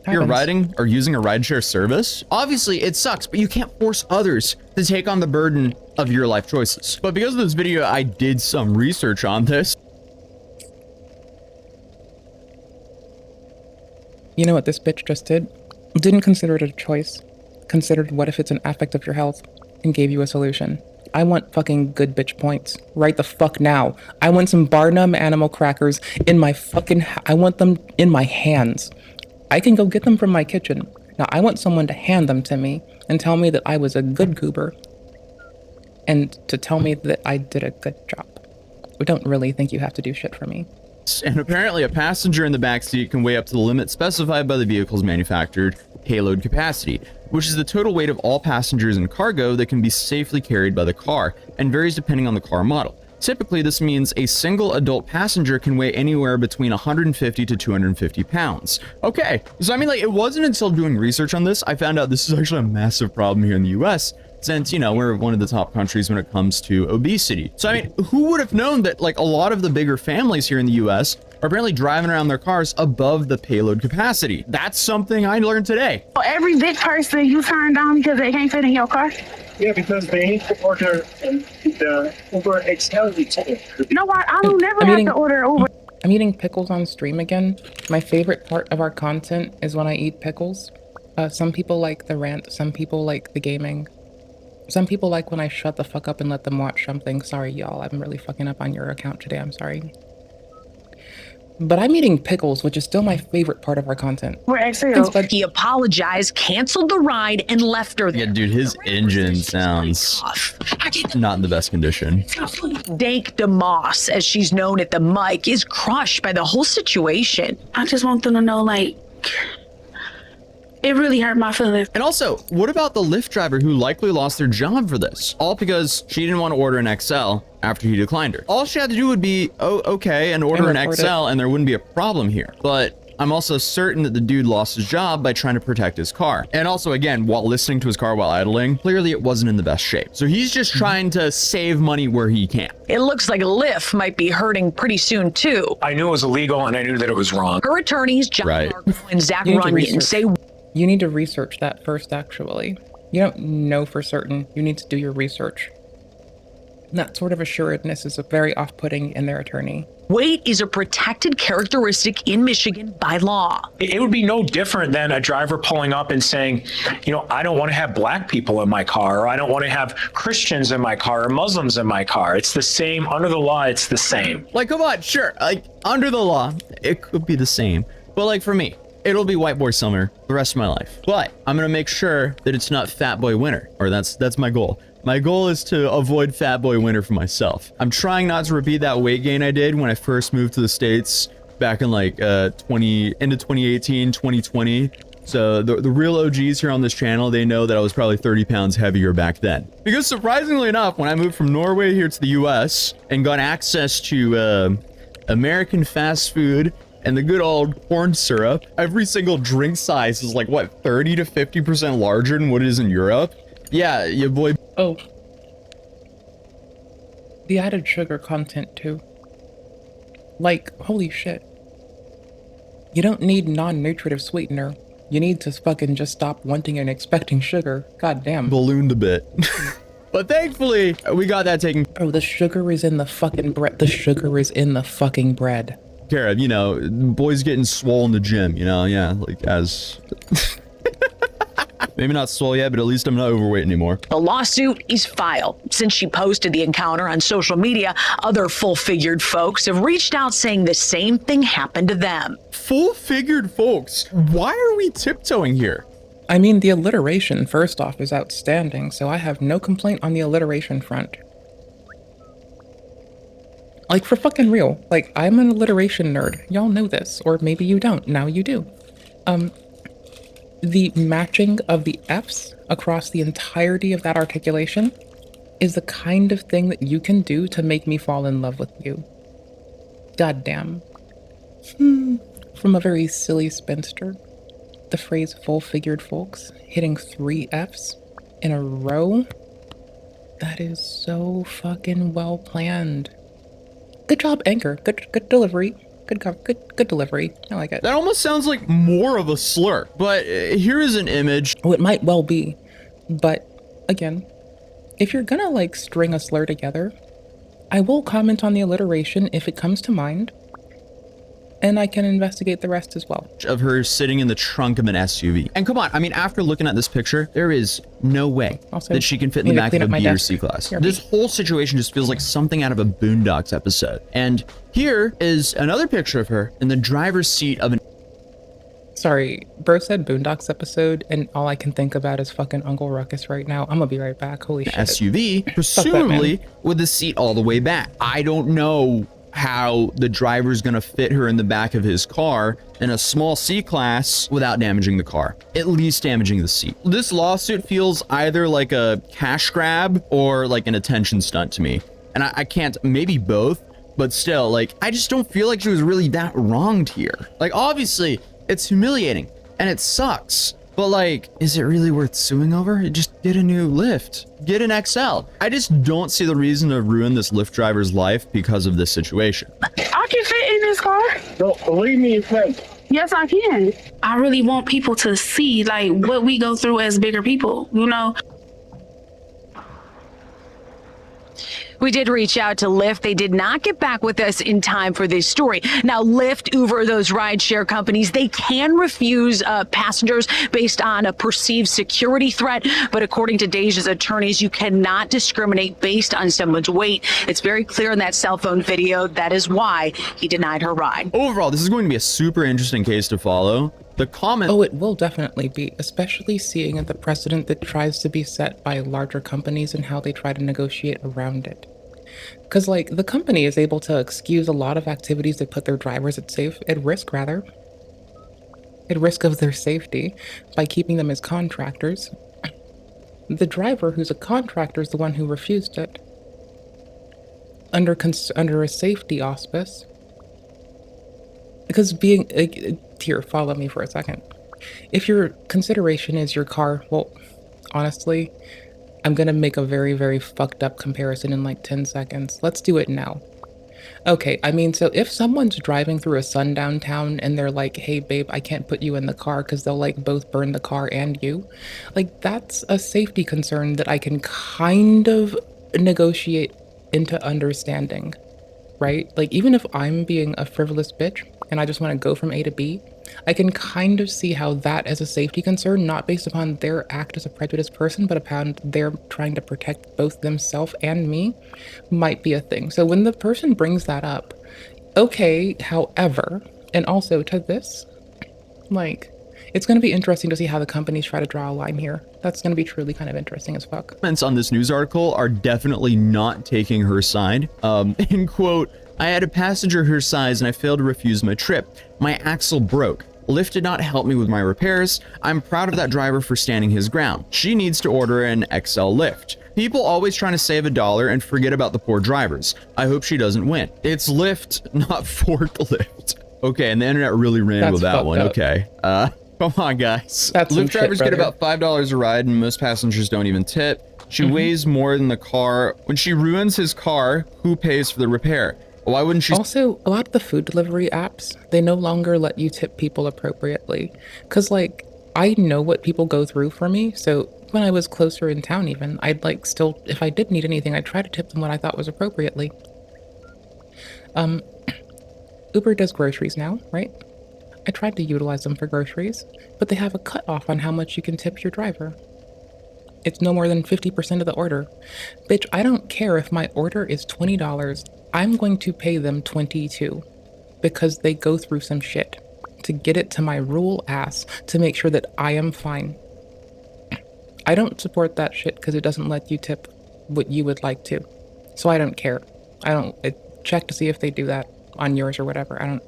You're riding or using a rideshare service? Obviously, it sucks, but you can't force others to take on the burden of your life choices. But because of this video, I did some research on this. You know what this bitch just did? Didn't consider it a choice. Considered what if it's an aspect of your health and gave you a solution. I want fucking good bitch points. Right the fuck now. I want some Barnum animal crackers in my fucking... I want them in my hands. I can go get them from my kitchen. Now, I want someone to hand them to me and tell me that I was a good goober and to tell me that I did a good job. I don't really think you have to do shit for me. And apparently a passenger in the backseat can weigh up to the limit specified by the vehicle's manufactured payload capacity, which is the total weight of all passengers and cargo that can be safely carried by the car, and varies depending on the car model. Typically, this means a single adult passenger can weigh anywhere between 150 to 250 pounds. Okay, so I mean, like, it wasn't until doing research on this, I found out this is actually a massive problem here in the US, since, you know, we're one of the top countries when it comes to obesity. So, I mean, who would have known that, like, a lot of the bigger families here in the US are apparently driving around their cars above the payload capacity? That's something I learned today. So every big person you turn down because they can't fit in your car? Yeah, because they need to order the Uber XL. You know what? I don't never have to order Uber. I'm eating pickles on stream again. My favorite part of our content is when I eat pickles. Some people like the rant, some people like the gaming. Some people like when I shut the fuck up and let them watch something. Sorry, y'all, I'm really fucking up on your account today, I'm sorry. But I'm eating pickles, which is still my favorite part of our content. He apologized, canceled the ride, and left her there. Yeah, dude, his engine sounds not in the best condition. Dank DeMoss, as she's known at the mic, is crushed by the whole situation. I just want them to know, like, it really hurt my feelings. And also, what about the Lyft driver who likely lost their job for this? All because she didn't want to order an XL after he declined her. All she had to do would be, oh, okay, and order an XL, and there wouldn't be a problem here. But I'm also certain that the dude lost his job by trying to protect his car. And also, again, while listening to his car while idling, clearly it wasn't in the best shape. So he's just trying to save money where he can. It looks like Lyft might be hurting pretty soon, too. I knew it was illegal, and I knew that it was wrong. Her attorneys, John Marco and Zach Runyon, say... You need to research that first, actually. You don't know for certain. You need to do your research. That sort of assuredness is very off-putting in their attorney. Weight is a protected characteristic in Michigan by law. It would be no different than a driver pulling up and saying, you know, I don't want to have black people in my car, or I don't want to have Christians in my car, or Muslims in my car. It's the same. Under the law, it's the same. Like, come on, sure. Like, under the law, it could be the same. But, like, for me, it'll be white boy summer the rest of my life. But I'm going to make sure that it's not fat boy winter, or that's my goal. My goal is to avoid fat boy winter for myself. I'm trying not to repeat that weight gain I did when I first moved to the States back in like into 2018, 2020. So the real OGs here on this channel, they know that I was probably 30 pounds heavier back then. Because surprisingly enough, when I moved from Norway here to the US and got access to American fast food and the good old corn syrup, every single drink size is like, what, 30 to 50% larger than what it is in Europe? Yeah, your boy. Oh. The added sugar content, too. Like, holy shit. You don't need non-nutritive sweetener. You need to fucking just stop wanting and expecting sugar. God damn. Ballooned a bit. But thankfully, we got that taken. Oh, the sugar is in the fucking bread. The sugar is in the fucking bread. Care of, you know, boys getting swole in the gym, you know, yeah, like as maybe not swole yet, but at least I'm not overweight anymore. The lawsuit is filed. Since she posted the encounter on social media, other full-figured folks have reached out saying the same thing happened to them. Full-figured folks? Why are we tiptoeing here? I mean, the alliteration, first off, is outstanding, so I have no complaint on the alliteration front. Like, for fucking real. Like, I'm an alliteration nerd. Y'all know this. Or maybe you don't. Now you do. The matching of the F's across the entirety of that articulation is the kind of thing that you can do to make me fall in love with you. Goddamn. from a very silly spinster. The phrase full-figured folks hitting 3 Fs in a row. That is so fucking well planned. Good job, Anchor. Good delivery. Good delivery. I like it. That almost sounds like more of a slur, but here is an image. Oh, it might well be. But, again, if you're gonna, like, string a slur together, I will comment on the alliteration if it comes to mind, and I can investigate the rest as well. Of her sitting in the trunk of an SUV. And come on, I mean, after looking at this picture, there is no way that she can fit in the back of a B or C class. This whole situation just feels like something out of a Boondocks episode. And here is another picture of her in the driver's seat of an... Sorry, bro said Boondocks episode, and all I can think about is fucking Uncle Ruckus right now. I'm gonna be right back. Holy shit. SUV, presumably with the seat all the way back. I don't know how the driver's gonna fit her in the back of his car in a small C class without damaging the car, at least damaging the seat. This lawsuit feels either like a cash grab or like an attention stunt to me. And I can't, maybe both, but still, like, I just don't feel like she was really that wronged here. Like, obviously, it's humiliating and it sucks. But like, is it really worth suing over? Just get a new Lyft, get an XL. I just don't see the reason to ruin this Lyft driver's life because of this situation. I can fit in this car. No, believe me, you can. Yes, I can. I really want people to see like what we go through as bigger people, you know? We did reach out to Lyft. They did not get back with us in time for this story. Now, Lyft, Uber, those rideshare companies, they can refuse passengers based on a perceived security threat. But according to Deja's attorneys, you cannot discriminate based on someone's weight. It's very clear in that cell phone video. That is why he denied her ride. Overall, this is going to be a super interesting case to follow. The comment... Oh, it will definitely be, especially seeing the precedent that tries to be set by larger companies and how they try to negotiate around it. Because, like, the company is able to excuse a lot of activities that put their drivers at risk of their safety by keeping them as contractors. The driver, who's a contractor, is the one who refused it. Under a safety auspice. Because being... here, follow me for a second. If your consideration is your car, well, honestly, I'm gonna make a very, very fucked up comparison in like 10 seconds. Let's do it now. Okay, I mean, so if someone's driving through a sundown town and they're like, hey babe, I can't put you in the car because they'll like both burn the car and you, like that's a safety concern that I can kind of negotiate into understanding, right? Like even if I'm being a frivolous bitch and I just want to go from A to B, I can kind of see how that as a safety concern, not based upon their act as a prejudiced person, but upon their trying to protect both themselves and me, might be a thing. So when the person brings that up, okay, however, and also to this, like, it's going to be interesting to see how the companies try to draw a line here. That's going to be truly kind of interesting as fuck. Comments on this news article are definitely not taking her side. In quote, I had a passenger her size and I failed to refuse my trip. My axle broke. Lyft did not help me with my repairs. I'm proud of that driver for standing his ground. She needs to order an XL Lyft. People always trying to save $1 and forget about the poor drivers. I hope she doesn't win. It's Lyft, not forklift. Okay, and the internet really ran with that one. Up. Okay. Come on, guys. Lyft drivers get about $5 a ride and most passengers don't even tip. She weighs more than the car. When she ruins his car, who pays for the repair? Why wouldn't she? Also, a lot of the food delivery apps, they no longer let you tip people appropriately. Because, like, I know what people go through for me. So when I was closer in town even, I'd like still, if I did need anything, I'd try to tip them what I thought was appropriately. Uber does groceries now, right? I tried to utilize them for groceries, but they have a cutoff on how much you can tip your driver. It's no more than 50% of the order. Bitch, I don't care if my order is $20. I'm going to pay them $22 because they go through some shit to get it to my rural ass to make sure that I am fine. I don't support that shit because it doesn't let you tip what you would like to. So I don't care. I check to see if they do that on yours or whatever.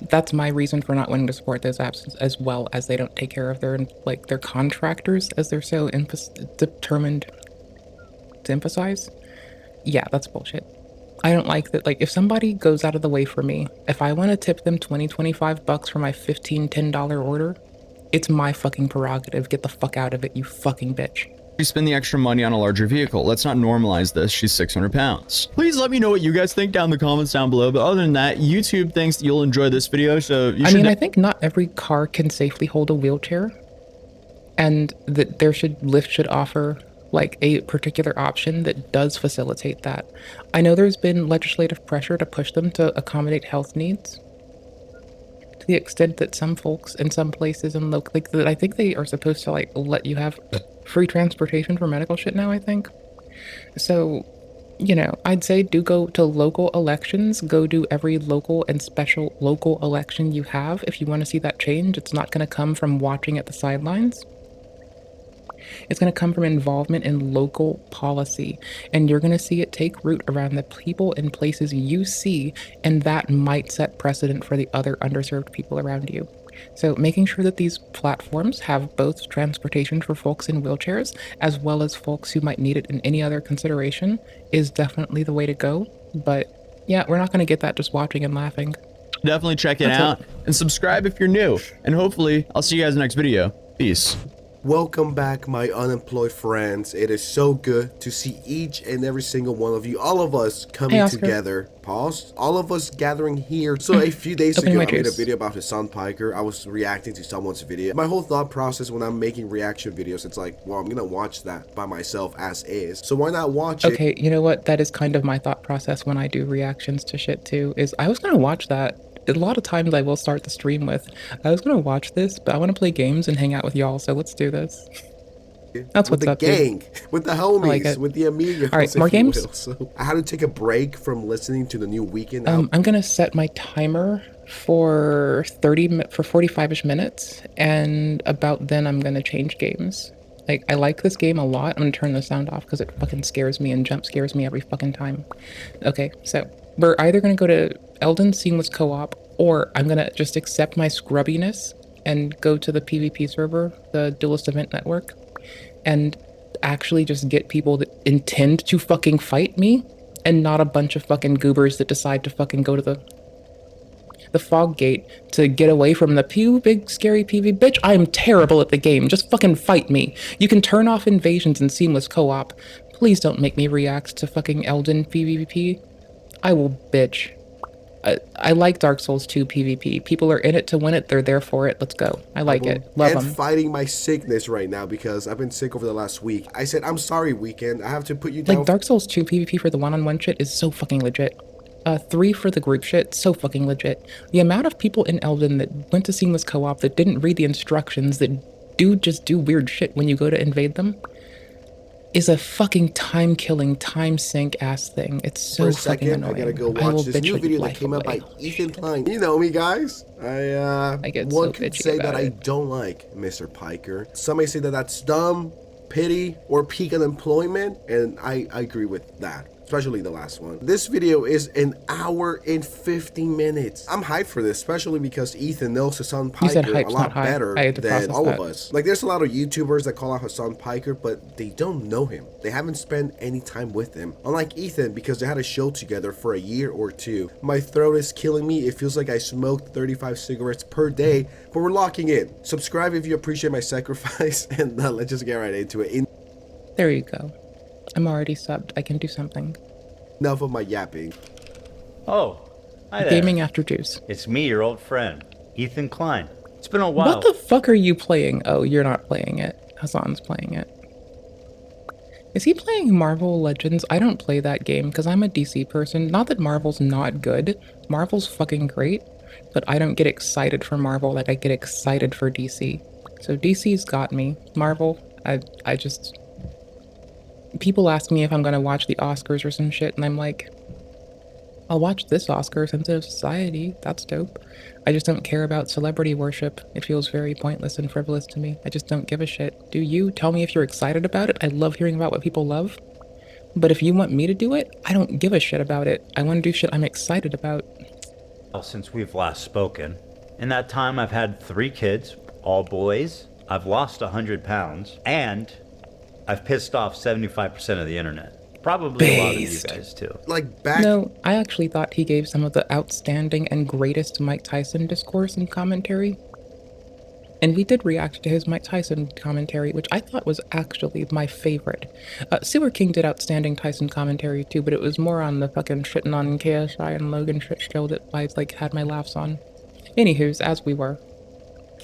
That's my reason for not wanting to support those apps, as well as they don't take care of their contractors, as they're so determined to emphasize. Yeah, that's bullshit. I don't like that. Like, if somebody goes out of the way for me, if I want to tip them 20, 25 bucks for my $10 order, it's my fucking prerogative. Get the fuck out of it, you fucking bitch. You spend the extra money on a larger vehicle. Let's not normalize this. She's 600 pounds. Please let me know what you guys think down in the comments down below. But other than that, YouTube thinks that you'll enjoy this video. So you should. I think not every car can safely hold a wheelchair, and that Lyft should offer like a particular option that does facilitate that. I know there's been legislative pressure to push them to accommodate health needs, to the extent that some folks in some places and like that I think they are supposed to like let you have free transportation for medical shit now, I think. So, you know, I'd say do go to local elections, go do every local and special local election you have if you want to see that change. It's not going to come from watching at the sidelines. It's going to come from involvement in local policy, and you're going to see it take root around the people and places you see, and that might set precedent for the other underserved people around you. So making sure that these platforms have both transportation for folks in wheelchairs as well as folks who might need it in any other consideration is definitely the way to go. But yeah, we're not going to get that just watching and laughing. Definitely check it out and subscribe if you're new. And hopefully I'll see you guys in the next video. Peace. Welcome back, my unemployed friends. It is so good to see each and every single one of you, all of us coming together. Pause. All of us gathering here. So a few days ago, I made a video about Hassan Piker. I was reacting to someone's video. My whole thought process when I'm making reaction videos, it's like, well, I'm gonna watch that by myself as is. So why not watch it? Okay, you know what? That is kind of my thought process when I do reactions to shit too, is I was gonna watch that. A lot of times I will start the stream with, I was gonna watch this, but I want to play games and hang out with y'all, so let's do this. That's what's up, with the gang, with the homies, like with the amigos. All right, more games? So I had to take a break from listening to the new Weekend. I'm gonna set my timer for 45ish minutes, and about then I'm gonna change games. Like, I like this game a lot. I'm gonna turn the sound off because it fucking scares me and jump scares me every fucking time. Okay, so we're either gonna go to Elden Seamless Co-op, or I'm gonna just accept my scrubbiness and go to the PvP server, the Duelist Event Network, and actually just get people that intend to fucking fight me, and not a bunch of fucking goobers that decide to fucking go to the fog gate to get away from the big scary PV. Bitch, I am terrible at the game. Just fucking fight me. You can turn off invasions in Seamless Co-op. Please don't make me react to fucking Elden PvP. I will bitch. I like Dark Souls 2 PvP. People are in it to win it. They're there for it. Let's go. I like it. Love them. And fighting my sickness right now because I've been sick over the last week. I said, I'm sorry, Weekend. I have to put you down. Like, Dark Souls 2 PvP for the one-on-one shit is so fucking legit. 3 for the group shit, so fucking legit. The amount of people in Elden that went to Seamless Co-op that didn't read the instructions, that just do weird shit when you go to invade them, is a fucking time-killing, time-sink ass thing. It's so fucking annoying. I gotta go watch this new video that came out by Ethan Klein. You know me, guys. One could say that I don't like Mr. Piker. Some may say that that's dumb, pity, or peak unemployment, and I agree with that. Especially the last one. This video is an hour and 50 minutes. I'm hyped for this, especially because Ethan knows Hassan Piker a lot better than all of us. Like, there's a lot of YouTubers that call out Hassan Piker, but they don't know him. They haven't spent any time with him. Unlike Ethan, because they had a show together for a year or two. My throat is killing me. It feels like I smoked 35 cigarettes per day, but we're locking in. Subscribe if you appreciate my sacrifice, and let's just get right into it. There you go. I'm already subbed. I can do something. Enough of my yapping. Oh, hi there. Gaming After Juice. It's me, your old friend, Ethan Klein. It's been a while. What the fuck are you playing? Oh, you're not playing it. Hassan's playing it. Is he playing Marvel Legends? I don't play that game because I'm a DC person. Not that Marvel's not good. Marvel's fucking great. But I don't get excited for Marvel like I get excited for DC. So DC's got me. Marvel, I just... People ask me if I'm gonna watch the Oscars or some shit, and I'm like, I'll watch this Oscar, Sensitive Society, that's dope. I just don't care about celebrity worship. It feels very pointless and frivolous to me. I just don't give a shit. Do you? Tell me if you're excited about it. I love hearing about what people love. But if you want me to do it, I don't give a shit about it. I want to do shit I'm excited about. Well, since we've last spoken, in that time I've had 3 kids, all boys. I've lost 100 pounds, and I've pissed off 75% of the internet. Probably a lot of you guys too. Like back. No, I actually thought he gave some of the outstanding and greatest Mike Tyson discourse and commentary. And we did react to his Mike Tyson commentary, which I thought was actually my favorite. Sewer King did outstanding Tyson commentary too, but it was more on the fucking shitting on KSI and Logan shit show that I like had my laughs on. Anywho's, as we were.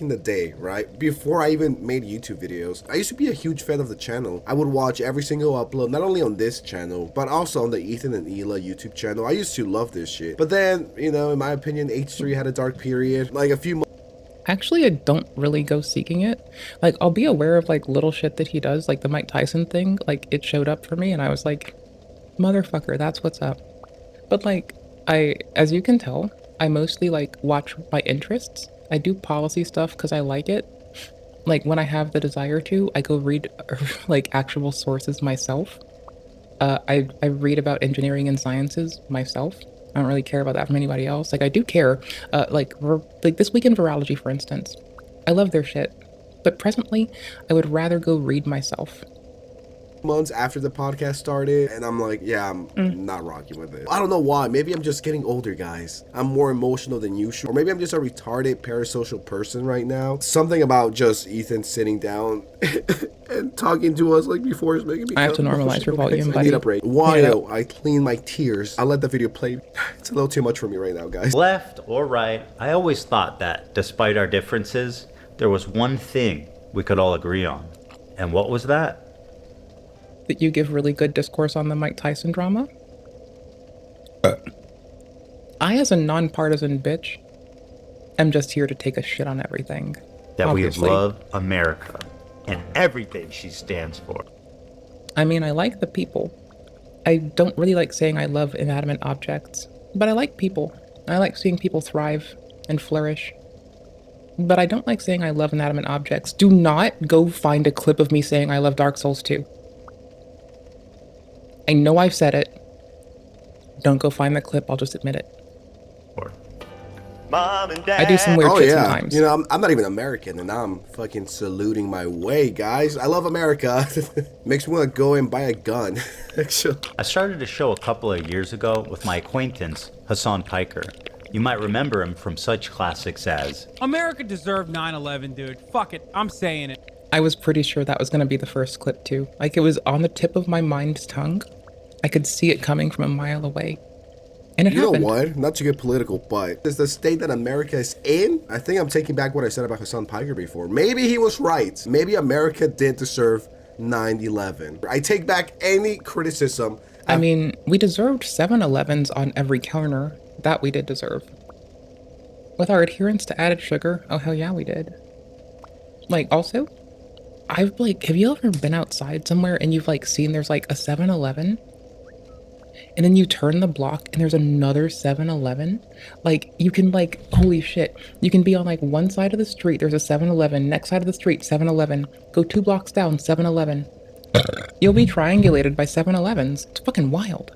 In the day, right? Before I even made YouTube videos, I used to be a huge fan of the channel. I would watch every single upload, not only on this channel, but also on the Ethan and Hila YouTube channel. I used to love this shit. But then, you know, in my opinion, H3 had a dark period. Like a few months. Actually, I don't really go seeking it. Like, I'll be aware of, like, little shit that he does, like the Mike Tyson thing. Like, it showed up for me, and I was like, motherfucker, that's what's up. But, like, as you can tell, I mostly, like, watch my interests. I do policy stuff because I like it. Like, when I have the desire to, I go read, like, actual sources myself. I read about engineering and sciences myself. I don't really care about that from anybody else. Like, I do care. Like this week in virology, for instance. I love their shit. But presently, I would rather go read myself. Months after the podcast started, and I'm like, yeah, I'm not rocking with it. I don't know why. Maybe I'm just getting older, guys. I'm more emotional than usual. Or maybe I'm just a retarded parasocial person right now. Something about just Ethan sitting down and talking to us like before is making me. I have to normalize your volume, buddy. I need a break. While I clean my tears, I'll let the video play. It's a little too much for me right now, guys. Left or right, I always thought that, despite our differences, there was one thing we could all agree on. And what was that? That you give really good discourse on the Mike Tyson drama? I, as a nonpartisan bitch, am just here to take a shit on everything. That obviously. We love America and everything she stands for. I mean, I like the people. I don't really like saying I love inanimate objects, but I like people. I like seeing people thrive and flourish. But I don't like saying I love inanimate objects. Do not go find a clip of me saying I love Dark Souls 2. I know I've said it. Don't go find the clip, I'll just admit it. Mom and Dad. I do some weird shit sometimes. You know, I'm not even American, and I'm fucking saluting my way, guys. I love America. Makes me want to go and buy a gun. Actually. I started a show a couple of years ago with my acquaintance, Hassan Piker. You might remember him from such classics as America deserved 9/11, dude. Fuck it, I'm saying it. I was pretty sure that was going to be the first clip too. Like, it was on the tip of my mind's tongue. I could see it coming from a mile away. And it happened. You know what? Not to get political, but it's the state that America is in. I think I'm taking back what I said about Hassan Piker before. Maybe he was right. Maybe America did deserve 9/11. I take back any criticism. I mean, we deserved 7-Elevens on every corner. That we did deserve. With our adherence to added sugar, oh hell yeah we did. Like, also, have you ever been outside somewhere and you've like seen there's like a 7-Eleven? And then you turn the block and there's another 7-Eleven? Like, you can like, holy shit. You can be on like one side of the street, there's a 7-Eleven, next side of the street, 7-Eleven. Go 2 blocks down, 7-Eleven. You'll be triangulated by 7-Elevens. It's fucking wild.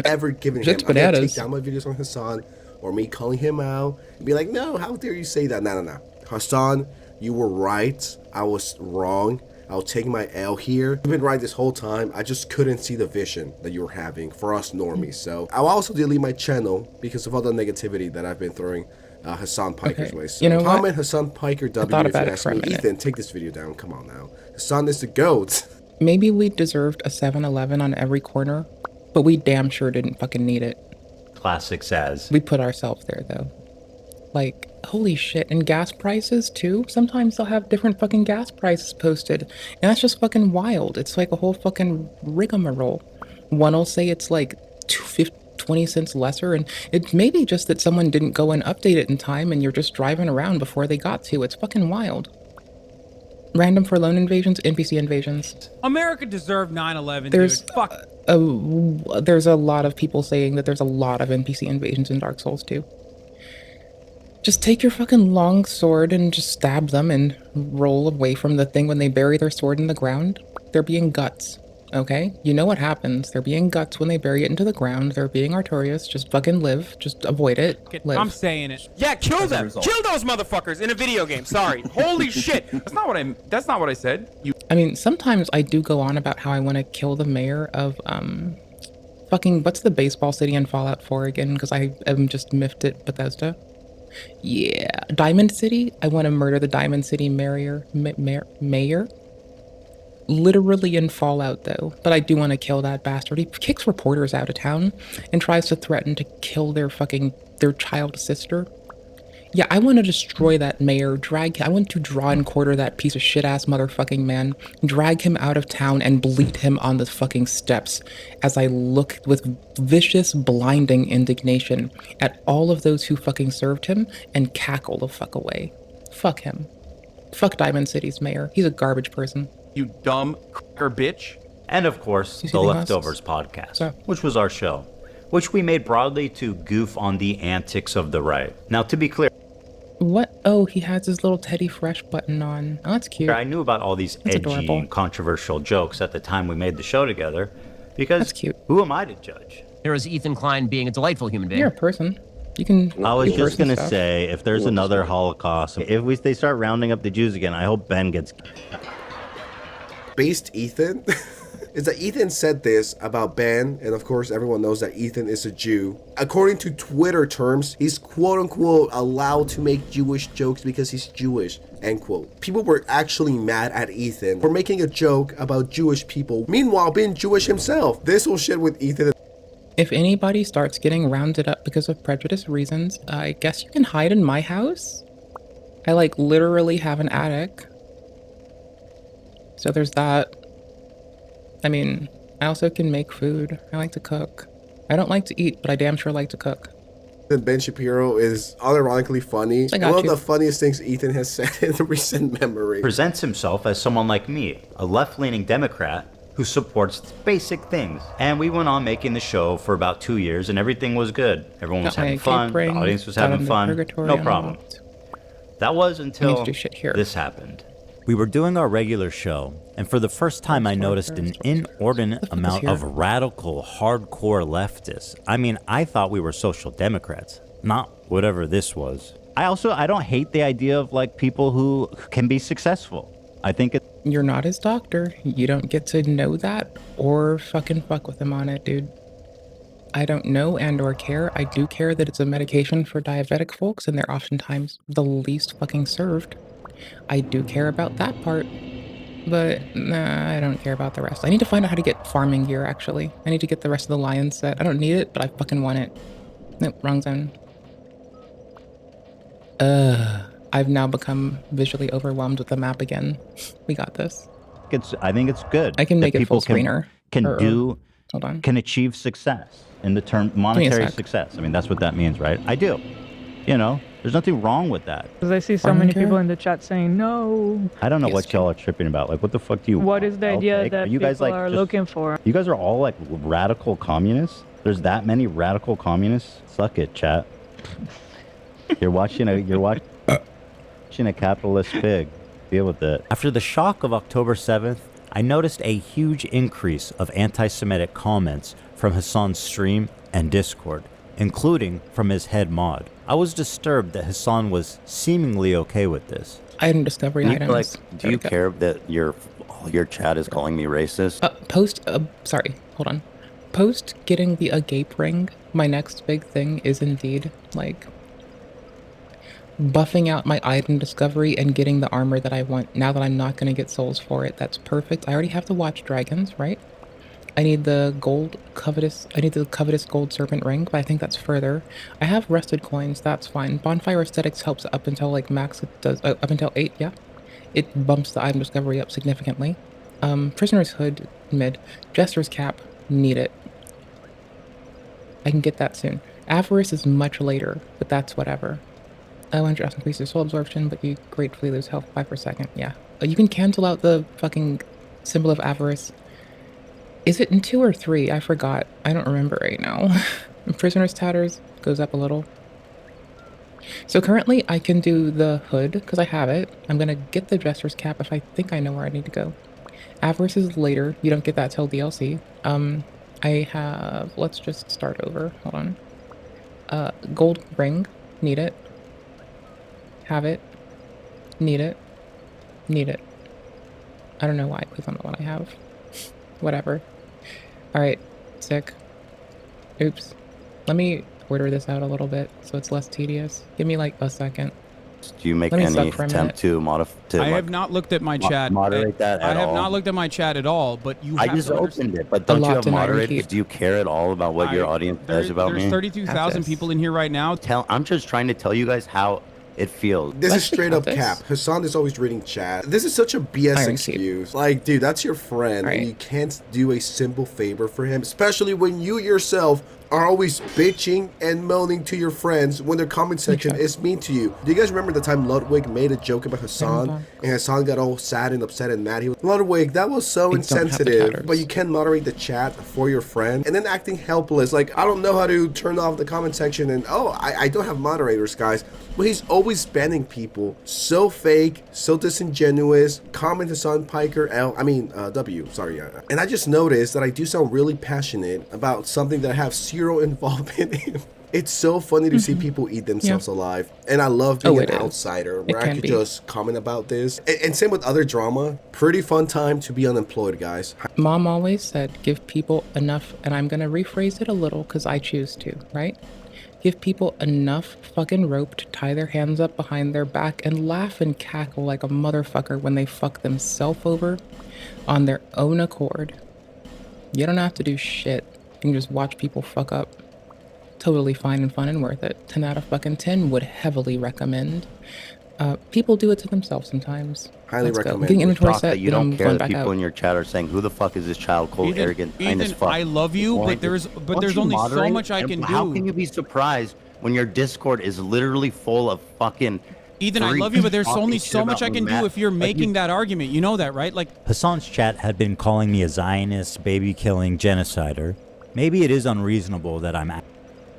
Ever given him, I'm gonna take down my videos on Hassan or me calling him out and be like, no, how dare you say that? No. Hassan, you were right. I was wrong. I'll take my L here. You've been right this whole time. I just couldn't see the vision that you were having for us normies. So I'll also delete my channel because of all the negativity that I've been throwing Hassan Piker's way. So you know comment what? Hassan Piker W if you ask me. Ethan, take this video down. Come on now. Hassan is the GOAT. Maybe we deserved a 7-Eleven on every corner, but we damn sure didn't fucking need it. classics as. We put ourselves there though. Like, holy shit, and gas prices too? Sometimes they'll have different fucking gas prices posted, and that's just fucking wild. It's like a whole fucking rigmarole. One will say it's like 20 cents lesser, and it may be just that someone didn't go and update it in time and you're just driving around before they got to. It's fucking wild. Random for loan invasions, NPC invasions. America deserved 9/11, There's dude. Fuck. There's a lot of people saying that there's a lot of NPC invasions in Dark Souls 2. Just take your fucking long sword and just stab them and roll away from the thing when they bury their sword in the ground. They're being guts. Okay? You know what happens. They're being guts when they bury it into the ground. They're being Artorias. Just fucking live. Just avoid it. Live. I'm saying it. Yeah, kill them. Kill those motherfuckers in a video game. Sorry. Holy shit. That's not what I said. I mean, sometimes I do go on about how I want to kill the mayor of, fucking, what's the baseball city in Fallout 4 again? Because I am just miffed at Bethesda. Yeah, Diamond City. I want to murder the Diamond City mayor. Literally in Fallout, though. But I do want to kill that bastard. He kicks reporters out of town and tries to threaten to kill their child sister. Yeah, I want to destroy that mayor, I want to draw and quarter that piece of shit-ass motherfucking man, drag him out of town and bleed him on the fucking steps as I look with vicious, blinding indignation at all of those who fucking served him and cackle the fuck away. Fuck him. Fuck Diamond City's mayor. He's a garbage person. You dumb cracker bitch. And of course, the Leftovers podcast, which was our show, which we made broadly to goof on the antics of the right. Now, to be clear, what? Oh, he has his little Teddy Fresh button on. Oh, that's cute. I knew about all these edgy and controversial jokes at the time we made the show together, because that's cute. Who am I to judge? Here is Ethan Klein being a delightful human being. You're a person. You can. I was just gonna say, if there's another Holocaust, if they start rounding up the Jews again, I hope Ben gets. Based Ethan is that Ethan said this about Ben, and of course everyone knows that Ethan is a Jew. According to Twitter terms, he's quote-unquote allowed to make Jewish jokes because he's Jewish, end quote. People were actually mad at Ethan for making a joke about Jewish people, meanwhile being Jewish himself. This whole shit with Ethan. If anybody starts getting rounded up because of prejudice reasons, I guess you can hide in my house. I like literally have an attic. So there's that. I mean, I also can make food. I like to cook. I don't like to eat, but I damn sure like to cook. Ben Shapiro is unironically funny. One of the funniest things Ethan has said in recent memory. Presents himself as someone like me, a left-leaning Democrat who supports basic things. And we went on making the show for about 2 years, and everything was good. Everyone was having fun. The audience was having fun. No problem. That was until this happened. We were doing our regular show, and for the first time I noticed an inordinate amount of radical, hardcore leftists. I mean, I thought we were social democrats, not whatever this was. I don't hate the idea of like people who can be successful. I think You're not his doctor. You don't get to know that or fucking fuck with him on it, dude. I don't know and or care. I do care that it's a medication for diabetic folks, and they're oftentimes the least fucking served. I do care about that part, but nah, I don't care about the rest. I need to find out how to get farming gear, actually. I need to get the rest of the lion set. I don't need it, but I fucking want it. Nope, wrong zone. I've now become visually overwhelmed with the map again. We got this. I think it's good. I can make it full screener. Can achieve success in the term monetary success. I mean, that's what that means, right? I do. You know, there's nothing wrong with that. Because I see so many people in the chat saying no. I don't know what y'all are tripping about. Like, what the fuck do you What is the idea that you guys are looking for? You guys are all like radical communists? There's that many radical communists? Suck it, chat. You're watching a capitalist pig. Deal with it. After the shock of October 7th, I noticed a huge increase of anti-Semitic comments from Hassan's stream and Discord, including from his head mod. I was disturbed that Hassan was seemingly okay with this. Item discovery items. Do you care that your chat is calling me racist? Sorry, hold on. Post getting the agape ring, my next big thing is indeed, like, buffing out my item discovery and getting the armor that I want now that I'm not going to get souls for it. That's perfect. I already have the watch dragons, right? I need the covetous gold serpent ring, but I think that's further. I have rested coins, that's fine. Bonfire aesthetics helps up until like max, it does up until 8, yeah. It bumps the item discovery up significantly. Prisoner's hood, mid. Jester's cap, need it. I can get that soon. Avarice is much later, but that's whatever. 100 increases soul absorption, but you gratefully lose health 5 per second, yeah. You can cancel out the fucking symbol of avarice. Is it in 2 or 3? I forgot. I don't remember right now. Prisoner's tatters goes up a little. So currently I can do the hood because I have it. I'm gonna get the jester's cap if I think I know where I need to go. Avarice is later. You don't get that till DLC. I have, let's just start over. Hold on. Gold ring. Need it. Have it. Need it. Need it. I don't know why, because I'm not what I have. Whatever. Alright. Sick. Oops. Let me order this out a little bit so it's less tedious. Give me like a second. Do you make any attempt to modify? I have not looked at my chat. Moderate that at all? I have not looked at my chat at all, but you I have just to opened it, but don't you have moderators? Do you care at all about what your audience says about me? There's 32,000 people in here right now. I'm just trying to tell you guys how it feels. This is straight up cap. Hassan is always reading chat. This is such a BS excuse. Like, dude, that's your friend, and you can't do a simple favor for him, especially when you yourself are always bitching and moaning to your friends when their comment section is mean to you. Do you guys remember the time Ludwig made a joke about Hassan, and Hassan got all sad and upset and mad? He was, Ludwig, that was so insensitive, but you can moderate the chat for your friend, and then acting helpless. Like, I don't know how to turn off the comment section, and I don't have moderators, guys. But he's always banning people. So fake, so disingenuous. Comment Hassan Piker W, sorry. And I just noticed that I do sound really passionate about something that I have zero involvement in. It's so funny to see people eat themselves alive. And I love being an outsider where I could just comment about this. And same with other drama. Pretty fun time to be unemployed, guys. Mom always said, give people enough, and I'm gonna rephrase it a little because I choose to, right? Give people enough fucking rope to tie their hands up behind their back and laugh and cackle like a motherfucker when they fuck themselves over on their own accord. You don't have to do shit. You can just watch people fuck up. Totally fine and fun and worth it. 10 out of fucking 10 would heavily recommend. People do it to themselves sometimes. Highly recommend. Getting inventory set, that you don't care that people in your chat are saying, who the fuck is this child, cold, arrogant, as fuck. I love you, but there's only so much I can do. How can you be surprised when your Discord is literally full of fucking... Ethan, I love you, but there's only so much I can do if you're making that argument. You know that, right? Like, Hassan's chat had been calling me a Zionist, baby-killing genocider. Maybe it is unreasonable that I'm...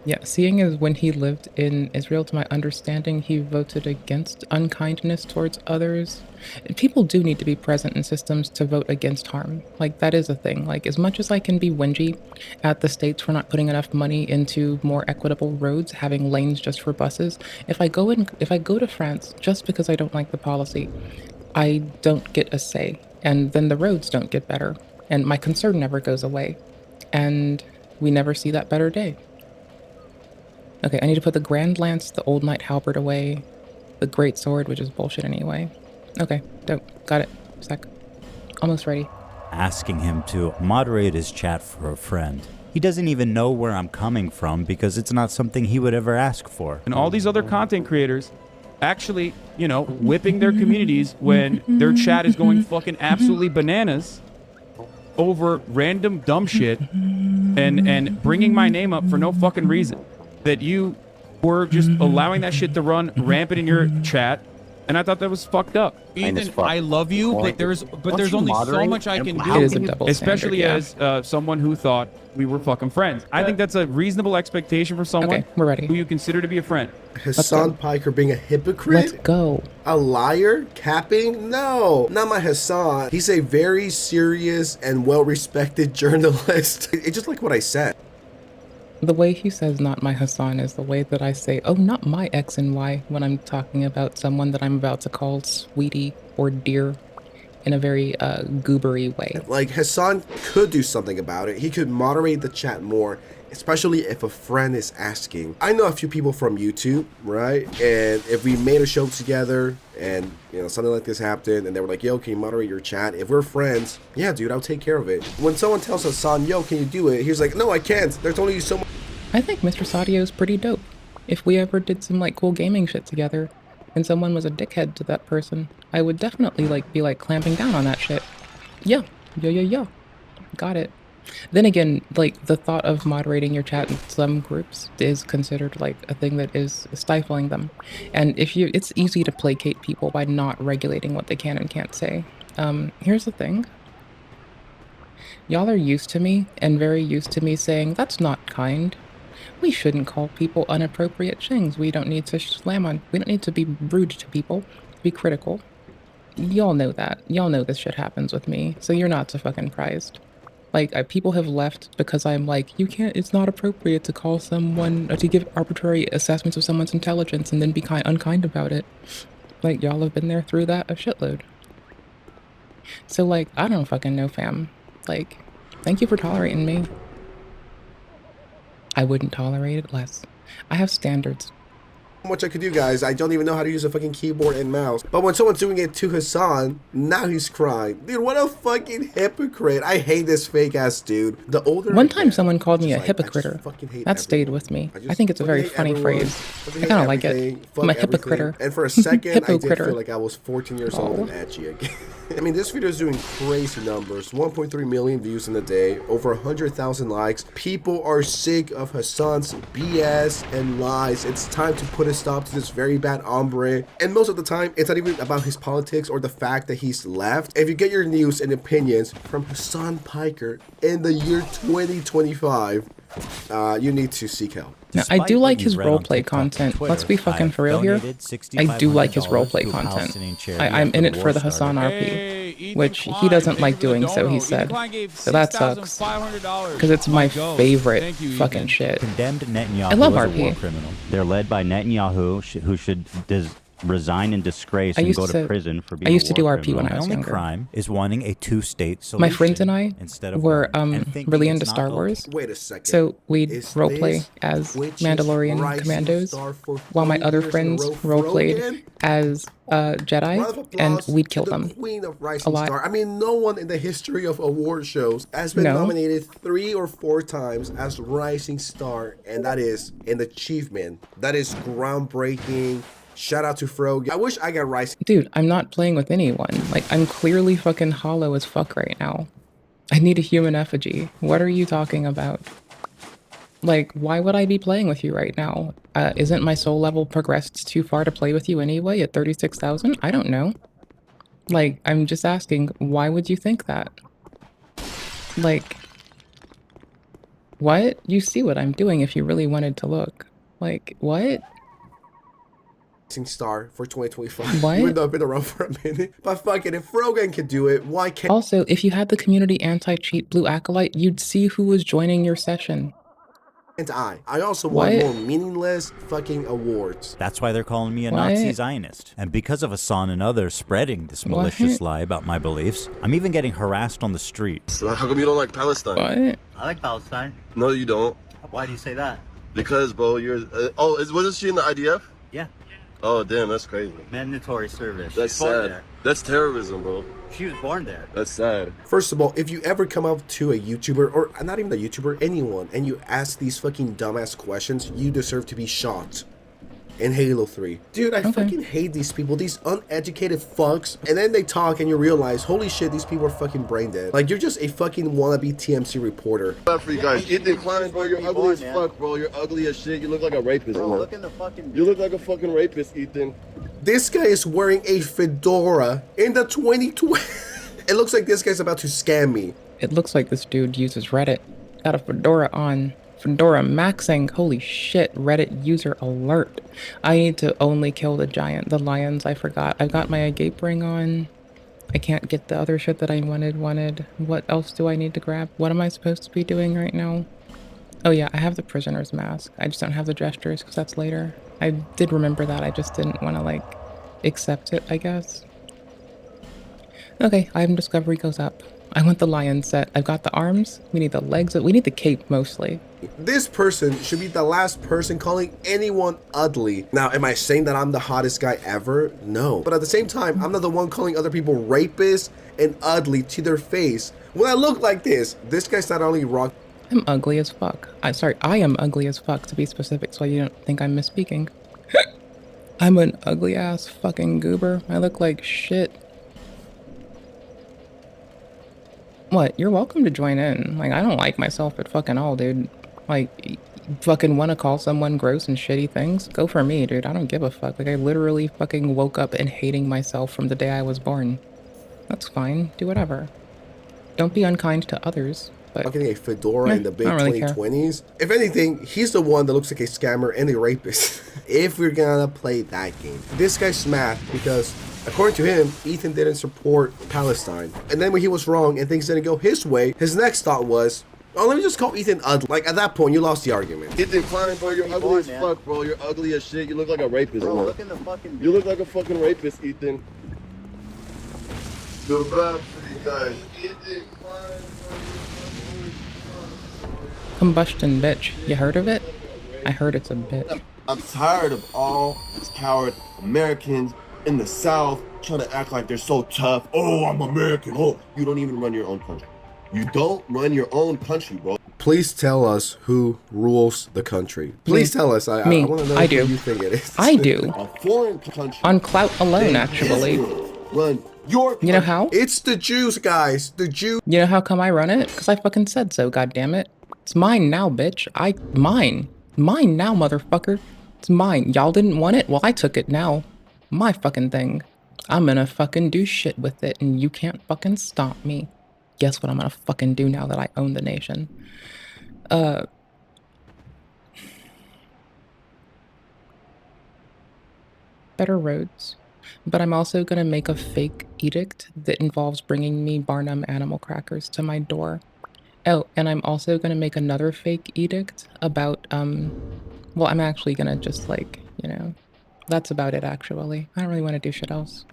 Yeah, seeing as when he lived in Israel, to my understanding, he voted against unkindness towards others. People do need to be present in systems to vote against harm. Like, that is a thing. Like, as much as I can be whingy at the states for not putting enough money into more equitable roads, having lanes just for buses, if I go to France just because I don't like the policy, I don't get a say. And then the roads don't get better. And my concern never goes away. And we never see that better day. Okay, I need to put the Grand Lance, the Old Knight Halberd away, the Great Sword, which is bullshit anyway. Okay, dope. Got it. Sec. Almost ready. Asking him to moderate his chat for a friend. He doesn't even know where I'm coming from because it's not something he would ever ask for. And all these other content creators actually, whipping their communities when their chat is going fucking absolutely bananas over random dumb shit and bringing my name up for no fucking reason. That you were just allowing that shit to run rampant in your chat, and I thought that was fucked up. Ethan, I love you, but there's only so much I can do, especially as someone who thought we were fucking friends. I think that's a reasonable expectation for someone who you consider to be a friend. Hassan Piker being a hypocrite? Let's go. A liar? Capping? No, not my Hassan. He's a very serious and well-respected journalist. It's just like what I said. The way he says not my Hassan is the way that I say, oh, not my X and Y when I'm talking about someone that I'm about to call sweetie or dear in a very goobery way. Like, Hassan could do something about it. He could moderate the chat more, especially if a friend is asking. I know a few people from YouTube, right? And if we made a show together and, something like this happened and they were like, yo, can you moderate your chat? If we're friends, yeah, dude, I'll take care of it. When someone tells Hassan, yo, can you do it? He's like, no, I can't. There's only so much. I think Mr. Sadio is pretty dope. If we ever did some cool gaming shit together and someone was a dickhead to that person, I would definitely be clamping down on that shit. Yeah. Got it. Then again, the thought of moderating your chat in some groups is considered a thing that is stifling them. And it's easy to placate people by not regulating what they can and can't say. Here's the thing. Y'all are used to me and very used to me saying, that's not kind. We shouldn't call people inappropriate things. We don't need to we don't need to be rude to people, be critical. y'all know that. Y'all know this shit happens with me, so you're not so fucking surprised. Like, people have left because I'm like, you can't, it's not appropriate to call someone, or to give arbitrary assessments of someone's intelligence and then be unkind about it. Like, y'all have been there through that a shitload. So, like, I don't fucking know, fam. Like, thank you for tolerating me. I wouldn't tolerate it less. I have standards. Much I could do, guys. I don't even know how to use a fucking keyboard and mouse. But when someone's doing it to Hassan, now he's crying. Dude, what a fucking hypocrite. I hate this fake ass dude. The older one time someone called me a hypocrite. That stayed with me. I think it's a very funny phrase. I kind of like it. I'm a hypocrite. And for a second, I did feel like I was 14 years old and edgy again. I mean, this video is doing crazy numbers. 1.3 million views in a day, over 100,000 likes. People are sick of Hassan's BS and lies. It's time to put a stop to this very bad hombre. And most of the time, it's not even about his politics or the fact that he's left. If you get your news and opinions from Hassan Piker in the year 2025, you need to seek help. Now, I do like his roleplay content. Let's be fucking for real here. I do like his roleplay content. I'm in it for the Hassan RP, which he doesn't like doing, so he said. So that sucks. Because it's my favorite fucking shit. Condemned Netanyahu I love as a RP. war criminal. They're led by Netanyahu, who should resign in disgrace and go to prison for being I used to do RP criminal. when I was The only younger. crime is wanting a two-state solution. My friends and I were thinking really it's into not Star okay. Wars. Wait a second. So we'd Is roleplay this as Witch's Mandalorian Rising commandos, Star for while my 4 other years in a friends row, roleplayed Frogan? as Jedi, Round of and applause we'd kill to the them. Queen of A Rising lot. Star. I mean, no one in the history of award shows has been No. nominated 3 or 4 times as Rising Star, and that is an achievement. That is groundbreaking. Shout out to Frog. I wish I got Rising. Dude, I'm not playing with anyone. Like, I'm clearly fucking hollow as fuck right now. I need a human effigy. What are you talking about? Like, why would I be playing with you right now? Isn't my soul level progressed too far to play with you anyway at 36,000? I don't know. Like, I'm just asking, why would you think that? Like, what? You see what I'm doing if you really wanted to look. Like, what? Star for 2025. What? Even though I've been around for a minute. But fucking, if Frogan can do it, why can't Also, if you had the community anti-cheat blue acolyte, you'd see who was joining your session. I? I also want What? more meaningless fucking awards. That's why they're calling me a What? Nazi Zionist. And because of Hassan and others spreading this malicious lie about my beliefs, I'm even getting harassed on the street. So how come you don't like Palestine? What? I like Palestine. No, you don't. Why do you say that? Because, bro, you're. Wasn't she in the IDF? Yeah. Oh, damn, that's crazy. Mandatory service. That's She's born sad. there. That's terrorism, bro. She was born there. That's sad. First of all, if you ever come up to a YouTuber, or not even a YouTuber, anyone, and you ask these fucking dumbass questions, you deserve to be shot. In Halo 3. Dude, I fucking hate these people, these uneducated fucks. And then they talk and you realize, holy shit, these people are fucking brain dead. Like, you're just a fucking wannabe TMC reporter. Bad for you guys. Ethan Klein, bro, you're ugly as fuck, bro. You're ugly as shit. You look like a rapist, bro. Look in the fucking... You look like a fucking rapist, Ethan. This guy is wearing a fedora in the 2020. It looks like this guy's about to scam me. It looks like this dude uses Reddit. Got a fedora on. Fedora maxing. Holy shit, Reddit user alert. I need to only kill the lions, I forgot. I've got my agape ring on. I can't get the other shit that I wanted. What else do I need to grab? What am I supposed to be doing right now? Oh yeah, I have the prisoner's mask. I just don't have the gestures because that's later. I did remember that, I just didn't want to, like, accept it, I guess. Okay, item discovery goes up. I want the lion set. I've got the arms. We need the legs. We need the cape, mostly. This person should be the last person calling anyone ugly. Now, am I saying that I'm the hottest guy ever? No. But at the same time, I'm not the one calling other people rapists and ugly to their face. When I look like this guy's not only wrong. I'm ugly as fuck. I am ugly as fuck, to be specific, so you don't think I'm misspeaking. I'm an ugly ass fucking goober. I look like shit. What? You're welcome to join in. Like, I don't like myself at fucking all, dude. Like, fucking want to call someone gross and shitty things? Go for me, dude. I don't give a fuck. Like, I literally fucking woke up and hating myself from the day I was born. That's fine. Do whatever. Don't be unkind to others. But getting a fedora in the big 2020s. If anything, he's the one that looks like a scammer and a rapist. If we're gonna play that game. This guy's mad because According to him, Ethan didn't support Palestine. And then when he was wrong and things didn't go his way, his next thought was, oh, let me just call Ethan ugly. Like, at that point, you lost the argument. Ethan Klein, bro, you're ugly as fuck, bro. You're ugly as shit. You look like a rapist, bro. Look in the fucking... You look like a fucking rapist, Ethan. The bad for you guys. Ethan Klein, Combustion, bitch. You heard of it? I heard it's a bitch. I'm tired of all these coward Americans in the South trying to act like they're so tough. Oh, I'm American. Oh, you don't even run your own country. You don't run your own country, bro. Please tell us who rules the country. Please tell us. I want to know who you think it is. I do. A foreign country. On clout alone, actually. Run your country. You know how? It's the Jews, guys. The Jews. You know how come I run it? Because I fucking said so, goddammit. It's mine now, bitch. Mine. Mine now, motherfucker. It's mine. Y'all didn't want it? Well, I took it now. My fucking thing. I'm gonna fucking do shit with it, and you can't fucking stop me. Guess what I'm gonna fucking do now that I own the nation? Better roads. But I'm also gonna make a fake edict that involves bringing me Barnum animal crackers to my door. Oh, and I'm also gonna make another fake edict about, well, I'm actually gonna just, like, you know, that's about it, actually. I don't really want to do shit else.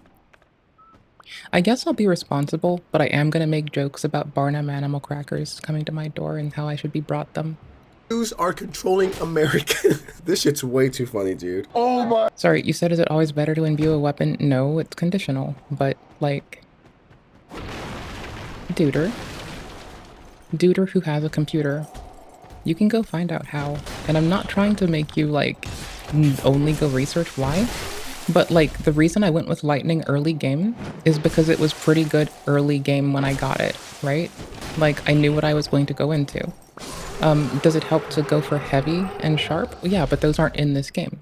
I guess I'll be responsible, but I am gonna make jokes about Barnum animal crackers coming to my door and how I should be brought them. Jews are controlling America. This shit's way too funny, dude. Oh my. Sorry, you said is it always better to imbue a weapon? No, it's conditional, but, like, Duder who has a computer, you can go find out how. And I'm not trying to make you, like, only go research why, but, like, the reason I went with lightning early game is because it was pretty good early game when I got it, right? Like, I knew what I was going to go into. Does it help to go for heavy and sharp? Yeah, but those aren't in this game.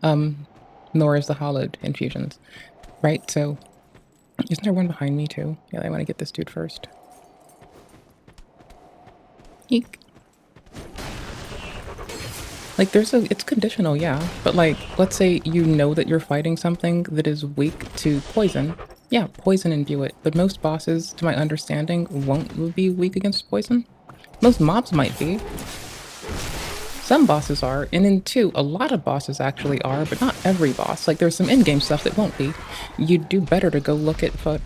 Nor is the hollowed infusions, right? So, isn't there one behind me too? Yeah, I want to get this dude first. Eek. Like, it's conditional, yeah, but, like, let's say you know that you're fighting something that is weak to poison. Yeah, poison imbue it, but most bosses, to my understanding, won't be weak against poison. Most mobs might be. Some bosses are, and in 2, a lot of bosses actually are, but not every boss. Like, there's some in-game stuff that won't be. You'd do better to go look at what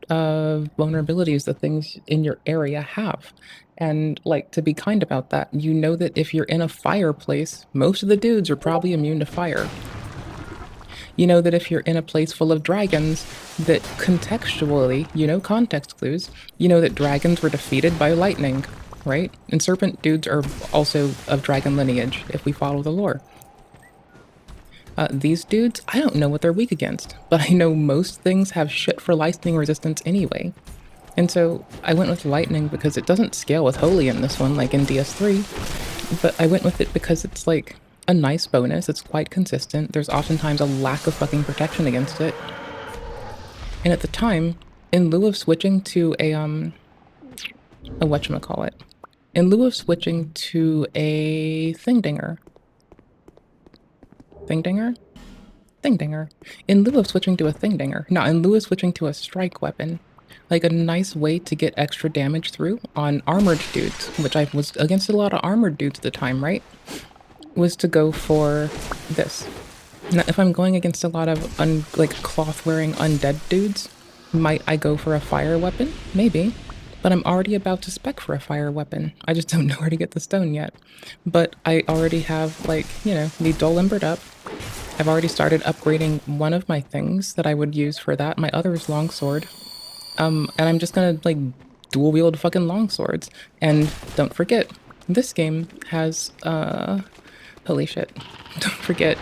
vulnerabilities the things in your area have. And, like, to be kind about that, you know that if you're in a fireplace, most of the dudes are probably immune to fire. You know that if you're in a place full of dragons, that contextually, you know, context clues, you know that dragons were defeated by lightning, right? And serpent dudes are also of dragon lineage, if we follow the lore. These dudes, I don't know what they're weak against, but I know most things have shit for lightning resistance anyway. And so I went with lightning because it doesn't scale with holy in this one, like in DS3, but I went with it because it's like a nice bonus, it's quite consistent, there's oftentimes a lack of fucking protection against it. And at the time, in lieu of switching to a whatchamacallit, in lieu of switching to a Thingdinger, in lieu of switching to a Thingdinger, no, in lieu of switching to a strike weapon, like a nice way to get extra damage through on armored dudes, which I was against a lot of armored dudes at the time, right? Was to go for this. Now, if I'm going against a lot of like cloth-wearing undead dudes, might I go for a fire weapon? Maybe. But I'm already about to spec for a fire weapon. I just don't know where to get the stone yet. But I already have, like, you know, the dull limbered up. I've already started upgrading one of my things that I would use for that. My other is longsword. And I'm just gonna, like, dual wield fucking longswords. And don't forget, this game has, holy shit. Don't forget,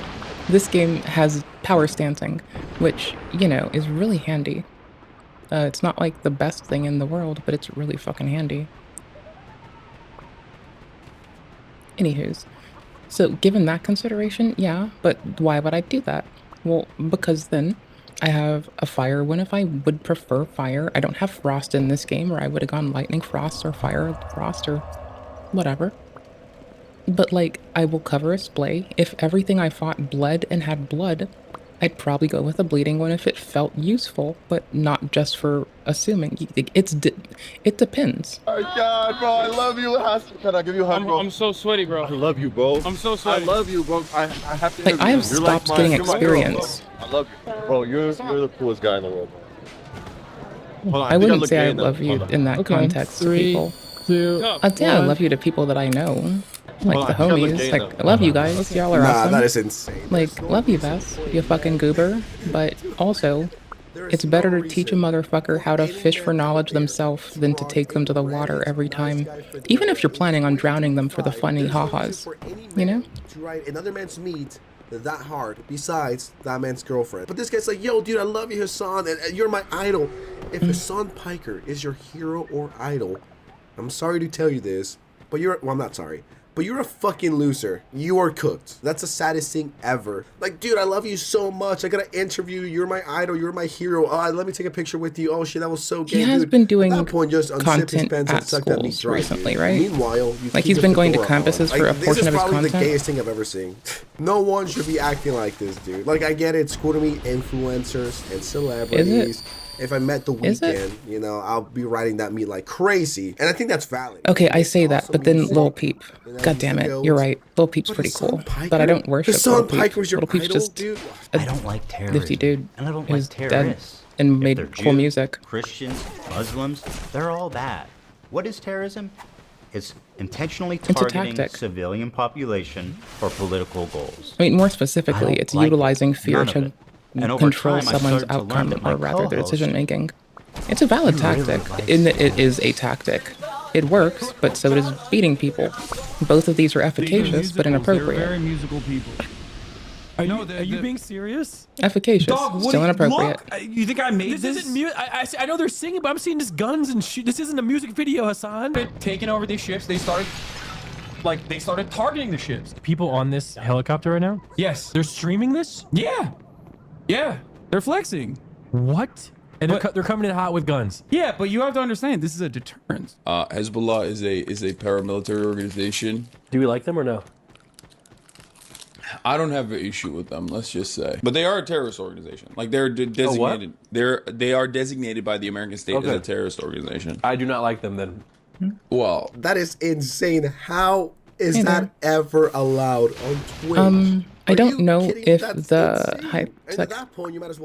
this game has power stancing, which, you know, is really handy. It's not like the best thing in the world, but it's really fucking handy. Anywho's, so given that consideration, yeah, but why would I do that? Well, because then I have a fire one if I would prefer fire. I don't have frost in this game, or I would have gone lightning frost or fire frost or whatever. But like, I will cover a splay. If everything I fought bled and had blood, I'd probably go with a bleeding one if it felt useful, but not just for assuming. It depends. Oh my God, bro, I love you. Can I give you a hug, bro? I'm so sweaty, bro. I love you, bro. I'm so sweaty. I love you, bro. I have to. Like, I have stopped getting experience. I love you, bro. You're the coolest guy in the world. I wouldn't say I love you in that context to people. I'd say I love you to people that I know. Like the homies. Like, I love you guys. Y'all are awesome. That is insane. Like, love you, Bess. You fucking goober. But also, it's better to teach a motherfucker how to fish for knowledge themselves than to take them to the water every time. Even if you're planning on drowning them for the funny ha-has. You know? To ride another man's meat that hard besides that man's girlfriend. But this guy's like, yo, dude, I love you, Hassan, and you're my idol. If Hassan Piker is your hero or idol, I'm sorry to tell you this, but well, I'm not sorry. But you're a fucking loser. You are cooked. That's the saddest thing ever. Like, dude, I love you so much. I gotta interview you. You're my idol. You're my hero. Let me take a picture with you. Oh shit, that was so gay. He has dude. been doing At that point, just content at schools recently, right? Meanwhile, like he's been going to campuses for a portion of his content. This is probably the gayest thing I've ever seen. No one should be acting like this, dude. Like, I get it. It's cool to meet influencers and celebrities. If I met The Weeknd, you know, I'll be riding that meat like crazy. And I think that's valid. Okay, I say that, but then Lil Peep. God damn it, you're right. Lil Peep's pretty cool. But I don't worship Lil Peep. Lil Peep's just I don't like terrorism. nifty dude And I don't who's like dead terrorists. and If made they're cool Jews, music. Christians, Muslims, they're all bad. What is terrorism? It's intentionally a targeting tactic. civilian population for political goals. I mean, more specifically, it's like utilizing fear None of to it. And over control time, I someone's started to learn outcome, that my or rather their co-host decision making. It's a valid tactic, in that it is a tactic. It works, but so does beating people. Both of these are efficacious, but They're inappropriate. very musical people. Are you being serious? Efficacious, Dog, still inappropriate. You think I made this? Isn't I know they're singing, but I'm seeing this guns and shoot. This isn't a music video, Hassan. Taking over these ships, they started targeting the ships. People on this helicopter right now? Yes. They're streaming this? Yeah. Yeah. They're flexing. What? And they're coming in hot with guns. Yeah, but you have to understand, this is a deterrent. Hezbollah is a paramilitary organization. Do we like them or no? I don't have an issue with them, let's just say. But they are a terrorist organization. Like, they're designated. They are designated by the American state as a terrorist organization. I do not like them then. Well, that is insane. How is that ever allowed on Twitch? I don't know if the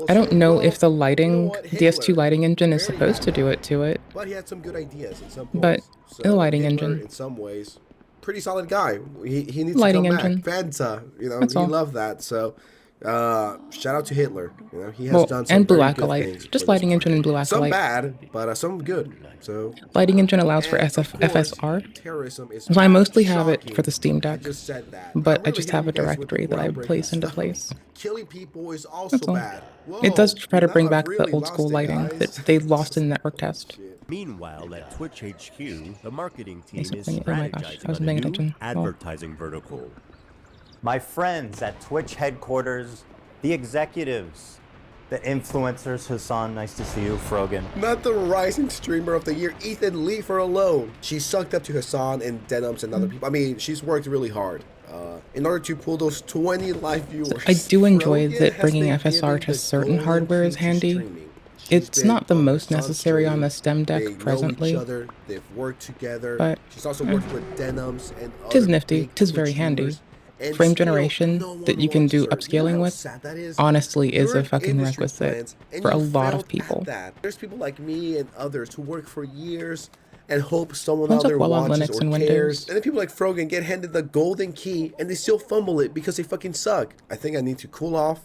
I don't know if the lighting, DS2 lighting engine is supposed to do it to it. But he had some good ideas in some But points. the lighting Hitler, engine. in some ways, pretty solid guy. He needs Lighting to come engine. back. Fanta, you know, That's he all. loved that. So, shout out to Hitler. You know, he has done some and Blue very good Acolyte. things Just for this lighting engine and Blue Some Acolyte. bad, but some good. So Lighting engine allows for FSR. terrorism is So I mostly have it shocking. for the Steam Deck, just said that. but I just have a directory that I place into place. Killing people is also That's all. bad. It does try to bring back the really old school lost it, lighting guys. that they lost in network test. Meanwhile, at Twitch HQ, the marketing team Thanks is for playing- oh my gosh, I strategizing wasn't on a paying new attention. Oh. advertising vertical. My friends at Twitch headquarters, the executives, the influencers. Hassan, nice to see you. Frogan. Not the rising streamer of the year, Ethan, leave her alone. She sucked up to Hassan and Denims and other people. I mean, she's worked really hard in order to pull those 20 live viewers. I do enjoy Frogan that has bringing been FSR given to the certain golden hardware is key to handy. streaming. It's been not the on most Hassan's necessary on the stream. Steam Deck They presently. know each other. They've worked together. But, she's also worked with Denims and Tis other nifty, big tis very Twitch handy. viewers. And Frame still, generation no one that you can do wants her. You know upscaling how with sad that is? honestly is You're a in fucking industry requisite plans, and for a you lot failed of people. at that. There's people like me and others who work for years and hope someone What's out up, there while on watches Linux or and cares. Windows? And then people like Frogan get handed the golden key and they still fumble it because they fucking suck. I think I need to cool off.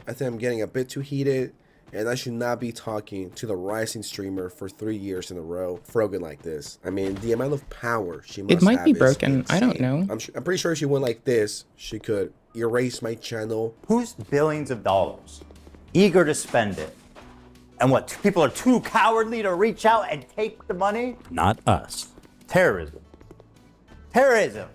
I think I'm getting a bit too heated. And I should not be talking to the rising streamer for 3 years in a row, Frogan, like this. I mean, the amount of power she must have. It might be is broken. I don't insane. know. I'm pretty sure if she went like this, she could erase my channel. Who's billions of dollars, eager to spend it? And what, people are too cowardly to reach out and take the money? Not us. Terrorism. Terrorism.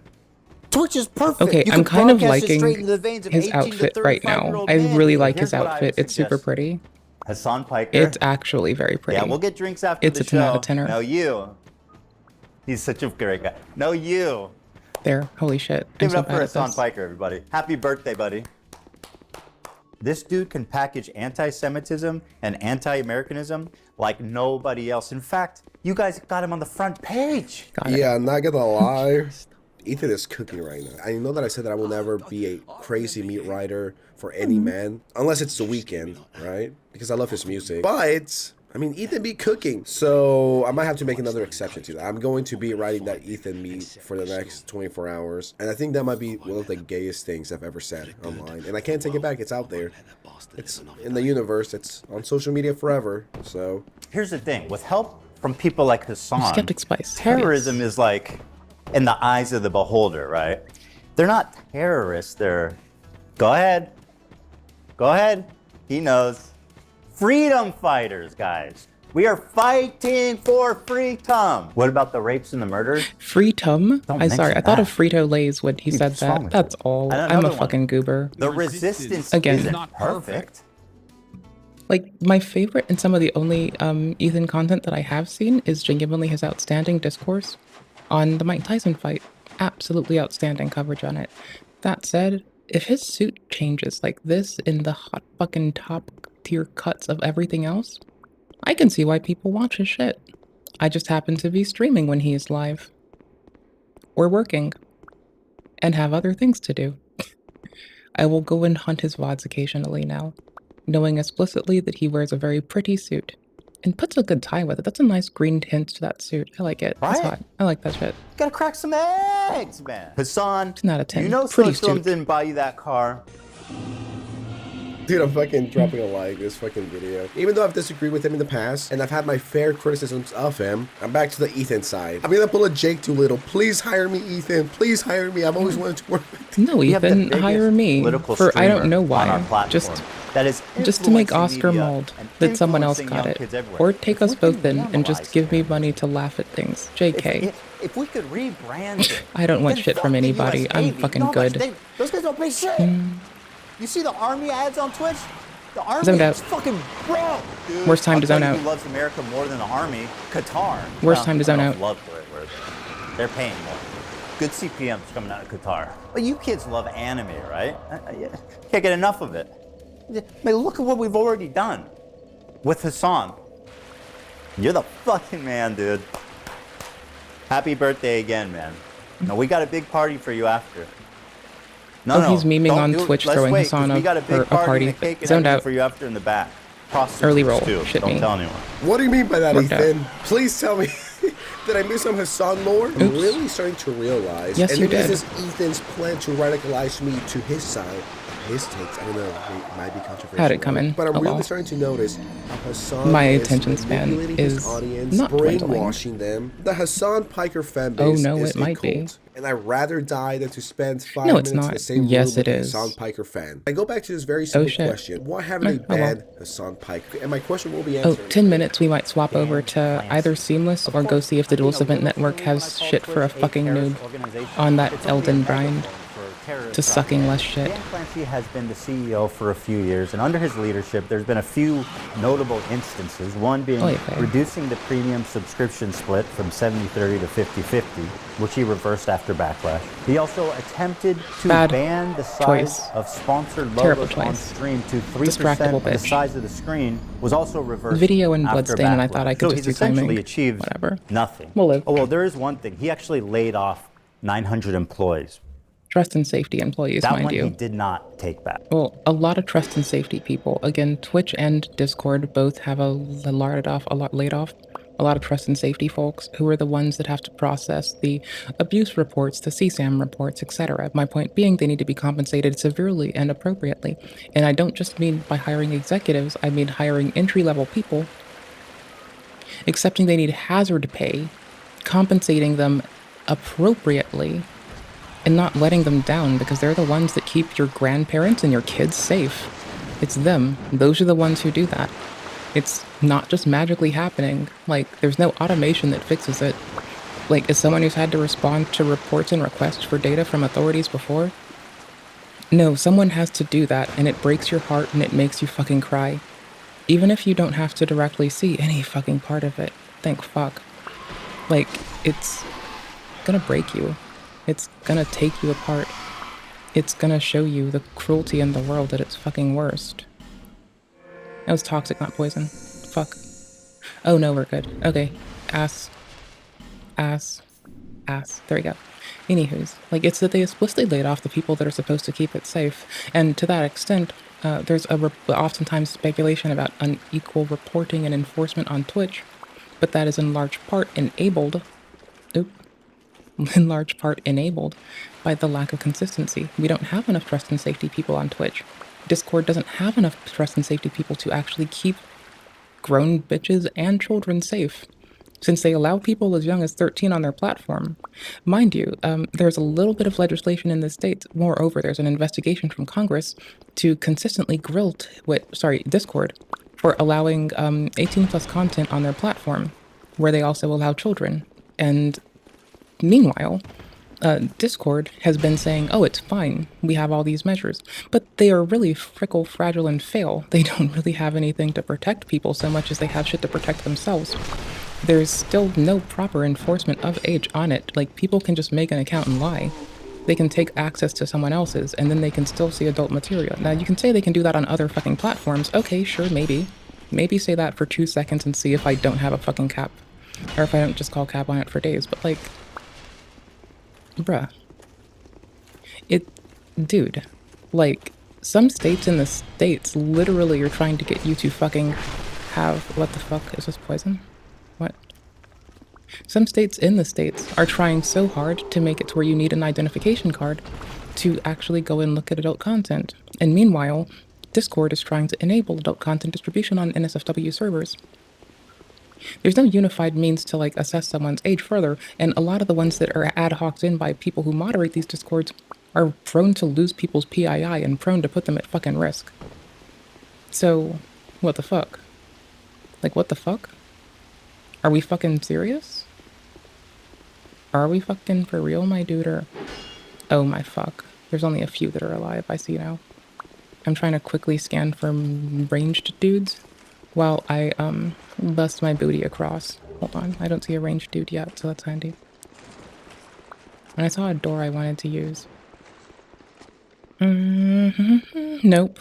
Twitch is perfect. Okay, You I'm can kind of broadcast it liking straight into the veins of his 18 to outfit right now. 35-year-old I men. really like Here's his what I outfit. It's super suggest. pretty. Hassan Piker. It's actually very pretty. Yeah, we'll get drinks after It's the a 10 out show. of 10er. No, you. He's such a great guy. No, you. There, holy shit. Give I'm it so up for bad at Hassan this. Piker, everybody. Happy birthday, buddy. This dude can package anti-Semitism and anti-Americanism like nobody else. In fact, you guys got him on the front page. Yeah, I'm not gonna lie. Ethan is cooking right now. I know that I said that I will never be a crazy meat writer for any man, unless it's The Weeknd, right? Because I love his music. But I mean, Ethan be cooking, so I might have to make another exception to that. I'm going to be writing that Ethan meat for the next 24 hours, and I think that might be one of the gayest things I've ever said online, and I can't take it back. It's out there. It's in the universe. It's on social media forever, so. Here's the thing. With help from people like Hassan, Skeptic Spice. terrorism is like in the eyes of the beholder, right? They're not terrorists. They're, go ahead. Go ahead. He knows. Freedom fighters, guys. We are fighting for freedom. What about the rapes and the murders? Freedom? I'm sorry, I thought of that. Frito-Lays when he said that. That's all. And I'm a another fucking goober. The resistance Again. isn't perfect. Like, my favorite and some of the only Ethan content that I have seen is genuinely his outstanding discourse on the Mike Tyson fight. Absolutely outstanding coverage on it. That said, if his suit changes like this in the hot fucking top tier cuts of everything else, I can see why people watch his shit. I just happen to be streaming when he is live. Or working. And have other things to do. I will go and hunt his VODs occasionally now, knowing explicitly that he wears a very pretty suit. And puts a good tie with it. That's a nice green tint to that suit. I like it. It's hot. I like that shit. Gotta crack some eggs, man. Hassan, It's not a 10. you know Pretty Snowstorm suit. didn't buy you that car. Dude, I'm fucking dropping a like this fucking video. Even though I've disagreed with him in the past, and I've had my fair criticisms of him, I'm back to the Ethan side. I'm gonna pull a Jake Doolittle. Please hire me, Ethan. Please hire me. I've always wanted to work with you. No, Ethan, hire me. For I don't know why. Just to make Oscar mold that someone else got it. Or take us both in and just give me money to laugh at things. JK. If we could rebrand it. I don't want shit from anybody. I'm fucking good. Those guys don't pay shit. You see the army ads on Twitch? The army Zoned out. is fucking broke, dude. Worst time to I'll tell zone you out. Who loves America more than the army? Qatar. Worst time to zone I don't out. Love for it, where they're paying more. Good CPMs coming out of Qatar. But you kids love anime, right? Can't get enough of it. I mean, look at what we've already done with Hassan. You're the fucking man, dude. Happy birthday again, man. No, we got a big party for you after. No, he's memeing don't on do it. Twitch Let's throwing wait, Hassan 'cause we up got a for big a party. and a cake and Zoned everything out. for you after in the back. Early roll. Too. Shit Don't me. tell anyone. What do you mean by that, Worked out. Ethan? Please tell me. Did I miss some Hassan lore? I'm really starting to realize. Yes, and you maybe did. this is Ethan's plan to radicalize me to his side. His takes, I don't know, it might be controversial. How'd it come in? But I'm Oh, really well. starting to notice how Hassan My is attention span manipulating his is audience, not dwindling. brainwashing them. The Hassan Piker fan Oh, base no, is it a might be. cult. And I'd rather die than to spend 5 No, it's minutes in not. the same Yes, room with it a is. Hassan Piker fan. I go back to this very simple shit. question. Why haven't they Oh, well. banned Hassan Piker? And my question will be Oh, answered. 10 minutes we might swap over to either Seamless or go see if the Duelist Event Network has shit for a fucking noob on that Elden grind to sucking less shit. Dan Clancy has been the CEO for a few years, and under his leadership, there's been a few notable instances. One being reducing the premium subscription split from 70-30 to 50-50, which he reversed after Backlash. He also attempted to ban the size choice. of sponsored Terrible logos on choice. stream to 3% Distractible of the bitch. size of the screen, was also reversed Video and after Bloodstain, and I thought I Backlash. could so just he's do timing. essentially achieved Whatever. nothing. We'll live. Oh, well, there is one thing. He actually laid off 900 employees. Trust and safety employees, That mind one you. he did not take back. Well, a lot of trust and safety people. Again, Twitch and Discord both have laid off a lot of trust and safety folks who are the ones that have to process the abuse reports, the CSAM reports, etc. My point being they need to be compensated severely and appropriately. And I don't just mean by hiring executives, I mean hiring entry-level people, accepting they need hazard pay, compensating them appropriately, and not letting them down because they're the ones that keep your grandparents and your kids safe. It's them. Those are the ones who do that. It's not just magically happening. Like, there's no automation that fixes it. Like, as someone who's had to respond to reports and requests for data from authorities before, no, someone has to do that, and it breaks your heart and it makes you fucking cry. Even if you don't have to directly see any fucking part of it. Thank fuck. Like, it's gonna break you. It's gonna take you apart. It's gonna show you the cruelty in the world at its fucking worst. That was toxic, not poison. Fuck. Oh no, we're good. Okay. Ass. Ass. Ass. There we go. Anywho's, like, it's that they explicitly laid off the people that are supposed to keep it safe, and to that extent, there's oftentimes speculation about unequal reporting and enforcement on Twitch, but that is in large part enabled by the lack of consistency. We don't have enough trust and safety people on Twitch. Discord doesn't have enough trust and safety people to actually keep grown bitches and children safe, since they allow people as young as 13 on their platform. Mind you, there's a little bit of legislation in the states. Moreover, there's an investigation from Congress to consistently grill Discord for allowing 18 plus content on their platform, where they also allow children. And meanwhile, Discord has been saying, oh, it's fine, we have all these measures, but they are really fickle, fragile, and fail. They don't really have anything to protect people so much as they have shit to protect themselves. There's still no proper enforcement of age on it. Like, people can just make an account and lie. They can take access to someone else's, and then they can still see adult material. Now, you can say they can do that on other fucking platforms. Okay, sure, maybe. Maybe say that for 2 seconds and see if I don't have a fucking cap. Or if I don't just call cap on it for days, but like... Bruh. Dude. Like, some states in the States literally are trying to get you to fucking have... What the fuck? Is this poison? What? Some states in the States are trying so hard to make it to where you need an identification card to actually go and look at adult content. And meanwhile, Discord is trying to enable adult content distribution on NSFW servers. There's no unified means to, like, assess someone's age further, and a lot of the ones that are ad hoc'd in by people who moderate these Discords are prone to lose people's PII and prone to put them at fucking risk. So, what the fuck? Like, what the fuck? Are we fucking serious? Are we fucking for real, my dude, or... Oh my fuck. There's only a few that are alive, I see now. I'm trying to quickly scan for ranged dudes while I, bust my booty across. Hold on, I don't see a ranged dude yet, so that's handy. And I saw a door I wanted to use. Nope.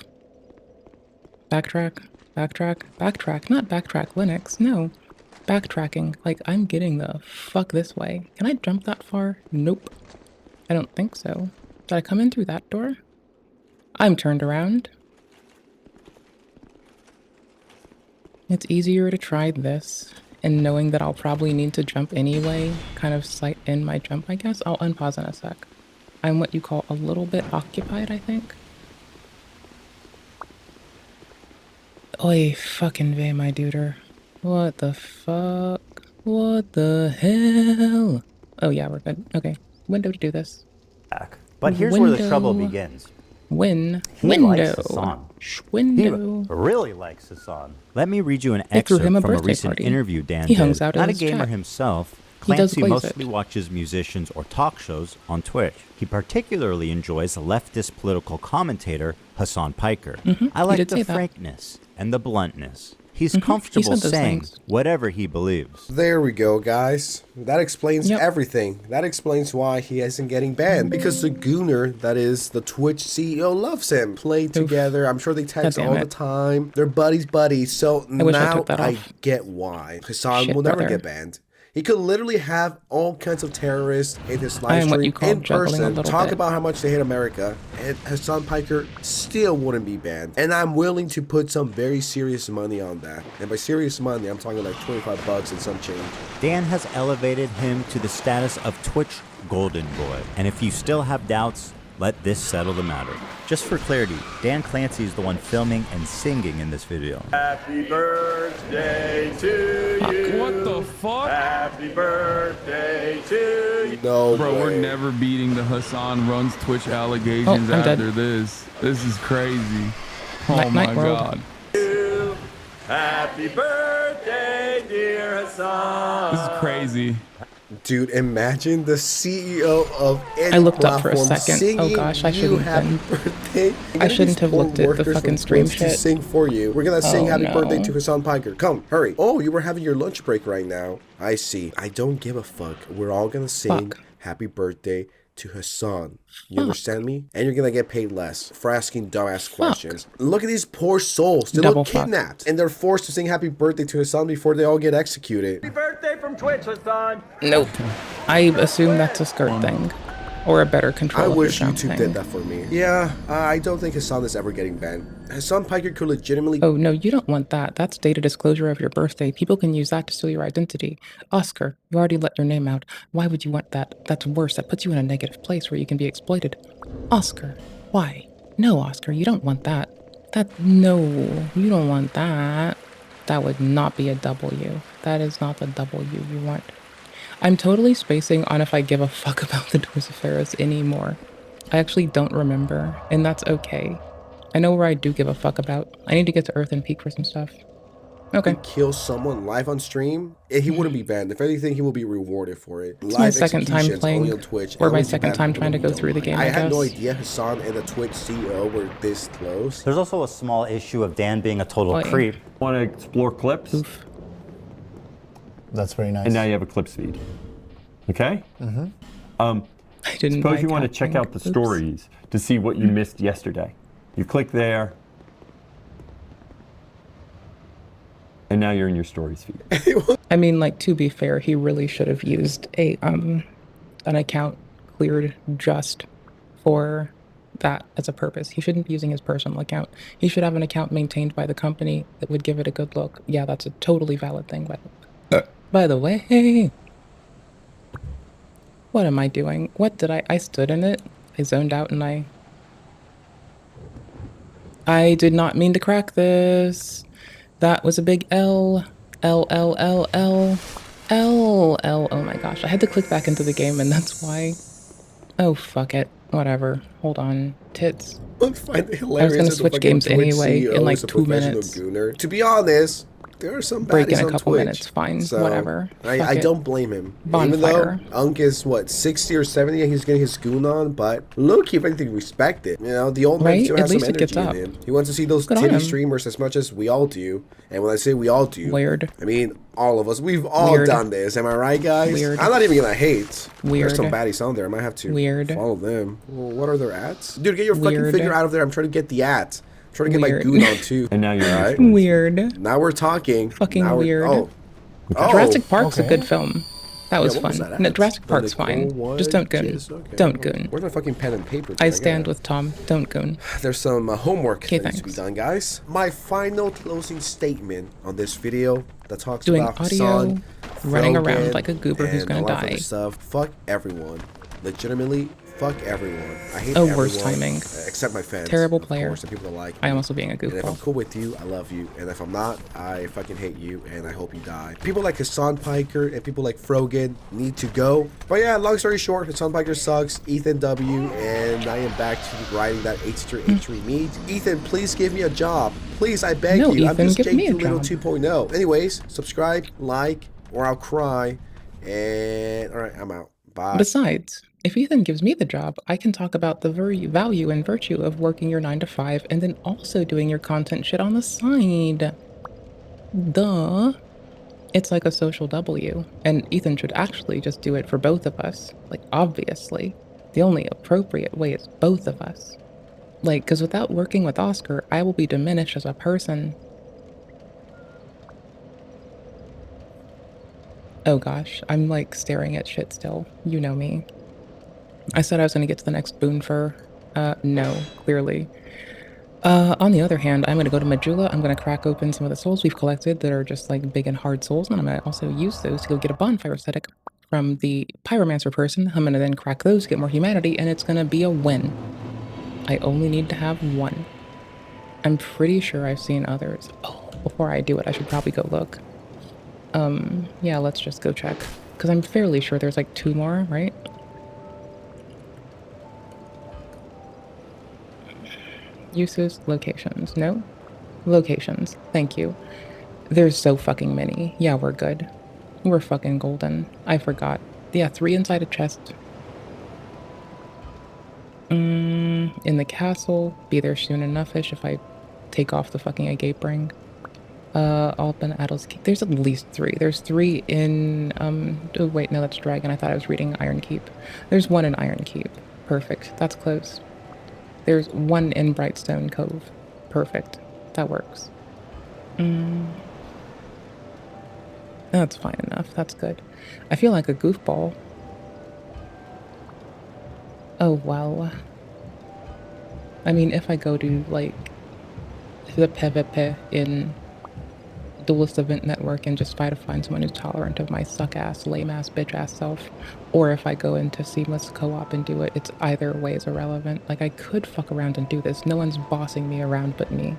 Backtrack, not backtrack Linux, no. Backtracking, like, I'm getting the fuck this way. Can I jump that far? Nope. I don't think so. Did I come in through that door? I'm turned around. It's easier to try this, and knowing that I'll probably need to jump anyway, kind of sight in my jump, I guess. I'll unpause in a sec. I'm what you call a little bit occupied, I think. Oy fucking vey, my duder. What the fuck? What the hell? Oh yeah, we're good. Okay. Window to do this. But here's where the trouble begins. Window. He really likes Hassan. Let me read you an excerpt from a recent interview Dan did. Not a gamer himself, Clancy mostly watches musicians or talk shows on Twitch. He particularly enjoys leftist political commentator Hassan Piker. I like the frankness and the bluntness. He's comfortable saying whatever he believes. There we go, guys. That explains everything. That explains why he isn't getting banned. Because the gooner, that is the Twitch CEO, loves him. Play together. I'm sure they text all the time. They're buddies. So now I get why Hassan will never get banned. He could literally have all kinds of terrorists in his live stream in person talk about how much they hate America, and Hassan Piker still wouldn't be banned. And I'm willing to put some very serious money on that. And by serious money, I'm talking like 25 bucks and some change. Dan has elevated him to the status of Twitch Golden Boy. And if you still have doubts, let this settle the matter. Just for clarity, Dan Clancy is the one filming and singing in this video. Happy birthday to you. What the fuck? Happy birthday to you. No Bro, way. we're never beating the Hassan Runs Twitch allegations after this. This is crazy. Oh my God. Happy birthday, dear Hassan. This is crazy. Dude, imagine the CEO of any I looked up for a platform second. singing Oh gosh, I shouldn't I shouldn't have looked at the fucking stream shit. To sing for you. We're gonna sing happy birthday to Hassan Piker. Come, hurry. Oh, you were having your lunch break right now. I see. I don't give a fuck. We're all gonna sing happy birthday to Hassan. You understand me? And you're gonna get paid less for asking dumbass questions. Look at these poor souls. They look kidnapped. And they're forced to sing happy birthday to Hassan before they all get executed. Happy birthday from Twitch, Hassan. Nope. I assume that's a skirt thing. Or a better control. I wish YouTube did that for me. Yeah, I don't think Hassan is ever getting banned. Hassan Piker could legitimately... Oh, no, you don't want that. That's data disclosure of your birthday. People can use that to steal your identity. Oscar, you already let your name out. Why would you want that? That's worse. That puts you in a negative place where you can be exploited. Oscar, why? No, Oscar, you don't want that. No, you don't want that. That would not be a W. That is not the W you want. I'm totally spacing on if I give a fuck about the Dorsiferous anymore. I actually don't remember, and that's okay. I know where I do give a fuck about. I need to get to Earth and peek for some stuff. Okay. Kill someone live on stream, he wouldn't be banned. If anything, he will be rewarded for it. It's my second time playing, on Twitch, or my second time trying to go through the game, I had no idea Hassan and the Twitch CEO were this close. There's also a small issue of Dan being a total creep. Want to explore clips? Oof. That's very nice. And now you have a clips feed. Okay? I didn't suppose you want to check out the stories to see what you missed yesterday. You click there, and now you're in your stories feed. I mean, like, to be fair, he really should have used an account cleared just for that as a purpose. He shouldn't be using his personal account. He should have an account maintained by the company that would give it a good look. Yeah, that's a totally valid thing, by the way. What am I doing? What did I stood in it. I zoned out and I did not mean to crack this. That was a big L. L, L, L, L. L, L. Oh my gosh. I had to click back into the game and that's why. Oh, fuck it. Whatever. Hold on. Tits. I was gonna switch games anyway in like 2 minutes. Gooner. To be honest, there are some break in baddies a couple on Twitch, minutes. Fine. so Whatever. I don't blame him. Bonfire. Even though Unk is what 60 or 70 and he's getting his goon on, but look, if anything, respect it. You know, the old man still has some energy in him. He wants to see those titty streamers as much as we all do. And when I say we all do, I mean all of us. We've all done this. Am I right, guys? I'm not even gonna hate. There's some baddies on there. I might have to follow them. Well, what are their ads? Dude, get your fucking figure out of there. I'm trying to get the ads. I'm trying to get my goon on too. And now you're right. Weird. Now we're talking. Fucking weird. Jurassic Park's a good film. That was fun. No, Jurassic Park's fine. Just don't goon. Don't goon. Where's my fucking pen and paper? I stand with Tom. Don't goon. There's some homework that needs to be done, guys. My final closing statement on this video that talks about audio, running around like a goober who's gonna die. Stuff. Fuck everyone. Legitimately. Fuck everyone. I hate everyone. Worst timing. Except my fans. Terrible player. Of course, people that like me. I am also being a goofball. And if I'm cool with you, I love you. And if I'm not, I fucking hate you and I hope you die. People like Hassan Piker and people like Frogan need to go. But yeah, long story short, Hassan Piker sucks. Ethan W. And I am back to riding that H3 meat. Ethan, please give me a job. Please, I beg you. Ethan, I'm just give me a Little 2.0. Anyways, subscribe, like, or I'll cry. And alright, I'm out. Bye. Besides, if Ethan gives me the job, I can talk about the value and virtue of working your 9 to 5 and then also doing your content shit on the side. Duh. It's like a social W. And Ethan should actually just do it for both of us. Like, obviously. The only appropriate way is both of us. Like, because without working with Oscar, I will be diminished as a person. Oh gosh, I'm like staring at shit still. You know me. I said I was going to get to the next boon for, no, clearly. On the other hand, I'm going to go to Majula, I'm going to crack open some of the souls we've collected that are just like big and hard souls, and I'm going to also use those to go get a bonfire aesthetic from the pyromancer person. I'm going to then crack those, get more humanity, and it's going to be a win. I only need to have one. I'm pretty sure I've seen others. Oh, before I do it, I should probably go look. Yeah, let's just go check. Because I'm fairly sure there's like 2 more, right? Uses, locations. No? Locations. Thank you. There's so fucking many. Yeah, we're good. We're fucking golden. I forgot. Yeah, 3 inside a chest. In the castle. Be there soon enough-ish if I take off the fucking agape ring. Alban Addles Keep. There's at least 3. There's 3 in, oh wait, no, that's Dragon. I thought I was reading Iron Keep. There's 1 in Iron Keep. Perfect. That's close. There's 1 in Brightstone Cove. Perfect. That works. That's fine enough. That's good. I feel like a goofball. Oh, well. I mean, if I go to, like, the PvP in Duelist Event Network and just try to find someone who's tolerant of my suck-ass, lame-ass, bitch-ass self, or if I go into Seamless Co-op and do it, it's either way is irrelevant. Like, I could fuck around and do this. No one's bossing me around but me.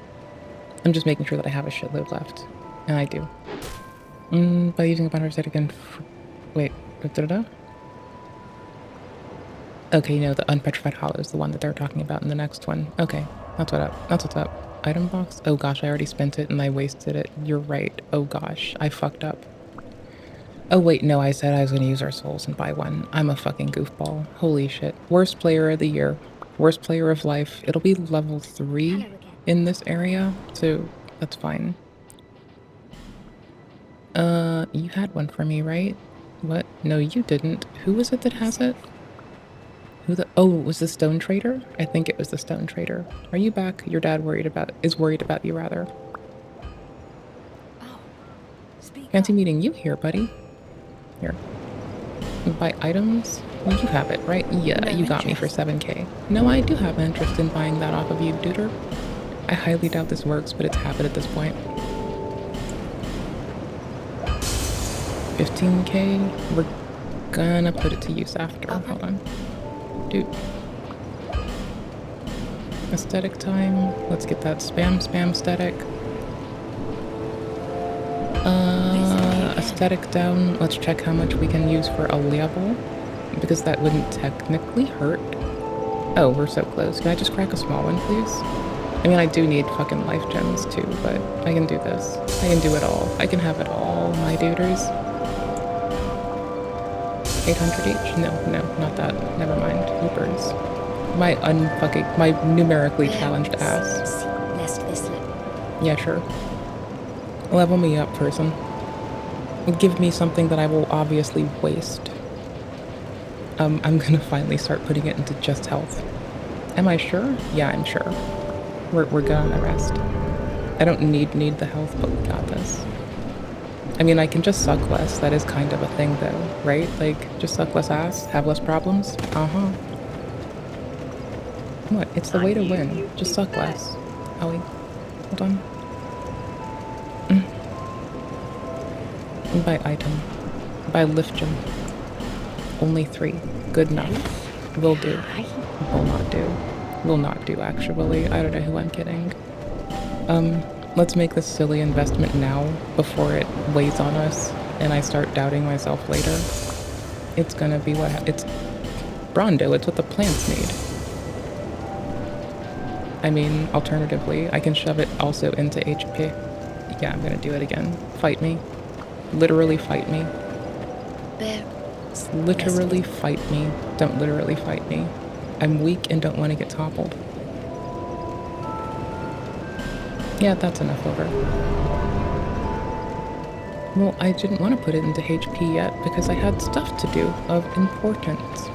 I'm just making sure that I have a shitload left. And I do. By using a boundary set again... Wait. Okay, no, the Unpetrified Hollow is the one that they're talking about in the next one. Okay, that's what up. That's what's up. Item box? Oh gosh, I already spent it and I wasted it. You're right. Oh gosh, I fucked up. Oh wait, no, I said I was gonna use our souls and buy one. I'm a fucking goofball. Holy shit. Worst player of the year. Worst player of life. It'll be level 3 in this area, so that's fine. You had one for me, right? What? No, you didn't. Who was it that has it? Oh, was the Stone Trader? I think it was the Stone Trader. Are you back? Your dad is worried about you, rather. Fancy meeting you here, buddy. Here. Buy items? You have it, right? Yeah, you got me for 7k. No, I do have an interest in buying that off of you, duder. I highly doubt this works, but it's habit at this point. 15k? We're gonna put it to use after. Hold on. Dude. Aesthetic time. Let's get that spam aesthetic. Aesthetic down. Let's check how much we can use for a level. Because that wouldn't technically hurt. Oh, we're so close. Can I just crack a small one, please? I mean, I do need fucking life gems too, but I can do this. I can do it all. I can have it all, my duders. 800 each? No, not that. Never mind. Loopers. My numerically challenged ass. Yeah, sure. Level me up, person. Give me something that I will obviously waste. I'm gonna finally start putting it into just health. Am I sure? Yeah, I'm sure. We're good on the rest. I don't need the health, but we got this. I mean, I can just suck less. That is kind of a thing, though, right? Like, just suck less ass, have less problems? Uh-huh. What? It's the way to win. Just suck less. Owie. Hold on. Buy item. Buy lift gem. Only 3. Good enough. Will do. Will not do. Will not do, actually. I don't know who I'm kidding. Let's make this silly investment now before it weighs on us and I start doubting myself later. It's gonna be it's Brondo, it's what the plants need. I mean, alternatively, I can shove it also into HP. Yeah, I'm gonna do it again. Fight me. Literally fight me. Literally fight me. Don't literally fight me. I'm weak and don't want to get toppled. Yeah, that's enough over. Well, I didn't want to put it into HP yet because I had stuff to do of importance.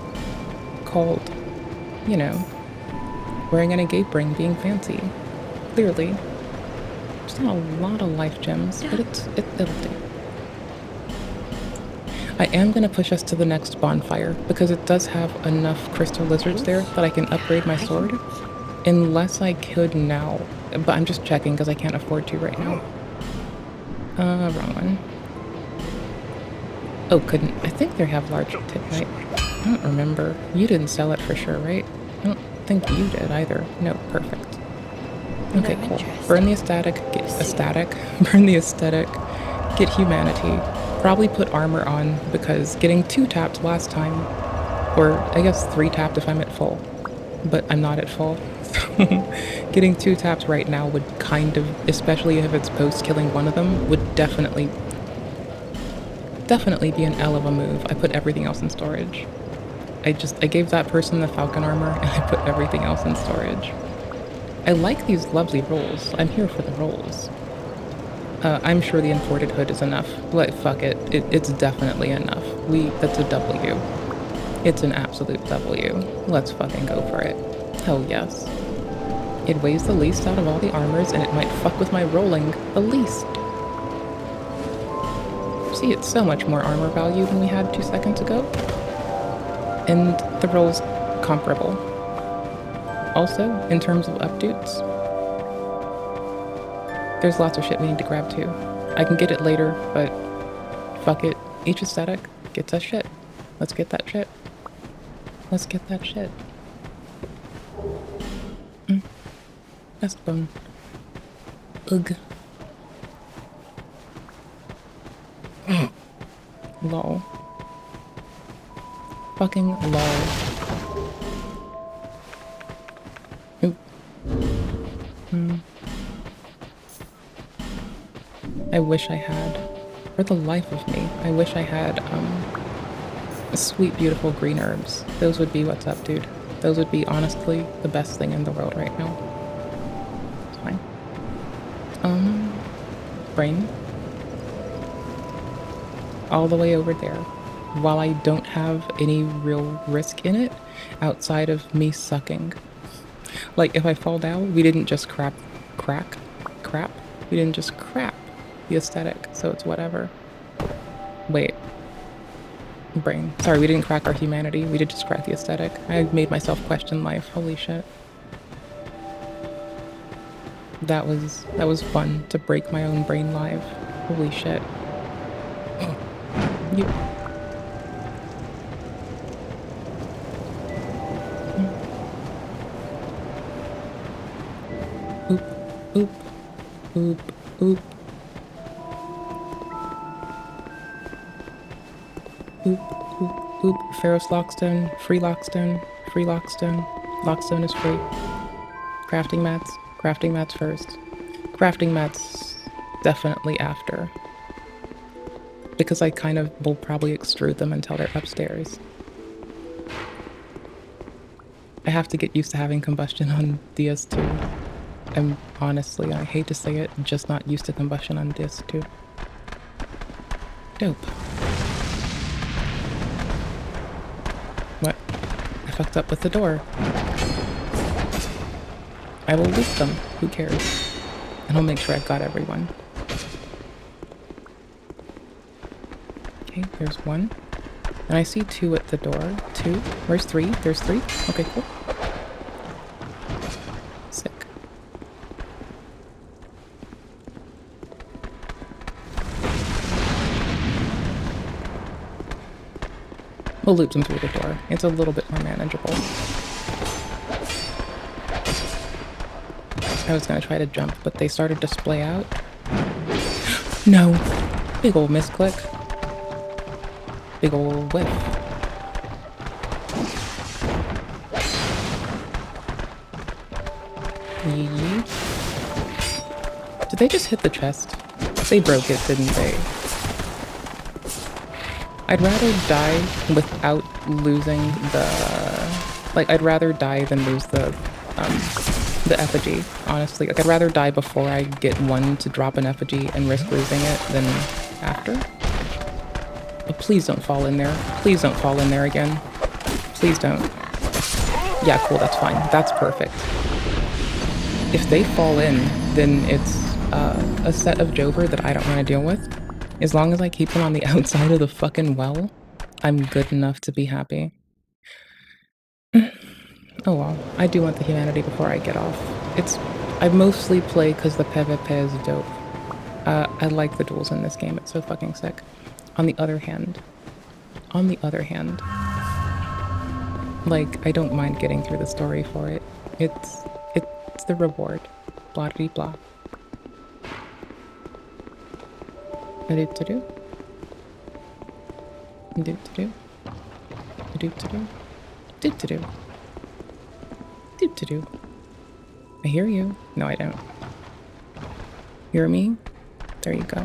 Called, you know, wearing an agape ring, being fancy. Clearly. There's not a lot of life gems, but it'll do. I am going to push us to the next bonfire because it does have enough crystal lizards there that I can upgrade my sword. Unless I could now. But I'm just checking because I can't afford to right now. Wrong one. Oh, couldn't. I think they have large titanite. I don't remember. You didn't sell it for sure, right? I don't think you did either. No, perfect. Okay, cool. Burn the aesthetic, burn the aesthetic, get humanity. Probably put armor on because getting 2 tapped last time, or I guess 3 tapped if I'm at full, but I'm not at full. Getting 2 taps right now would kind of, especially if it's post killing one of them, would definitely be an L of a move. I put everything else in storage. I gave that person the falcon armor and I put everything else in storage. I like these lovely rolls. I'm here for the rolls. I'm sure the imported hood is enough. Like, fuck it. It's definitely enough. That's a W. It's an absolute W. Let's fucking go for it. Hell yes. It weighs the least out of all the armors, and it might fuck with my rolling the least. See, it's so much more armor value than we had 2 seconds ago. And the roll's comparable. Also, in terms of updates, there's lots of shit we need to grab too. I can get it later, but fuck it. Each aesthetic gets us shit. Let's get that shit. Let's get that shit. Best bone. Ugh. Lol. Fucking lol. Oop. I wish I had, for the life of me, I wish I had, sweet, beautiful green herbs. Those would be what's up, dude. Those would be, honestly, the best thing in the world right now. It's fine. Brain. All the way over there. While I don't have any real risk in it, outside of me sucking. Like, if I fall down, we didn't just crap. We didn't just crap the aesthetic, so it's whatever. Wait. Brain. Sorry, we didn't crack our humanity. We did just crack the aesthetic. I made myself question life. Holy shit. That was fun to break my own brain live. Holy shit. You. Oop, oop, oop, oop. Oop, oop, oop. Ferrous Lockstone, free Lockstone, free Lockstone. Lockstone is free. Crafting mats first. Crafting mats definitely after. Because I kind of will probably extrude them until they're upstairs. I have to get used to having combustion on DS2. I'm honestly, I hate to say it, just not used to combustion on DS2. Dope. What? I fucked up with the door. I will loot them. Who cares? And I'll make sure I've got everyone. Okay, there's one. And I see 2 at the door. 2? Where's 3? There's 3? Okay, cool. Sick. We'll loop them through the door. It's a little bit more manageable. I was gonna try to jump, but they started to splay out. No! Big ol' misclick. Big ol' whiff. Yee. Did they just hit the chest? They broke it, didn't they? I'd rather die without losing the... Like, I'd rather die than lose the effigy, honestly. Like, I'd rather die before I get one to drop an effigy and risk losing it than after. But please don't fall in there. Please don't fall in there again. Please don't. Yeah, cool, that's fine. That's perfect. If they fall in, then it's a set of Jover that I don't want to deal with. As long as I keep them on the outside of the fucking well, I'm good enough to be happy. Oh well, I do want the humanity before I get off. I mostly play because the PvP is dope. I like the duels in this game, it's so fucking sick. On the other hand, like, I don't mind getting through the story for it. It's the reward. Blah de blah. Do-do-do-do. Do-do-do. Do-do-do-do. Do-do-do. Do-do-do. I hear you. No, I don't. Hear me? There you go.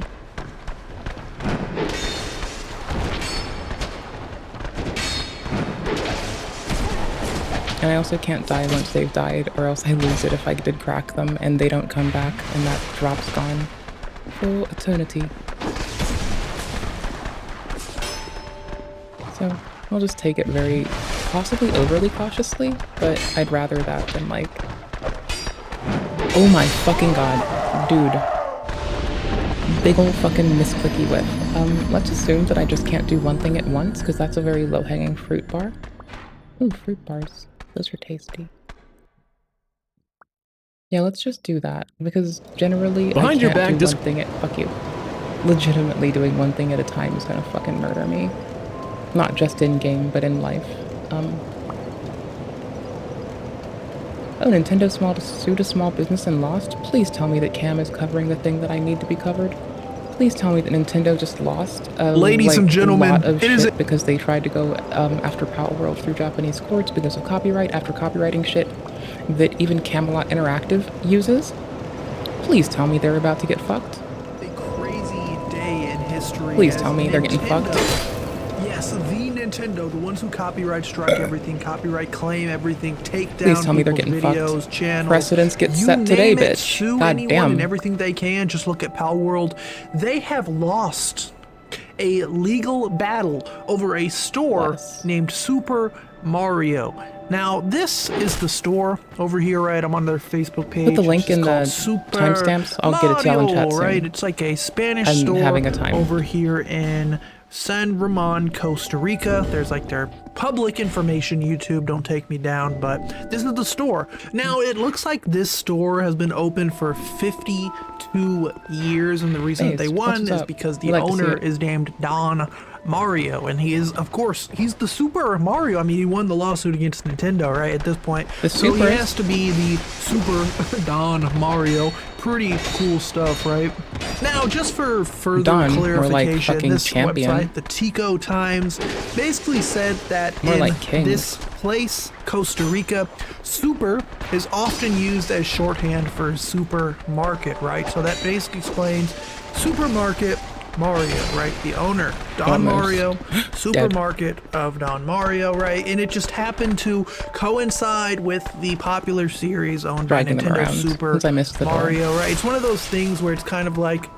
And I also can't die once they've died, or else I lose it if I did crack them and they don't come back and that drop's gone. for eternity. So I'll just take it very, possibly overly cautiously, but I'd rather that than like, oh my fucking god, dude. Big ol' fucking misclicky whip. Let's assume that I just can't do one thing at once, because that's a very low-hanging fruit bar. Ooh, fruit bars. Those are tasty. Yeah, let's just do that, because generally Behind I your can't back, do one thing at- fuck you. Legitimately doing one thing at a time is gonna fucking murder me. Not just in-game, but in life. Oh, Nintendo sued a small business and lost? Please tell me that Cam is covering the thing that I need to be covered. Please tell me that Nintendo just lost Ladies and gentlemen, a lot of it is shit because they tried to go after Power World through Japanese courts because of copyright after copywriting shit that even Camelot Interactive uses. Please tell me they're about to get fucked. A crazy day in history. Please tell me they're getting fucked. Yes, the Nintendo, the ones who copyright strike everything, copyright claim everything, take down Please tell me they're getting videos, fucked. channels. Precedents get you set today, name it, bitch. Sue God anyone damn. and everything they can. Just look at Power World. They have lost a legal battle over a store named Super Mario. Now, this is the store over here, right? I'm on their Facebook page. Put the link in the timestamps. timestamps. I'll get it to y'all in chat soon. Right? It's like a Spanish I'm store having a time. over here in San Ramon, Costa Rica. There's like their public information. YouTube, don't take me down, but this is the store. Now, it looks like this store has been open for 52 years, and the reason that they won is because the owner is named Don Mario, and he is, of course, he's the Super Mario. I mean, he won the lawsuit against Nintendo, right, at this point. So he has to be the Super Don Mario. Pretty cool stuff, right? Now, just for further clarification, this website, the Tico Times, basically said that in this place, Costa Rica, super is often used as shorthand for supermarket, right? So that basically explains supermarket Mario, right? The owner, Don Mario, supermarket of Don Mario, right? And it just happened to coincide with the popular series owned by Nintendo Super Mario, right? It's one of those things where it's kind of like,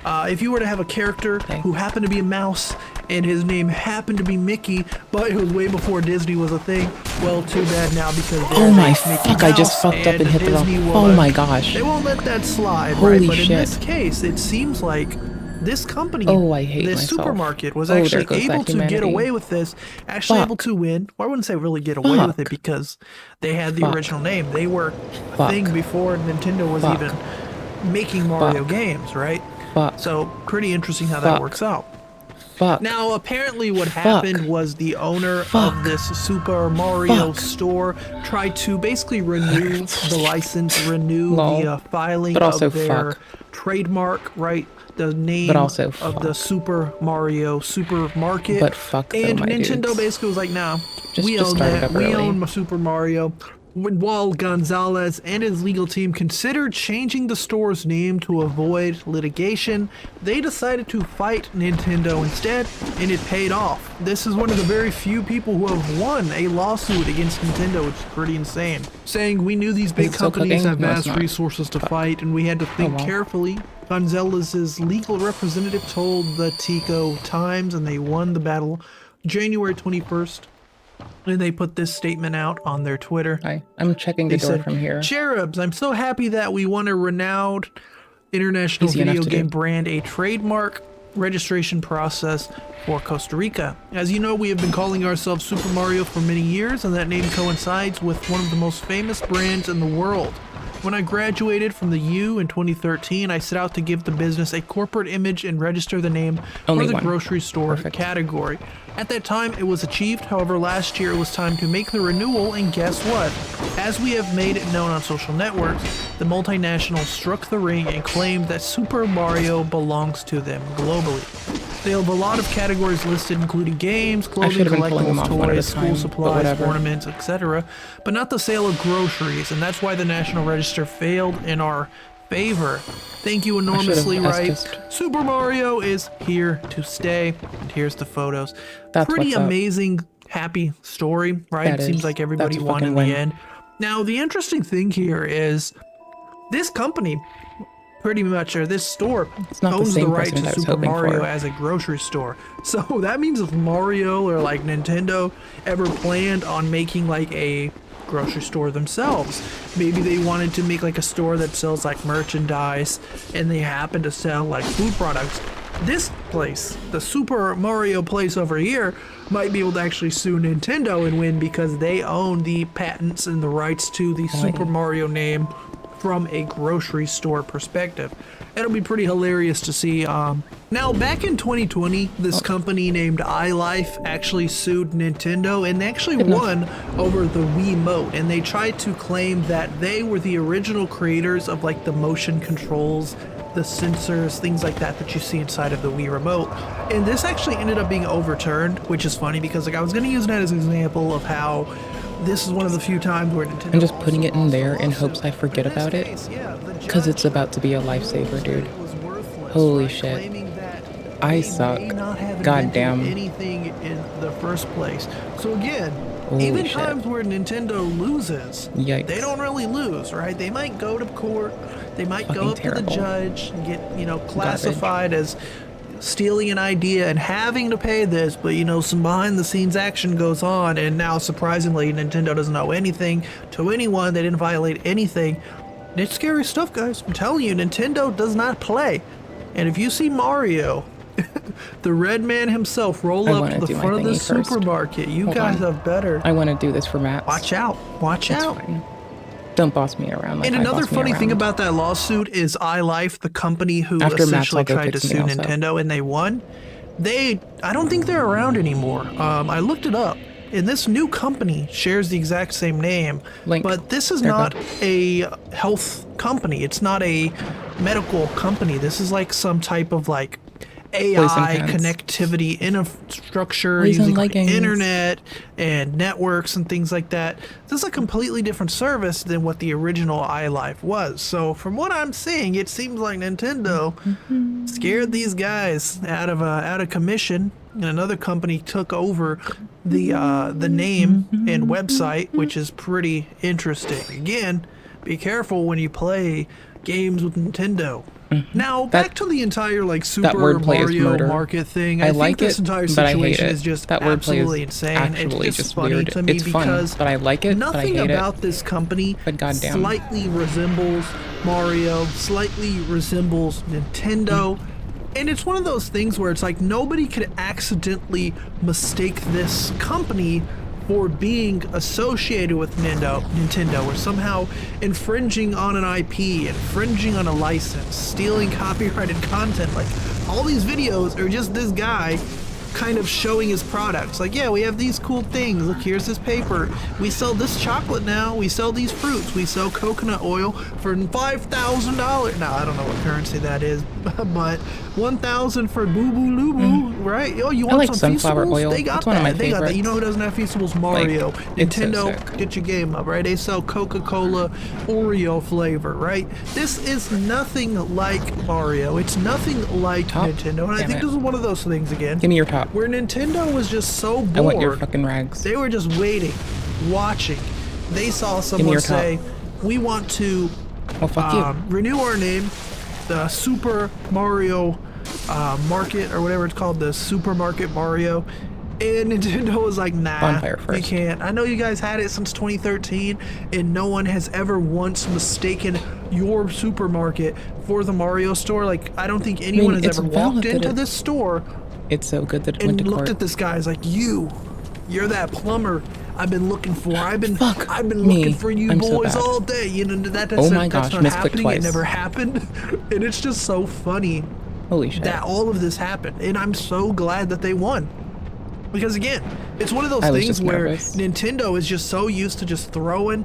if you were to have a character who happened to be a mouse and his name happened to be Mickey, but it was way before Disney was a thing, well, too bad now because oh my fuck, I just fucked up and hit the wrong. Oh my gosh. They won't let that slide, Holy right? But shit. in this case, it seems like this company, this supermarket, was actually able to get away with this, actually able to win. Well, I wouldn't say really get away with it because they had the original name. They were a thing before Nintendo was even making Mario games, right? So pretty interesting how that works out. Now, apparently what happened was the owner of this Super Mario store tried to basically renew the license, renew the filing of their trademark, right? The name of the Super Mario supermarket. And Nintendo basically was like, nah, we own that. We own Super Mario. While Gonzalez and his legal team considered changing the store's name to avoid litigation, they decided to fight Nintendo instead, and it paid off. This is one of the very few people who have won a lawsuit against Nintendo, which is pretty insane. Saying we knew these big companies have vast resources to fight, and we had to think carefully. Gonzalez's legal representative told the Tico Times, and they won the battle January 21st. And they put this statement out on their Twitter. I'm checking the door from here. Cherubs, I'm so happy that we won a renowned international video game brand, a trademark registration process for Costa Rica. As you know, we have been calling ourselves Super Mario for many years, and that name coincides with one of the most famous brands in the world. When I graduated from the U in 2013, I set out to give the business a corporate image and register the name for the grocery store category. At that time, it was achieved. However, last year it was time to make the renewal, and guess what? As we have made it known on social networks, the multinational struck the ring and claimed that Super Mario belongs to them globally. They have a lot of categories listed, including games, clothing, collectibles, toys, school supplies, ornaments, etc., but not the sale of groceries, and that's why the National Register failed in our favor. Thank you enormously, right? Super Mario is here to stay, and here's the photos. Pretty amazing, happy story, right? Seems like everybody won in the end. Now, the interesting thing here is this company pretty much, or this store not the owns the same right president to I was Super hoping Mario for. as a grocery store. So that means if Mario or like Nintendo ever planned on making like a grocery store themselves, maybe they wanted to make like a store that sells like merchandise and they happen to sell like food products, this place, the Super Mario place over here, might be able to actually sue Nintendo and win because they own the patents and the rights to the Super Mario name from a grocery store perspective. It'll be pretty hilarious to see. Now, back in 2020, this company named iLife actually sued Nintendo and they actually won over the Wiimote, and they tried to claim that they were the original creators of like the motion controls, the sensors, things like that that you see inside of the Wii remote. And this actually ended up being overturned, which is funny because like I was going to use that as an example of how this is one of the few times where Nintendo... I'm just putting it in there in hopes I forget about it, because it's about to be a lifesaver, dude. Holy shit. I suck. God damn. Anything in the first place. So again, Holy even shit. times where Nintendo loses, Yikes. they don't really lose, right? They might go to court, they might go up to the judge and get, you know, classified as stealing an idea and having to pay this, but you know, some behind the scenes action goes on, and now surprisingly Nintendo doesn't owe anything to anyone. They didn't violate anything. It's scary stuff, guys. I'm telling you, Nintendo does not play. And if you see Mario, the red man himself, roll up to the front of the supermarket, you guys have better. I want to do this for Matt. Watch out. Watch out. Fine. Don't boss me around. Like And another funny thing about that lawsuit is iLife, the company who essentially tried to sue Nintendo, and they won. I don't think they're around anymore. I looked it up, and this new company shares the exact same name, but this is not a health company. It's not a medical company. This is like some type of like AI connectivity infrastructure using like internet and networks and things like that. This is a completely different service than what the original iLife was. So from what I'm seeing, it seems like Nintendo scared these guys out of commission, and another company took over the name and website, which is pretty interesting. Again, be careful when you play games with Nintendo. Now, back to the entire like Super Mario market thing. I think this entire situation is just absolutely insane. It's just funny to me because but I like it. Nothing about this company slightly resembles Mario, slightly resembles Nintendo. And it's one of those things where it's like nobody could accidentally mistake this company for being associated with Nintendo, or somehow infringing on an IP, infringing on a license, stealing copyrighted content. Like, all these videos are just this guy kind of showing his products. Like, yeah, we have these cool things. Look, here's this paper. We sell this chocolate now. We sell these fruits. We sell coconut oil for $5,000. Now, I don't know what currency that is, but $1,000 for Boo Boo Lubu, right? Oh, you want some sunflower Feastables? oil. They got that. They got that. You know who doesn't have Feastables? Mario. Like, Nintendo, get your game up, right? They sell Coca-Cola Oreo flavor, right? This is nothing like Mario. It's nothing like Nintendo. And I think this is one of those things again. Give me your top. Where Nintendo was just so bored. I want your fucking rags. They were just waiting, watching. They saw someone say, we want to renew our name, the Super Mario Market, or whatever it's called, the Supermarket Mario. And Nintendo was like, nah, we can't. I know you guys had it since 2013, and no one has ever once mistaken your supermarket for the Mario store. Like, I don't think anyone has ever walked into this store. It's so good that it went to court. Looked at this guy, is like, you're that plumber I've been looking for. I've been looking for you boys all day. You know, that's not happening. It never happened. And it's just so funny. Holy shit. That all of this happened. And I'm so glad that they won. Because again, it's one of those things where Nintendo is just so used to just throwing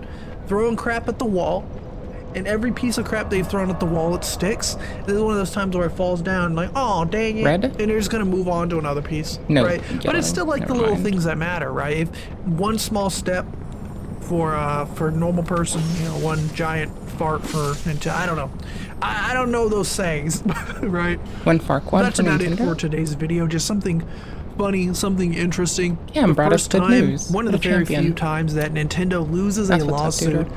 crap at the wall. And every piece of crap they've thrown at the wall, it sticks. This is one of those times where it falls down, like, oh, dang it. And they're just going to move on to another piece. Right? But it's still like the little things that matter, right? If one small step for a normal person, you know, one giant fart for Nintendo. I don't know. I don't know those sayings, right? One fart quad. That's about it for today's video. Just something funny, something interesting. Yeah, brought us good news. One of the very few times that Nintendo loses a lawsuit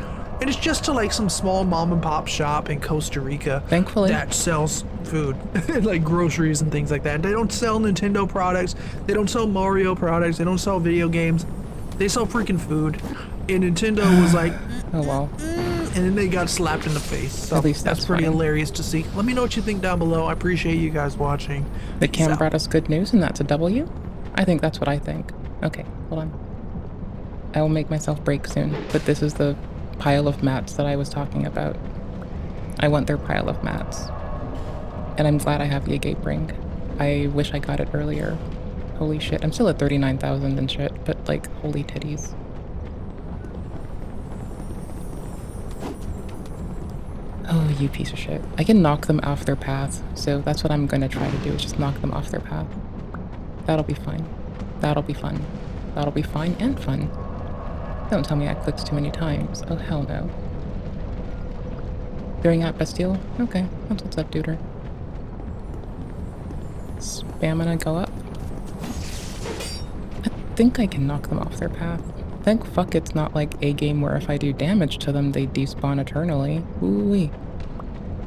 And it's just to like some small mom and pop shop in Costa Rica. Thankfully. That sells food, like groceries and things like that. They don't sell Nintendo products. They don't sell Mario products. They don't sell video games. They sell freaking food. And Nintendo was like, oh well. And then they got slapped in the face. So at least that's pretty hilarious to see. Let me know what you think down below. I appreciate you guys watching. The cam brought us good news, and that's a W? I think that's what I think. Okay, hold on. I will make myself break soon, but this is the pile of mats that I was talking about. I want their pile of mats. And I'm glad I have the agape ring. I wish I got it earlier. Holy shit, I'm still at 39,000 and shit, but like, holy titties. Oh, you piece of shit. I can knock them off their path, so that's what I'm gonna try to do, is just knock them off their path. That'll be fine. That'll be fun. That'll be fine and fun. Don't tell me I clicked too many times. Oh, hell no. Throwing out Bastille? Okay, that's what's up, duder. Stamina go up. I think I can knock them off their path. Thank fuck it's not like a game where if I do damage to them, they despawn eternally. Ooh-wee.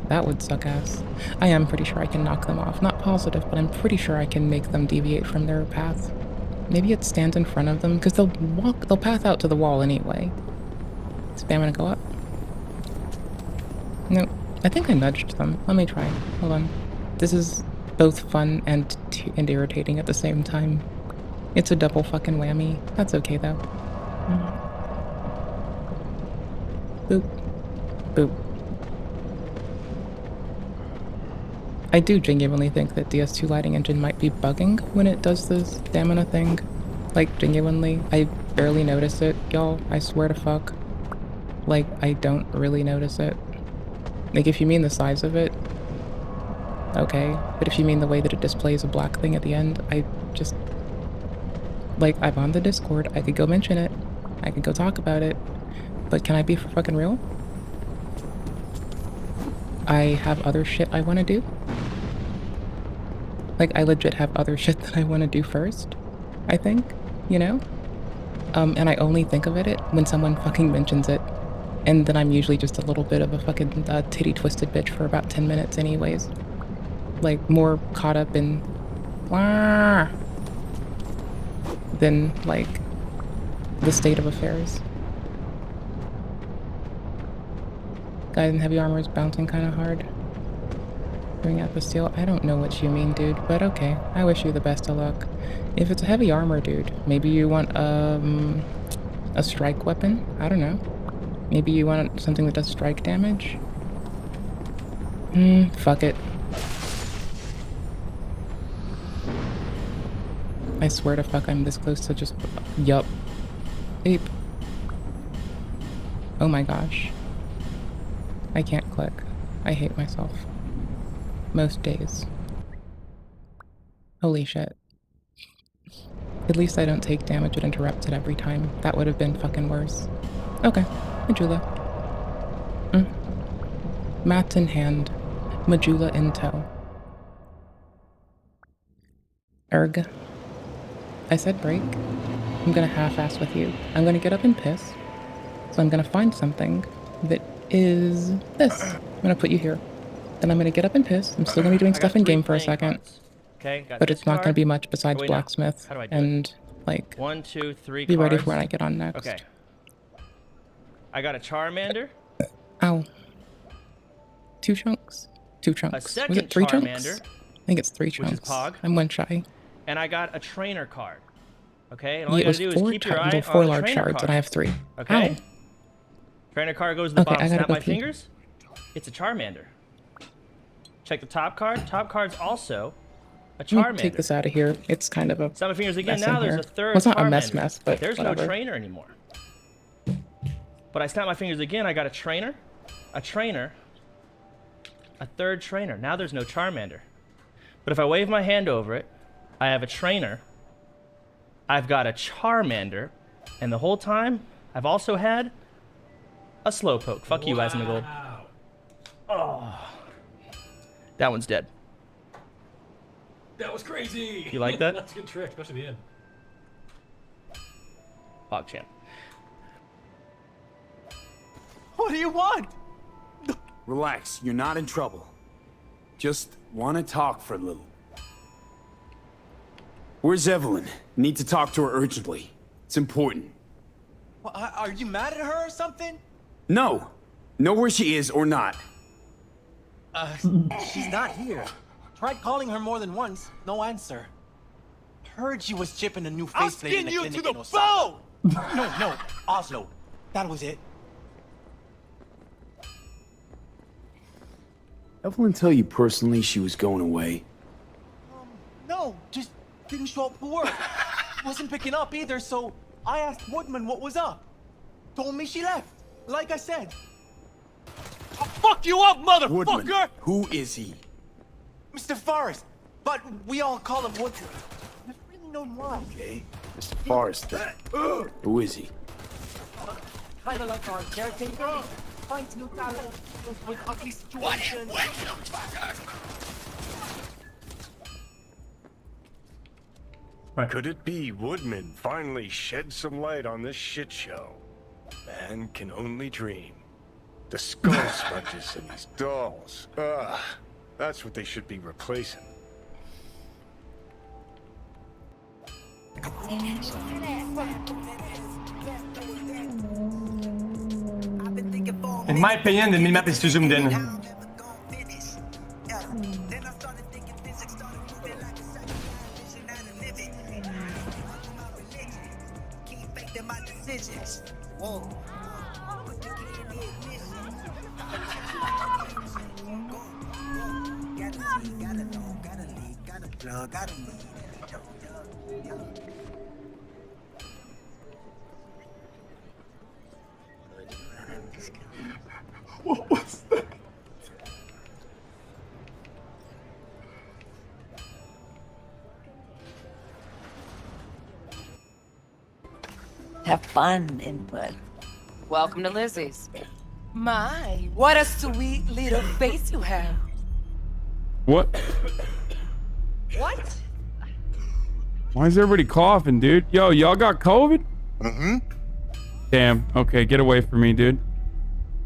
That would suck ass. I am pretty sure I can knock them off. Not positive, but I'm pretty sure I can make them deviate from their path. Maybe it stands in front of them, because they'll path out to the wall anyway. Stamina go up. No, I think I nudged them. Let me try. Hold on. This is both fun and irritating at the same time. It's a double fucking whammy. That's okay though. Boop. Boop. I do genuinely think that DS2 lighting engine might be bugging when it does this stamina thing. Like, genuinely. I barely notice it, y'all. I swear to fuck. Like, I don't really notice it. Like, if you mean the size of it, okay. But if you mean the way that it displays a black thing at the end, I just... Like, I'm on the Discord. I could go mention it. I could go talk about it. But can I be for fucking real? I have other shit I want to do. Like, I legit have other shit that I want to do first, I think, you know? And I only think of it when someone fucking mentions it. And then I'm usually just a little bit of a fucking titty-twisted bitch for about 10 minutes anyways. Like, more caught up in... Wah! Than, like, the state of affairs. Guys in heavy armor is bouncing kind of hard. Bring out the steel. I don't know what you mean, dude, but okay. I wish you the best of luck. If it's a heavy armor, dude, maybe you want a strike weapon? I don't know. Maybe you want something that does strike damage? Fuck it. I swear to fuck I'm this close to just... Yup. Ape. Oh my gosh. I can't click. I hate myself. Most days. Holy shit. At least I don't take damage and interrupt it every time. That would have been fucking worse. Okay. Majula. Mat in hand. Majula in tow. Erg. I said break. I'm gonna half-ass with you. I'm gonna get up and piss. So I'm gonna find something that is this. I'm gonna put you here. Then I'm gonna get up and piss. I'm still gonna be doing stuff in game for a second. Okay, got but this it's not card. gonna be much besides Wait, blacksmith How do I do and it? like 1, 2, 3 be ready cards. for when I get on next. Okay. I got a Charmander. Ow. 2 chunks. 2 chunks. A second Was it 3 Charmander, chunks? I think it's 3 chunks. which is Pog. I'm 1 shy. And I got a trainer card. Okay, and all Yeah, you it was gotta do is 4 keep your eye four on the large trainer shards, card. and I have 3. Okay. Ow. Trainer card goes to the Okay, bottom. I gotta Snap go my pee. fingers. It's a Charmander. Check the top card. Top card's also a Let me Charmander. take this out of here. It's kind of a Snap my fingers again. mess in Now there's here. a third Well, it's not Charmander. a mess, but there's whatever. no trainer anymore. But I snap my fingers again. I got a trainer, a third trainer. Now there's no Charmander. But if I wave my hand over it, I have a trainer. I've got a Charmander, and the whole time I've also had a Slowpoke. Fuck you, Asmongold. Oh, that one's dead. That was crazy. You like that? That's a good trick, especially the end. PogChamp. What do you want? Relax, you're not in trouble. Just want to talk for a little. Where's Evelyn? Need to talk to her urgently. It's important. Well, are you mad at her or something? No. Know where she is or not. She's not here. Tried calling her more than once. No answer. Heard she was chipping a new faceplate in the clinic in Osaka. No, Oslo. That was it. Evelyn tell you personally she was going away? No, just didn't show up for work. Wasn't picking up either, so I asked Woodman what was up. Told me she left, like I said. I'll fuck you up, motherfucker! Woodman, who is he? Mr. Forrest, but we all call him Woodman. There's really no why. Okay, Mr. Forrest then. Who is he? Kinda like our caretaker. Finds new talent with ugly situations. Could it be Woodman finally shed some light on this shit show? Man can only dream. The skull sponges and these dolls. Ugh, that's what they should be replacing. In my opinion, the minimap is too zoomed in. What was that? Have fun, input. Welcome to Lizzie's. My, what a sweet little face you have. What? What? Why is everybody coughing, dude? Yo, y'all got COVID? Mm-hmm. Damn. Okay, get away from me, dude.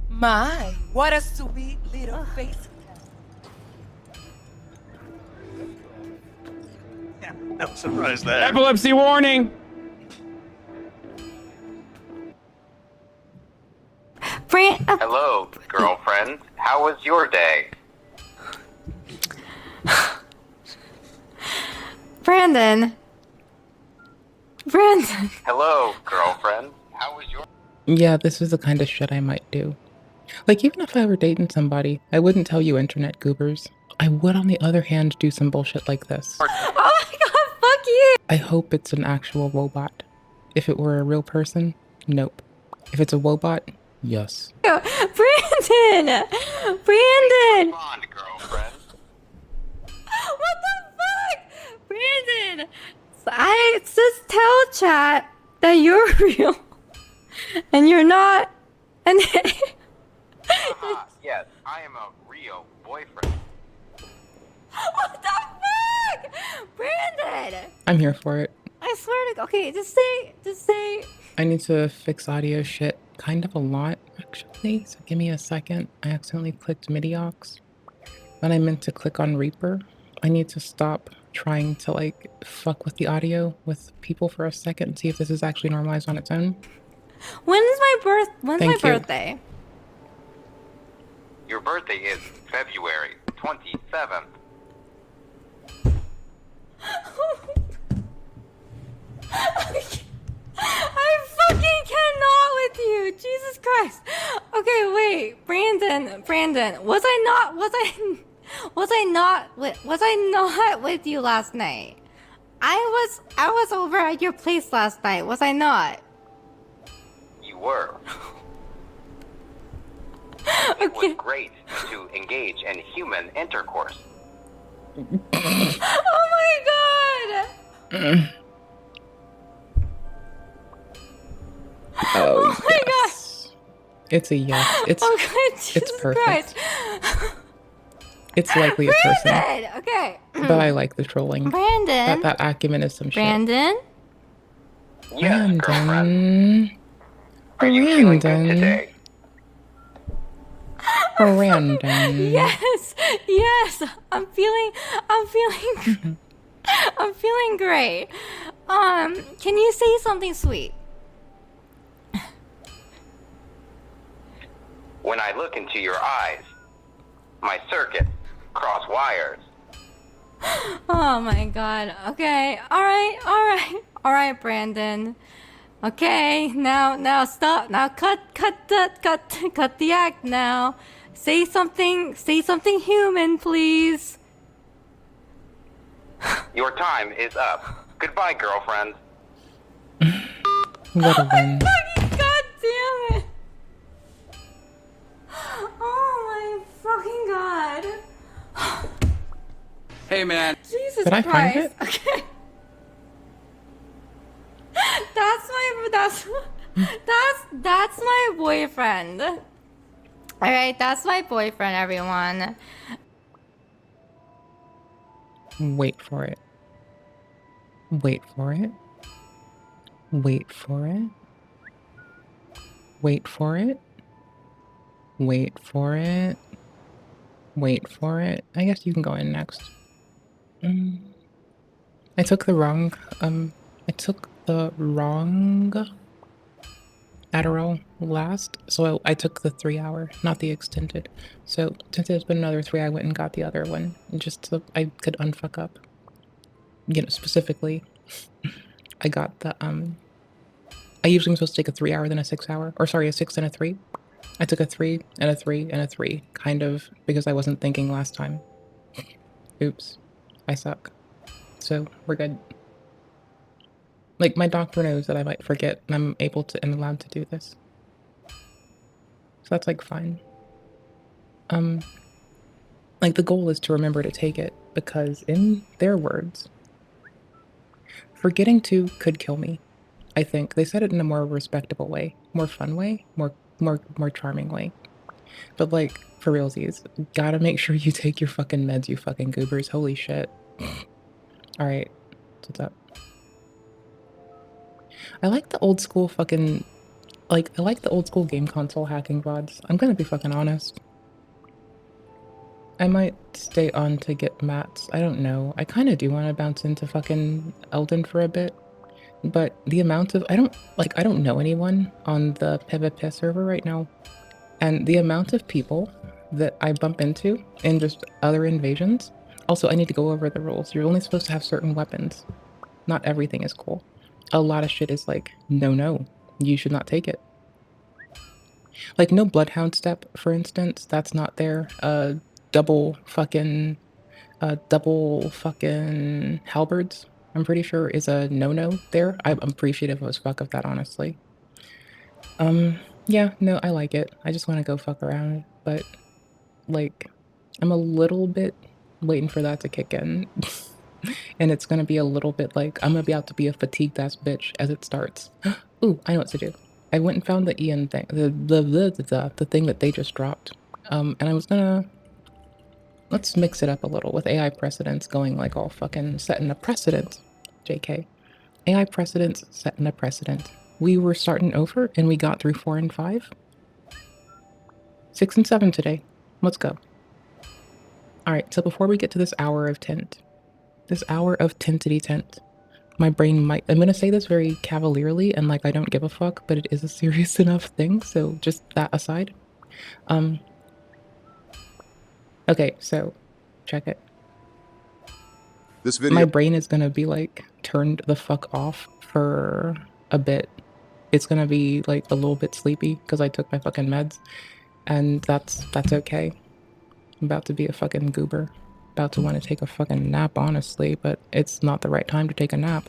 My, what a sweet little face you have. No surprise there. Epilepsy warning! Hello, girlfriend. How was your day? Brandon. Hello, girlfriend. How was your... Yeah, this is the kind of shit I might do. Like, even if I were dating somebody, I wouldn't tell you internet goobers. I would, on the other hand, do some bullshit like this. Oh my god, fuck you! I hope it's an actual robot. If it were a real person, nope. If it's a wobot, yes. Brandon! Brandon! Come on, girlfriend. What the fuck? Brandon! I just tell chat that you're real. And you're not. And Yes, I am a real boyfriend. what the fuck? Brandon! I'm here for it. I swear to, okay, just say. I need to fix audio shit kind of a lot, actually, so give me a second. I accidentally clicked MIDI aux. Then I meant to click on Reaper. I need to stop trying to, like, fuck with the audio with people for a second and see if this is actually normalized on its own. When's my birthday? Your birthday is February 27th. I fucking cannot with you. Jesus Christ. Okay, wait. Brandon, was I not with you last night? I was over at your place last night. Was I not? You were. It was great to engage in human intercourse. Oh my god. Oh my yes. It's a yes. It's it's perfect. Christ. It's likely a person. Brandon! Okay. But I like the trolling. Brandon. That acumen is some Brandon? shit. Brandon. Are you feeling good today? Brandon. Yes, yes. I'm feeling I'm feeling great. Can you say something sweet? When I look into your eyes, my circuits cross wires. Oh my god. Okay. Alright, Brandon. Okay, now stop. Now cut the act now. Say something human, please. Your time is up. Goodbye, girlfriend. What a win. Fucking god damn it. Oh my fucking god. Hey man. Jesus Did I Christ. find it? Okay. That's my boyfriend. Alright, that's my boyfriend, everyone. Wait for it. Wait for it. Wait for it. Wait for it. Wait for it. Wait for it. I guess you can go in next. I took the wrong Adderall last, so I took the 3 hour, not the extended. So since it's been another 3, I went and got the other one, just so I could unfuck up. You know, specifically, I got the, I usually am supposed to take a 3 hour, then a 6 hour, or sorry, a 6 and a 3. I took a 3 and a 3 and a 3, kind of, because I wasn't thinking last time. Oops, I suck. So we're good. Like, my doctor knows that I might forget, and I'm able to and allowed to do this. So that's, like, fine. Like, the goal is to remember to take it, because in their words, forgetting to could kill me. I think. They said it in a more respectable way, more fun way, more charming way. But, like, for realsies, gotta make sure you take your fucking meds, you fucking goobers. Holy shit. Alright, what's up? I like the old school fucking, like, I like the old school game console hacking VODs. I'm gonna be fucking honest. I might stay on to get mats. I don't know. I kind of do want to bounce into fucking Elden for a bit. But the amount of, I don't know anyone on the PvP server right now. And the amount of people that I bump into in just other invasions. Also, I need to go over the rules. You're only supposed to have certain weapons. Not everything is cool. A lot of shit is like, no, you should not take it. Like, no Bloodhound step, for instance, that's not there. Double fucking halberds, I'm pretty sure is a no-no there. I'm appreciative as fuck of that, honestly. Yeah, no, I like it. I just want to go fuck around, but, like, I'm a little bit waiting for that to kick in. And it's gonna be a little bit like, I'm gonna be out to be a fatigued-ass bitch as it starts. Ooh, I know what to do. I went and found the Ian thing, the thing that they just dropped. And I was gonna, let's mix it up a little with AI precedents going like all fucking setting a precedent. JK. AI precedents setting a precedent. We were starting over and we got through 4 and 5. 6 and 7 today. Let's go. Alright, so before we get to this hour of tint, this hour of tintity tint, my brain might, I'm gonna say this very cavalierly and like I don't give a fuck, but it is a serious enough thing, so just that aside. Okay, so check it. This video, my brain is gonna be like turned the fuck off for a bit. It's gonna be like a little bit sleepy because I took my fucking meds, and that's okay. I'm about to be a fucking goober, about to want to take a fucking nap, honestly, but it's not the right time to take a nap.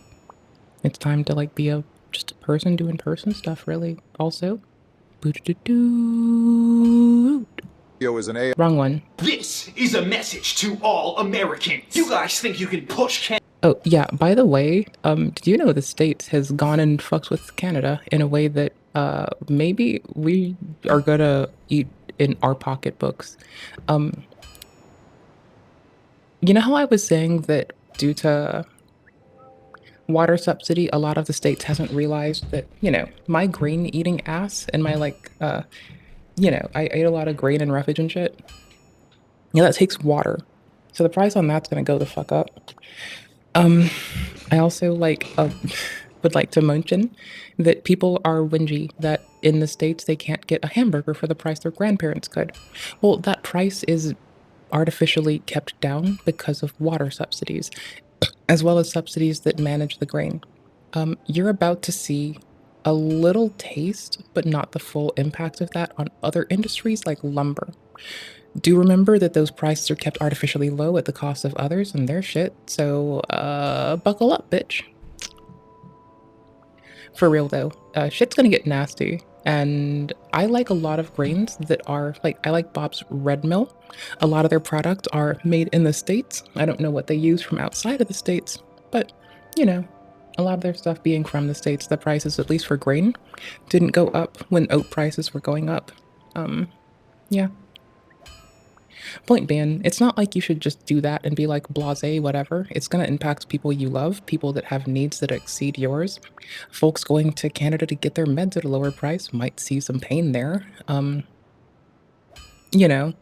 It's time to like be just a person doing person stuff, really. Also, is an AI. Wrong one. This is a message to all Americans. You guys think you can push Oh, yeah, by the way, did you know the States has gone and fucked with Canada in a way that, maybe we are gonna eat in our pocketbooks? You know how I was saying that due to water subsidy, a lot of the states hasn't realized that, you know, my grain eating ass and my like, you know, I ate a lot of grain and roughage and shit. Yeah, that takes water. So the price on that's gonna go the fuck up. I also would like to mention that people are whingy that in the States they can't get a hamburger for the price their grandparents could. Well, that price is artificially kept down because of water subsidies, as well as subsidies that manage the grain. You're about to see a little taste, but not the full impact of that on other industries like lumber. Do remember that those prices are kept artificially low at the cost of others and their shit, so buckle up, bitch. For real though, shit's gonna get nasty. And I like a lot of grains that are, like, I like Bob's Red Mill. A lot of their products are made in the States. I don't know what they use from outside of the States, but, you know, a lot of their stuff being from the States, the prices, at least for grain, didn't go up when oat prices were going up. Yeah. Point being, it's not like you should just do that and be like blasé, whatever. It's gonna impact people you love, people that have needs that exceed yours. Folks going to Canada to get their meds at a lower price might see some pain there. You know.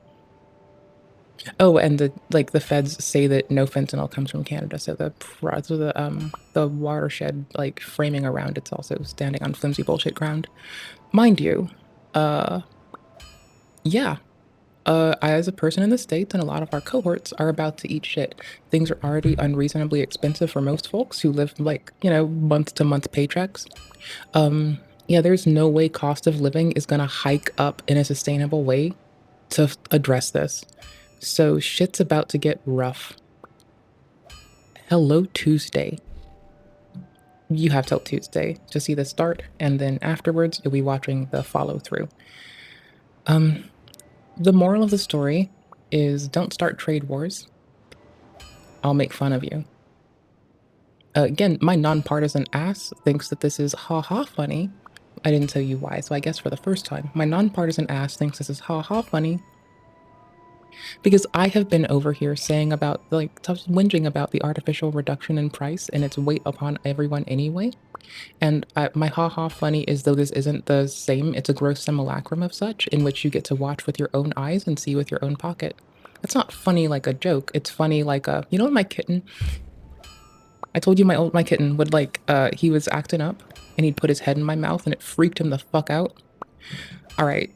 Oh, and the feds say that no fentanyl comes from Canada, so the watershed like framing around it's also standing on flimsy bullshit ground. Mind you, yeah. I, as a person in the States and a lot of our cohorts are about to eat shit. Things are already unreasonably expensive for most folks who live like, you know, month-to-month paychecks. Yeah, there's no way cost of living is gonna hike up in a sustainable way to address this. So shit's about to get rough. Hello, Tuesday. You have till Tuesday to see the start, and then afterwards you'll be watching the follow-through. The moral of the story is don't start trade wars. I'll make fun of you. Again, my nonpartisan ass thinks that this is ha-ha funny. I didn't tell you why, so I guess for the first time, my nonpartisan ass thinks this is ha-ha funny. Because I have been over here saying about, like, whinging about the artificial reduction in price and its weight upon everyone anyway. And my ha-ha funny is though this isn't the same, it's a gross simulacrum of such, in which you get to watch with your own eyes and see with your own pocket. It's not funny like a joke, it's funny like a, you know, my kitten? I told you my kitten would like, he was acting up and he'd put his head in my mouth and it freaked him the fuck out. All right,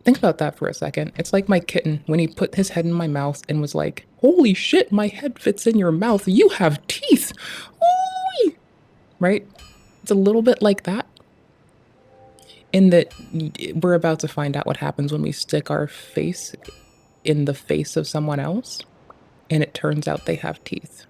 think about that for a second. It's like my kitten when he put his head in my mouth and was like, holy shit, my head fits in your mouth, you have teeth. Ooh! Right? It's a little bit like that, in that we're about to find out what happens when we stick our face in the face of someone else, and it turns out they have teeth.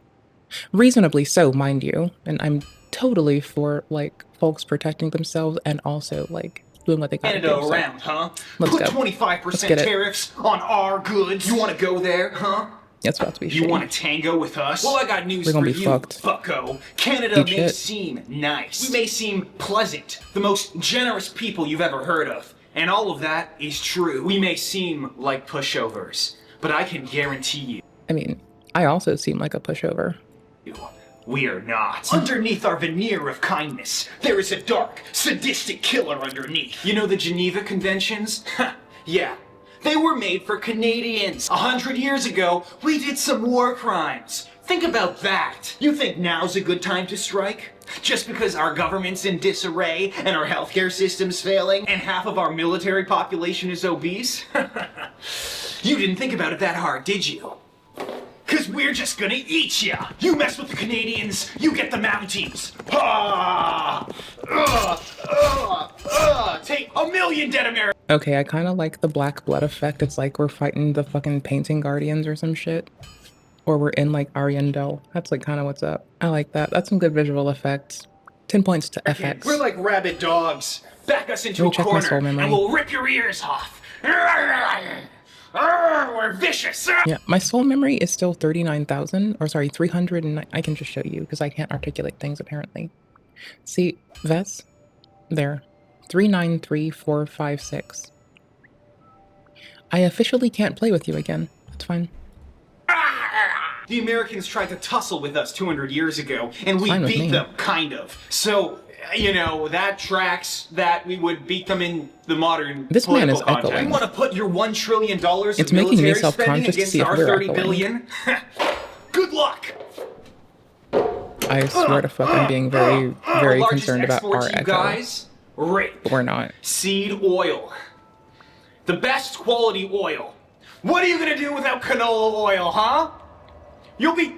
Reasonably so, mind you, and I'm totally for, like, folks protecting themselves and also, like, doing what they gotta do. Canada around, huh? Let's Put go. 25% tariffs on our goods. You want to go there, huh? That's about to be shitty. You want to tango with us? Well, I got news We're gonna for be you, fucked. fucko. Canada Eat may shit. seem nice. We may seem pleasant. The most generous people you've ever heard of. And all of that is true. We may seem like pushovers, but I can guarantee you. I mean, I also seem like a pushover. We are not. Underneath our veneer of kindness, there is a dark, sadistic killer underneath. You know the Geneva Conventions? Yeah. They were made for Canadians. 100 years ago, we did some war crimes. Think about that. You think now's a good time to strike? Just because our government's in disarray and our healthcare system's failing and half of our military population is obese? You didn't think about it that hard, did you? Cause we're just gonna eat ya! You mess with the Canadians, you get the Mounties! Take 1,000,000 dead Americans! Okay, I kind of like the black blood effect. It's like we're fighting the fucking painting guardians or some shit. Or we're in like Ariandel. That's like kind of what's up. I like that. That's some good visual effects. 10 points to FX. We're like rabid dogs. Back us into a corner and we'll rip your ears off. We're vicious. Yeah, my soul memory is still 39,000, or sorry, 300, and I can just show you because I can't articulate things apparently. See, Vess, there, 393456. I officially can't play with you again. That's fine. The Americans tried to tussle with us 200 years ago, and we Fine with beat me. them, kind of. So, you know, that tracks that we would beat them in the modern This man is political context. echoing. You want to put your $1 trillion It's of making me military spending self-conscious to against see if our we're 30 echoing. billion? Good luck! I swear to fuck, I'm being very, very Largest concerned about export our to you echo. guys, rape. But we're not. Seed oil. The best quality oil. What are you gonna do without canola oil, huh? You'll be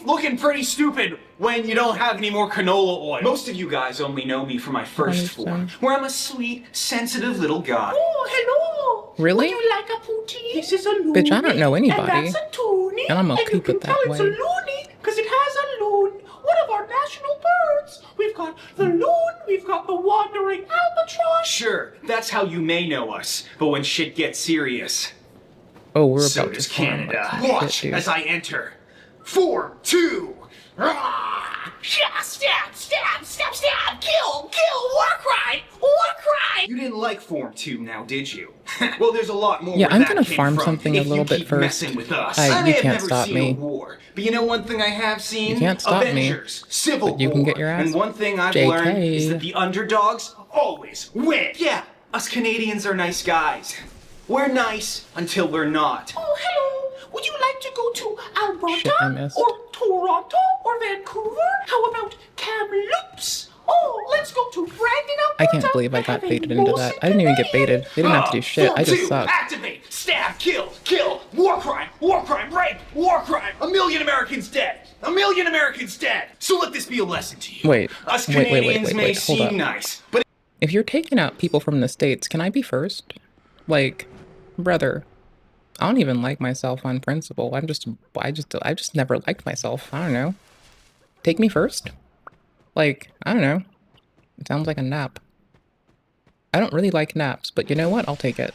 looking pretty stupid when you don't have any more canola oil. Most of you guys only know me from my first form, where I'm a sweet, sensitive little guy. Oh, hello. Really? Would you like a poutine? This is a loony. Bitch, I don't know anybody. And that's a toonie. And I'm gonna and keep you it can that tell it's a way. loony because it has a loon. One of our national birds. We've got the loon. We've got the wandering albatross. Sure, that's how you may know us, but when shit gets serious, Oh, we're so about does to farm Canada. like Watch shit, dude. as I enter. 4, 2, Ah! Stab, stab, stab, stab, stab. Kill, war cry, war cry. You didn't like Form 2 now, did you? Well, there's a lot more Yeah, where I'm that gonna came farm from something a if little you bit keep first. messing with us. You I may have can't never stop seen me. a war, but you know one thing I have seen? You can't stop me. Avengers, Civil But you can War. get your ass And one thing I've JK. learned is that the underdogs always win. Yeah, us Canadians are nice guys. We're nice until we're not. Oh, hello. Would you like to go to Shit, I Alberta missed. or Toronto or Vancouver? How about Kamloops? Oh, let's go to Brandon, Alberta. I can't believe I got baited into that. I didn't even get baited. They didn't have to do shit. I just suck. Activate! Stab! Kill! War crime! Rape! War crime! 1 million Americans dead! 1 million Americans dead! So let this be a lesson to you. Wait. Us Wait. Canadians may Hold seem up. nice, but If you're taking out people from the States, can I be first? Like, brother, I don't even like myself on principle. I just never liked myself. I don't know. Take me first? Like, I don't know. It sounds like a nap. I don't really like naps, but you know what? I'll take it.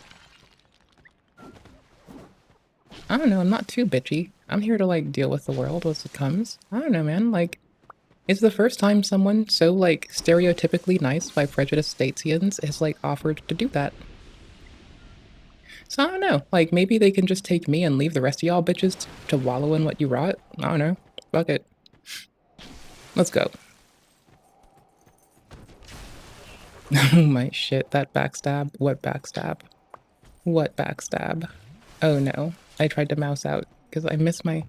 I don't know, I'm not too bitchy. I'm here to, like, deal with the world as it comes. I don't know, man, like, it's the first time someone so, like, stereotypically nice by prejudiced Statesians has, like, offered to do that. So I don't know, like, maybe they can just take me and leave the rest of y'all bitches to wallow in what you rot? I don't know. Fuck it. Let's go. Oh my shit, that backstab. What backstab? What backstab? Oh no, I tried to mouse out because I missed my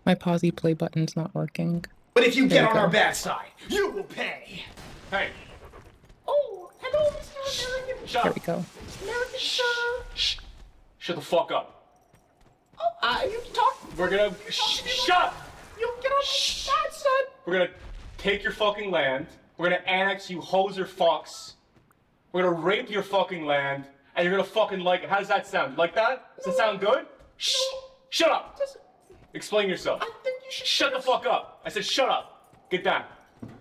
pausey play button's not working. But if you There get we on go. our bad side, you will pay. Hey. Oh, hello, Mr. American. There we go. American sir. Shh. Shut the fuck up. Oh, you talk. We're gonna shut up. You get on my bad side. We're gonna take your fucking land. We're gonna annex you hoser fucks. We're gonna rape your fucking land, and you're gonna fucking like it. How does that sound? You like that? Does that sound good? Shh. Shut up. Explain yourself. I think you should Shut the fuck up. I said shut up. Get down.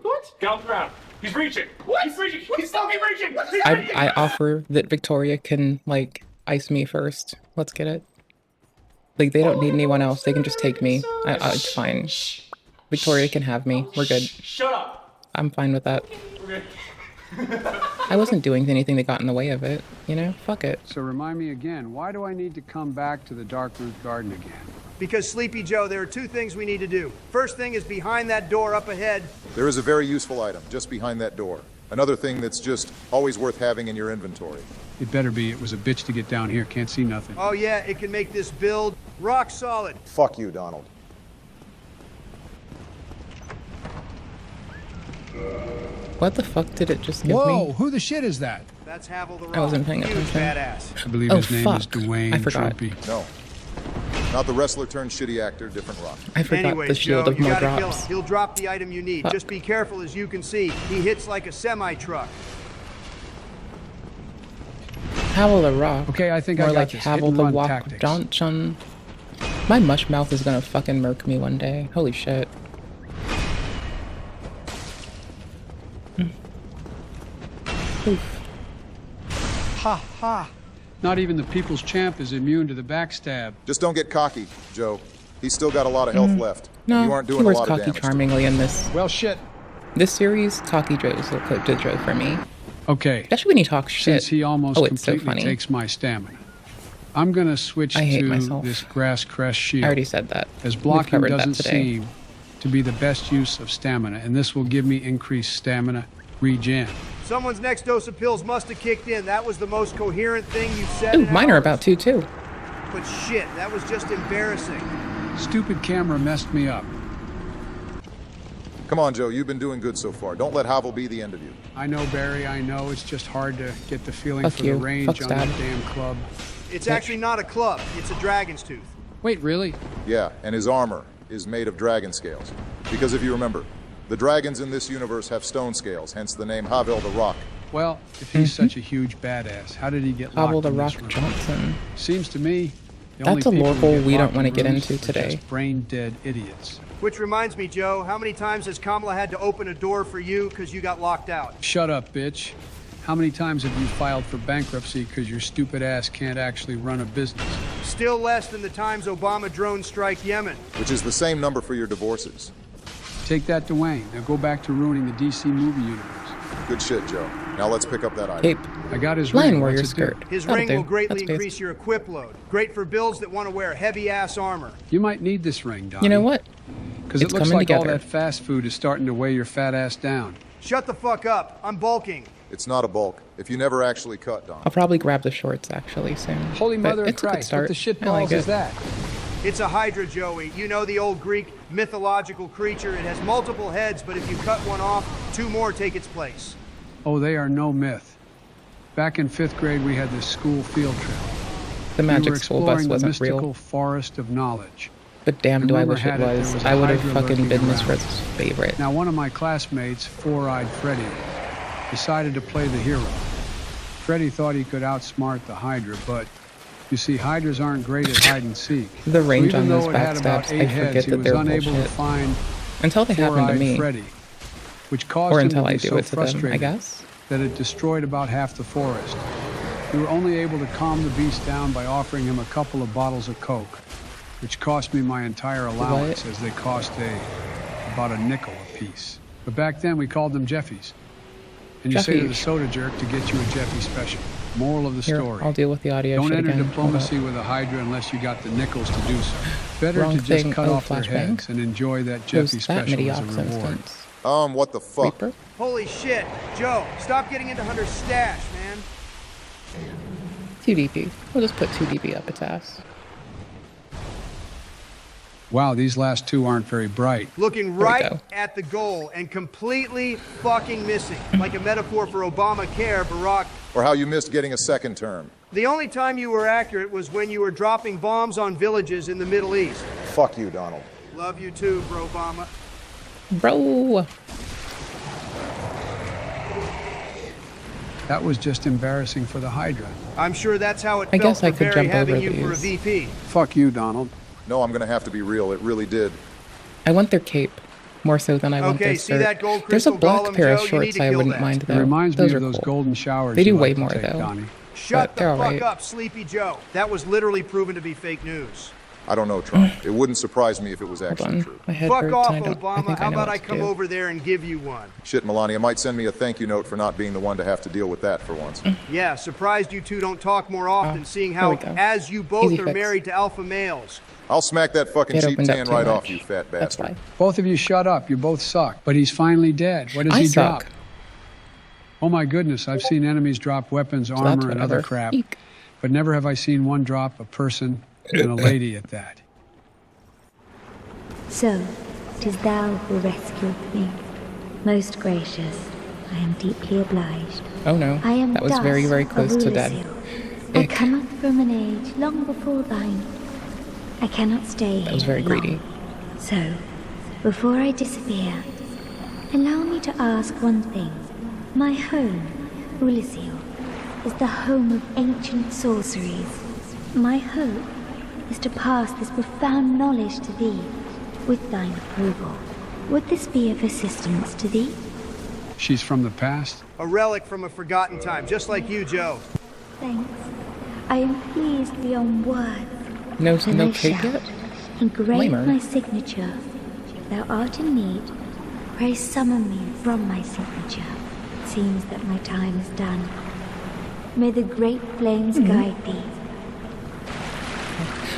What? Get on the ground. He's reaching. What? He's reaching. He's fucking reaching. He's I reaching. offer that Victoria can, like, ice me first. Let's get it. Like, they don't need anyone else. They can just take me. It's fine. Victoria can have me. We're good. Shut up. I'm fine with that. We're good. I wasn't doing anything that got in the way of it. You know? Fuck it. So remind me again, why do I need to come back to the Dark Root Garden again? Because, Sleepy Joe, there are two things we need to do. First thing is behind that door up ahead. There is a very useful item just behind that door. Another thing that's just always worth having in your inventory. It better be. It was a bitch to get down here. Can't see nothing. Oh yeah, it can make this build rock solid. Fuck you, Donald. What the fuck did it just give Whoa, me? who the shit is that? That's Havel the Rock. I wasn't paying Huge attention. badass. I believe Oh, his name is fuck. Dwayne I forgot. Trumpy. No. Not the wrestler turned shitty actor, different rock. I forgot Anyways, the shield Joe, of you more gotta kill drops. him. He'll drop the item you need. Fuck. Just be careful, as you can see. He hits like a semi-truck. Havel the Rock. Okay, I think I More got like this. Havel Hit and the run Walk tactics. Johnson. My mush mouth is gonna fucking murk me one day. Holy shit. Oof. Ha ha. Not even the people's champ is immune to the backstab. Just don't get cocky, Joe. He's still got a lot of health left. No, You aren't he doing a wears lot of cocky damage. charmingly in this. Well, shit. This series, cocky Joe's the Joe for me. Okay. Especially when he talks shit. Since he almost Oh, it's so completely funny. takes my stamina. I'm gonna switch I hate to myself. this grass crest shield. I already said that. As We've blocking covered that doesn't today. seem to be the best use of stamina, and this will give me increased stamina regen. Someone's next dose of pills must have kicked in. That was the most coherent thing you've said Ooh, in mine are hours. about to too. But shit, that was just embarrassing. Stupid camera messed me up. Come on, Joe, you've been doing good so far. Don't let Havel be the end of you. I know, Barry, I know. It's just hard to get the feeling Fuck for you. the range Fuck on Stab. that damn club. It's actually not a club. It's a dragon's tooth. Wait, really? Yeah, and his armor is made of dragon scales. Because if you remember, the dragons in this universe have stone scales, hence the name Havel the Rock. Well, if he's such a huge badass, how did he get locked Havel the in Rock this room? Johnson. Seems to me the That's only a lore people who hole we don't locked want to in get rooms into are today. just brain-dead idiots. Which reminds me, Joe, how many times has Kamala had to open a door for you because you got locked out? Shut up, bitch. How many times have you filed for bankruptcy because your stupid ass can't actually run a business? Still less than the times Obama drone strike Yemen. Which is the same number for your divorces. Take that to Wayne. Now go back to ruining the DC movie universe. Good shit, Joe. Now let's pick up that item. Cape. I got his Lion ring. warrior What's it do? skirt. His That'll ring do. will greatly That's increase your equip load. Great for builds that want to wear heavy-ass armor. You might need this ring, Donnie. You know what? Because it It's looks coming like all together. that fast food is starting to weigh your fat ass down. Shut the fuck up. I'm bulking. It's not a bulk. If you never actually cut, Don. I'll probably grab the shorts actually soon. Holy But Mother of it's a good Christ, start. what the shit I like balls it. is that? It's a Hydra, Joey. You know the old Greek mythological creature. It has multiple heads, but if you cut one off, two more take its place. Oh, they are no myth. Back in 5th grade, we had this school field trip. The We magic were school bus exploring the wasn't mystical real. forest of knowledge. But damn, do I Rumor wish it had there was. a I would have Hydra fucking lurking been Miss around. Fritz's favorite. Now, one of my classmates, Four-Eyed Freddy, decided to play the hero. Freddy thought he could outsmart the Hydra, but you see, Hydras aren't great at hide and seek. The range so even on those though it had about backstabs, 8 I heads, forget he that was they're unable bullshit. to find Until they happen to Four-Eyed me. Freddy, which caused Or him until to I be do so it to them, I frustrated guess. that it destroyed about half the forest. We were only able to calm the beast down by offering him a couple of bottles of Coke, which cost me my entire allowance, as they cost about a nickel a piece. But back then we called them Jeffies. And you say to the Jeffies. soda jerk to get you a Jeffy special. Moral of the Here, story. I'll deal with the audio Don't shit enter again. diplomacy with a Hydra unless you got the nickels to do so. Better Wrong to just thing. cut Oh, off their flashbang. heads and enjoy that Who's Jeffy that special MIDI as a ox reward. instance? What the fuck? Reaper? Holy shit. Joe, stop getting into Hunter's stash, man. 2DP. We'll just put 2DP up its ass. Wow, these last two aren't very bright. Looking we right go. at the goal and completely fucking missing. Like a metaphor for Obamacare, Barack. Or how you missed getting a second term. The only time you were accurate was when you were dropping bombs on villages in the Middle East. Fuck you, Donald. Love you too, bro Obama. Bro! That was just embarrassing for the Hydra. I'm sure that's how it I felt guess for I could Barry jump having over you for a these. VP. Fuck you, Donald. No, I'm gonna have to be real. It really did. I want their cape. More so than I want Okay, their see skirt. that gold There's a crystal black golem, pair of Joe? You shorts need to I kill wouldn't that. mind It though. reminds Those me are of those cool. golden showers They do you way like to more take, though. Donnie. Shut they're the fuck alright. up, Sleepy Joe. That was literally proven to be fake news. I don't know, Trump. It wouldn't surprise me if it was Hold actually on. true. My head Fuck hurts off, and I don't. I Obama. think How I know about what I to come do. over there and give you one? Shit, Melania might send me a thank you note for not being the one to have to deal with that for once. Yeah, surprised you two don't talk more often, seeing there how, we go. as you both Easy are fix. married to alpha males. I'll smack that fucking It cheap opened up tan too right much. off, you fat That's bastard. why. Both of you shut up. You both suck. But he's finally dead. What does I he suck. drop? Oh my goodness, I've seen enemies drop weapons, that's armor, and other whatever. crap. Eek. But never have I seen one drop a person and a lady at that. So, 'tis thou who rescued me. Most gracious, I am deeply obliged. Oh no. I am That was very, very Dusk close of to dead. Ulasil. I Ick. cometh from an age long before thine. I cannot stay That was here very long. greedy. So, before I disappear, allow me to ask one thing. My home, Ulasil, is the home of ancient sorceries. My hope is to pass this profound knowledge to thee, with thine approval. Would this be of assistance to thee? She's from the past? A relic from a forgotten time, just like you, Joe. Thanks. I am pleased beyond words. No, Then no I cake shall yet? engrave Lamer. my signature. If thou art in need, pray summon me from my signature. It seems that my time is done. May the great flames guide thee.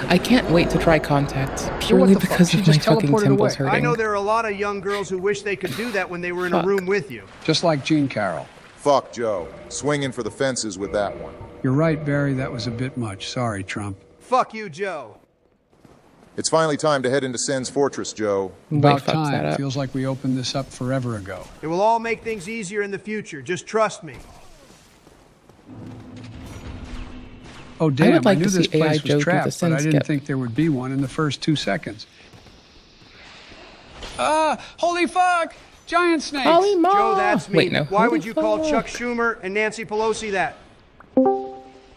I can't wait to try contacts purely because of my fucking temples hurting. I know there are a lot of young girls who wish they could do that when they were in a room with you. Just like Jean Carroll. Fuck, Joe. Swinging for the fences with that one. You're right, Barry. That was a bit much. Sorry, Trump. Fuck you, Joe. It's finally time to head into Sen's fortress, Joe. About time. Feels like we opened this up forever ago. It will all make things easier in the future. Just trust me. Oh, damn. I would like knew to this see AI place Joe was do the trapped, but Sen I didn't skip. think there would be one in the first 2 seconds. Holy fuck! Giant snakes! Holy mo! Joe, that's me. Wait, no. Why Holy would you call fuck. Chuck Schumer and Nancy Pelosi that?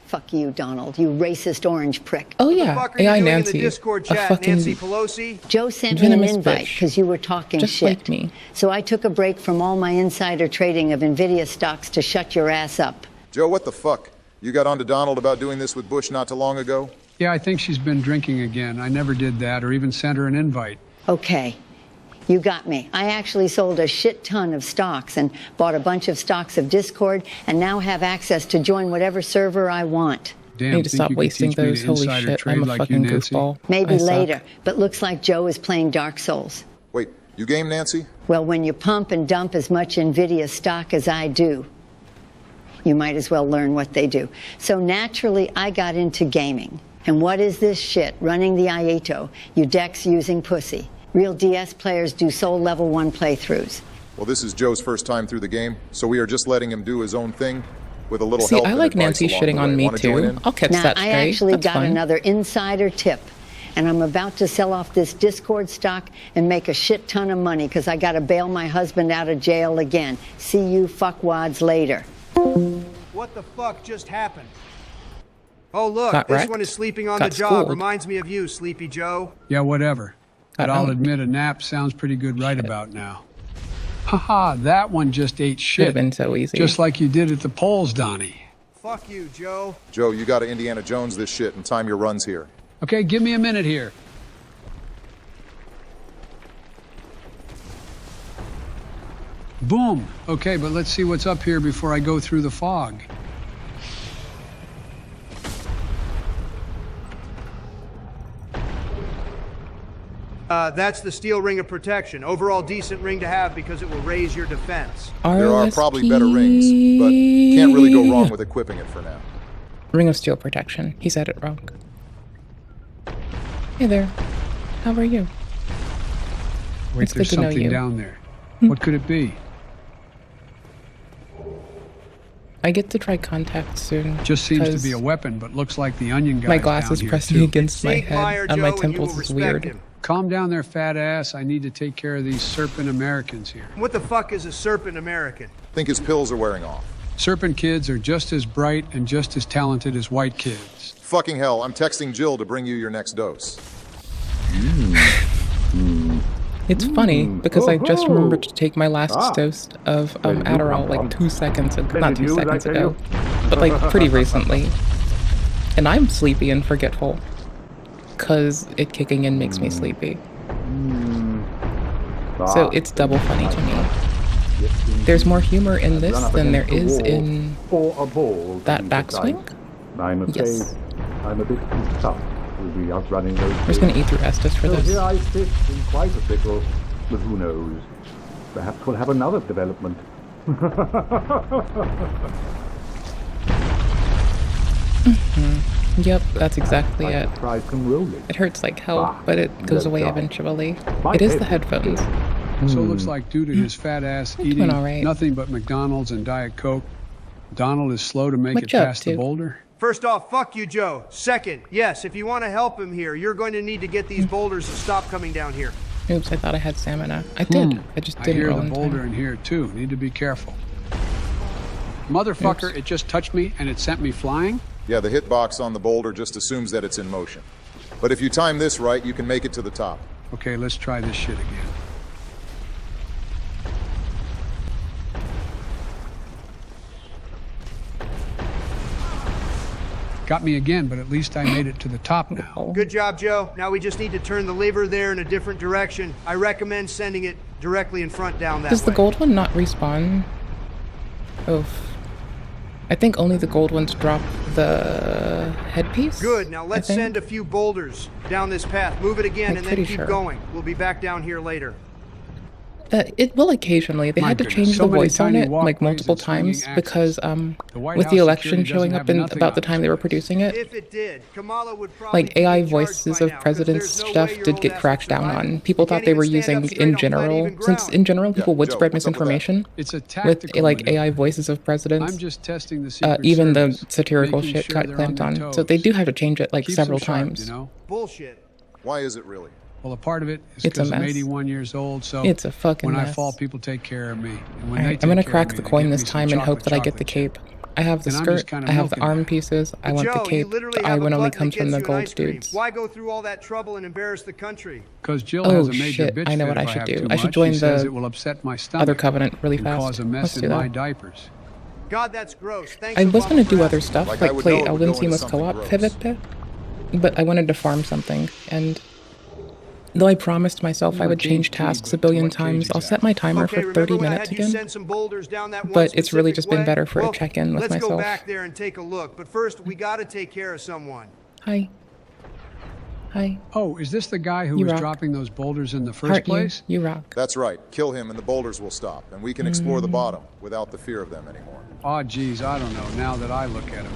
Fuck you, Donald, you racist orange prick. Oh yeah, What the fuck are you AI doing Nancy. in the Discord A chat, fucking Nancy Pelosi? Joe sent me an venomous invite bitch. because you were talking Just shit. like me. So I took a break from all my insider trading of Nvidia stocks to shut your ass up. Joe, what the fuck? You got on to Donald about doing this with Bush not too long ago? Yeah, I think she's been drinking again. I never did that or even sent her an invite. Okay, you got me. I actually sold a shit ton of stocks and bought a bunch of stocks of Discord and now have access to join whatever server I want. Damn, I need to think stop you could wasting teach me those. to Holy insider shit, trade I'm a like fucking you, Nancy? goofball. Maybe I suck. later, but looks like Joe is playing Dark Souls. Wait, you game, Nancy? Well, when you pump and dump as much Nvidia stock as I do, you might as well learn what they do. So naturally, I got into gaming. And what is this shit? Running the Iato, you decks using pussy. Real DS players do Soul Level 1 playthroughs. Well, this is Joe's first time through the game, so we are just letting him do his own thing with a little See, help I and like advice Nancy along shitting the on way. me Wanna join too. in? I'll catch Now, that I straight. actually That's got fun. another insider tip. And I'm about to sell off this Discord stock and make a shit ton of money because I got to bail my husband out of jail again. See you fuckwads later. What the fuck just happened? Oh, look, Got this wrecked. one is sleeping on Got the job. schooled. Reminds me of you, Sleepy Joe. Yeah, whatever. But I'll Uh-oh. admit a nap sounds pretty good right about now. Haha, that one just ate Could shit. have been so easy. Just like you did at the polls, Donnie. Fuck you, Joe. Joe, you gotta Indiana Jones this shit and time your runs here. Okay, give me a minute here. Boom. Okay, but let's see what's up here before I go through the fog. That's the steel ring of protection. Overall decent ring to have because it will raise your defense. There are probably better rings, but can't really go wrong with equipping it for now. Ring of Steel protection. He said it wrong. Hey there. How are you? Wait, It's there's good to know something you. down there. What could it be? I get to try contact soon. Just seems to 'cause be a weapon, but looks like the onion guy. my glass is pressing against my Seek Meyer, head, and my Joe, and you will temples is respect weird. him. Calm down there, fat ass. I need to take care of these serpent Americans here. What the fuck is a serpent American? Think his pills are wearing off. Serpent kids are just as bright and just as talented as white kids. Fucking hell, I'm texting Jill to bring you your next dose. It's funny because I just remembered to take my last dose of Adderall like 2 seconds ago. Not 2 seconds ago, but like pretty recently. And I'm sleepy and forgetful. Because it kicking in makes me sleepy. So it's double funny to me. There's more humor in this than there is in that backswing. I'm afraid Yes. I'm a bit tough to be out running those. We're just gonna eat through Estes for So this. here I sit in quite a pickle, but who knows? Perhaps we'll have another development. Yep, that's exactly it. Try some rolling. It hurts like hell, but it goes away eventually. My It is head the headphones. So it looks like due to his fat ass I'm eating doing all right. nothing but McDonald's and Diet Coke, Donald is slow to make What it you up past the to? boulder. First off, fuck you, Joe. Second, yes, if you want to help him here, you're going to need to get these boulders to stop coming down here. Oops, I thought I had stamina. I did. I just I didn't hear roll the in boulder time. in here too. Need to be careful. Motherfucker, Oops. it just touched me and it sent me flying? Yeah, the hitbox on the boulder just assumes that it's in motion. But if you time this right, you can make it to the top. Okay, let's try this shit again. Got me again, but at least I made it to the top now. Good job, Joe. Now we just need to turn the lever there in a different direction. I recommend sending it directly in front down that Does the way. gold one not respawn? Oof. I think only the gold ones drop the headpiece. Good, now let's send a few boulders down this path. Move it again and then keep going. We'll be back down here later. It will occasionally. They had to change the voice on it like multiple times because with the election showing up in about the time they were producing it, like AI voices of presidents stuff did get cracked down on. People thought they were using in general, since in general people would spread misinformation with like AI voices of presidents. I'm just testing the even the satirical shit got clamped on. So they do have to change it like several times. Bullshit. Why is it really? Well, a part of it is It's a because I'm mess. 81 years old, so It's a fucking when I mess. fall, people take care of me. And when Alright, they I'm gonna take care crack of me, the they coin give this me some time and hope that I get chocolate the cape. I have the And I'm just skirt, kinda I have the milking it. arm pieces, I want the Joe, cape. you literally The eye have a one only button comes that from gets the you an gold ice cream. dudes. Why go through all that trouble and embarrass the country? Because Jill Oh has a major shit, bitch I know fit what if I should have do. too I should much. join She says the it will upset my stomach other covenant really and fast. cause a mess Let's do in my that. diapers. God, that's gross. Thanks, I was Obama, gonna for do asking. other stuff, Like I like would play know it would go Elden into Seamus something co-op gross. PvP, but I wanted to farm something, and though I promised myself I would change tasks a billion times, I'll set my timer Okay, for remember 30 when I minutes had you again. send some boulders down that one But it's really specific just been way? better for Well, a check-in with let's myself. go back there and take a look. But first, we got to take care of someone. Hi. Hi. Oh, is this the guy who You was rock. dropping those boulders in the first Heart place? you rock. That's right. Kill him and the boulders will stop, and we can explore the bottom without the fear of them anymore. Oh, geez, I don't know. Now that I look at him,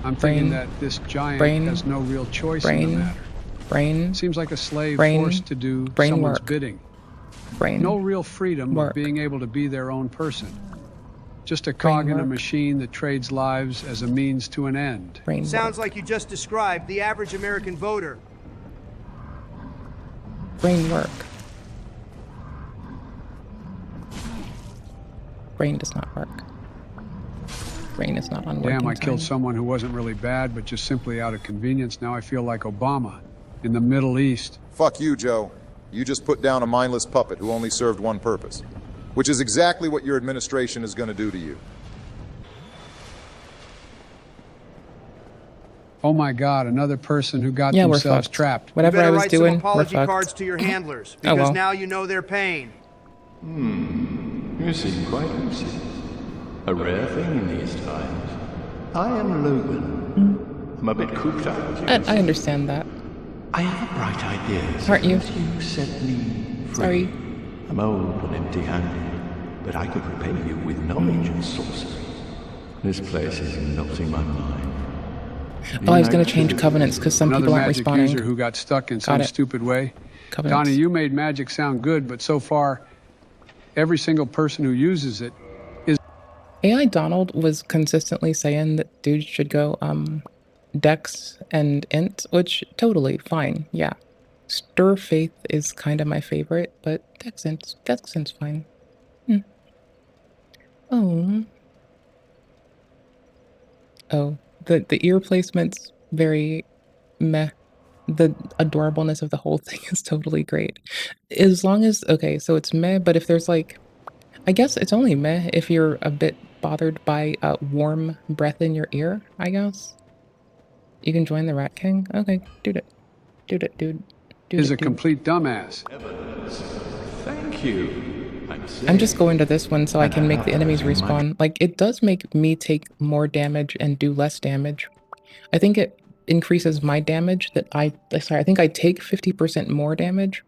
I'm thinking Brain. that this giant Brain. has no real choice in Brain. the matter. Brain. Seems like a slave Brain. forced to do Brain someone's work. bidding. Brain. No real freedom Work. of being able to be their own person. Just a cog in a machine that trades lives as a means to an end. Brain Sounds like you just described the average American voter. Brain work. Brain does not work. Brain is not on working Damn, I killed time. someone who wasn't really bad, but just simply out of convenience. Now I feel like Obama in the Middle East. Fuck you, Joe. You just put down a mindless puppet who only served one purpose, which is exactly what your administration is going to do to you. Oh my God, another person who got Yeah, we're themselves fucked. trapped. Whatever You better I was write doing, some apology we're fucked. cards to your handlers, Oh, because well. now you know their pain. You seem quite lucid. A rare thing in these times. I am Logan. I'm a bit cooped up. as you can I see. understand that. I have a bright idea. Aren't you? Suppose you set me free. Sorry. I'm old and empty-handed, but I could repay you with knowledge and sorcery. This place is melting my mind. Oh, I was going to change covenants because some Another people aren't magic responding. user who got stuck in Got some it. stupid way. Covenants. Donnie, you made magic sound good, but so far, every single person who uses it is... AI Donald was consistently saying that dudes should go Dex and Int, which totally fine, yeah. Stir Faith is kind of my favorite, but Dex Int's fine. Oh. Oh, the ear placement's very meh. The adorableness of the whole thing is totally great. As long as, okay, so it's meh, but if there's like, I guess it's only meh if you're a bit bothered by warm breath in your ear, I guess. You can join the Rat King? Okay, dude. Is a complete dumbass. Thank you. I'm just going to this one so I can make the enemies respawn. Like, it does make me take more damage and do less damage. I think it increases my damage that I think I take 50% more damage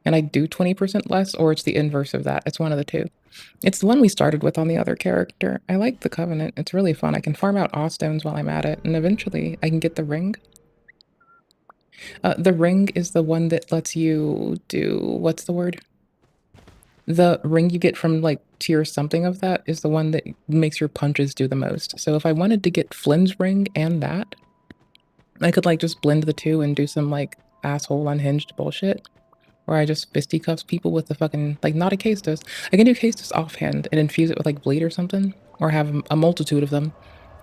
and I do 20% less, or it's the inverse of that. It's one of the two. It's the one we started with on the other character. I like the Covenant. It's really fun. I can farm out awe stones while I'm at it, and eventually I can get the ring. The ring is the one that lets you do, what's the word? The ring you get from like tier something of that is the one that makes your punches do the most. So if I wanted to get Flynn's ring and that, I could like just blend the two and do some like asshole unhinged bullshit. Where I just fisticuffs people with the fucking, like not a Castus. I can do Castus offhand and infuse it with like bleed or something. Or have a multitude of them.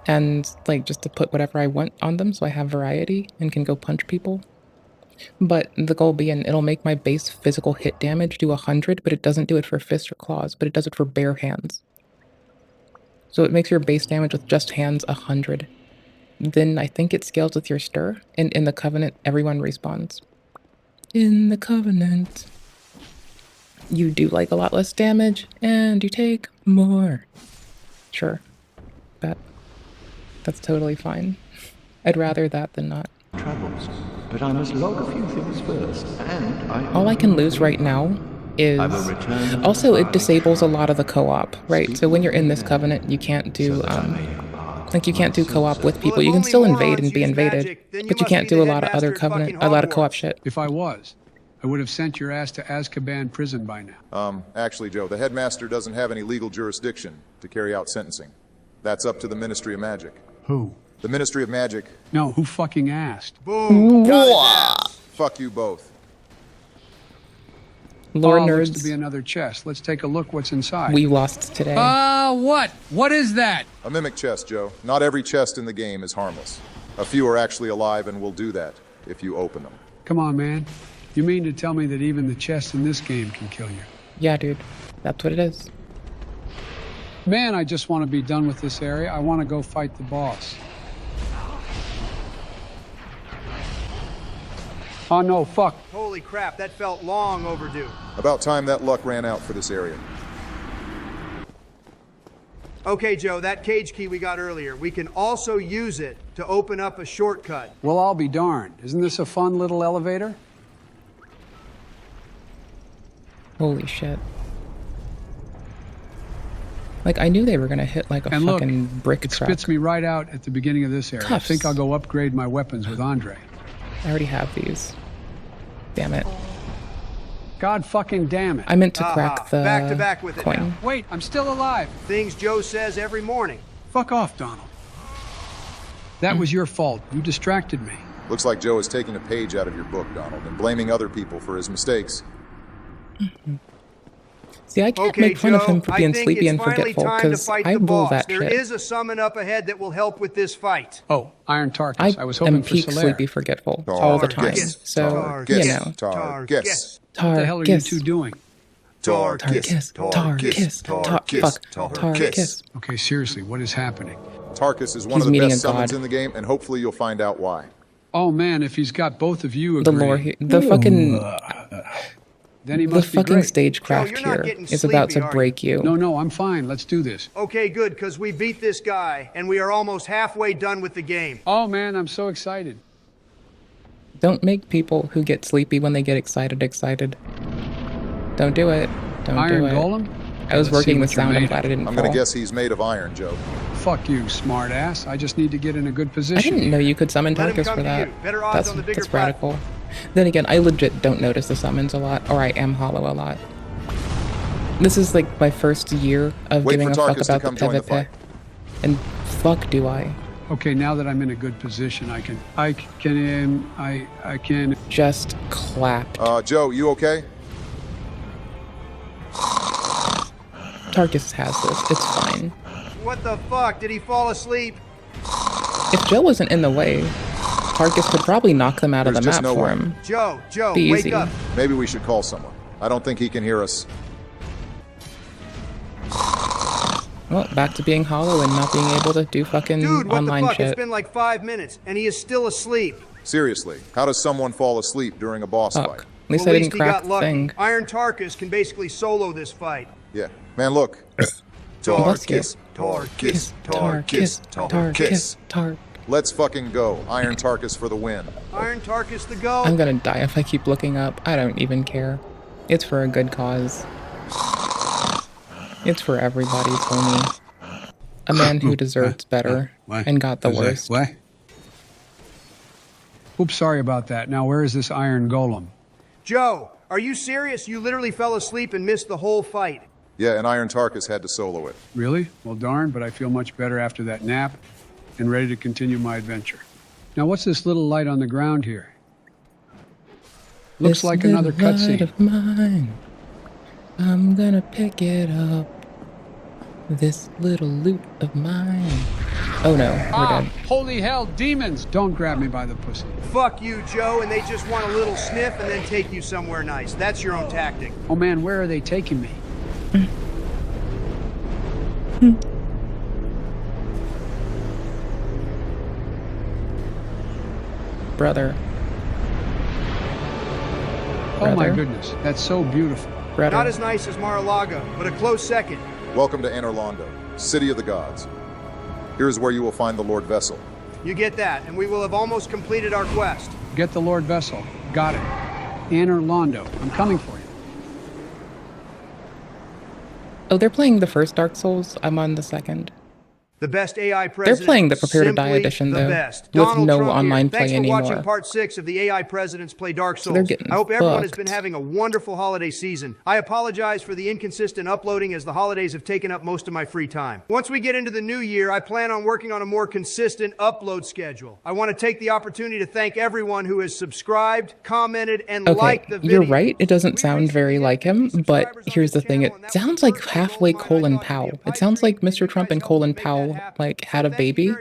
And like just to put whatever I want on them so I have variety and can go punch people. But the goal being, it'll make my base physical hit damage do 100, but it doesn't do it for fists or claws, but it does it for bare hands. So it makes your base damage with just hands 100. Then I think it scales with your stir, and in the Covenant, everyone respawns. In the Covenant, you do like a lot less damage, and you take more. Sure. Bet. That's totally fine. I'd rather that than not. Travels, but I must log a few things first, and All I can lose right now is... Also, it disables a lot of the co-op, right? So when you're in this covenant, you can't do, like, you can't do co-op with people. You can still invade and be invaded, but you can't do a lot of other covenant, a lot of co-op shit. If I was, I would have sent your ass to Azkaban prison by now. Actually, Joe, the headmaster doesn't have any legal jurisdiction to carry out sentencing. That's up to the Ministry of Magic. Who? The Ministry of Magic. No, who fucking asked? Boom! Fuck you both. Lore nerds. Looks to be another chest. Let's take a look what's inside. We lost today. What? What is that? A mimic chest, Joe. Not every chest in the game is harmless. A few are actually alive and will do that if you open them. Come on, man. You mean to tell me that even the chests in this game can kill you? Yeah, dude. That's what it is. Man, I just want to be done with this area. I want to go fight the boss. Oh, no, fuck. Holy crap, that felt long overdue. About time that luck ran out for this area. Okay, Joe, that cage key we got earlier, we can also use it to open up a shortcut. Well, I'll be darned. Isn't this a fun little elevator? Holy shit. Like, I knew they were gonna hit like a and fucking look, brick it truck. spits me right out at the beginning of this area. Cuffs. I think I'll go upgrade my weapons with Andre. I already have these. Damn it. God fucking damn it. I meant to crack the back to back with it coin. now. Wait, I'm still alive. Things Joe says every morning. Fuck off, Donald. That was your fault. You distracted me. Looks like Joe is taking a page out of your book, Donald, and blaming other people for his mistakes. See, I can't make fun of him for being sleepy and forgetful, because I roll that There shit. is a summon up ahead that will help with this fight. Oh, Iron Tarkus. I was hoping am for peak Solaire. sleepy forgetful all the time. So, you know. Tarkus. What the hell are you two doing? Tarkus. Okay, seriously, what is happening? Tarkus is one of the best summons in the game, and hopefully you'll find out why. Oh man, if he's got both of you The agreeing. lore here, the fucking... Then he The must be fucking great. stagecraft here is about to break you. No, I'm fine. Let's do this. Okay, good, because we beat this guy, and we are almost halfway done with the game. Oh man, I'm so excited. Don't make people who get sleepy when they get excited. Don't do it. Don't Iron do it. Golem? I was Let's see working the what you're sound. I'm made glad I didn't I'm fall. gonna guess he's made of iron, Joe. Fuck you, smartass. I just need to get in a good I position. didn't know you could summon Let him Tarkus come for to that. you. Better odds on the bigger That's radical. Then again, I legit don't notice the summons a lot, or I am hollow a lot. This is like my first year of Wait giving for a fuck Tarkus to about come the join the PvP. fight. And fuck do I. Okay, now that I'm in a good position, I can just clap. Joe, you okay? Tarkus has this. It's fine. What the fuck? Did he fall asleep? If Joe wasn't in the way, Tarkus could probably knock them out of the There's just map no for way. him. Joe, Be wake easy. up. Maybe we should call someone. I don't think he can hear us. Well, back to being hollow and not being able to do fucking Dude, what online the fuck? shit. It's been like 5 minutes, and he is still asleep. Seriously, how does someone fall asleep during a boss fight? At least Well, I at didn't least he crack got the lucky. thing. Iron Tarkus can basically solo this fight. Yeah. Man, look. Tarkus. Tarkus. Let's fucking go. Iron Tarkus for the win. Iron Tarkus the go. I'm gonna die if I keep looking up. I don't even care. It's for a good cause. It's for everybody's homie. A man who deserves better and got the worst. What? Oops, sorry about that. Now, where is this Iron Golem? Joe, are you serious? You literally fell asleep and missed the whole fight. Yeah, and Iron Tarkus had to solo it. Really? Well, darn, but I feel much better after that nap and ready to continue my adventure. Now, what's this little light on the ground here? Looks This like another little light cutscene. of mine, I'm gonna pick it up. This little loot of mine. Oh no, we're dead. Holy hell, demons! Don't grab me by the pussy. Fuck you, Joe, and they just want a little sniff and then take you somewhere nice. That's your own tactic. Oh man, where are they taking me? Brother. Oh my Brother. goodness, that's so beautiful. Brother. Not as nice as Mar-a-Lago, but a close second. Welcome to Anorlando, City of the Gods. Here is where you will find the Lord Vessel. You get that, and we will have almost completed our quest. Get the Lord Vessel. Got it. Anne Orlando, I'm coming for you. Oh, they're playing the first Dark Souls. I'm on the second. The best AI president. They're playing the Prepare to Die simply edition, the though, best. with Donald no Trump online here. play Thanks for anymore. watching part 6 of the AI presidents play Dark So they're Souls. getting I hope everyone has fucked. been having a wonderful holiday season. I apologize for the inconsistent uploading as the holidays have taken up most of my free time. Once we get into the new year, I plan on working on a more consistent upload schedule. I want to take the opportunity to thank everyone who has subscribed, commented, and Okay, liked the video. you're right. It doesn't sound very like him, but here's the thing. It sounds like halfway Colin Powell. It sounds like Mr. Trump and Colin Powell like had a baby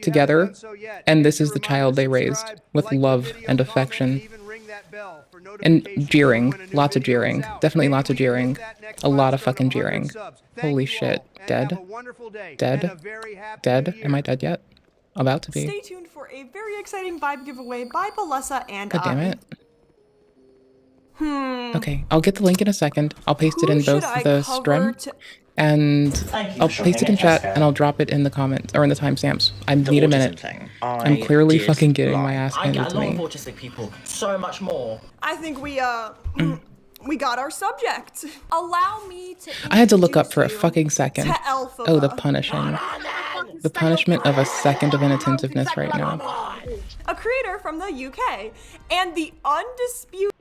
together, and this is the child they raised with love and affection. And jeering. Lots of jeering. Definitely lots of jeering. A lot of fucking jeering. Holy shit. Dead? Dead? Dead? Am I dead yet? About to be. Stay tuned for a very exciting vibe giveaway by Balessa and God damn it. Hmm. Okay, I'll get the link in a second. I'll paste it in both the stream, and I'll paste it in chat, and I'll drop it in the comments, or in the timestamps. I need a minute. I'm clearly fucking getting my ass handed to me. autistic people, so much more. I think we got our subject. Allow me to I had to look up for a fucking second. to Elphaba. Oh, the punishing. The punishment of a second of inattentiveness right now. a creator from the UK and the undisputed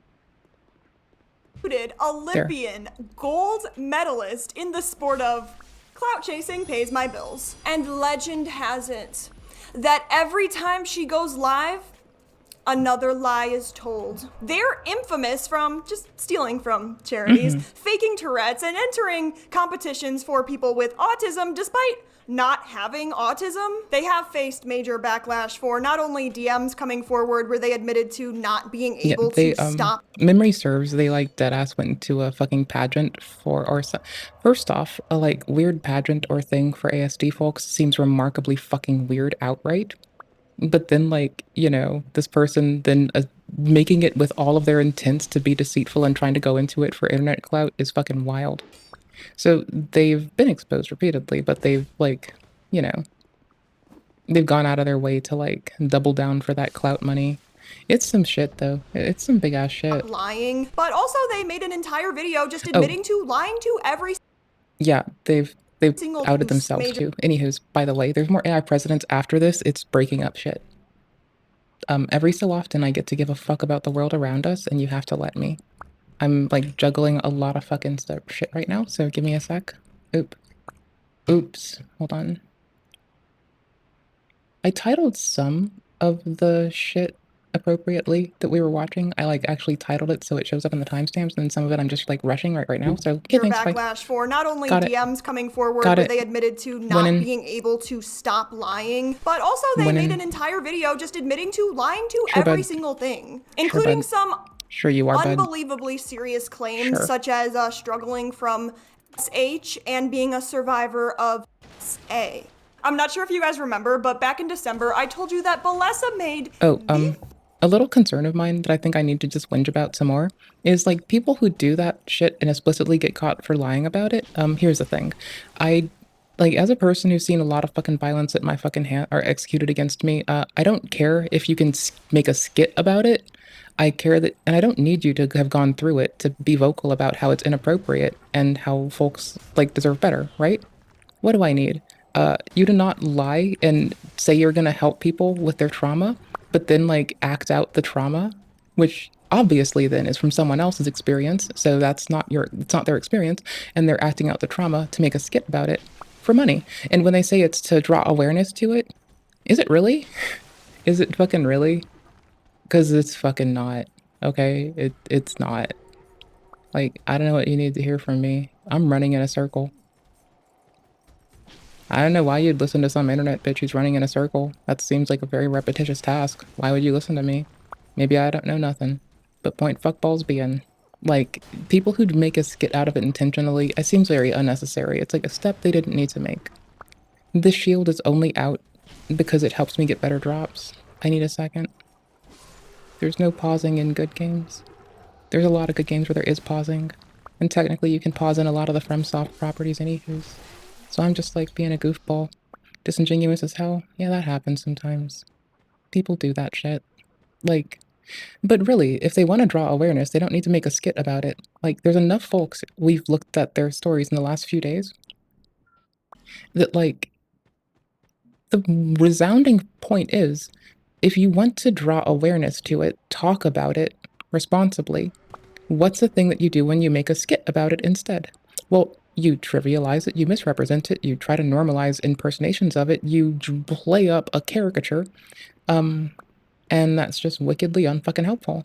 Olympian gold medalist in the sport of clout chasing pays my bills. And legend has it that every time she goes live, another lie is told. They're infamous from just stealing from charities, faking Tourette's, and entering competitions for people with autism despite not having autism. They have faced major backlash for not only DMs coming forward where they admitted to not being able to stop. Memory serves, they like deadass went to a fucking pageant first off, a like weird pageant or thing for ASD folks seems remarkably fucking weird outright. But then, like, you know, this person then making it with all of their intents to be deceitful and trying to go into it for internet clout is fucking wild. So they've been exposed repeatedly, but they've, like, you know, they've gone out of their way to, like, double down for that clout money. It's some shit, though. It's some big-ass shit. Lying, but also they made an entire video just admitting to lying to every Yeah, they've single outed themselves, major- too. Anywho's, by the way, there's more AI presidents after this. It's breaking up shit. Every so often I get to give a fuck about the world around us, and you have to let me. I'm, like, juggling a lot of fucking shit right now, so give me a sec. Oops. Hold on. I titled some of the shit appropriately that we were watching. I, like, actually titled it so it shows up in the timestamps, and then some of it I'm just, like, rushing right now, so Your thanks, bye. backlash for not only Got it. DMs coming forward Got where it. they admitted to not Winning. being able to stop lying, but also they Winning. made an entire video just admitting to lying to Sure, every bud. single thing, Sure, including bud. some Sure you are, bud. unbelievably serious claims Sure. such as struggling from SH and being a survivor of SA. I'm not sure if you guys remember, but back in December, I told you that Balessa made Oh, a little concern of mine that I think I need to just whinge about some more is, like, people who do that shit and explicitly get caught for lying about it. Here's the thing. Like, as a person who's seen a lot of fucking violence at my fucking hand or executed against me, I don't care if you can make a skit about it. I care that, and I don't need you to have gone through it to be vocal about how it's inappropriate and how folks, like, deserve better, right? What do I need? You to not lie and say you're gonna help people with their trauma, but then, like, act out the trauma, which obviously then is from someone else's experience, so it's not their experience, and they're acting out the trauma to make a skit about it for money. And when they say it's to draw awareness to it, is it really? Is it fucking really? Because it's fucking not, okay? It's not. Like, I don't know what you need to hear from me. I'm running in a circle. I don't know why you'd listen to some internet bitch who's running in a circle. That seems like a very repetitious task. Why would you listen to me? Maybe I don't know nothing. But point fuckballs being. Like, people who'd make a skit out of it intentionally, it seems very unnecessary. It's like a step they didn't need to make. This shield is only out because it helps me get better drops. I need a second. There's no pausing in good games. There's a lot of good games where there is pausing. And technically you can pause in a lot of the FromSoft properties anywho's. So I'm just, like, being a goofball. disingenuous as hell. Yeah, that happens sometimes. People do that shit. Like, but really, if they want to draw awareness, they don't need to make a skit about it. Like, there's enough folks, we've looked at their stories in the last few days, that, like, the resounding point is, if you want to draw awareness to it, talk about it responsibly. What's the thing that you do when you make a skit about it instead? Well, you trivialize it, you misrepresent it, you try to normalize impersonations of it, you play up a caricature, and that's just wickedly unfucking helpful.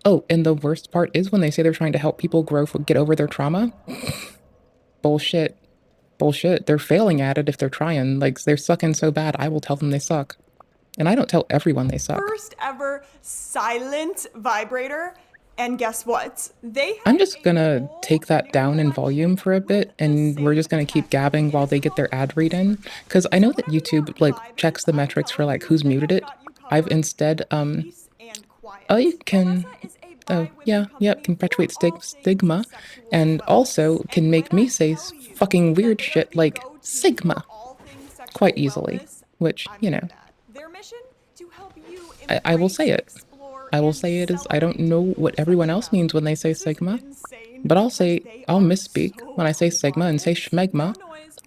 Oh, and the worst part is when they say they're trying to help people get over their trauma. Bullshit. Bullshit. They're failing at it if they're trying. Like, they're sucking so bad, I will tell them they suck. And I don't tell everyone they suck. First ever silent vibrator. And guess what? I'm just gonna take that down in volume for a bit, and we're just gonna keep gabbing while they get their ad read in. Because I know that YouTube, like, checks the metrics for, like, who's muted it. I've instead, oh, you can, oh, yeah, yep, can perpetuate stigma, and also can make me say fucking weird shit like Sigma quite easily, which, you know, I will say it. I will say it as I don't know what everyone else means when they say Sigma, but I'll misspeak when I say Sigma and say Schmegma,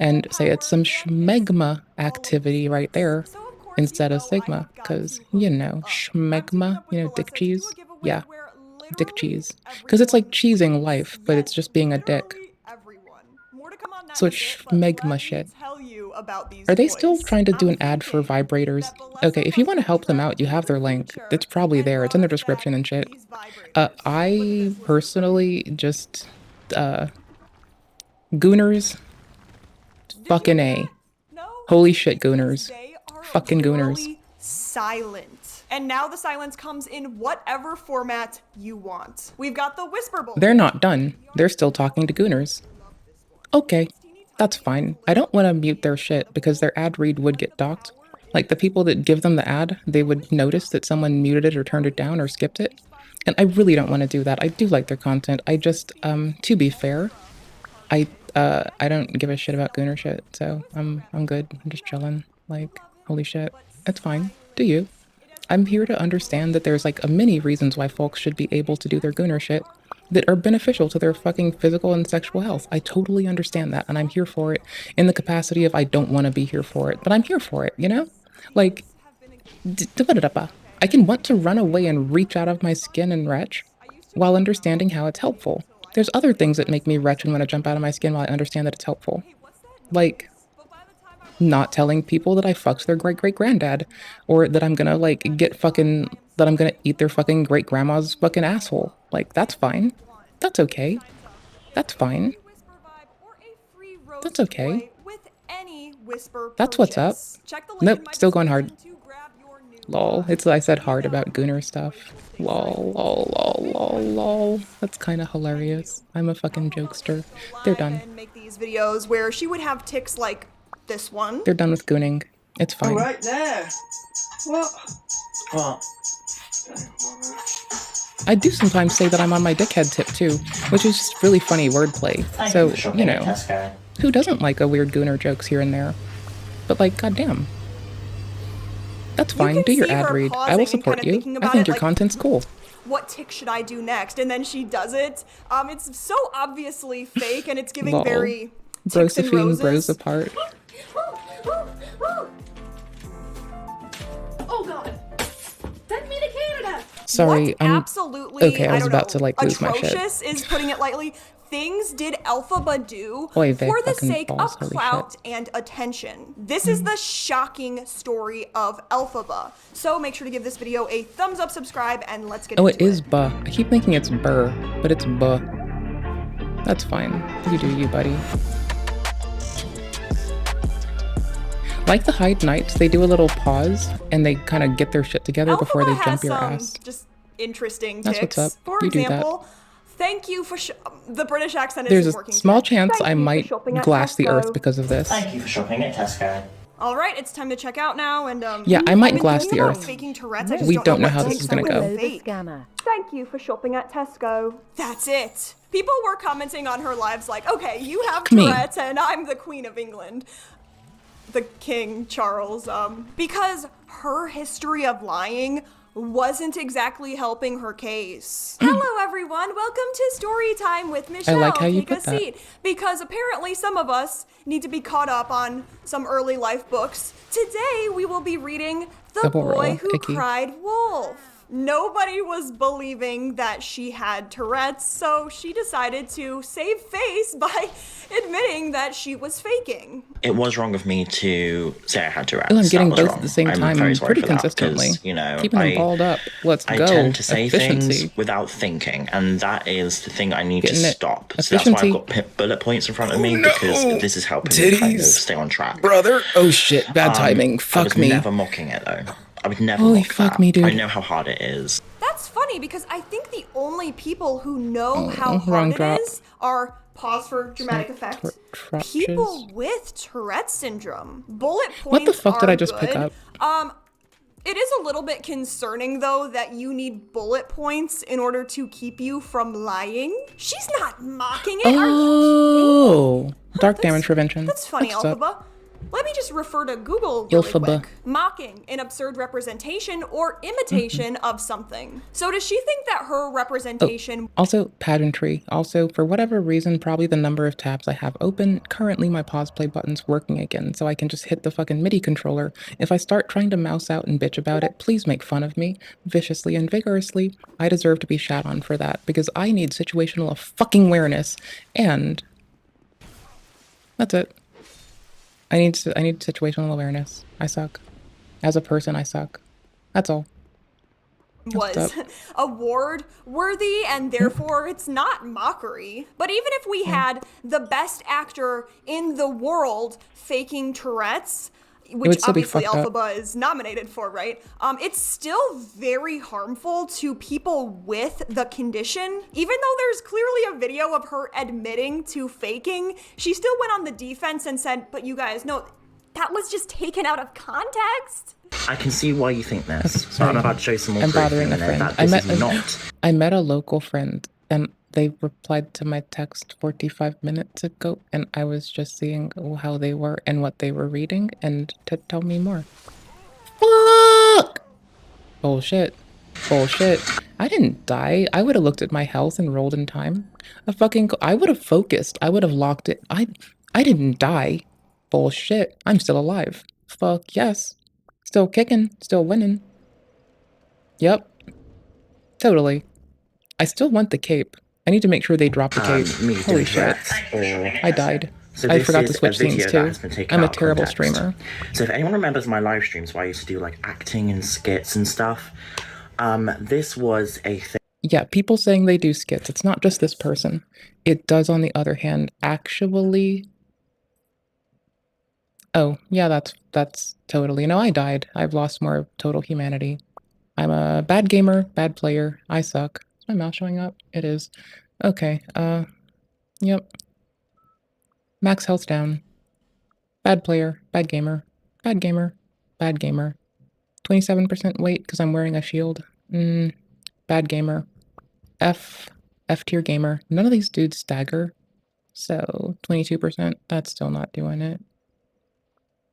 and say it's some Schmegma activity right there instead of Sigma, because, you know, Schmegma, you know, dick cheese? Yeah, dick cheese. Because it's like cheesing life, but it's just being a dick. So it's Schmegma shit. Are they still trying to do an ad for vibrators? Okay, if you want to help them out, you have their link. It's probably there. It's in the description and shit. I personally just, Gooners. Fucking A. Holy shit, Gooners. Fucking Gooners. Silent. And now the silence comes in whatever format you want. We've got the whisper bowl. They're not done. They're still talking to Gooners. Okay. That's fine. I don't want to mute their shit because their ad read would get docked. Like, the people that give them the ad, they would notice that someone muted it or turned it down or skipped it. And I really don't want to do that. I do like their content. I just, to be fair, I don't give a shit about Gooner shit, so I'm good. I'm just chilling. Like, holy shit. It's fine. Do you? I'm here to understand that there's, like, a many reasons why folks should be able to do their Gooner shit that are beneficial to their fucking physical and sexual health. I totally understand that, and I'm here for it in the capacity of I don't want to be here for it, but I'm here for it, you know? Like, I can want to run away and reach out of my skin and retch while understanding how it's helpful. There's other things that make me retch and want to jump out of my skin while I understand that it's helpful. Like, not telling people that I fucked their great-great-granddad, or that I'm gonna, like, that I'm gonna eat their fucking great-grandma's fucking asshole. Like, that's fine. That's okay. That's fine. That's okay. That's what's up. Nope, still going hard. Lol. I said hard about Gooner stuff. Lol, lol, lol, lol, lol. That's kind of hilarious. I'm a fucking jokester. They're done. Make these videos where she would have tics like this one. They're done with gooning. It's fine. Right there. Well. I do sometimes say that I'm on my dickhead tip too, which is just really funny wordplay. So, you know, who doesn't like a weird Gooner jokes here and there? But, like, goddamn. That's fine. Do your ad read. I will support you. I think your content's cool. What tick should I do next? And then she does it. It's so obviously fake, and it's giving very Brosephine bros apart. Oh god. Send me to Canada. Sorry, I'm absolutely okay. I was about to like lose my shit. Atrocious is putting it lightly. Things did Elphaba do for the sake of clout and attention. This is the shocking story of Elphaba. So make sure to give this video a thumbs up, subscribe, and let's get into it. Oh, it is buh. I keep thinking it's burr, but it's buh. That's fine. You do you, buddy. Like the Hyde Knights, they do a little pause and they kind of get their shit together before they jump your ass. Just interesting That's tics. what's up. For You example, do that. thank you for the British accent There's isn't a working. small chance I might glass the earth because of this. Thank you for shopping at Tesco. All right, it's time to check out now, and yeah, I might glass the earth. We don't know how what this is gonna go. Thank you for shopping at Tesco. That's it. People were commenting on her lives like, okay, you have Tourette's and I'm the Queen of England. the King Charles, because her history of lying wasn't exactly helping her case. Hello everyone, welcome to Story Time with Michelle. I like how you Take a put that. seat. Because apparently some of us need to be caught up on some early life books. Today we will be reading The Double Boy roll, Who icky. Cried Wolf. Nobody was believing that she had Tourette's, so she decided to save face by admitting that she was faking. It was wrong of me to say I had Tourette's. Well, I'm getting That was both wrong. at the same I'm time very sorry pretty for that consistently. because, you know, Keeping them balled up. Let's I go. tend to say Efficiency. things without thinking, and that is the thing I need Getting to it. stop. So that's why Efficiency. I've got bullet points in front of me, no. because this is helping me kind of Titties. stay on track. Brother. Oh shit, bad timing. I Fuck was me. never mocking it though. I would never Holy mock fuck that. me, dude. I know how hard it is. That's funny because I think the only people who know Oh, how wrong hard it drop. is are, pause for dramatic effect, people with Tourette syndrome. Bullet points What the fuck did are I just good. pick up? It is a little bit concerning though that you need bullet points in order to keep you from lying. She's not mocking it. Are you Oh, dark damage prevention. That's funny, That's up. Alphaba. Let me just refer to Google really Ilphaba. quick. Mocking, an absurd representation or imitation of something. So does she think that her representation... Also, pageantry. Also, for whatever reason, probably the number of tabs I have open, currently my pause play button's working again, so I can just hit the fucking MIDI controller. If I start trying to mouse out and bitch about it, please make fun of me, viciously and vigorously. I deserve to be shat on for that, because I need situational fucking awareness, and... that's it. I need situational awareness. I suck. As a person, I suck. That's all. was award worthy and therefore it's not mockery. But even if we had the best actor in the world faking Tourette's, which obviously Alphaba is nominated for, right? It's still very harmful to people with the condition. Even though there's clearly a video of her admitting to faking, she still went on the defense and said, but you guys know, that was just taken out of context. I can see why you think this. So I'm about to show you some more I'm proof bothering in a a minute friend. that this is not. I met a local friend and they replied to my text 45 minutes ago, and I was just seeing how they were and what they were reading and to tell me more. Fuck! Bullshit. Bullshit. I didn't die. I would have looked at my health and rolled in time. I would have focused. I would have locked it. I didn't die. Bullshit. I'm still alive. Fuck yes. Still kicking. Still winning. Yep. Totally. I still want the cape. I need to make sure they drop the cape. Holy shit. I died. So I this forgot is to switch a video scenes that too. has been taken I'm a out of terrible context. streamer. So if anyone remembers my live streams where I used to do like acting and skits and stuff, this was a thing. Yeah, people saying they do skits. It's not just this person. It does, on the other hand, actually... Oh, yeah, that's totally... No, I died. I've lost more total humanity. I'm a bad gamer, bad player. I suck. Is my mouse showing up? It is. Okay, yep. Max health down. Bad player, bad gamer, bad gamer, bad gamer. 27% weight because I'm wearing a shield. Bad gamer. F tier gamer. None of these dudes stagger. So 22%, that's still not doing it.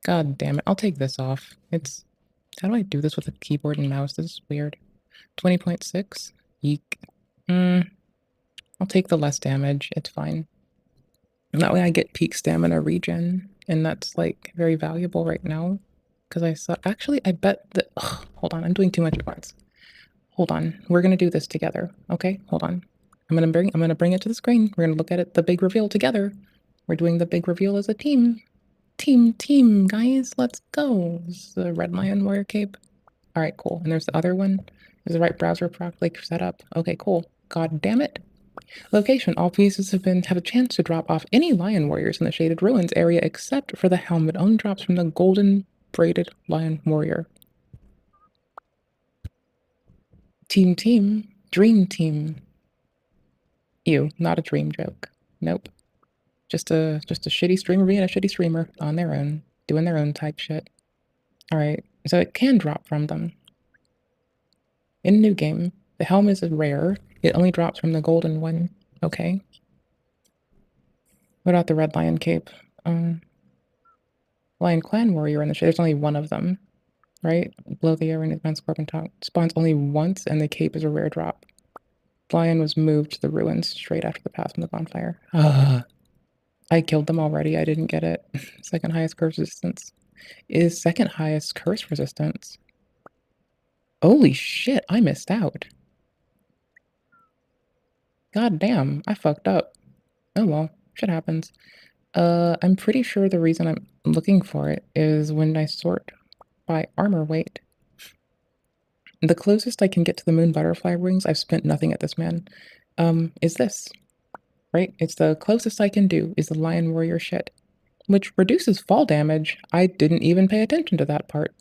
God damn it. I'll take this off. How do I do this with a keyboard and mouse? This is weird. 20.6. Yeek. I'll take the less damage. It's fine. And that way I get peak stamina regen. And that's like very valuable right now. Because I saw... Actually, I bet that... Ugh, hold on. I'm doing too much at once. Hold on. We're going to do this together. Okay? Hold on. I'm going to bring it to the screen. We're going to look at it, the big reveal together. We're doing the big reveal as a team. Team, guys. Let's go. This is the Red Lion Warrior Cape. All right, cool. And there's the other one. Is the right browser properly set up? Okay, cool. God damn it. Location. All pieces have a chance to drop off any Lion Warriors in the Shaded Ruins area except for the helmet. Only drops from the golden braided Lion Warrior. Team. Dream team. Ew, not a dream joke. Nope. Just a shitty streamer being a shitty streamer on their own, doing their own type shit. Alright, so it can drop from them. In a new game, the helm is rare. It only drops from the golden one. Okay. What about the Red Lion Cape? Lion Clan Warrior in the shade. There's only one of them, right? Below the air in advanced scorpion tongue. Spawns only once, and the cape is a rare drop. Lion was moved to the ruins straight after the path from the bonfire. I killed them already. I didn't get it. Second highest curse resistance. Is second highest curse resistance. Holy shit, I missed out. God damn, I fucked up. Oh well, shit happens. I'm pretty sure the reason I'm looking for it is when I sort by armor weight. The closest I can get to the moon butterfly wings, I've spent nothing at this man, is this. Right? It's the closest I can do is the lion warrior shit, which reduces fall damage. I didn't even pay attention to that part.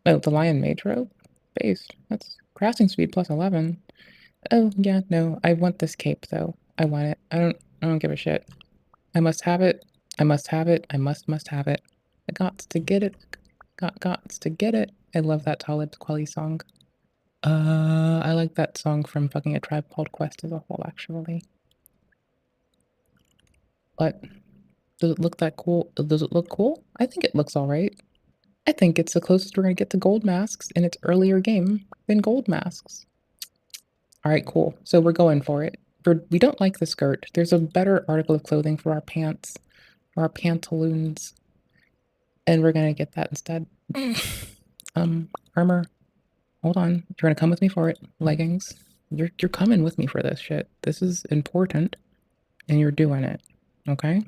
Oh, the lion mage robe? Base. That's crossing speed plus 11. Oh, yeah, no, I want this cape though. I want it. I don't give a shit. I must have it. I must have it. I must have it. I gots to get it. Gots to get it. I love that Talib Kweli song. I like that song from fucking A Tribe Called Quest as a whole, actually. But does it look that cool? Does it look cool? I think it looks alright. I think it's the closest we're gonna get to gold masks in its earlier game than gold masks. Alright, cool. So we're going for it. We don't like the skirt. There's a better article of clothing for our pants, or our pantaloons. And we're gonna get that instead. Armor. Hold on. You're gonna come with me for it. Leggings. You're coming with me for this shit. This is important. And you're doing it. Okay?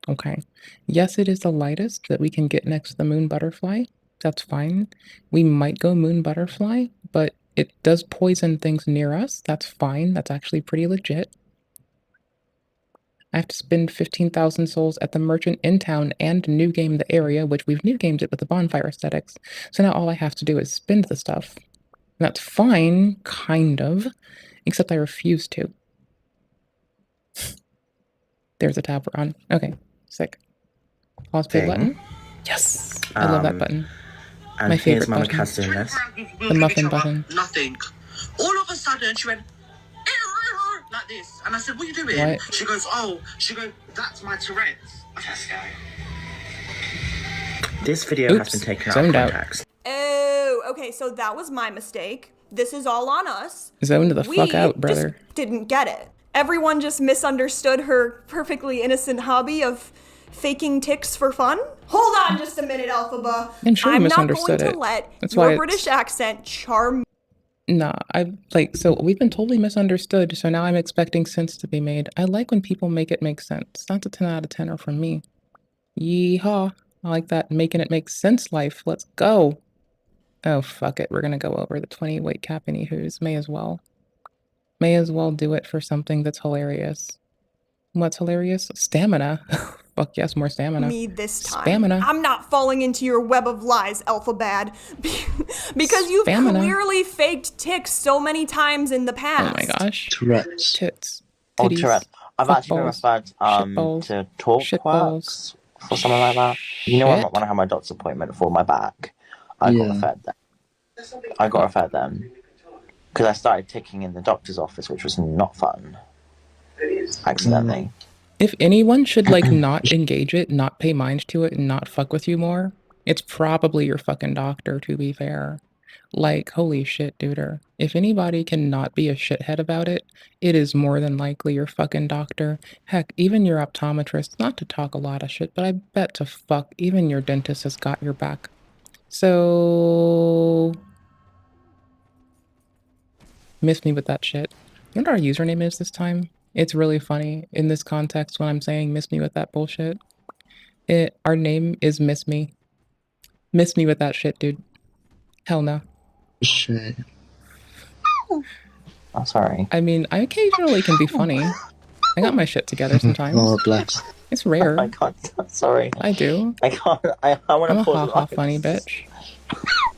Okay. Yes, it is the lightest that we can get next to the moon butterfly. That's fine. We might go moon butterfly, but it does poison things near us. That's fine. That's actually pretty legit. I have to spend 15,000 souls at the merchant in town and new game the area, which we've new gamed it with the bonfire aesthetics. So now all I have to do is spend the stuff. And that's fine, kind of, except I refuse to. There's a tab we're on. Okay, sick. Pause play button. Yes, I love that button. And my here's favorite Mama button. Cass doing this. The muffin button. Nothing. All of a sudden, she went like this, and I said, "What are you doing?" What? She goes, "That's my Tourette's." This video has been taken out of context. Oh, okay, so that was my mistake. This is all on us. Zoned the fuck out, brother. Just didn't get it. Everyone just misunderstood her perfectly innocent hobby of faking ticks for fun. Hold on just a minute, Alphaba. I'm sure you misunderstood not going it. to let That's why your it's... British accent charm. Nah, so we've been totally misunderstood, so now I'm expecting sense to be made. I like when people make it make sense. That's a 10 out of 10 or from me. Yeehaw. I like that making it make sense life. Let's go. Oh, fuck it. We're gonna go over the 20 weight cap anywho's. May as well. May as well do it for something that's hilarious. What's hilarious? Stamina. Fuck yes, more stamina. Me this time. Stamina. I'm not falling into your web of lies, Alphabad. Because you've clearly faked ticks so many times in the past. Oh my gosh. Tourette's. Tits. Oh, Titties. Tourette. I've actually been Balls. referred Shitballs. to talk Shitballs. or something like that. You know, when I had my doctor's appointment for my back, I got referred them. I got referred them because I started ticking in the doctor's office, which was not fun. Accidentally. If anyone should not engage it, not pay mind to it, and not fuck with you more, it's probably your fucking doctor, to be fair. Like, holy shit, duder. If anybody can not be a shithead about it, it is more than likely your fucking doctor. Heck, even your optometrist, not to talk a lot of shit, but I bet to fuck, even your dentist has got your back. So... miss me with that shit. You know what our username is this time? It's really funny in this context when I'm saying miss me with that bullshit. Our name is Miss Me. Miss me with that shit, dude. Hell no. Shit. I'm sorry. I mean, I occasionally can be funny. I got my shit together sometimes. Oh, bless. It's rare. I can't. Sorry. I do. I can't. I want to I'm a pause. ha-ha funny bitch.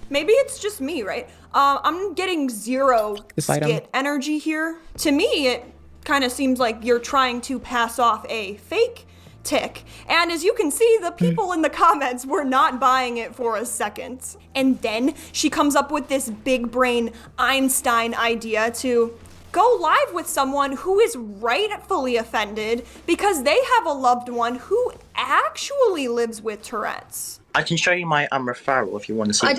Maybe it's just me, right? I'm getting zero skit energy here. To me, it kind of seems like you're trying to pass off a fake tick. And as you can see, the people in the comments were not buying it for a second. And then she comes up with this big brain Einstein idea to go live with someone who is rightfully offended because they have a loved one who actually lives with Tourette's. I can show you my referral if you want to see. I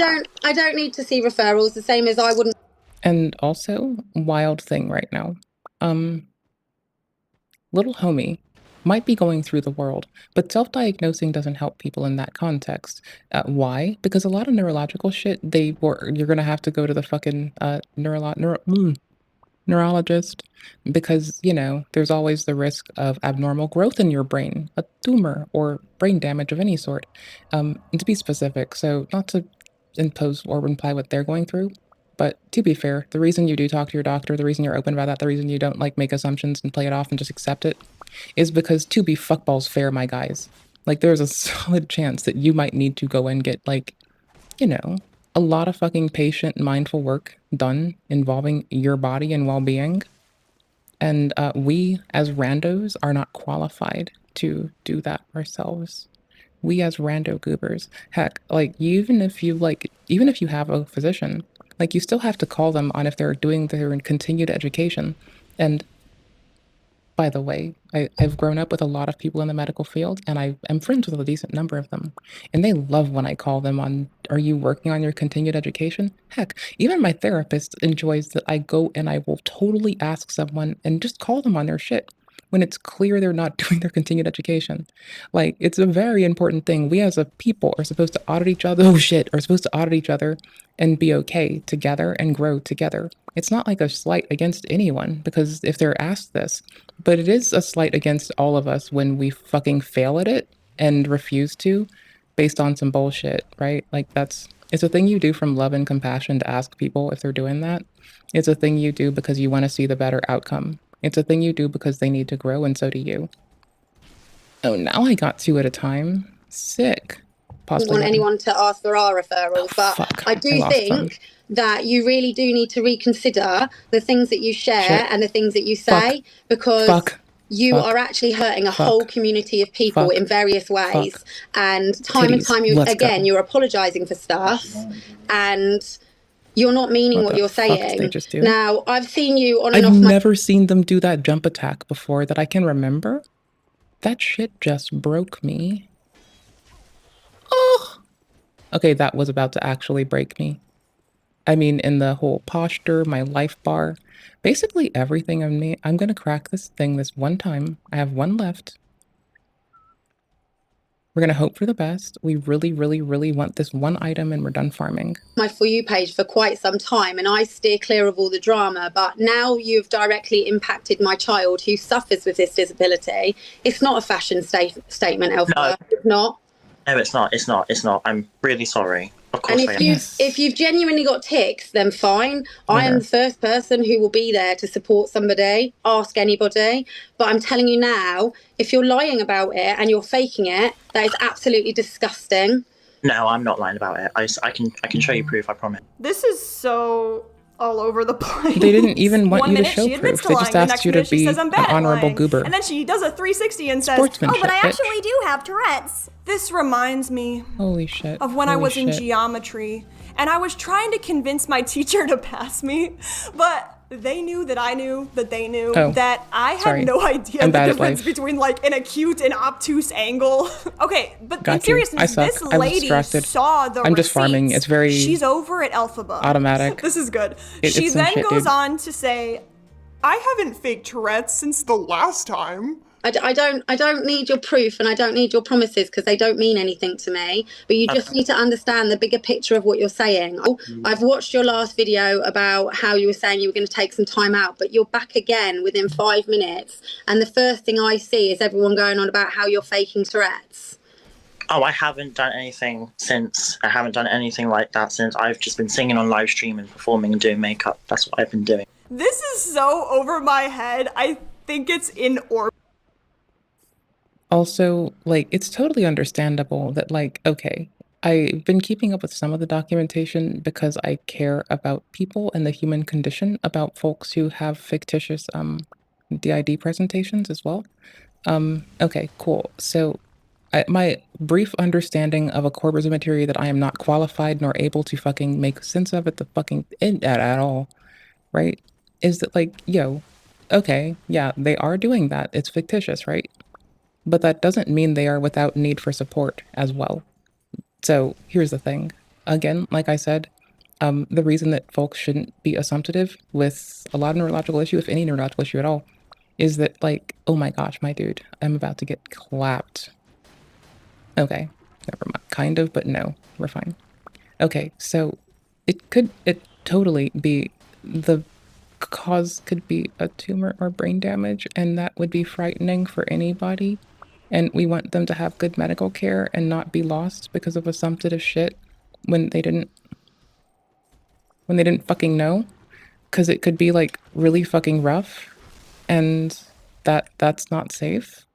don't need to see referrals, the same as I wouldn't. And also, wild thing right now. Little homie might be going through the world, but self-diagnosing doesn't help people in that context. Why? Because a lot of neurological shit, you're gonna have to go to the fucking neurologist because, you know, there's always the risk of abnormal growth in your brain, a tumor or brain damage of any sort. And to be specific, so not to impose or imply what they're going through, but to be fair, the reason you do talk to your doctor, the reason you're open about that, the reason you don't like make assumptions and play it off and just accept it is because to be fuckballs fair, my guys. Like there's a solid chance that you might need to go and get like, you know, a lot of fucking patient, mindful work done involving your body and well-being. And we as randos are not qualified to do that ourselves. We as rando goobers, heck, like even if you have a physician, like you still have to call them on if they're doing their continued education. And by the way, I've grown up with a lot of people in the medical field, and I am friends with a decent number of them. And they love when I call them on, are you working on your continued education? Heck, even my therapist enjoys that I go and I will totally ask someone and just call them on their shit when it's clear they're not doing their continued education. Like, it's a very important thing. We as a people are supposed to audit each other, are supposed to audit each other and be okay together and grow together. It's not like a slight against anyone, because if they're asked this, but it is a slight against all of us when we fucking fail at it and refuse to based on some bullshit, right? Like it's a thing you do from love and compassion to ask people if they're doing that. It's a thing you do because you want to see the better outcome. It's a thing you do because they need to grow, and so do you. Oh, now I got two at a time. Sick. I don't want anyone to ask for our referrals, but I do think that you really do need to reconsider the things that you share and the things that you say, because you are actually hurting a whole community of people in various ways. And time and time again, you're apologizing for stuff and you're not meaning what you're saying. Now, I've seen you on and off. I've never seen them do that jump attack before that I can remember. That shit just broke me. Oh. Okay, that was about to actually break me. I mean, in the whole posture, my life bar, basically everything in me. I'm gonna crack this thing this one time. I have one left. We're gonna hope for the best. We really, really, really want this one item and we're done farming. My For You page for quite some time, and I steer clear of all the drama, but now you've directly impacted my child who suffers with this disability. It's not a fashion statement, Elfa. No. It's not. No, it's not. It's not. It's not. I'm really sorry. Of course And I am. if you've genuinely got tics, then fine. I am the first person who will be there to support somebody. Ask anybody. But I'm telling you now, if you're lying about it and you're faking it, that is absolutely disgusting. No, I'm not lying about it. I can show you proof. I promise. This is so all over the place. They didn't even want you to minute show she admits proof. to They just lying, the asked next you to minute she be says, "I'm an bad at honorable lying." goober. And then she does a 360 and says, Sportsmanship, "Oh, but I bitch. actually do have Tourette's." This reminds me Holy shit. of when I Holy was in shit. geometry and I was trying to convince my teacher to pass me, but they knew that I knew that they knew that I had no idea I'm the bad at difference life. between like an acute and obtuse angle. Okay, but in Got you. I seriousness, suck. this I was lady distracted. saw the I'm just farming. receipts. It's very She's over at Alphaba. automatic. This is good. It's She some then shit, goes dude. on to say, I haven't faked Tourette's since the last time. I don't need your proof and I don't need your promises because they don't mean anything to me. But you just need to understand the bigger picture of what you're saying. I've watched your last video about how you were saying you were going to take some time out, but you're back again within 5 minutes. And the first thing I see is everyone going on about how you're faking Tourette's. Oh, I haven't done anything since. I haven't done anything like that since. I've just been singing on live stream and performing and doing makeup. That's what I've been doing. this is so over my head. I think it's in orbit. Also, like, it's totally understandable that, like, okay, I've been keeping up with some of the documentation because I care about people and the human condition, about folks who have fictitious DID presentations as well. Okay, cool. So my brief understanding of a corpus of material that I am not qualified nor able to fucking make sense of at the fucking end at all, right? is that like, yo, okay, yeah, they are doing that. It's fictitious, right? But that doesn't mean they are without need for support as well. So here's the thing. Again, like I said, the reason that folks shouldn't be assumptive with a lot of neurological issue, if any neurological issue at all, is that like, oh my gosh, my dude, I'm about to get clapped. Okay, never mind. Kind of, but no, we're fine. Okay, so it totally be the cause could be a tumor or brain damage, and that would be frightening for anybody. And we want them to have good medical care and not be lost because of assumptive shit when they didn't fucking know. Because it could be like really fucking rough, and that's not safe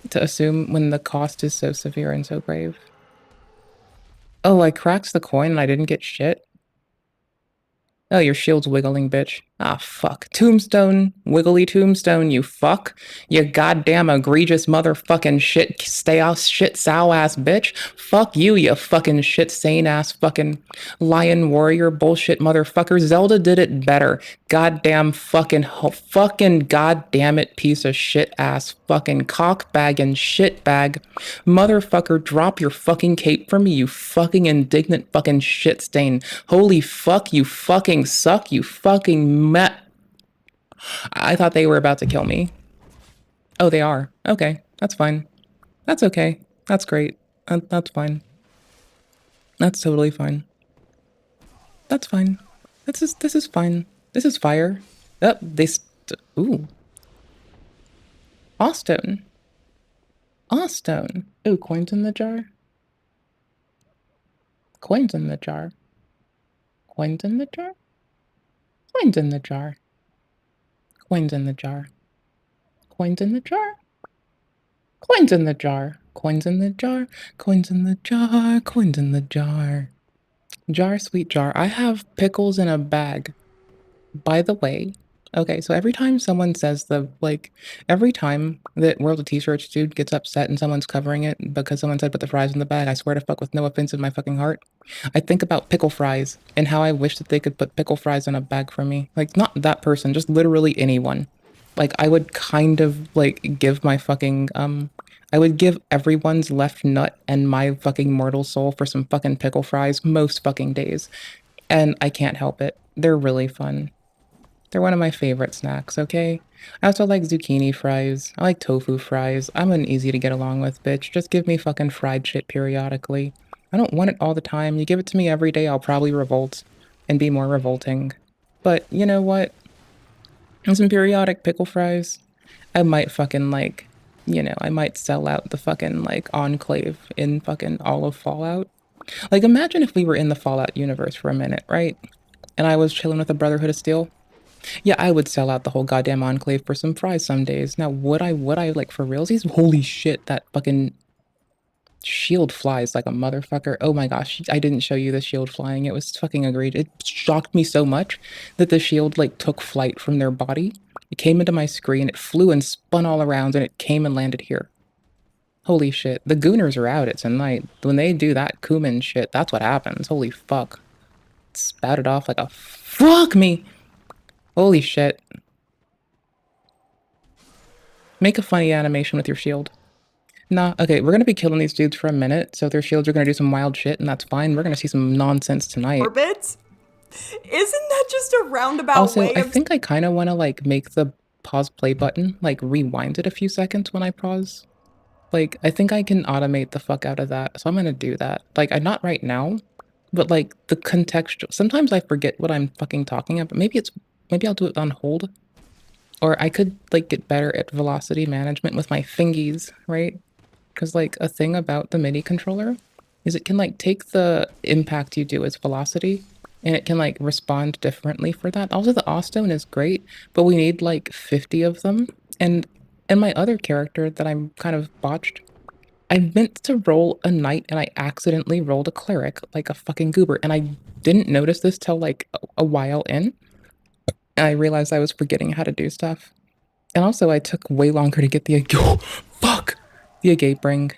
to assume when the cost is so severe and so grave. Oh, I cracked the coin and I didn't get shit? Oh, your shield's wiggling, bitch. Ah, fuck. Tombstone. Wiggly tombstone, you fuck. You goddamn egregious motherfucking shit shit sow ass bitch. Fuck you, you fucking shit sane ass fucking lion warrior bullshit motherfucker. Zelda did it better. Goddamn fucking goddamn it piece of shit ass fucking cockbagging shit bag. Motherfucker, drop your fucking cape for me, you fucking indignant fucking shit stain. Holy fuck, you fucking suck, you fucking I thought they were about to kill me. Oh, they are. Okay, that's fine. That's okay. That's great. That's fine. That's totally fine. That's fine. This is fine. This is fire. Oh, ooh. Awstone. Awstone. Ooh, coins in the jar. Coins in the jar. Coins in the jar. Coins in the jar. Coins in the jar. Coins in the jar. Coins in the jar. Coins in the jar. Coins in the jar. Coins in the jar. Jar, sweet jar. I have pickles in a bag. By the way, okay, so every time someone says every time that World of T-Shirts dude gets upset and someone's covering it because someone said put the fries in the bag, I swear to fuck with no offense in my fucking heart, I think about pickle fries and how I wish that they could put pickle fries in a bag for me. Like, not that person, just literally anyone. Like, I would kind of, like, give my fucking, I would give everyone's left nut and my fucking mortal soul for some fucking pickle fries most fucking days. And I can't help it. They're really fun. They're one of my favorite snacks, okay? I also like zucchini fries. I like tofu fries. I'm an easy to get along with bitch. Just give me fucking fried shit periodically. I don't want it all the time. You give it to me every day, I'll probably revolt and be more revolting. But you know what? Some periodic pickle fries, I might fucking like, you know, I might sell out the fucking like enclave in fucking all of Fallout. Like, imagine if we were in the Fallout universe for a minute, right? And I was chilling with the Brotherhood of Steel. Yeah, I would sell out the whole goddamn enclave for some fries some days. Now, would I like for realsies? Holy shit, that fucking shield flies like a motherfucker. Oh my gosh, I didn't show you the shield flying. It was fucking egregious. It shocked me so much that the shield like took flight from their body. It came into my screen, it flew and spun all around, and it came and landed here. Holy shit. The Gooners are out at tonight. When they do that cumin shit, that's what happens. Holy fuck. It spouted off like a fuck me. Holy shit. Make a funny animation with your shield. Nah, okay, we're gonna be killing these dudes for a minute, so their shields are gonna do some wild shit, and that's fine. We're gonna see some nonsense tonight. Orbit? Isn't that just a roundabout way of... I think I kind of want to, like, make the pause play button, like, rewind it a few seconds when I pause. Like, I think I can automate the fuck out of that, so I'm gonna do that. Like, I'm not right now, but, like, the contextual... Sometimes I forget what I'm fucking talking about. Maybe I'll do it on hold. Or I could, like, get better at velocity management with my fingies, right? Because, like, a thing about the MIDI controller is it can, like, take the impact you do as velocity, and it can, like, respond differently for that. Also, the Awstone is great, but we need, like, 50 of them. And my other character that I'm kind of botched, I meant to roll a knight, and I accidentally rolled a cleric, like a fucking goober, and I didn't notice this till, like, a while in. And I realized I was forgetting how to do stuff. And also, I took way longer to get the... Oh, fuck! The agape ring.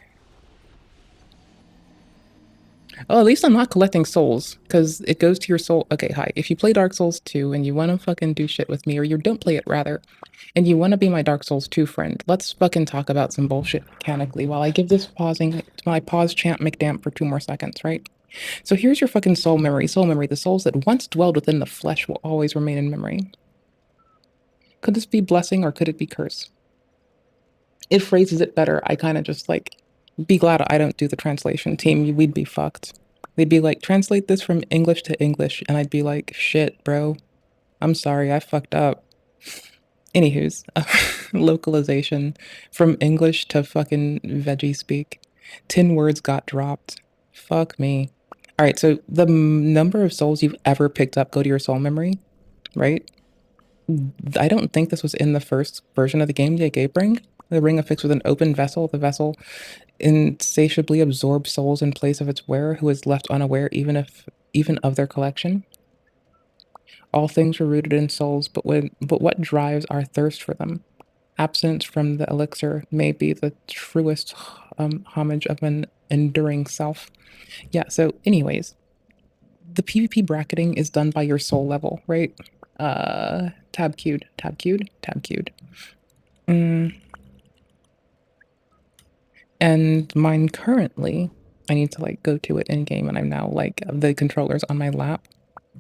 Oh, at least I'm not collecting souls, because it goes to your soul. Okay, hi. If you play Dark Souls 2 and you want to fucking do shit with me, or you don't play it rather, and you want to be my Dark Souls 2 friend, let's fucking talk about some bullshit mechanically while I give this while I pause chant McDamp for 2 more seconds, right? So here's your fucking soul memory. Soul memory, the souls that once dwelled within the flesh will always remain in memory. Could this be blessing or could it be curse? It phrases it better. I kind of just like, be glad I don't do the translation team. We'd be fucked. They'd be like, translate this from English to English. And I'd be like, shit, bro. I'm sorry, I fucked up. Anywho's, localization from English to fucking veggie speak. 10 words got dropped. Fuck me. All right, so the number of souls you've ever picked up go to your soul memory, right? I don't think this was in the first version of the game, the Agape Ring. The ring affixed with an open vessel. The vessel insatiably absorbs souls in place of its wearer, who is left unaware even of their collection. All things are rooted in souls, but what drives our thirst for them? Absence from the elixir may be the truest homage of an enduring self. Yeah, so anyways, the PvP bracketing is done by your soul level, right? Tab queued. And mine currently, I need to like go to it in game, and I'm now like the controller's on my lap,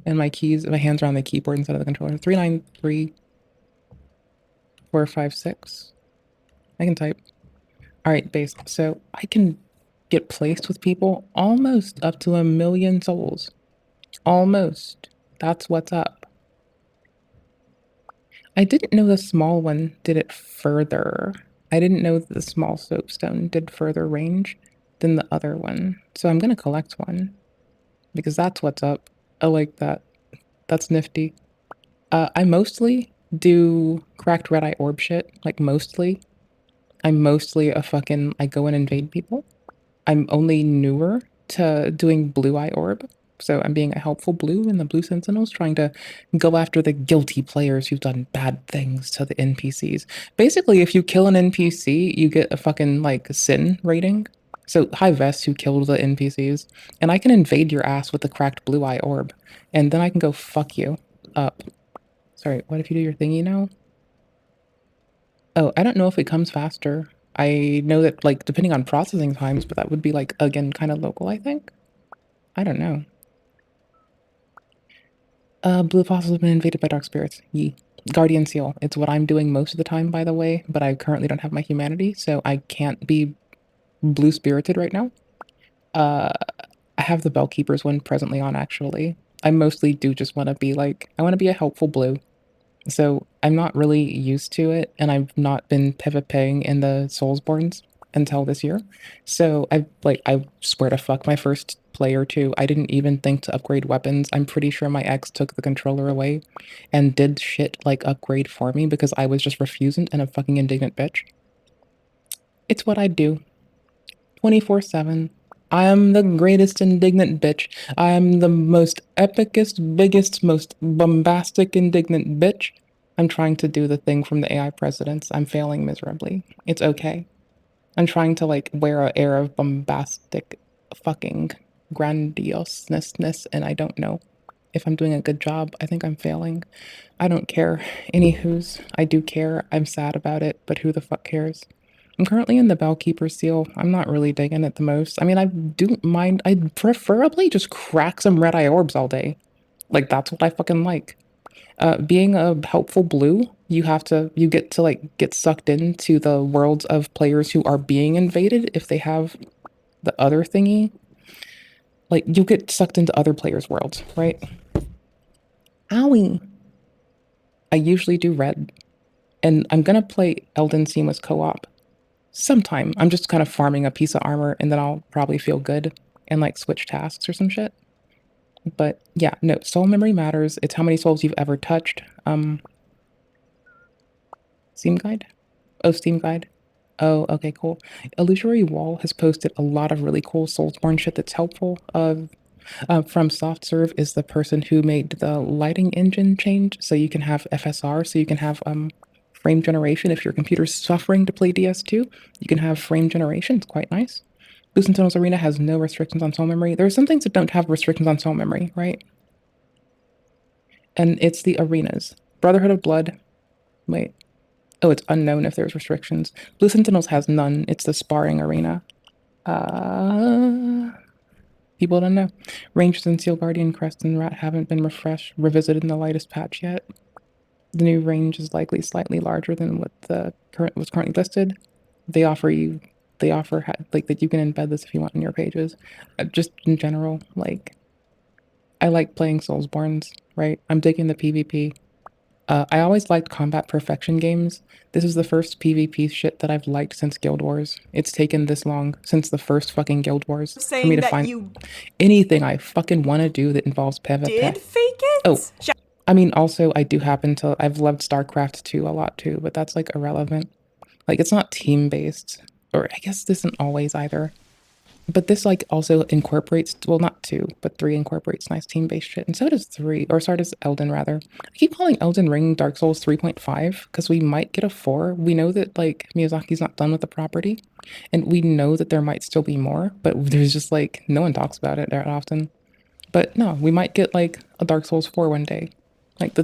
and my hands are on the keyboard instead of the controller. 393456. I can type. All right, base. So I can get placed with people almost up to 1 million souls. Almost. That's what's up. I didn't know the small one did it further. I didn't know that the small soapstone did further range than the other one. So I'm going to collect one because that's what's up. I like that. That's nifty. I mostly do cracked red eye orb shit. Like mostly. I'm mostly a fucking, I go and invade people. I'm only newer to doing blue eye orb. So I'm being a helpful blue in the blue sentinels, trying to go after the guilty players who've done bad things to the NPCs. Basically, if you kill an NPC, you get a fucking like sin rating. So high vest who killed the NPCs, and I can invade your ass with the cracked blue eye orb, and then I can go fuck you up. Sorry, what if you do your thingy now? Oh, I don't know if it comes faster. I know that, like, depending on processing times, but that would be, like, again, kind of local, I think? I don't know. Blue fossils have been invaded by dark spirits. Yee. Guardian seal. It's what I'm doing most of the time, by the way, but I currently don't have my humanity, so I can't be blue spirited right now. I have the Bellkeeper's one presently on, actually. I mostly do just want to be, like, I want to be a helpful blue. So I'm not really used to it, and I've not been PvPing in the Soulsborns until this year. So I swear to fuck, my first play or two, I didn't even think to upgrade weapons. I'm pretty sure my ex took the controller away and did shit like upgrade for me because I was just refusant and a fucking indignant bitch. It's what I do. 24/7. I am the greatest indignant bitch. I am the most epicest, biggest, most bombastic indignant bitch. I'm trying to do the thing from the AI presidents. I'm failing miserably. It's okay. I'm trying to like wear an air of bombastic fucking grandioseness, and I don't know if I'm doing a good job. I think I'm failing. I don't care. Anywho's, I do care. I'm sad about it, but who the fuck cares? I'm currently in the Bellkeeper seal. I'm not really digging it the most. I mean, I do mind. I'd preferably just crack some red eye orbs all day. Like, that's what I fucking like. Being a helpful blue, you get to like get sucked into the worlds of players who are being invaded if they have the other thingy. Like, you get sucked into other players' worlds, right? Owie. I usually do red. And I'm gonna play Elden Seamless co-op sometime. I'm just kind of farming a piece of armor, and then I'll probably feel good and like switch tasks or some shit. But yeah, no, soul memory matters. It's how many souls you've ever touched. Steam guide? Oh, Steam guide. Oh, okay, cool. Illusory Wall has posted a lot of really cool Soulsborne shit that's helpful. From SoftServe is the person who made the lighting engine change, so you can have FSR, so you can have frame generation. If your computer's suffering to play DS2, you can have frame generation. It's quite nice. Blue Sentinels Arena has no restrictions on soul memory. There are some things that don't have restrictions on soul memory, right? And it's the arenas. Brotherhood of Blood. Wait. Oh, it's unknown if there's restrictions. Blue Sentinels has none. It's the sparring arena. People don't know. Rangers and Seal Guardian, Crest and Rat haven't been revisited in the latest patch yet. The new range is likely slightly larger than what was currently listed. They offer like that you can embed this if you want in your pages. Just in general, like I like playing Soulsborns, right? I'm digging the PvP. I always liked combat perfection games. This is the first PvP shit that I've liked since Guild Wars. It's taken this long, since the first fucking Guild Wars, for me to find anything I fucking want to do that involves PvP. Did fake it? Oh, I mean, also, I do happen to, I've loved StarCraft 2 a lot too, but that's like irrelevant. Like, it's not team-based, or I guess this isn't always either. But this like also incorporates, well, not 2, but 3 incorporates nice team-based shit. And so does 3, or so does Elden rather. I keep calling Elden Ring Dark Souls 3.5 because we might get a 4. We know that like Miyazaki's not done with the property, and we know that there might still be more, but there's just like, no one talks about it that often. But no, we might get like a Dark Souls 4 one day. Like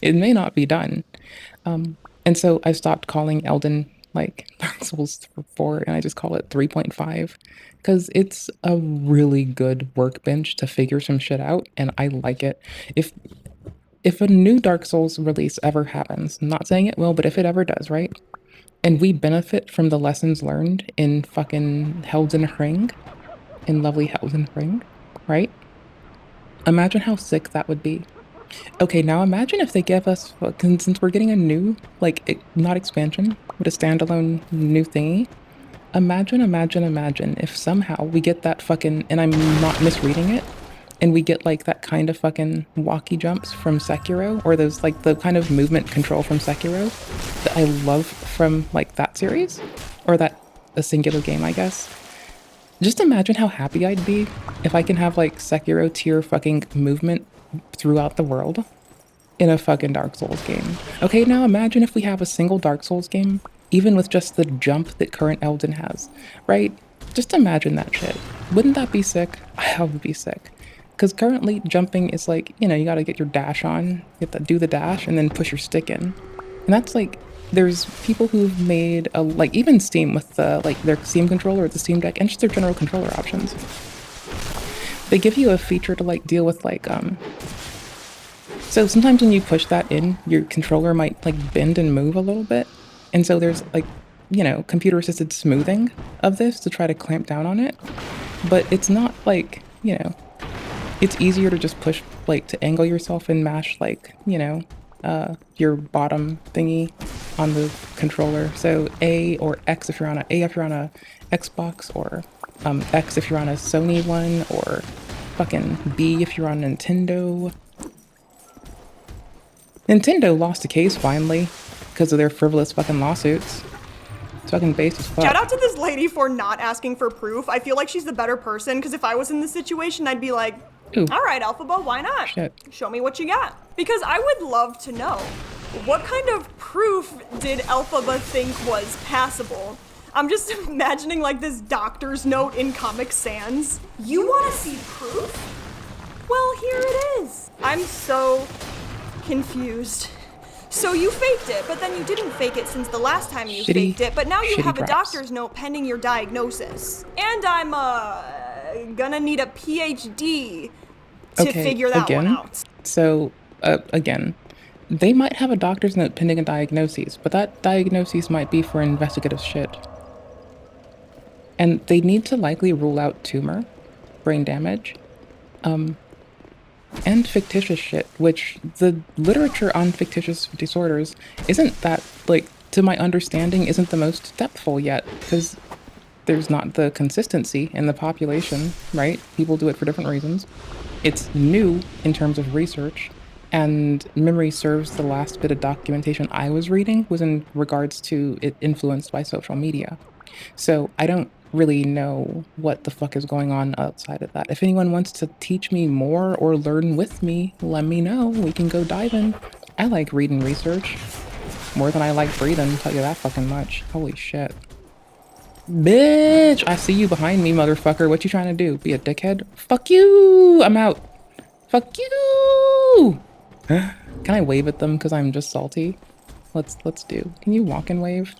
it may not be done. And so I stopped calling Elden like Dark Souls 4 and I just call it 3.5 because it's a really good workbench to figure some shit out and I like it. If a new Dark Souls release ever happens, I'm not saying it will, but if it ever does, right? And we benefit from the lessons learned in fucking Elden Ring, in lovely Elden Ring, right? Imagine how sick that would be. Okay, now imagine if they give us, since we're getting a new, like, not expansion, but a standalone new thingy. Imagine if somehow we get that fucking, and I'm not misreading it, and we get like that kind of fucking walkie jumps from Sekiro, or those like the kind of movement control from Sekiro that I love from like that series, or a singular game, I guess. Just imagine how happy I'd be if I can have like Sekiro tier fucking movement throughout the world in a fucking Dark Souls game. Okay, now imagine if we have a single Dark Souls game, even with just the jump that current Elden has, right? Just imagine that shit. Wouldn't that be sick? I would be sick. Because currently jumping is like, you know, you gotta get your dash on, you have to do the dash and then push your stick in. And that's like, there's people who've made like even Steam with the like their Steam controller or the Steam Deck and just their general controller options. They give you a feature to like deal with like so sometimes when you push that in, your controller might like bend and move a little bit. And so there's like, you know, computer assisted smoothing of this to try to clamp down on it. But it's not like, you know, it's easier to just push like to angle yourself and mash like, you know, your bottom thingy on the controller. So A or X if you're on a Xbox, or X if you're on a Sony one, or fucking B if you're on Nintendo. Nintendo lost a case finally because of their frivolous fucking lawsuits. It's fucking base as fuck. Shout out to this lady for not asking for proof. I feel like she's the better person because if I was in this situation, I'd be like, all right, Alphaba, why not? Shit. Show me what you got. Because I would love to know, what kind of proof did Alphaba think was passable? I'm just imagining like this doctor's note in Comic Sans. You want to see proof? Well, here it is. I'm so confused. So you faked it, but then you didn't fake it since the last time you faked it, but now you have a doctor's note pending your diagnosis. And I'm gonna need a PhD to figure that one out. So, again, they might have a doctor's note pending a diagnosis, but that diagnosis might be for investigative shit. And they need to likely rule out tumor, brain damage, and fictitious shit, which the literature on fictitious disorders isn't that, like, to my understanding, isn't the most depthful yet, because there's not the consistency in the population, right? People do it for different reasons. It's new in terms of research, and memory serves the last bit of documentation I was reading was in regards to it influenced by social media. So I don't really know what the fuck is going on outside of that. If anyone wants to teach me more or learn with me, let me know. We can go dive in. I like reading research more than I like breathing, tell you that fucking much. Holy shit. Bitch, I see you behind me, motherfucker. What you trying to do? Be a dickhead? Fuck you! I'm out. Fuck you! Can I wave at them because I'm just salty? Let's do. Can you walk and wave?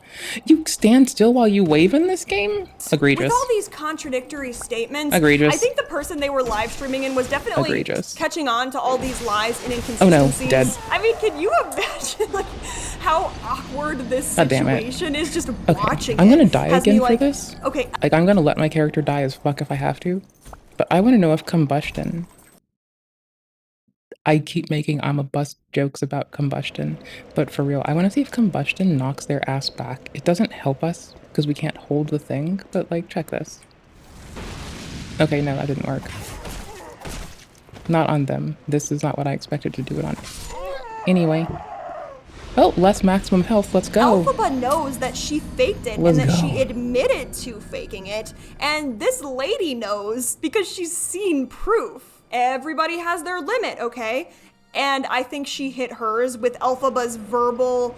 You stand still while you wave in this game? Egregious. With all these contradictory statements, Egregious. I think the person they were live streaming in was definitely Egregious. catching on to all these lies and inconsistencies. Oh no, dead. I mean, can you imagine like how awkward this situation is just watching I'm gonna it? die Has again me, for like, this. Okay. Like, I'm gonna let my character die as fuck if I have to. But I want to know if combustion... I keep making I'm a bust jokes about combustion, but for real, I want to see if combustion knocks their ass back. It doesn't help us because we can't hold the thing, but like, check this. Okay, no, that didn't work. Not on them. This is not what I expected to do it on. Anyway. Oh, less maximum health. Let's go. Alphaba knows that she faked it Let's and that go. she admitted to faking it, and this lady knows because she's seen proof. Everybody has their limit, okay? And I think she hit hers with Alphaba's verbal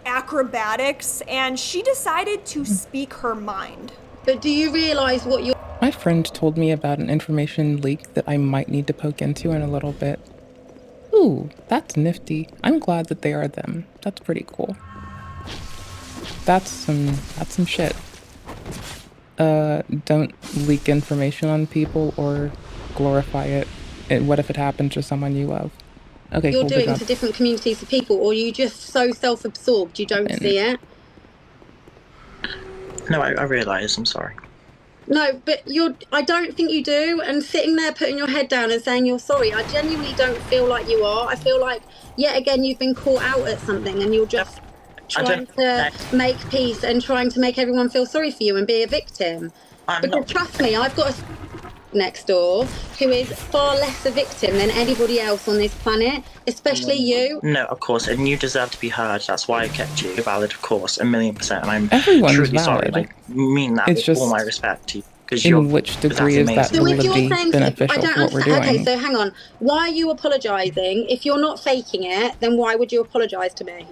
acrobatics, and she decided to speak her mind. But do you realize what you're... My friend told me about an information leak that I might need to poke into in a little bit. Ooh, that's nifty. I'm glad that they are them. That's pretty cool. That's some shit. Don't leak information on people or glorify it. What if it happened to someone you love? Okay, you're cool, doing to different communities of people, or are you just so self-absorbed you don't see it? No, I realise, I'm sorry. No, but I don't think you do, and sitting there putting your head down and saying you're sorry, I genuinely don't feel like you are. I feel like, yet again, you've been caught out at something and you're just trying to make peace and trying to make everyone feel sorry for you and be a victim. Because trust me, I've got a next door who is far less a victim than anybody else on this planet, especially you. No, of course, and you deserve to be heard. That's why I kept you valid, of course, 1,000,000%. And I'm Everyone's truly sorry. valid. Like, mean that It's with just all my respect to you. in which degree is that So if you're validity saying, beneficial to what we're doing? okay, so hang on. Why are you apologising? If you're not faking it, then why would you apologise to me?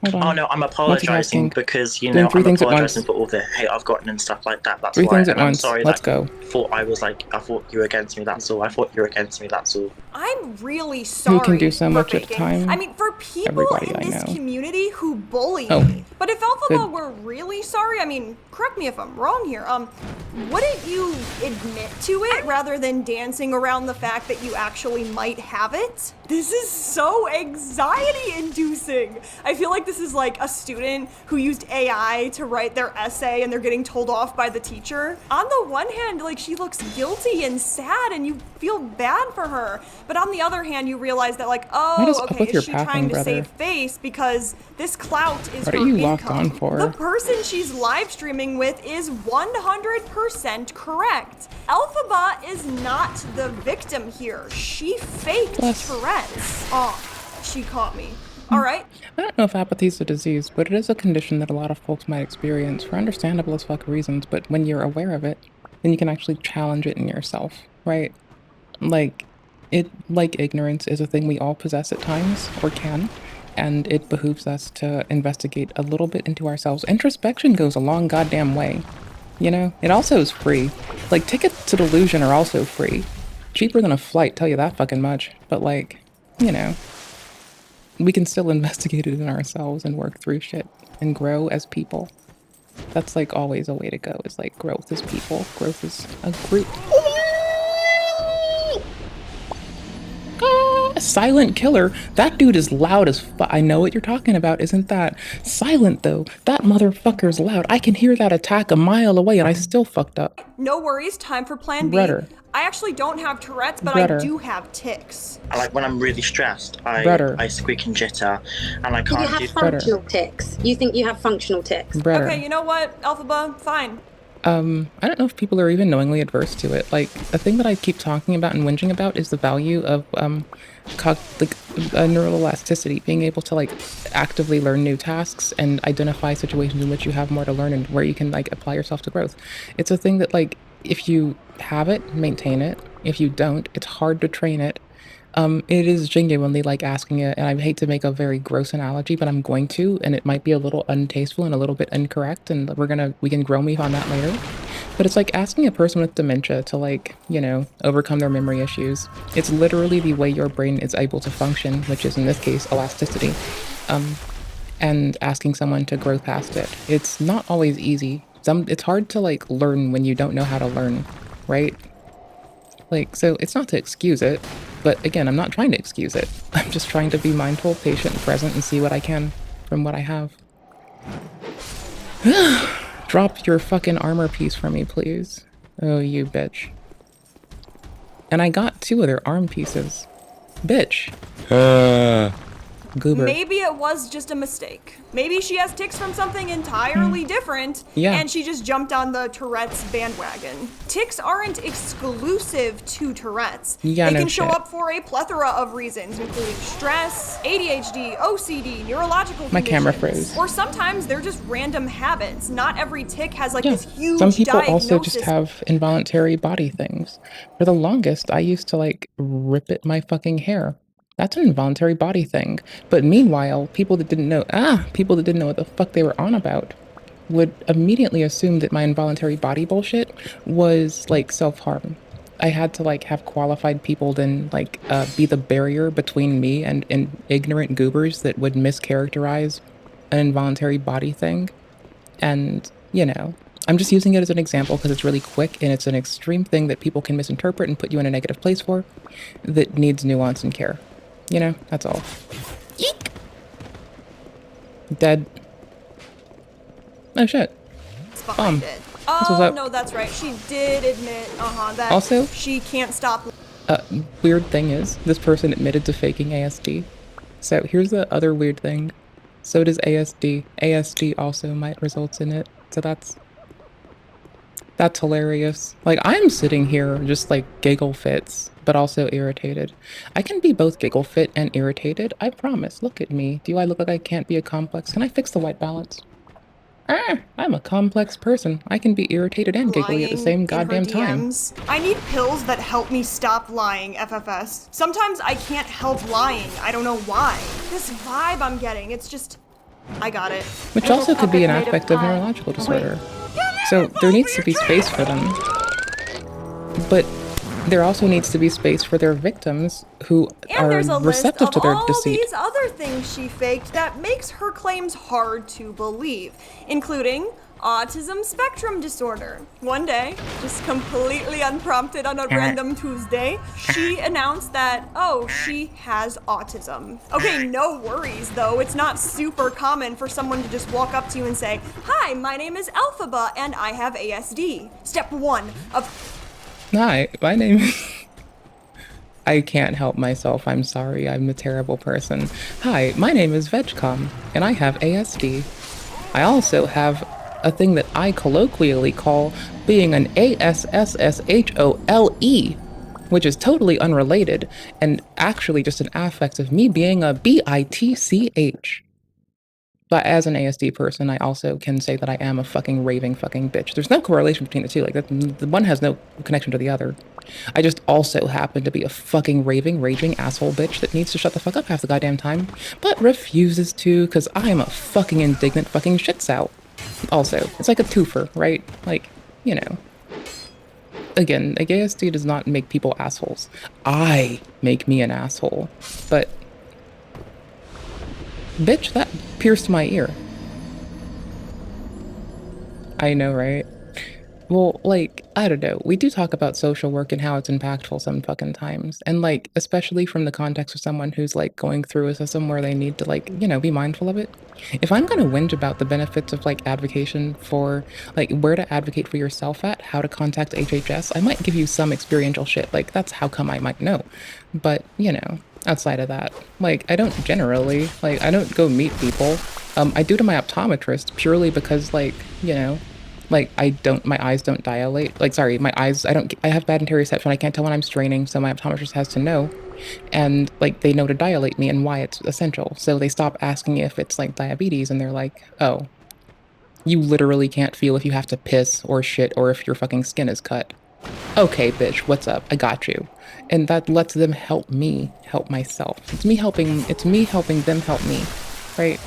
Hold on. Oh no, I'm apologising because, you Doing know, three I'm things at apologising once. for all the hate I've gotten and stuff like that. That's Three why. things at And I'm once. sorry Let's that go. I thought you were against me, that's all. I thought you were against me, that's all. I'm really sorry. Who can do so much at a faking. time? I mean, for people Everybody in I this know. community who bully Oh. me. But if Alphaba Good. were really sorry, I mean, correct me if I'm wrong here. Wouldn't you admit to it rather than dancing around the fact that you actually might have it? This is so anxiety-inducing. I feel like this is like a student who used AI to write their essay and they're getting told off by the teacher. On the one hand, like, she looks guilty and sad and you feel bad for her. But on the other hand, you realize that, like, What is oh, up okay, with your is she pathing, trying to brother? save face because this clout is What her are you income. locked on for? The person she's live streaming with is 100% correct. Alphaba is not the victim here. She faked Tourette's. Oh, she caught me. All right. I don't know if apathy is a disease, but it is a condition that a lot of folks might experience for understandable as fuck reasons. But when you're aware of it, then you can actually challenge it in yourself, right? Like ignorance is a thing we all possess at times, or can, and it behooves us to investigate a little bit into ourselves. Introspection goes a long goddamn way, you know? It also is free. Like, tickets to Delusion are also free. Cheaper than a flight, tell you that fucking much. But, like, you know, we can still investigate it in ourselves and work through shit and grow as people. That's, like, always a way to go, is, like, growth as people. Growth as a group. Silent killer. That dude is loud as fuck. I know what you're talking about, isn't that? Silent, though. That motherfucker's loud. I can hear that attack a mile away and I still fucked up. No worries, time for plan B. Rudder. I actually don't have Tourette's, but Rudder. I do have tics. Like, when I'm really stressed, Rudder. I squeak and jitter, and I Do you can't have functional tics? You think you have functional tics? Rudder. Okay, you know what, Alphaba? Fine. I don't know if people are even knowingly adverse to it. Like, a thing that I keep talking about and whinging about is the value of, neuroelasticity, being able to, like, actively learn new tasks and identify situations in which you have more to learn and where you can, like, apply yourself to growth. It's a thing that, like, if you have it, maintain it. If you don't, it's hard to train it. It is genuinely like asking it, and I hate to make a very gross analogy, but I'm going to, and it might be a little untasteful and a little bit incorrect, and we can grill me on that later. But it's like asking a person with dementia to like, you know, overcome their memory issues. It's literally the way your brain is able to function, which is in this case elasticity. And asking someone to grow past it. It's not always easy. It's hard to like learn when you don't know how to learn, right? Like, so it's not to excuse it, but again, I'm not trying to excuse it. I'm just trying to be mindful, patient, and present, and see what I can from what I have. Drop your fucking armor piece for me, please. Oh, you bitch. And I got 2 of their arm pieces. Bitch. Goober. Maybe it was just a mistake. Maybe she has tics from something entirely different, and she just jumped on the Tourette's bandwagon. Tics aren't exclusive to Tourette's. They can show up for a plethora of reasons, including stress, ADHD, OCD, neurological conditions. My camera froze. Or sometimes they're just random habits. Not every tic has like this huge Some people diagnosis. also just have involuntary body things. For the longest, I used to like rip at my fucking hair. That's an involuntary body thing. But meanwhile, people that didn't know what the fuck they were on about would immediately assume that my involuntary body bullshit was like self-harm. I had to like have qualified people then like be the barrier between me and ignorant goobers that would mischaracterize an involuntary body thing. And, you know, I'm just using it as an example because it's really quick and it's an extreme thing that people can misinterpret and put you in a negative place for that needs nuance and care. You know, that's all. Eek! Dead. Oh shit. Behind it. Oh, no, that's right. She did admit, that also, she can't stop. Weird thing is, this person admitted to faking ASD. So here's the other weird thing. So does ASD. ASD also might result in it. So that's hilarious. Like, I'm sitting here just like giggle fits, but also irritated. I can be both giggle fit and irritated. I promise. Look at me. Do I look like I can't be a complex? Can I fix the white balance? I'm a complex person. I can be irritated and giggly at the same goddamn time. I need pills that help me stop lying, FFS. Sometimes I can't help lying. I don't know why. This vibe I'm getting, it's just... I got it. Which also could be an affective neurological disorder. So there needs to be space for them. But there also needs to be space for their victims who are receptive to their deceit. These other things she faked that makes her claims hard to believe, including autism spectrum disorder. One day, just completely unprompted on a random Tuesday, she announced that, oh, she has autism. Okay, no worries though. It's not super common for someone to just walk up to you and say, hi, my name is Alphaba and I have ASD. Step 1 of... Hi, my name is... I can't help myself, I'm sorry, I'm a terrible person. Hi, my name is Vegcom, and I have ASD. I also have a thing that I colloquially call being an ASSSHOLE, which is totally unrelated, and actually just an affect of me being a BITCH. But as an ASD person, I also can say that I am a fucking raving fucking bitch. There's no correlation between the two. Like, the one has no connection to the other. I just also happen to be a fucking raving, raging asshole bitch that needs to shut the fuck up half the goddamn time, but refuses to because I'm a fucking indignant fucking shitsout. Also, it's like a twofer, right? Like, you know. Again, a ASD does not make people assholes. I make me an asshole. But... bitch, that pierced my ear. I know, right? Well, like, I don't know. We do talk about social work and how it's impactful some fucking times. And, like, especially from the context of someone who's, like, going through a system where they need to, like, you know, be mindful of it. If I'm gonna whinge about the benefits of, like, advocation for, like, where to advocate for yourself at, how to contact HHS, I might give you some experiential shit. Like, that's how come I might know. But, you know, outside of that, like, I don't generally, like, I don't go meet people. I do to my optometrist purely because, like, you know, like, my eyes don't dilate. Like, sorry, I have bad interoception. I can't tell when I'm straining, so my optometrist has to know. And, like, they know to dilate me and why it's essential. So they stop asking if it's, like, diabetes, and they're like, oh, you literally can't feel if you have to piss or shit or if your fucking skin is cut. Okay, bitch, what's up? I got you. And that lets them help me help myself. It's me helping them help me, right?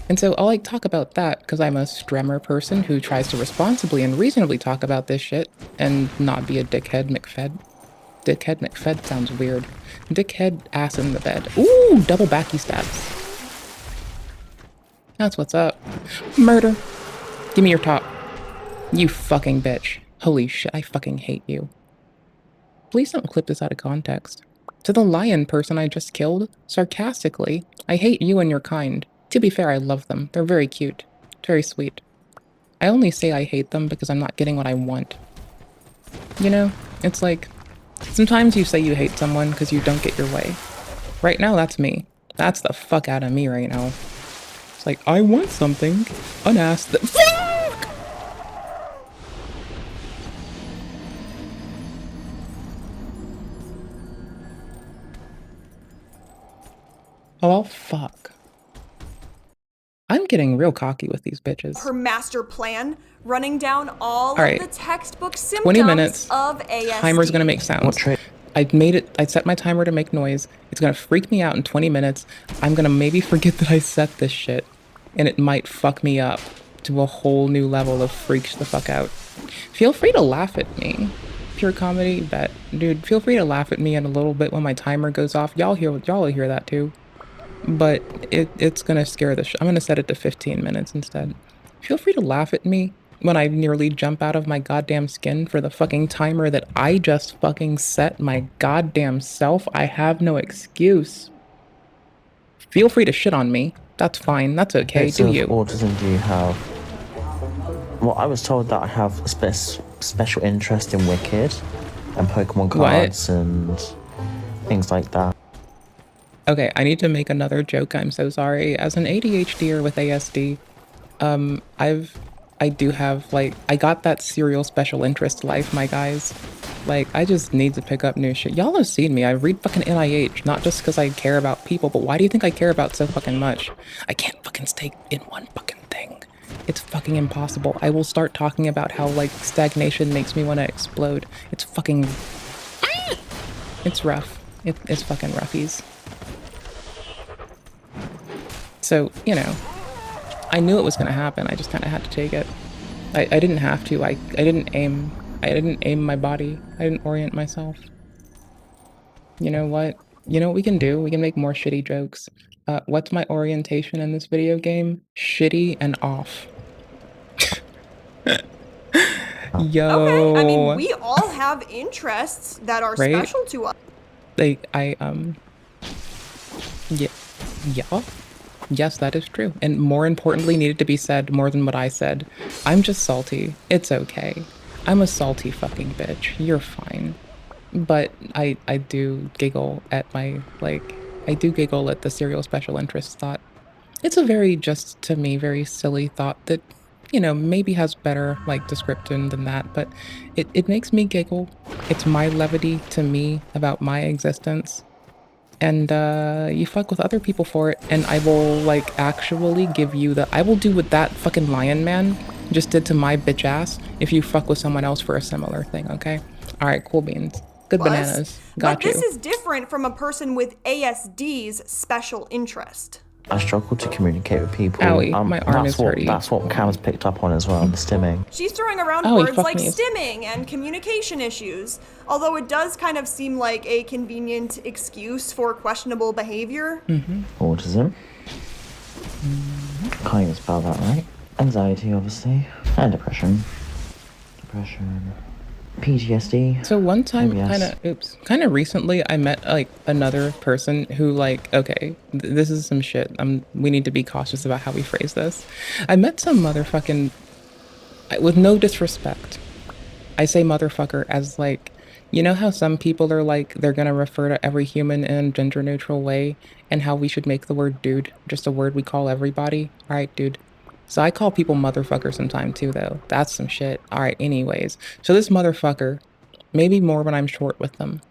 And so I'll like talk about that because I'm a Stremmer person who tries to responsibly and reasonably talk about this shit and not be a dickhead McFed. Dickhead McFed sounds weird. Dickhead ass in the bed. Ooh, double backy stabs. That's what's up. Murder. Give me your top. You fucking bitch. Holy shit, I fucking hate you. Please don't clip this out of context. To the lion person I just killed, sarcastically, I hate you and your kind. To be fair, I love them. They're very cute. Very sweet. I only say I hate them because I'm not getting what I want. You know, it's like, sometimes you say you hate someone because you don't get your way. Right now, that's me. That's the fuck out of me right now. It's like, I want something unasked that- Fuck! Oh, fuck. I'm getting real cocky with these bitches. Her master plan, running down all right. of the textbook symptoms 20 minutes. of ASD. Timer's gonna make sounds. I set my timer to make noise. It's gonna freak me out in 20 minutes. I'm gonna maybe forget that I set this shit. And it might fuck me up to a whole new level of freaks the fuck out. Feel free to laugh at me. Pure comedy, bet. Dude, feel free to laugh at me in a little bit when my timer goes off. Y'all will hear that too. But it's gonna scare the I'm gonna set it to 15 minutes instead. Feel free to laugh at me when I nearly jump out of my goddamn skin for the fucking timer that I just fucking set my goddamn self. I have no excuse. Feel free to shit on me. That's fine. That's okay. Do you? Autism do you have? Well, I was told that I have a special interest in Wicked and Pokemon cards and things like that. Okay, I need to make another joke. I'm so sorry. As an ADHDer with ASD, I do have, like, I got that serial special interest life, my guys. Like, I just need to pick up new shit. Y'all have seen me. I read fucking NIH, not just because I care about people, but why do you think I care about so fucking much? I can't fucking stay in one fucking thing. It's fucking impossible. I will start talking about how, like, stagnation makes me want to explode. It's fucking... It's rough. It's fucking roughies. So, you know, I knew it was going to happen. I just kind of had to take it. I didn't have to. I didn't aim. I didn't aim my body. I didn't orient myself. You know what? You know what we can do? We can make more shitty jokes. What's my orientation in this video game? Shitty and off. Yo. Okay, I mean, we all have interests that are special to us. Like, yeah. Yes, that is true. And more importantly, needed to be said more than what I said. I'm just salty. It's okay. I'm a salty fucking bitch. You're fine. But I do giggle at my, like, I do giggle at the serial special interest thought. It's a very, just to me, very silly thought that, you know, maybe has better, like, description than that, but it makes me giggle. It's my levity to me about my existence. And you fuck with other people for it, and I will, like, actually give you I will do what that fucking lion man just did to my bitch ass if you fuck with someone else for a similar thing, okay? Alright, cool beans. Good bananas. Got you. But this is different from a person with ASD's special interest. I struggle to communicate with people. Owie, my arm is hurting. That's what Cam's picked up on as well, the stimming. She's throwing around words like stimming and communication issues, although it does kind of seem like a convenient excuse for questionable behavior. Autism. Can't even spell that right. Anxiety, obviously. And depression. PTSD. So one time, kind of recently, I met like another person who like, okay, this is some shit. We need to be cautious about how we phrase this. I met some motherfucking, with no disrespect, I say motherfucker as like, you know how some people are like, they're gonna refer to every human in a gender neutral way, and how we should make the word dude just a word we call everybody? All right, dude. So I call people motherfucker sometime too, though. That's some shit. All right, anyways. So this motherfucker, maybe more when I'm short with them.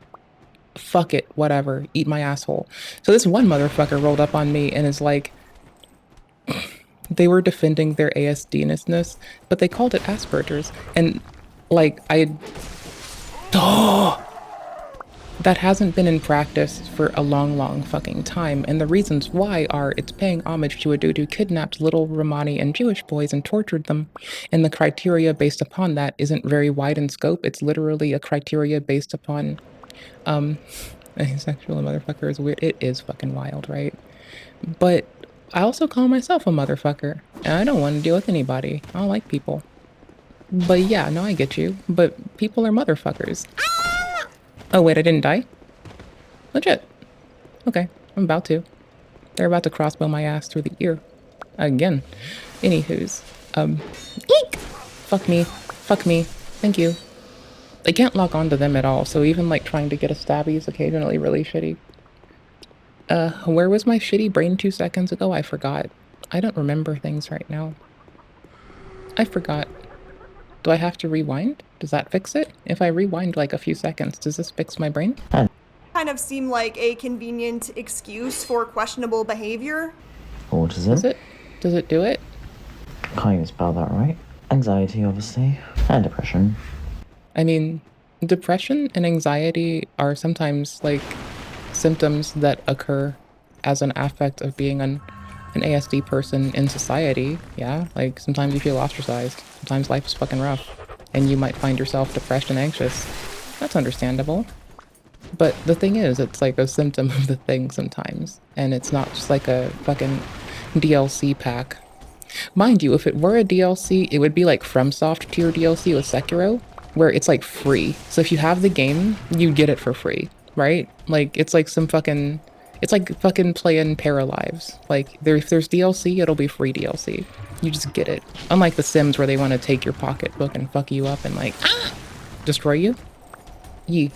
Fuck it, whatever. Eat my asshole. So this one motherfucker rolled up on me and is like, they were defending their ASD-ness, but they called it Asperger's. And like, that hasn't been in practice for a long fucking time, and the reasons why are it's paying homage to a dude who kidnapped little Romani and Jewish boys and tortured them, and the criteria based upon that isn't very wide in scope. It's literally a criteria based upon, asexual motherfucker is weird. It is fucking wild, right? But I also call myself a motherfucker, and I don't want to deal with anybody. I don't like people. But yeah, no, I get you. But people are motherfuckers. Oh wait, I didn't die? Legit. Okay, I'm about to. They're about to crossbow my ass through the ear. Again. Anywho's. Eek! Fuck me. Fuck me. Thank you. I can't lock onto them at all, so even like trying to get a stabby is occasionally really shitty. Where was my shitty brain 2 seconds ago? I forgot. I don't remember things right now. I forgot. Do I have to rewind? Does that fix it? If I rewind like a few seconds, does this fix my brain? Kind of seem like a convenient excuse for questionable behavior. Autism. Does it do it? Can't even spell that right. Anxiety, obviously. And depression. I mean, depression and anxiety are sometimes like symptoms that occur as an affect of being an ASD person in society. Yeah, like sometimes you feel ostracized. Sometimes life is fucking rough. And you might find yourself depressed and anxious. That's understandable. But the thing is, it's like a symptom of the thing sometimes. And it's not just like a fucking DLC pack. Mind you, if it were a DLC, it would be like FromSoft tier DLC with Sekiro, where it's like free. So if you have the game, you get it for free, right? Like it's like some fucking, it's like fucking playing Paralives. Like if there's DLC, it'll be free DLC. You just get it. Unlike The Sims where they want to take your pocketbook and fuck you up and like, destroy you. Yee.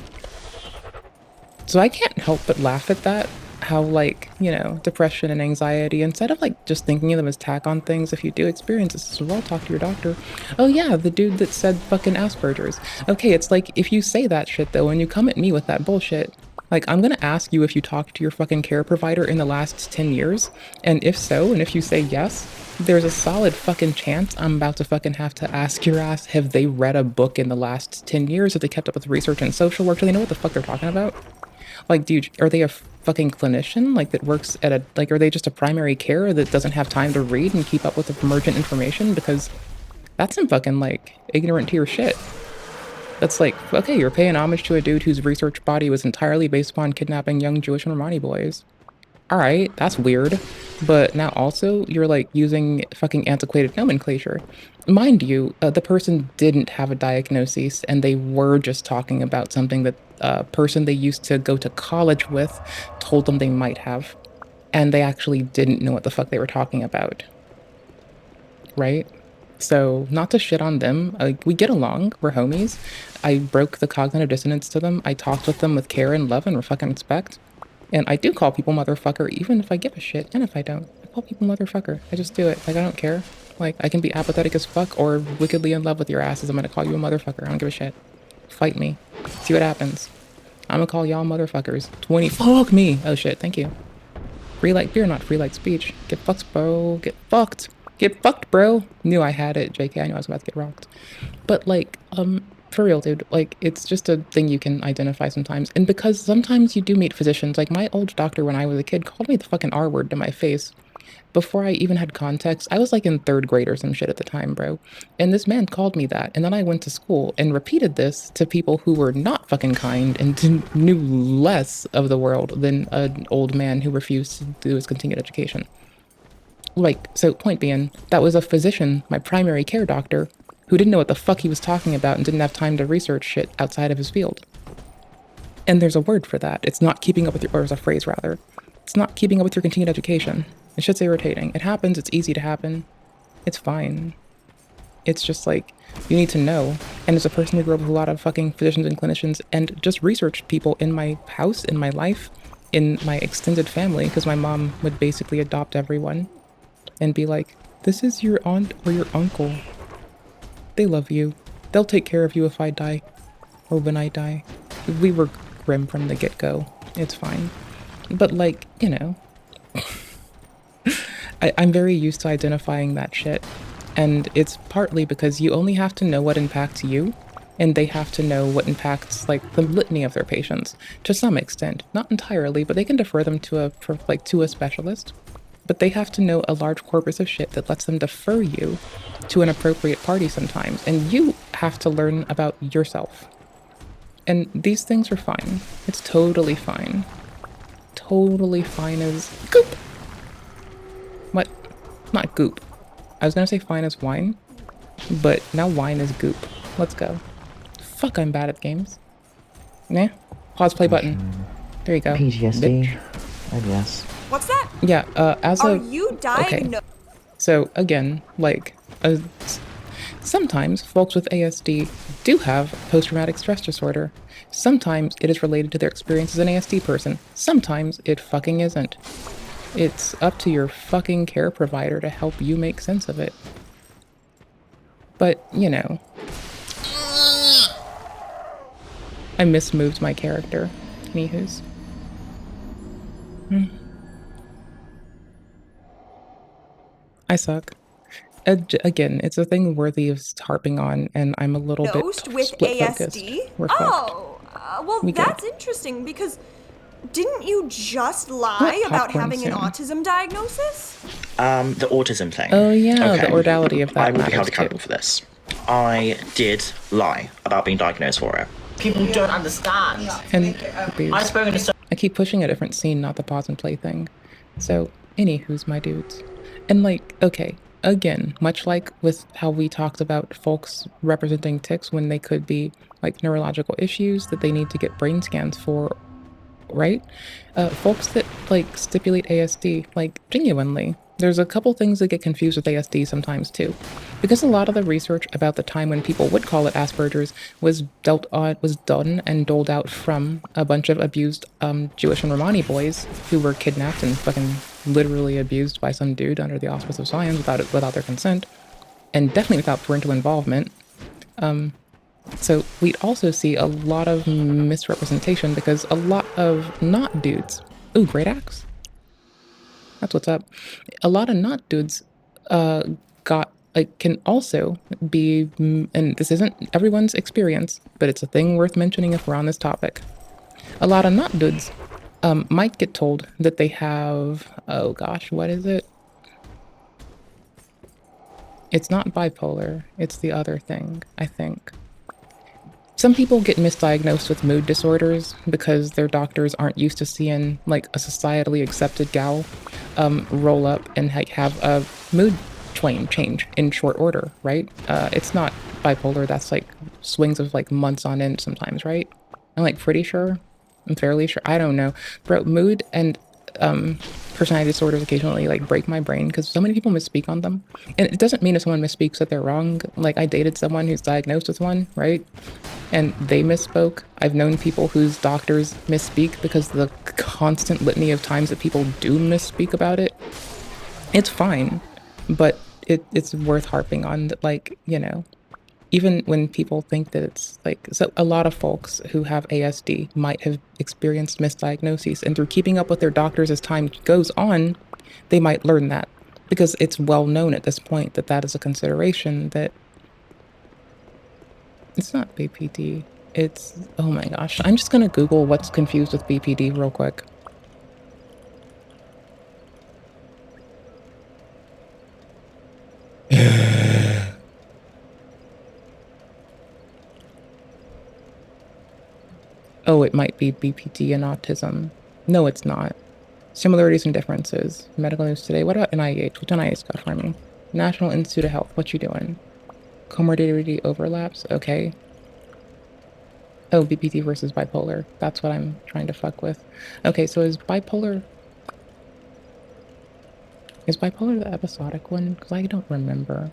So I can't help but laugh at that. How like, you know, depression and anxiety, instead of like just thinking of them as tack on things, if you do experience this as well, talk to your doctor. Oh yeah, the dude that said fucking Asperger's. Okay, it's like, if you say that shit though, and you come at me with that bullshit, like I'm gonna ask you if you talked to your fucking care provider in the last 10 years, and if so, and if you say yes, there's a solid fucking chance I'm about to fucking have to ask your ass, have they read a book in the last 10 years? Have they kept up with research and social work? Do they know what the fuck they're talking about? Like, dude, are they a fucking clinician, like, that works at a, like, are they just a primary care that doesn't have time to read and keep up with the emergent information? Because that's some fucking, like, ignorant to your shit. That's like, okay, you're paying homage to a dude whose research body was entirely based upon kidnapping young Jewish and Romani boys. Alright, that's weird. But now also, you're, like, using fucking antiquated nomenclature. Mind you, the person didn't have a diagnosis, and they were just talking about something that a person they used to go to college with told them they might have. And they actually didn't know what the fuck they were talking about. Right? So, not to shit on them, we get along, we're homies. I broke the cognitive dissonance to them, I talked with them with care and love and fucking respect. And I do call people motherfucker, even if I give a shit, and if I don't. I call people motherfucker. I just do it. Like, I don't care. Like, I can be apathetic as fuck or wickedly in love with your asses. I'm gonna call you a motherfucker. I don't give a shit. Fight me. See what happens. I'm gonna call y'all motherfuckers. 20. Fuck me! Oh shit, thank you. Free like beer, not free like speech. Get fucked, bro. Get fucked. Get fucked, bro. Knew I had it, JK. I knew I was about to get rocked. But, like, for real, dude, like, it's just a thing you can identify sometimes. And because sometimes you do meet physicians, like, my old doctor when I was a kid called me the fucking R word to my face. Before I even had context, I was like in 3rd grade or some shit at the time, bro. And this man called me that. And then I went to school and repeated this to people who were not fucking kind and knew less of the world than an old man who refused to do his continued education. Like, so point being, that was a physician, my primary care doctor, who didn't know what the fuck he was talking about and didn't have time to research shit outside of his field. And there's a word for that. It's not keeping up with your, or there's a phrase rather. It's not keeping up with your continued education. It's shit's irritating. It happens, it's easy to happen. It's fine. It's just like, you need to know. And as a person who grew up with a lot of fucking physicians and clinicians and just researched people in my house, in my life, in my extended family, because my mom would basically adopt everyone and be like, this is your aunt or your uncle. They love you. They'll take care of you if I die. Or when I die. We were grim from the get-go. It's fine. But like, you know, I'm very used to identifying that shit. And it's partly because you only have to know what impacts you. And they have to know what impacts like the litany of their patients to some extent, not entirely, but they can defer them to a specialist. But they have to know a large corpus of shit that lets them defer you to an appropriate party sometimes. And you have to learn about yourself. And these things are fine. It's totally fine. Totally fine as goop. What? Not goop. I was gonna say fine as wine, but now wine is goop. Let's go. Fuck, I'm bad at games. Nah. Pause play button. There you go. PTSD. Oh, yes. What's that? Yeah, Are you diagnosed? Okay. So, again, like, sometimes folks with ASD do have post-traumatic stress disorder. Sometimes it is related to their experience as an ASD person. Sometimes it fucking isn't. It's up to your fucking care provider to help you make sense of it. But, you know. I mismoved my character. Anywho's. I suck. Again, it's a thing worthy of harping on, and I'm a little bit with split-focused. ASD? We're fucked. Well, that's interesting because didn't you just lie about having an autism diagnosis? The autism thing. Oh yeah, the ordality of that. I will be held accountable for this. I did lie about being diagnosed for it. People don't understand. And I keep pushing a different scene, not the pause and play thing. So, anywho's my dudes. And like, okay, again, much like with how we talked about folks representing tics when they could be like neurological issues that they need to get brain scans for, right? Folks that like stipulate ASD, like genuinely, there's a couple things that get confused with ASD sometimes too. Because a lot of the research about the time when people would call it Asperger's was done and doled out from a bunch of abused Jewish and Romani boys who were kidnapped and fucking literally abused by some dude under the auspice of science without their consent, and definitely without parental involvement. So we'd also see a lot of misrepresentation because a lot of not dudes, ooh, great axe. That's what's up. A lot of not dudes can also be, and this isn't everyone's experience, but it's a thing worth mentioning if we're on this topic. A lot of not dudes might get told that they have, oh gosh, what is it? It's not bipolar, it's the other thing, I think. Some people get misdiagnosed with mood disorders because their doctors aren't used to seeing like a societally accepted gal roll up and have a mood change in short order, right? It's not bipolar, that's like swings of like months on end sometimes, right? I'm like pretty sure, I'm fairly sure, I don't know. Bro, mood and personality disorders occasionally like break my brain because so many people misspeak on them. And it doesn't mean if someone misspeaks that they're wrong. Like I dated someone who's diagnosed with one, right? And they misspoke. I've known people whose doctors misspeak because of the constant litany of times that people do misspeak about it. It's fine, but it's worth harping on that, like, you know, even when people think that it's like, so a lot of folks who have ASD might have experienced misdiagnoses, and through keeping up with their doctors as time goes on, they might learn that because it's well known at this point that that is a consideration. That it's not BPD, it's, oh my gosh, I'm just gonna Google what's confused with BPD real quick. Oh, it might be BPD and autism. No, it's not. Similarities and differences. Medical news today. What about NIH? What's NIH got for me? National Institute of Health. What you doing? Comorbidity overlaps. Okay. Oh, BPD versus bipolar. That's what I'm trying to fuck with. Okay, so is bipolar the episodic one? Because I don't remember.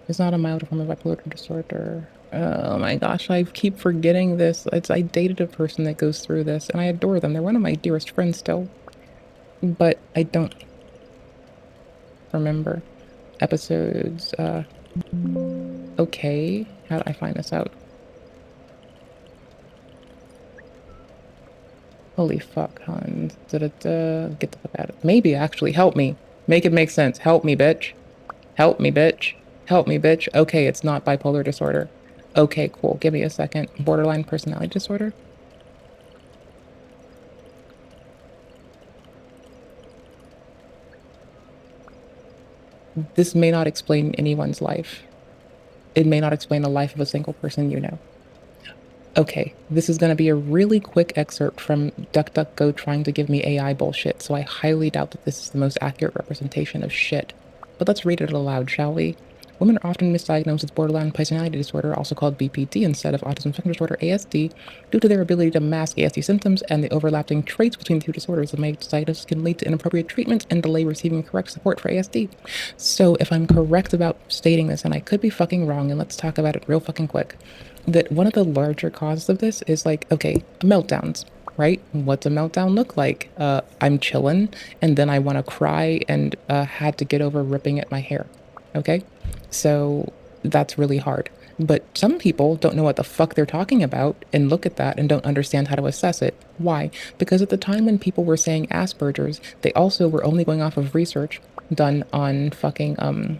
It's not a mild form of bipolar disorder. Oh my gosh, I keep forgetting this. I dated a person that goes through this, and I adore them. They're one of my dearest friends still. But I don't remember. Episodes, okay. How do I find this out? Holy fuck, Hans. Get the fuck out of it. Maybe, actually, help me. Make it make sense. Help me, bitch. Help me, bitch. Help me, bitch. Okay, it's not bipolar disorder. Okay, cool. Give me a second. Borderline personality disorder? This may not explain anyone's life. It may not explain the life of a single person you know. Okay, this is going to be a really quick excerpt from DuckDuckGo trying to give me AI bullshit, so I highly doubt that this is the most accurate representation of shit. But let's read it aloud, shall we? Women are often misdiagnosed with borderline personality disorder, also called BPD, instead of autism spectrum disorder, ASD, due to their ability to mask ASD symptoms and the overlapping traits between the two disorders. The misdiagnosis can lead to inappropriate treatment and delay receiving correct support for ASD. So if I'm correct about stating this, and I could be fucking wrong, and let's talk about it real fucking quick, that one of the larger causes of this is like, okay, meltdowns, right? What's a meltdown look like? I'm chilling, and then I want to cry and had to get over ripping at my hair, okay? So that's really hard. But some people don't know what the fuck they're talking about and look at that and don't understand how to assess it. Why? Because at the time when people were saying Asperger's, they also were only going off of research done on fucking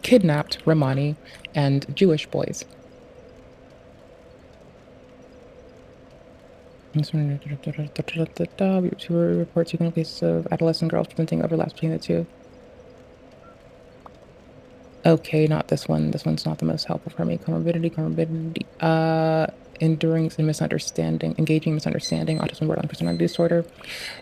kidnapped Romani and Jewish boys. Reports you can cases of adolescent girls presenting overlaps between the two. Okay, not this one. This one's not the most helpful for me. Comorbidity. Endurance and misunderstanding, engaging misunderstanding, autism, borderline personality disorder.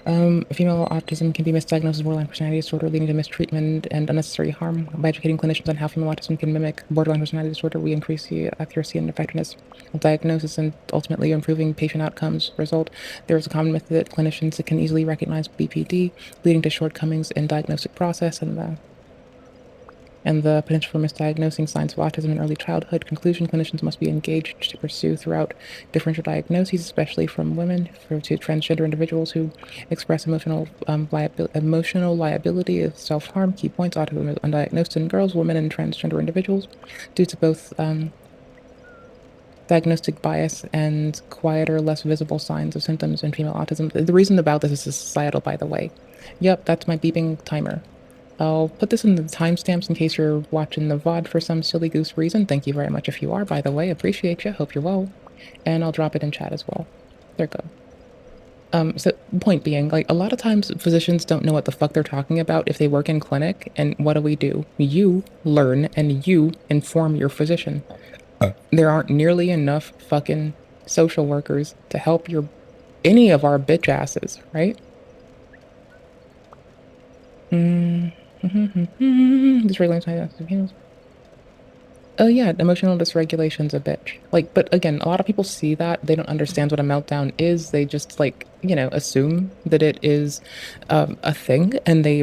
Female autism can be misdiagnosed as borderline personality disorder, leading to mistreatment and unnecessary harm. By educating clinicians on how female autism can mimic borderline personality disorder, we increase the accuracy and effectiveness of diagnosis and ultimately improving patient outcomes. Result, there is a common myth that clinicians can easily recognize BPD, leading to shortcomings in diagnostic process and the potential for misdiagnosing signs of autism in early childhood. Conclusion, clinicians must be engaged to pursue throughout differential diagnoses, especially from women to transgender individuals who express emotional liability of self-harm. Key points, autism is undiagnosed in girls, women, and transgender individuals due to both diagnostic bias and quieter, less visible signs of symptoms in female autism. The reason about this is societal, by the way. Yep, that's my beeping timer. I'll put this in the timestamps in case you're watching the VOD for some silly goose reason. Thank you very much if you are, by the way. Appreciate you. Hope you're well. And I'll drop it in chat as well. There you go. So point being, like, a lot of times physicians don't know what the fuck they're talking about if they work in clinic, and what do? You learn and you inform your physician. There aren't nearly enough fucking social workers to help any of our bitch asses, right? Oh yeah, emotional dysregulation's a bitch. Like, but again, a lot of people see that, they don't understand what a meltdown is. They just, like, you know, assume that it is a thing, and they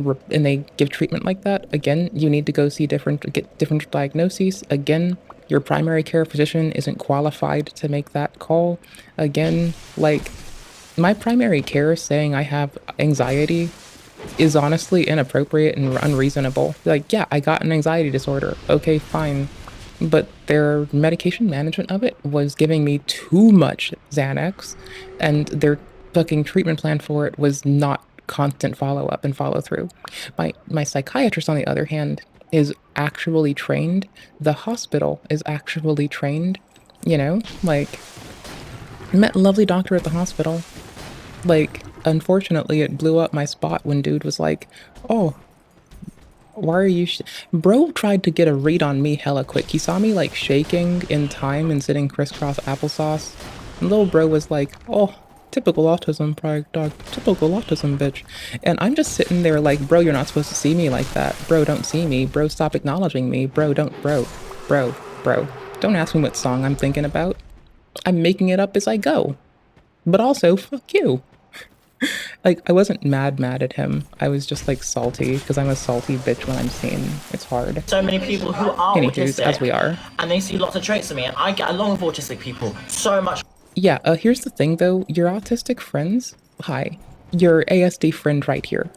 give treatment like that. Again, you need to go get different diagnoses. Again, your primary care physician isn't qualified to make that call. Again, like, my primary care saying I have anxiety is honestly inappropriate and unreasonable. Like, yeah, I got an anxiety disorder. Okay, fine. But their medication management of it was giving me too much Xanax, and their fucking treatment plan for it was not constant follow-up and follow-through. My psychiatrist, on the other hand, is actually trained. The hospital is actually trained, you know? Like, I met a lovely doctor at the hospital. Like, unfortunately, it blew up my spot when dude was like, oh, why are you bro tried to get a read on me hella quick. He saw me, like, shaking in time and sitting crisscross applesauce. And little bro was like, oh, typical autism, dog. Typical autism, bitch. And I'm just sitting there like, bro, you're not supposed to see me like that. Bro, don't see me. Bro, stop acknowledging me. Bro, don't ask me what song I'm thinking about. I'm making it up as I go. But also, fuck you. Like, I wasn't mad at him. I was just, like, salty, because I'm a salty bitch when I'm seen. It's hard. So many people who are autistic, as we are, and they see lots of traits in me, and I get along with autistic people so much. Yeah, here's the thing, though. Your autistic friends, hi. Your ASD friend right here.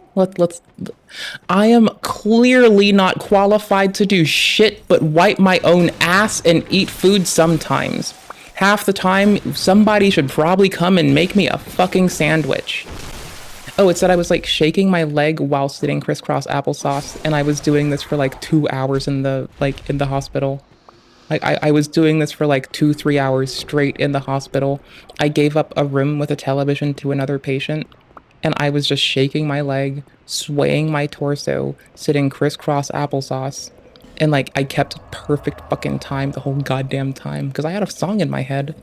I am clearly not qualified to do shit but wipe my own ass and eat food sometimes. Half the time, somebody should probably come and make me a fucking sandwich. Oh, it said I was like shaking my leg while sitting crisscross applesauce, and I was doing this for like 2 hours in the hospital. Like I was doing this for like 2-3 hours straight in the hospital. I gave up a room with a television to another patient, and I was just shaking my leg, swaying my torso, sitting crisscross applesauce. And like I kept perfect fucking time the whole goddamn time because I had a song in my head.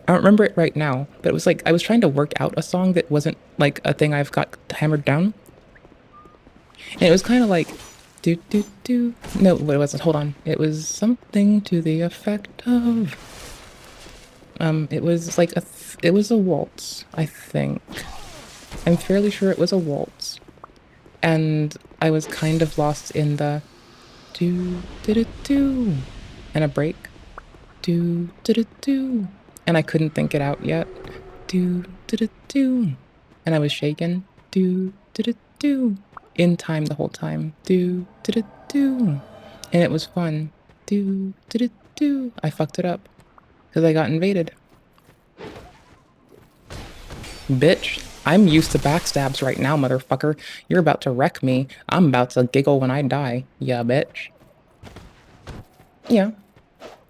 I don't remember it right now, but it was like I was trying to work out a song that wasn't like a thing I've got hammered down. And it was kind of like do do do. No, it wasn't. Hold on. It was something to the effect of it was like it was a waltz, I think. I'm fairly sure it was a waltz. And I was kind of lost in the do do do and a break. Do do do. And I couldn't think it out yet. Do do do. And I was shaken. Do do do. In time the whole time. Do do do. And it was fun. Do do do. I fucked it up because I got invaded. Bitch, I'm used to backstabs right now, motherfucker. You're about to wreck me. I'm about to giggle when I die. Yeah, bitch. Yeah.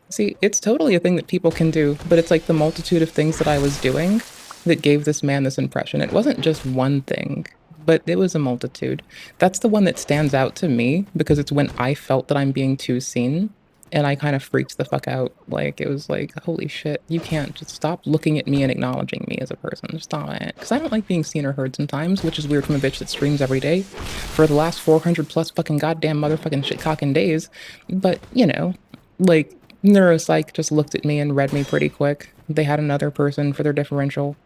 See, it's totally a thing that people can do, but it's like the multitude of things that I was doing that gave this man this impression. It wasn't just one thing, but it was a multitude. That's the one that stands out to me because it's when I felt that I'm being too seen and I kind of freaked the fuck out. Like, it was like, holy shit, you can't just stop looking at me and acknowledging me as a person. Just stop it. Because I don't like being seen or heard sometimes, which is weird from a bitch that streams every day for the last 400 plus fucking goddamn motherfucking shit-cocking days. But, you know, like, neuropsych just looked at me and read me pretty quick. They had another person for their differential.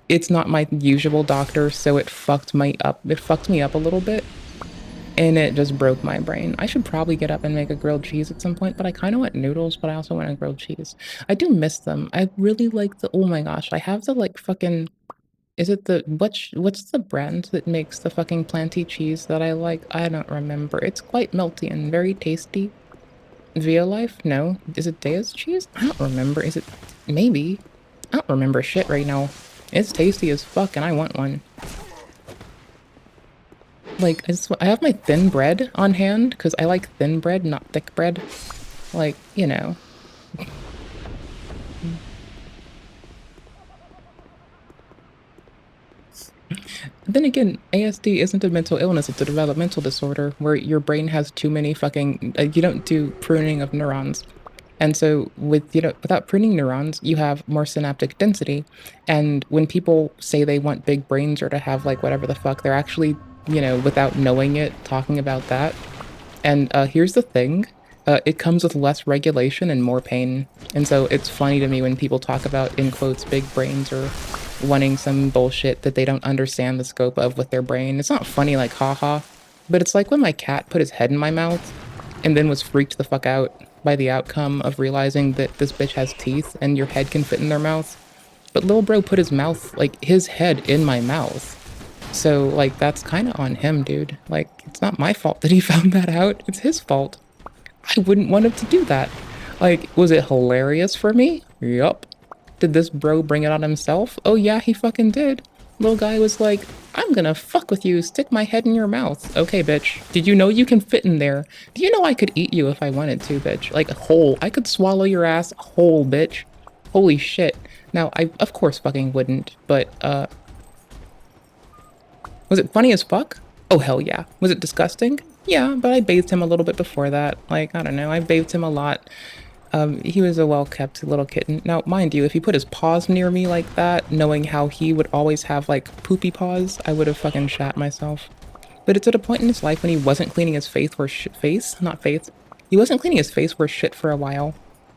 It's not my usual doctor, so it fucked me up. It fucked me up a little bit, and it just broke my brain. I should probably get up and make a grilled cheese at some point, but I kind of want noodles, but I also want a grilled cheese. I do miss them. I really like the, oh my gosh, I have the like fucking, is it the, what's the brand that makes the fucking planty cheese that I like? I don't remember. It's quite melty and very tasty. Via Life? No. Is it Dea's cheese? I don't remember. Is it? Maybe. I don't remember shit right now. It's tasty as fuck and I want one. Like, I have my thin bread on hand because I like thin bread, not thick bread. Like, you know. Then again, ASD isn't a mental illness, it's a developmental disorder where your brain has too many fucking, you don't do pruning of neurons. And so with, you know, without pruning neurons, you have more synaptic density. And when people say they want big brains or to have like whatever the fuck, they're actually, you know, without knowing it, talking about that. And here's the thing, it comes with less regulation and more pain. And so it's funny to me when people talk about, in quotes, big brains or wanting some bullshit that they don't understand the scope of with their brain. It's not funny like haha, but it's like when my cat put his head in my mouth and then was freaked the fuck out by the outcome of realizing that this bitch has teeth and your head can fit in their mouth. But little bro put his mouth, like his head in my mouth. So like that's kind of on him, dude. Like it's not my fault that he found that out. It's his fault. I wouldn't want him to do that. Like, was it hilarious for me? Yup. Did this bro bring it on himself? Oh yeah, he fucking did. Little guy was like, I'm gonna fuck with you, stick my head in your mouth. Okay, bitch. Did you know you can fit in there? Do you know I could eat you if I wanted to, bitch? Like, whole. I could swallow your ass whole, bitch. Holy shit. Now, I of course fucking wouldn't, but, was it funny as fuck? Oh, hell yeah. Was it disgusting? Yeah, but I bathed him a little bit before that. Like, I don't know, I bathed him a lot. He was a well-kept little kitten. Now, mind you, if he put his paws near me like that, knowing how he would always have, like, poopy paws, I would have fucking shat myself. But it's at a point in his life when he wasn't cleaning his face worth shit He wasn't cleaning his face worth shit for a while.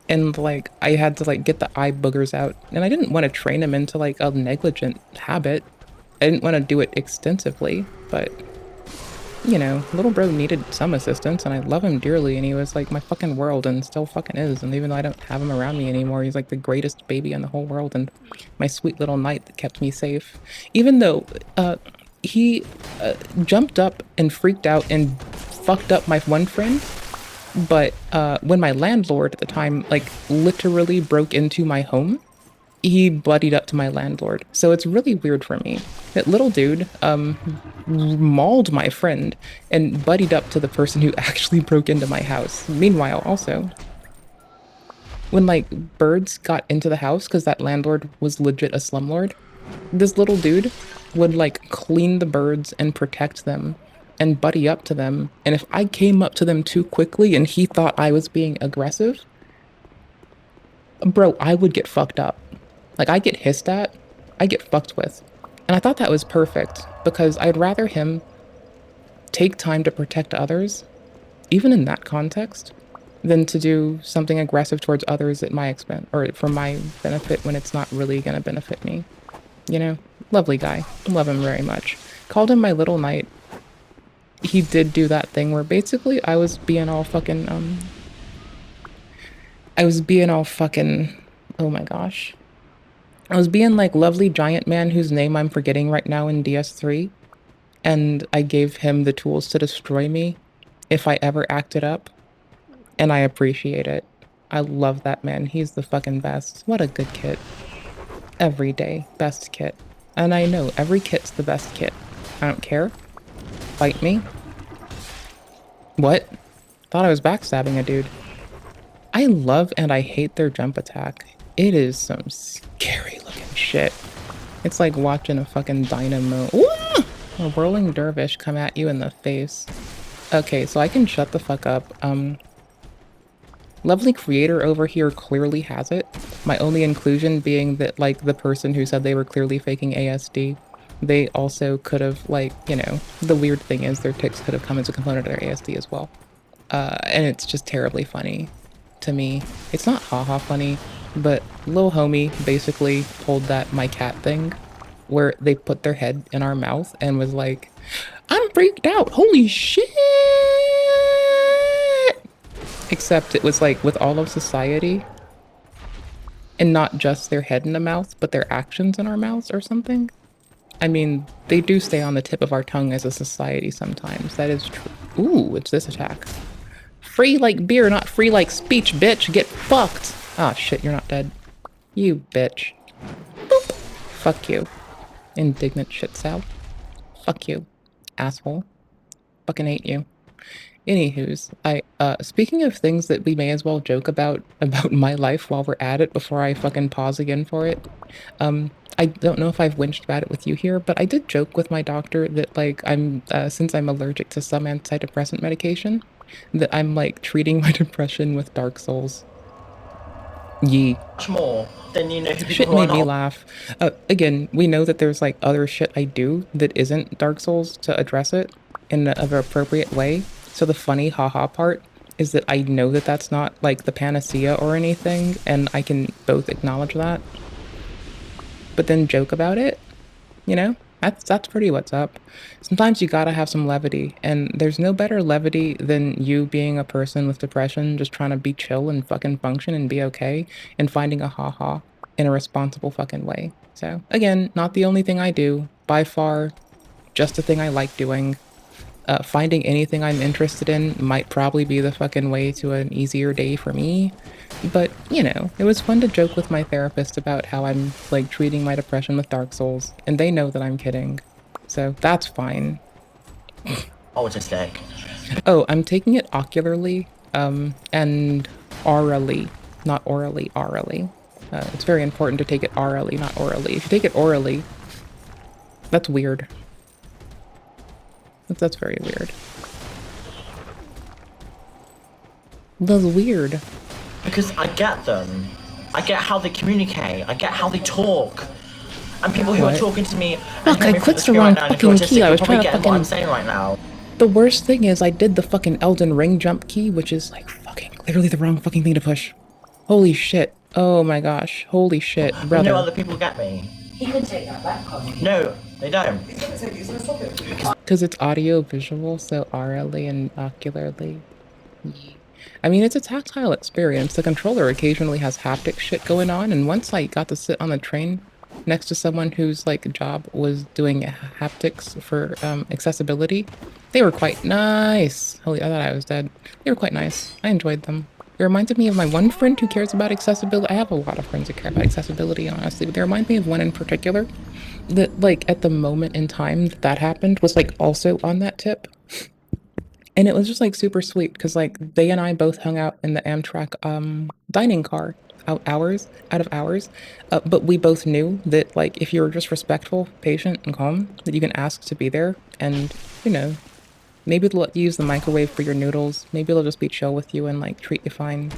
And, like, I had to, like, get the eye boogers out. And I didn't want to train him into, like, a negligent habit. I didn't want to do it extensively, but... you know, little bro needed some assistance, and I love him dearly, and he was like my fucking world, and still fucking is, and even though I don't have him around me anymore, he's like the greatest baby in the whole world, and my sweet little knight that kept me safe. Even though, he jumped up and freaked out and fucked up my one friend, but when my landlord at the time, like, literally broke into my home, he buddied up to my landlord. So it's really weird for me. That little dude mauled my friend and buddied up to the person who actually broke into my house. Meanwhile, also, when like birds got into the house, because that landlord was legit a slumlord, this little dude would like clean the birds and protect them and buddy up to them. And if I came up to them too quickly and he thought I was being aggressive, bro, I would get fucked up. Like, I get hissed at, I get fucked with. And I thought that was perfect, because I'd rather him take time to protect others, even in that context, than to do something aggressive towards others at my expense, or for my benefit when it's not really gonna benefit me. You know? Lovely guy. Love him very much. Called him my little knight. He did do that thing where basically I was being all fucking, oh my gosh. I was being like lovely giant man whose name I'm forgetting right now in DS3, and I gave him the tools to destroy me if I ever acted up, and I appreciate it. I love that man. He's the fucking best. What a good kit. Every day, best kit. And I know every kit's the best kit. I don't care. Fight me. What? Thought I was backstabbing a dude. I love and I hate their jump attack. It is some scary looking shit. It's like watching a fucking dynamo. Ooh! A whirling dervish come at you in the face. Okay, so I can shut the fuck up. Lovely creator over here clearly has it. My only inclusion being that, like, the person who said they were clearly faking ASD, they also could have, like, you know, the weird thing is their tics could have come as a component of their ASD as well. And it's just terribly funny to me. It's not haha funny, but Lil Homie basically pulled that my cat thing where they put their head in our mouth and was like, I'm freaked out, holy shit! Except it was like with all of society and not just their head in the mouth, but their actions in our mouths or something. I mean, they do stay on the tip of our tongue as a society sometimes. That is true. Ooh, it's this attack. Free like beer, not free like speech, bitch. Get fucked. Ah, shit, you're not dead. You bitch. Boop. Fuck you. Indignant shit sow. Fuck you. Asshole. Fucking hate you. Anywho's, speaking of things that we may as well joke about my life while we're at it before I fucking pause again for it. I don't know if I've whinged about it with you here, but I did joke with my doctor that, like, since I'm allergic to some antidepressant medication, that I'm, like, treating my depression with Dark Souls. Yee. Much more than you know who Shit made me laugh. Again, we know that there's, like, other shit I do that isn't Dark Souls to address it in an appropriate way. So the funny haha part is that I know that that's not, like, the panacea or anything, and I can both acknowledge that. But then joke about it, you know? That's pretty what's up. Sometimes you gotta have some levity, and there's no better levity than you being a person with depression, just trying to be chill and fucking function and be okay, and finding a haha in a responsible fucking way. So, again, not the only thing I do, by far, just a thing I like doing. Finding anything I'm interested in might probably be the fucking way to an easier day for me. But, you know, it was fun to joke with my therapist about how I'm, like, treating my depression with Dark Souls, and they know that I'm kidding. So, that's fine. Autistic. Oh, I'm taking it ocularly, and orally. Not orally, orally. It's very important to take it orally, not orally. If you take it orally, that's weird. That's very weird. That's weird. Because I get them. I get how they communicate. I get how they talk. And people who are talking to me. Look, I clicked the wrong fucking key. I was trying to fucking. What I'm saying right now. The worst thing is I did the fucking Elden Ring jump key, which is like fucking clearly the wrong fucking thing to push. Holy shit. Oh my gosh. Holy shit, brother. No other people get me. He can take that back, can't he? No, they don't. He's gonna take it, he's gonna stop it. Because it's audio visual, so orally and ocularly. I mean, it's a tactile experience. The controller occasionally has haptic shit going on, and once I got to sit on the train next to someone whose, like, job was doing haptics for accessibility, they were quite nice. Holy, I thought I was dead. They were quite nice. I enjoyed them. It reminded me of my one friend who cares about accessibility. I have a lot of friends who care about accessibility, honestly, but they remind me of one in particular that, like, at the moment in time that that happened was, like, also on that tip. And it was just, like, super sweet because, like, they and I both hung out in the Amtrak, dining car out of hours, but we both knew that, like, if you were just respectful, patient, and calm, that you can ask to be there and, you know, maybe they'll let you use the microwave for your noodles. Maybe they'll just be chill with you and, like, treat you fine.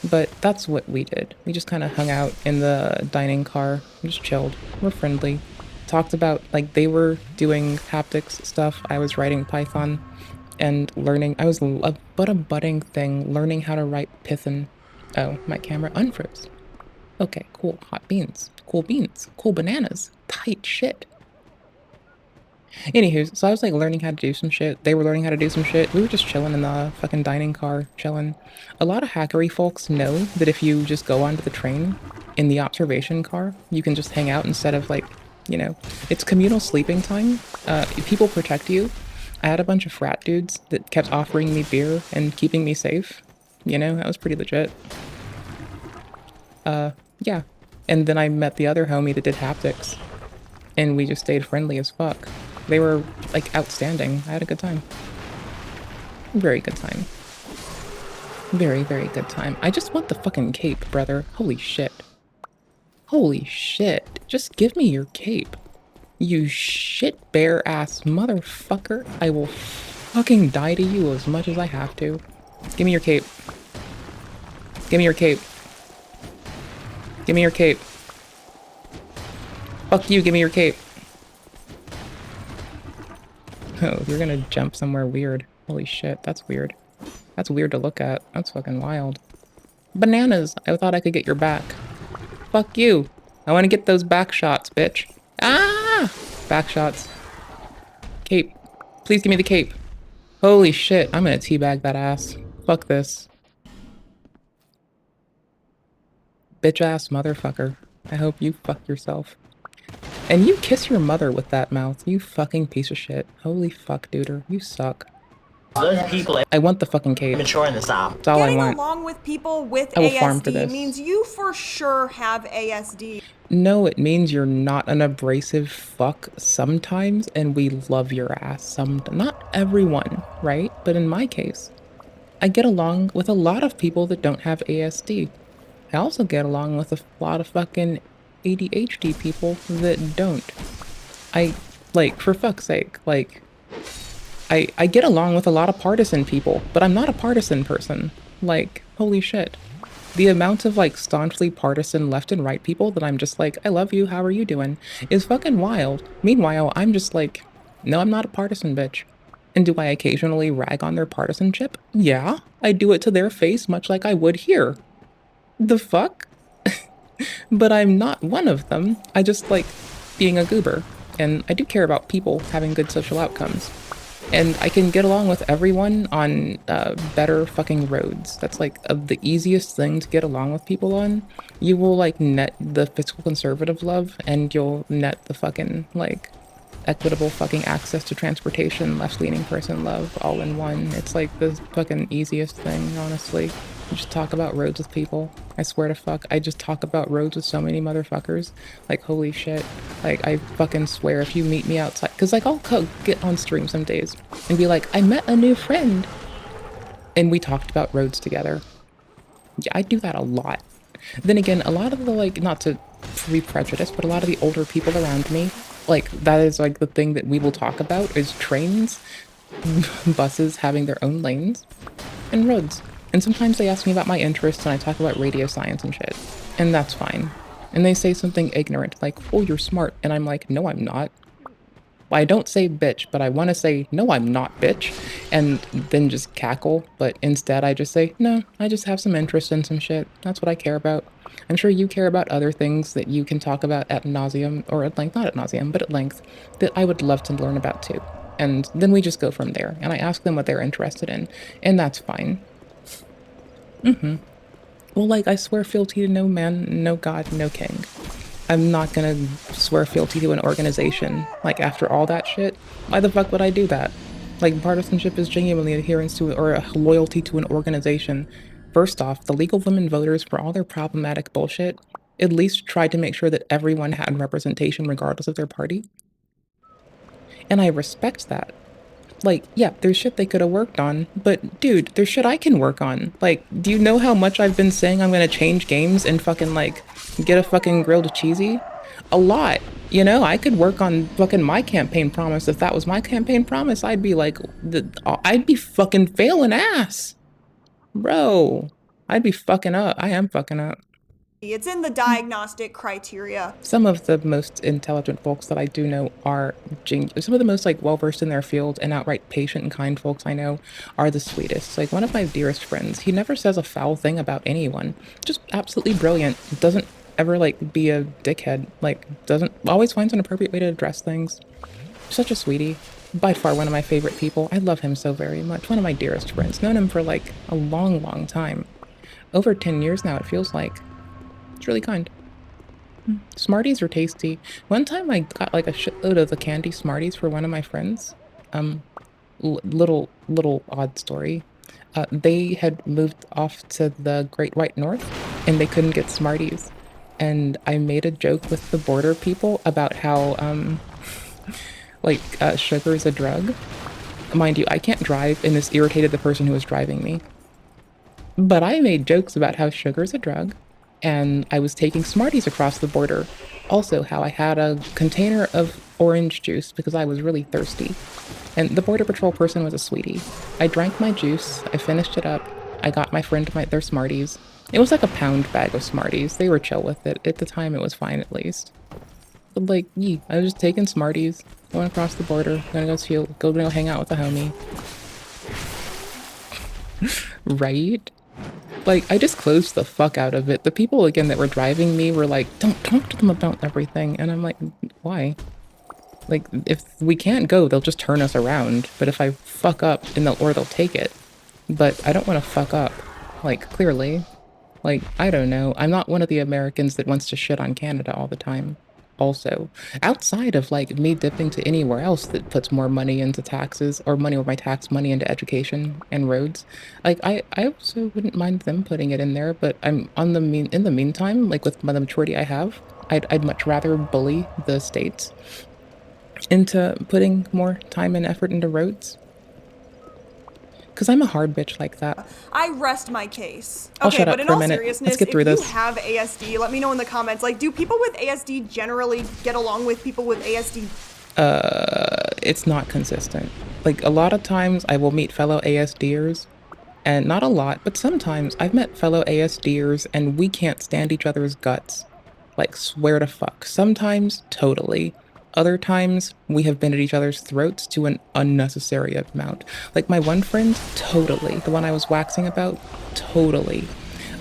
But that's what we did. We just kind of hung out in the dining car, just chilled. We're friendly. Talked about, like, they were doing haptics stuff. I was writing Python and learning. I was a budding thing, learning how to write Python. Oh, my camera unfroze. Okay, cool. Hot beans. Cool beans. Cool bananas. Tight shit. Anywho, so I was like learning how to do some shit. They were learning how to do some shit. We were just chilling in the fucking dining car, chilling. A lot of hackery folks know that if you just go onto the train in the observation car, you can just hang out instead of, like, you know, it's communal sleeping time. People protect you. I had a bunch of frat dudes that kept offering me beer and keeping me safe. You know, that was pretty legit. Yeah. And then I met the other homie that did haptics. And we just stayed friendly as fuck. They were, like, outstanding. I had a good time. Very good time. Very, very good time. I just want the fucking cape, brother. Holy shit. Holy shit. Just give me your cape. You shit bear ass motherfucker. I will fucking die to you as much as I have to. Give me your cape. Give me your cape. Give me your cape. Fuck you, give me your cape. Oh, you're gonna jump somewhere weird. Holy shit, that's weird. That's weird to look at. That's fucking wild. Bananas! I thought I could get your back. Fuck you! I wanna get those back shots, bitch. Ah! Back shots. Cape. Please give me the cape. Holy shit, I'm gonna teabag that ass. Fuck this. Bitch ass motherfucker. I hope you fuck yourself. And you kiss your mother with that mouth, you fucking piece of shit. Holy fuck, duder. You suck. Those people I want the fucking cape. mature in this app. That's all Getting I want. along with people with I will farm for ASD this. means you for sure have ASD. No, it means you're not an abrasive fuck sometimes, and we love your ass not everyone, right? But in my case, I get along with a lot of people that don't have ASD. I also get along with a lot of fucking ADHD people that don't. Like, for fuck's sake, like, I get along with a lot of partisan people, but I'm not a partisan person. Like, holy shit. The amount of, like, staunchly partisan left and right people that I'm just like, I love you, how are you doing, is fucking wild. Meanwhile, I'm just like, no, I'm not a partisan, bitch. And do I occasionally rag on their partisanship? Yeah, I do it to their face much like I would here. The fuck? But I'm not one of them. I just like being a goober. And I do care about people having good social outcomes. And I can get along with everyone on better fucking roads. That's like the easiest thing to get along with people on. You will like net the fiscal conservative love, and you'll net the fucking like equitable fucking access to transportation, left-leaning person love all in one. It's like the fucking easiest thing, honestly. You just talk about roads with people. I swear to fuck, I just talk about roads with so many motherfuckers. Like, holy shit. Like, I fucking swear, if you meet me outside, because like, I'll get on stream some days and be like, I met a new friend. And we talked about roads together. Yeah, I do that a lot. Then again, a lot of the, like, not to be prejudiced, but a lot of the older people around me, like, that is like the thing that we will talk about is trains, buses having their own lanes, and roads. And sometimes they ask me about my interests and I talk about radio science and shit. And that's fine. And they say something ignorant, like, oh, you're smart. And I'm like, no, I'm not. I don't say bitch, but I want to say, no, I'm not bitch. And then just cackle. But instead I just say, no, I just have some interest in some shit. That's what I care about. I'm sure you care about other things that you can talk about at nauseum, or at length, not at nauseum, but at length, that I would love to learn about too. And then we just go from there. And I ask them what they're interested in. And that's fine. Well, like, I swear fealty to no man, no god, no king. I'm not gonna swear fealty to an organization. Like, after all that shit, why the fuck would I do that? Like, partisanship is genuinely adherence to, or a loyalty to an organization. First off, the League of Women Voters, for all their problematic bullshit, at least tried to make sure that everyone had representation regardless of their party. And I respect that. Like, yeah, there's shit they could have worked on, but dude, there's shit I can work on. Like, do you know how much I've been saying I'm gonna change games and fucking, like, get a fucking grilled cheesy? A lot. You know, I could work on fucking my campaign promise. If that was my campaign promise, I'd be like, I'd be fucking failing ass. Bro, I'd be fucking up. I am fucking up. It's in the diagnostic criteria. Some of the most intelligent folks that I do know are some of the most like well-versed in their field and outright patient and kind folks I know are the sweetest. Like one of my dearest friends, he never says a foul thing about anyone. Just absolutely brilliant. Doesn't ever like be a dickhead. Like doesn't always finds an appropriate way to address things. Such a sweetie. By far one of my favorite people. I love him so very much. One of my dearest friends. Known him for like a long, long time. Over 10 years now, it feels like. It's really kind. Smarties are tasty. One time I got like a shitload of the candy Smarties for one of my friends. Little odd story. They had moved off to the Great White North and they couldn't get Smarties. And I made a joke with the border people about how sugar is a drug. Mind you, I can't drive and this irritated the person who was driving me. But I made jokes about how sugar is a drug. And I was taking Smarties across the border. Also, how I had a container of orange juice because I was really thirsty. And the Border Patrol person was a sweetie. I drank my juice, I finished it up, I got my friend their Smarties. It was like a pound bag of Smarties. They were chill with it. At the time, it was fine at least. But like, I was just taking Smarties, going across the border, gonna go hang out with a homie. Right? Like, I just closed the fuck out of it. The people, again, that were driving me were like, don't talk to them about everything. And I'm like, why? Like, if we can't go, they'll just turn us around. But if I fuck up, or they'll take it. But I don't want to fuck up. Like, clearly. Like, I don't know. I'm not one of the Americans that wants to shit on Canada all the time. Also, outside of like me dipping to anywhere else that puts more money into taxes or my tax money into education and roads, like I also wouldn't mind them putting it in there, but I'm in the meantime, like with the maturity I have, I'd much rather bully the states into putting more time and effort into roads. Because I'm a hard bitch like that. I rest my case. I'll shut up for a minute. Let's get through this. If you have ASD, let me know in the comments. Like, do people with ASD generally get along with people with ASD? It's not consistent. Like, a lot of times I will meet fellow ASDers, and not a lot, but sometimes I've met fellow ASDers and we can't stand each other's guts. Like, swear to fuck. Sometimes, totally. Other times, we have been at each other's throats to an unnecessary amount. Like my one friend, totally. The one I was waxing about, totally.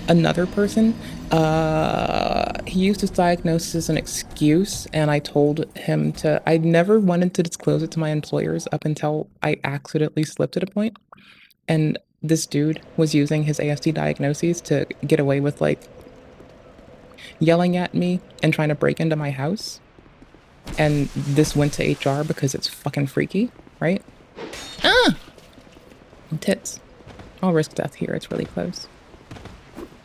Another person, he used his diagnosis as an excuse, and I told him I never wanted to disclose it to my employers up until I accidentally slipped at a point. And this dude was using his ASD diagnoses to get away with like yelling at me and trying to break into my house. And this went to HR because it's fucking freaky, right? Tits. I'll risk death here, it's really close.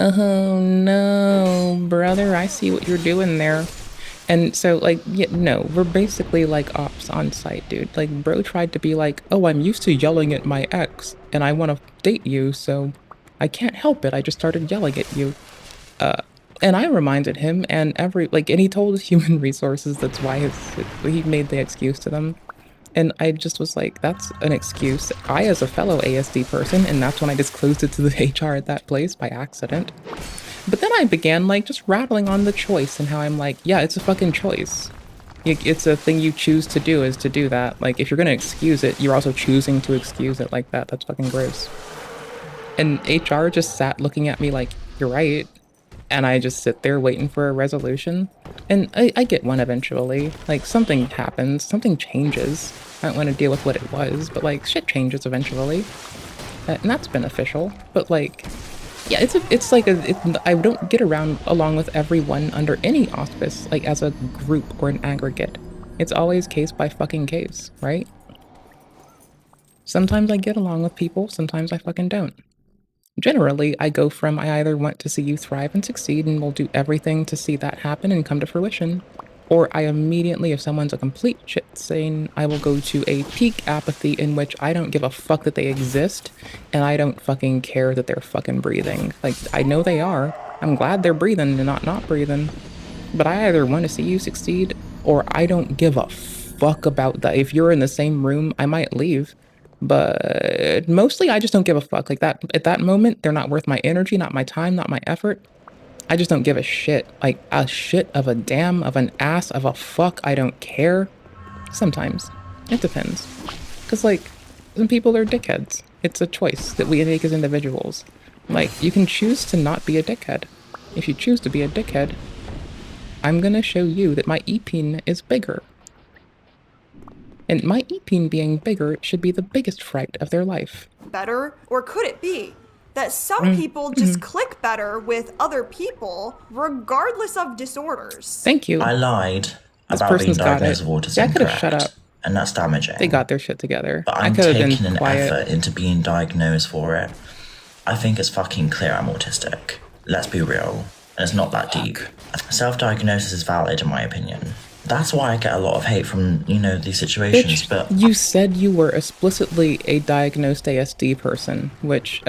Oh no, brother, I see what you're doing there. And so, like, yeah, no, we're basically like ops on site, dude. Like, bro tried to be like, oh, I'm used to yelling at my ex, and I want to date you, so I can't help it, I just started yelling at you. And I reminded him, and he told human resources that's why he made the excuse to them. And I just was like, that's an excuse. I, as a fellow ASD person, and that's when I disclosed it to the HR at that place by accident. But then I began, like, just rattling on the choice and how I'm like, yeah, it's a fucking choice. It's a thing you choose to do is to do that. Like, if you're gonna excuse it, you're also choosing to excuse it like that. That's fucking gross. And HR just sat looking at me like, you're right. And I just sit there waiting for a resolution. And I get one eventually. Like, something happens, something changes. I don't want to deal with what it was, but like, shit changes eventually. And that's beneficial. But like, yeah, I don't get along with everyone under any auspice, like as a group or an aggregate. It's always case by fucking case, right? Sometimes I get along with people, sometimes I fucking don't. Generally, I go from I either want to see you thrive and succeed and will do everything to see that happen and come to fruition, or I immediately, if someone's a complete shit stain, I will go to a peak apathy in which I don't give a fuck that they exist, and I don't fucking care that they're fucking breathing. Like, I know they are. I'm glad they're breathing and not breathing. But I either want to see you succeed, or I don't give a fuck about that. If you're in the same room, I might leave. But mostly I just don't give a fuck. Like that at that moment, they're not worth my energy, not my time, not my effort. I just don't give a shit. Like a shit of a damn, of an ass, of a fuck. I don't care. Sometimes. It depends. Because, like, some people are dickheads. It's a choice that we make as individuals. Like, you can choose to not be a dickhead. If you choose to be a dickhead, I'm gonna show you that my e-peen is bigger. And my e-peen being bigger should be the biggest fright of their life. Better? Or could it be that some people just click better with other people regardless of disorders? Thank you. I lied This about being person's got diagnosed it. with autism. Yeah, I could have shut up. And that's damaging. They got their shit together. But I I'm could have taking been an quiet. effort into being diagnosed for it. I think it's fucking clear I'm autistic. Let's be real. And it's not that deep. Self-diagnosis is valid in my opinion. That's why I get a lot of hate from, you know, these situations, Bitch, but... you said you were explicitly a diagnosed ASD person, which,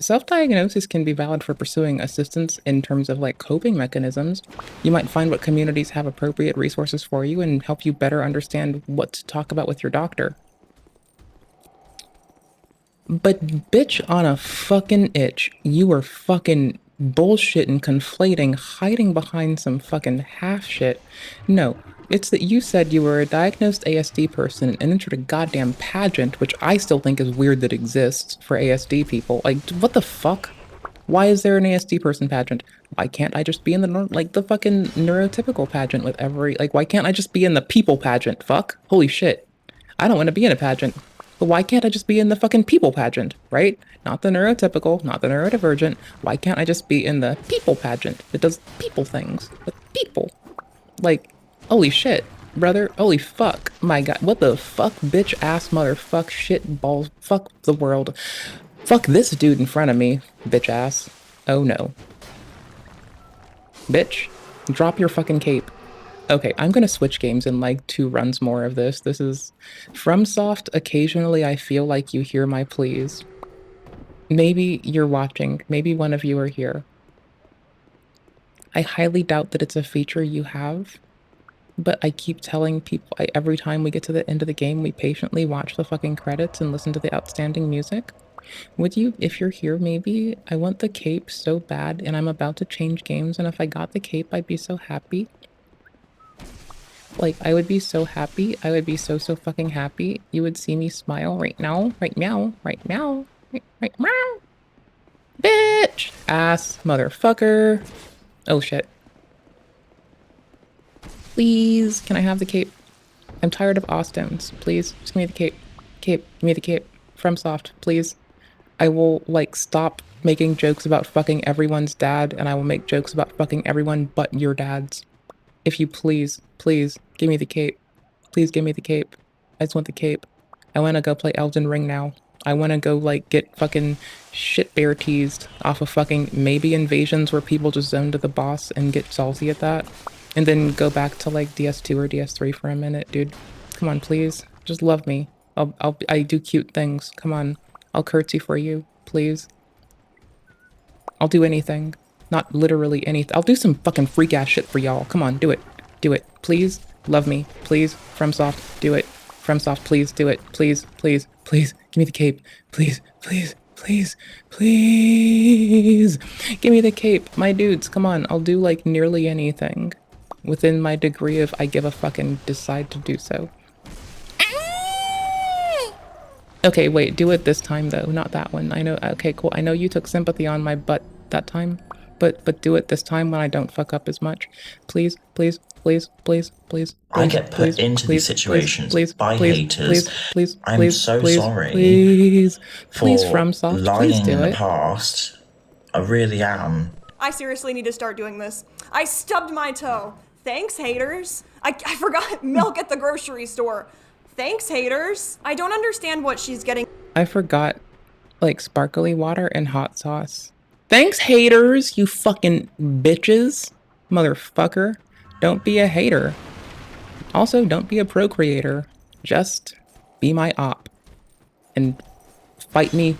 self-diagnosis can be valid for pursuing assistance in terms of, like, coping mechanisms. You might find what communities have appropriate resources for you and help you better understand what to talk about with your doctor. But bitch, on a fucking itch, you were fucking bullshitting, conflating, hiding behind some fucking half shit. No, it's that you said you were a diagnosed ASD person and entered a goddamn pageant, which I still think is weird that exists for ASD people. Like, what the fuck? Why is there an ASD person pageant? Why can't I just be in the fucking neurotypical pageant with every, like, why can't I just be in the people pageant? Fuck. Holy shit. I don't want to be in a pageant. But why can't I just be in the fucking people pageant, right? Not the neurotypical, not the neurodivergent. Why can't I just be in the people pageant that does people things with people? Like, holy shit, brother. Holy fuck. My god. What the fuck, bitch ass motherfuck shit balls. Fuck the world. Fuck this dude in front of me, bitch ass. Oh no. Bitch, drop your fucking cape. Okay, I'm gonna switch games in like 2 runs more of this. This is FromSoft. Occasionally I feel like you hear my pleas. Maybe you're watching. Maybe one of you are here. I highly doubt that it's a feature you have, but I keep telling people, every time we get to the end of the game, we patiently watch the fucking credits and listen to the outstanding music. Would you, if you're here maybe, I want the cape so bad and I'm about to change games, and if I got the cape, I'd be so happy. Like, I would be so happy. I would be so fucking happy. You would see me smile right now. Right meow. Right meow. Right meow. Bitch! Ass motherfucker. Oh shit. Please, can I have the cape? I'm tired of Austins. Please, just give me the cape. Cape, give me the cape. FromSoft, please. I will, like, stop making jokes about fucking everyone's dad, and I will make jokes about fucking everyone but your dad's. If you please, give me the cape. Please give me the cape. I just want the cape. I want to go play Elden Ring now. I want to go, like, get fucking shit bear teased off of fucking maybe invasions where people just zone to the boss and get salty at that. And then go back to, like, DS2 or DS3 for a minute, dude. Come on, please. Just love me. I do cute things. Come on. I'll curtsy for you, please. I'll do anything. Not literally anything. I'll do some fucking freak ass shit for y'all. Come on, do it. Do it. Please. Love me. Please. FromSoft, do it. FromSoft, please do it. Please. Please. Please. Give me the cape. Please. Please. Please. Please. Give me the cape. My dudes, come on. I'll do like nearly anything within my degree of I give a fuck and decide to do so. Okay, wait, do it this time though, not that one. I know, okay, cool. I know you took sympathy on my butt that time, but do it this time when I don't fuck up as much. Please, please, please, please, please. I get put into these situations by haters. I'm so sorry for FromSoft, lying in the past. I really am. I seriously need to start doing this. I stubbed my toe. Thanks, haters. I forgot milk at the grocery store. Thanks, haters. I don't understand what she's getting. I forgot like sparkly water and hot sauce. Thanks, haters, you fucking bitches. Motherfucker. Don't be a hater. Also, don't be a procreator. Just be my op. And fight me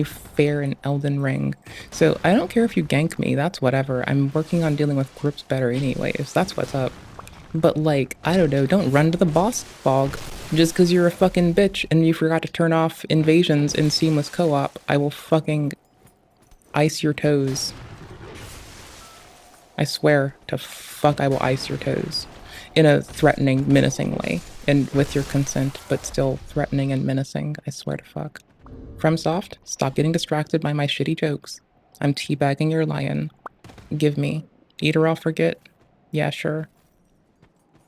fair in Elden Ring. So I don't care if you gank me, that's whatever. I'm working on dealing with groups better anyways, that's what's up. But like, I don't know, don't run to the boss fog. Just cause you're a fucking bitch and you forgot to turn off invasions in seamless co-op, I will fucking ice your toes. I swear to fuck I will ice your toes. In a threatening, menacing way. And with your consent, but still threatening and menacing, I swear to fuck. FromSoft, stop getting distracted by my shitty jokes. I'm teabagging your lion. Give me. Eat or I'll forget? Yeah, sure.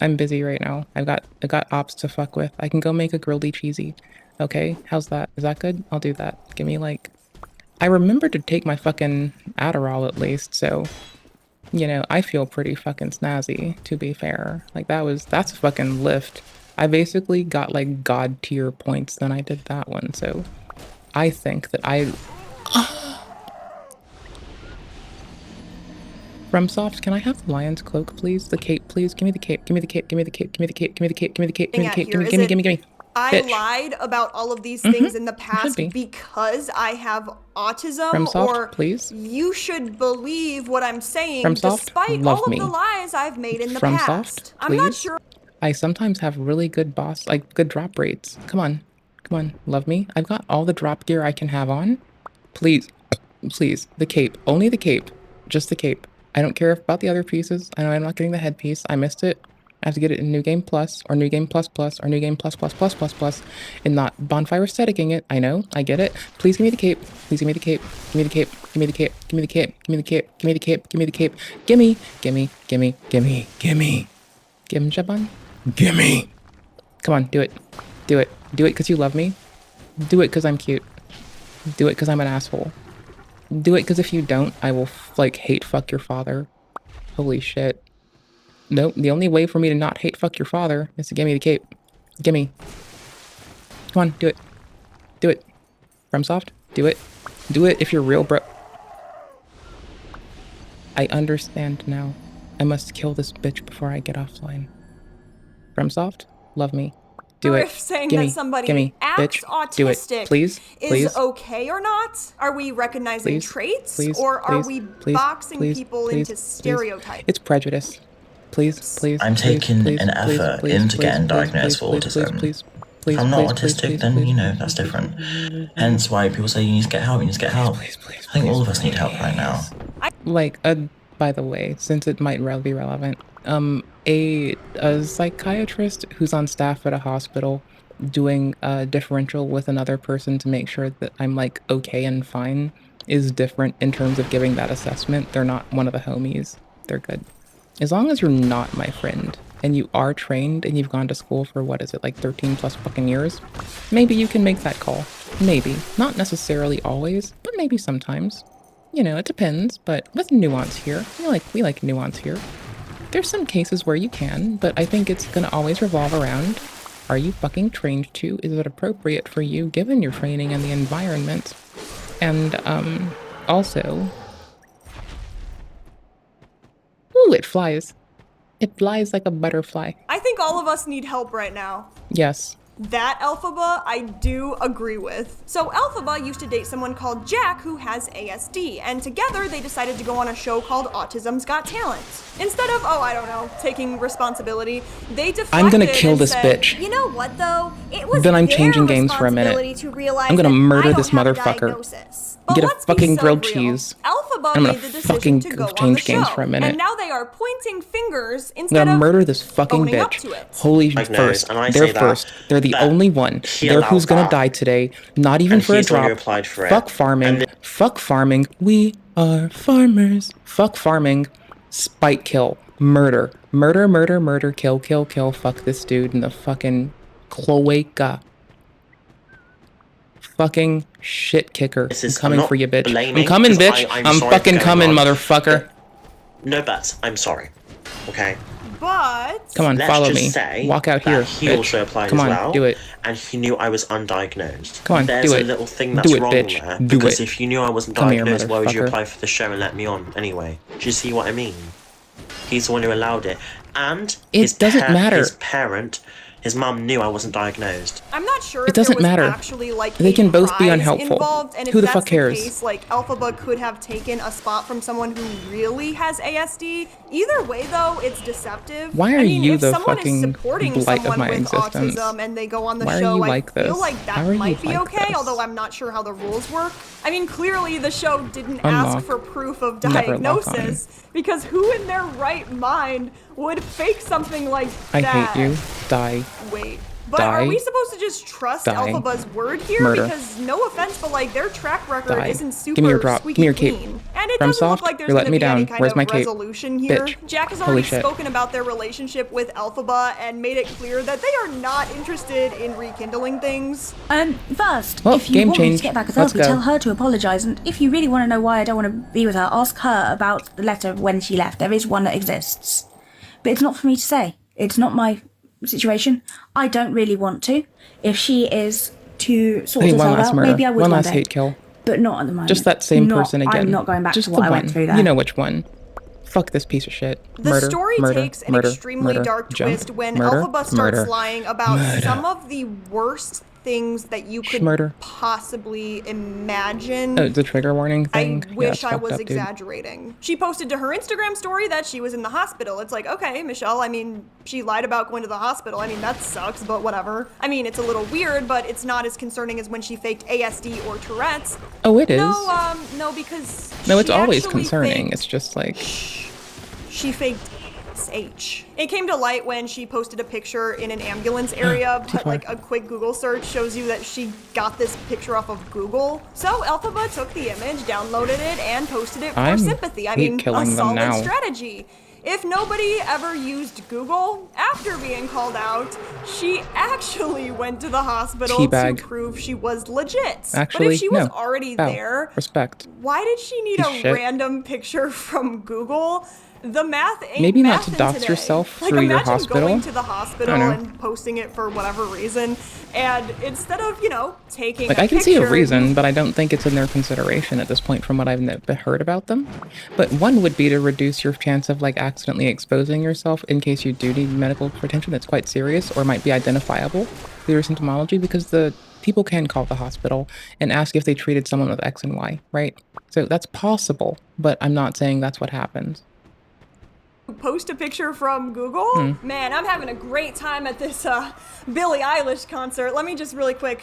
I'm busy right now. I've got ops to fuck with. I can go make a grilledy cheesy. Okay, how's that? Is that good? I'll do that. Give me like... I remembered to take my fucking Adderall at least, so... You know, I feel pretty fucking snazzy, to be fair. Like that's a fucking lift. I basically got like god tier points than I did that one, so... I think that FromSoft, can I have the lion's cloak, please? The cape, please. Give me the cape. Give me the cape. Give me the cape. Give me the cape. Give me the cape. Give me the cape. Give me the cape. Give me. I lied about all of these things in the past because I have autism, FromSoft, or please. You should believe what I'm saying FromSoft, despite all of the lies I've made in the past. I'm not sure. I sometimes have really good good drop rates. Come on. Come on, love me. I've got all the drop gear I can have on. Please, please, the cape. Only the cape. Just the cape. I don't care about the other pieces. I know I'm not getting the headpiece. I missed it. I have to get it in New Game Plus, or New Game Plus Plus, or New Game Plus Plus Plus Plus Plus, and not Bonfire aestheticing it. I know, I get it. Please give me the cape. Please give me the cape. Give me the cape. Give me the cape. Give me the cape. Give me the cape. Give me the cape. Give me the cape. Gimme. Gimme. Gimme. Gimme. Gimme. Gimme, Shaban. Gimme. Come on, do it. Do it. Do it because you love me. Do it because I'm cute. Do it because I'm an asshole. Do it because if you don't, I will like hate fuck your father. Holy shit. Nope, the only way for me to not hate fuck your father is to give me the cape. Gimme. Come on, do it. Do it. FromSoft, do it. Do it if you're real, bro. I understand now. I must kill this bitch before I get offline. FromSoft, love me. Do it. If saying Gimme. that somebody Gimme. acts Bitch. autistic Do it. Please. is Please. okay or not? Are we recognizing traits, Please. or are Please. we Please. boxing Please. people Please. into Please. stereotypes? It's prejudice. Please. Please. I'm taking please, an please, effort please, into please, getting please, diagnosed for please, autism. please, If I'm not please, autistic, then, you know, that's different. Hence why people say you need to get help, you need to get help. I think all of us need help right now. Like, by the way, since it might be relevant, a psychiatrist who's on staff at a hospital doing a differential with another person to make sure that I'm like okay and fine is different in terms of giving that assessment. They're not one of the homies. They're good. As long as you're not my friend and you are trained and you've gone to school for, what is it, like 13 plus fucking years, maybe you can make that call. Maybe. Not necessarily always, but maybe sometimes. You know, it depends, but with nuance here. We like nuance here. There's some cases where you can, but I think it's gonna always revolve around, are you fucking trained to? Is it appropriate for you given your training and the environment? And, also... Ooh, it flies. It flies like a butterfly. I think all of us need help right now. Yes. That Elphaba, I do agree with. So Elphaba used to date someone called Jack who has ASD, and together they decided to go on a show called Autism's Got Talent. Instead of, oh, I don't know, taking responsibility, they deflected I'm gonna kill and this said, bitch. You know what though? It was Then I'm their changing games for a minute. I'm gonna murder this motherfucker. Get a fucking grilled cheese. Elphaba I'm gonna made the decision fucking to go on the change show, games for a minute. and now they are pointing fingers I'm instead gonna of murder this fucking owning up bitch. to it. Holy Mike knows, first. and I They're say that- first. They're the that only one. he They're allowed who's gonna that. die today. Not even And for a he's already drop. applied for it. Fuck farming. And Fuck farming. We are farmers. Fuck farming. Spite kill. Murder. Murder, murder, murder. Kill, kill, kill. Fuck this dude in the fucking cloaca. Fucking shit kicker. I'm coming for you, bitch. blaming, I'm coming, 'cause bitch. I'm I'm sorry fucking for going coming, on. motherfucker. No buts. I'm sorry. Okay? But Come on, Let's follow just me. say Walk out that here, he bitch. also applied Come as on, well, do it. and he knew I was undiagnosed. Come on, There's do a it. little thing Do that's it, wrong bitch. there, Do because it. if you knew I wasn't Come here, diagnosed, why would you motherfucker. apply for the show and let me on anyway? Do you see what I mean? He's the one who allowed it. And It doesn't matter. His parent, his mum knew I wasn't diagnosed. I'm not sure It if there doesn't was matter. actually like They a can both be prize unhelpful. involved, and if Who the that's fuck cares? the case, like Elphaba could have taken a spot from someone who really has ASD. Either way, though, it's deceptive. Why are I mean, you if the someone is fucking supporting blight of someone my with existence? autism and they go on the Why are show, you I like feel this? like How that are you might be like okay. this? Although I'm not sure how the rules work. I mean, clearly the show didn't Unlock. ask for proof of Never lock on. diagnosis because who in their right mind would fake something like I that? hate you. Die. Wait. But Die. are we supposed to just trust Die. Elphaba's word here? Murder. Because no offense, but like their track record Die. isn't super Give me your drop. squeaky Give me your cape. clean. And it From doesn't look soft, like there's you're going letting to me be any down. kind Where's of my cape? resolution here. Bitch. Jack has Holy already shit. spoken about their relationship with Elphaba and made it clear that they are not interested in rekindling things. First, Well, if you game want me change. to get back with Let's Elfie, go. tell her to apologise. And if you really want to know why I don't want to be with her, ask her about the letter when she left. There is one that exists. But it's not for me to say. It's not my situation. I don't really want to. If she is to sort Hey, one herself last out, murder. maybe I would One one last day. hate kill. But not at the moment. Just that same Not- person again. I'm not going back Just to the what I one. went through there. You know which one. Fuck this piece of shit. The Murder, story murder, takes an murder, extremely murder, dark jump, twist when murder, Elphaba starts murder, lying about murder. some of the worst things that you could Schmurder. possibly imagine. Oh, the trigger warning thing? I Yeah, wish it's I fucked was up, dude. exaggerating. She posted to her Instagram story that she was in the hospital. It's like, okay, Michelle, I mean, she lied about going to the hospital. I mean, that sucks, but whatever. I mean, it's a little weird, but it's not as concerning as when she faked ASD or Tourette's. Oh, it is? No, because No, it's she always actually concerning. faked- It's just like... she faked SH. It came to light when she posted a picture in an ambulance area, but like a quick Google search shows you that she got this picture off of Google. So Elphaba took the image, downloaded it, and posted it for I'm sympathy. I hate mean, a killing them solid now. strategy. If nobody ever used Google after being called out, she actually went to the hospital Teabag. to prove she was legit. Actually, but if she was no. already Bow. there, Respect. why did she need Piece a of shit. random picture from Google? The math ain't Maybe not to mathin' dox today. yourself Like, through your imagine hospital. going to the I hospital don't know. and posting it for whatever reason, and instead of, you know, taking Like, a I can see a picture, reason, but I don't think it's in their consideration at this point from what I've heard about them. But one would be to reduce your chance of, like, accidentally exposing yourself in case you do need medical attention that's quite serious or might be identifiable through your symptomology, because the people can call the hospital and ask if they treated someone with X and Y, right? So that's possible, but I'm not saying that's what happens. post a picture from Google. Man, I'm having a great time at this Billie Eilish concert. Let me just really quick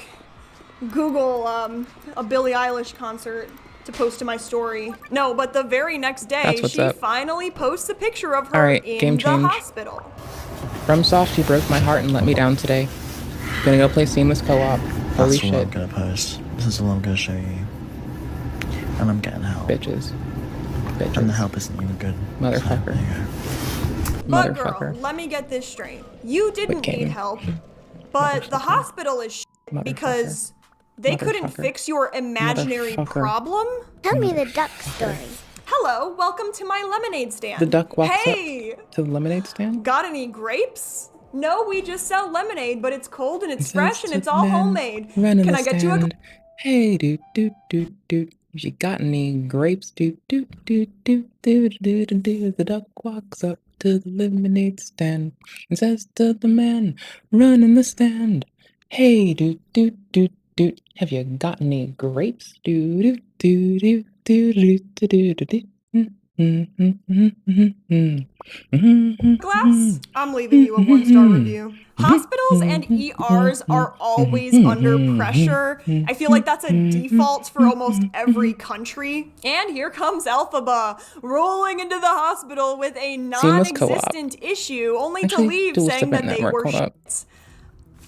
Google a Billie Eilish concert to post to my story. No, but the very next day, That's what's she up. finally posts a picture of her Alright, in game the change. hospital. From Soft, you broke my heart and let me down today. Gonna go play seamless co-op. Holy That's all I'm shit. gonna post. This is all I'm gonna show you. And I'm getting help. Bitches. Bitches. And the help isn't even good. Motherfucker. So, there you go. But Motherfucker. girl, let me get this straight. You didn't What game? need help, but the hospital is shit because they couldn't Motherfucker. fix your imaginary Motherfucker. problem. Tell me the duck story. Hello, welcome to my lemonade stand. The duck walks Hey, up to the lemonade stand? got any grapes? No, we just sell lemonade, but it's cold and it's Says fresh and to it's the all man homemade. running Can the I get you a stand. Hey, doot, doot, doot, doot. If you got any grapes, doot, doot, doot, doot, doot, doot, doot, doot. The duck walks up to the lemonade stand and says to the man running the stand, hey, doot, doot, doot, doot. Have you got any grapes? Doot, doot, doot, doot, doot, doot, doot, doot, doot. glass? I'm leaving you a 1-star review. Hospitals and ERs are always under pressure. I feel like that's a default for almost every country. And here comes Elphaba rolling into the hospital with a non-existent issue, only to Actually, leave dual saying that stipend they network, were hold up. shits.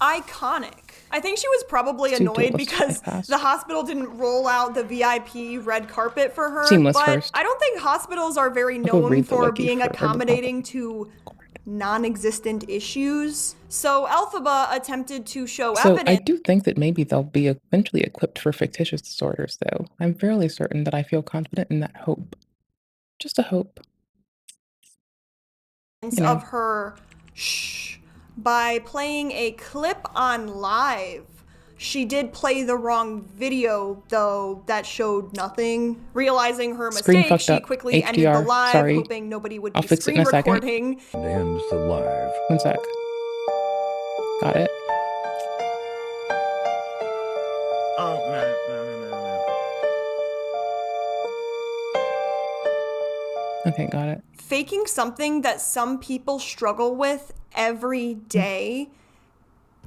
Iconic. I think she was probably Let's do annoyed dual because bypass. the hospital didn't roll out the VIP red carpet for her. Seamless but first. I don't think hospitals are very go known read the for wiki being for accommodating to non-existent issues. So Elphaba attempted to show So I evidence. do think that maybe they'll be eventually equipped for fictitious disorders, though. I'm fairly certain that I feel confident in that hope. Just a hope. of her by playing a clip on live. She did play the wrong video, though, that showed nothing. Realizing her mistake, she quickly ended the live, hoping nobody would be screen recording. Ends the live. 1 sec. Got it. Oh, no. Okay, got it. Faking something that some people struggle with every day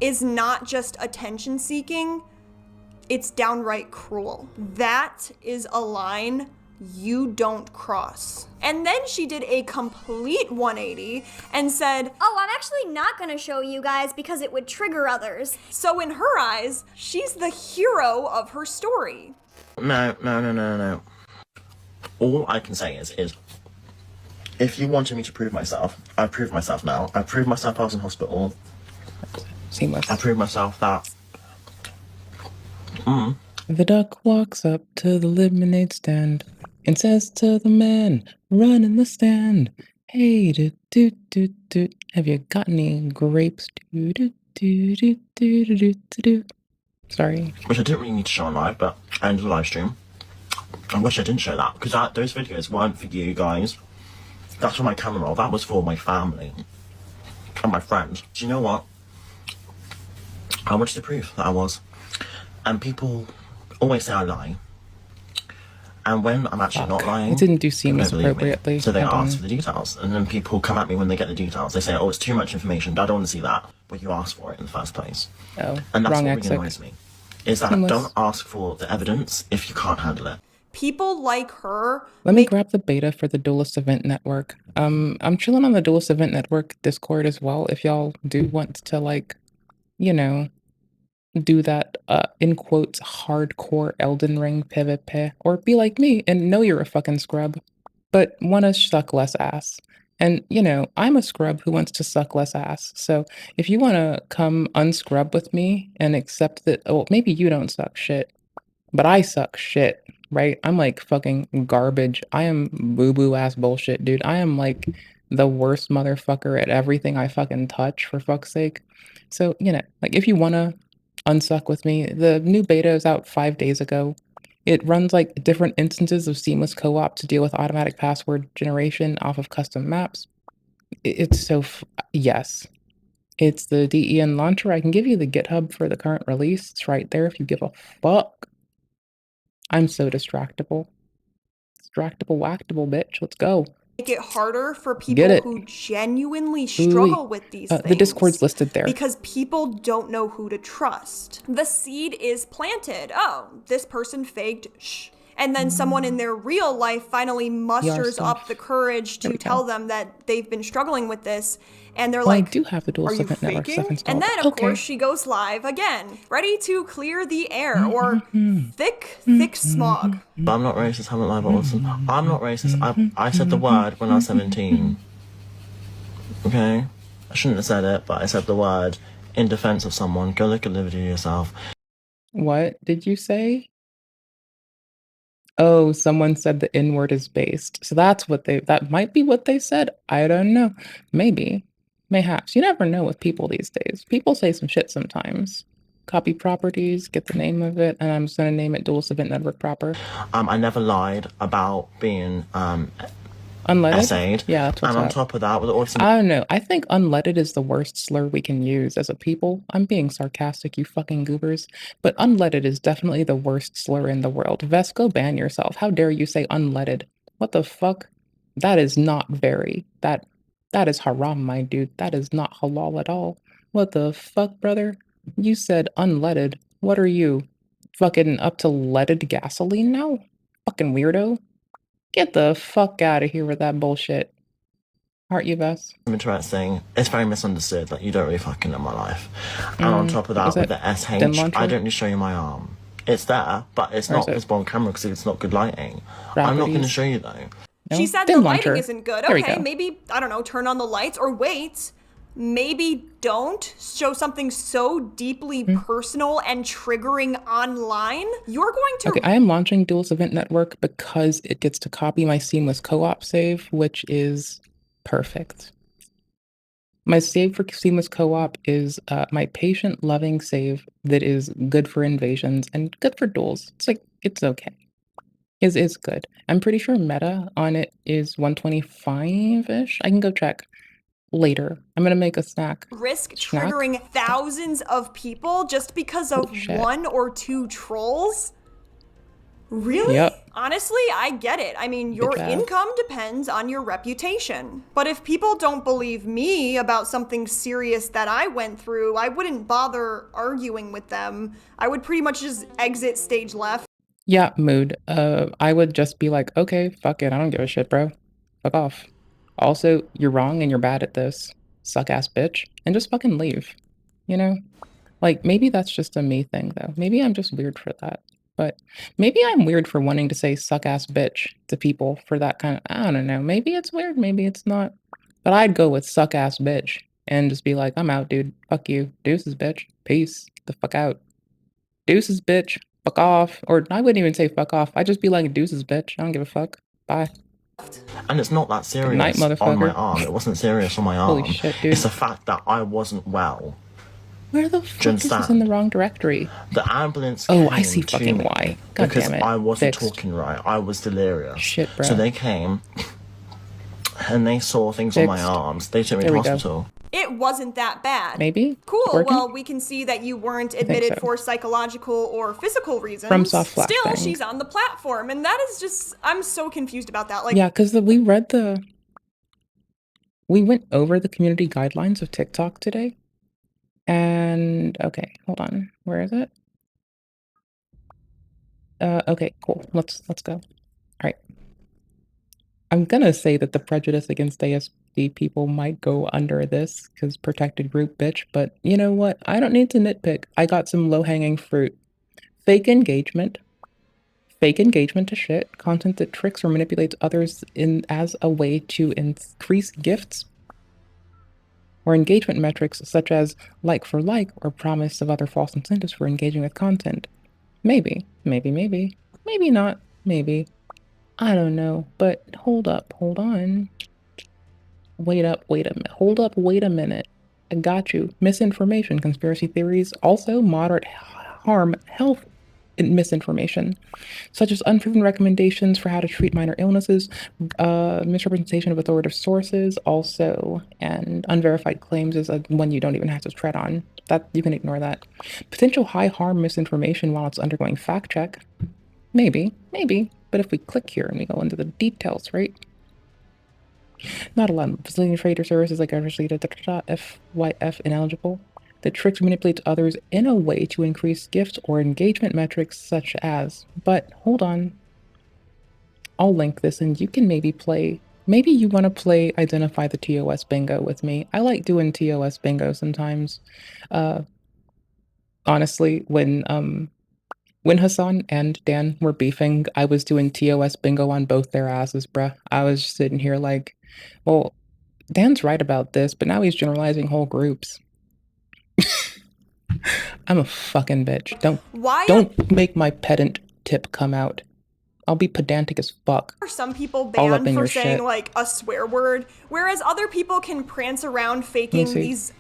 is not just attention seeking, it's downright cruel. That is a line you don't cross. And then she did a complete 180 and said, "Oh, I'm actually not gonna show you guys because it would trigger others." So in her eyes, she's the hero of her story. No. All I can say is if you wanted me to prove myself, I've proved myself now. I've proved myself I was in hospital. Seamless. I proved myself that. The duck walks up to the lemonade stand and says to the man running the stand, "Hey, have you got any grapes? Sorry. Which I didn't really need to show on live, but I ended the live stream. I wish I didn't show that, because those videos weren't for you guys. That's for my camera roll. That was for my family and my friends. Do you know what? I wanted to prove that I was. And people always say I lie. And when I'm actually not lying, I didn't do seamless appropriately. so they ask for the details. And then people come at me when they get the details. They say, "Oh, it's too much information. I don't want to see that." But you asked for it in the first place. Oh, and that's wrong what exit. really annoys me. Is that don't ask for the evidence if you can't handle it. People like her. Let me grab the beta for the Duelist Event Network. I'm chilling on the Duelist Event Network Discord as well. If y'all do want to, like, you know, do that in quotes hardcore Elden Ring PvP, or be like me and know you're a fucking scrub, but want to suck less ass. And you know, I'm a scrub who wants to suck less ass. So if you want to come unscrub with me and accept that, oh, maybe you don't suck shit, but I suck shit. Right? I'm like fucking garbage. I am boo-boo ass bullshit, dude. I am like the worst motherfucker at everything I fucking touch, for fuck's sake. So, you know, like if you wanna unsuck with me, the new beta is out 5 days ago. It runs like different instances of seamless co-op to deal with automatic password generation off of custom maps. It's so yes. It's the DEN launcher. I can give you the GitHub for the current release. It's right there if you give a fuck. I'm so distractible. Distractible, wactable, bitch. Let's go. Make it harder for people who genuinely struggle with these things. The Discord's listed there. Because people don't know who to trust. The seed is planted. Oh, this person faked and then someone in their real life finally musters up the courage to tell them that they've been struggling with this. And they're like, I do have the Duelist Event Network stuff installed. And then, of course, she goes live again, ready to clear the air, or thick smog. But I'm not racist, I haven't live awesome. I'm not racist. I said the word when I was 17. Okay? I shouldn't have said it, but I said the word in defense of someone. Go look at the video yourself. What did you say? Oh, someone said the N-word is based. So that might be what they said. I don't know. Maybe. Mayhaps. You never know with people these days. People say some shit sometimes. Copy properties, get the name of it, and I'm just gonna name it Duelist Event Network proper. I never lied about being unleaded. Essayed. Yeah, that's what's and on up. top of that, with autism. I don't know. I think unleaded is the worst slur we can use as a people. I'm being sarcastic, you fucking goobers. But unleaded is definitely the worst slur in the world. Vest, go ban yourself. How dare you say unleaded? What the fuck? That is not very. That is haram, my dude. That is not halal at all. What the fuck, brother? You said unleaded. What are you? Fucking up to leaded gasoline now? Fucking weirdo. Get the fuck out of here with that bullshit. Aren't you, Bess? Interesting. It's very misunderstood. Like, you don't really fucking know my life. And on top of that, with the SH, I don't need to show you my arm. It's there, but it's not visible on camera because it's not good lighting. I'm not going to show you, though. She said the lighting isn't good. Okay, maybe, I don't know, turn on the lights, or wait, maybe don't show something so deeply personal and triggering online. You're going to... Okay, I am launching Duelist Event Network because it gets to copy my seamless co-op save, which is perfect. My save for seamless co-op is my patient-loving save that is good for invasions and good for duels. It's like, it's okay. It's good. I'm pretty sure meta on it is 125-ish. I can go check later. I'm gonna make a snack. Risk triggering thousands of people just because of one or two trolls? Really? Yep. Honestly, I get it. I mean, your income depends on your reputation. But if people don't believe me about something serious that I went through, I wouldn't bother arguing with them. I would pretty much just exit stage left. Yeah, mood. I would just be like, okay, fuck it. I don't give a shit, bro. Fuck off. Also, you're wrong and you're bad at this. Suck ass bitch. And just fucking leave. You know? Like, maybe that's just a me thing, though. Maybe I'm just weird for that. But maybe I'm weird for wanting to say suck ass bitch to people for that kind of, I don't know. Maybe it's weird, maybe it's not. But I'd go with suck ass bitch and just be like, I'm out, dude. Fuck you. Deuces, bitch. Peace. The fuck out. Deuces, bitch. Fuck off. Or I wouldn't even say fuck off. I'd just be like, deuces, bitch. I don't give a fuck. Bye. And it's not that serious night, on my arm. It wasn't serious on my arm. Holy shit, dude. It's the fact that I wasn't well. Where the fuck is this in the wrong directory? The ambulance came I see fucking why. God because damn it. I wasn't talking right. I was delirious. Shit, bro. So they came and they saw things on my arms. They took me to hospital. It wasn't that bad. Maybe? Cool. Well, we can see that you weren't admitted for psychological or physical reasons. From soft flat Still, thing. she's on the platform, and that is just, I'm so confused about that. Like, yeah, because we went over the community guidelines of TikTok today. And okay, hold on. Where is it? Okay, cool. Let's go. All right. I'm gonna say that the prejudice against ASD people might go under this because protected group, bitch. But you know what? I don't need to nitpick. I got some low-hanging fruit. Fake engagement to shit. Content that tricks or manipulates others as a way to increase gifts. Or engagement metrics such as like for like or promise of other false incentives for engaging with content. Maybe not, maybe. I don't know, but hold on. Wait a minute. I got you. Misinformation, conspiracy theories, also moderate harm, health misinformation, such as unproven recommendations for how to treat minor illnesses, misrepresentation of authoritative sources, also, and unverified claims is one you don't even have to tread on. That you can ignore that. Potential high harm misinformation while it's undergoing fact check. Maybe. But if we click here and we go into the details, right? Not allowed. Facility trader services like FYF ineligible. That tricks or manipulates others in a way to increase gifts or engagement metrics such as, but hold on. I'll link this and you can maybe you want to play Identify the TOS Bingo with me. I like doing TOS Bingo sometimes. Honestly, when Hassan and Dan were beefing, I was doing TOS Bingo on both their asses, bruh. I was just sitting here like, well, Dan's right about this, but now he's generalizing whole groups. I'm a fucking bitch. Don't make my pedant tip come out. I'll be pedantic as fuck. Are some people banned for saying like a swear word, whereas other people can prance around faking these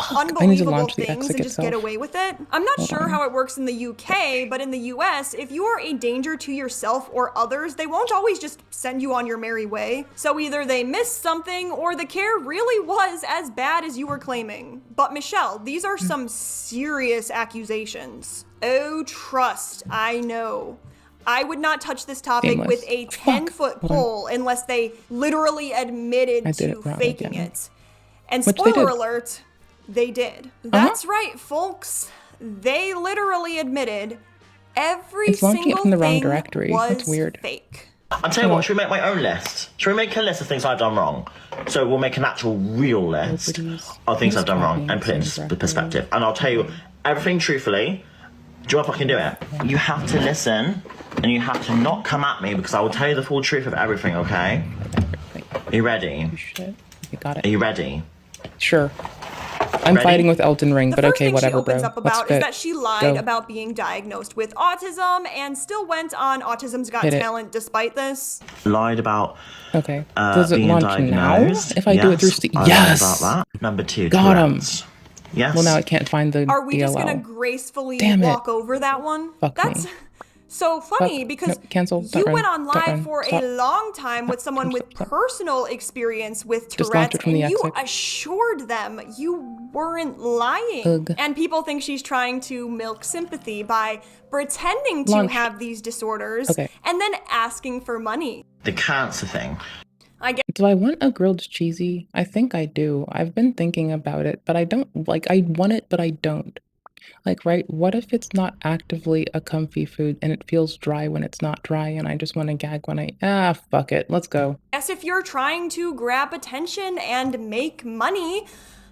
unbelievable things and just get away with it? I'm not sure how it works in the UK, but in the US, if you are a danger to yourself or others, they won't always just send you on your merry way. So either they missed something or the care really was as bad as you were claiming. But Michelle, these are some serious accusations. Oh, trust, I know. I would not touch this topic with a 10-foot pole unless they literally admitted to faking it. And spoiler alert, they did. That's right, folks. They literally admitted every single from the wrong thing directory. was That's weird. fake. I'll tell you what, should we make my own list? Should we make a list of things I've done wrong? So we'll make an actual real list of things I've done wrong and put it into perspective. And I'll tell you everything truthfully. Do you want to fucking do it? You have to listen and you have to not come at me because I will tell you the full truth of everything, okay? Are you ready? You got it. Are you ready? Sure. I'm fighting with Elden Ring, but okay, thing whatever, she opens bro. up about is that she lied Go. about being diagnosed with autism and still went on Autism's Got Hit it. Talent despite this. Lied about Okay. Does it being launch diagnosed. now? If I do it through Steam? I lied Yes! about that. Number 2, Got him. Tourette's. Yes. Well, now I can't find the Are we just DLL. gonna gracefully Damn it. walk over that one? Fuck That's me. so funny Fuck. because No, cancel. you Don't run. went on Don't live run. for Stop. a long time with someone with personal experience with Just launch Tourette's, it from and the you exit. assured them you weren't lying. Ugh. And people think she's trying to milk sympathy by pretending to Launch. have these disorders Okay. and then asking for money. The cancer thing. Do I want a grilled cheesy? I think I do. I've been thinking about it, but I don't, like, I want it, but I don't. Like, right, what if it's not actively a comfy food and it feels dry when it's not dry and I just want to gag when fuck it, let's go. Yes, if you're trying to grab attention and make money,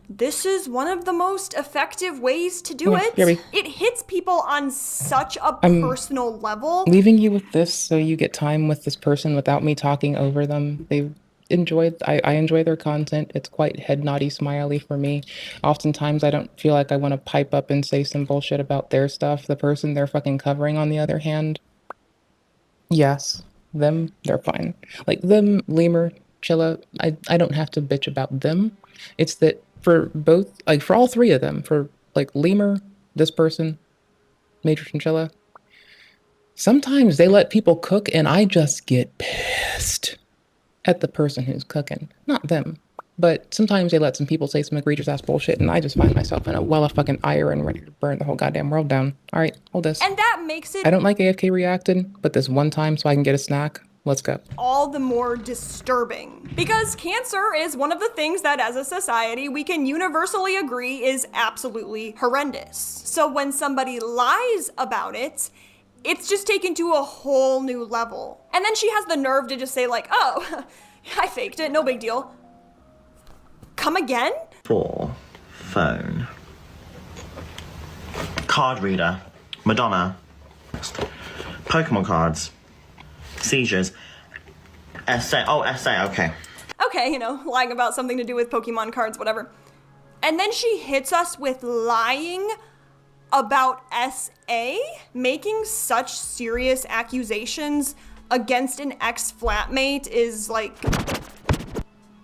this is one of the most effective ways to do Okay, it. Gabby. It hits people on such a I'm personal level. Leaving you with this so you get time with this person without me talking over them. I enjoy their content. It's quite head noddy smiley for me. Oftentimes I don't feel like I want to pipe up and say some bullshit about their stuff. The person they're fucking covering, on the other hand, yes, them, they're fine. Like them, Lemur, Chilla, I don't have to bitch about them. It's that for both, like for all three of them, for like Lemur, this person, Major Chinchilla, sometimes they let people cook and I just get pissed at the person who's cooking, not them. But sometimes they let some people say some egregious ass bullshit and I just find myself in a well of fucking ire and ready to burn the whole goddamn world down. All right, hold this. And that makes it I don't like AFK reacted, but this one time so I can get a snack, let's go. all the more disturbing. Because cancer is one of the things that as a society we can universally agree is absolutely horrendous. So when somebody lies about it, it's just taken to a whole new level. And then she has the nerve to just say like, oh, I faked it, no big deal. Come again? 4, phone. Card reader. Madonna. Pokemon cards. Seizures. Essay. Oh, essay, okay. Okay, lying about something to do with Pokemon cards, whatever. And then she hits us with lying about SA, making such serious accusations against an ex-flatmate is like,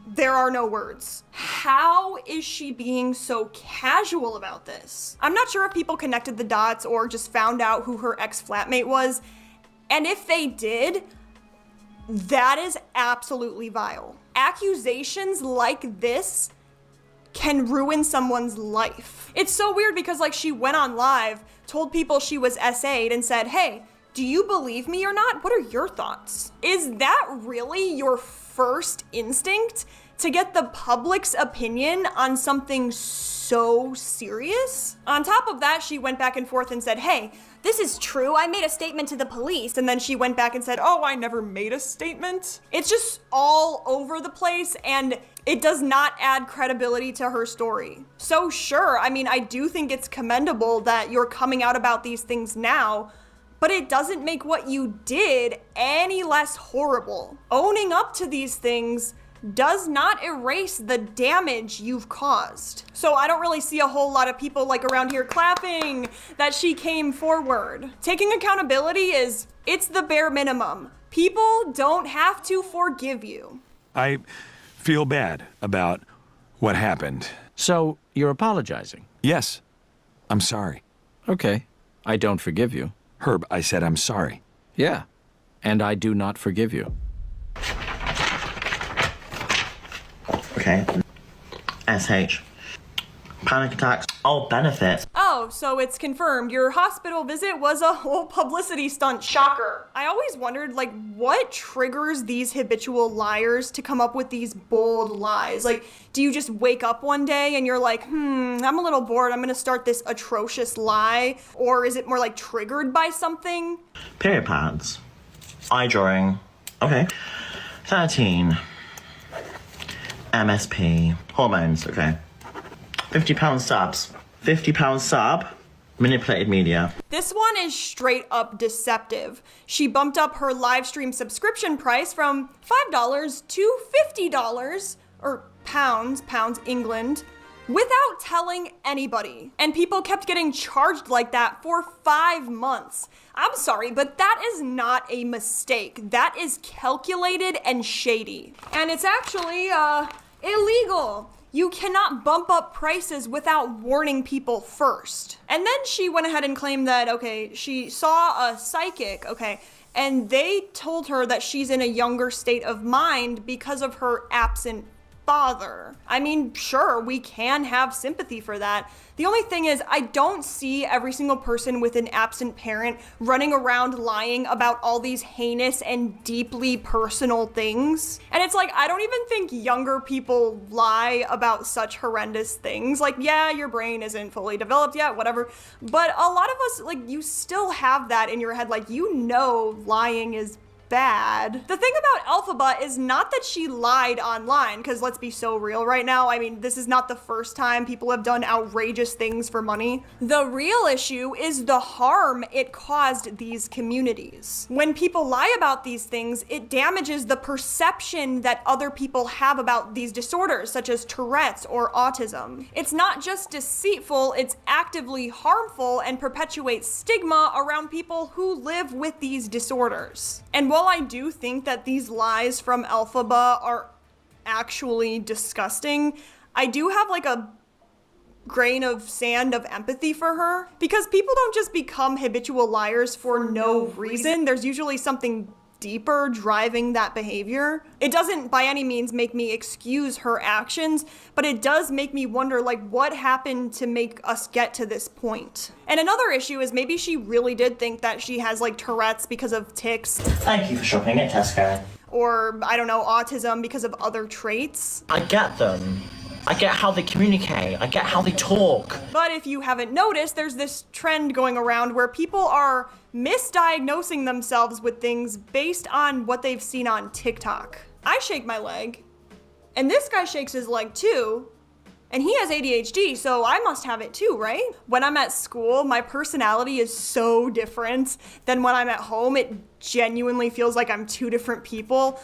there are no words. How is she being so casual about this? I'm not sure if people connected the dots or just found out who her ex-flatmate was. And if they did, that is absolutely vile. Accusations like this can ruin someone's life. It's so weird because she went on live, told people she was SA'd and said, hey, do you believe me or not? What are your thoughts? Is that really your first instinct? To get the public's opinion on something so serious? On top of that, she went back and forth and said, hey, this is true, I made a statement to the police. And then she went back and said, oh, I never made a statement. It's just all over the place and it does not add credibility to her story. So sure, I do think it's commendable that you're coming out about these things now, but it doesn't make what you did any less horrible. Owning up to these things does not erase the damage you've caused. So I don't really see a whole lot of people around here clapping that she came forward. Taking accountability it's the bare minimum. People don't have to forgive you. I feel bad about what happened. So, you're apologizing? Yes. I'm sorry. Okay. I don't forgive you. Herb, I said I'm sorry. Yeah. And I do not forgive you. Okay. SH. Panic attacks. Oh, benefits. Oh, so it's confirmed. Your hospital visit was a whole publicity stunt. Shocker. I always wondered, what triggers these habitual liars to come up with these bold lies? Do you just wake up one day and you're like, I'm a little bored, I'm gonna start this atrocious lie? Or is it more triggered by something? Period pads. Eye drawing. Okay. 13. MSP. Hormones, okay. £50 subs. £50 sub. Manipulated media. This one is straight up deceptive. She bumped up her live stream subscription price from $5 to $50, or pounds England, without telling anybody. And people kept getting charged like that for 5 months. I'm sorry, but that is not a mistake. That is calculated and shady. And it's actually illegal. You cannot bump up prices without warning people first. And then she went ahead and claimed that, okay, she saw a psychic, okay, and they told her that she's in a younger state of mind because of her absent father. I mean, sure, we can have sympathy for that. The only thing is, I don't see every single person with an absent parent running around lying about all these heinous and deeply personal things. And it's like, I don't even think younger people lie about such horrendous things. Like, yeah, your brain isn't fully developed yet, whatever. But a lot of us, like, you still have that in your head. Like, you know lying is bad. The thing about Elphaba is not that she lied online, because let's be so real right now. I mean, this is not the first time people have done outrageous things for money. The real issue is the harm it caused these communities. When people lie about these things, it damages the perception that other people have about these disorders, such as Tourette's or autism. It's not just deceitful, it's actively harmful and perpetuates stigma around people who live with these disorders. And while I do think that these lies from Elphaba are actually disgusting, I do have like a grain of sand of empathy for her, because people don't just become habitual liars for no reason. There's usually something deeper driving that behavior. It doesn't by any means make me excuse her actions, but it does make me wonder, like, what happened to make us get to this point? And another issue is maybe she really did think that she has like Tourette's because of tics. Thank you for shopping at Tesco. Or, I don't know, autism because of other traits. I get them. I get how they communicate. I get how they talk. But if you haven't noticed, there's this trend going around where people are misdiagnosing themselves with things based on what they've seen on TikTok. I shake my leg, and this guy shakes his leg too, and he has ADHD, so I must have it too, right? When I'm at school, my personality is so different than when I'm at home. It genuinely feels like I'm two different people.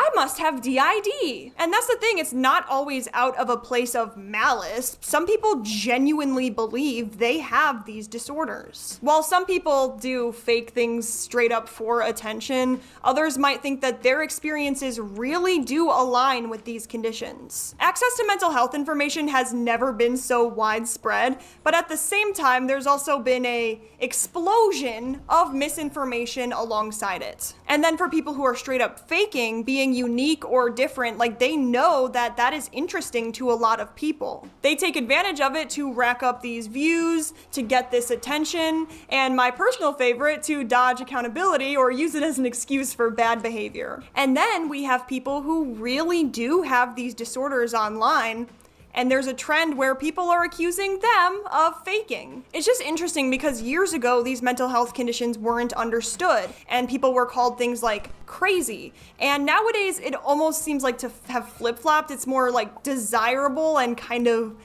I must have DID. And that's the thing, it's not always out of a place of malice. Some people genuinely believe they have these disorders. While some people do fake things straight up for attention, others might think that their experiences really do align with these conditions. Access to mental health information has never been so widespread, but at the same time, there's also been an explosion of misinformation alongside it. And then for people who are straight up faking, being unique or different, like, they know that that is interesting to a lot of people. They take advantage of it to rack up these views, to get this attention, and my personal favorite, to dodge accountability or use it as an excuse for bad behavior. And then we have people who really do have these disorders online, and there's a trend where people are accusing them of faking. It's just interesting because years ago, these mental health conditions weren't understood and people were called things like crazy. And nowadays, it almost seems like to have flip-flopped. It's more like desirable and kind of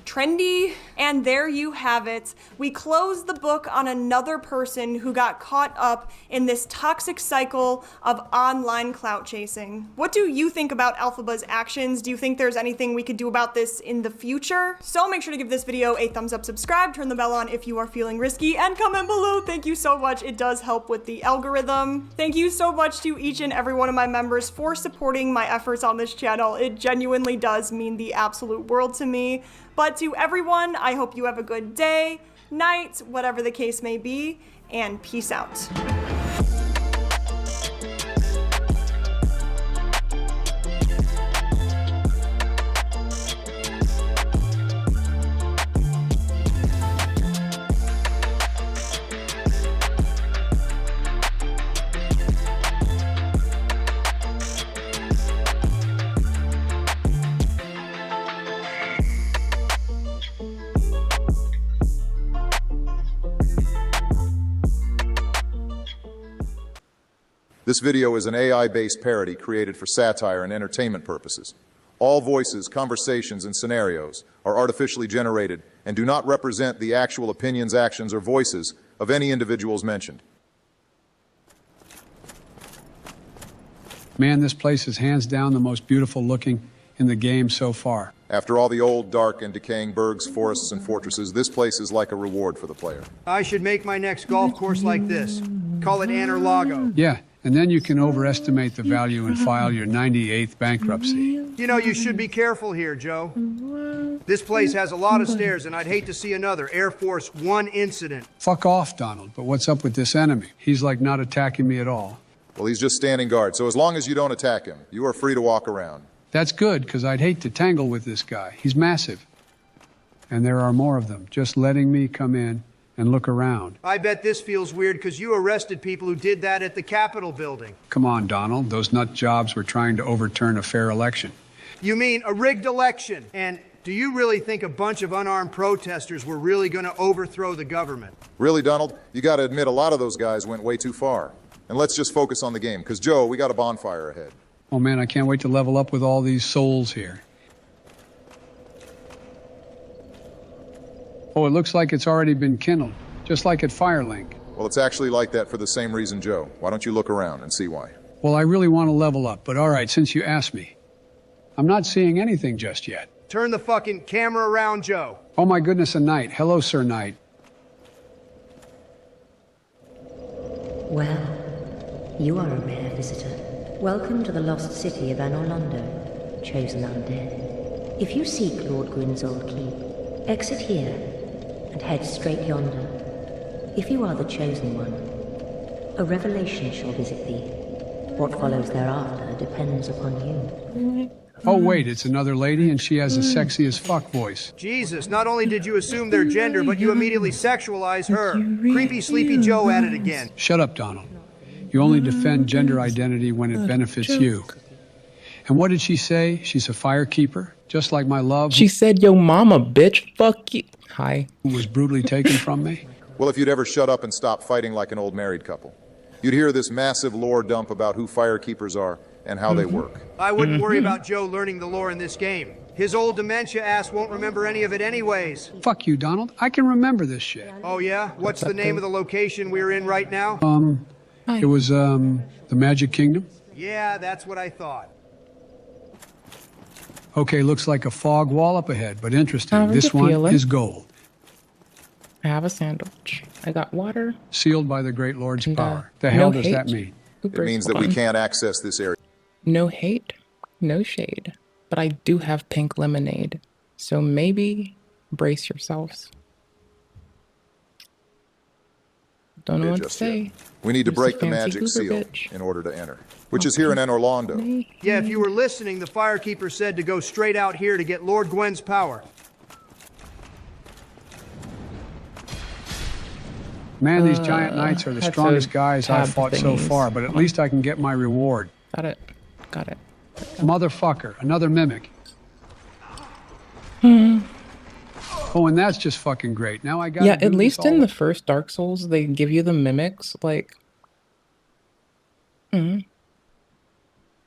trendy. And there you have it. We close the book on another person who got caught up in this toxic cycle of online clout chasing. What do you think about Elphaba's actions? Do you think there's anything we could do about this in the future? So make sure to give this video a thumbs up, subscribe, turn the bell on if you are feeling risky, and comment below. Thank you so much. It does help with the algorithm. Thank you so much to each and every one of my members for supporting my efforts on this channel. It genuinely does mean the absolute world to me. But to everyone, I hope you have a good day, night, whatever the case may be, and peace out. This video is an AI-based parody created for satire and entertainment purposes. All voices, conversations, and scenarios are artificially generated and do not represent the actual opinions, actions, or voices of any individuals mentioned. Man, this place is hands down the most beautiful looking in the game so far. After all the old, dark, and decaying burgs, forests, and fortresses, this place is like a reward for the player. I should make my next golf course like this. Call it Anner Lago. Yeah, and then you can overestimate the value and file your 98th bankruptcy. You know, you should be careful here, Joe. This place has a lot of stairs, and I'd hate to see another Air Force One incident. Fuck off, Donald, but what's up with this enemy? He's like not attacking me at all. Well, he's just standing guard, so as long as you don't attack him, you are free to walk around. That's good, because I'd hate to tangle with this guy. He's massive. And there are more of them, just letting me come in and look around. I bet this feels weird because you arrested people who did that at the Capitol building. Come on, Donald. Those nut jobs were trying to overturn a fair election. You mean a rigged election? And do you really think a bunch of unarmed protesters were really going to overthrow the government? Really, Donald? You gotta admit a lot of those guys went way too far. And let's just focus on the game, because, Joe, we got a bonfire ahead. Oh man, I can't wait to level up with all these souls here. Oh, it looks like it's already been kindled, just like at Firelink. Well, it's actually like that for the same reason, Joe. Why don't you look around and see why? Well, I really want to level up, but all right, since you asked me. I'm not seeing anything just yet. Turn the fucking camera around, Joe. Oh my goodness, a knight. Hello, Sir Knight. Well, you are a rare visitor. Welcome to the lost city of Anorlando, chosen undead. If you seek Lord Gwyn's old keep, exit here and head straight yonder. If you are the chosen one, a revelation shall visit thee. What follows thereafter depends upon you. Oh wait, it's another lady and she has a sexy as fuck voice. Jesus, not only did you assume their gender, but you immediately sexualize her. Creepy Sleepy Joe at it again. Shut up, Donald. You only defend gender identity when it benefits you. And what did she say? She's a firekeeper, just like my love. She said, yo mama, bitch, fuck you. Hi. Who was brutally taken from me? Well, if you'd ever shut up and stop fighting like an old married couple, you'd hear this massive lore dump about who firekeepers are and how they work. I wouldn't worry about Joe learning the lore in this game. His old dementia ass won't remember any of it anyways. Fuck you, Donald. I can remember this shit. Oh yeah? What's the name of the location we're in right now? It was, the Magic Kingdom. Yeah, that's what I thought. Okay, looks like a fog wall up ahead, but interesting. This one is gold. I have a sandwich. I got water. Sealed by the Great Lord's power. The hell does that mean? It means that we can't access this area. No hate, no shade. But I do have pink lemonade. So maybe brace yourselves. Don't know what to say. We need to break the magic seal in order to enter, which is here in Anorlando. Yeah, if you were listening, the firekeeper said to go straight out here to get Lord Gwyn's power. Man, these giant knights are the strongest guys I've fought so far, but at least I can get my reward. Got it. Got it. Motherfucker, another mimic. Oh, and that's just fucking great. Now I got. Yeah, at least in the first Dark Souls, they give you the mimics, like, a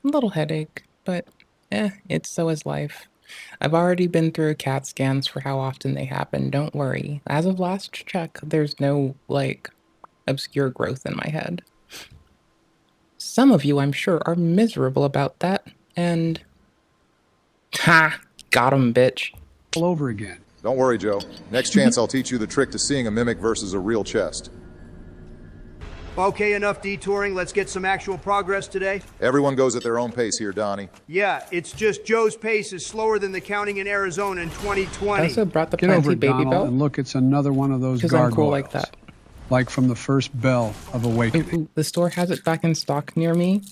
little headache, but it's so is life. I've already been through CAT scans for how often they happen. Don't worry. As of last check, there's no, like, obscure growth in my head. Some of you, I'm sure, are miserable about that, and ha, got 'em, bitch. All over again. Don't worry, Joe. Next chance I'll teach you the trick to seeing a mimic versus a real chest. Okay, enough detouring. Let's get some actual progress today. Everyone goes at their own pace here, Donnie. Yeah, it's just Joe's pace is slower than the counting in Arizona in 2020. I also brought the Get over planty it, baby Donald, belt. and look, it's another one of those Because I'm gargoyles. cool like that. Like from the first bell of awakening. Ooh, the store has it back in stock near me,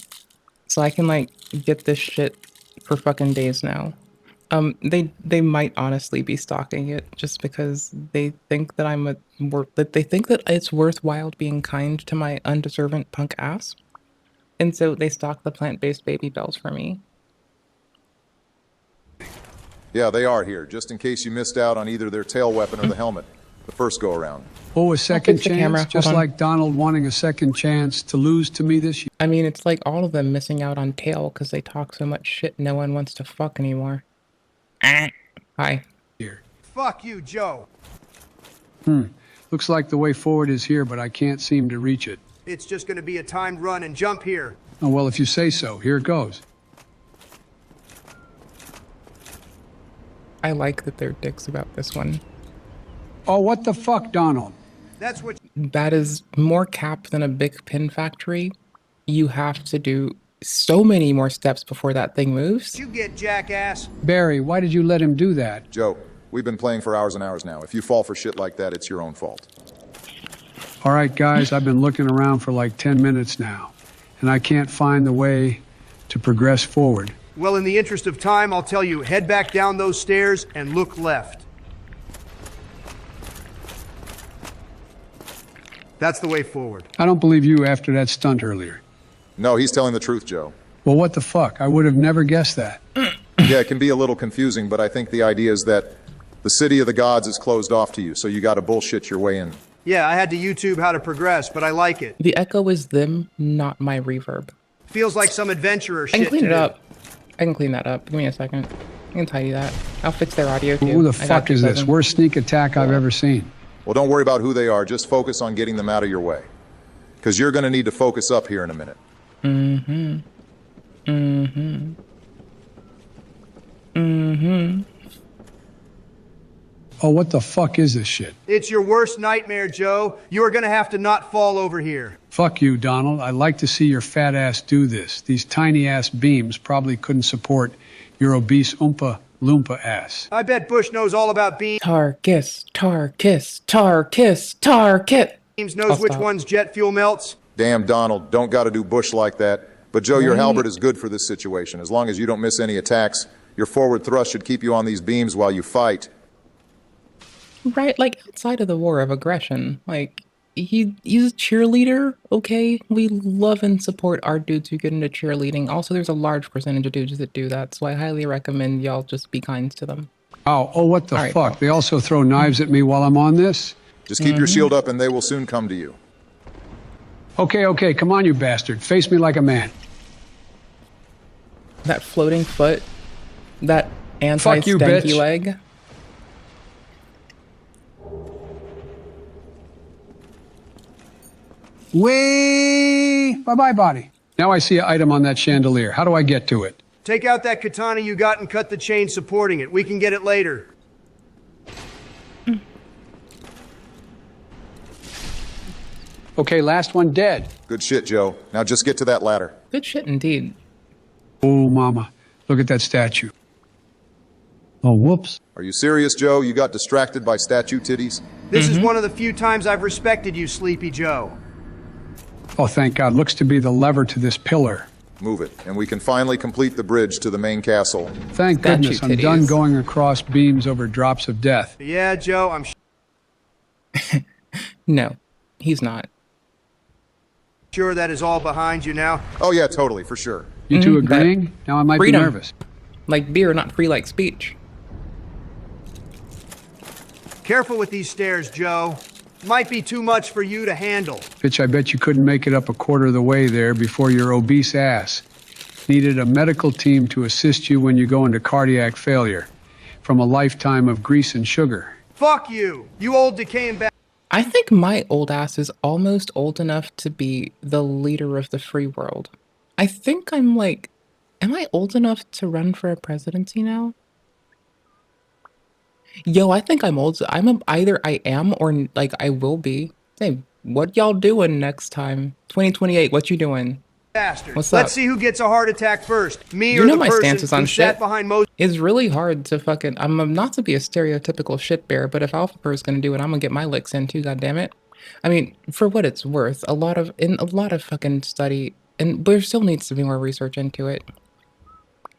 so I can, like, get this shit for fucking days now. They might honestly be stocking it just because they think that they think that it's worthwhile being kind to my undeserving punk ass, and so they stock the plant-based baby bells for me. Yeah, they are here, just in case you missed out on either their tail weapon or the helmet, the first go-around. Oh, a second fix the camera. chance? Just Hold on. like Donald wanting a second chance to lose to me this year. I mean, it's like all of them missing out on tail because they talk so much shit no one wants to fuck anymore. Hi. Fuck you, Joe. Looks like the way forward is here, but I can't seem to reach it. It's just going to be a timed run and jump here. Oh, well, if you say so. Here it goes. I like that they're dicks about this one. Oh, what the fuck, Donald? That's what. That is more cap than a big pin factory. You have to do so many more steps before that thing moves. You get, jackass. Barry, why did you let him do that? Joe, we've been playing for hours and hours now. If you fall for shit like that, it's your own fault. All right, guys, I've been looking around for like 10 minutes now, and I can't find the way to progress forward. Well, in the interest of time, I'll tell you, head back down those stairs and look left. That's the way forward. I don't believe you after that stunt earlier. No, he's telling the truth, Joe. Well, what the fuck? I would have never guessed that. Yeah, it can be a little confusing, but I think the idea is that the city of the gods is closed off to you, so you gotta bullshit your way in. Yeah, I had to YouTube how to progress, but I like it. The echo is them, not my reverb. Feels like some adventurer shit. I can clean it up. I can clean that up. Give me a second. I can tidy that. I'll fix their audio too. Who the fuck is this? Worst sneak attack I've ever seen. Well, don't worry about who they are. Just focus on getting them out of your way. Because you're gonna need to focus up here in a minute. Mm-hmm. Mm-hmm. Mm-hmm. Oh, what the fuck is this shit? It's your worst nightmare, Joe. You are gonna have to not fall over here. Fuck you, Donald. I'd like to see your fat ass do this. These tiny ass beams probably couldn't support your obese Oompa Loompa ass. I bet Bush knows all about beams. Tar kiss, tar kiss, tar kiss, tar kit. Beams knows which one's jet fuel melts. Damn, Donald, don't gotta do Bush like that. But Joe, your halberd is good for this situation. As long as you don't miss any attacks, your forward thrust should keep you on these beams while you fight. Right, like outside of the war of aggression, like he's a cheerleader, okay? We love and support our dudes who get into cheerleading. Also, there's a large percentage of dudes that do that, so I highly recommend y'all just be kind to them. Oh, what the fuck? They also throw knives at me while I'm on this? Just keep your shield up and they will soon come to you. Okay, come on, you bastard. Face me like a man. That floating foot, that Fuck you, anti-stanky bitch. leg. Way! Bye-bye, body. Now I see an item on that chandelier. How do I get to it? Take out that katana you got and cut the chain supporting it. We can get it later. Okay, last one dead. Good shit, Joe. Now just get to that ladder. Good shit indeed. Oh, mama. Look at that statue. Oh, whoops. Are you serious, Joe? You got distracted by statue titties? This is one of the few times I've respected you, Sleepy Joe. Oh, thank God. Looks to be the lever to this pillar. Move it, and we can finally complete the bridge to the main castle. Thank goodness I'm done going across beams over drops of death. Yeah, Joe, I'm No, he's not. sure that is all behind you now. Oh yeah, totally, for sure. You two agreeing? Now I might Freedom. be nervous. Like beer, not free like speech. Careful with these stairs, Joe. Might be too much for you to handle. Bitch, I bet you couldn't make it up a quarter of the way there before your obese ass needed a medical team to assist you when you go into cardiac failure from a lifetime of grease and sugar. Fuck you, you old decaying bastard. I think my old ass is almost old enough to be the leader of the free world. I think I'm like, am I old enough to run for a presidency now? Yo, I think I'm old. Either I am or like I will be. Hey, what y'all doing next time? 2028, what you doing? Bastard. What's up? Let's see who gets a heart attack first. Me You or know the my person stances on who sat shit. behind most. It's really hard to fucking. I'm not to be a stereotypical shit bear, but if Alpha Purr's gonna do it, I'm gonna get my licks in too. God damn it! I mean, for what it's worth, a lot of fucking study, and there still needs to be more research into it.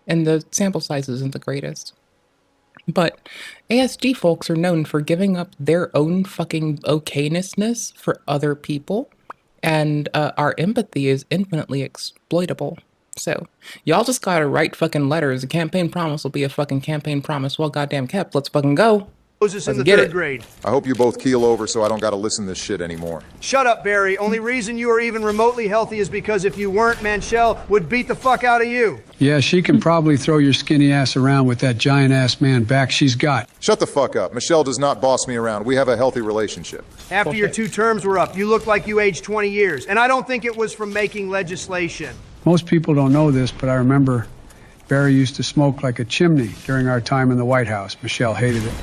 And the sample size isn't the greatest. But ASD folks are known for giving up their own fucking okaynessness for other people, and our empathy is infinitely exploitable. So, y'all just gotta write fucking letters. A campaign promise will be a fucking campaign promise well goddamn kept. Let's fucking go. Moses in Let's the get third it. grade. I hope you both keel over so I don't gotta listen to this shit anymore. Shut up, Barry. Only reason you are even remotely healthy is because if you weren't, Manchelle would beat the fuck out of you. Yeah, she can probably throw your skinny ass around with that giant ass man back she's got. Shut the fuck up. Michelle does not boss me around. We have a healthy relationship. After your 2 terms were up, you looked like you aged 20 years. And I don't think it was from making legislation. Most people don't know this, but I remember Barry used to smoke like a chimney during our time in the White House. Michelle hated it.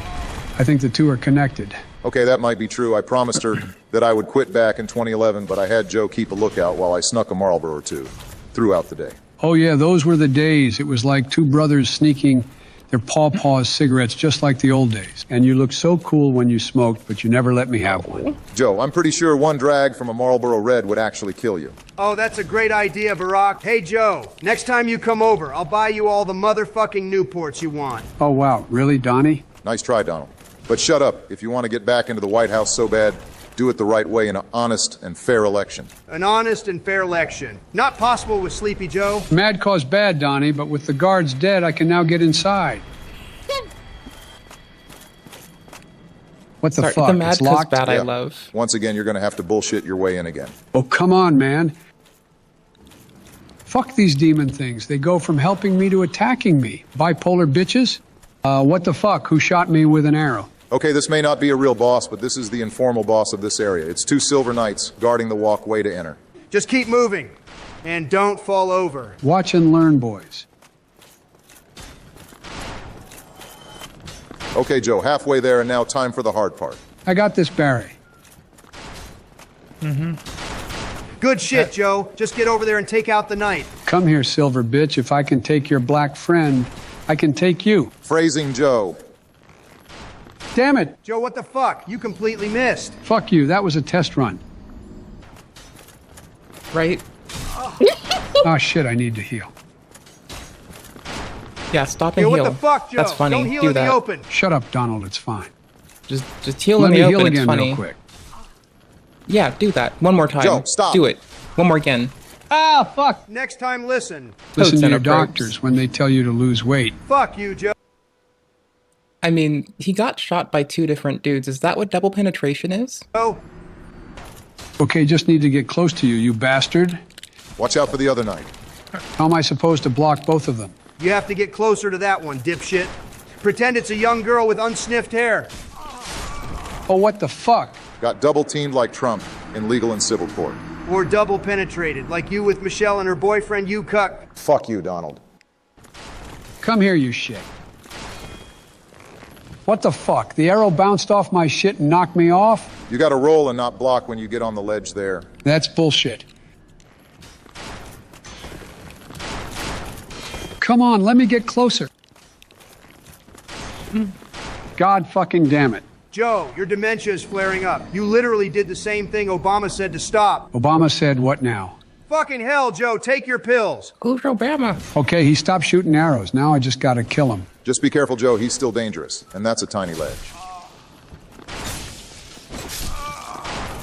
I think the two are connected. Okay, that might be true. I promised her that I would quit back in 2011, but I had Joe keep a lookout while I snuck a Marlboro or two throughout the day. Oh yeah, those were the days. It was like two brothers sneaking their pawpaws cigarettes just like the old days. And you looked so cool when you smoked, but you never let me have one. Joe, I'm pretty sure one drag from a Marlboro Red would actually kill you. Oh, that's a great idea, Barack. Hey, Joe, next time you come over, I'll buy you all the motherfucking Newports you want. Oh wow, really, Donnie? Nice try, Donald. But shut up. If you want to get back into the White House so bad, do it the right way in an honest and fair election. An honest and fair election. Not possible with Sleepy Joe. Mad cause bad, Donnie, but with the guards dead, I can now get inside. What the fuck? The mad It's cause locked? bad I Yeah. love. Once again, you're going to have to bullshit your way in again. Oh, come on, man. Fuck these demon things. They go from helping me to attacking me. Bipolar bitches? What the fuck? Who shot me with an arrow? Okay, this may not be a real boss, but this is the informal boss of this area. It's two silver knights guarding the walkway to enter. Just keep moving. And don't fall over. Watch and learn, boys. Okay, Joe, halfway there, and now time for the hard part. I got this, Barry. Good shit, Joe. Just get over there and take out the knight. Come here, silver bitch. If I can take your black friend, I can take you. Phrasing Joe. Damn it. Joe, what the fuck? You completely missed. Fuck you. That was a test run. Right? Oh, shit. I need to heal. Yeah, stop and Yo, heal. what the fuck, Joe? That's funny. Don't heal Do in that. the open. Shut up, Donald. It's fine. Just heal Let in me the heal open. It's again funny. real quick. Yeah, do that. One more time. Joe, stop. Do it. One more again. Ah, fuck. Next time, listen. Listen to Center your probes. doctors when they tell you to lose weight. Fuck you, Joe. I mean, he got shot by two different dudes. Is that what double penetration is? Oh. Okay, just need to get close to you, you bastard. Watch out for the other knight. How am I supposed to block both of them? You have to get closer to that one, dipshit. Pretend it's a young girl with unsniffed hair. Oh, what the fuck? Got double teamed like Trump in legal and civil court. Or double penetrated, like you with Michelle and her boyfriend, you cuck. Fuck you, Donald. Come here, you shit. What the fuck? The arrow bounced off my shit and knocked me off? You gotta roll and not block when you get on the ledge there. That's bullshit. Come on, let me get closer. God fucking damn it. Joe, your dementia is flaring up. You literally did the same thing Obama said to stop. Obama said what now? Fucking hell, Joe, take your pills. Who's Obama? Okay, he stopped shooting arrows. Now I just gotta kill him. Just be careful, Joe. He's still dangerous, and that's a tiny ledge.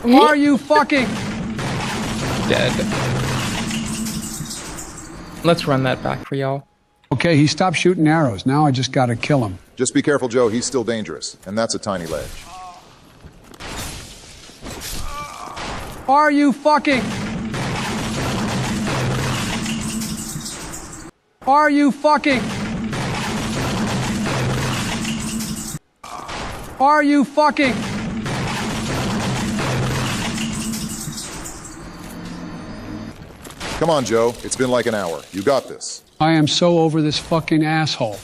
Are you fucking Dead. Let's run that back for y'all. Okay, he stopped shooting arrows. Now I just gotta kill him. Just be careful, Joe. He's still dangerous, and that's a tiny ledge. Are you fucking? Are you fucking? Are you fucking? Come on, Joe. It's been like an hour. You got this. I am so over this fucking asshole.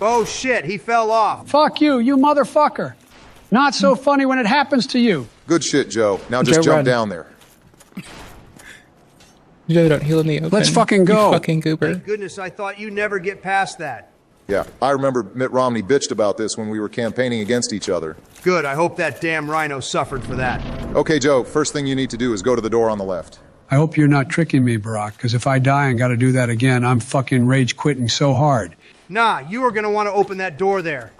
Oh shit, he fell off. Fuck you, you motherfucker. Not so funny when it happens to you. Good shit, Joe. Now just Joe, jump run. down there. Joe, don't heal in the open. Let's fucking go. You fucking goober. Thank goodness, I thought you'd never get past that. Yeah, I remember Mitt Romney bitched about this when we were campaigning against each other. Good, I hope that damn rhino suffered for that. Okay, Joe, first thing you need to do is go to the door on the left. I hope you're not tricking me, Barack, because if I die and gotta do that again, I'm fucking rage quitting so hard. Nah, you are gonna want to open that door there.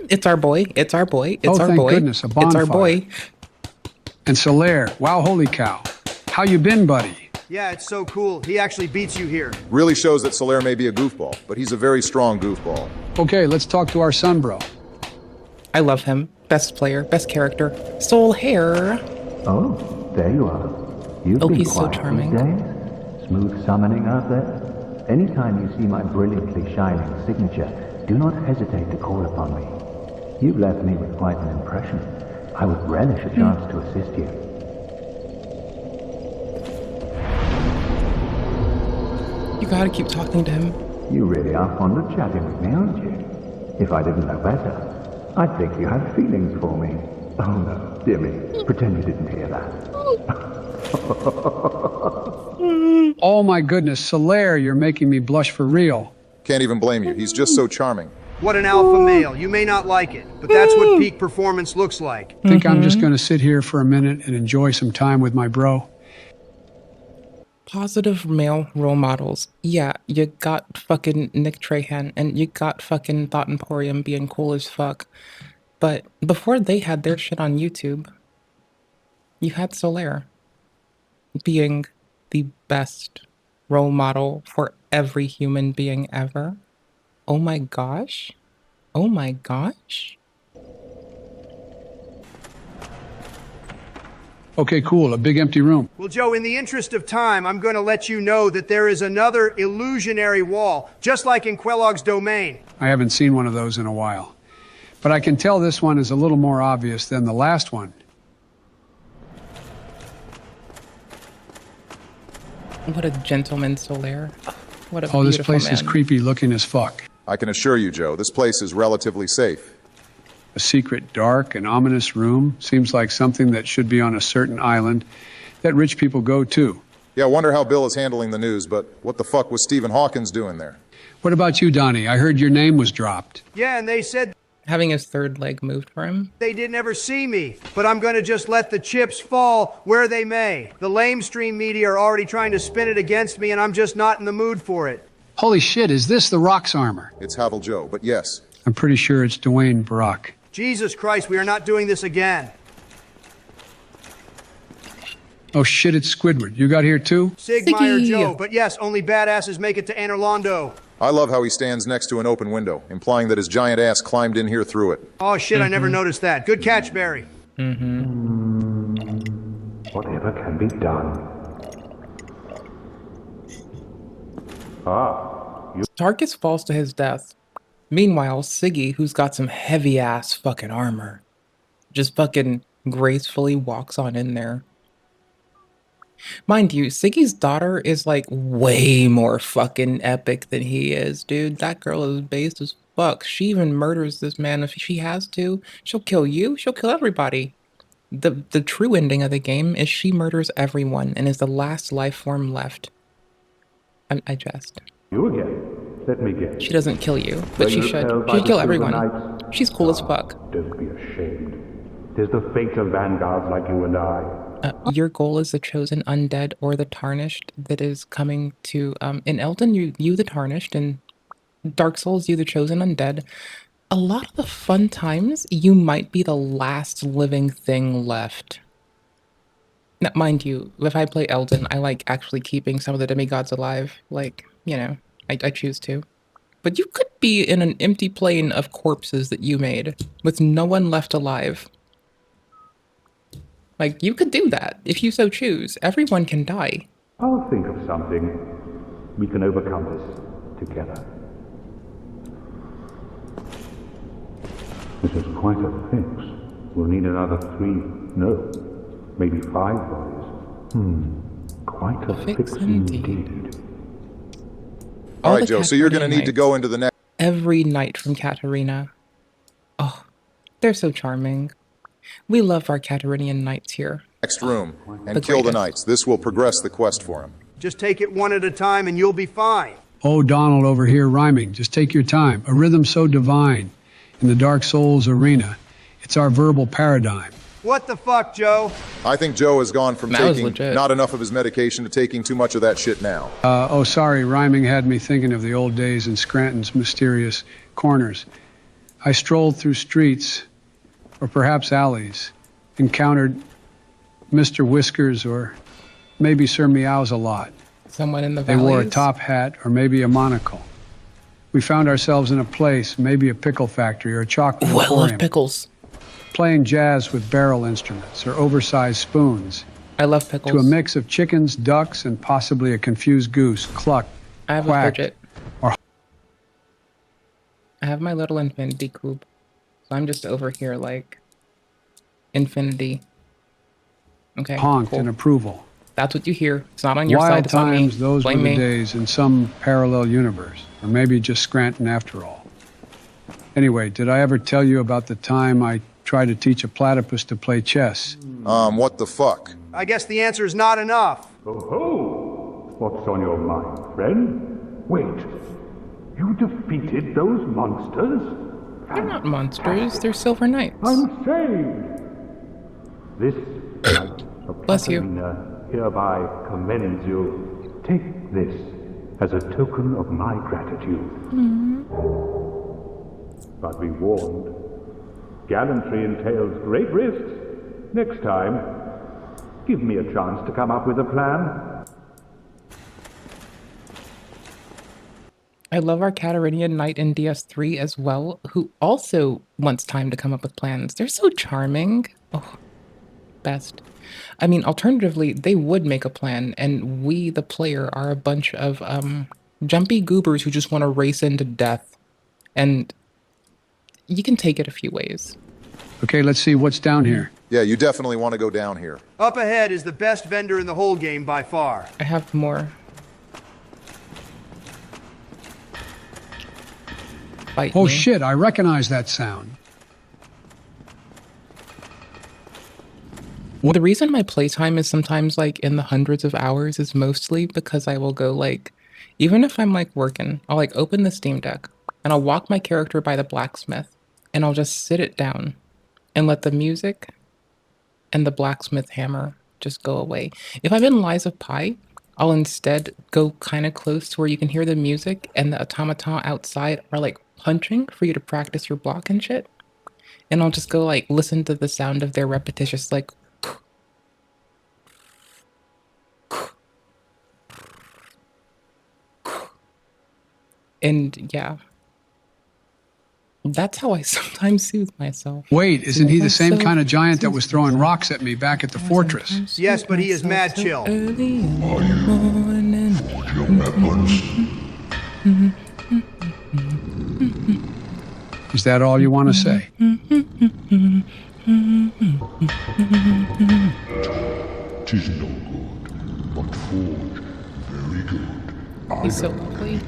It's our boy. It's our boy. It's Oh, our thank boy. goodness, a It's our bonfire. boy. And Solaire, wow, holy cow. How you been, buddy? Yeah, it's so cool. He actually beats you here. Really shows that Solaire may be a goofball, but he's a very strong goofball. Okay, let's talk to our son, bro. I love him. Best player, best character. Soul hair. Oh, there you are. You've Oh, been he's so quiet charming. these days. Smooth summoning out there. Anytime you see my brilliantly shining signature, do not hesitate to call upon me. You've left me with quite an impression. I would relish a chance to assist you. You gotta keep talking to him. You really are fond of chatting with me, aren't you? If I didn't know better, I'd think you had feelings for me. Oh no, dear me, pretend you didn't hear that. Oh my goodness, Solaire, you're making me blush for real. Can't even blame you. He's just so charming. What an alpha male. You may not like it, but that's what peak performance looks like. Think I'm just gonna sit here for a minute and enjoy some time with my bro? Positive male role models. Yeah, you got fucking Nick Trahan and you got fucking Thought Emporium being cool as fuck. But before they had their shit on YouTube, you had Solaire being the best role model for every human being ever. Oh my gosh. Oh my gosh. Okay, cool, a big empty room. Well, Joe, in the interest of time, I'm going to let you know that there is another illusionary wall, just like in Quelog's domain. I haven't seen one of those in a while. But I can tell this one is a little more obvious than the last one. What a gentleman, Solaire. What a Oh, this beautiful place man. is creepy looking as fuck. I can assure you, Joe, this place is relatively safe. A secret, dark, and ominous room seems like something that should be on a certain island that rich people go to. Yeah, I wonder how Bill is handling the news, but what the fuck was Stephen Hawkins doing there? What about you, Donnie? I heard your name was dropped. Yeah, and they said having his third leg moved for him. They didn't ever see me, but I'm going to just let the chips fall where they may. The lamestream media are already trying to spin it against me, and I'm just not in the mood for it. Holy shit, is this the Rock's armor? It's Havel Joe, but yes. I'm pretty sure it's Dwayne Brock. Jesus Christ, we are not doing this again. Oh shit, it's Squidward. You got here too? Sigmeyer Joe, but yes, only badasses make it to Anor Londo. I love how he stands next to an open window, implying that his giant ass climbed in here through it. Oh shit, I never noticed that. Good catch, Barry. Whatever can be done. Tarkus falls to his death. Meanwhile, Siggy, who's got some heavy ass fucking armor, just fucking gracefully walks on in there. Mind you, Siggy's daughter is like way more fucking epic than he is, dude. That girl is based as fuck. She even murders this man if she has to. She'll kill you. She'll kill everybody. The true ending of the game is she murders everyone and is the last life form left. I jest. You again. Let me guess. She doesn't kill you, but she should. She should kill everyone. She's cool as fuck. Don't be ashamed. Tis the fate of vanguards like you and I. Your goal is the chosen undead or the tarnished that is coming to in Elden you the tarnished, and Dark Souls you the chosen undead. A lot of the fun times you might be the last living thing left. Now, mind you, if I play Elden, I like actually keeping some of the demigods alive. Like, you know, I choose to. But you could be in an empty plane of corpses that you made with no one left alive. Like, you could do that if you so choose. Everyone can die. I'll think of something. We can overcome this together. This is quite a fix. We'll need another 3, no, maybe 5 bodies. Quite a fix indeed. All right, Joe, so you're going to need to go into the next... Every night from Katarina. Oh, they're so charming. We love our Katarinian knights here. Next room and kill the knights. This will progress the quest for him. Just take it one at a time and you'll be fine. Oh, Donald over here rhyming. Just take your time. A rhythm so divine in the Dark Souls arena. It's our verbal paradigm. What the fuck, Joe? I think Joe has gone from taking not enough of his medication to taking too much of that shit now. Oh, sorry. Rhyming had me thinking of the old days in Scranton's mysterious corners. I strolled through streets, or perhaps alleys, encountered Mr. Whiskers or maybe Sir Meows-a-Lot. Someone in the They valleys? wore a top hat or maybe a monocle. We found ourselves in a place, maybe a pickle factory or a chocolate Well emporium, of pickles. playing jazz with barrel instruments or oversized spoons. I love pickles. To a mix of chickens, ducks, and possibly a confused goose, clucked, I have quacked, a fidget. or I have my little infinity cube. So I'm just over here like infinity. Okay. honked cool. in approval. That's what you hear. It's not on your Wild side, it's on me. times, those Blame were the me. days in some parallel universe. Or maybe just Scranton after all. Anyway, did I ever tell you about the time I tried to teach a platypus to play chess? What the fuck? I guess the answer is not enough. Oh, what's on your mind, friend? Wait, you defeated those monsters? They're not monsters, they're silver knights. I'm saved! This knight of Bless you. Catalina hereby commends you. Take this as a token of my gratitude. But be warned, gallantry entails great risks. Next time, give me a chance to come up with a plan. I love our Catarinian knight in DS3 as well, who also wants time to come up with plans. They're so charming. Oh, best. I mean, alternatively, they would make a plan, and we, the player, are a bunch of jumpy goobers who just want to race into death. And you can take it a few ways. Okay, let's see what's down here. Yeah, you definitely want to go down here. Up ahead is the best vendor in the whole game by far. I have more. Fight Oh me. shit, I recognize that sound. Well, the reason my playtime is sometimes like in the hundreds of hours is mostly because I will go like, even if I'm like working, I'll like open the Steam Deck and I'll walk my character by the blacksmith and I'll just sit it down and let the music and the blacksmith hammer just go away. If I'm in Lies of Pi, I'll instead go kind of close to where you can hear the music and the automaton outside are like punching for you to practice your block and shit. And I'll just go like listen to the sound of their repetitious like and yeah. That's how I sometimes soothe myself. Wait, isn't he the same kind of giant that was throwing rocks at me back at the fortress? Yes, but he is mad chill. Is that all you want to say? Tis no good, but forge very good. He's so lovely.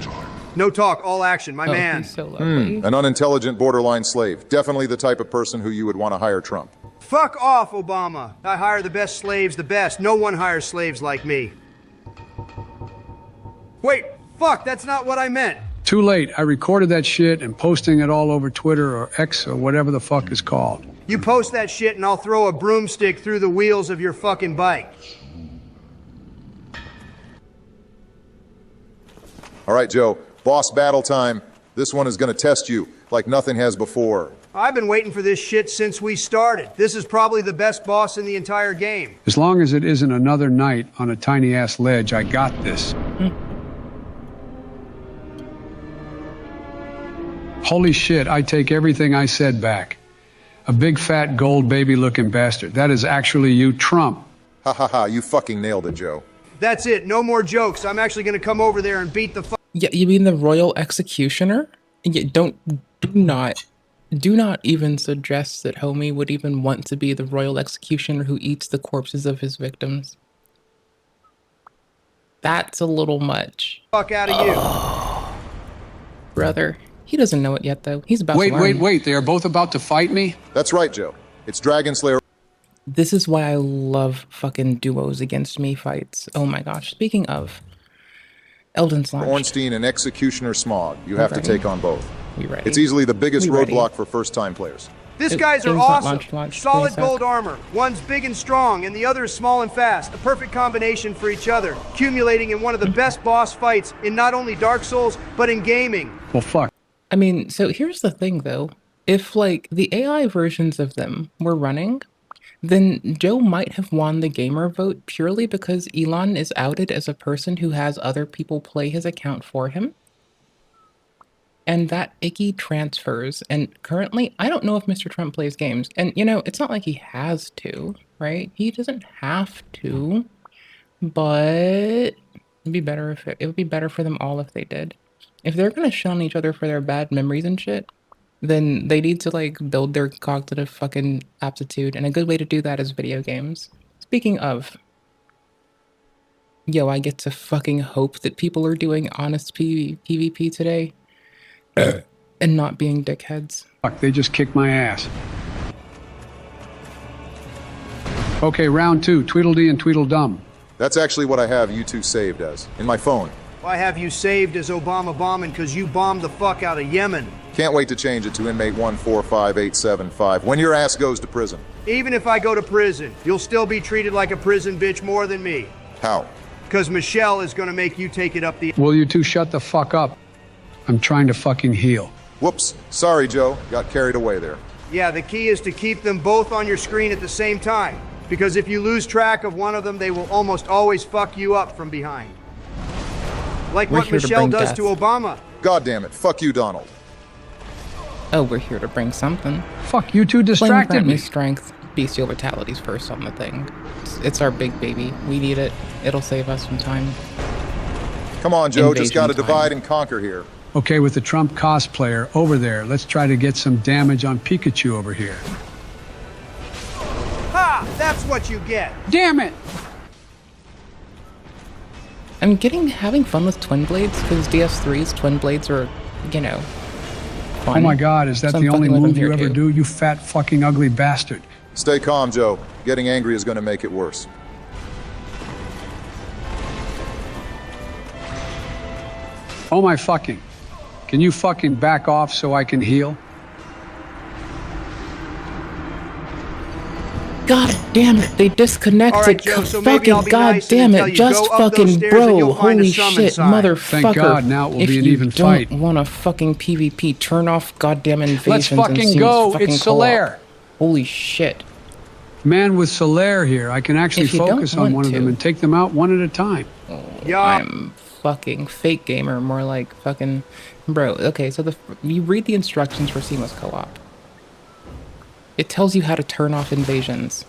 No talk, all action, my man. He's so lovely. An unintelligent borderline slave. Definitely the type of person who you would want to hire Trump. Fuck off, Obama. I hire the best slaves, the best. No one hires slaves like me. Wait, fuck, that's not what I meant. Too late. I recorded that shit and posting it all over Twitter or X or whatever the fuck it's called. You post that shit and I'll throw a broomstick through the wheels of your fucking bike. All right, Joe. Boss battle time. This one is going to test you like nothing has before. I've been waiting for this shit since we started. This is probably the best boss in the entire game. As long as it isn't another night on a tiny-ass ledge, I got this. Holy shit, I take everything I said back. A big, fat, gold baby-looking bastard. That is actually you, Trump. Ha ha ha, you fucking nailed it, Joe. That's it, no more jokes. I'm actually going to come over there and beat the fuck. Yeah, you mean the royal executioner? Yeah, do not even suggest that homie would even want to be the royal executioner who eats the corpses of his victims. That's a little much. Fuck out of you. Brother, he doesn't know it yet though. He's about to learn. Wait, they are both about to fight me? That's right, Joe. It's Dragon Slayer. This is why I love fucking duos against me fights. Oh my gosh. Speaking of, Elden's launched. Ornstein and Executioner Smog. You have to take on both. We ready? It's easily the biggest We ready? roadblock for first-time players. These guys are game's not awesome. launched. Solid Give me a gold armor. One's big and strong, and the other is small and fast. A perfect combination for each other, accumulating in one of the best boss fights in not only Dark Souls, but in gaming. Well, fuck. I mean, so here's the thing though. If like the AI versions of them were running, then Joe might have won the gamer vote purely because Elon is outed as a person who has other people play his account for him. And that icky transfers. And currently, I don't know if Mr. Trump plays games. And, you know, it's not like he has to, right? He doesn't have to. But it'd be better if it would be better for them all if they did. If they're going to shun each other for their bad memories and shit, then they need to, like, build their cognitive fucking aptitude. And a good way to do that is video games. Speaking of, Yo, I get to fucking hope that people are doing honest PvP today and not being dickheads. Fuck, they just kicked my ass. Okay, round 2, Tweedledee and Tweedledum. That's actually what I have you two saved as, in my phone. I have you saved as Obama bombing because you bombed the fuck out of Yemen. Can't wait to change it to inmate 145875 when your ass goes to prison. Even if I go to prison, you'll still be treated like a prison bitch more than me. How? Because Michelle is gonna make you take it up the... Will you two shut the fuck up? I'm trying to fucking heal. Whoops. Sorry, Joe. Got carried away there. Yeah, the key is to keep them both on your screen at the same time. Because if you lose track of one of them, they will almost always fuck you up from behind. Like what Michelle does to Obama. God damn it. Fuck you, Donald. Oh, we're here to bring something. Fuck, you two distracted me. Strength. Bestial Vitality's first on the thing. It's our big baby. We need it. It'll save us some time. Come on, Joe. Just gotta divide and conquer here. Okay, with the Trump cosplayer over there, let's try to get some damage on Pikachu over here. Ha! That's what you get. Damn it! I'm having fun with Twin Blades, because DS3's Twin Blades are, you know, fun. Oh my god, is that the only move you ever do, you fat fucking ugly bastard? Stay calm, Joe. Getting angry is gonna make it worse. Oh my fucking. Can you fucking back off so I can heal? God damn it, they disconnected. Right, Joe, so fucking god damn it, just fucking bro. Holy shit, motherfucker. Thank God, now it will be an even fight. If you don't want a fucking PvP, turn off goddamn invasions. Let's fucking go, it's Solaire. Holy shit. Man with Solaire here, I can actually focus on one of them and take them out one at a time. Yeah. I'm fucking fake gamer, more like fucking bro. Okay, so you read the instructions for seamless co-op. It tells you how to turn off invasions.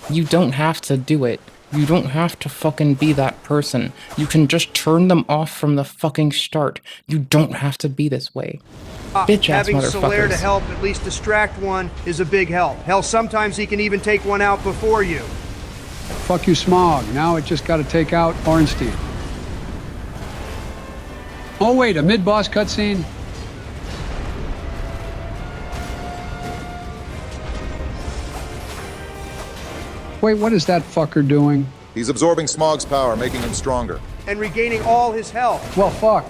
You don't have to do it. You don't have to fucking be that person. You can just turn them off from the fucking start. You don't have to be this way. Bitch ass having motherfuckers. Solaire to help at least distract one is a big help. Hell, sometimes he can even take one out before you. Fuck you, Smog. Now it just gotta take out Ornstein. Oh wait, a mid-boss cutscene? Wait, what is that fucker doing? He's absorbing Smog's power, making him stronger. And regaining all his health. Well, fuck.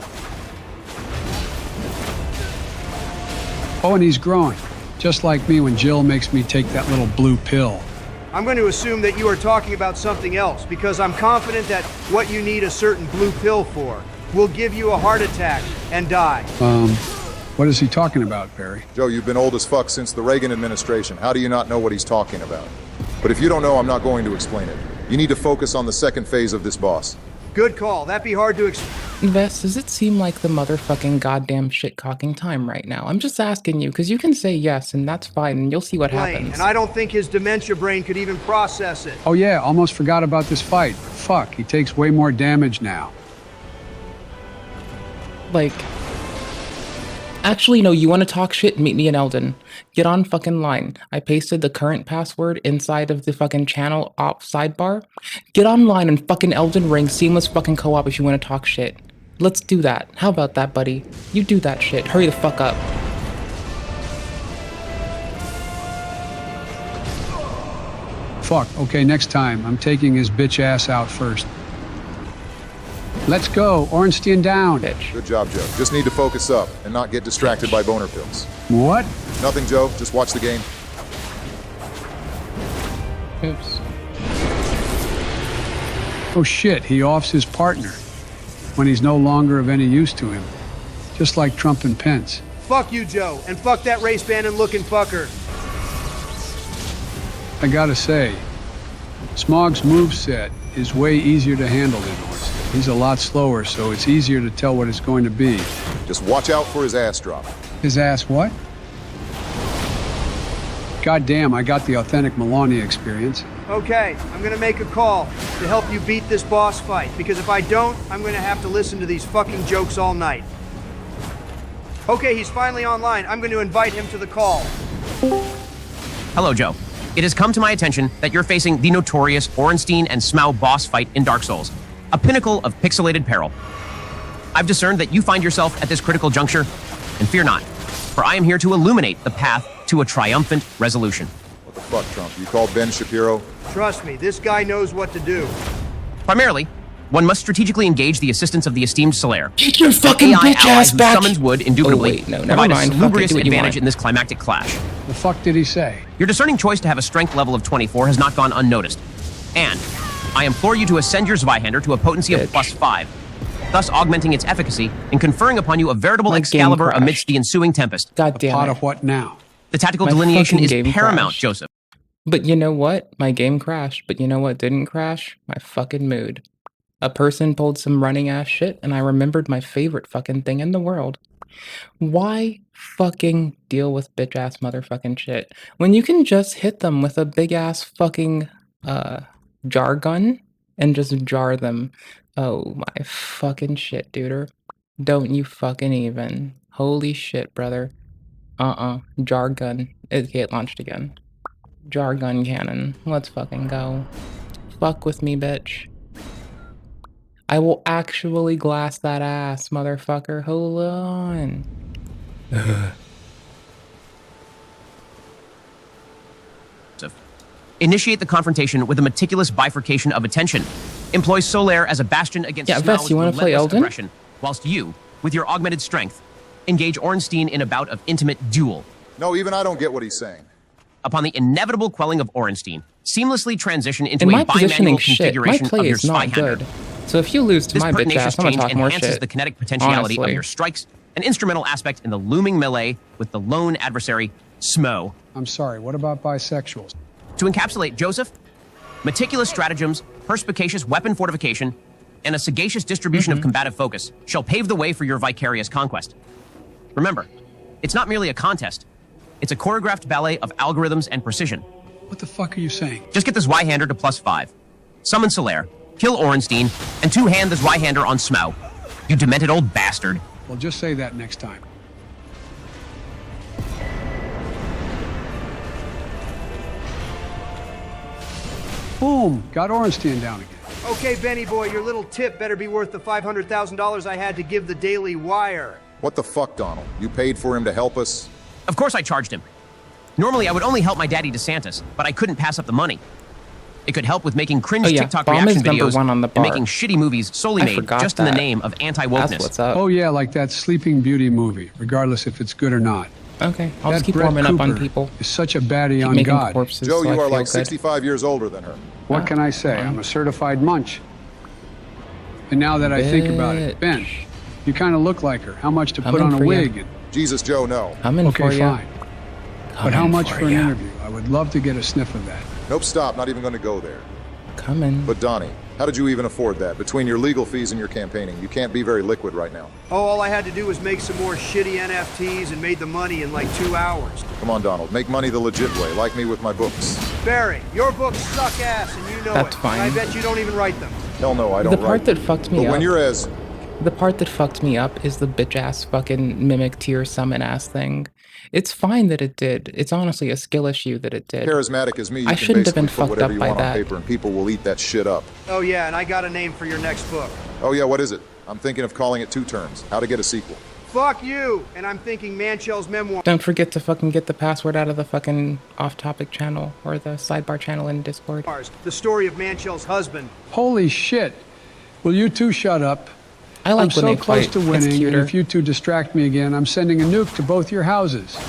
Oh, and he's growing. Just like me when Jill makes me take that little blue pill. I'm going to assume that you are talking about something else, because I'm confident that what you need a certain blue pill for will give you a heart attack and die. What is he talking about, Barry? Joe, you've been old as fuck since the Reagan administration. How do you not know what he's talking about? But if you don't know, I'm not going to explain it. You need to focus on the second phase of this boss. Good call. That'd be hard to explain. Vess, does it seem like the motherfucking goddamn shit-cocking time right now? I'm just asking you, because you can say yes, and that's fine, and you'll see what happens. And I don't think his dementia brain could even process it. Oh yeah, almost forgot about this fight. Fuck, he takes way more damage now. Like... Actually, no, you want to talk shit? Meet me in Eldon. Get on fucking line. I pasted the current password inside of the fucking channel op sidebar. Get online and fucking Elden Ring seamless fucking co-op if you want to talk shit. Let's do that. How about that, buddy? You do that shit. Hurry the fuck up. Fuck, okay, next time. I'm taking his bitch ass out first. Let's go, Ornstein down. Bitch. Good job, Joe. Just need to focus up and not get distracted by boner pills. What? Nothing, Joe. Just watch the game. Oops. Oh shit, he offs his partner when he's no longer of any use to him. Just like Trump and Pence. Fuck you, Joe, and fuck that race bandit looking fucker. I gotta say, Smog's moveset is way easier to handle than Ornstein. He's a lot slower, so it's easier to tell what it's going to be. Just watch out for his ass drop. His ass what? God damn, I got the authentic Melania experience. Okay, I'm gonna make a call to help you beat this boss fight, because if I don't, I'm gonna have to listen to these fucking jokes all night. Okay, he's finally online. I'm going to invite him to the call. Hello, Joe. It has come to my attention that you're facing the notorious Ornstein and Smaug boss fight in Dark Souls. a pinnacle of pixelated peril. I've discerned that you find yourself at this critical juncture, and fear not, for I am here to illuminate the path to a triumphant resolution. What the fuck, Trump? You called Ben Shapiro? Trust me, this guy knows what to do. Primarily, one must strategically engage the assistance of the esteemed Solaire. Get your fucking bitch ass back! Summons would indubitably provide a salubrious advantage in this climactic clash. The fuck did he say? Your discerning choice to have a strength level of 24 has not gone unnoticed. And I implore you to ascend your Zweihander to a potency of +5, thus augmenting its efficacy and conferring upon you a veritable Excalibur amidst the ensuing tempest. God damn it. Pot of what now? The tactical delineation is paramount, Joseph. But you know what? My game crashed. But you know what didn't crash? My fucking mood. A person pulled some running ass shit, and I remembered my favorite fucking thing in the world. Why fucking deal with bitch ass motherfucking shit when you can just hit them with a big ass fucking jar gun and just jar them? Oh my fucking shit, duder. Don't you fucking even. Holy shit, brother. Jar gun. It launched again. Jar gun cannon. Let's fucking go. Fuck with me, bitch. I will actually glass that ass, motherfucker. Hold on. Initiate the confrontation with a meticulous bifurcation of attention. Employ Solaire as a bastion against Vess, you want to play Elden? aggression, whilst you, with your augmented strength, engage Ornstein in a bout of intimate duel. No, even I don't get what he's saying. Upon the inevitable quelling of Ornstein, seamlessly transition into In a my bimanual positioning shit, my configuration of play your is not Zweihander. good. So if you lose to This my bitch pertinacious ass, I'm gonna change talk more enhances shit. the kinetic potentiality Honestly. of your strikes, an instrumental aspect in the looming melee with the lone adversary, Smo. I'm sorry, what about bisexuals? To encapsulate Joseph, meticulous stratagems, perspicacious weapon fortification, and a sagacious distribution of combative focus shall pave the way for your vicarious conquest. Remember, it's not merely a contest. It's a choreographed ballet of algorithms and precision. What the fuck are you saying? Just get the Zweihander to +5. Summon Solaire, kill Ornstein, and two-hand the Zweihander on Smo. You demented old bastard. Well, just say that next time. Boom! Got Ornstein down again. Okay, Benny boy, your little tip better be worth the $500,000 I had to give the Daily Wire. What the fuck, Donald? You paid for him to help us? Of course I charged him. Normally I would only help my daddy DeSantis, but I couldn't pass up the money. It could help with making cringe TikTok Bomb reaction is number videos one on the and bar. making shitty movies solely I made forgot just in the that. name of anti-wokeness. That's what's up. Oh yeah, like that Sleeping Beauty movie, regardless if it's good or not. Okay, I'll just That keep Brett warming up on Cooper people. is such a baddie Keep on making God. corpses Joe, so I you are feel like good. 65 years older than her. What can I say? I'm a certified munch. And now that I think about it, Ben, you kind of look like her. How much to put on a wig? And... Jesus, Joe, no. I'm in for Okay, ya. fine. But how much for an interview? I would love to get a sniff of that. Nope, stop. Not even going to go there. Coming. But Donnie, how did you even afford that? Between your legal fees and your campaigning, you can't be very liquid right now. Oh, all I had to do was make some more shitty NFTs and made the money in like 2 hours. Come on, Donald. Make money the legit way, like me with my books. Barry, your books suck ass and you know That's it. fine. And I bet you don't even write them. Hell no, I don't The part write. that fucked me But up. when you're as... The part that fucked me up is the bitch ass fucking mimic tier summon ass thing. It's fine that it did. It's honestly a skill issue that it did. charismatic as me, you I can shouldn't have basically been put fucked whatever up you by want on that. paper and people will eat that shit up. Oh yeah, and I got a name for your next book. Oh yeah, what is it? I'm thinking of calling it 2 terms. How to get a sequel. Fuck you! And I'm thinking Manchell's memoir. Don't forget to fucking get the password out of the fucking off-topic channel or the sidebar channel in Discord. The story of Manchell's husband. Holy shit. Will you two shut up? I like I'm when so they close fight. to It's winning, and cuter. if you two distract me again, I'm sending a nuke to both your houses.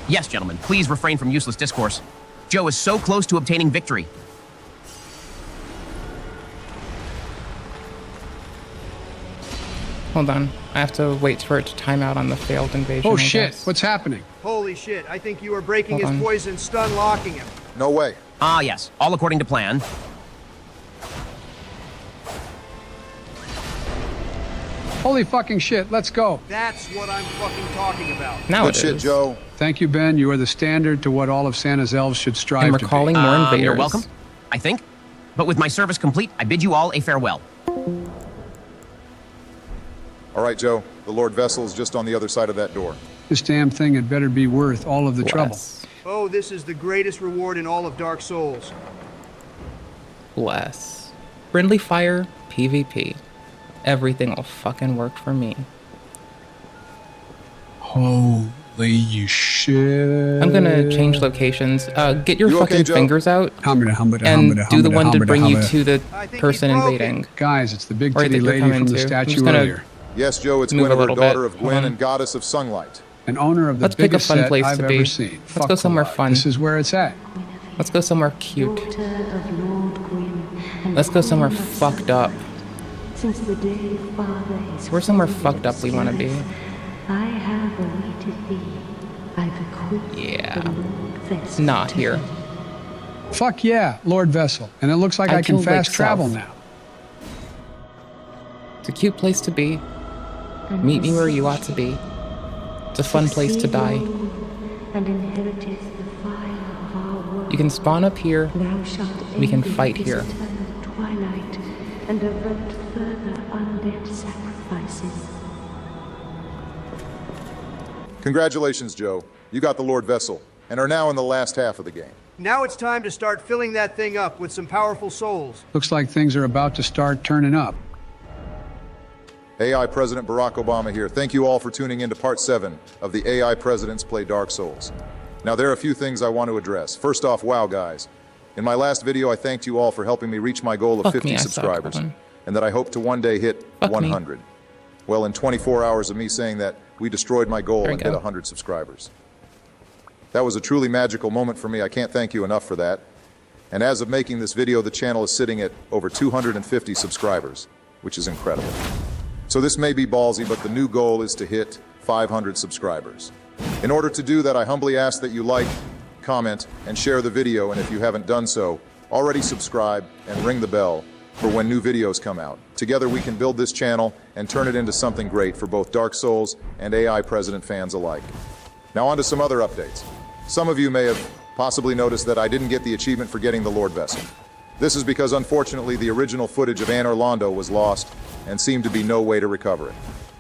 Yes, gentlemen, please refrain from useless discourse. Joe is so close to obtaining victory. Hold on. I have to wait for it to time out on the failed invasion. Oh I shit, guess. what's happening? Holy shit, I think you are breaking Hold his on. poison, stun locking him. No way. Ah, yes, all according to plan. Holy fucking shit, let's go. That's what I'm fucking talking about. Now Good it shit, is. Joe. Thank you, Ben. You are the standard to what all of Santa's elves should strive I'm to be. recalling more invaders. You're welcome, I think. But with my service complete, I bid you all a farewell. All right, Joe. The Lord Vessel's just on the other side of that door. This damn thing had better be worth all of the trouble. Bless. Oh, this is the greatest reward in all of Dark Souls. Bless. Friendly fire, PvP. Everything will fucking work for me. Holy shit. I'm gonna change locations. Get your fucking fingers out and do the one to bring you to the person invading. Guys, it's the big Or titty that you're lady coming from the to. I'm statue just gonna earlier. Yes, Joe, it's move a Guinevere, little daughter bit. of Gwen and goddess of sunlight. And owner of the Let's pick a biggest fun set place I've to ever be. seen. Let's go somewhere fun. This is where it's at. Let's go somewhere cute. Let's go somewhere fucked up. Since the day Father is We're somewhere fucked up we want to be. I have awaited thee. I've equipped Yeah. the Lord Vessel Not to here. Fuck yeah, Lord Vessel. And it looks like I can killed fast Lake travel South. now. It's a cute place to be. Meet me where you ought to be. It's a fun place to die. and inheriteth the fire of our world. You can spawn up here. Thou shalt We can end fight this here. eternal twilight and avert further undead sacrifices. Congratulations, Joe. You got the Lord Vessel, and are now in the last half of the game. Now it's time to start filling that thing up with some powerful souls. Looks like things are about to start turning up. AI President Barack Obama here. Thank you all for tuning in to part 7 of the AI Presidents Play Dark Souls. Now, there are a few things I want to address. First off, wow, guys. In my last video, I thanked you all for helping me reach my goal of Fuck 50 me, I suck. subscribers, Hold on. and that I hope to one day hit Fuck me. 100. Well, in 24 hours of me saying that, we destroyed my goal There we and hit go. 100 subscribers. That was a truly magical moment for me. I can't thank you enough for that. And as of making this video, the channel is sitting at over 250 subscribers, which is incredible. So this may be ballsy, but the new goal is to hit 500 subscribers. In order to do that, I humbly ask that you like, comment, and share the video, and if you haven't done so, already subscribe and ring the bell for when new videos come out. Together we can build this channel and turn it into something great for both Dark Souls and AI President fans alike. Now on to some other updates. Some of you may have possibly noticed that I didn't get the achievement for getting the Lord Vessel. This is because unfortunately the original footage of Anne Orlando was lost and seemed to be no way to recover it.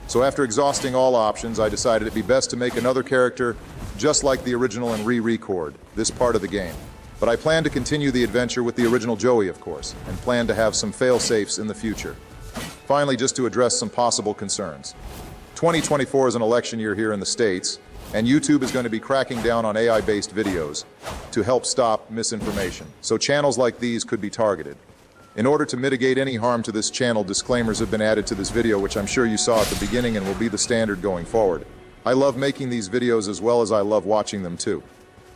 So after exhausting all options, I decided it'd be best to make another character just like the original and re-record this part of the game. But I plan to continue the adventure with the original Joey, of course, and plan to have some fail-safes in the future. Finally, just to address some possible concerns. 2024 is an election year here in the States, and YouTube is going to be cracking down on AI-based videos to help stop misinformation. So channels like these could be targeted. In order to mitigate any harm to this channel, disclaimers have been added to this video, which I'm sure you saw at the beginning and will be the standard going forward. I love making these videos as well as I love watching them too.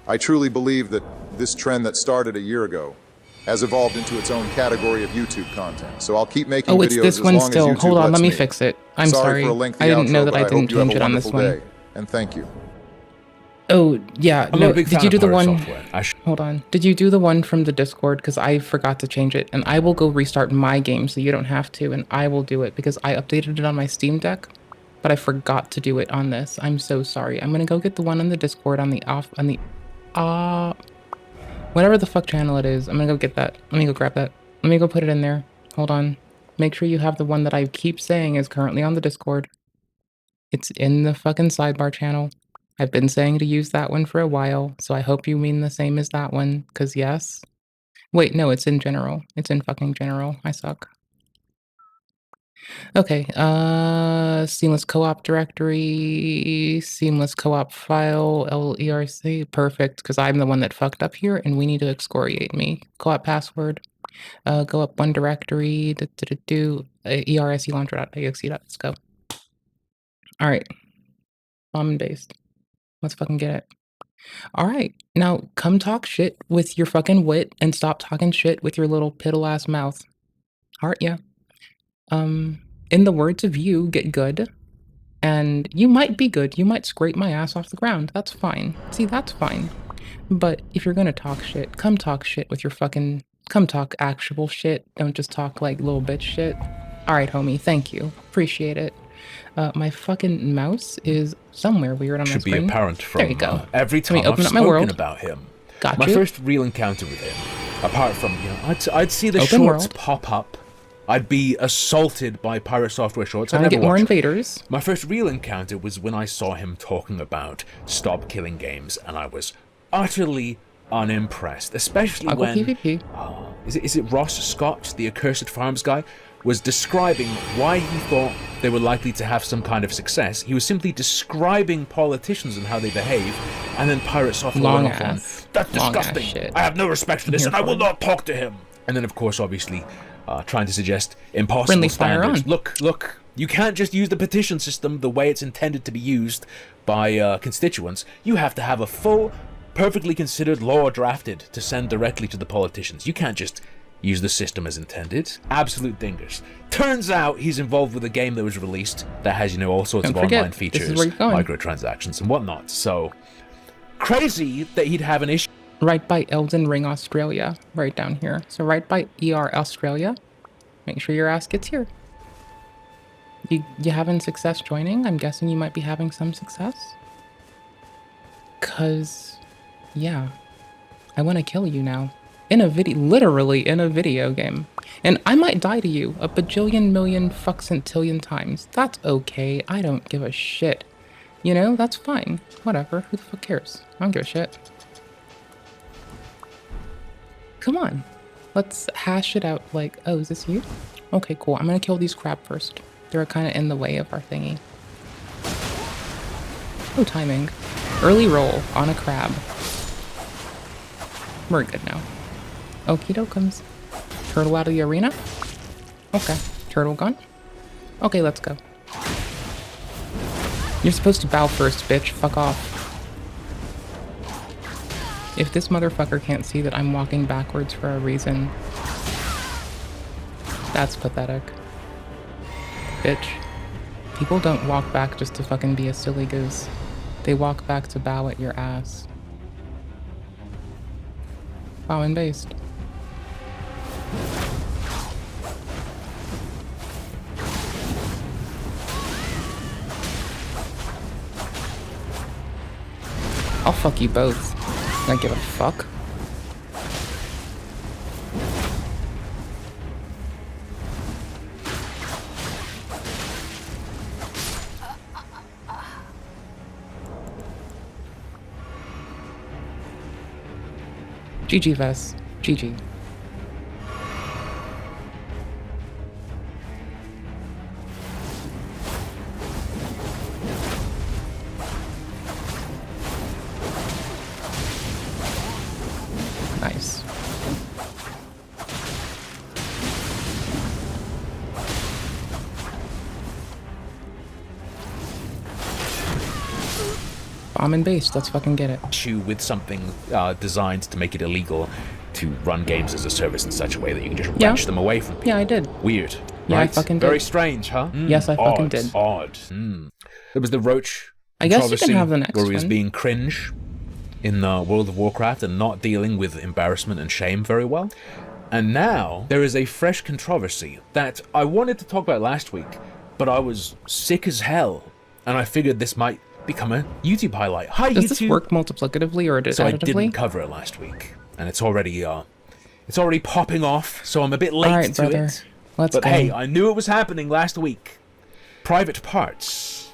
I truly believe that this trend that started a year ago has evolved into its own category of YouTube content. So I'll keep making Oh, it's videos this as one long still. as YouTube Hold on, lets let me me. fix it. I'm Sorry sorry. for a lengthy I didn't know outro, that but I hope didn't you have change a it on this wonderful one. day, and thank you. Oh, yeah. I'm No, a big did fan you of do the pirate one? software. Hold on. Did you do the one from the Discord? Because I forgot to change it, and I will go restart my game so you don't have to, and I will do it because I updated it on my Steam Deck, but I forgot to do it on this. I'm so sorry. I'm gonna go get the one on the Discord whatever the fuck channel it is. I'm gonna go get that. Let me go grab that. Let me go put it in there. Hold on. Make sure you have the one that I keep saying is currently on the Discord. It's in the fucking sidebar channel. I've been saying to use that one for a while, so I hope you mean the same as that one, because yes. Wait, no, it's in general. It's in fucking general. I suck. Okay, seamless co-op directory, seamless co-op file, LERC, perfect, because I'm the one that fucked up here, and we need to excoriate me. Co-op password, go up one directory, ERSE launcher.exe. Let's go. All right, bomb and based. Let's fucking get it. All right, now come talk shit with your fucking wit and stop talking shit with your little piddle-ass mouth. Aren't ya? In the words of you, get good. And you might be good. You might scrape my ass off the ground. That's fine. See, that's fine. But if you're gonna talk shit, come talk shit with your fucking... Come talk actual shit. Don't just talk like little bitch shit. All right, homie. Thank you. Appreciate it. My fucking mouse is somewhere weird on my Should screen. be apparent from there you go. Every time Let me I've open up my spoken world. about him. Got my you. first real encounter with him, apart from, you know, I'd see the Open shorts world. pop up. I'd be assaulted by pirate software shorts. Trying I'd to never get more watch. invaders. My first real encounter was when I saw him talking about stop killing games, and I was utterly, unimpressed, especially when PvP. Is it Ross Scott, the accursed farms guy, was describing why he thought they were likely to have some kind of success. He was simply describing politicians and how they behave, and then Pirate Software went off on, "That's disgusting. I have no respect for this, and I will not talk to him." And then, of course, obviously, trying to suggest impossible Friendly fire standards. on. Look, you can't just use the petition system the way it's intended to be used by constituents. You have to have a full, perfectly considered law drafted to send directly to the politicians. You can't just use the system as intended. Absolute dingers. Turns out he's involved with a game that was released that has, you know, all sorts of online features, microtransactions and whatnot. So, crazy that he'd have an issue. Right by Elden Ring Australia, right down here. So right by ER Australia. Make sure your ass gets here. You having success joining? I'm guessing you might be having some success. Cause, yeah, I want to kill you now. In a video, literally in a video game. And I might die to you a bajillion million fuckcentillion times. That's okay. I don't give a shit. You know, that's fine. Whatever. Who the fuck cares? I don't give a shit. Come on. Let's hash it out like, oh, is this you? Okay, cool. I'm gonna kill these crab first. They're kind of in the way of our thingy. Oh, timing. Early roll on a crab. We're good now. Okie dokums. Turtle out of the arena? Okay. Turtle gone? Okay, let's go. You're supposed to bow first, bitch. Fuck off. If this motherfucker can't see that I'm walking backwards for a reason, that's pathetic. Bitch. People don't walk back just to fucking be a silly goose. They walk back to bow at your ass. Bow and based. I'll fuck you both. I don't give a fuck. GG Vess. GG. Nice. Bomb and base, let's fucking get it. Issue with something designed to make it illegal to run games as a service in such a way that you can just wrench them away from people. Yeah, I did. Weird. Yeah, right? I fucking did. Very strange, huh? Yes, I fucking did. Odd. There was the Roach I guess you can have the next where he was one. being cringe in World of Warcraft and not dealing with embarrassment and shame very well. And now there is a fresh controversy that I wanted to talk about last week, but I was sick as hell, and I figured this might become a YouTube highlight. Hi, Does YouTube. this work multiplicatively or So I additively? didn't cover it last week, and it's already popping off. So I'm a bit late Alright, to brother. it. Let's but go. hey, I knew it was happening last week. Private Parts,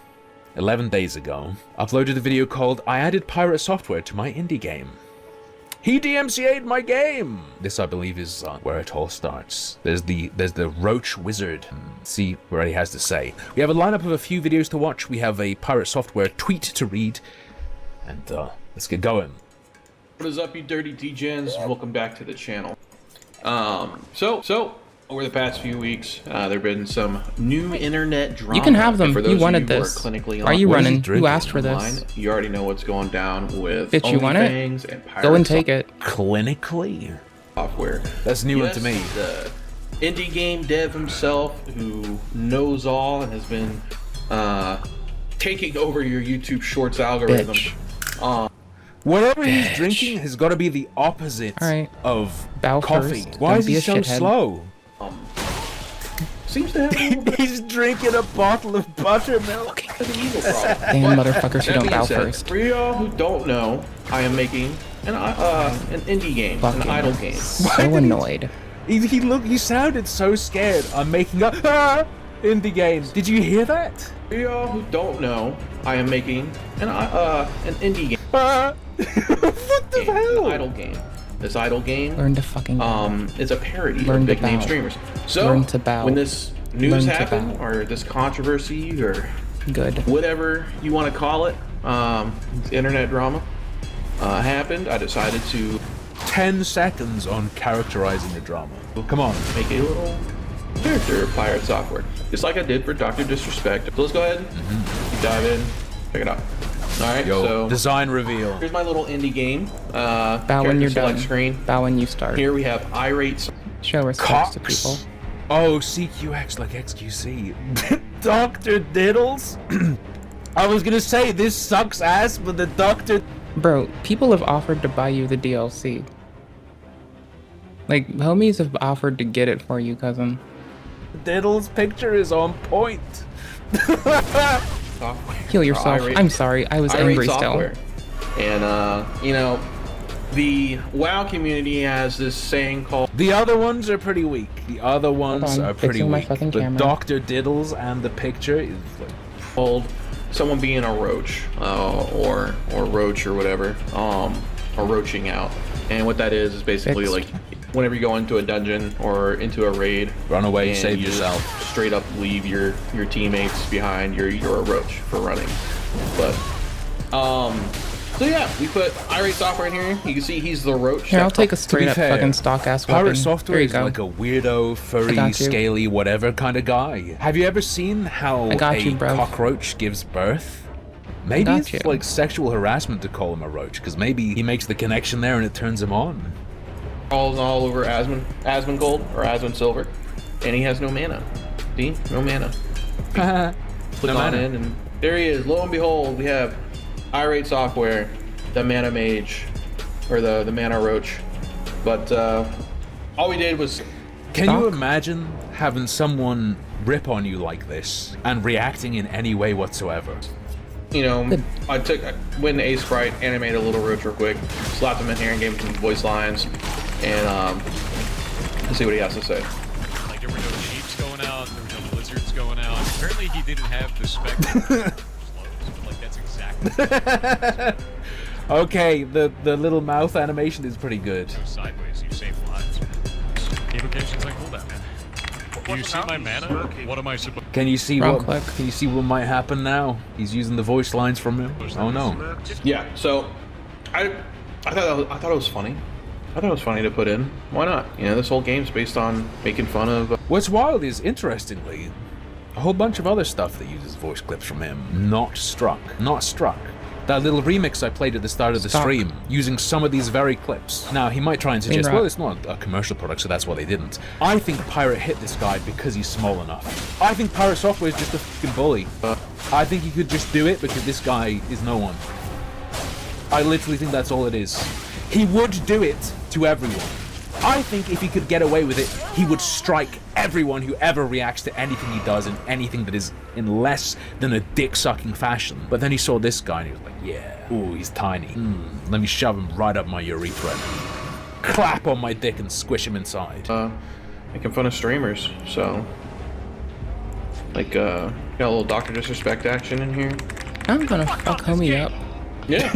11 days ago, uploaded a video called "I added pirate software to my indie game." He DMCA'd my game! This, I believe, is where it all starts. There's the Roach Wizard. See what he has to say. We have a lineup of a few videos to watch. We have a pirate software tweet to read. And let's get going. What is up, you dirty D-gens? Welcome back to the channel. So over the past few weeks, there have been some new internet drama. You can have them. And for You those wanted of you who this. Are clinically Why are you running? online, You asked for this. You already know what's going down with Bitch, you want it? OnlyFans and pirate Go and take it. Clinically? Software. That's new one to me. The indie game dev himself, who knows all and has been taking over your YouTube Shorts algorithm. Whatever he's drinking has got to be the opposite of Bow coffee. first. Why Don't is be he a so shithead. slow? Seems to have a little bit He's drinking a bottle of buttermilk. Damn motherfuckers who don't bow first. For y'all who don't know, I am making an indie game, Fucking an idle game. so annoyed. He sounded so scared. I'm making up. indie games. Did you hear that? For y'all who don't know, I am making an indie game. What the hell? An idle game. This idle game. Learn to fucking bow. It's a parody Learn of to big name bow. streamers. So Learn to bow. when this news Learn to happened, bow. or this controversy, or Good. whatever you want to call it, internet drama happened, I decided to 10 seconds on characterizing the drama. Come on. make a little character of Pirate Software, just like I did for Dr. Disrespect. So let's go ahead, dive in, check it out. All right, Yo, so design reveal. here's my little indie game. Bow when you're select done. screen. Bow when you start. Here we have irate. Show respect to people. Oh, CQX like XQC. Dr. Diddles? I was gonna say, this sucks ass, but the Dr. Bro, people have offered to buy you the DLC. Like, homies have offered to get it for you, cousin. Diddles picture is on point. Heal yourself. I'm sorry, I was angry still. And, you know, the WoW community has this saying called... The other ones are pretty weak. The other ones are pretty fixing my weak. fucking But camera. Dr. Diddles and the picture is like... called someone being a roach, or roach or whatever, or roaching out. And what that is basically like whenever you go into a dungeon or into a raid, run away, and save you just yourself. straight up leave your teammates behind. You're a roach for running. But so yeah, we put irate software in here. You can see he's the roach. Here, I'll take a straight up fucking stock ass weapon. Pirate Software There you is go. like a weirdo, I furry, got you. scaly, whatever kind of guy. Have you ever seen how I got a you, bruv. cockroach gives birth? Maybe got it's you. like sexual harassment to call him a roach, because maybe he makes the connection there and it turns him on. All over Asmon Gold or Asmon Silver, and he has no mana. See, no mana. Click No on mana. in, and there he is. Lo and behold, we have irate software, the mana mage, or the mana roach. But all we did was. Can you imagine having someone rip on you like this and reacting in any way whatsoever? You know, I went to A Sprite, animated a little roach real quick, slapped him in here and gave him some voice lines, and let's see what he has to say. Like there were no sheeps going out, there were no blizzards going out. Apparently he didn't have the spec. Like that's exactly. Okay, the little mouth animation is pretty good. Go sideways, you save lives. Evocation's on cooldown, man. Do you see my mana? What am I supposed? Can you see Wrong what? click. Can you see what might happen now? He's using the voice lines from him. Oh no! Yeah, so I thought it was funny. I thought it was funny to put in. Why not? You know, this whole game's based on making fun of. What's wild is, interestingly, a whole bunch of other stuff that uses voice clips from him. Not struck. That little remix I played at the start of the stream, using some of these very clips. Now, he might try and suggest, well, it's not a commercial product, so that's why they didn't. I think Pirate hit this guy because he's small enough. I think Pirate Software is just a fucking bully. I think he could just do it because this guy is no one. I literally think that's all it is. He would do it to everyone. I think if he could get away with it, he would strike everyone who ever reacts to anything he does in anything that is in less than a dick-sucking fashion. But then he saw this guy and he was like, yeah, ooh, he's tiny. Let me shove him right up my urethra. Clap on my dick and squish him inside. Making fun of streamers, so like got a little Dr. Disrespect action in here. I'm gonna fuck homie up. Yeah.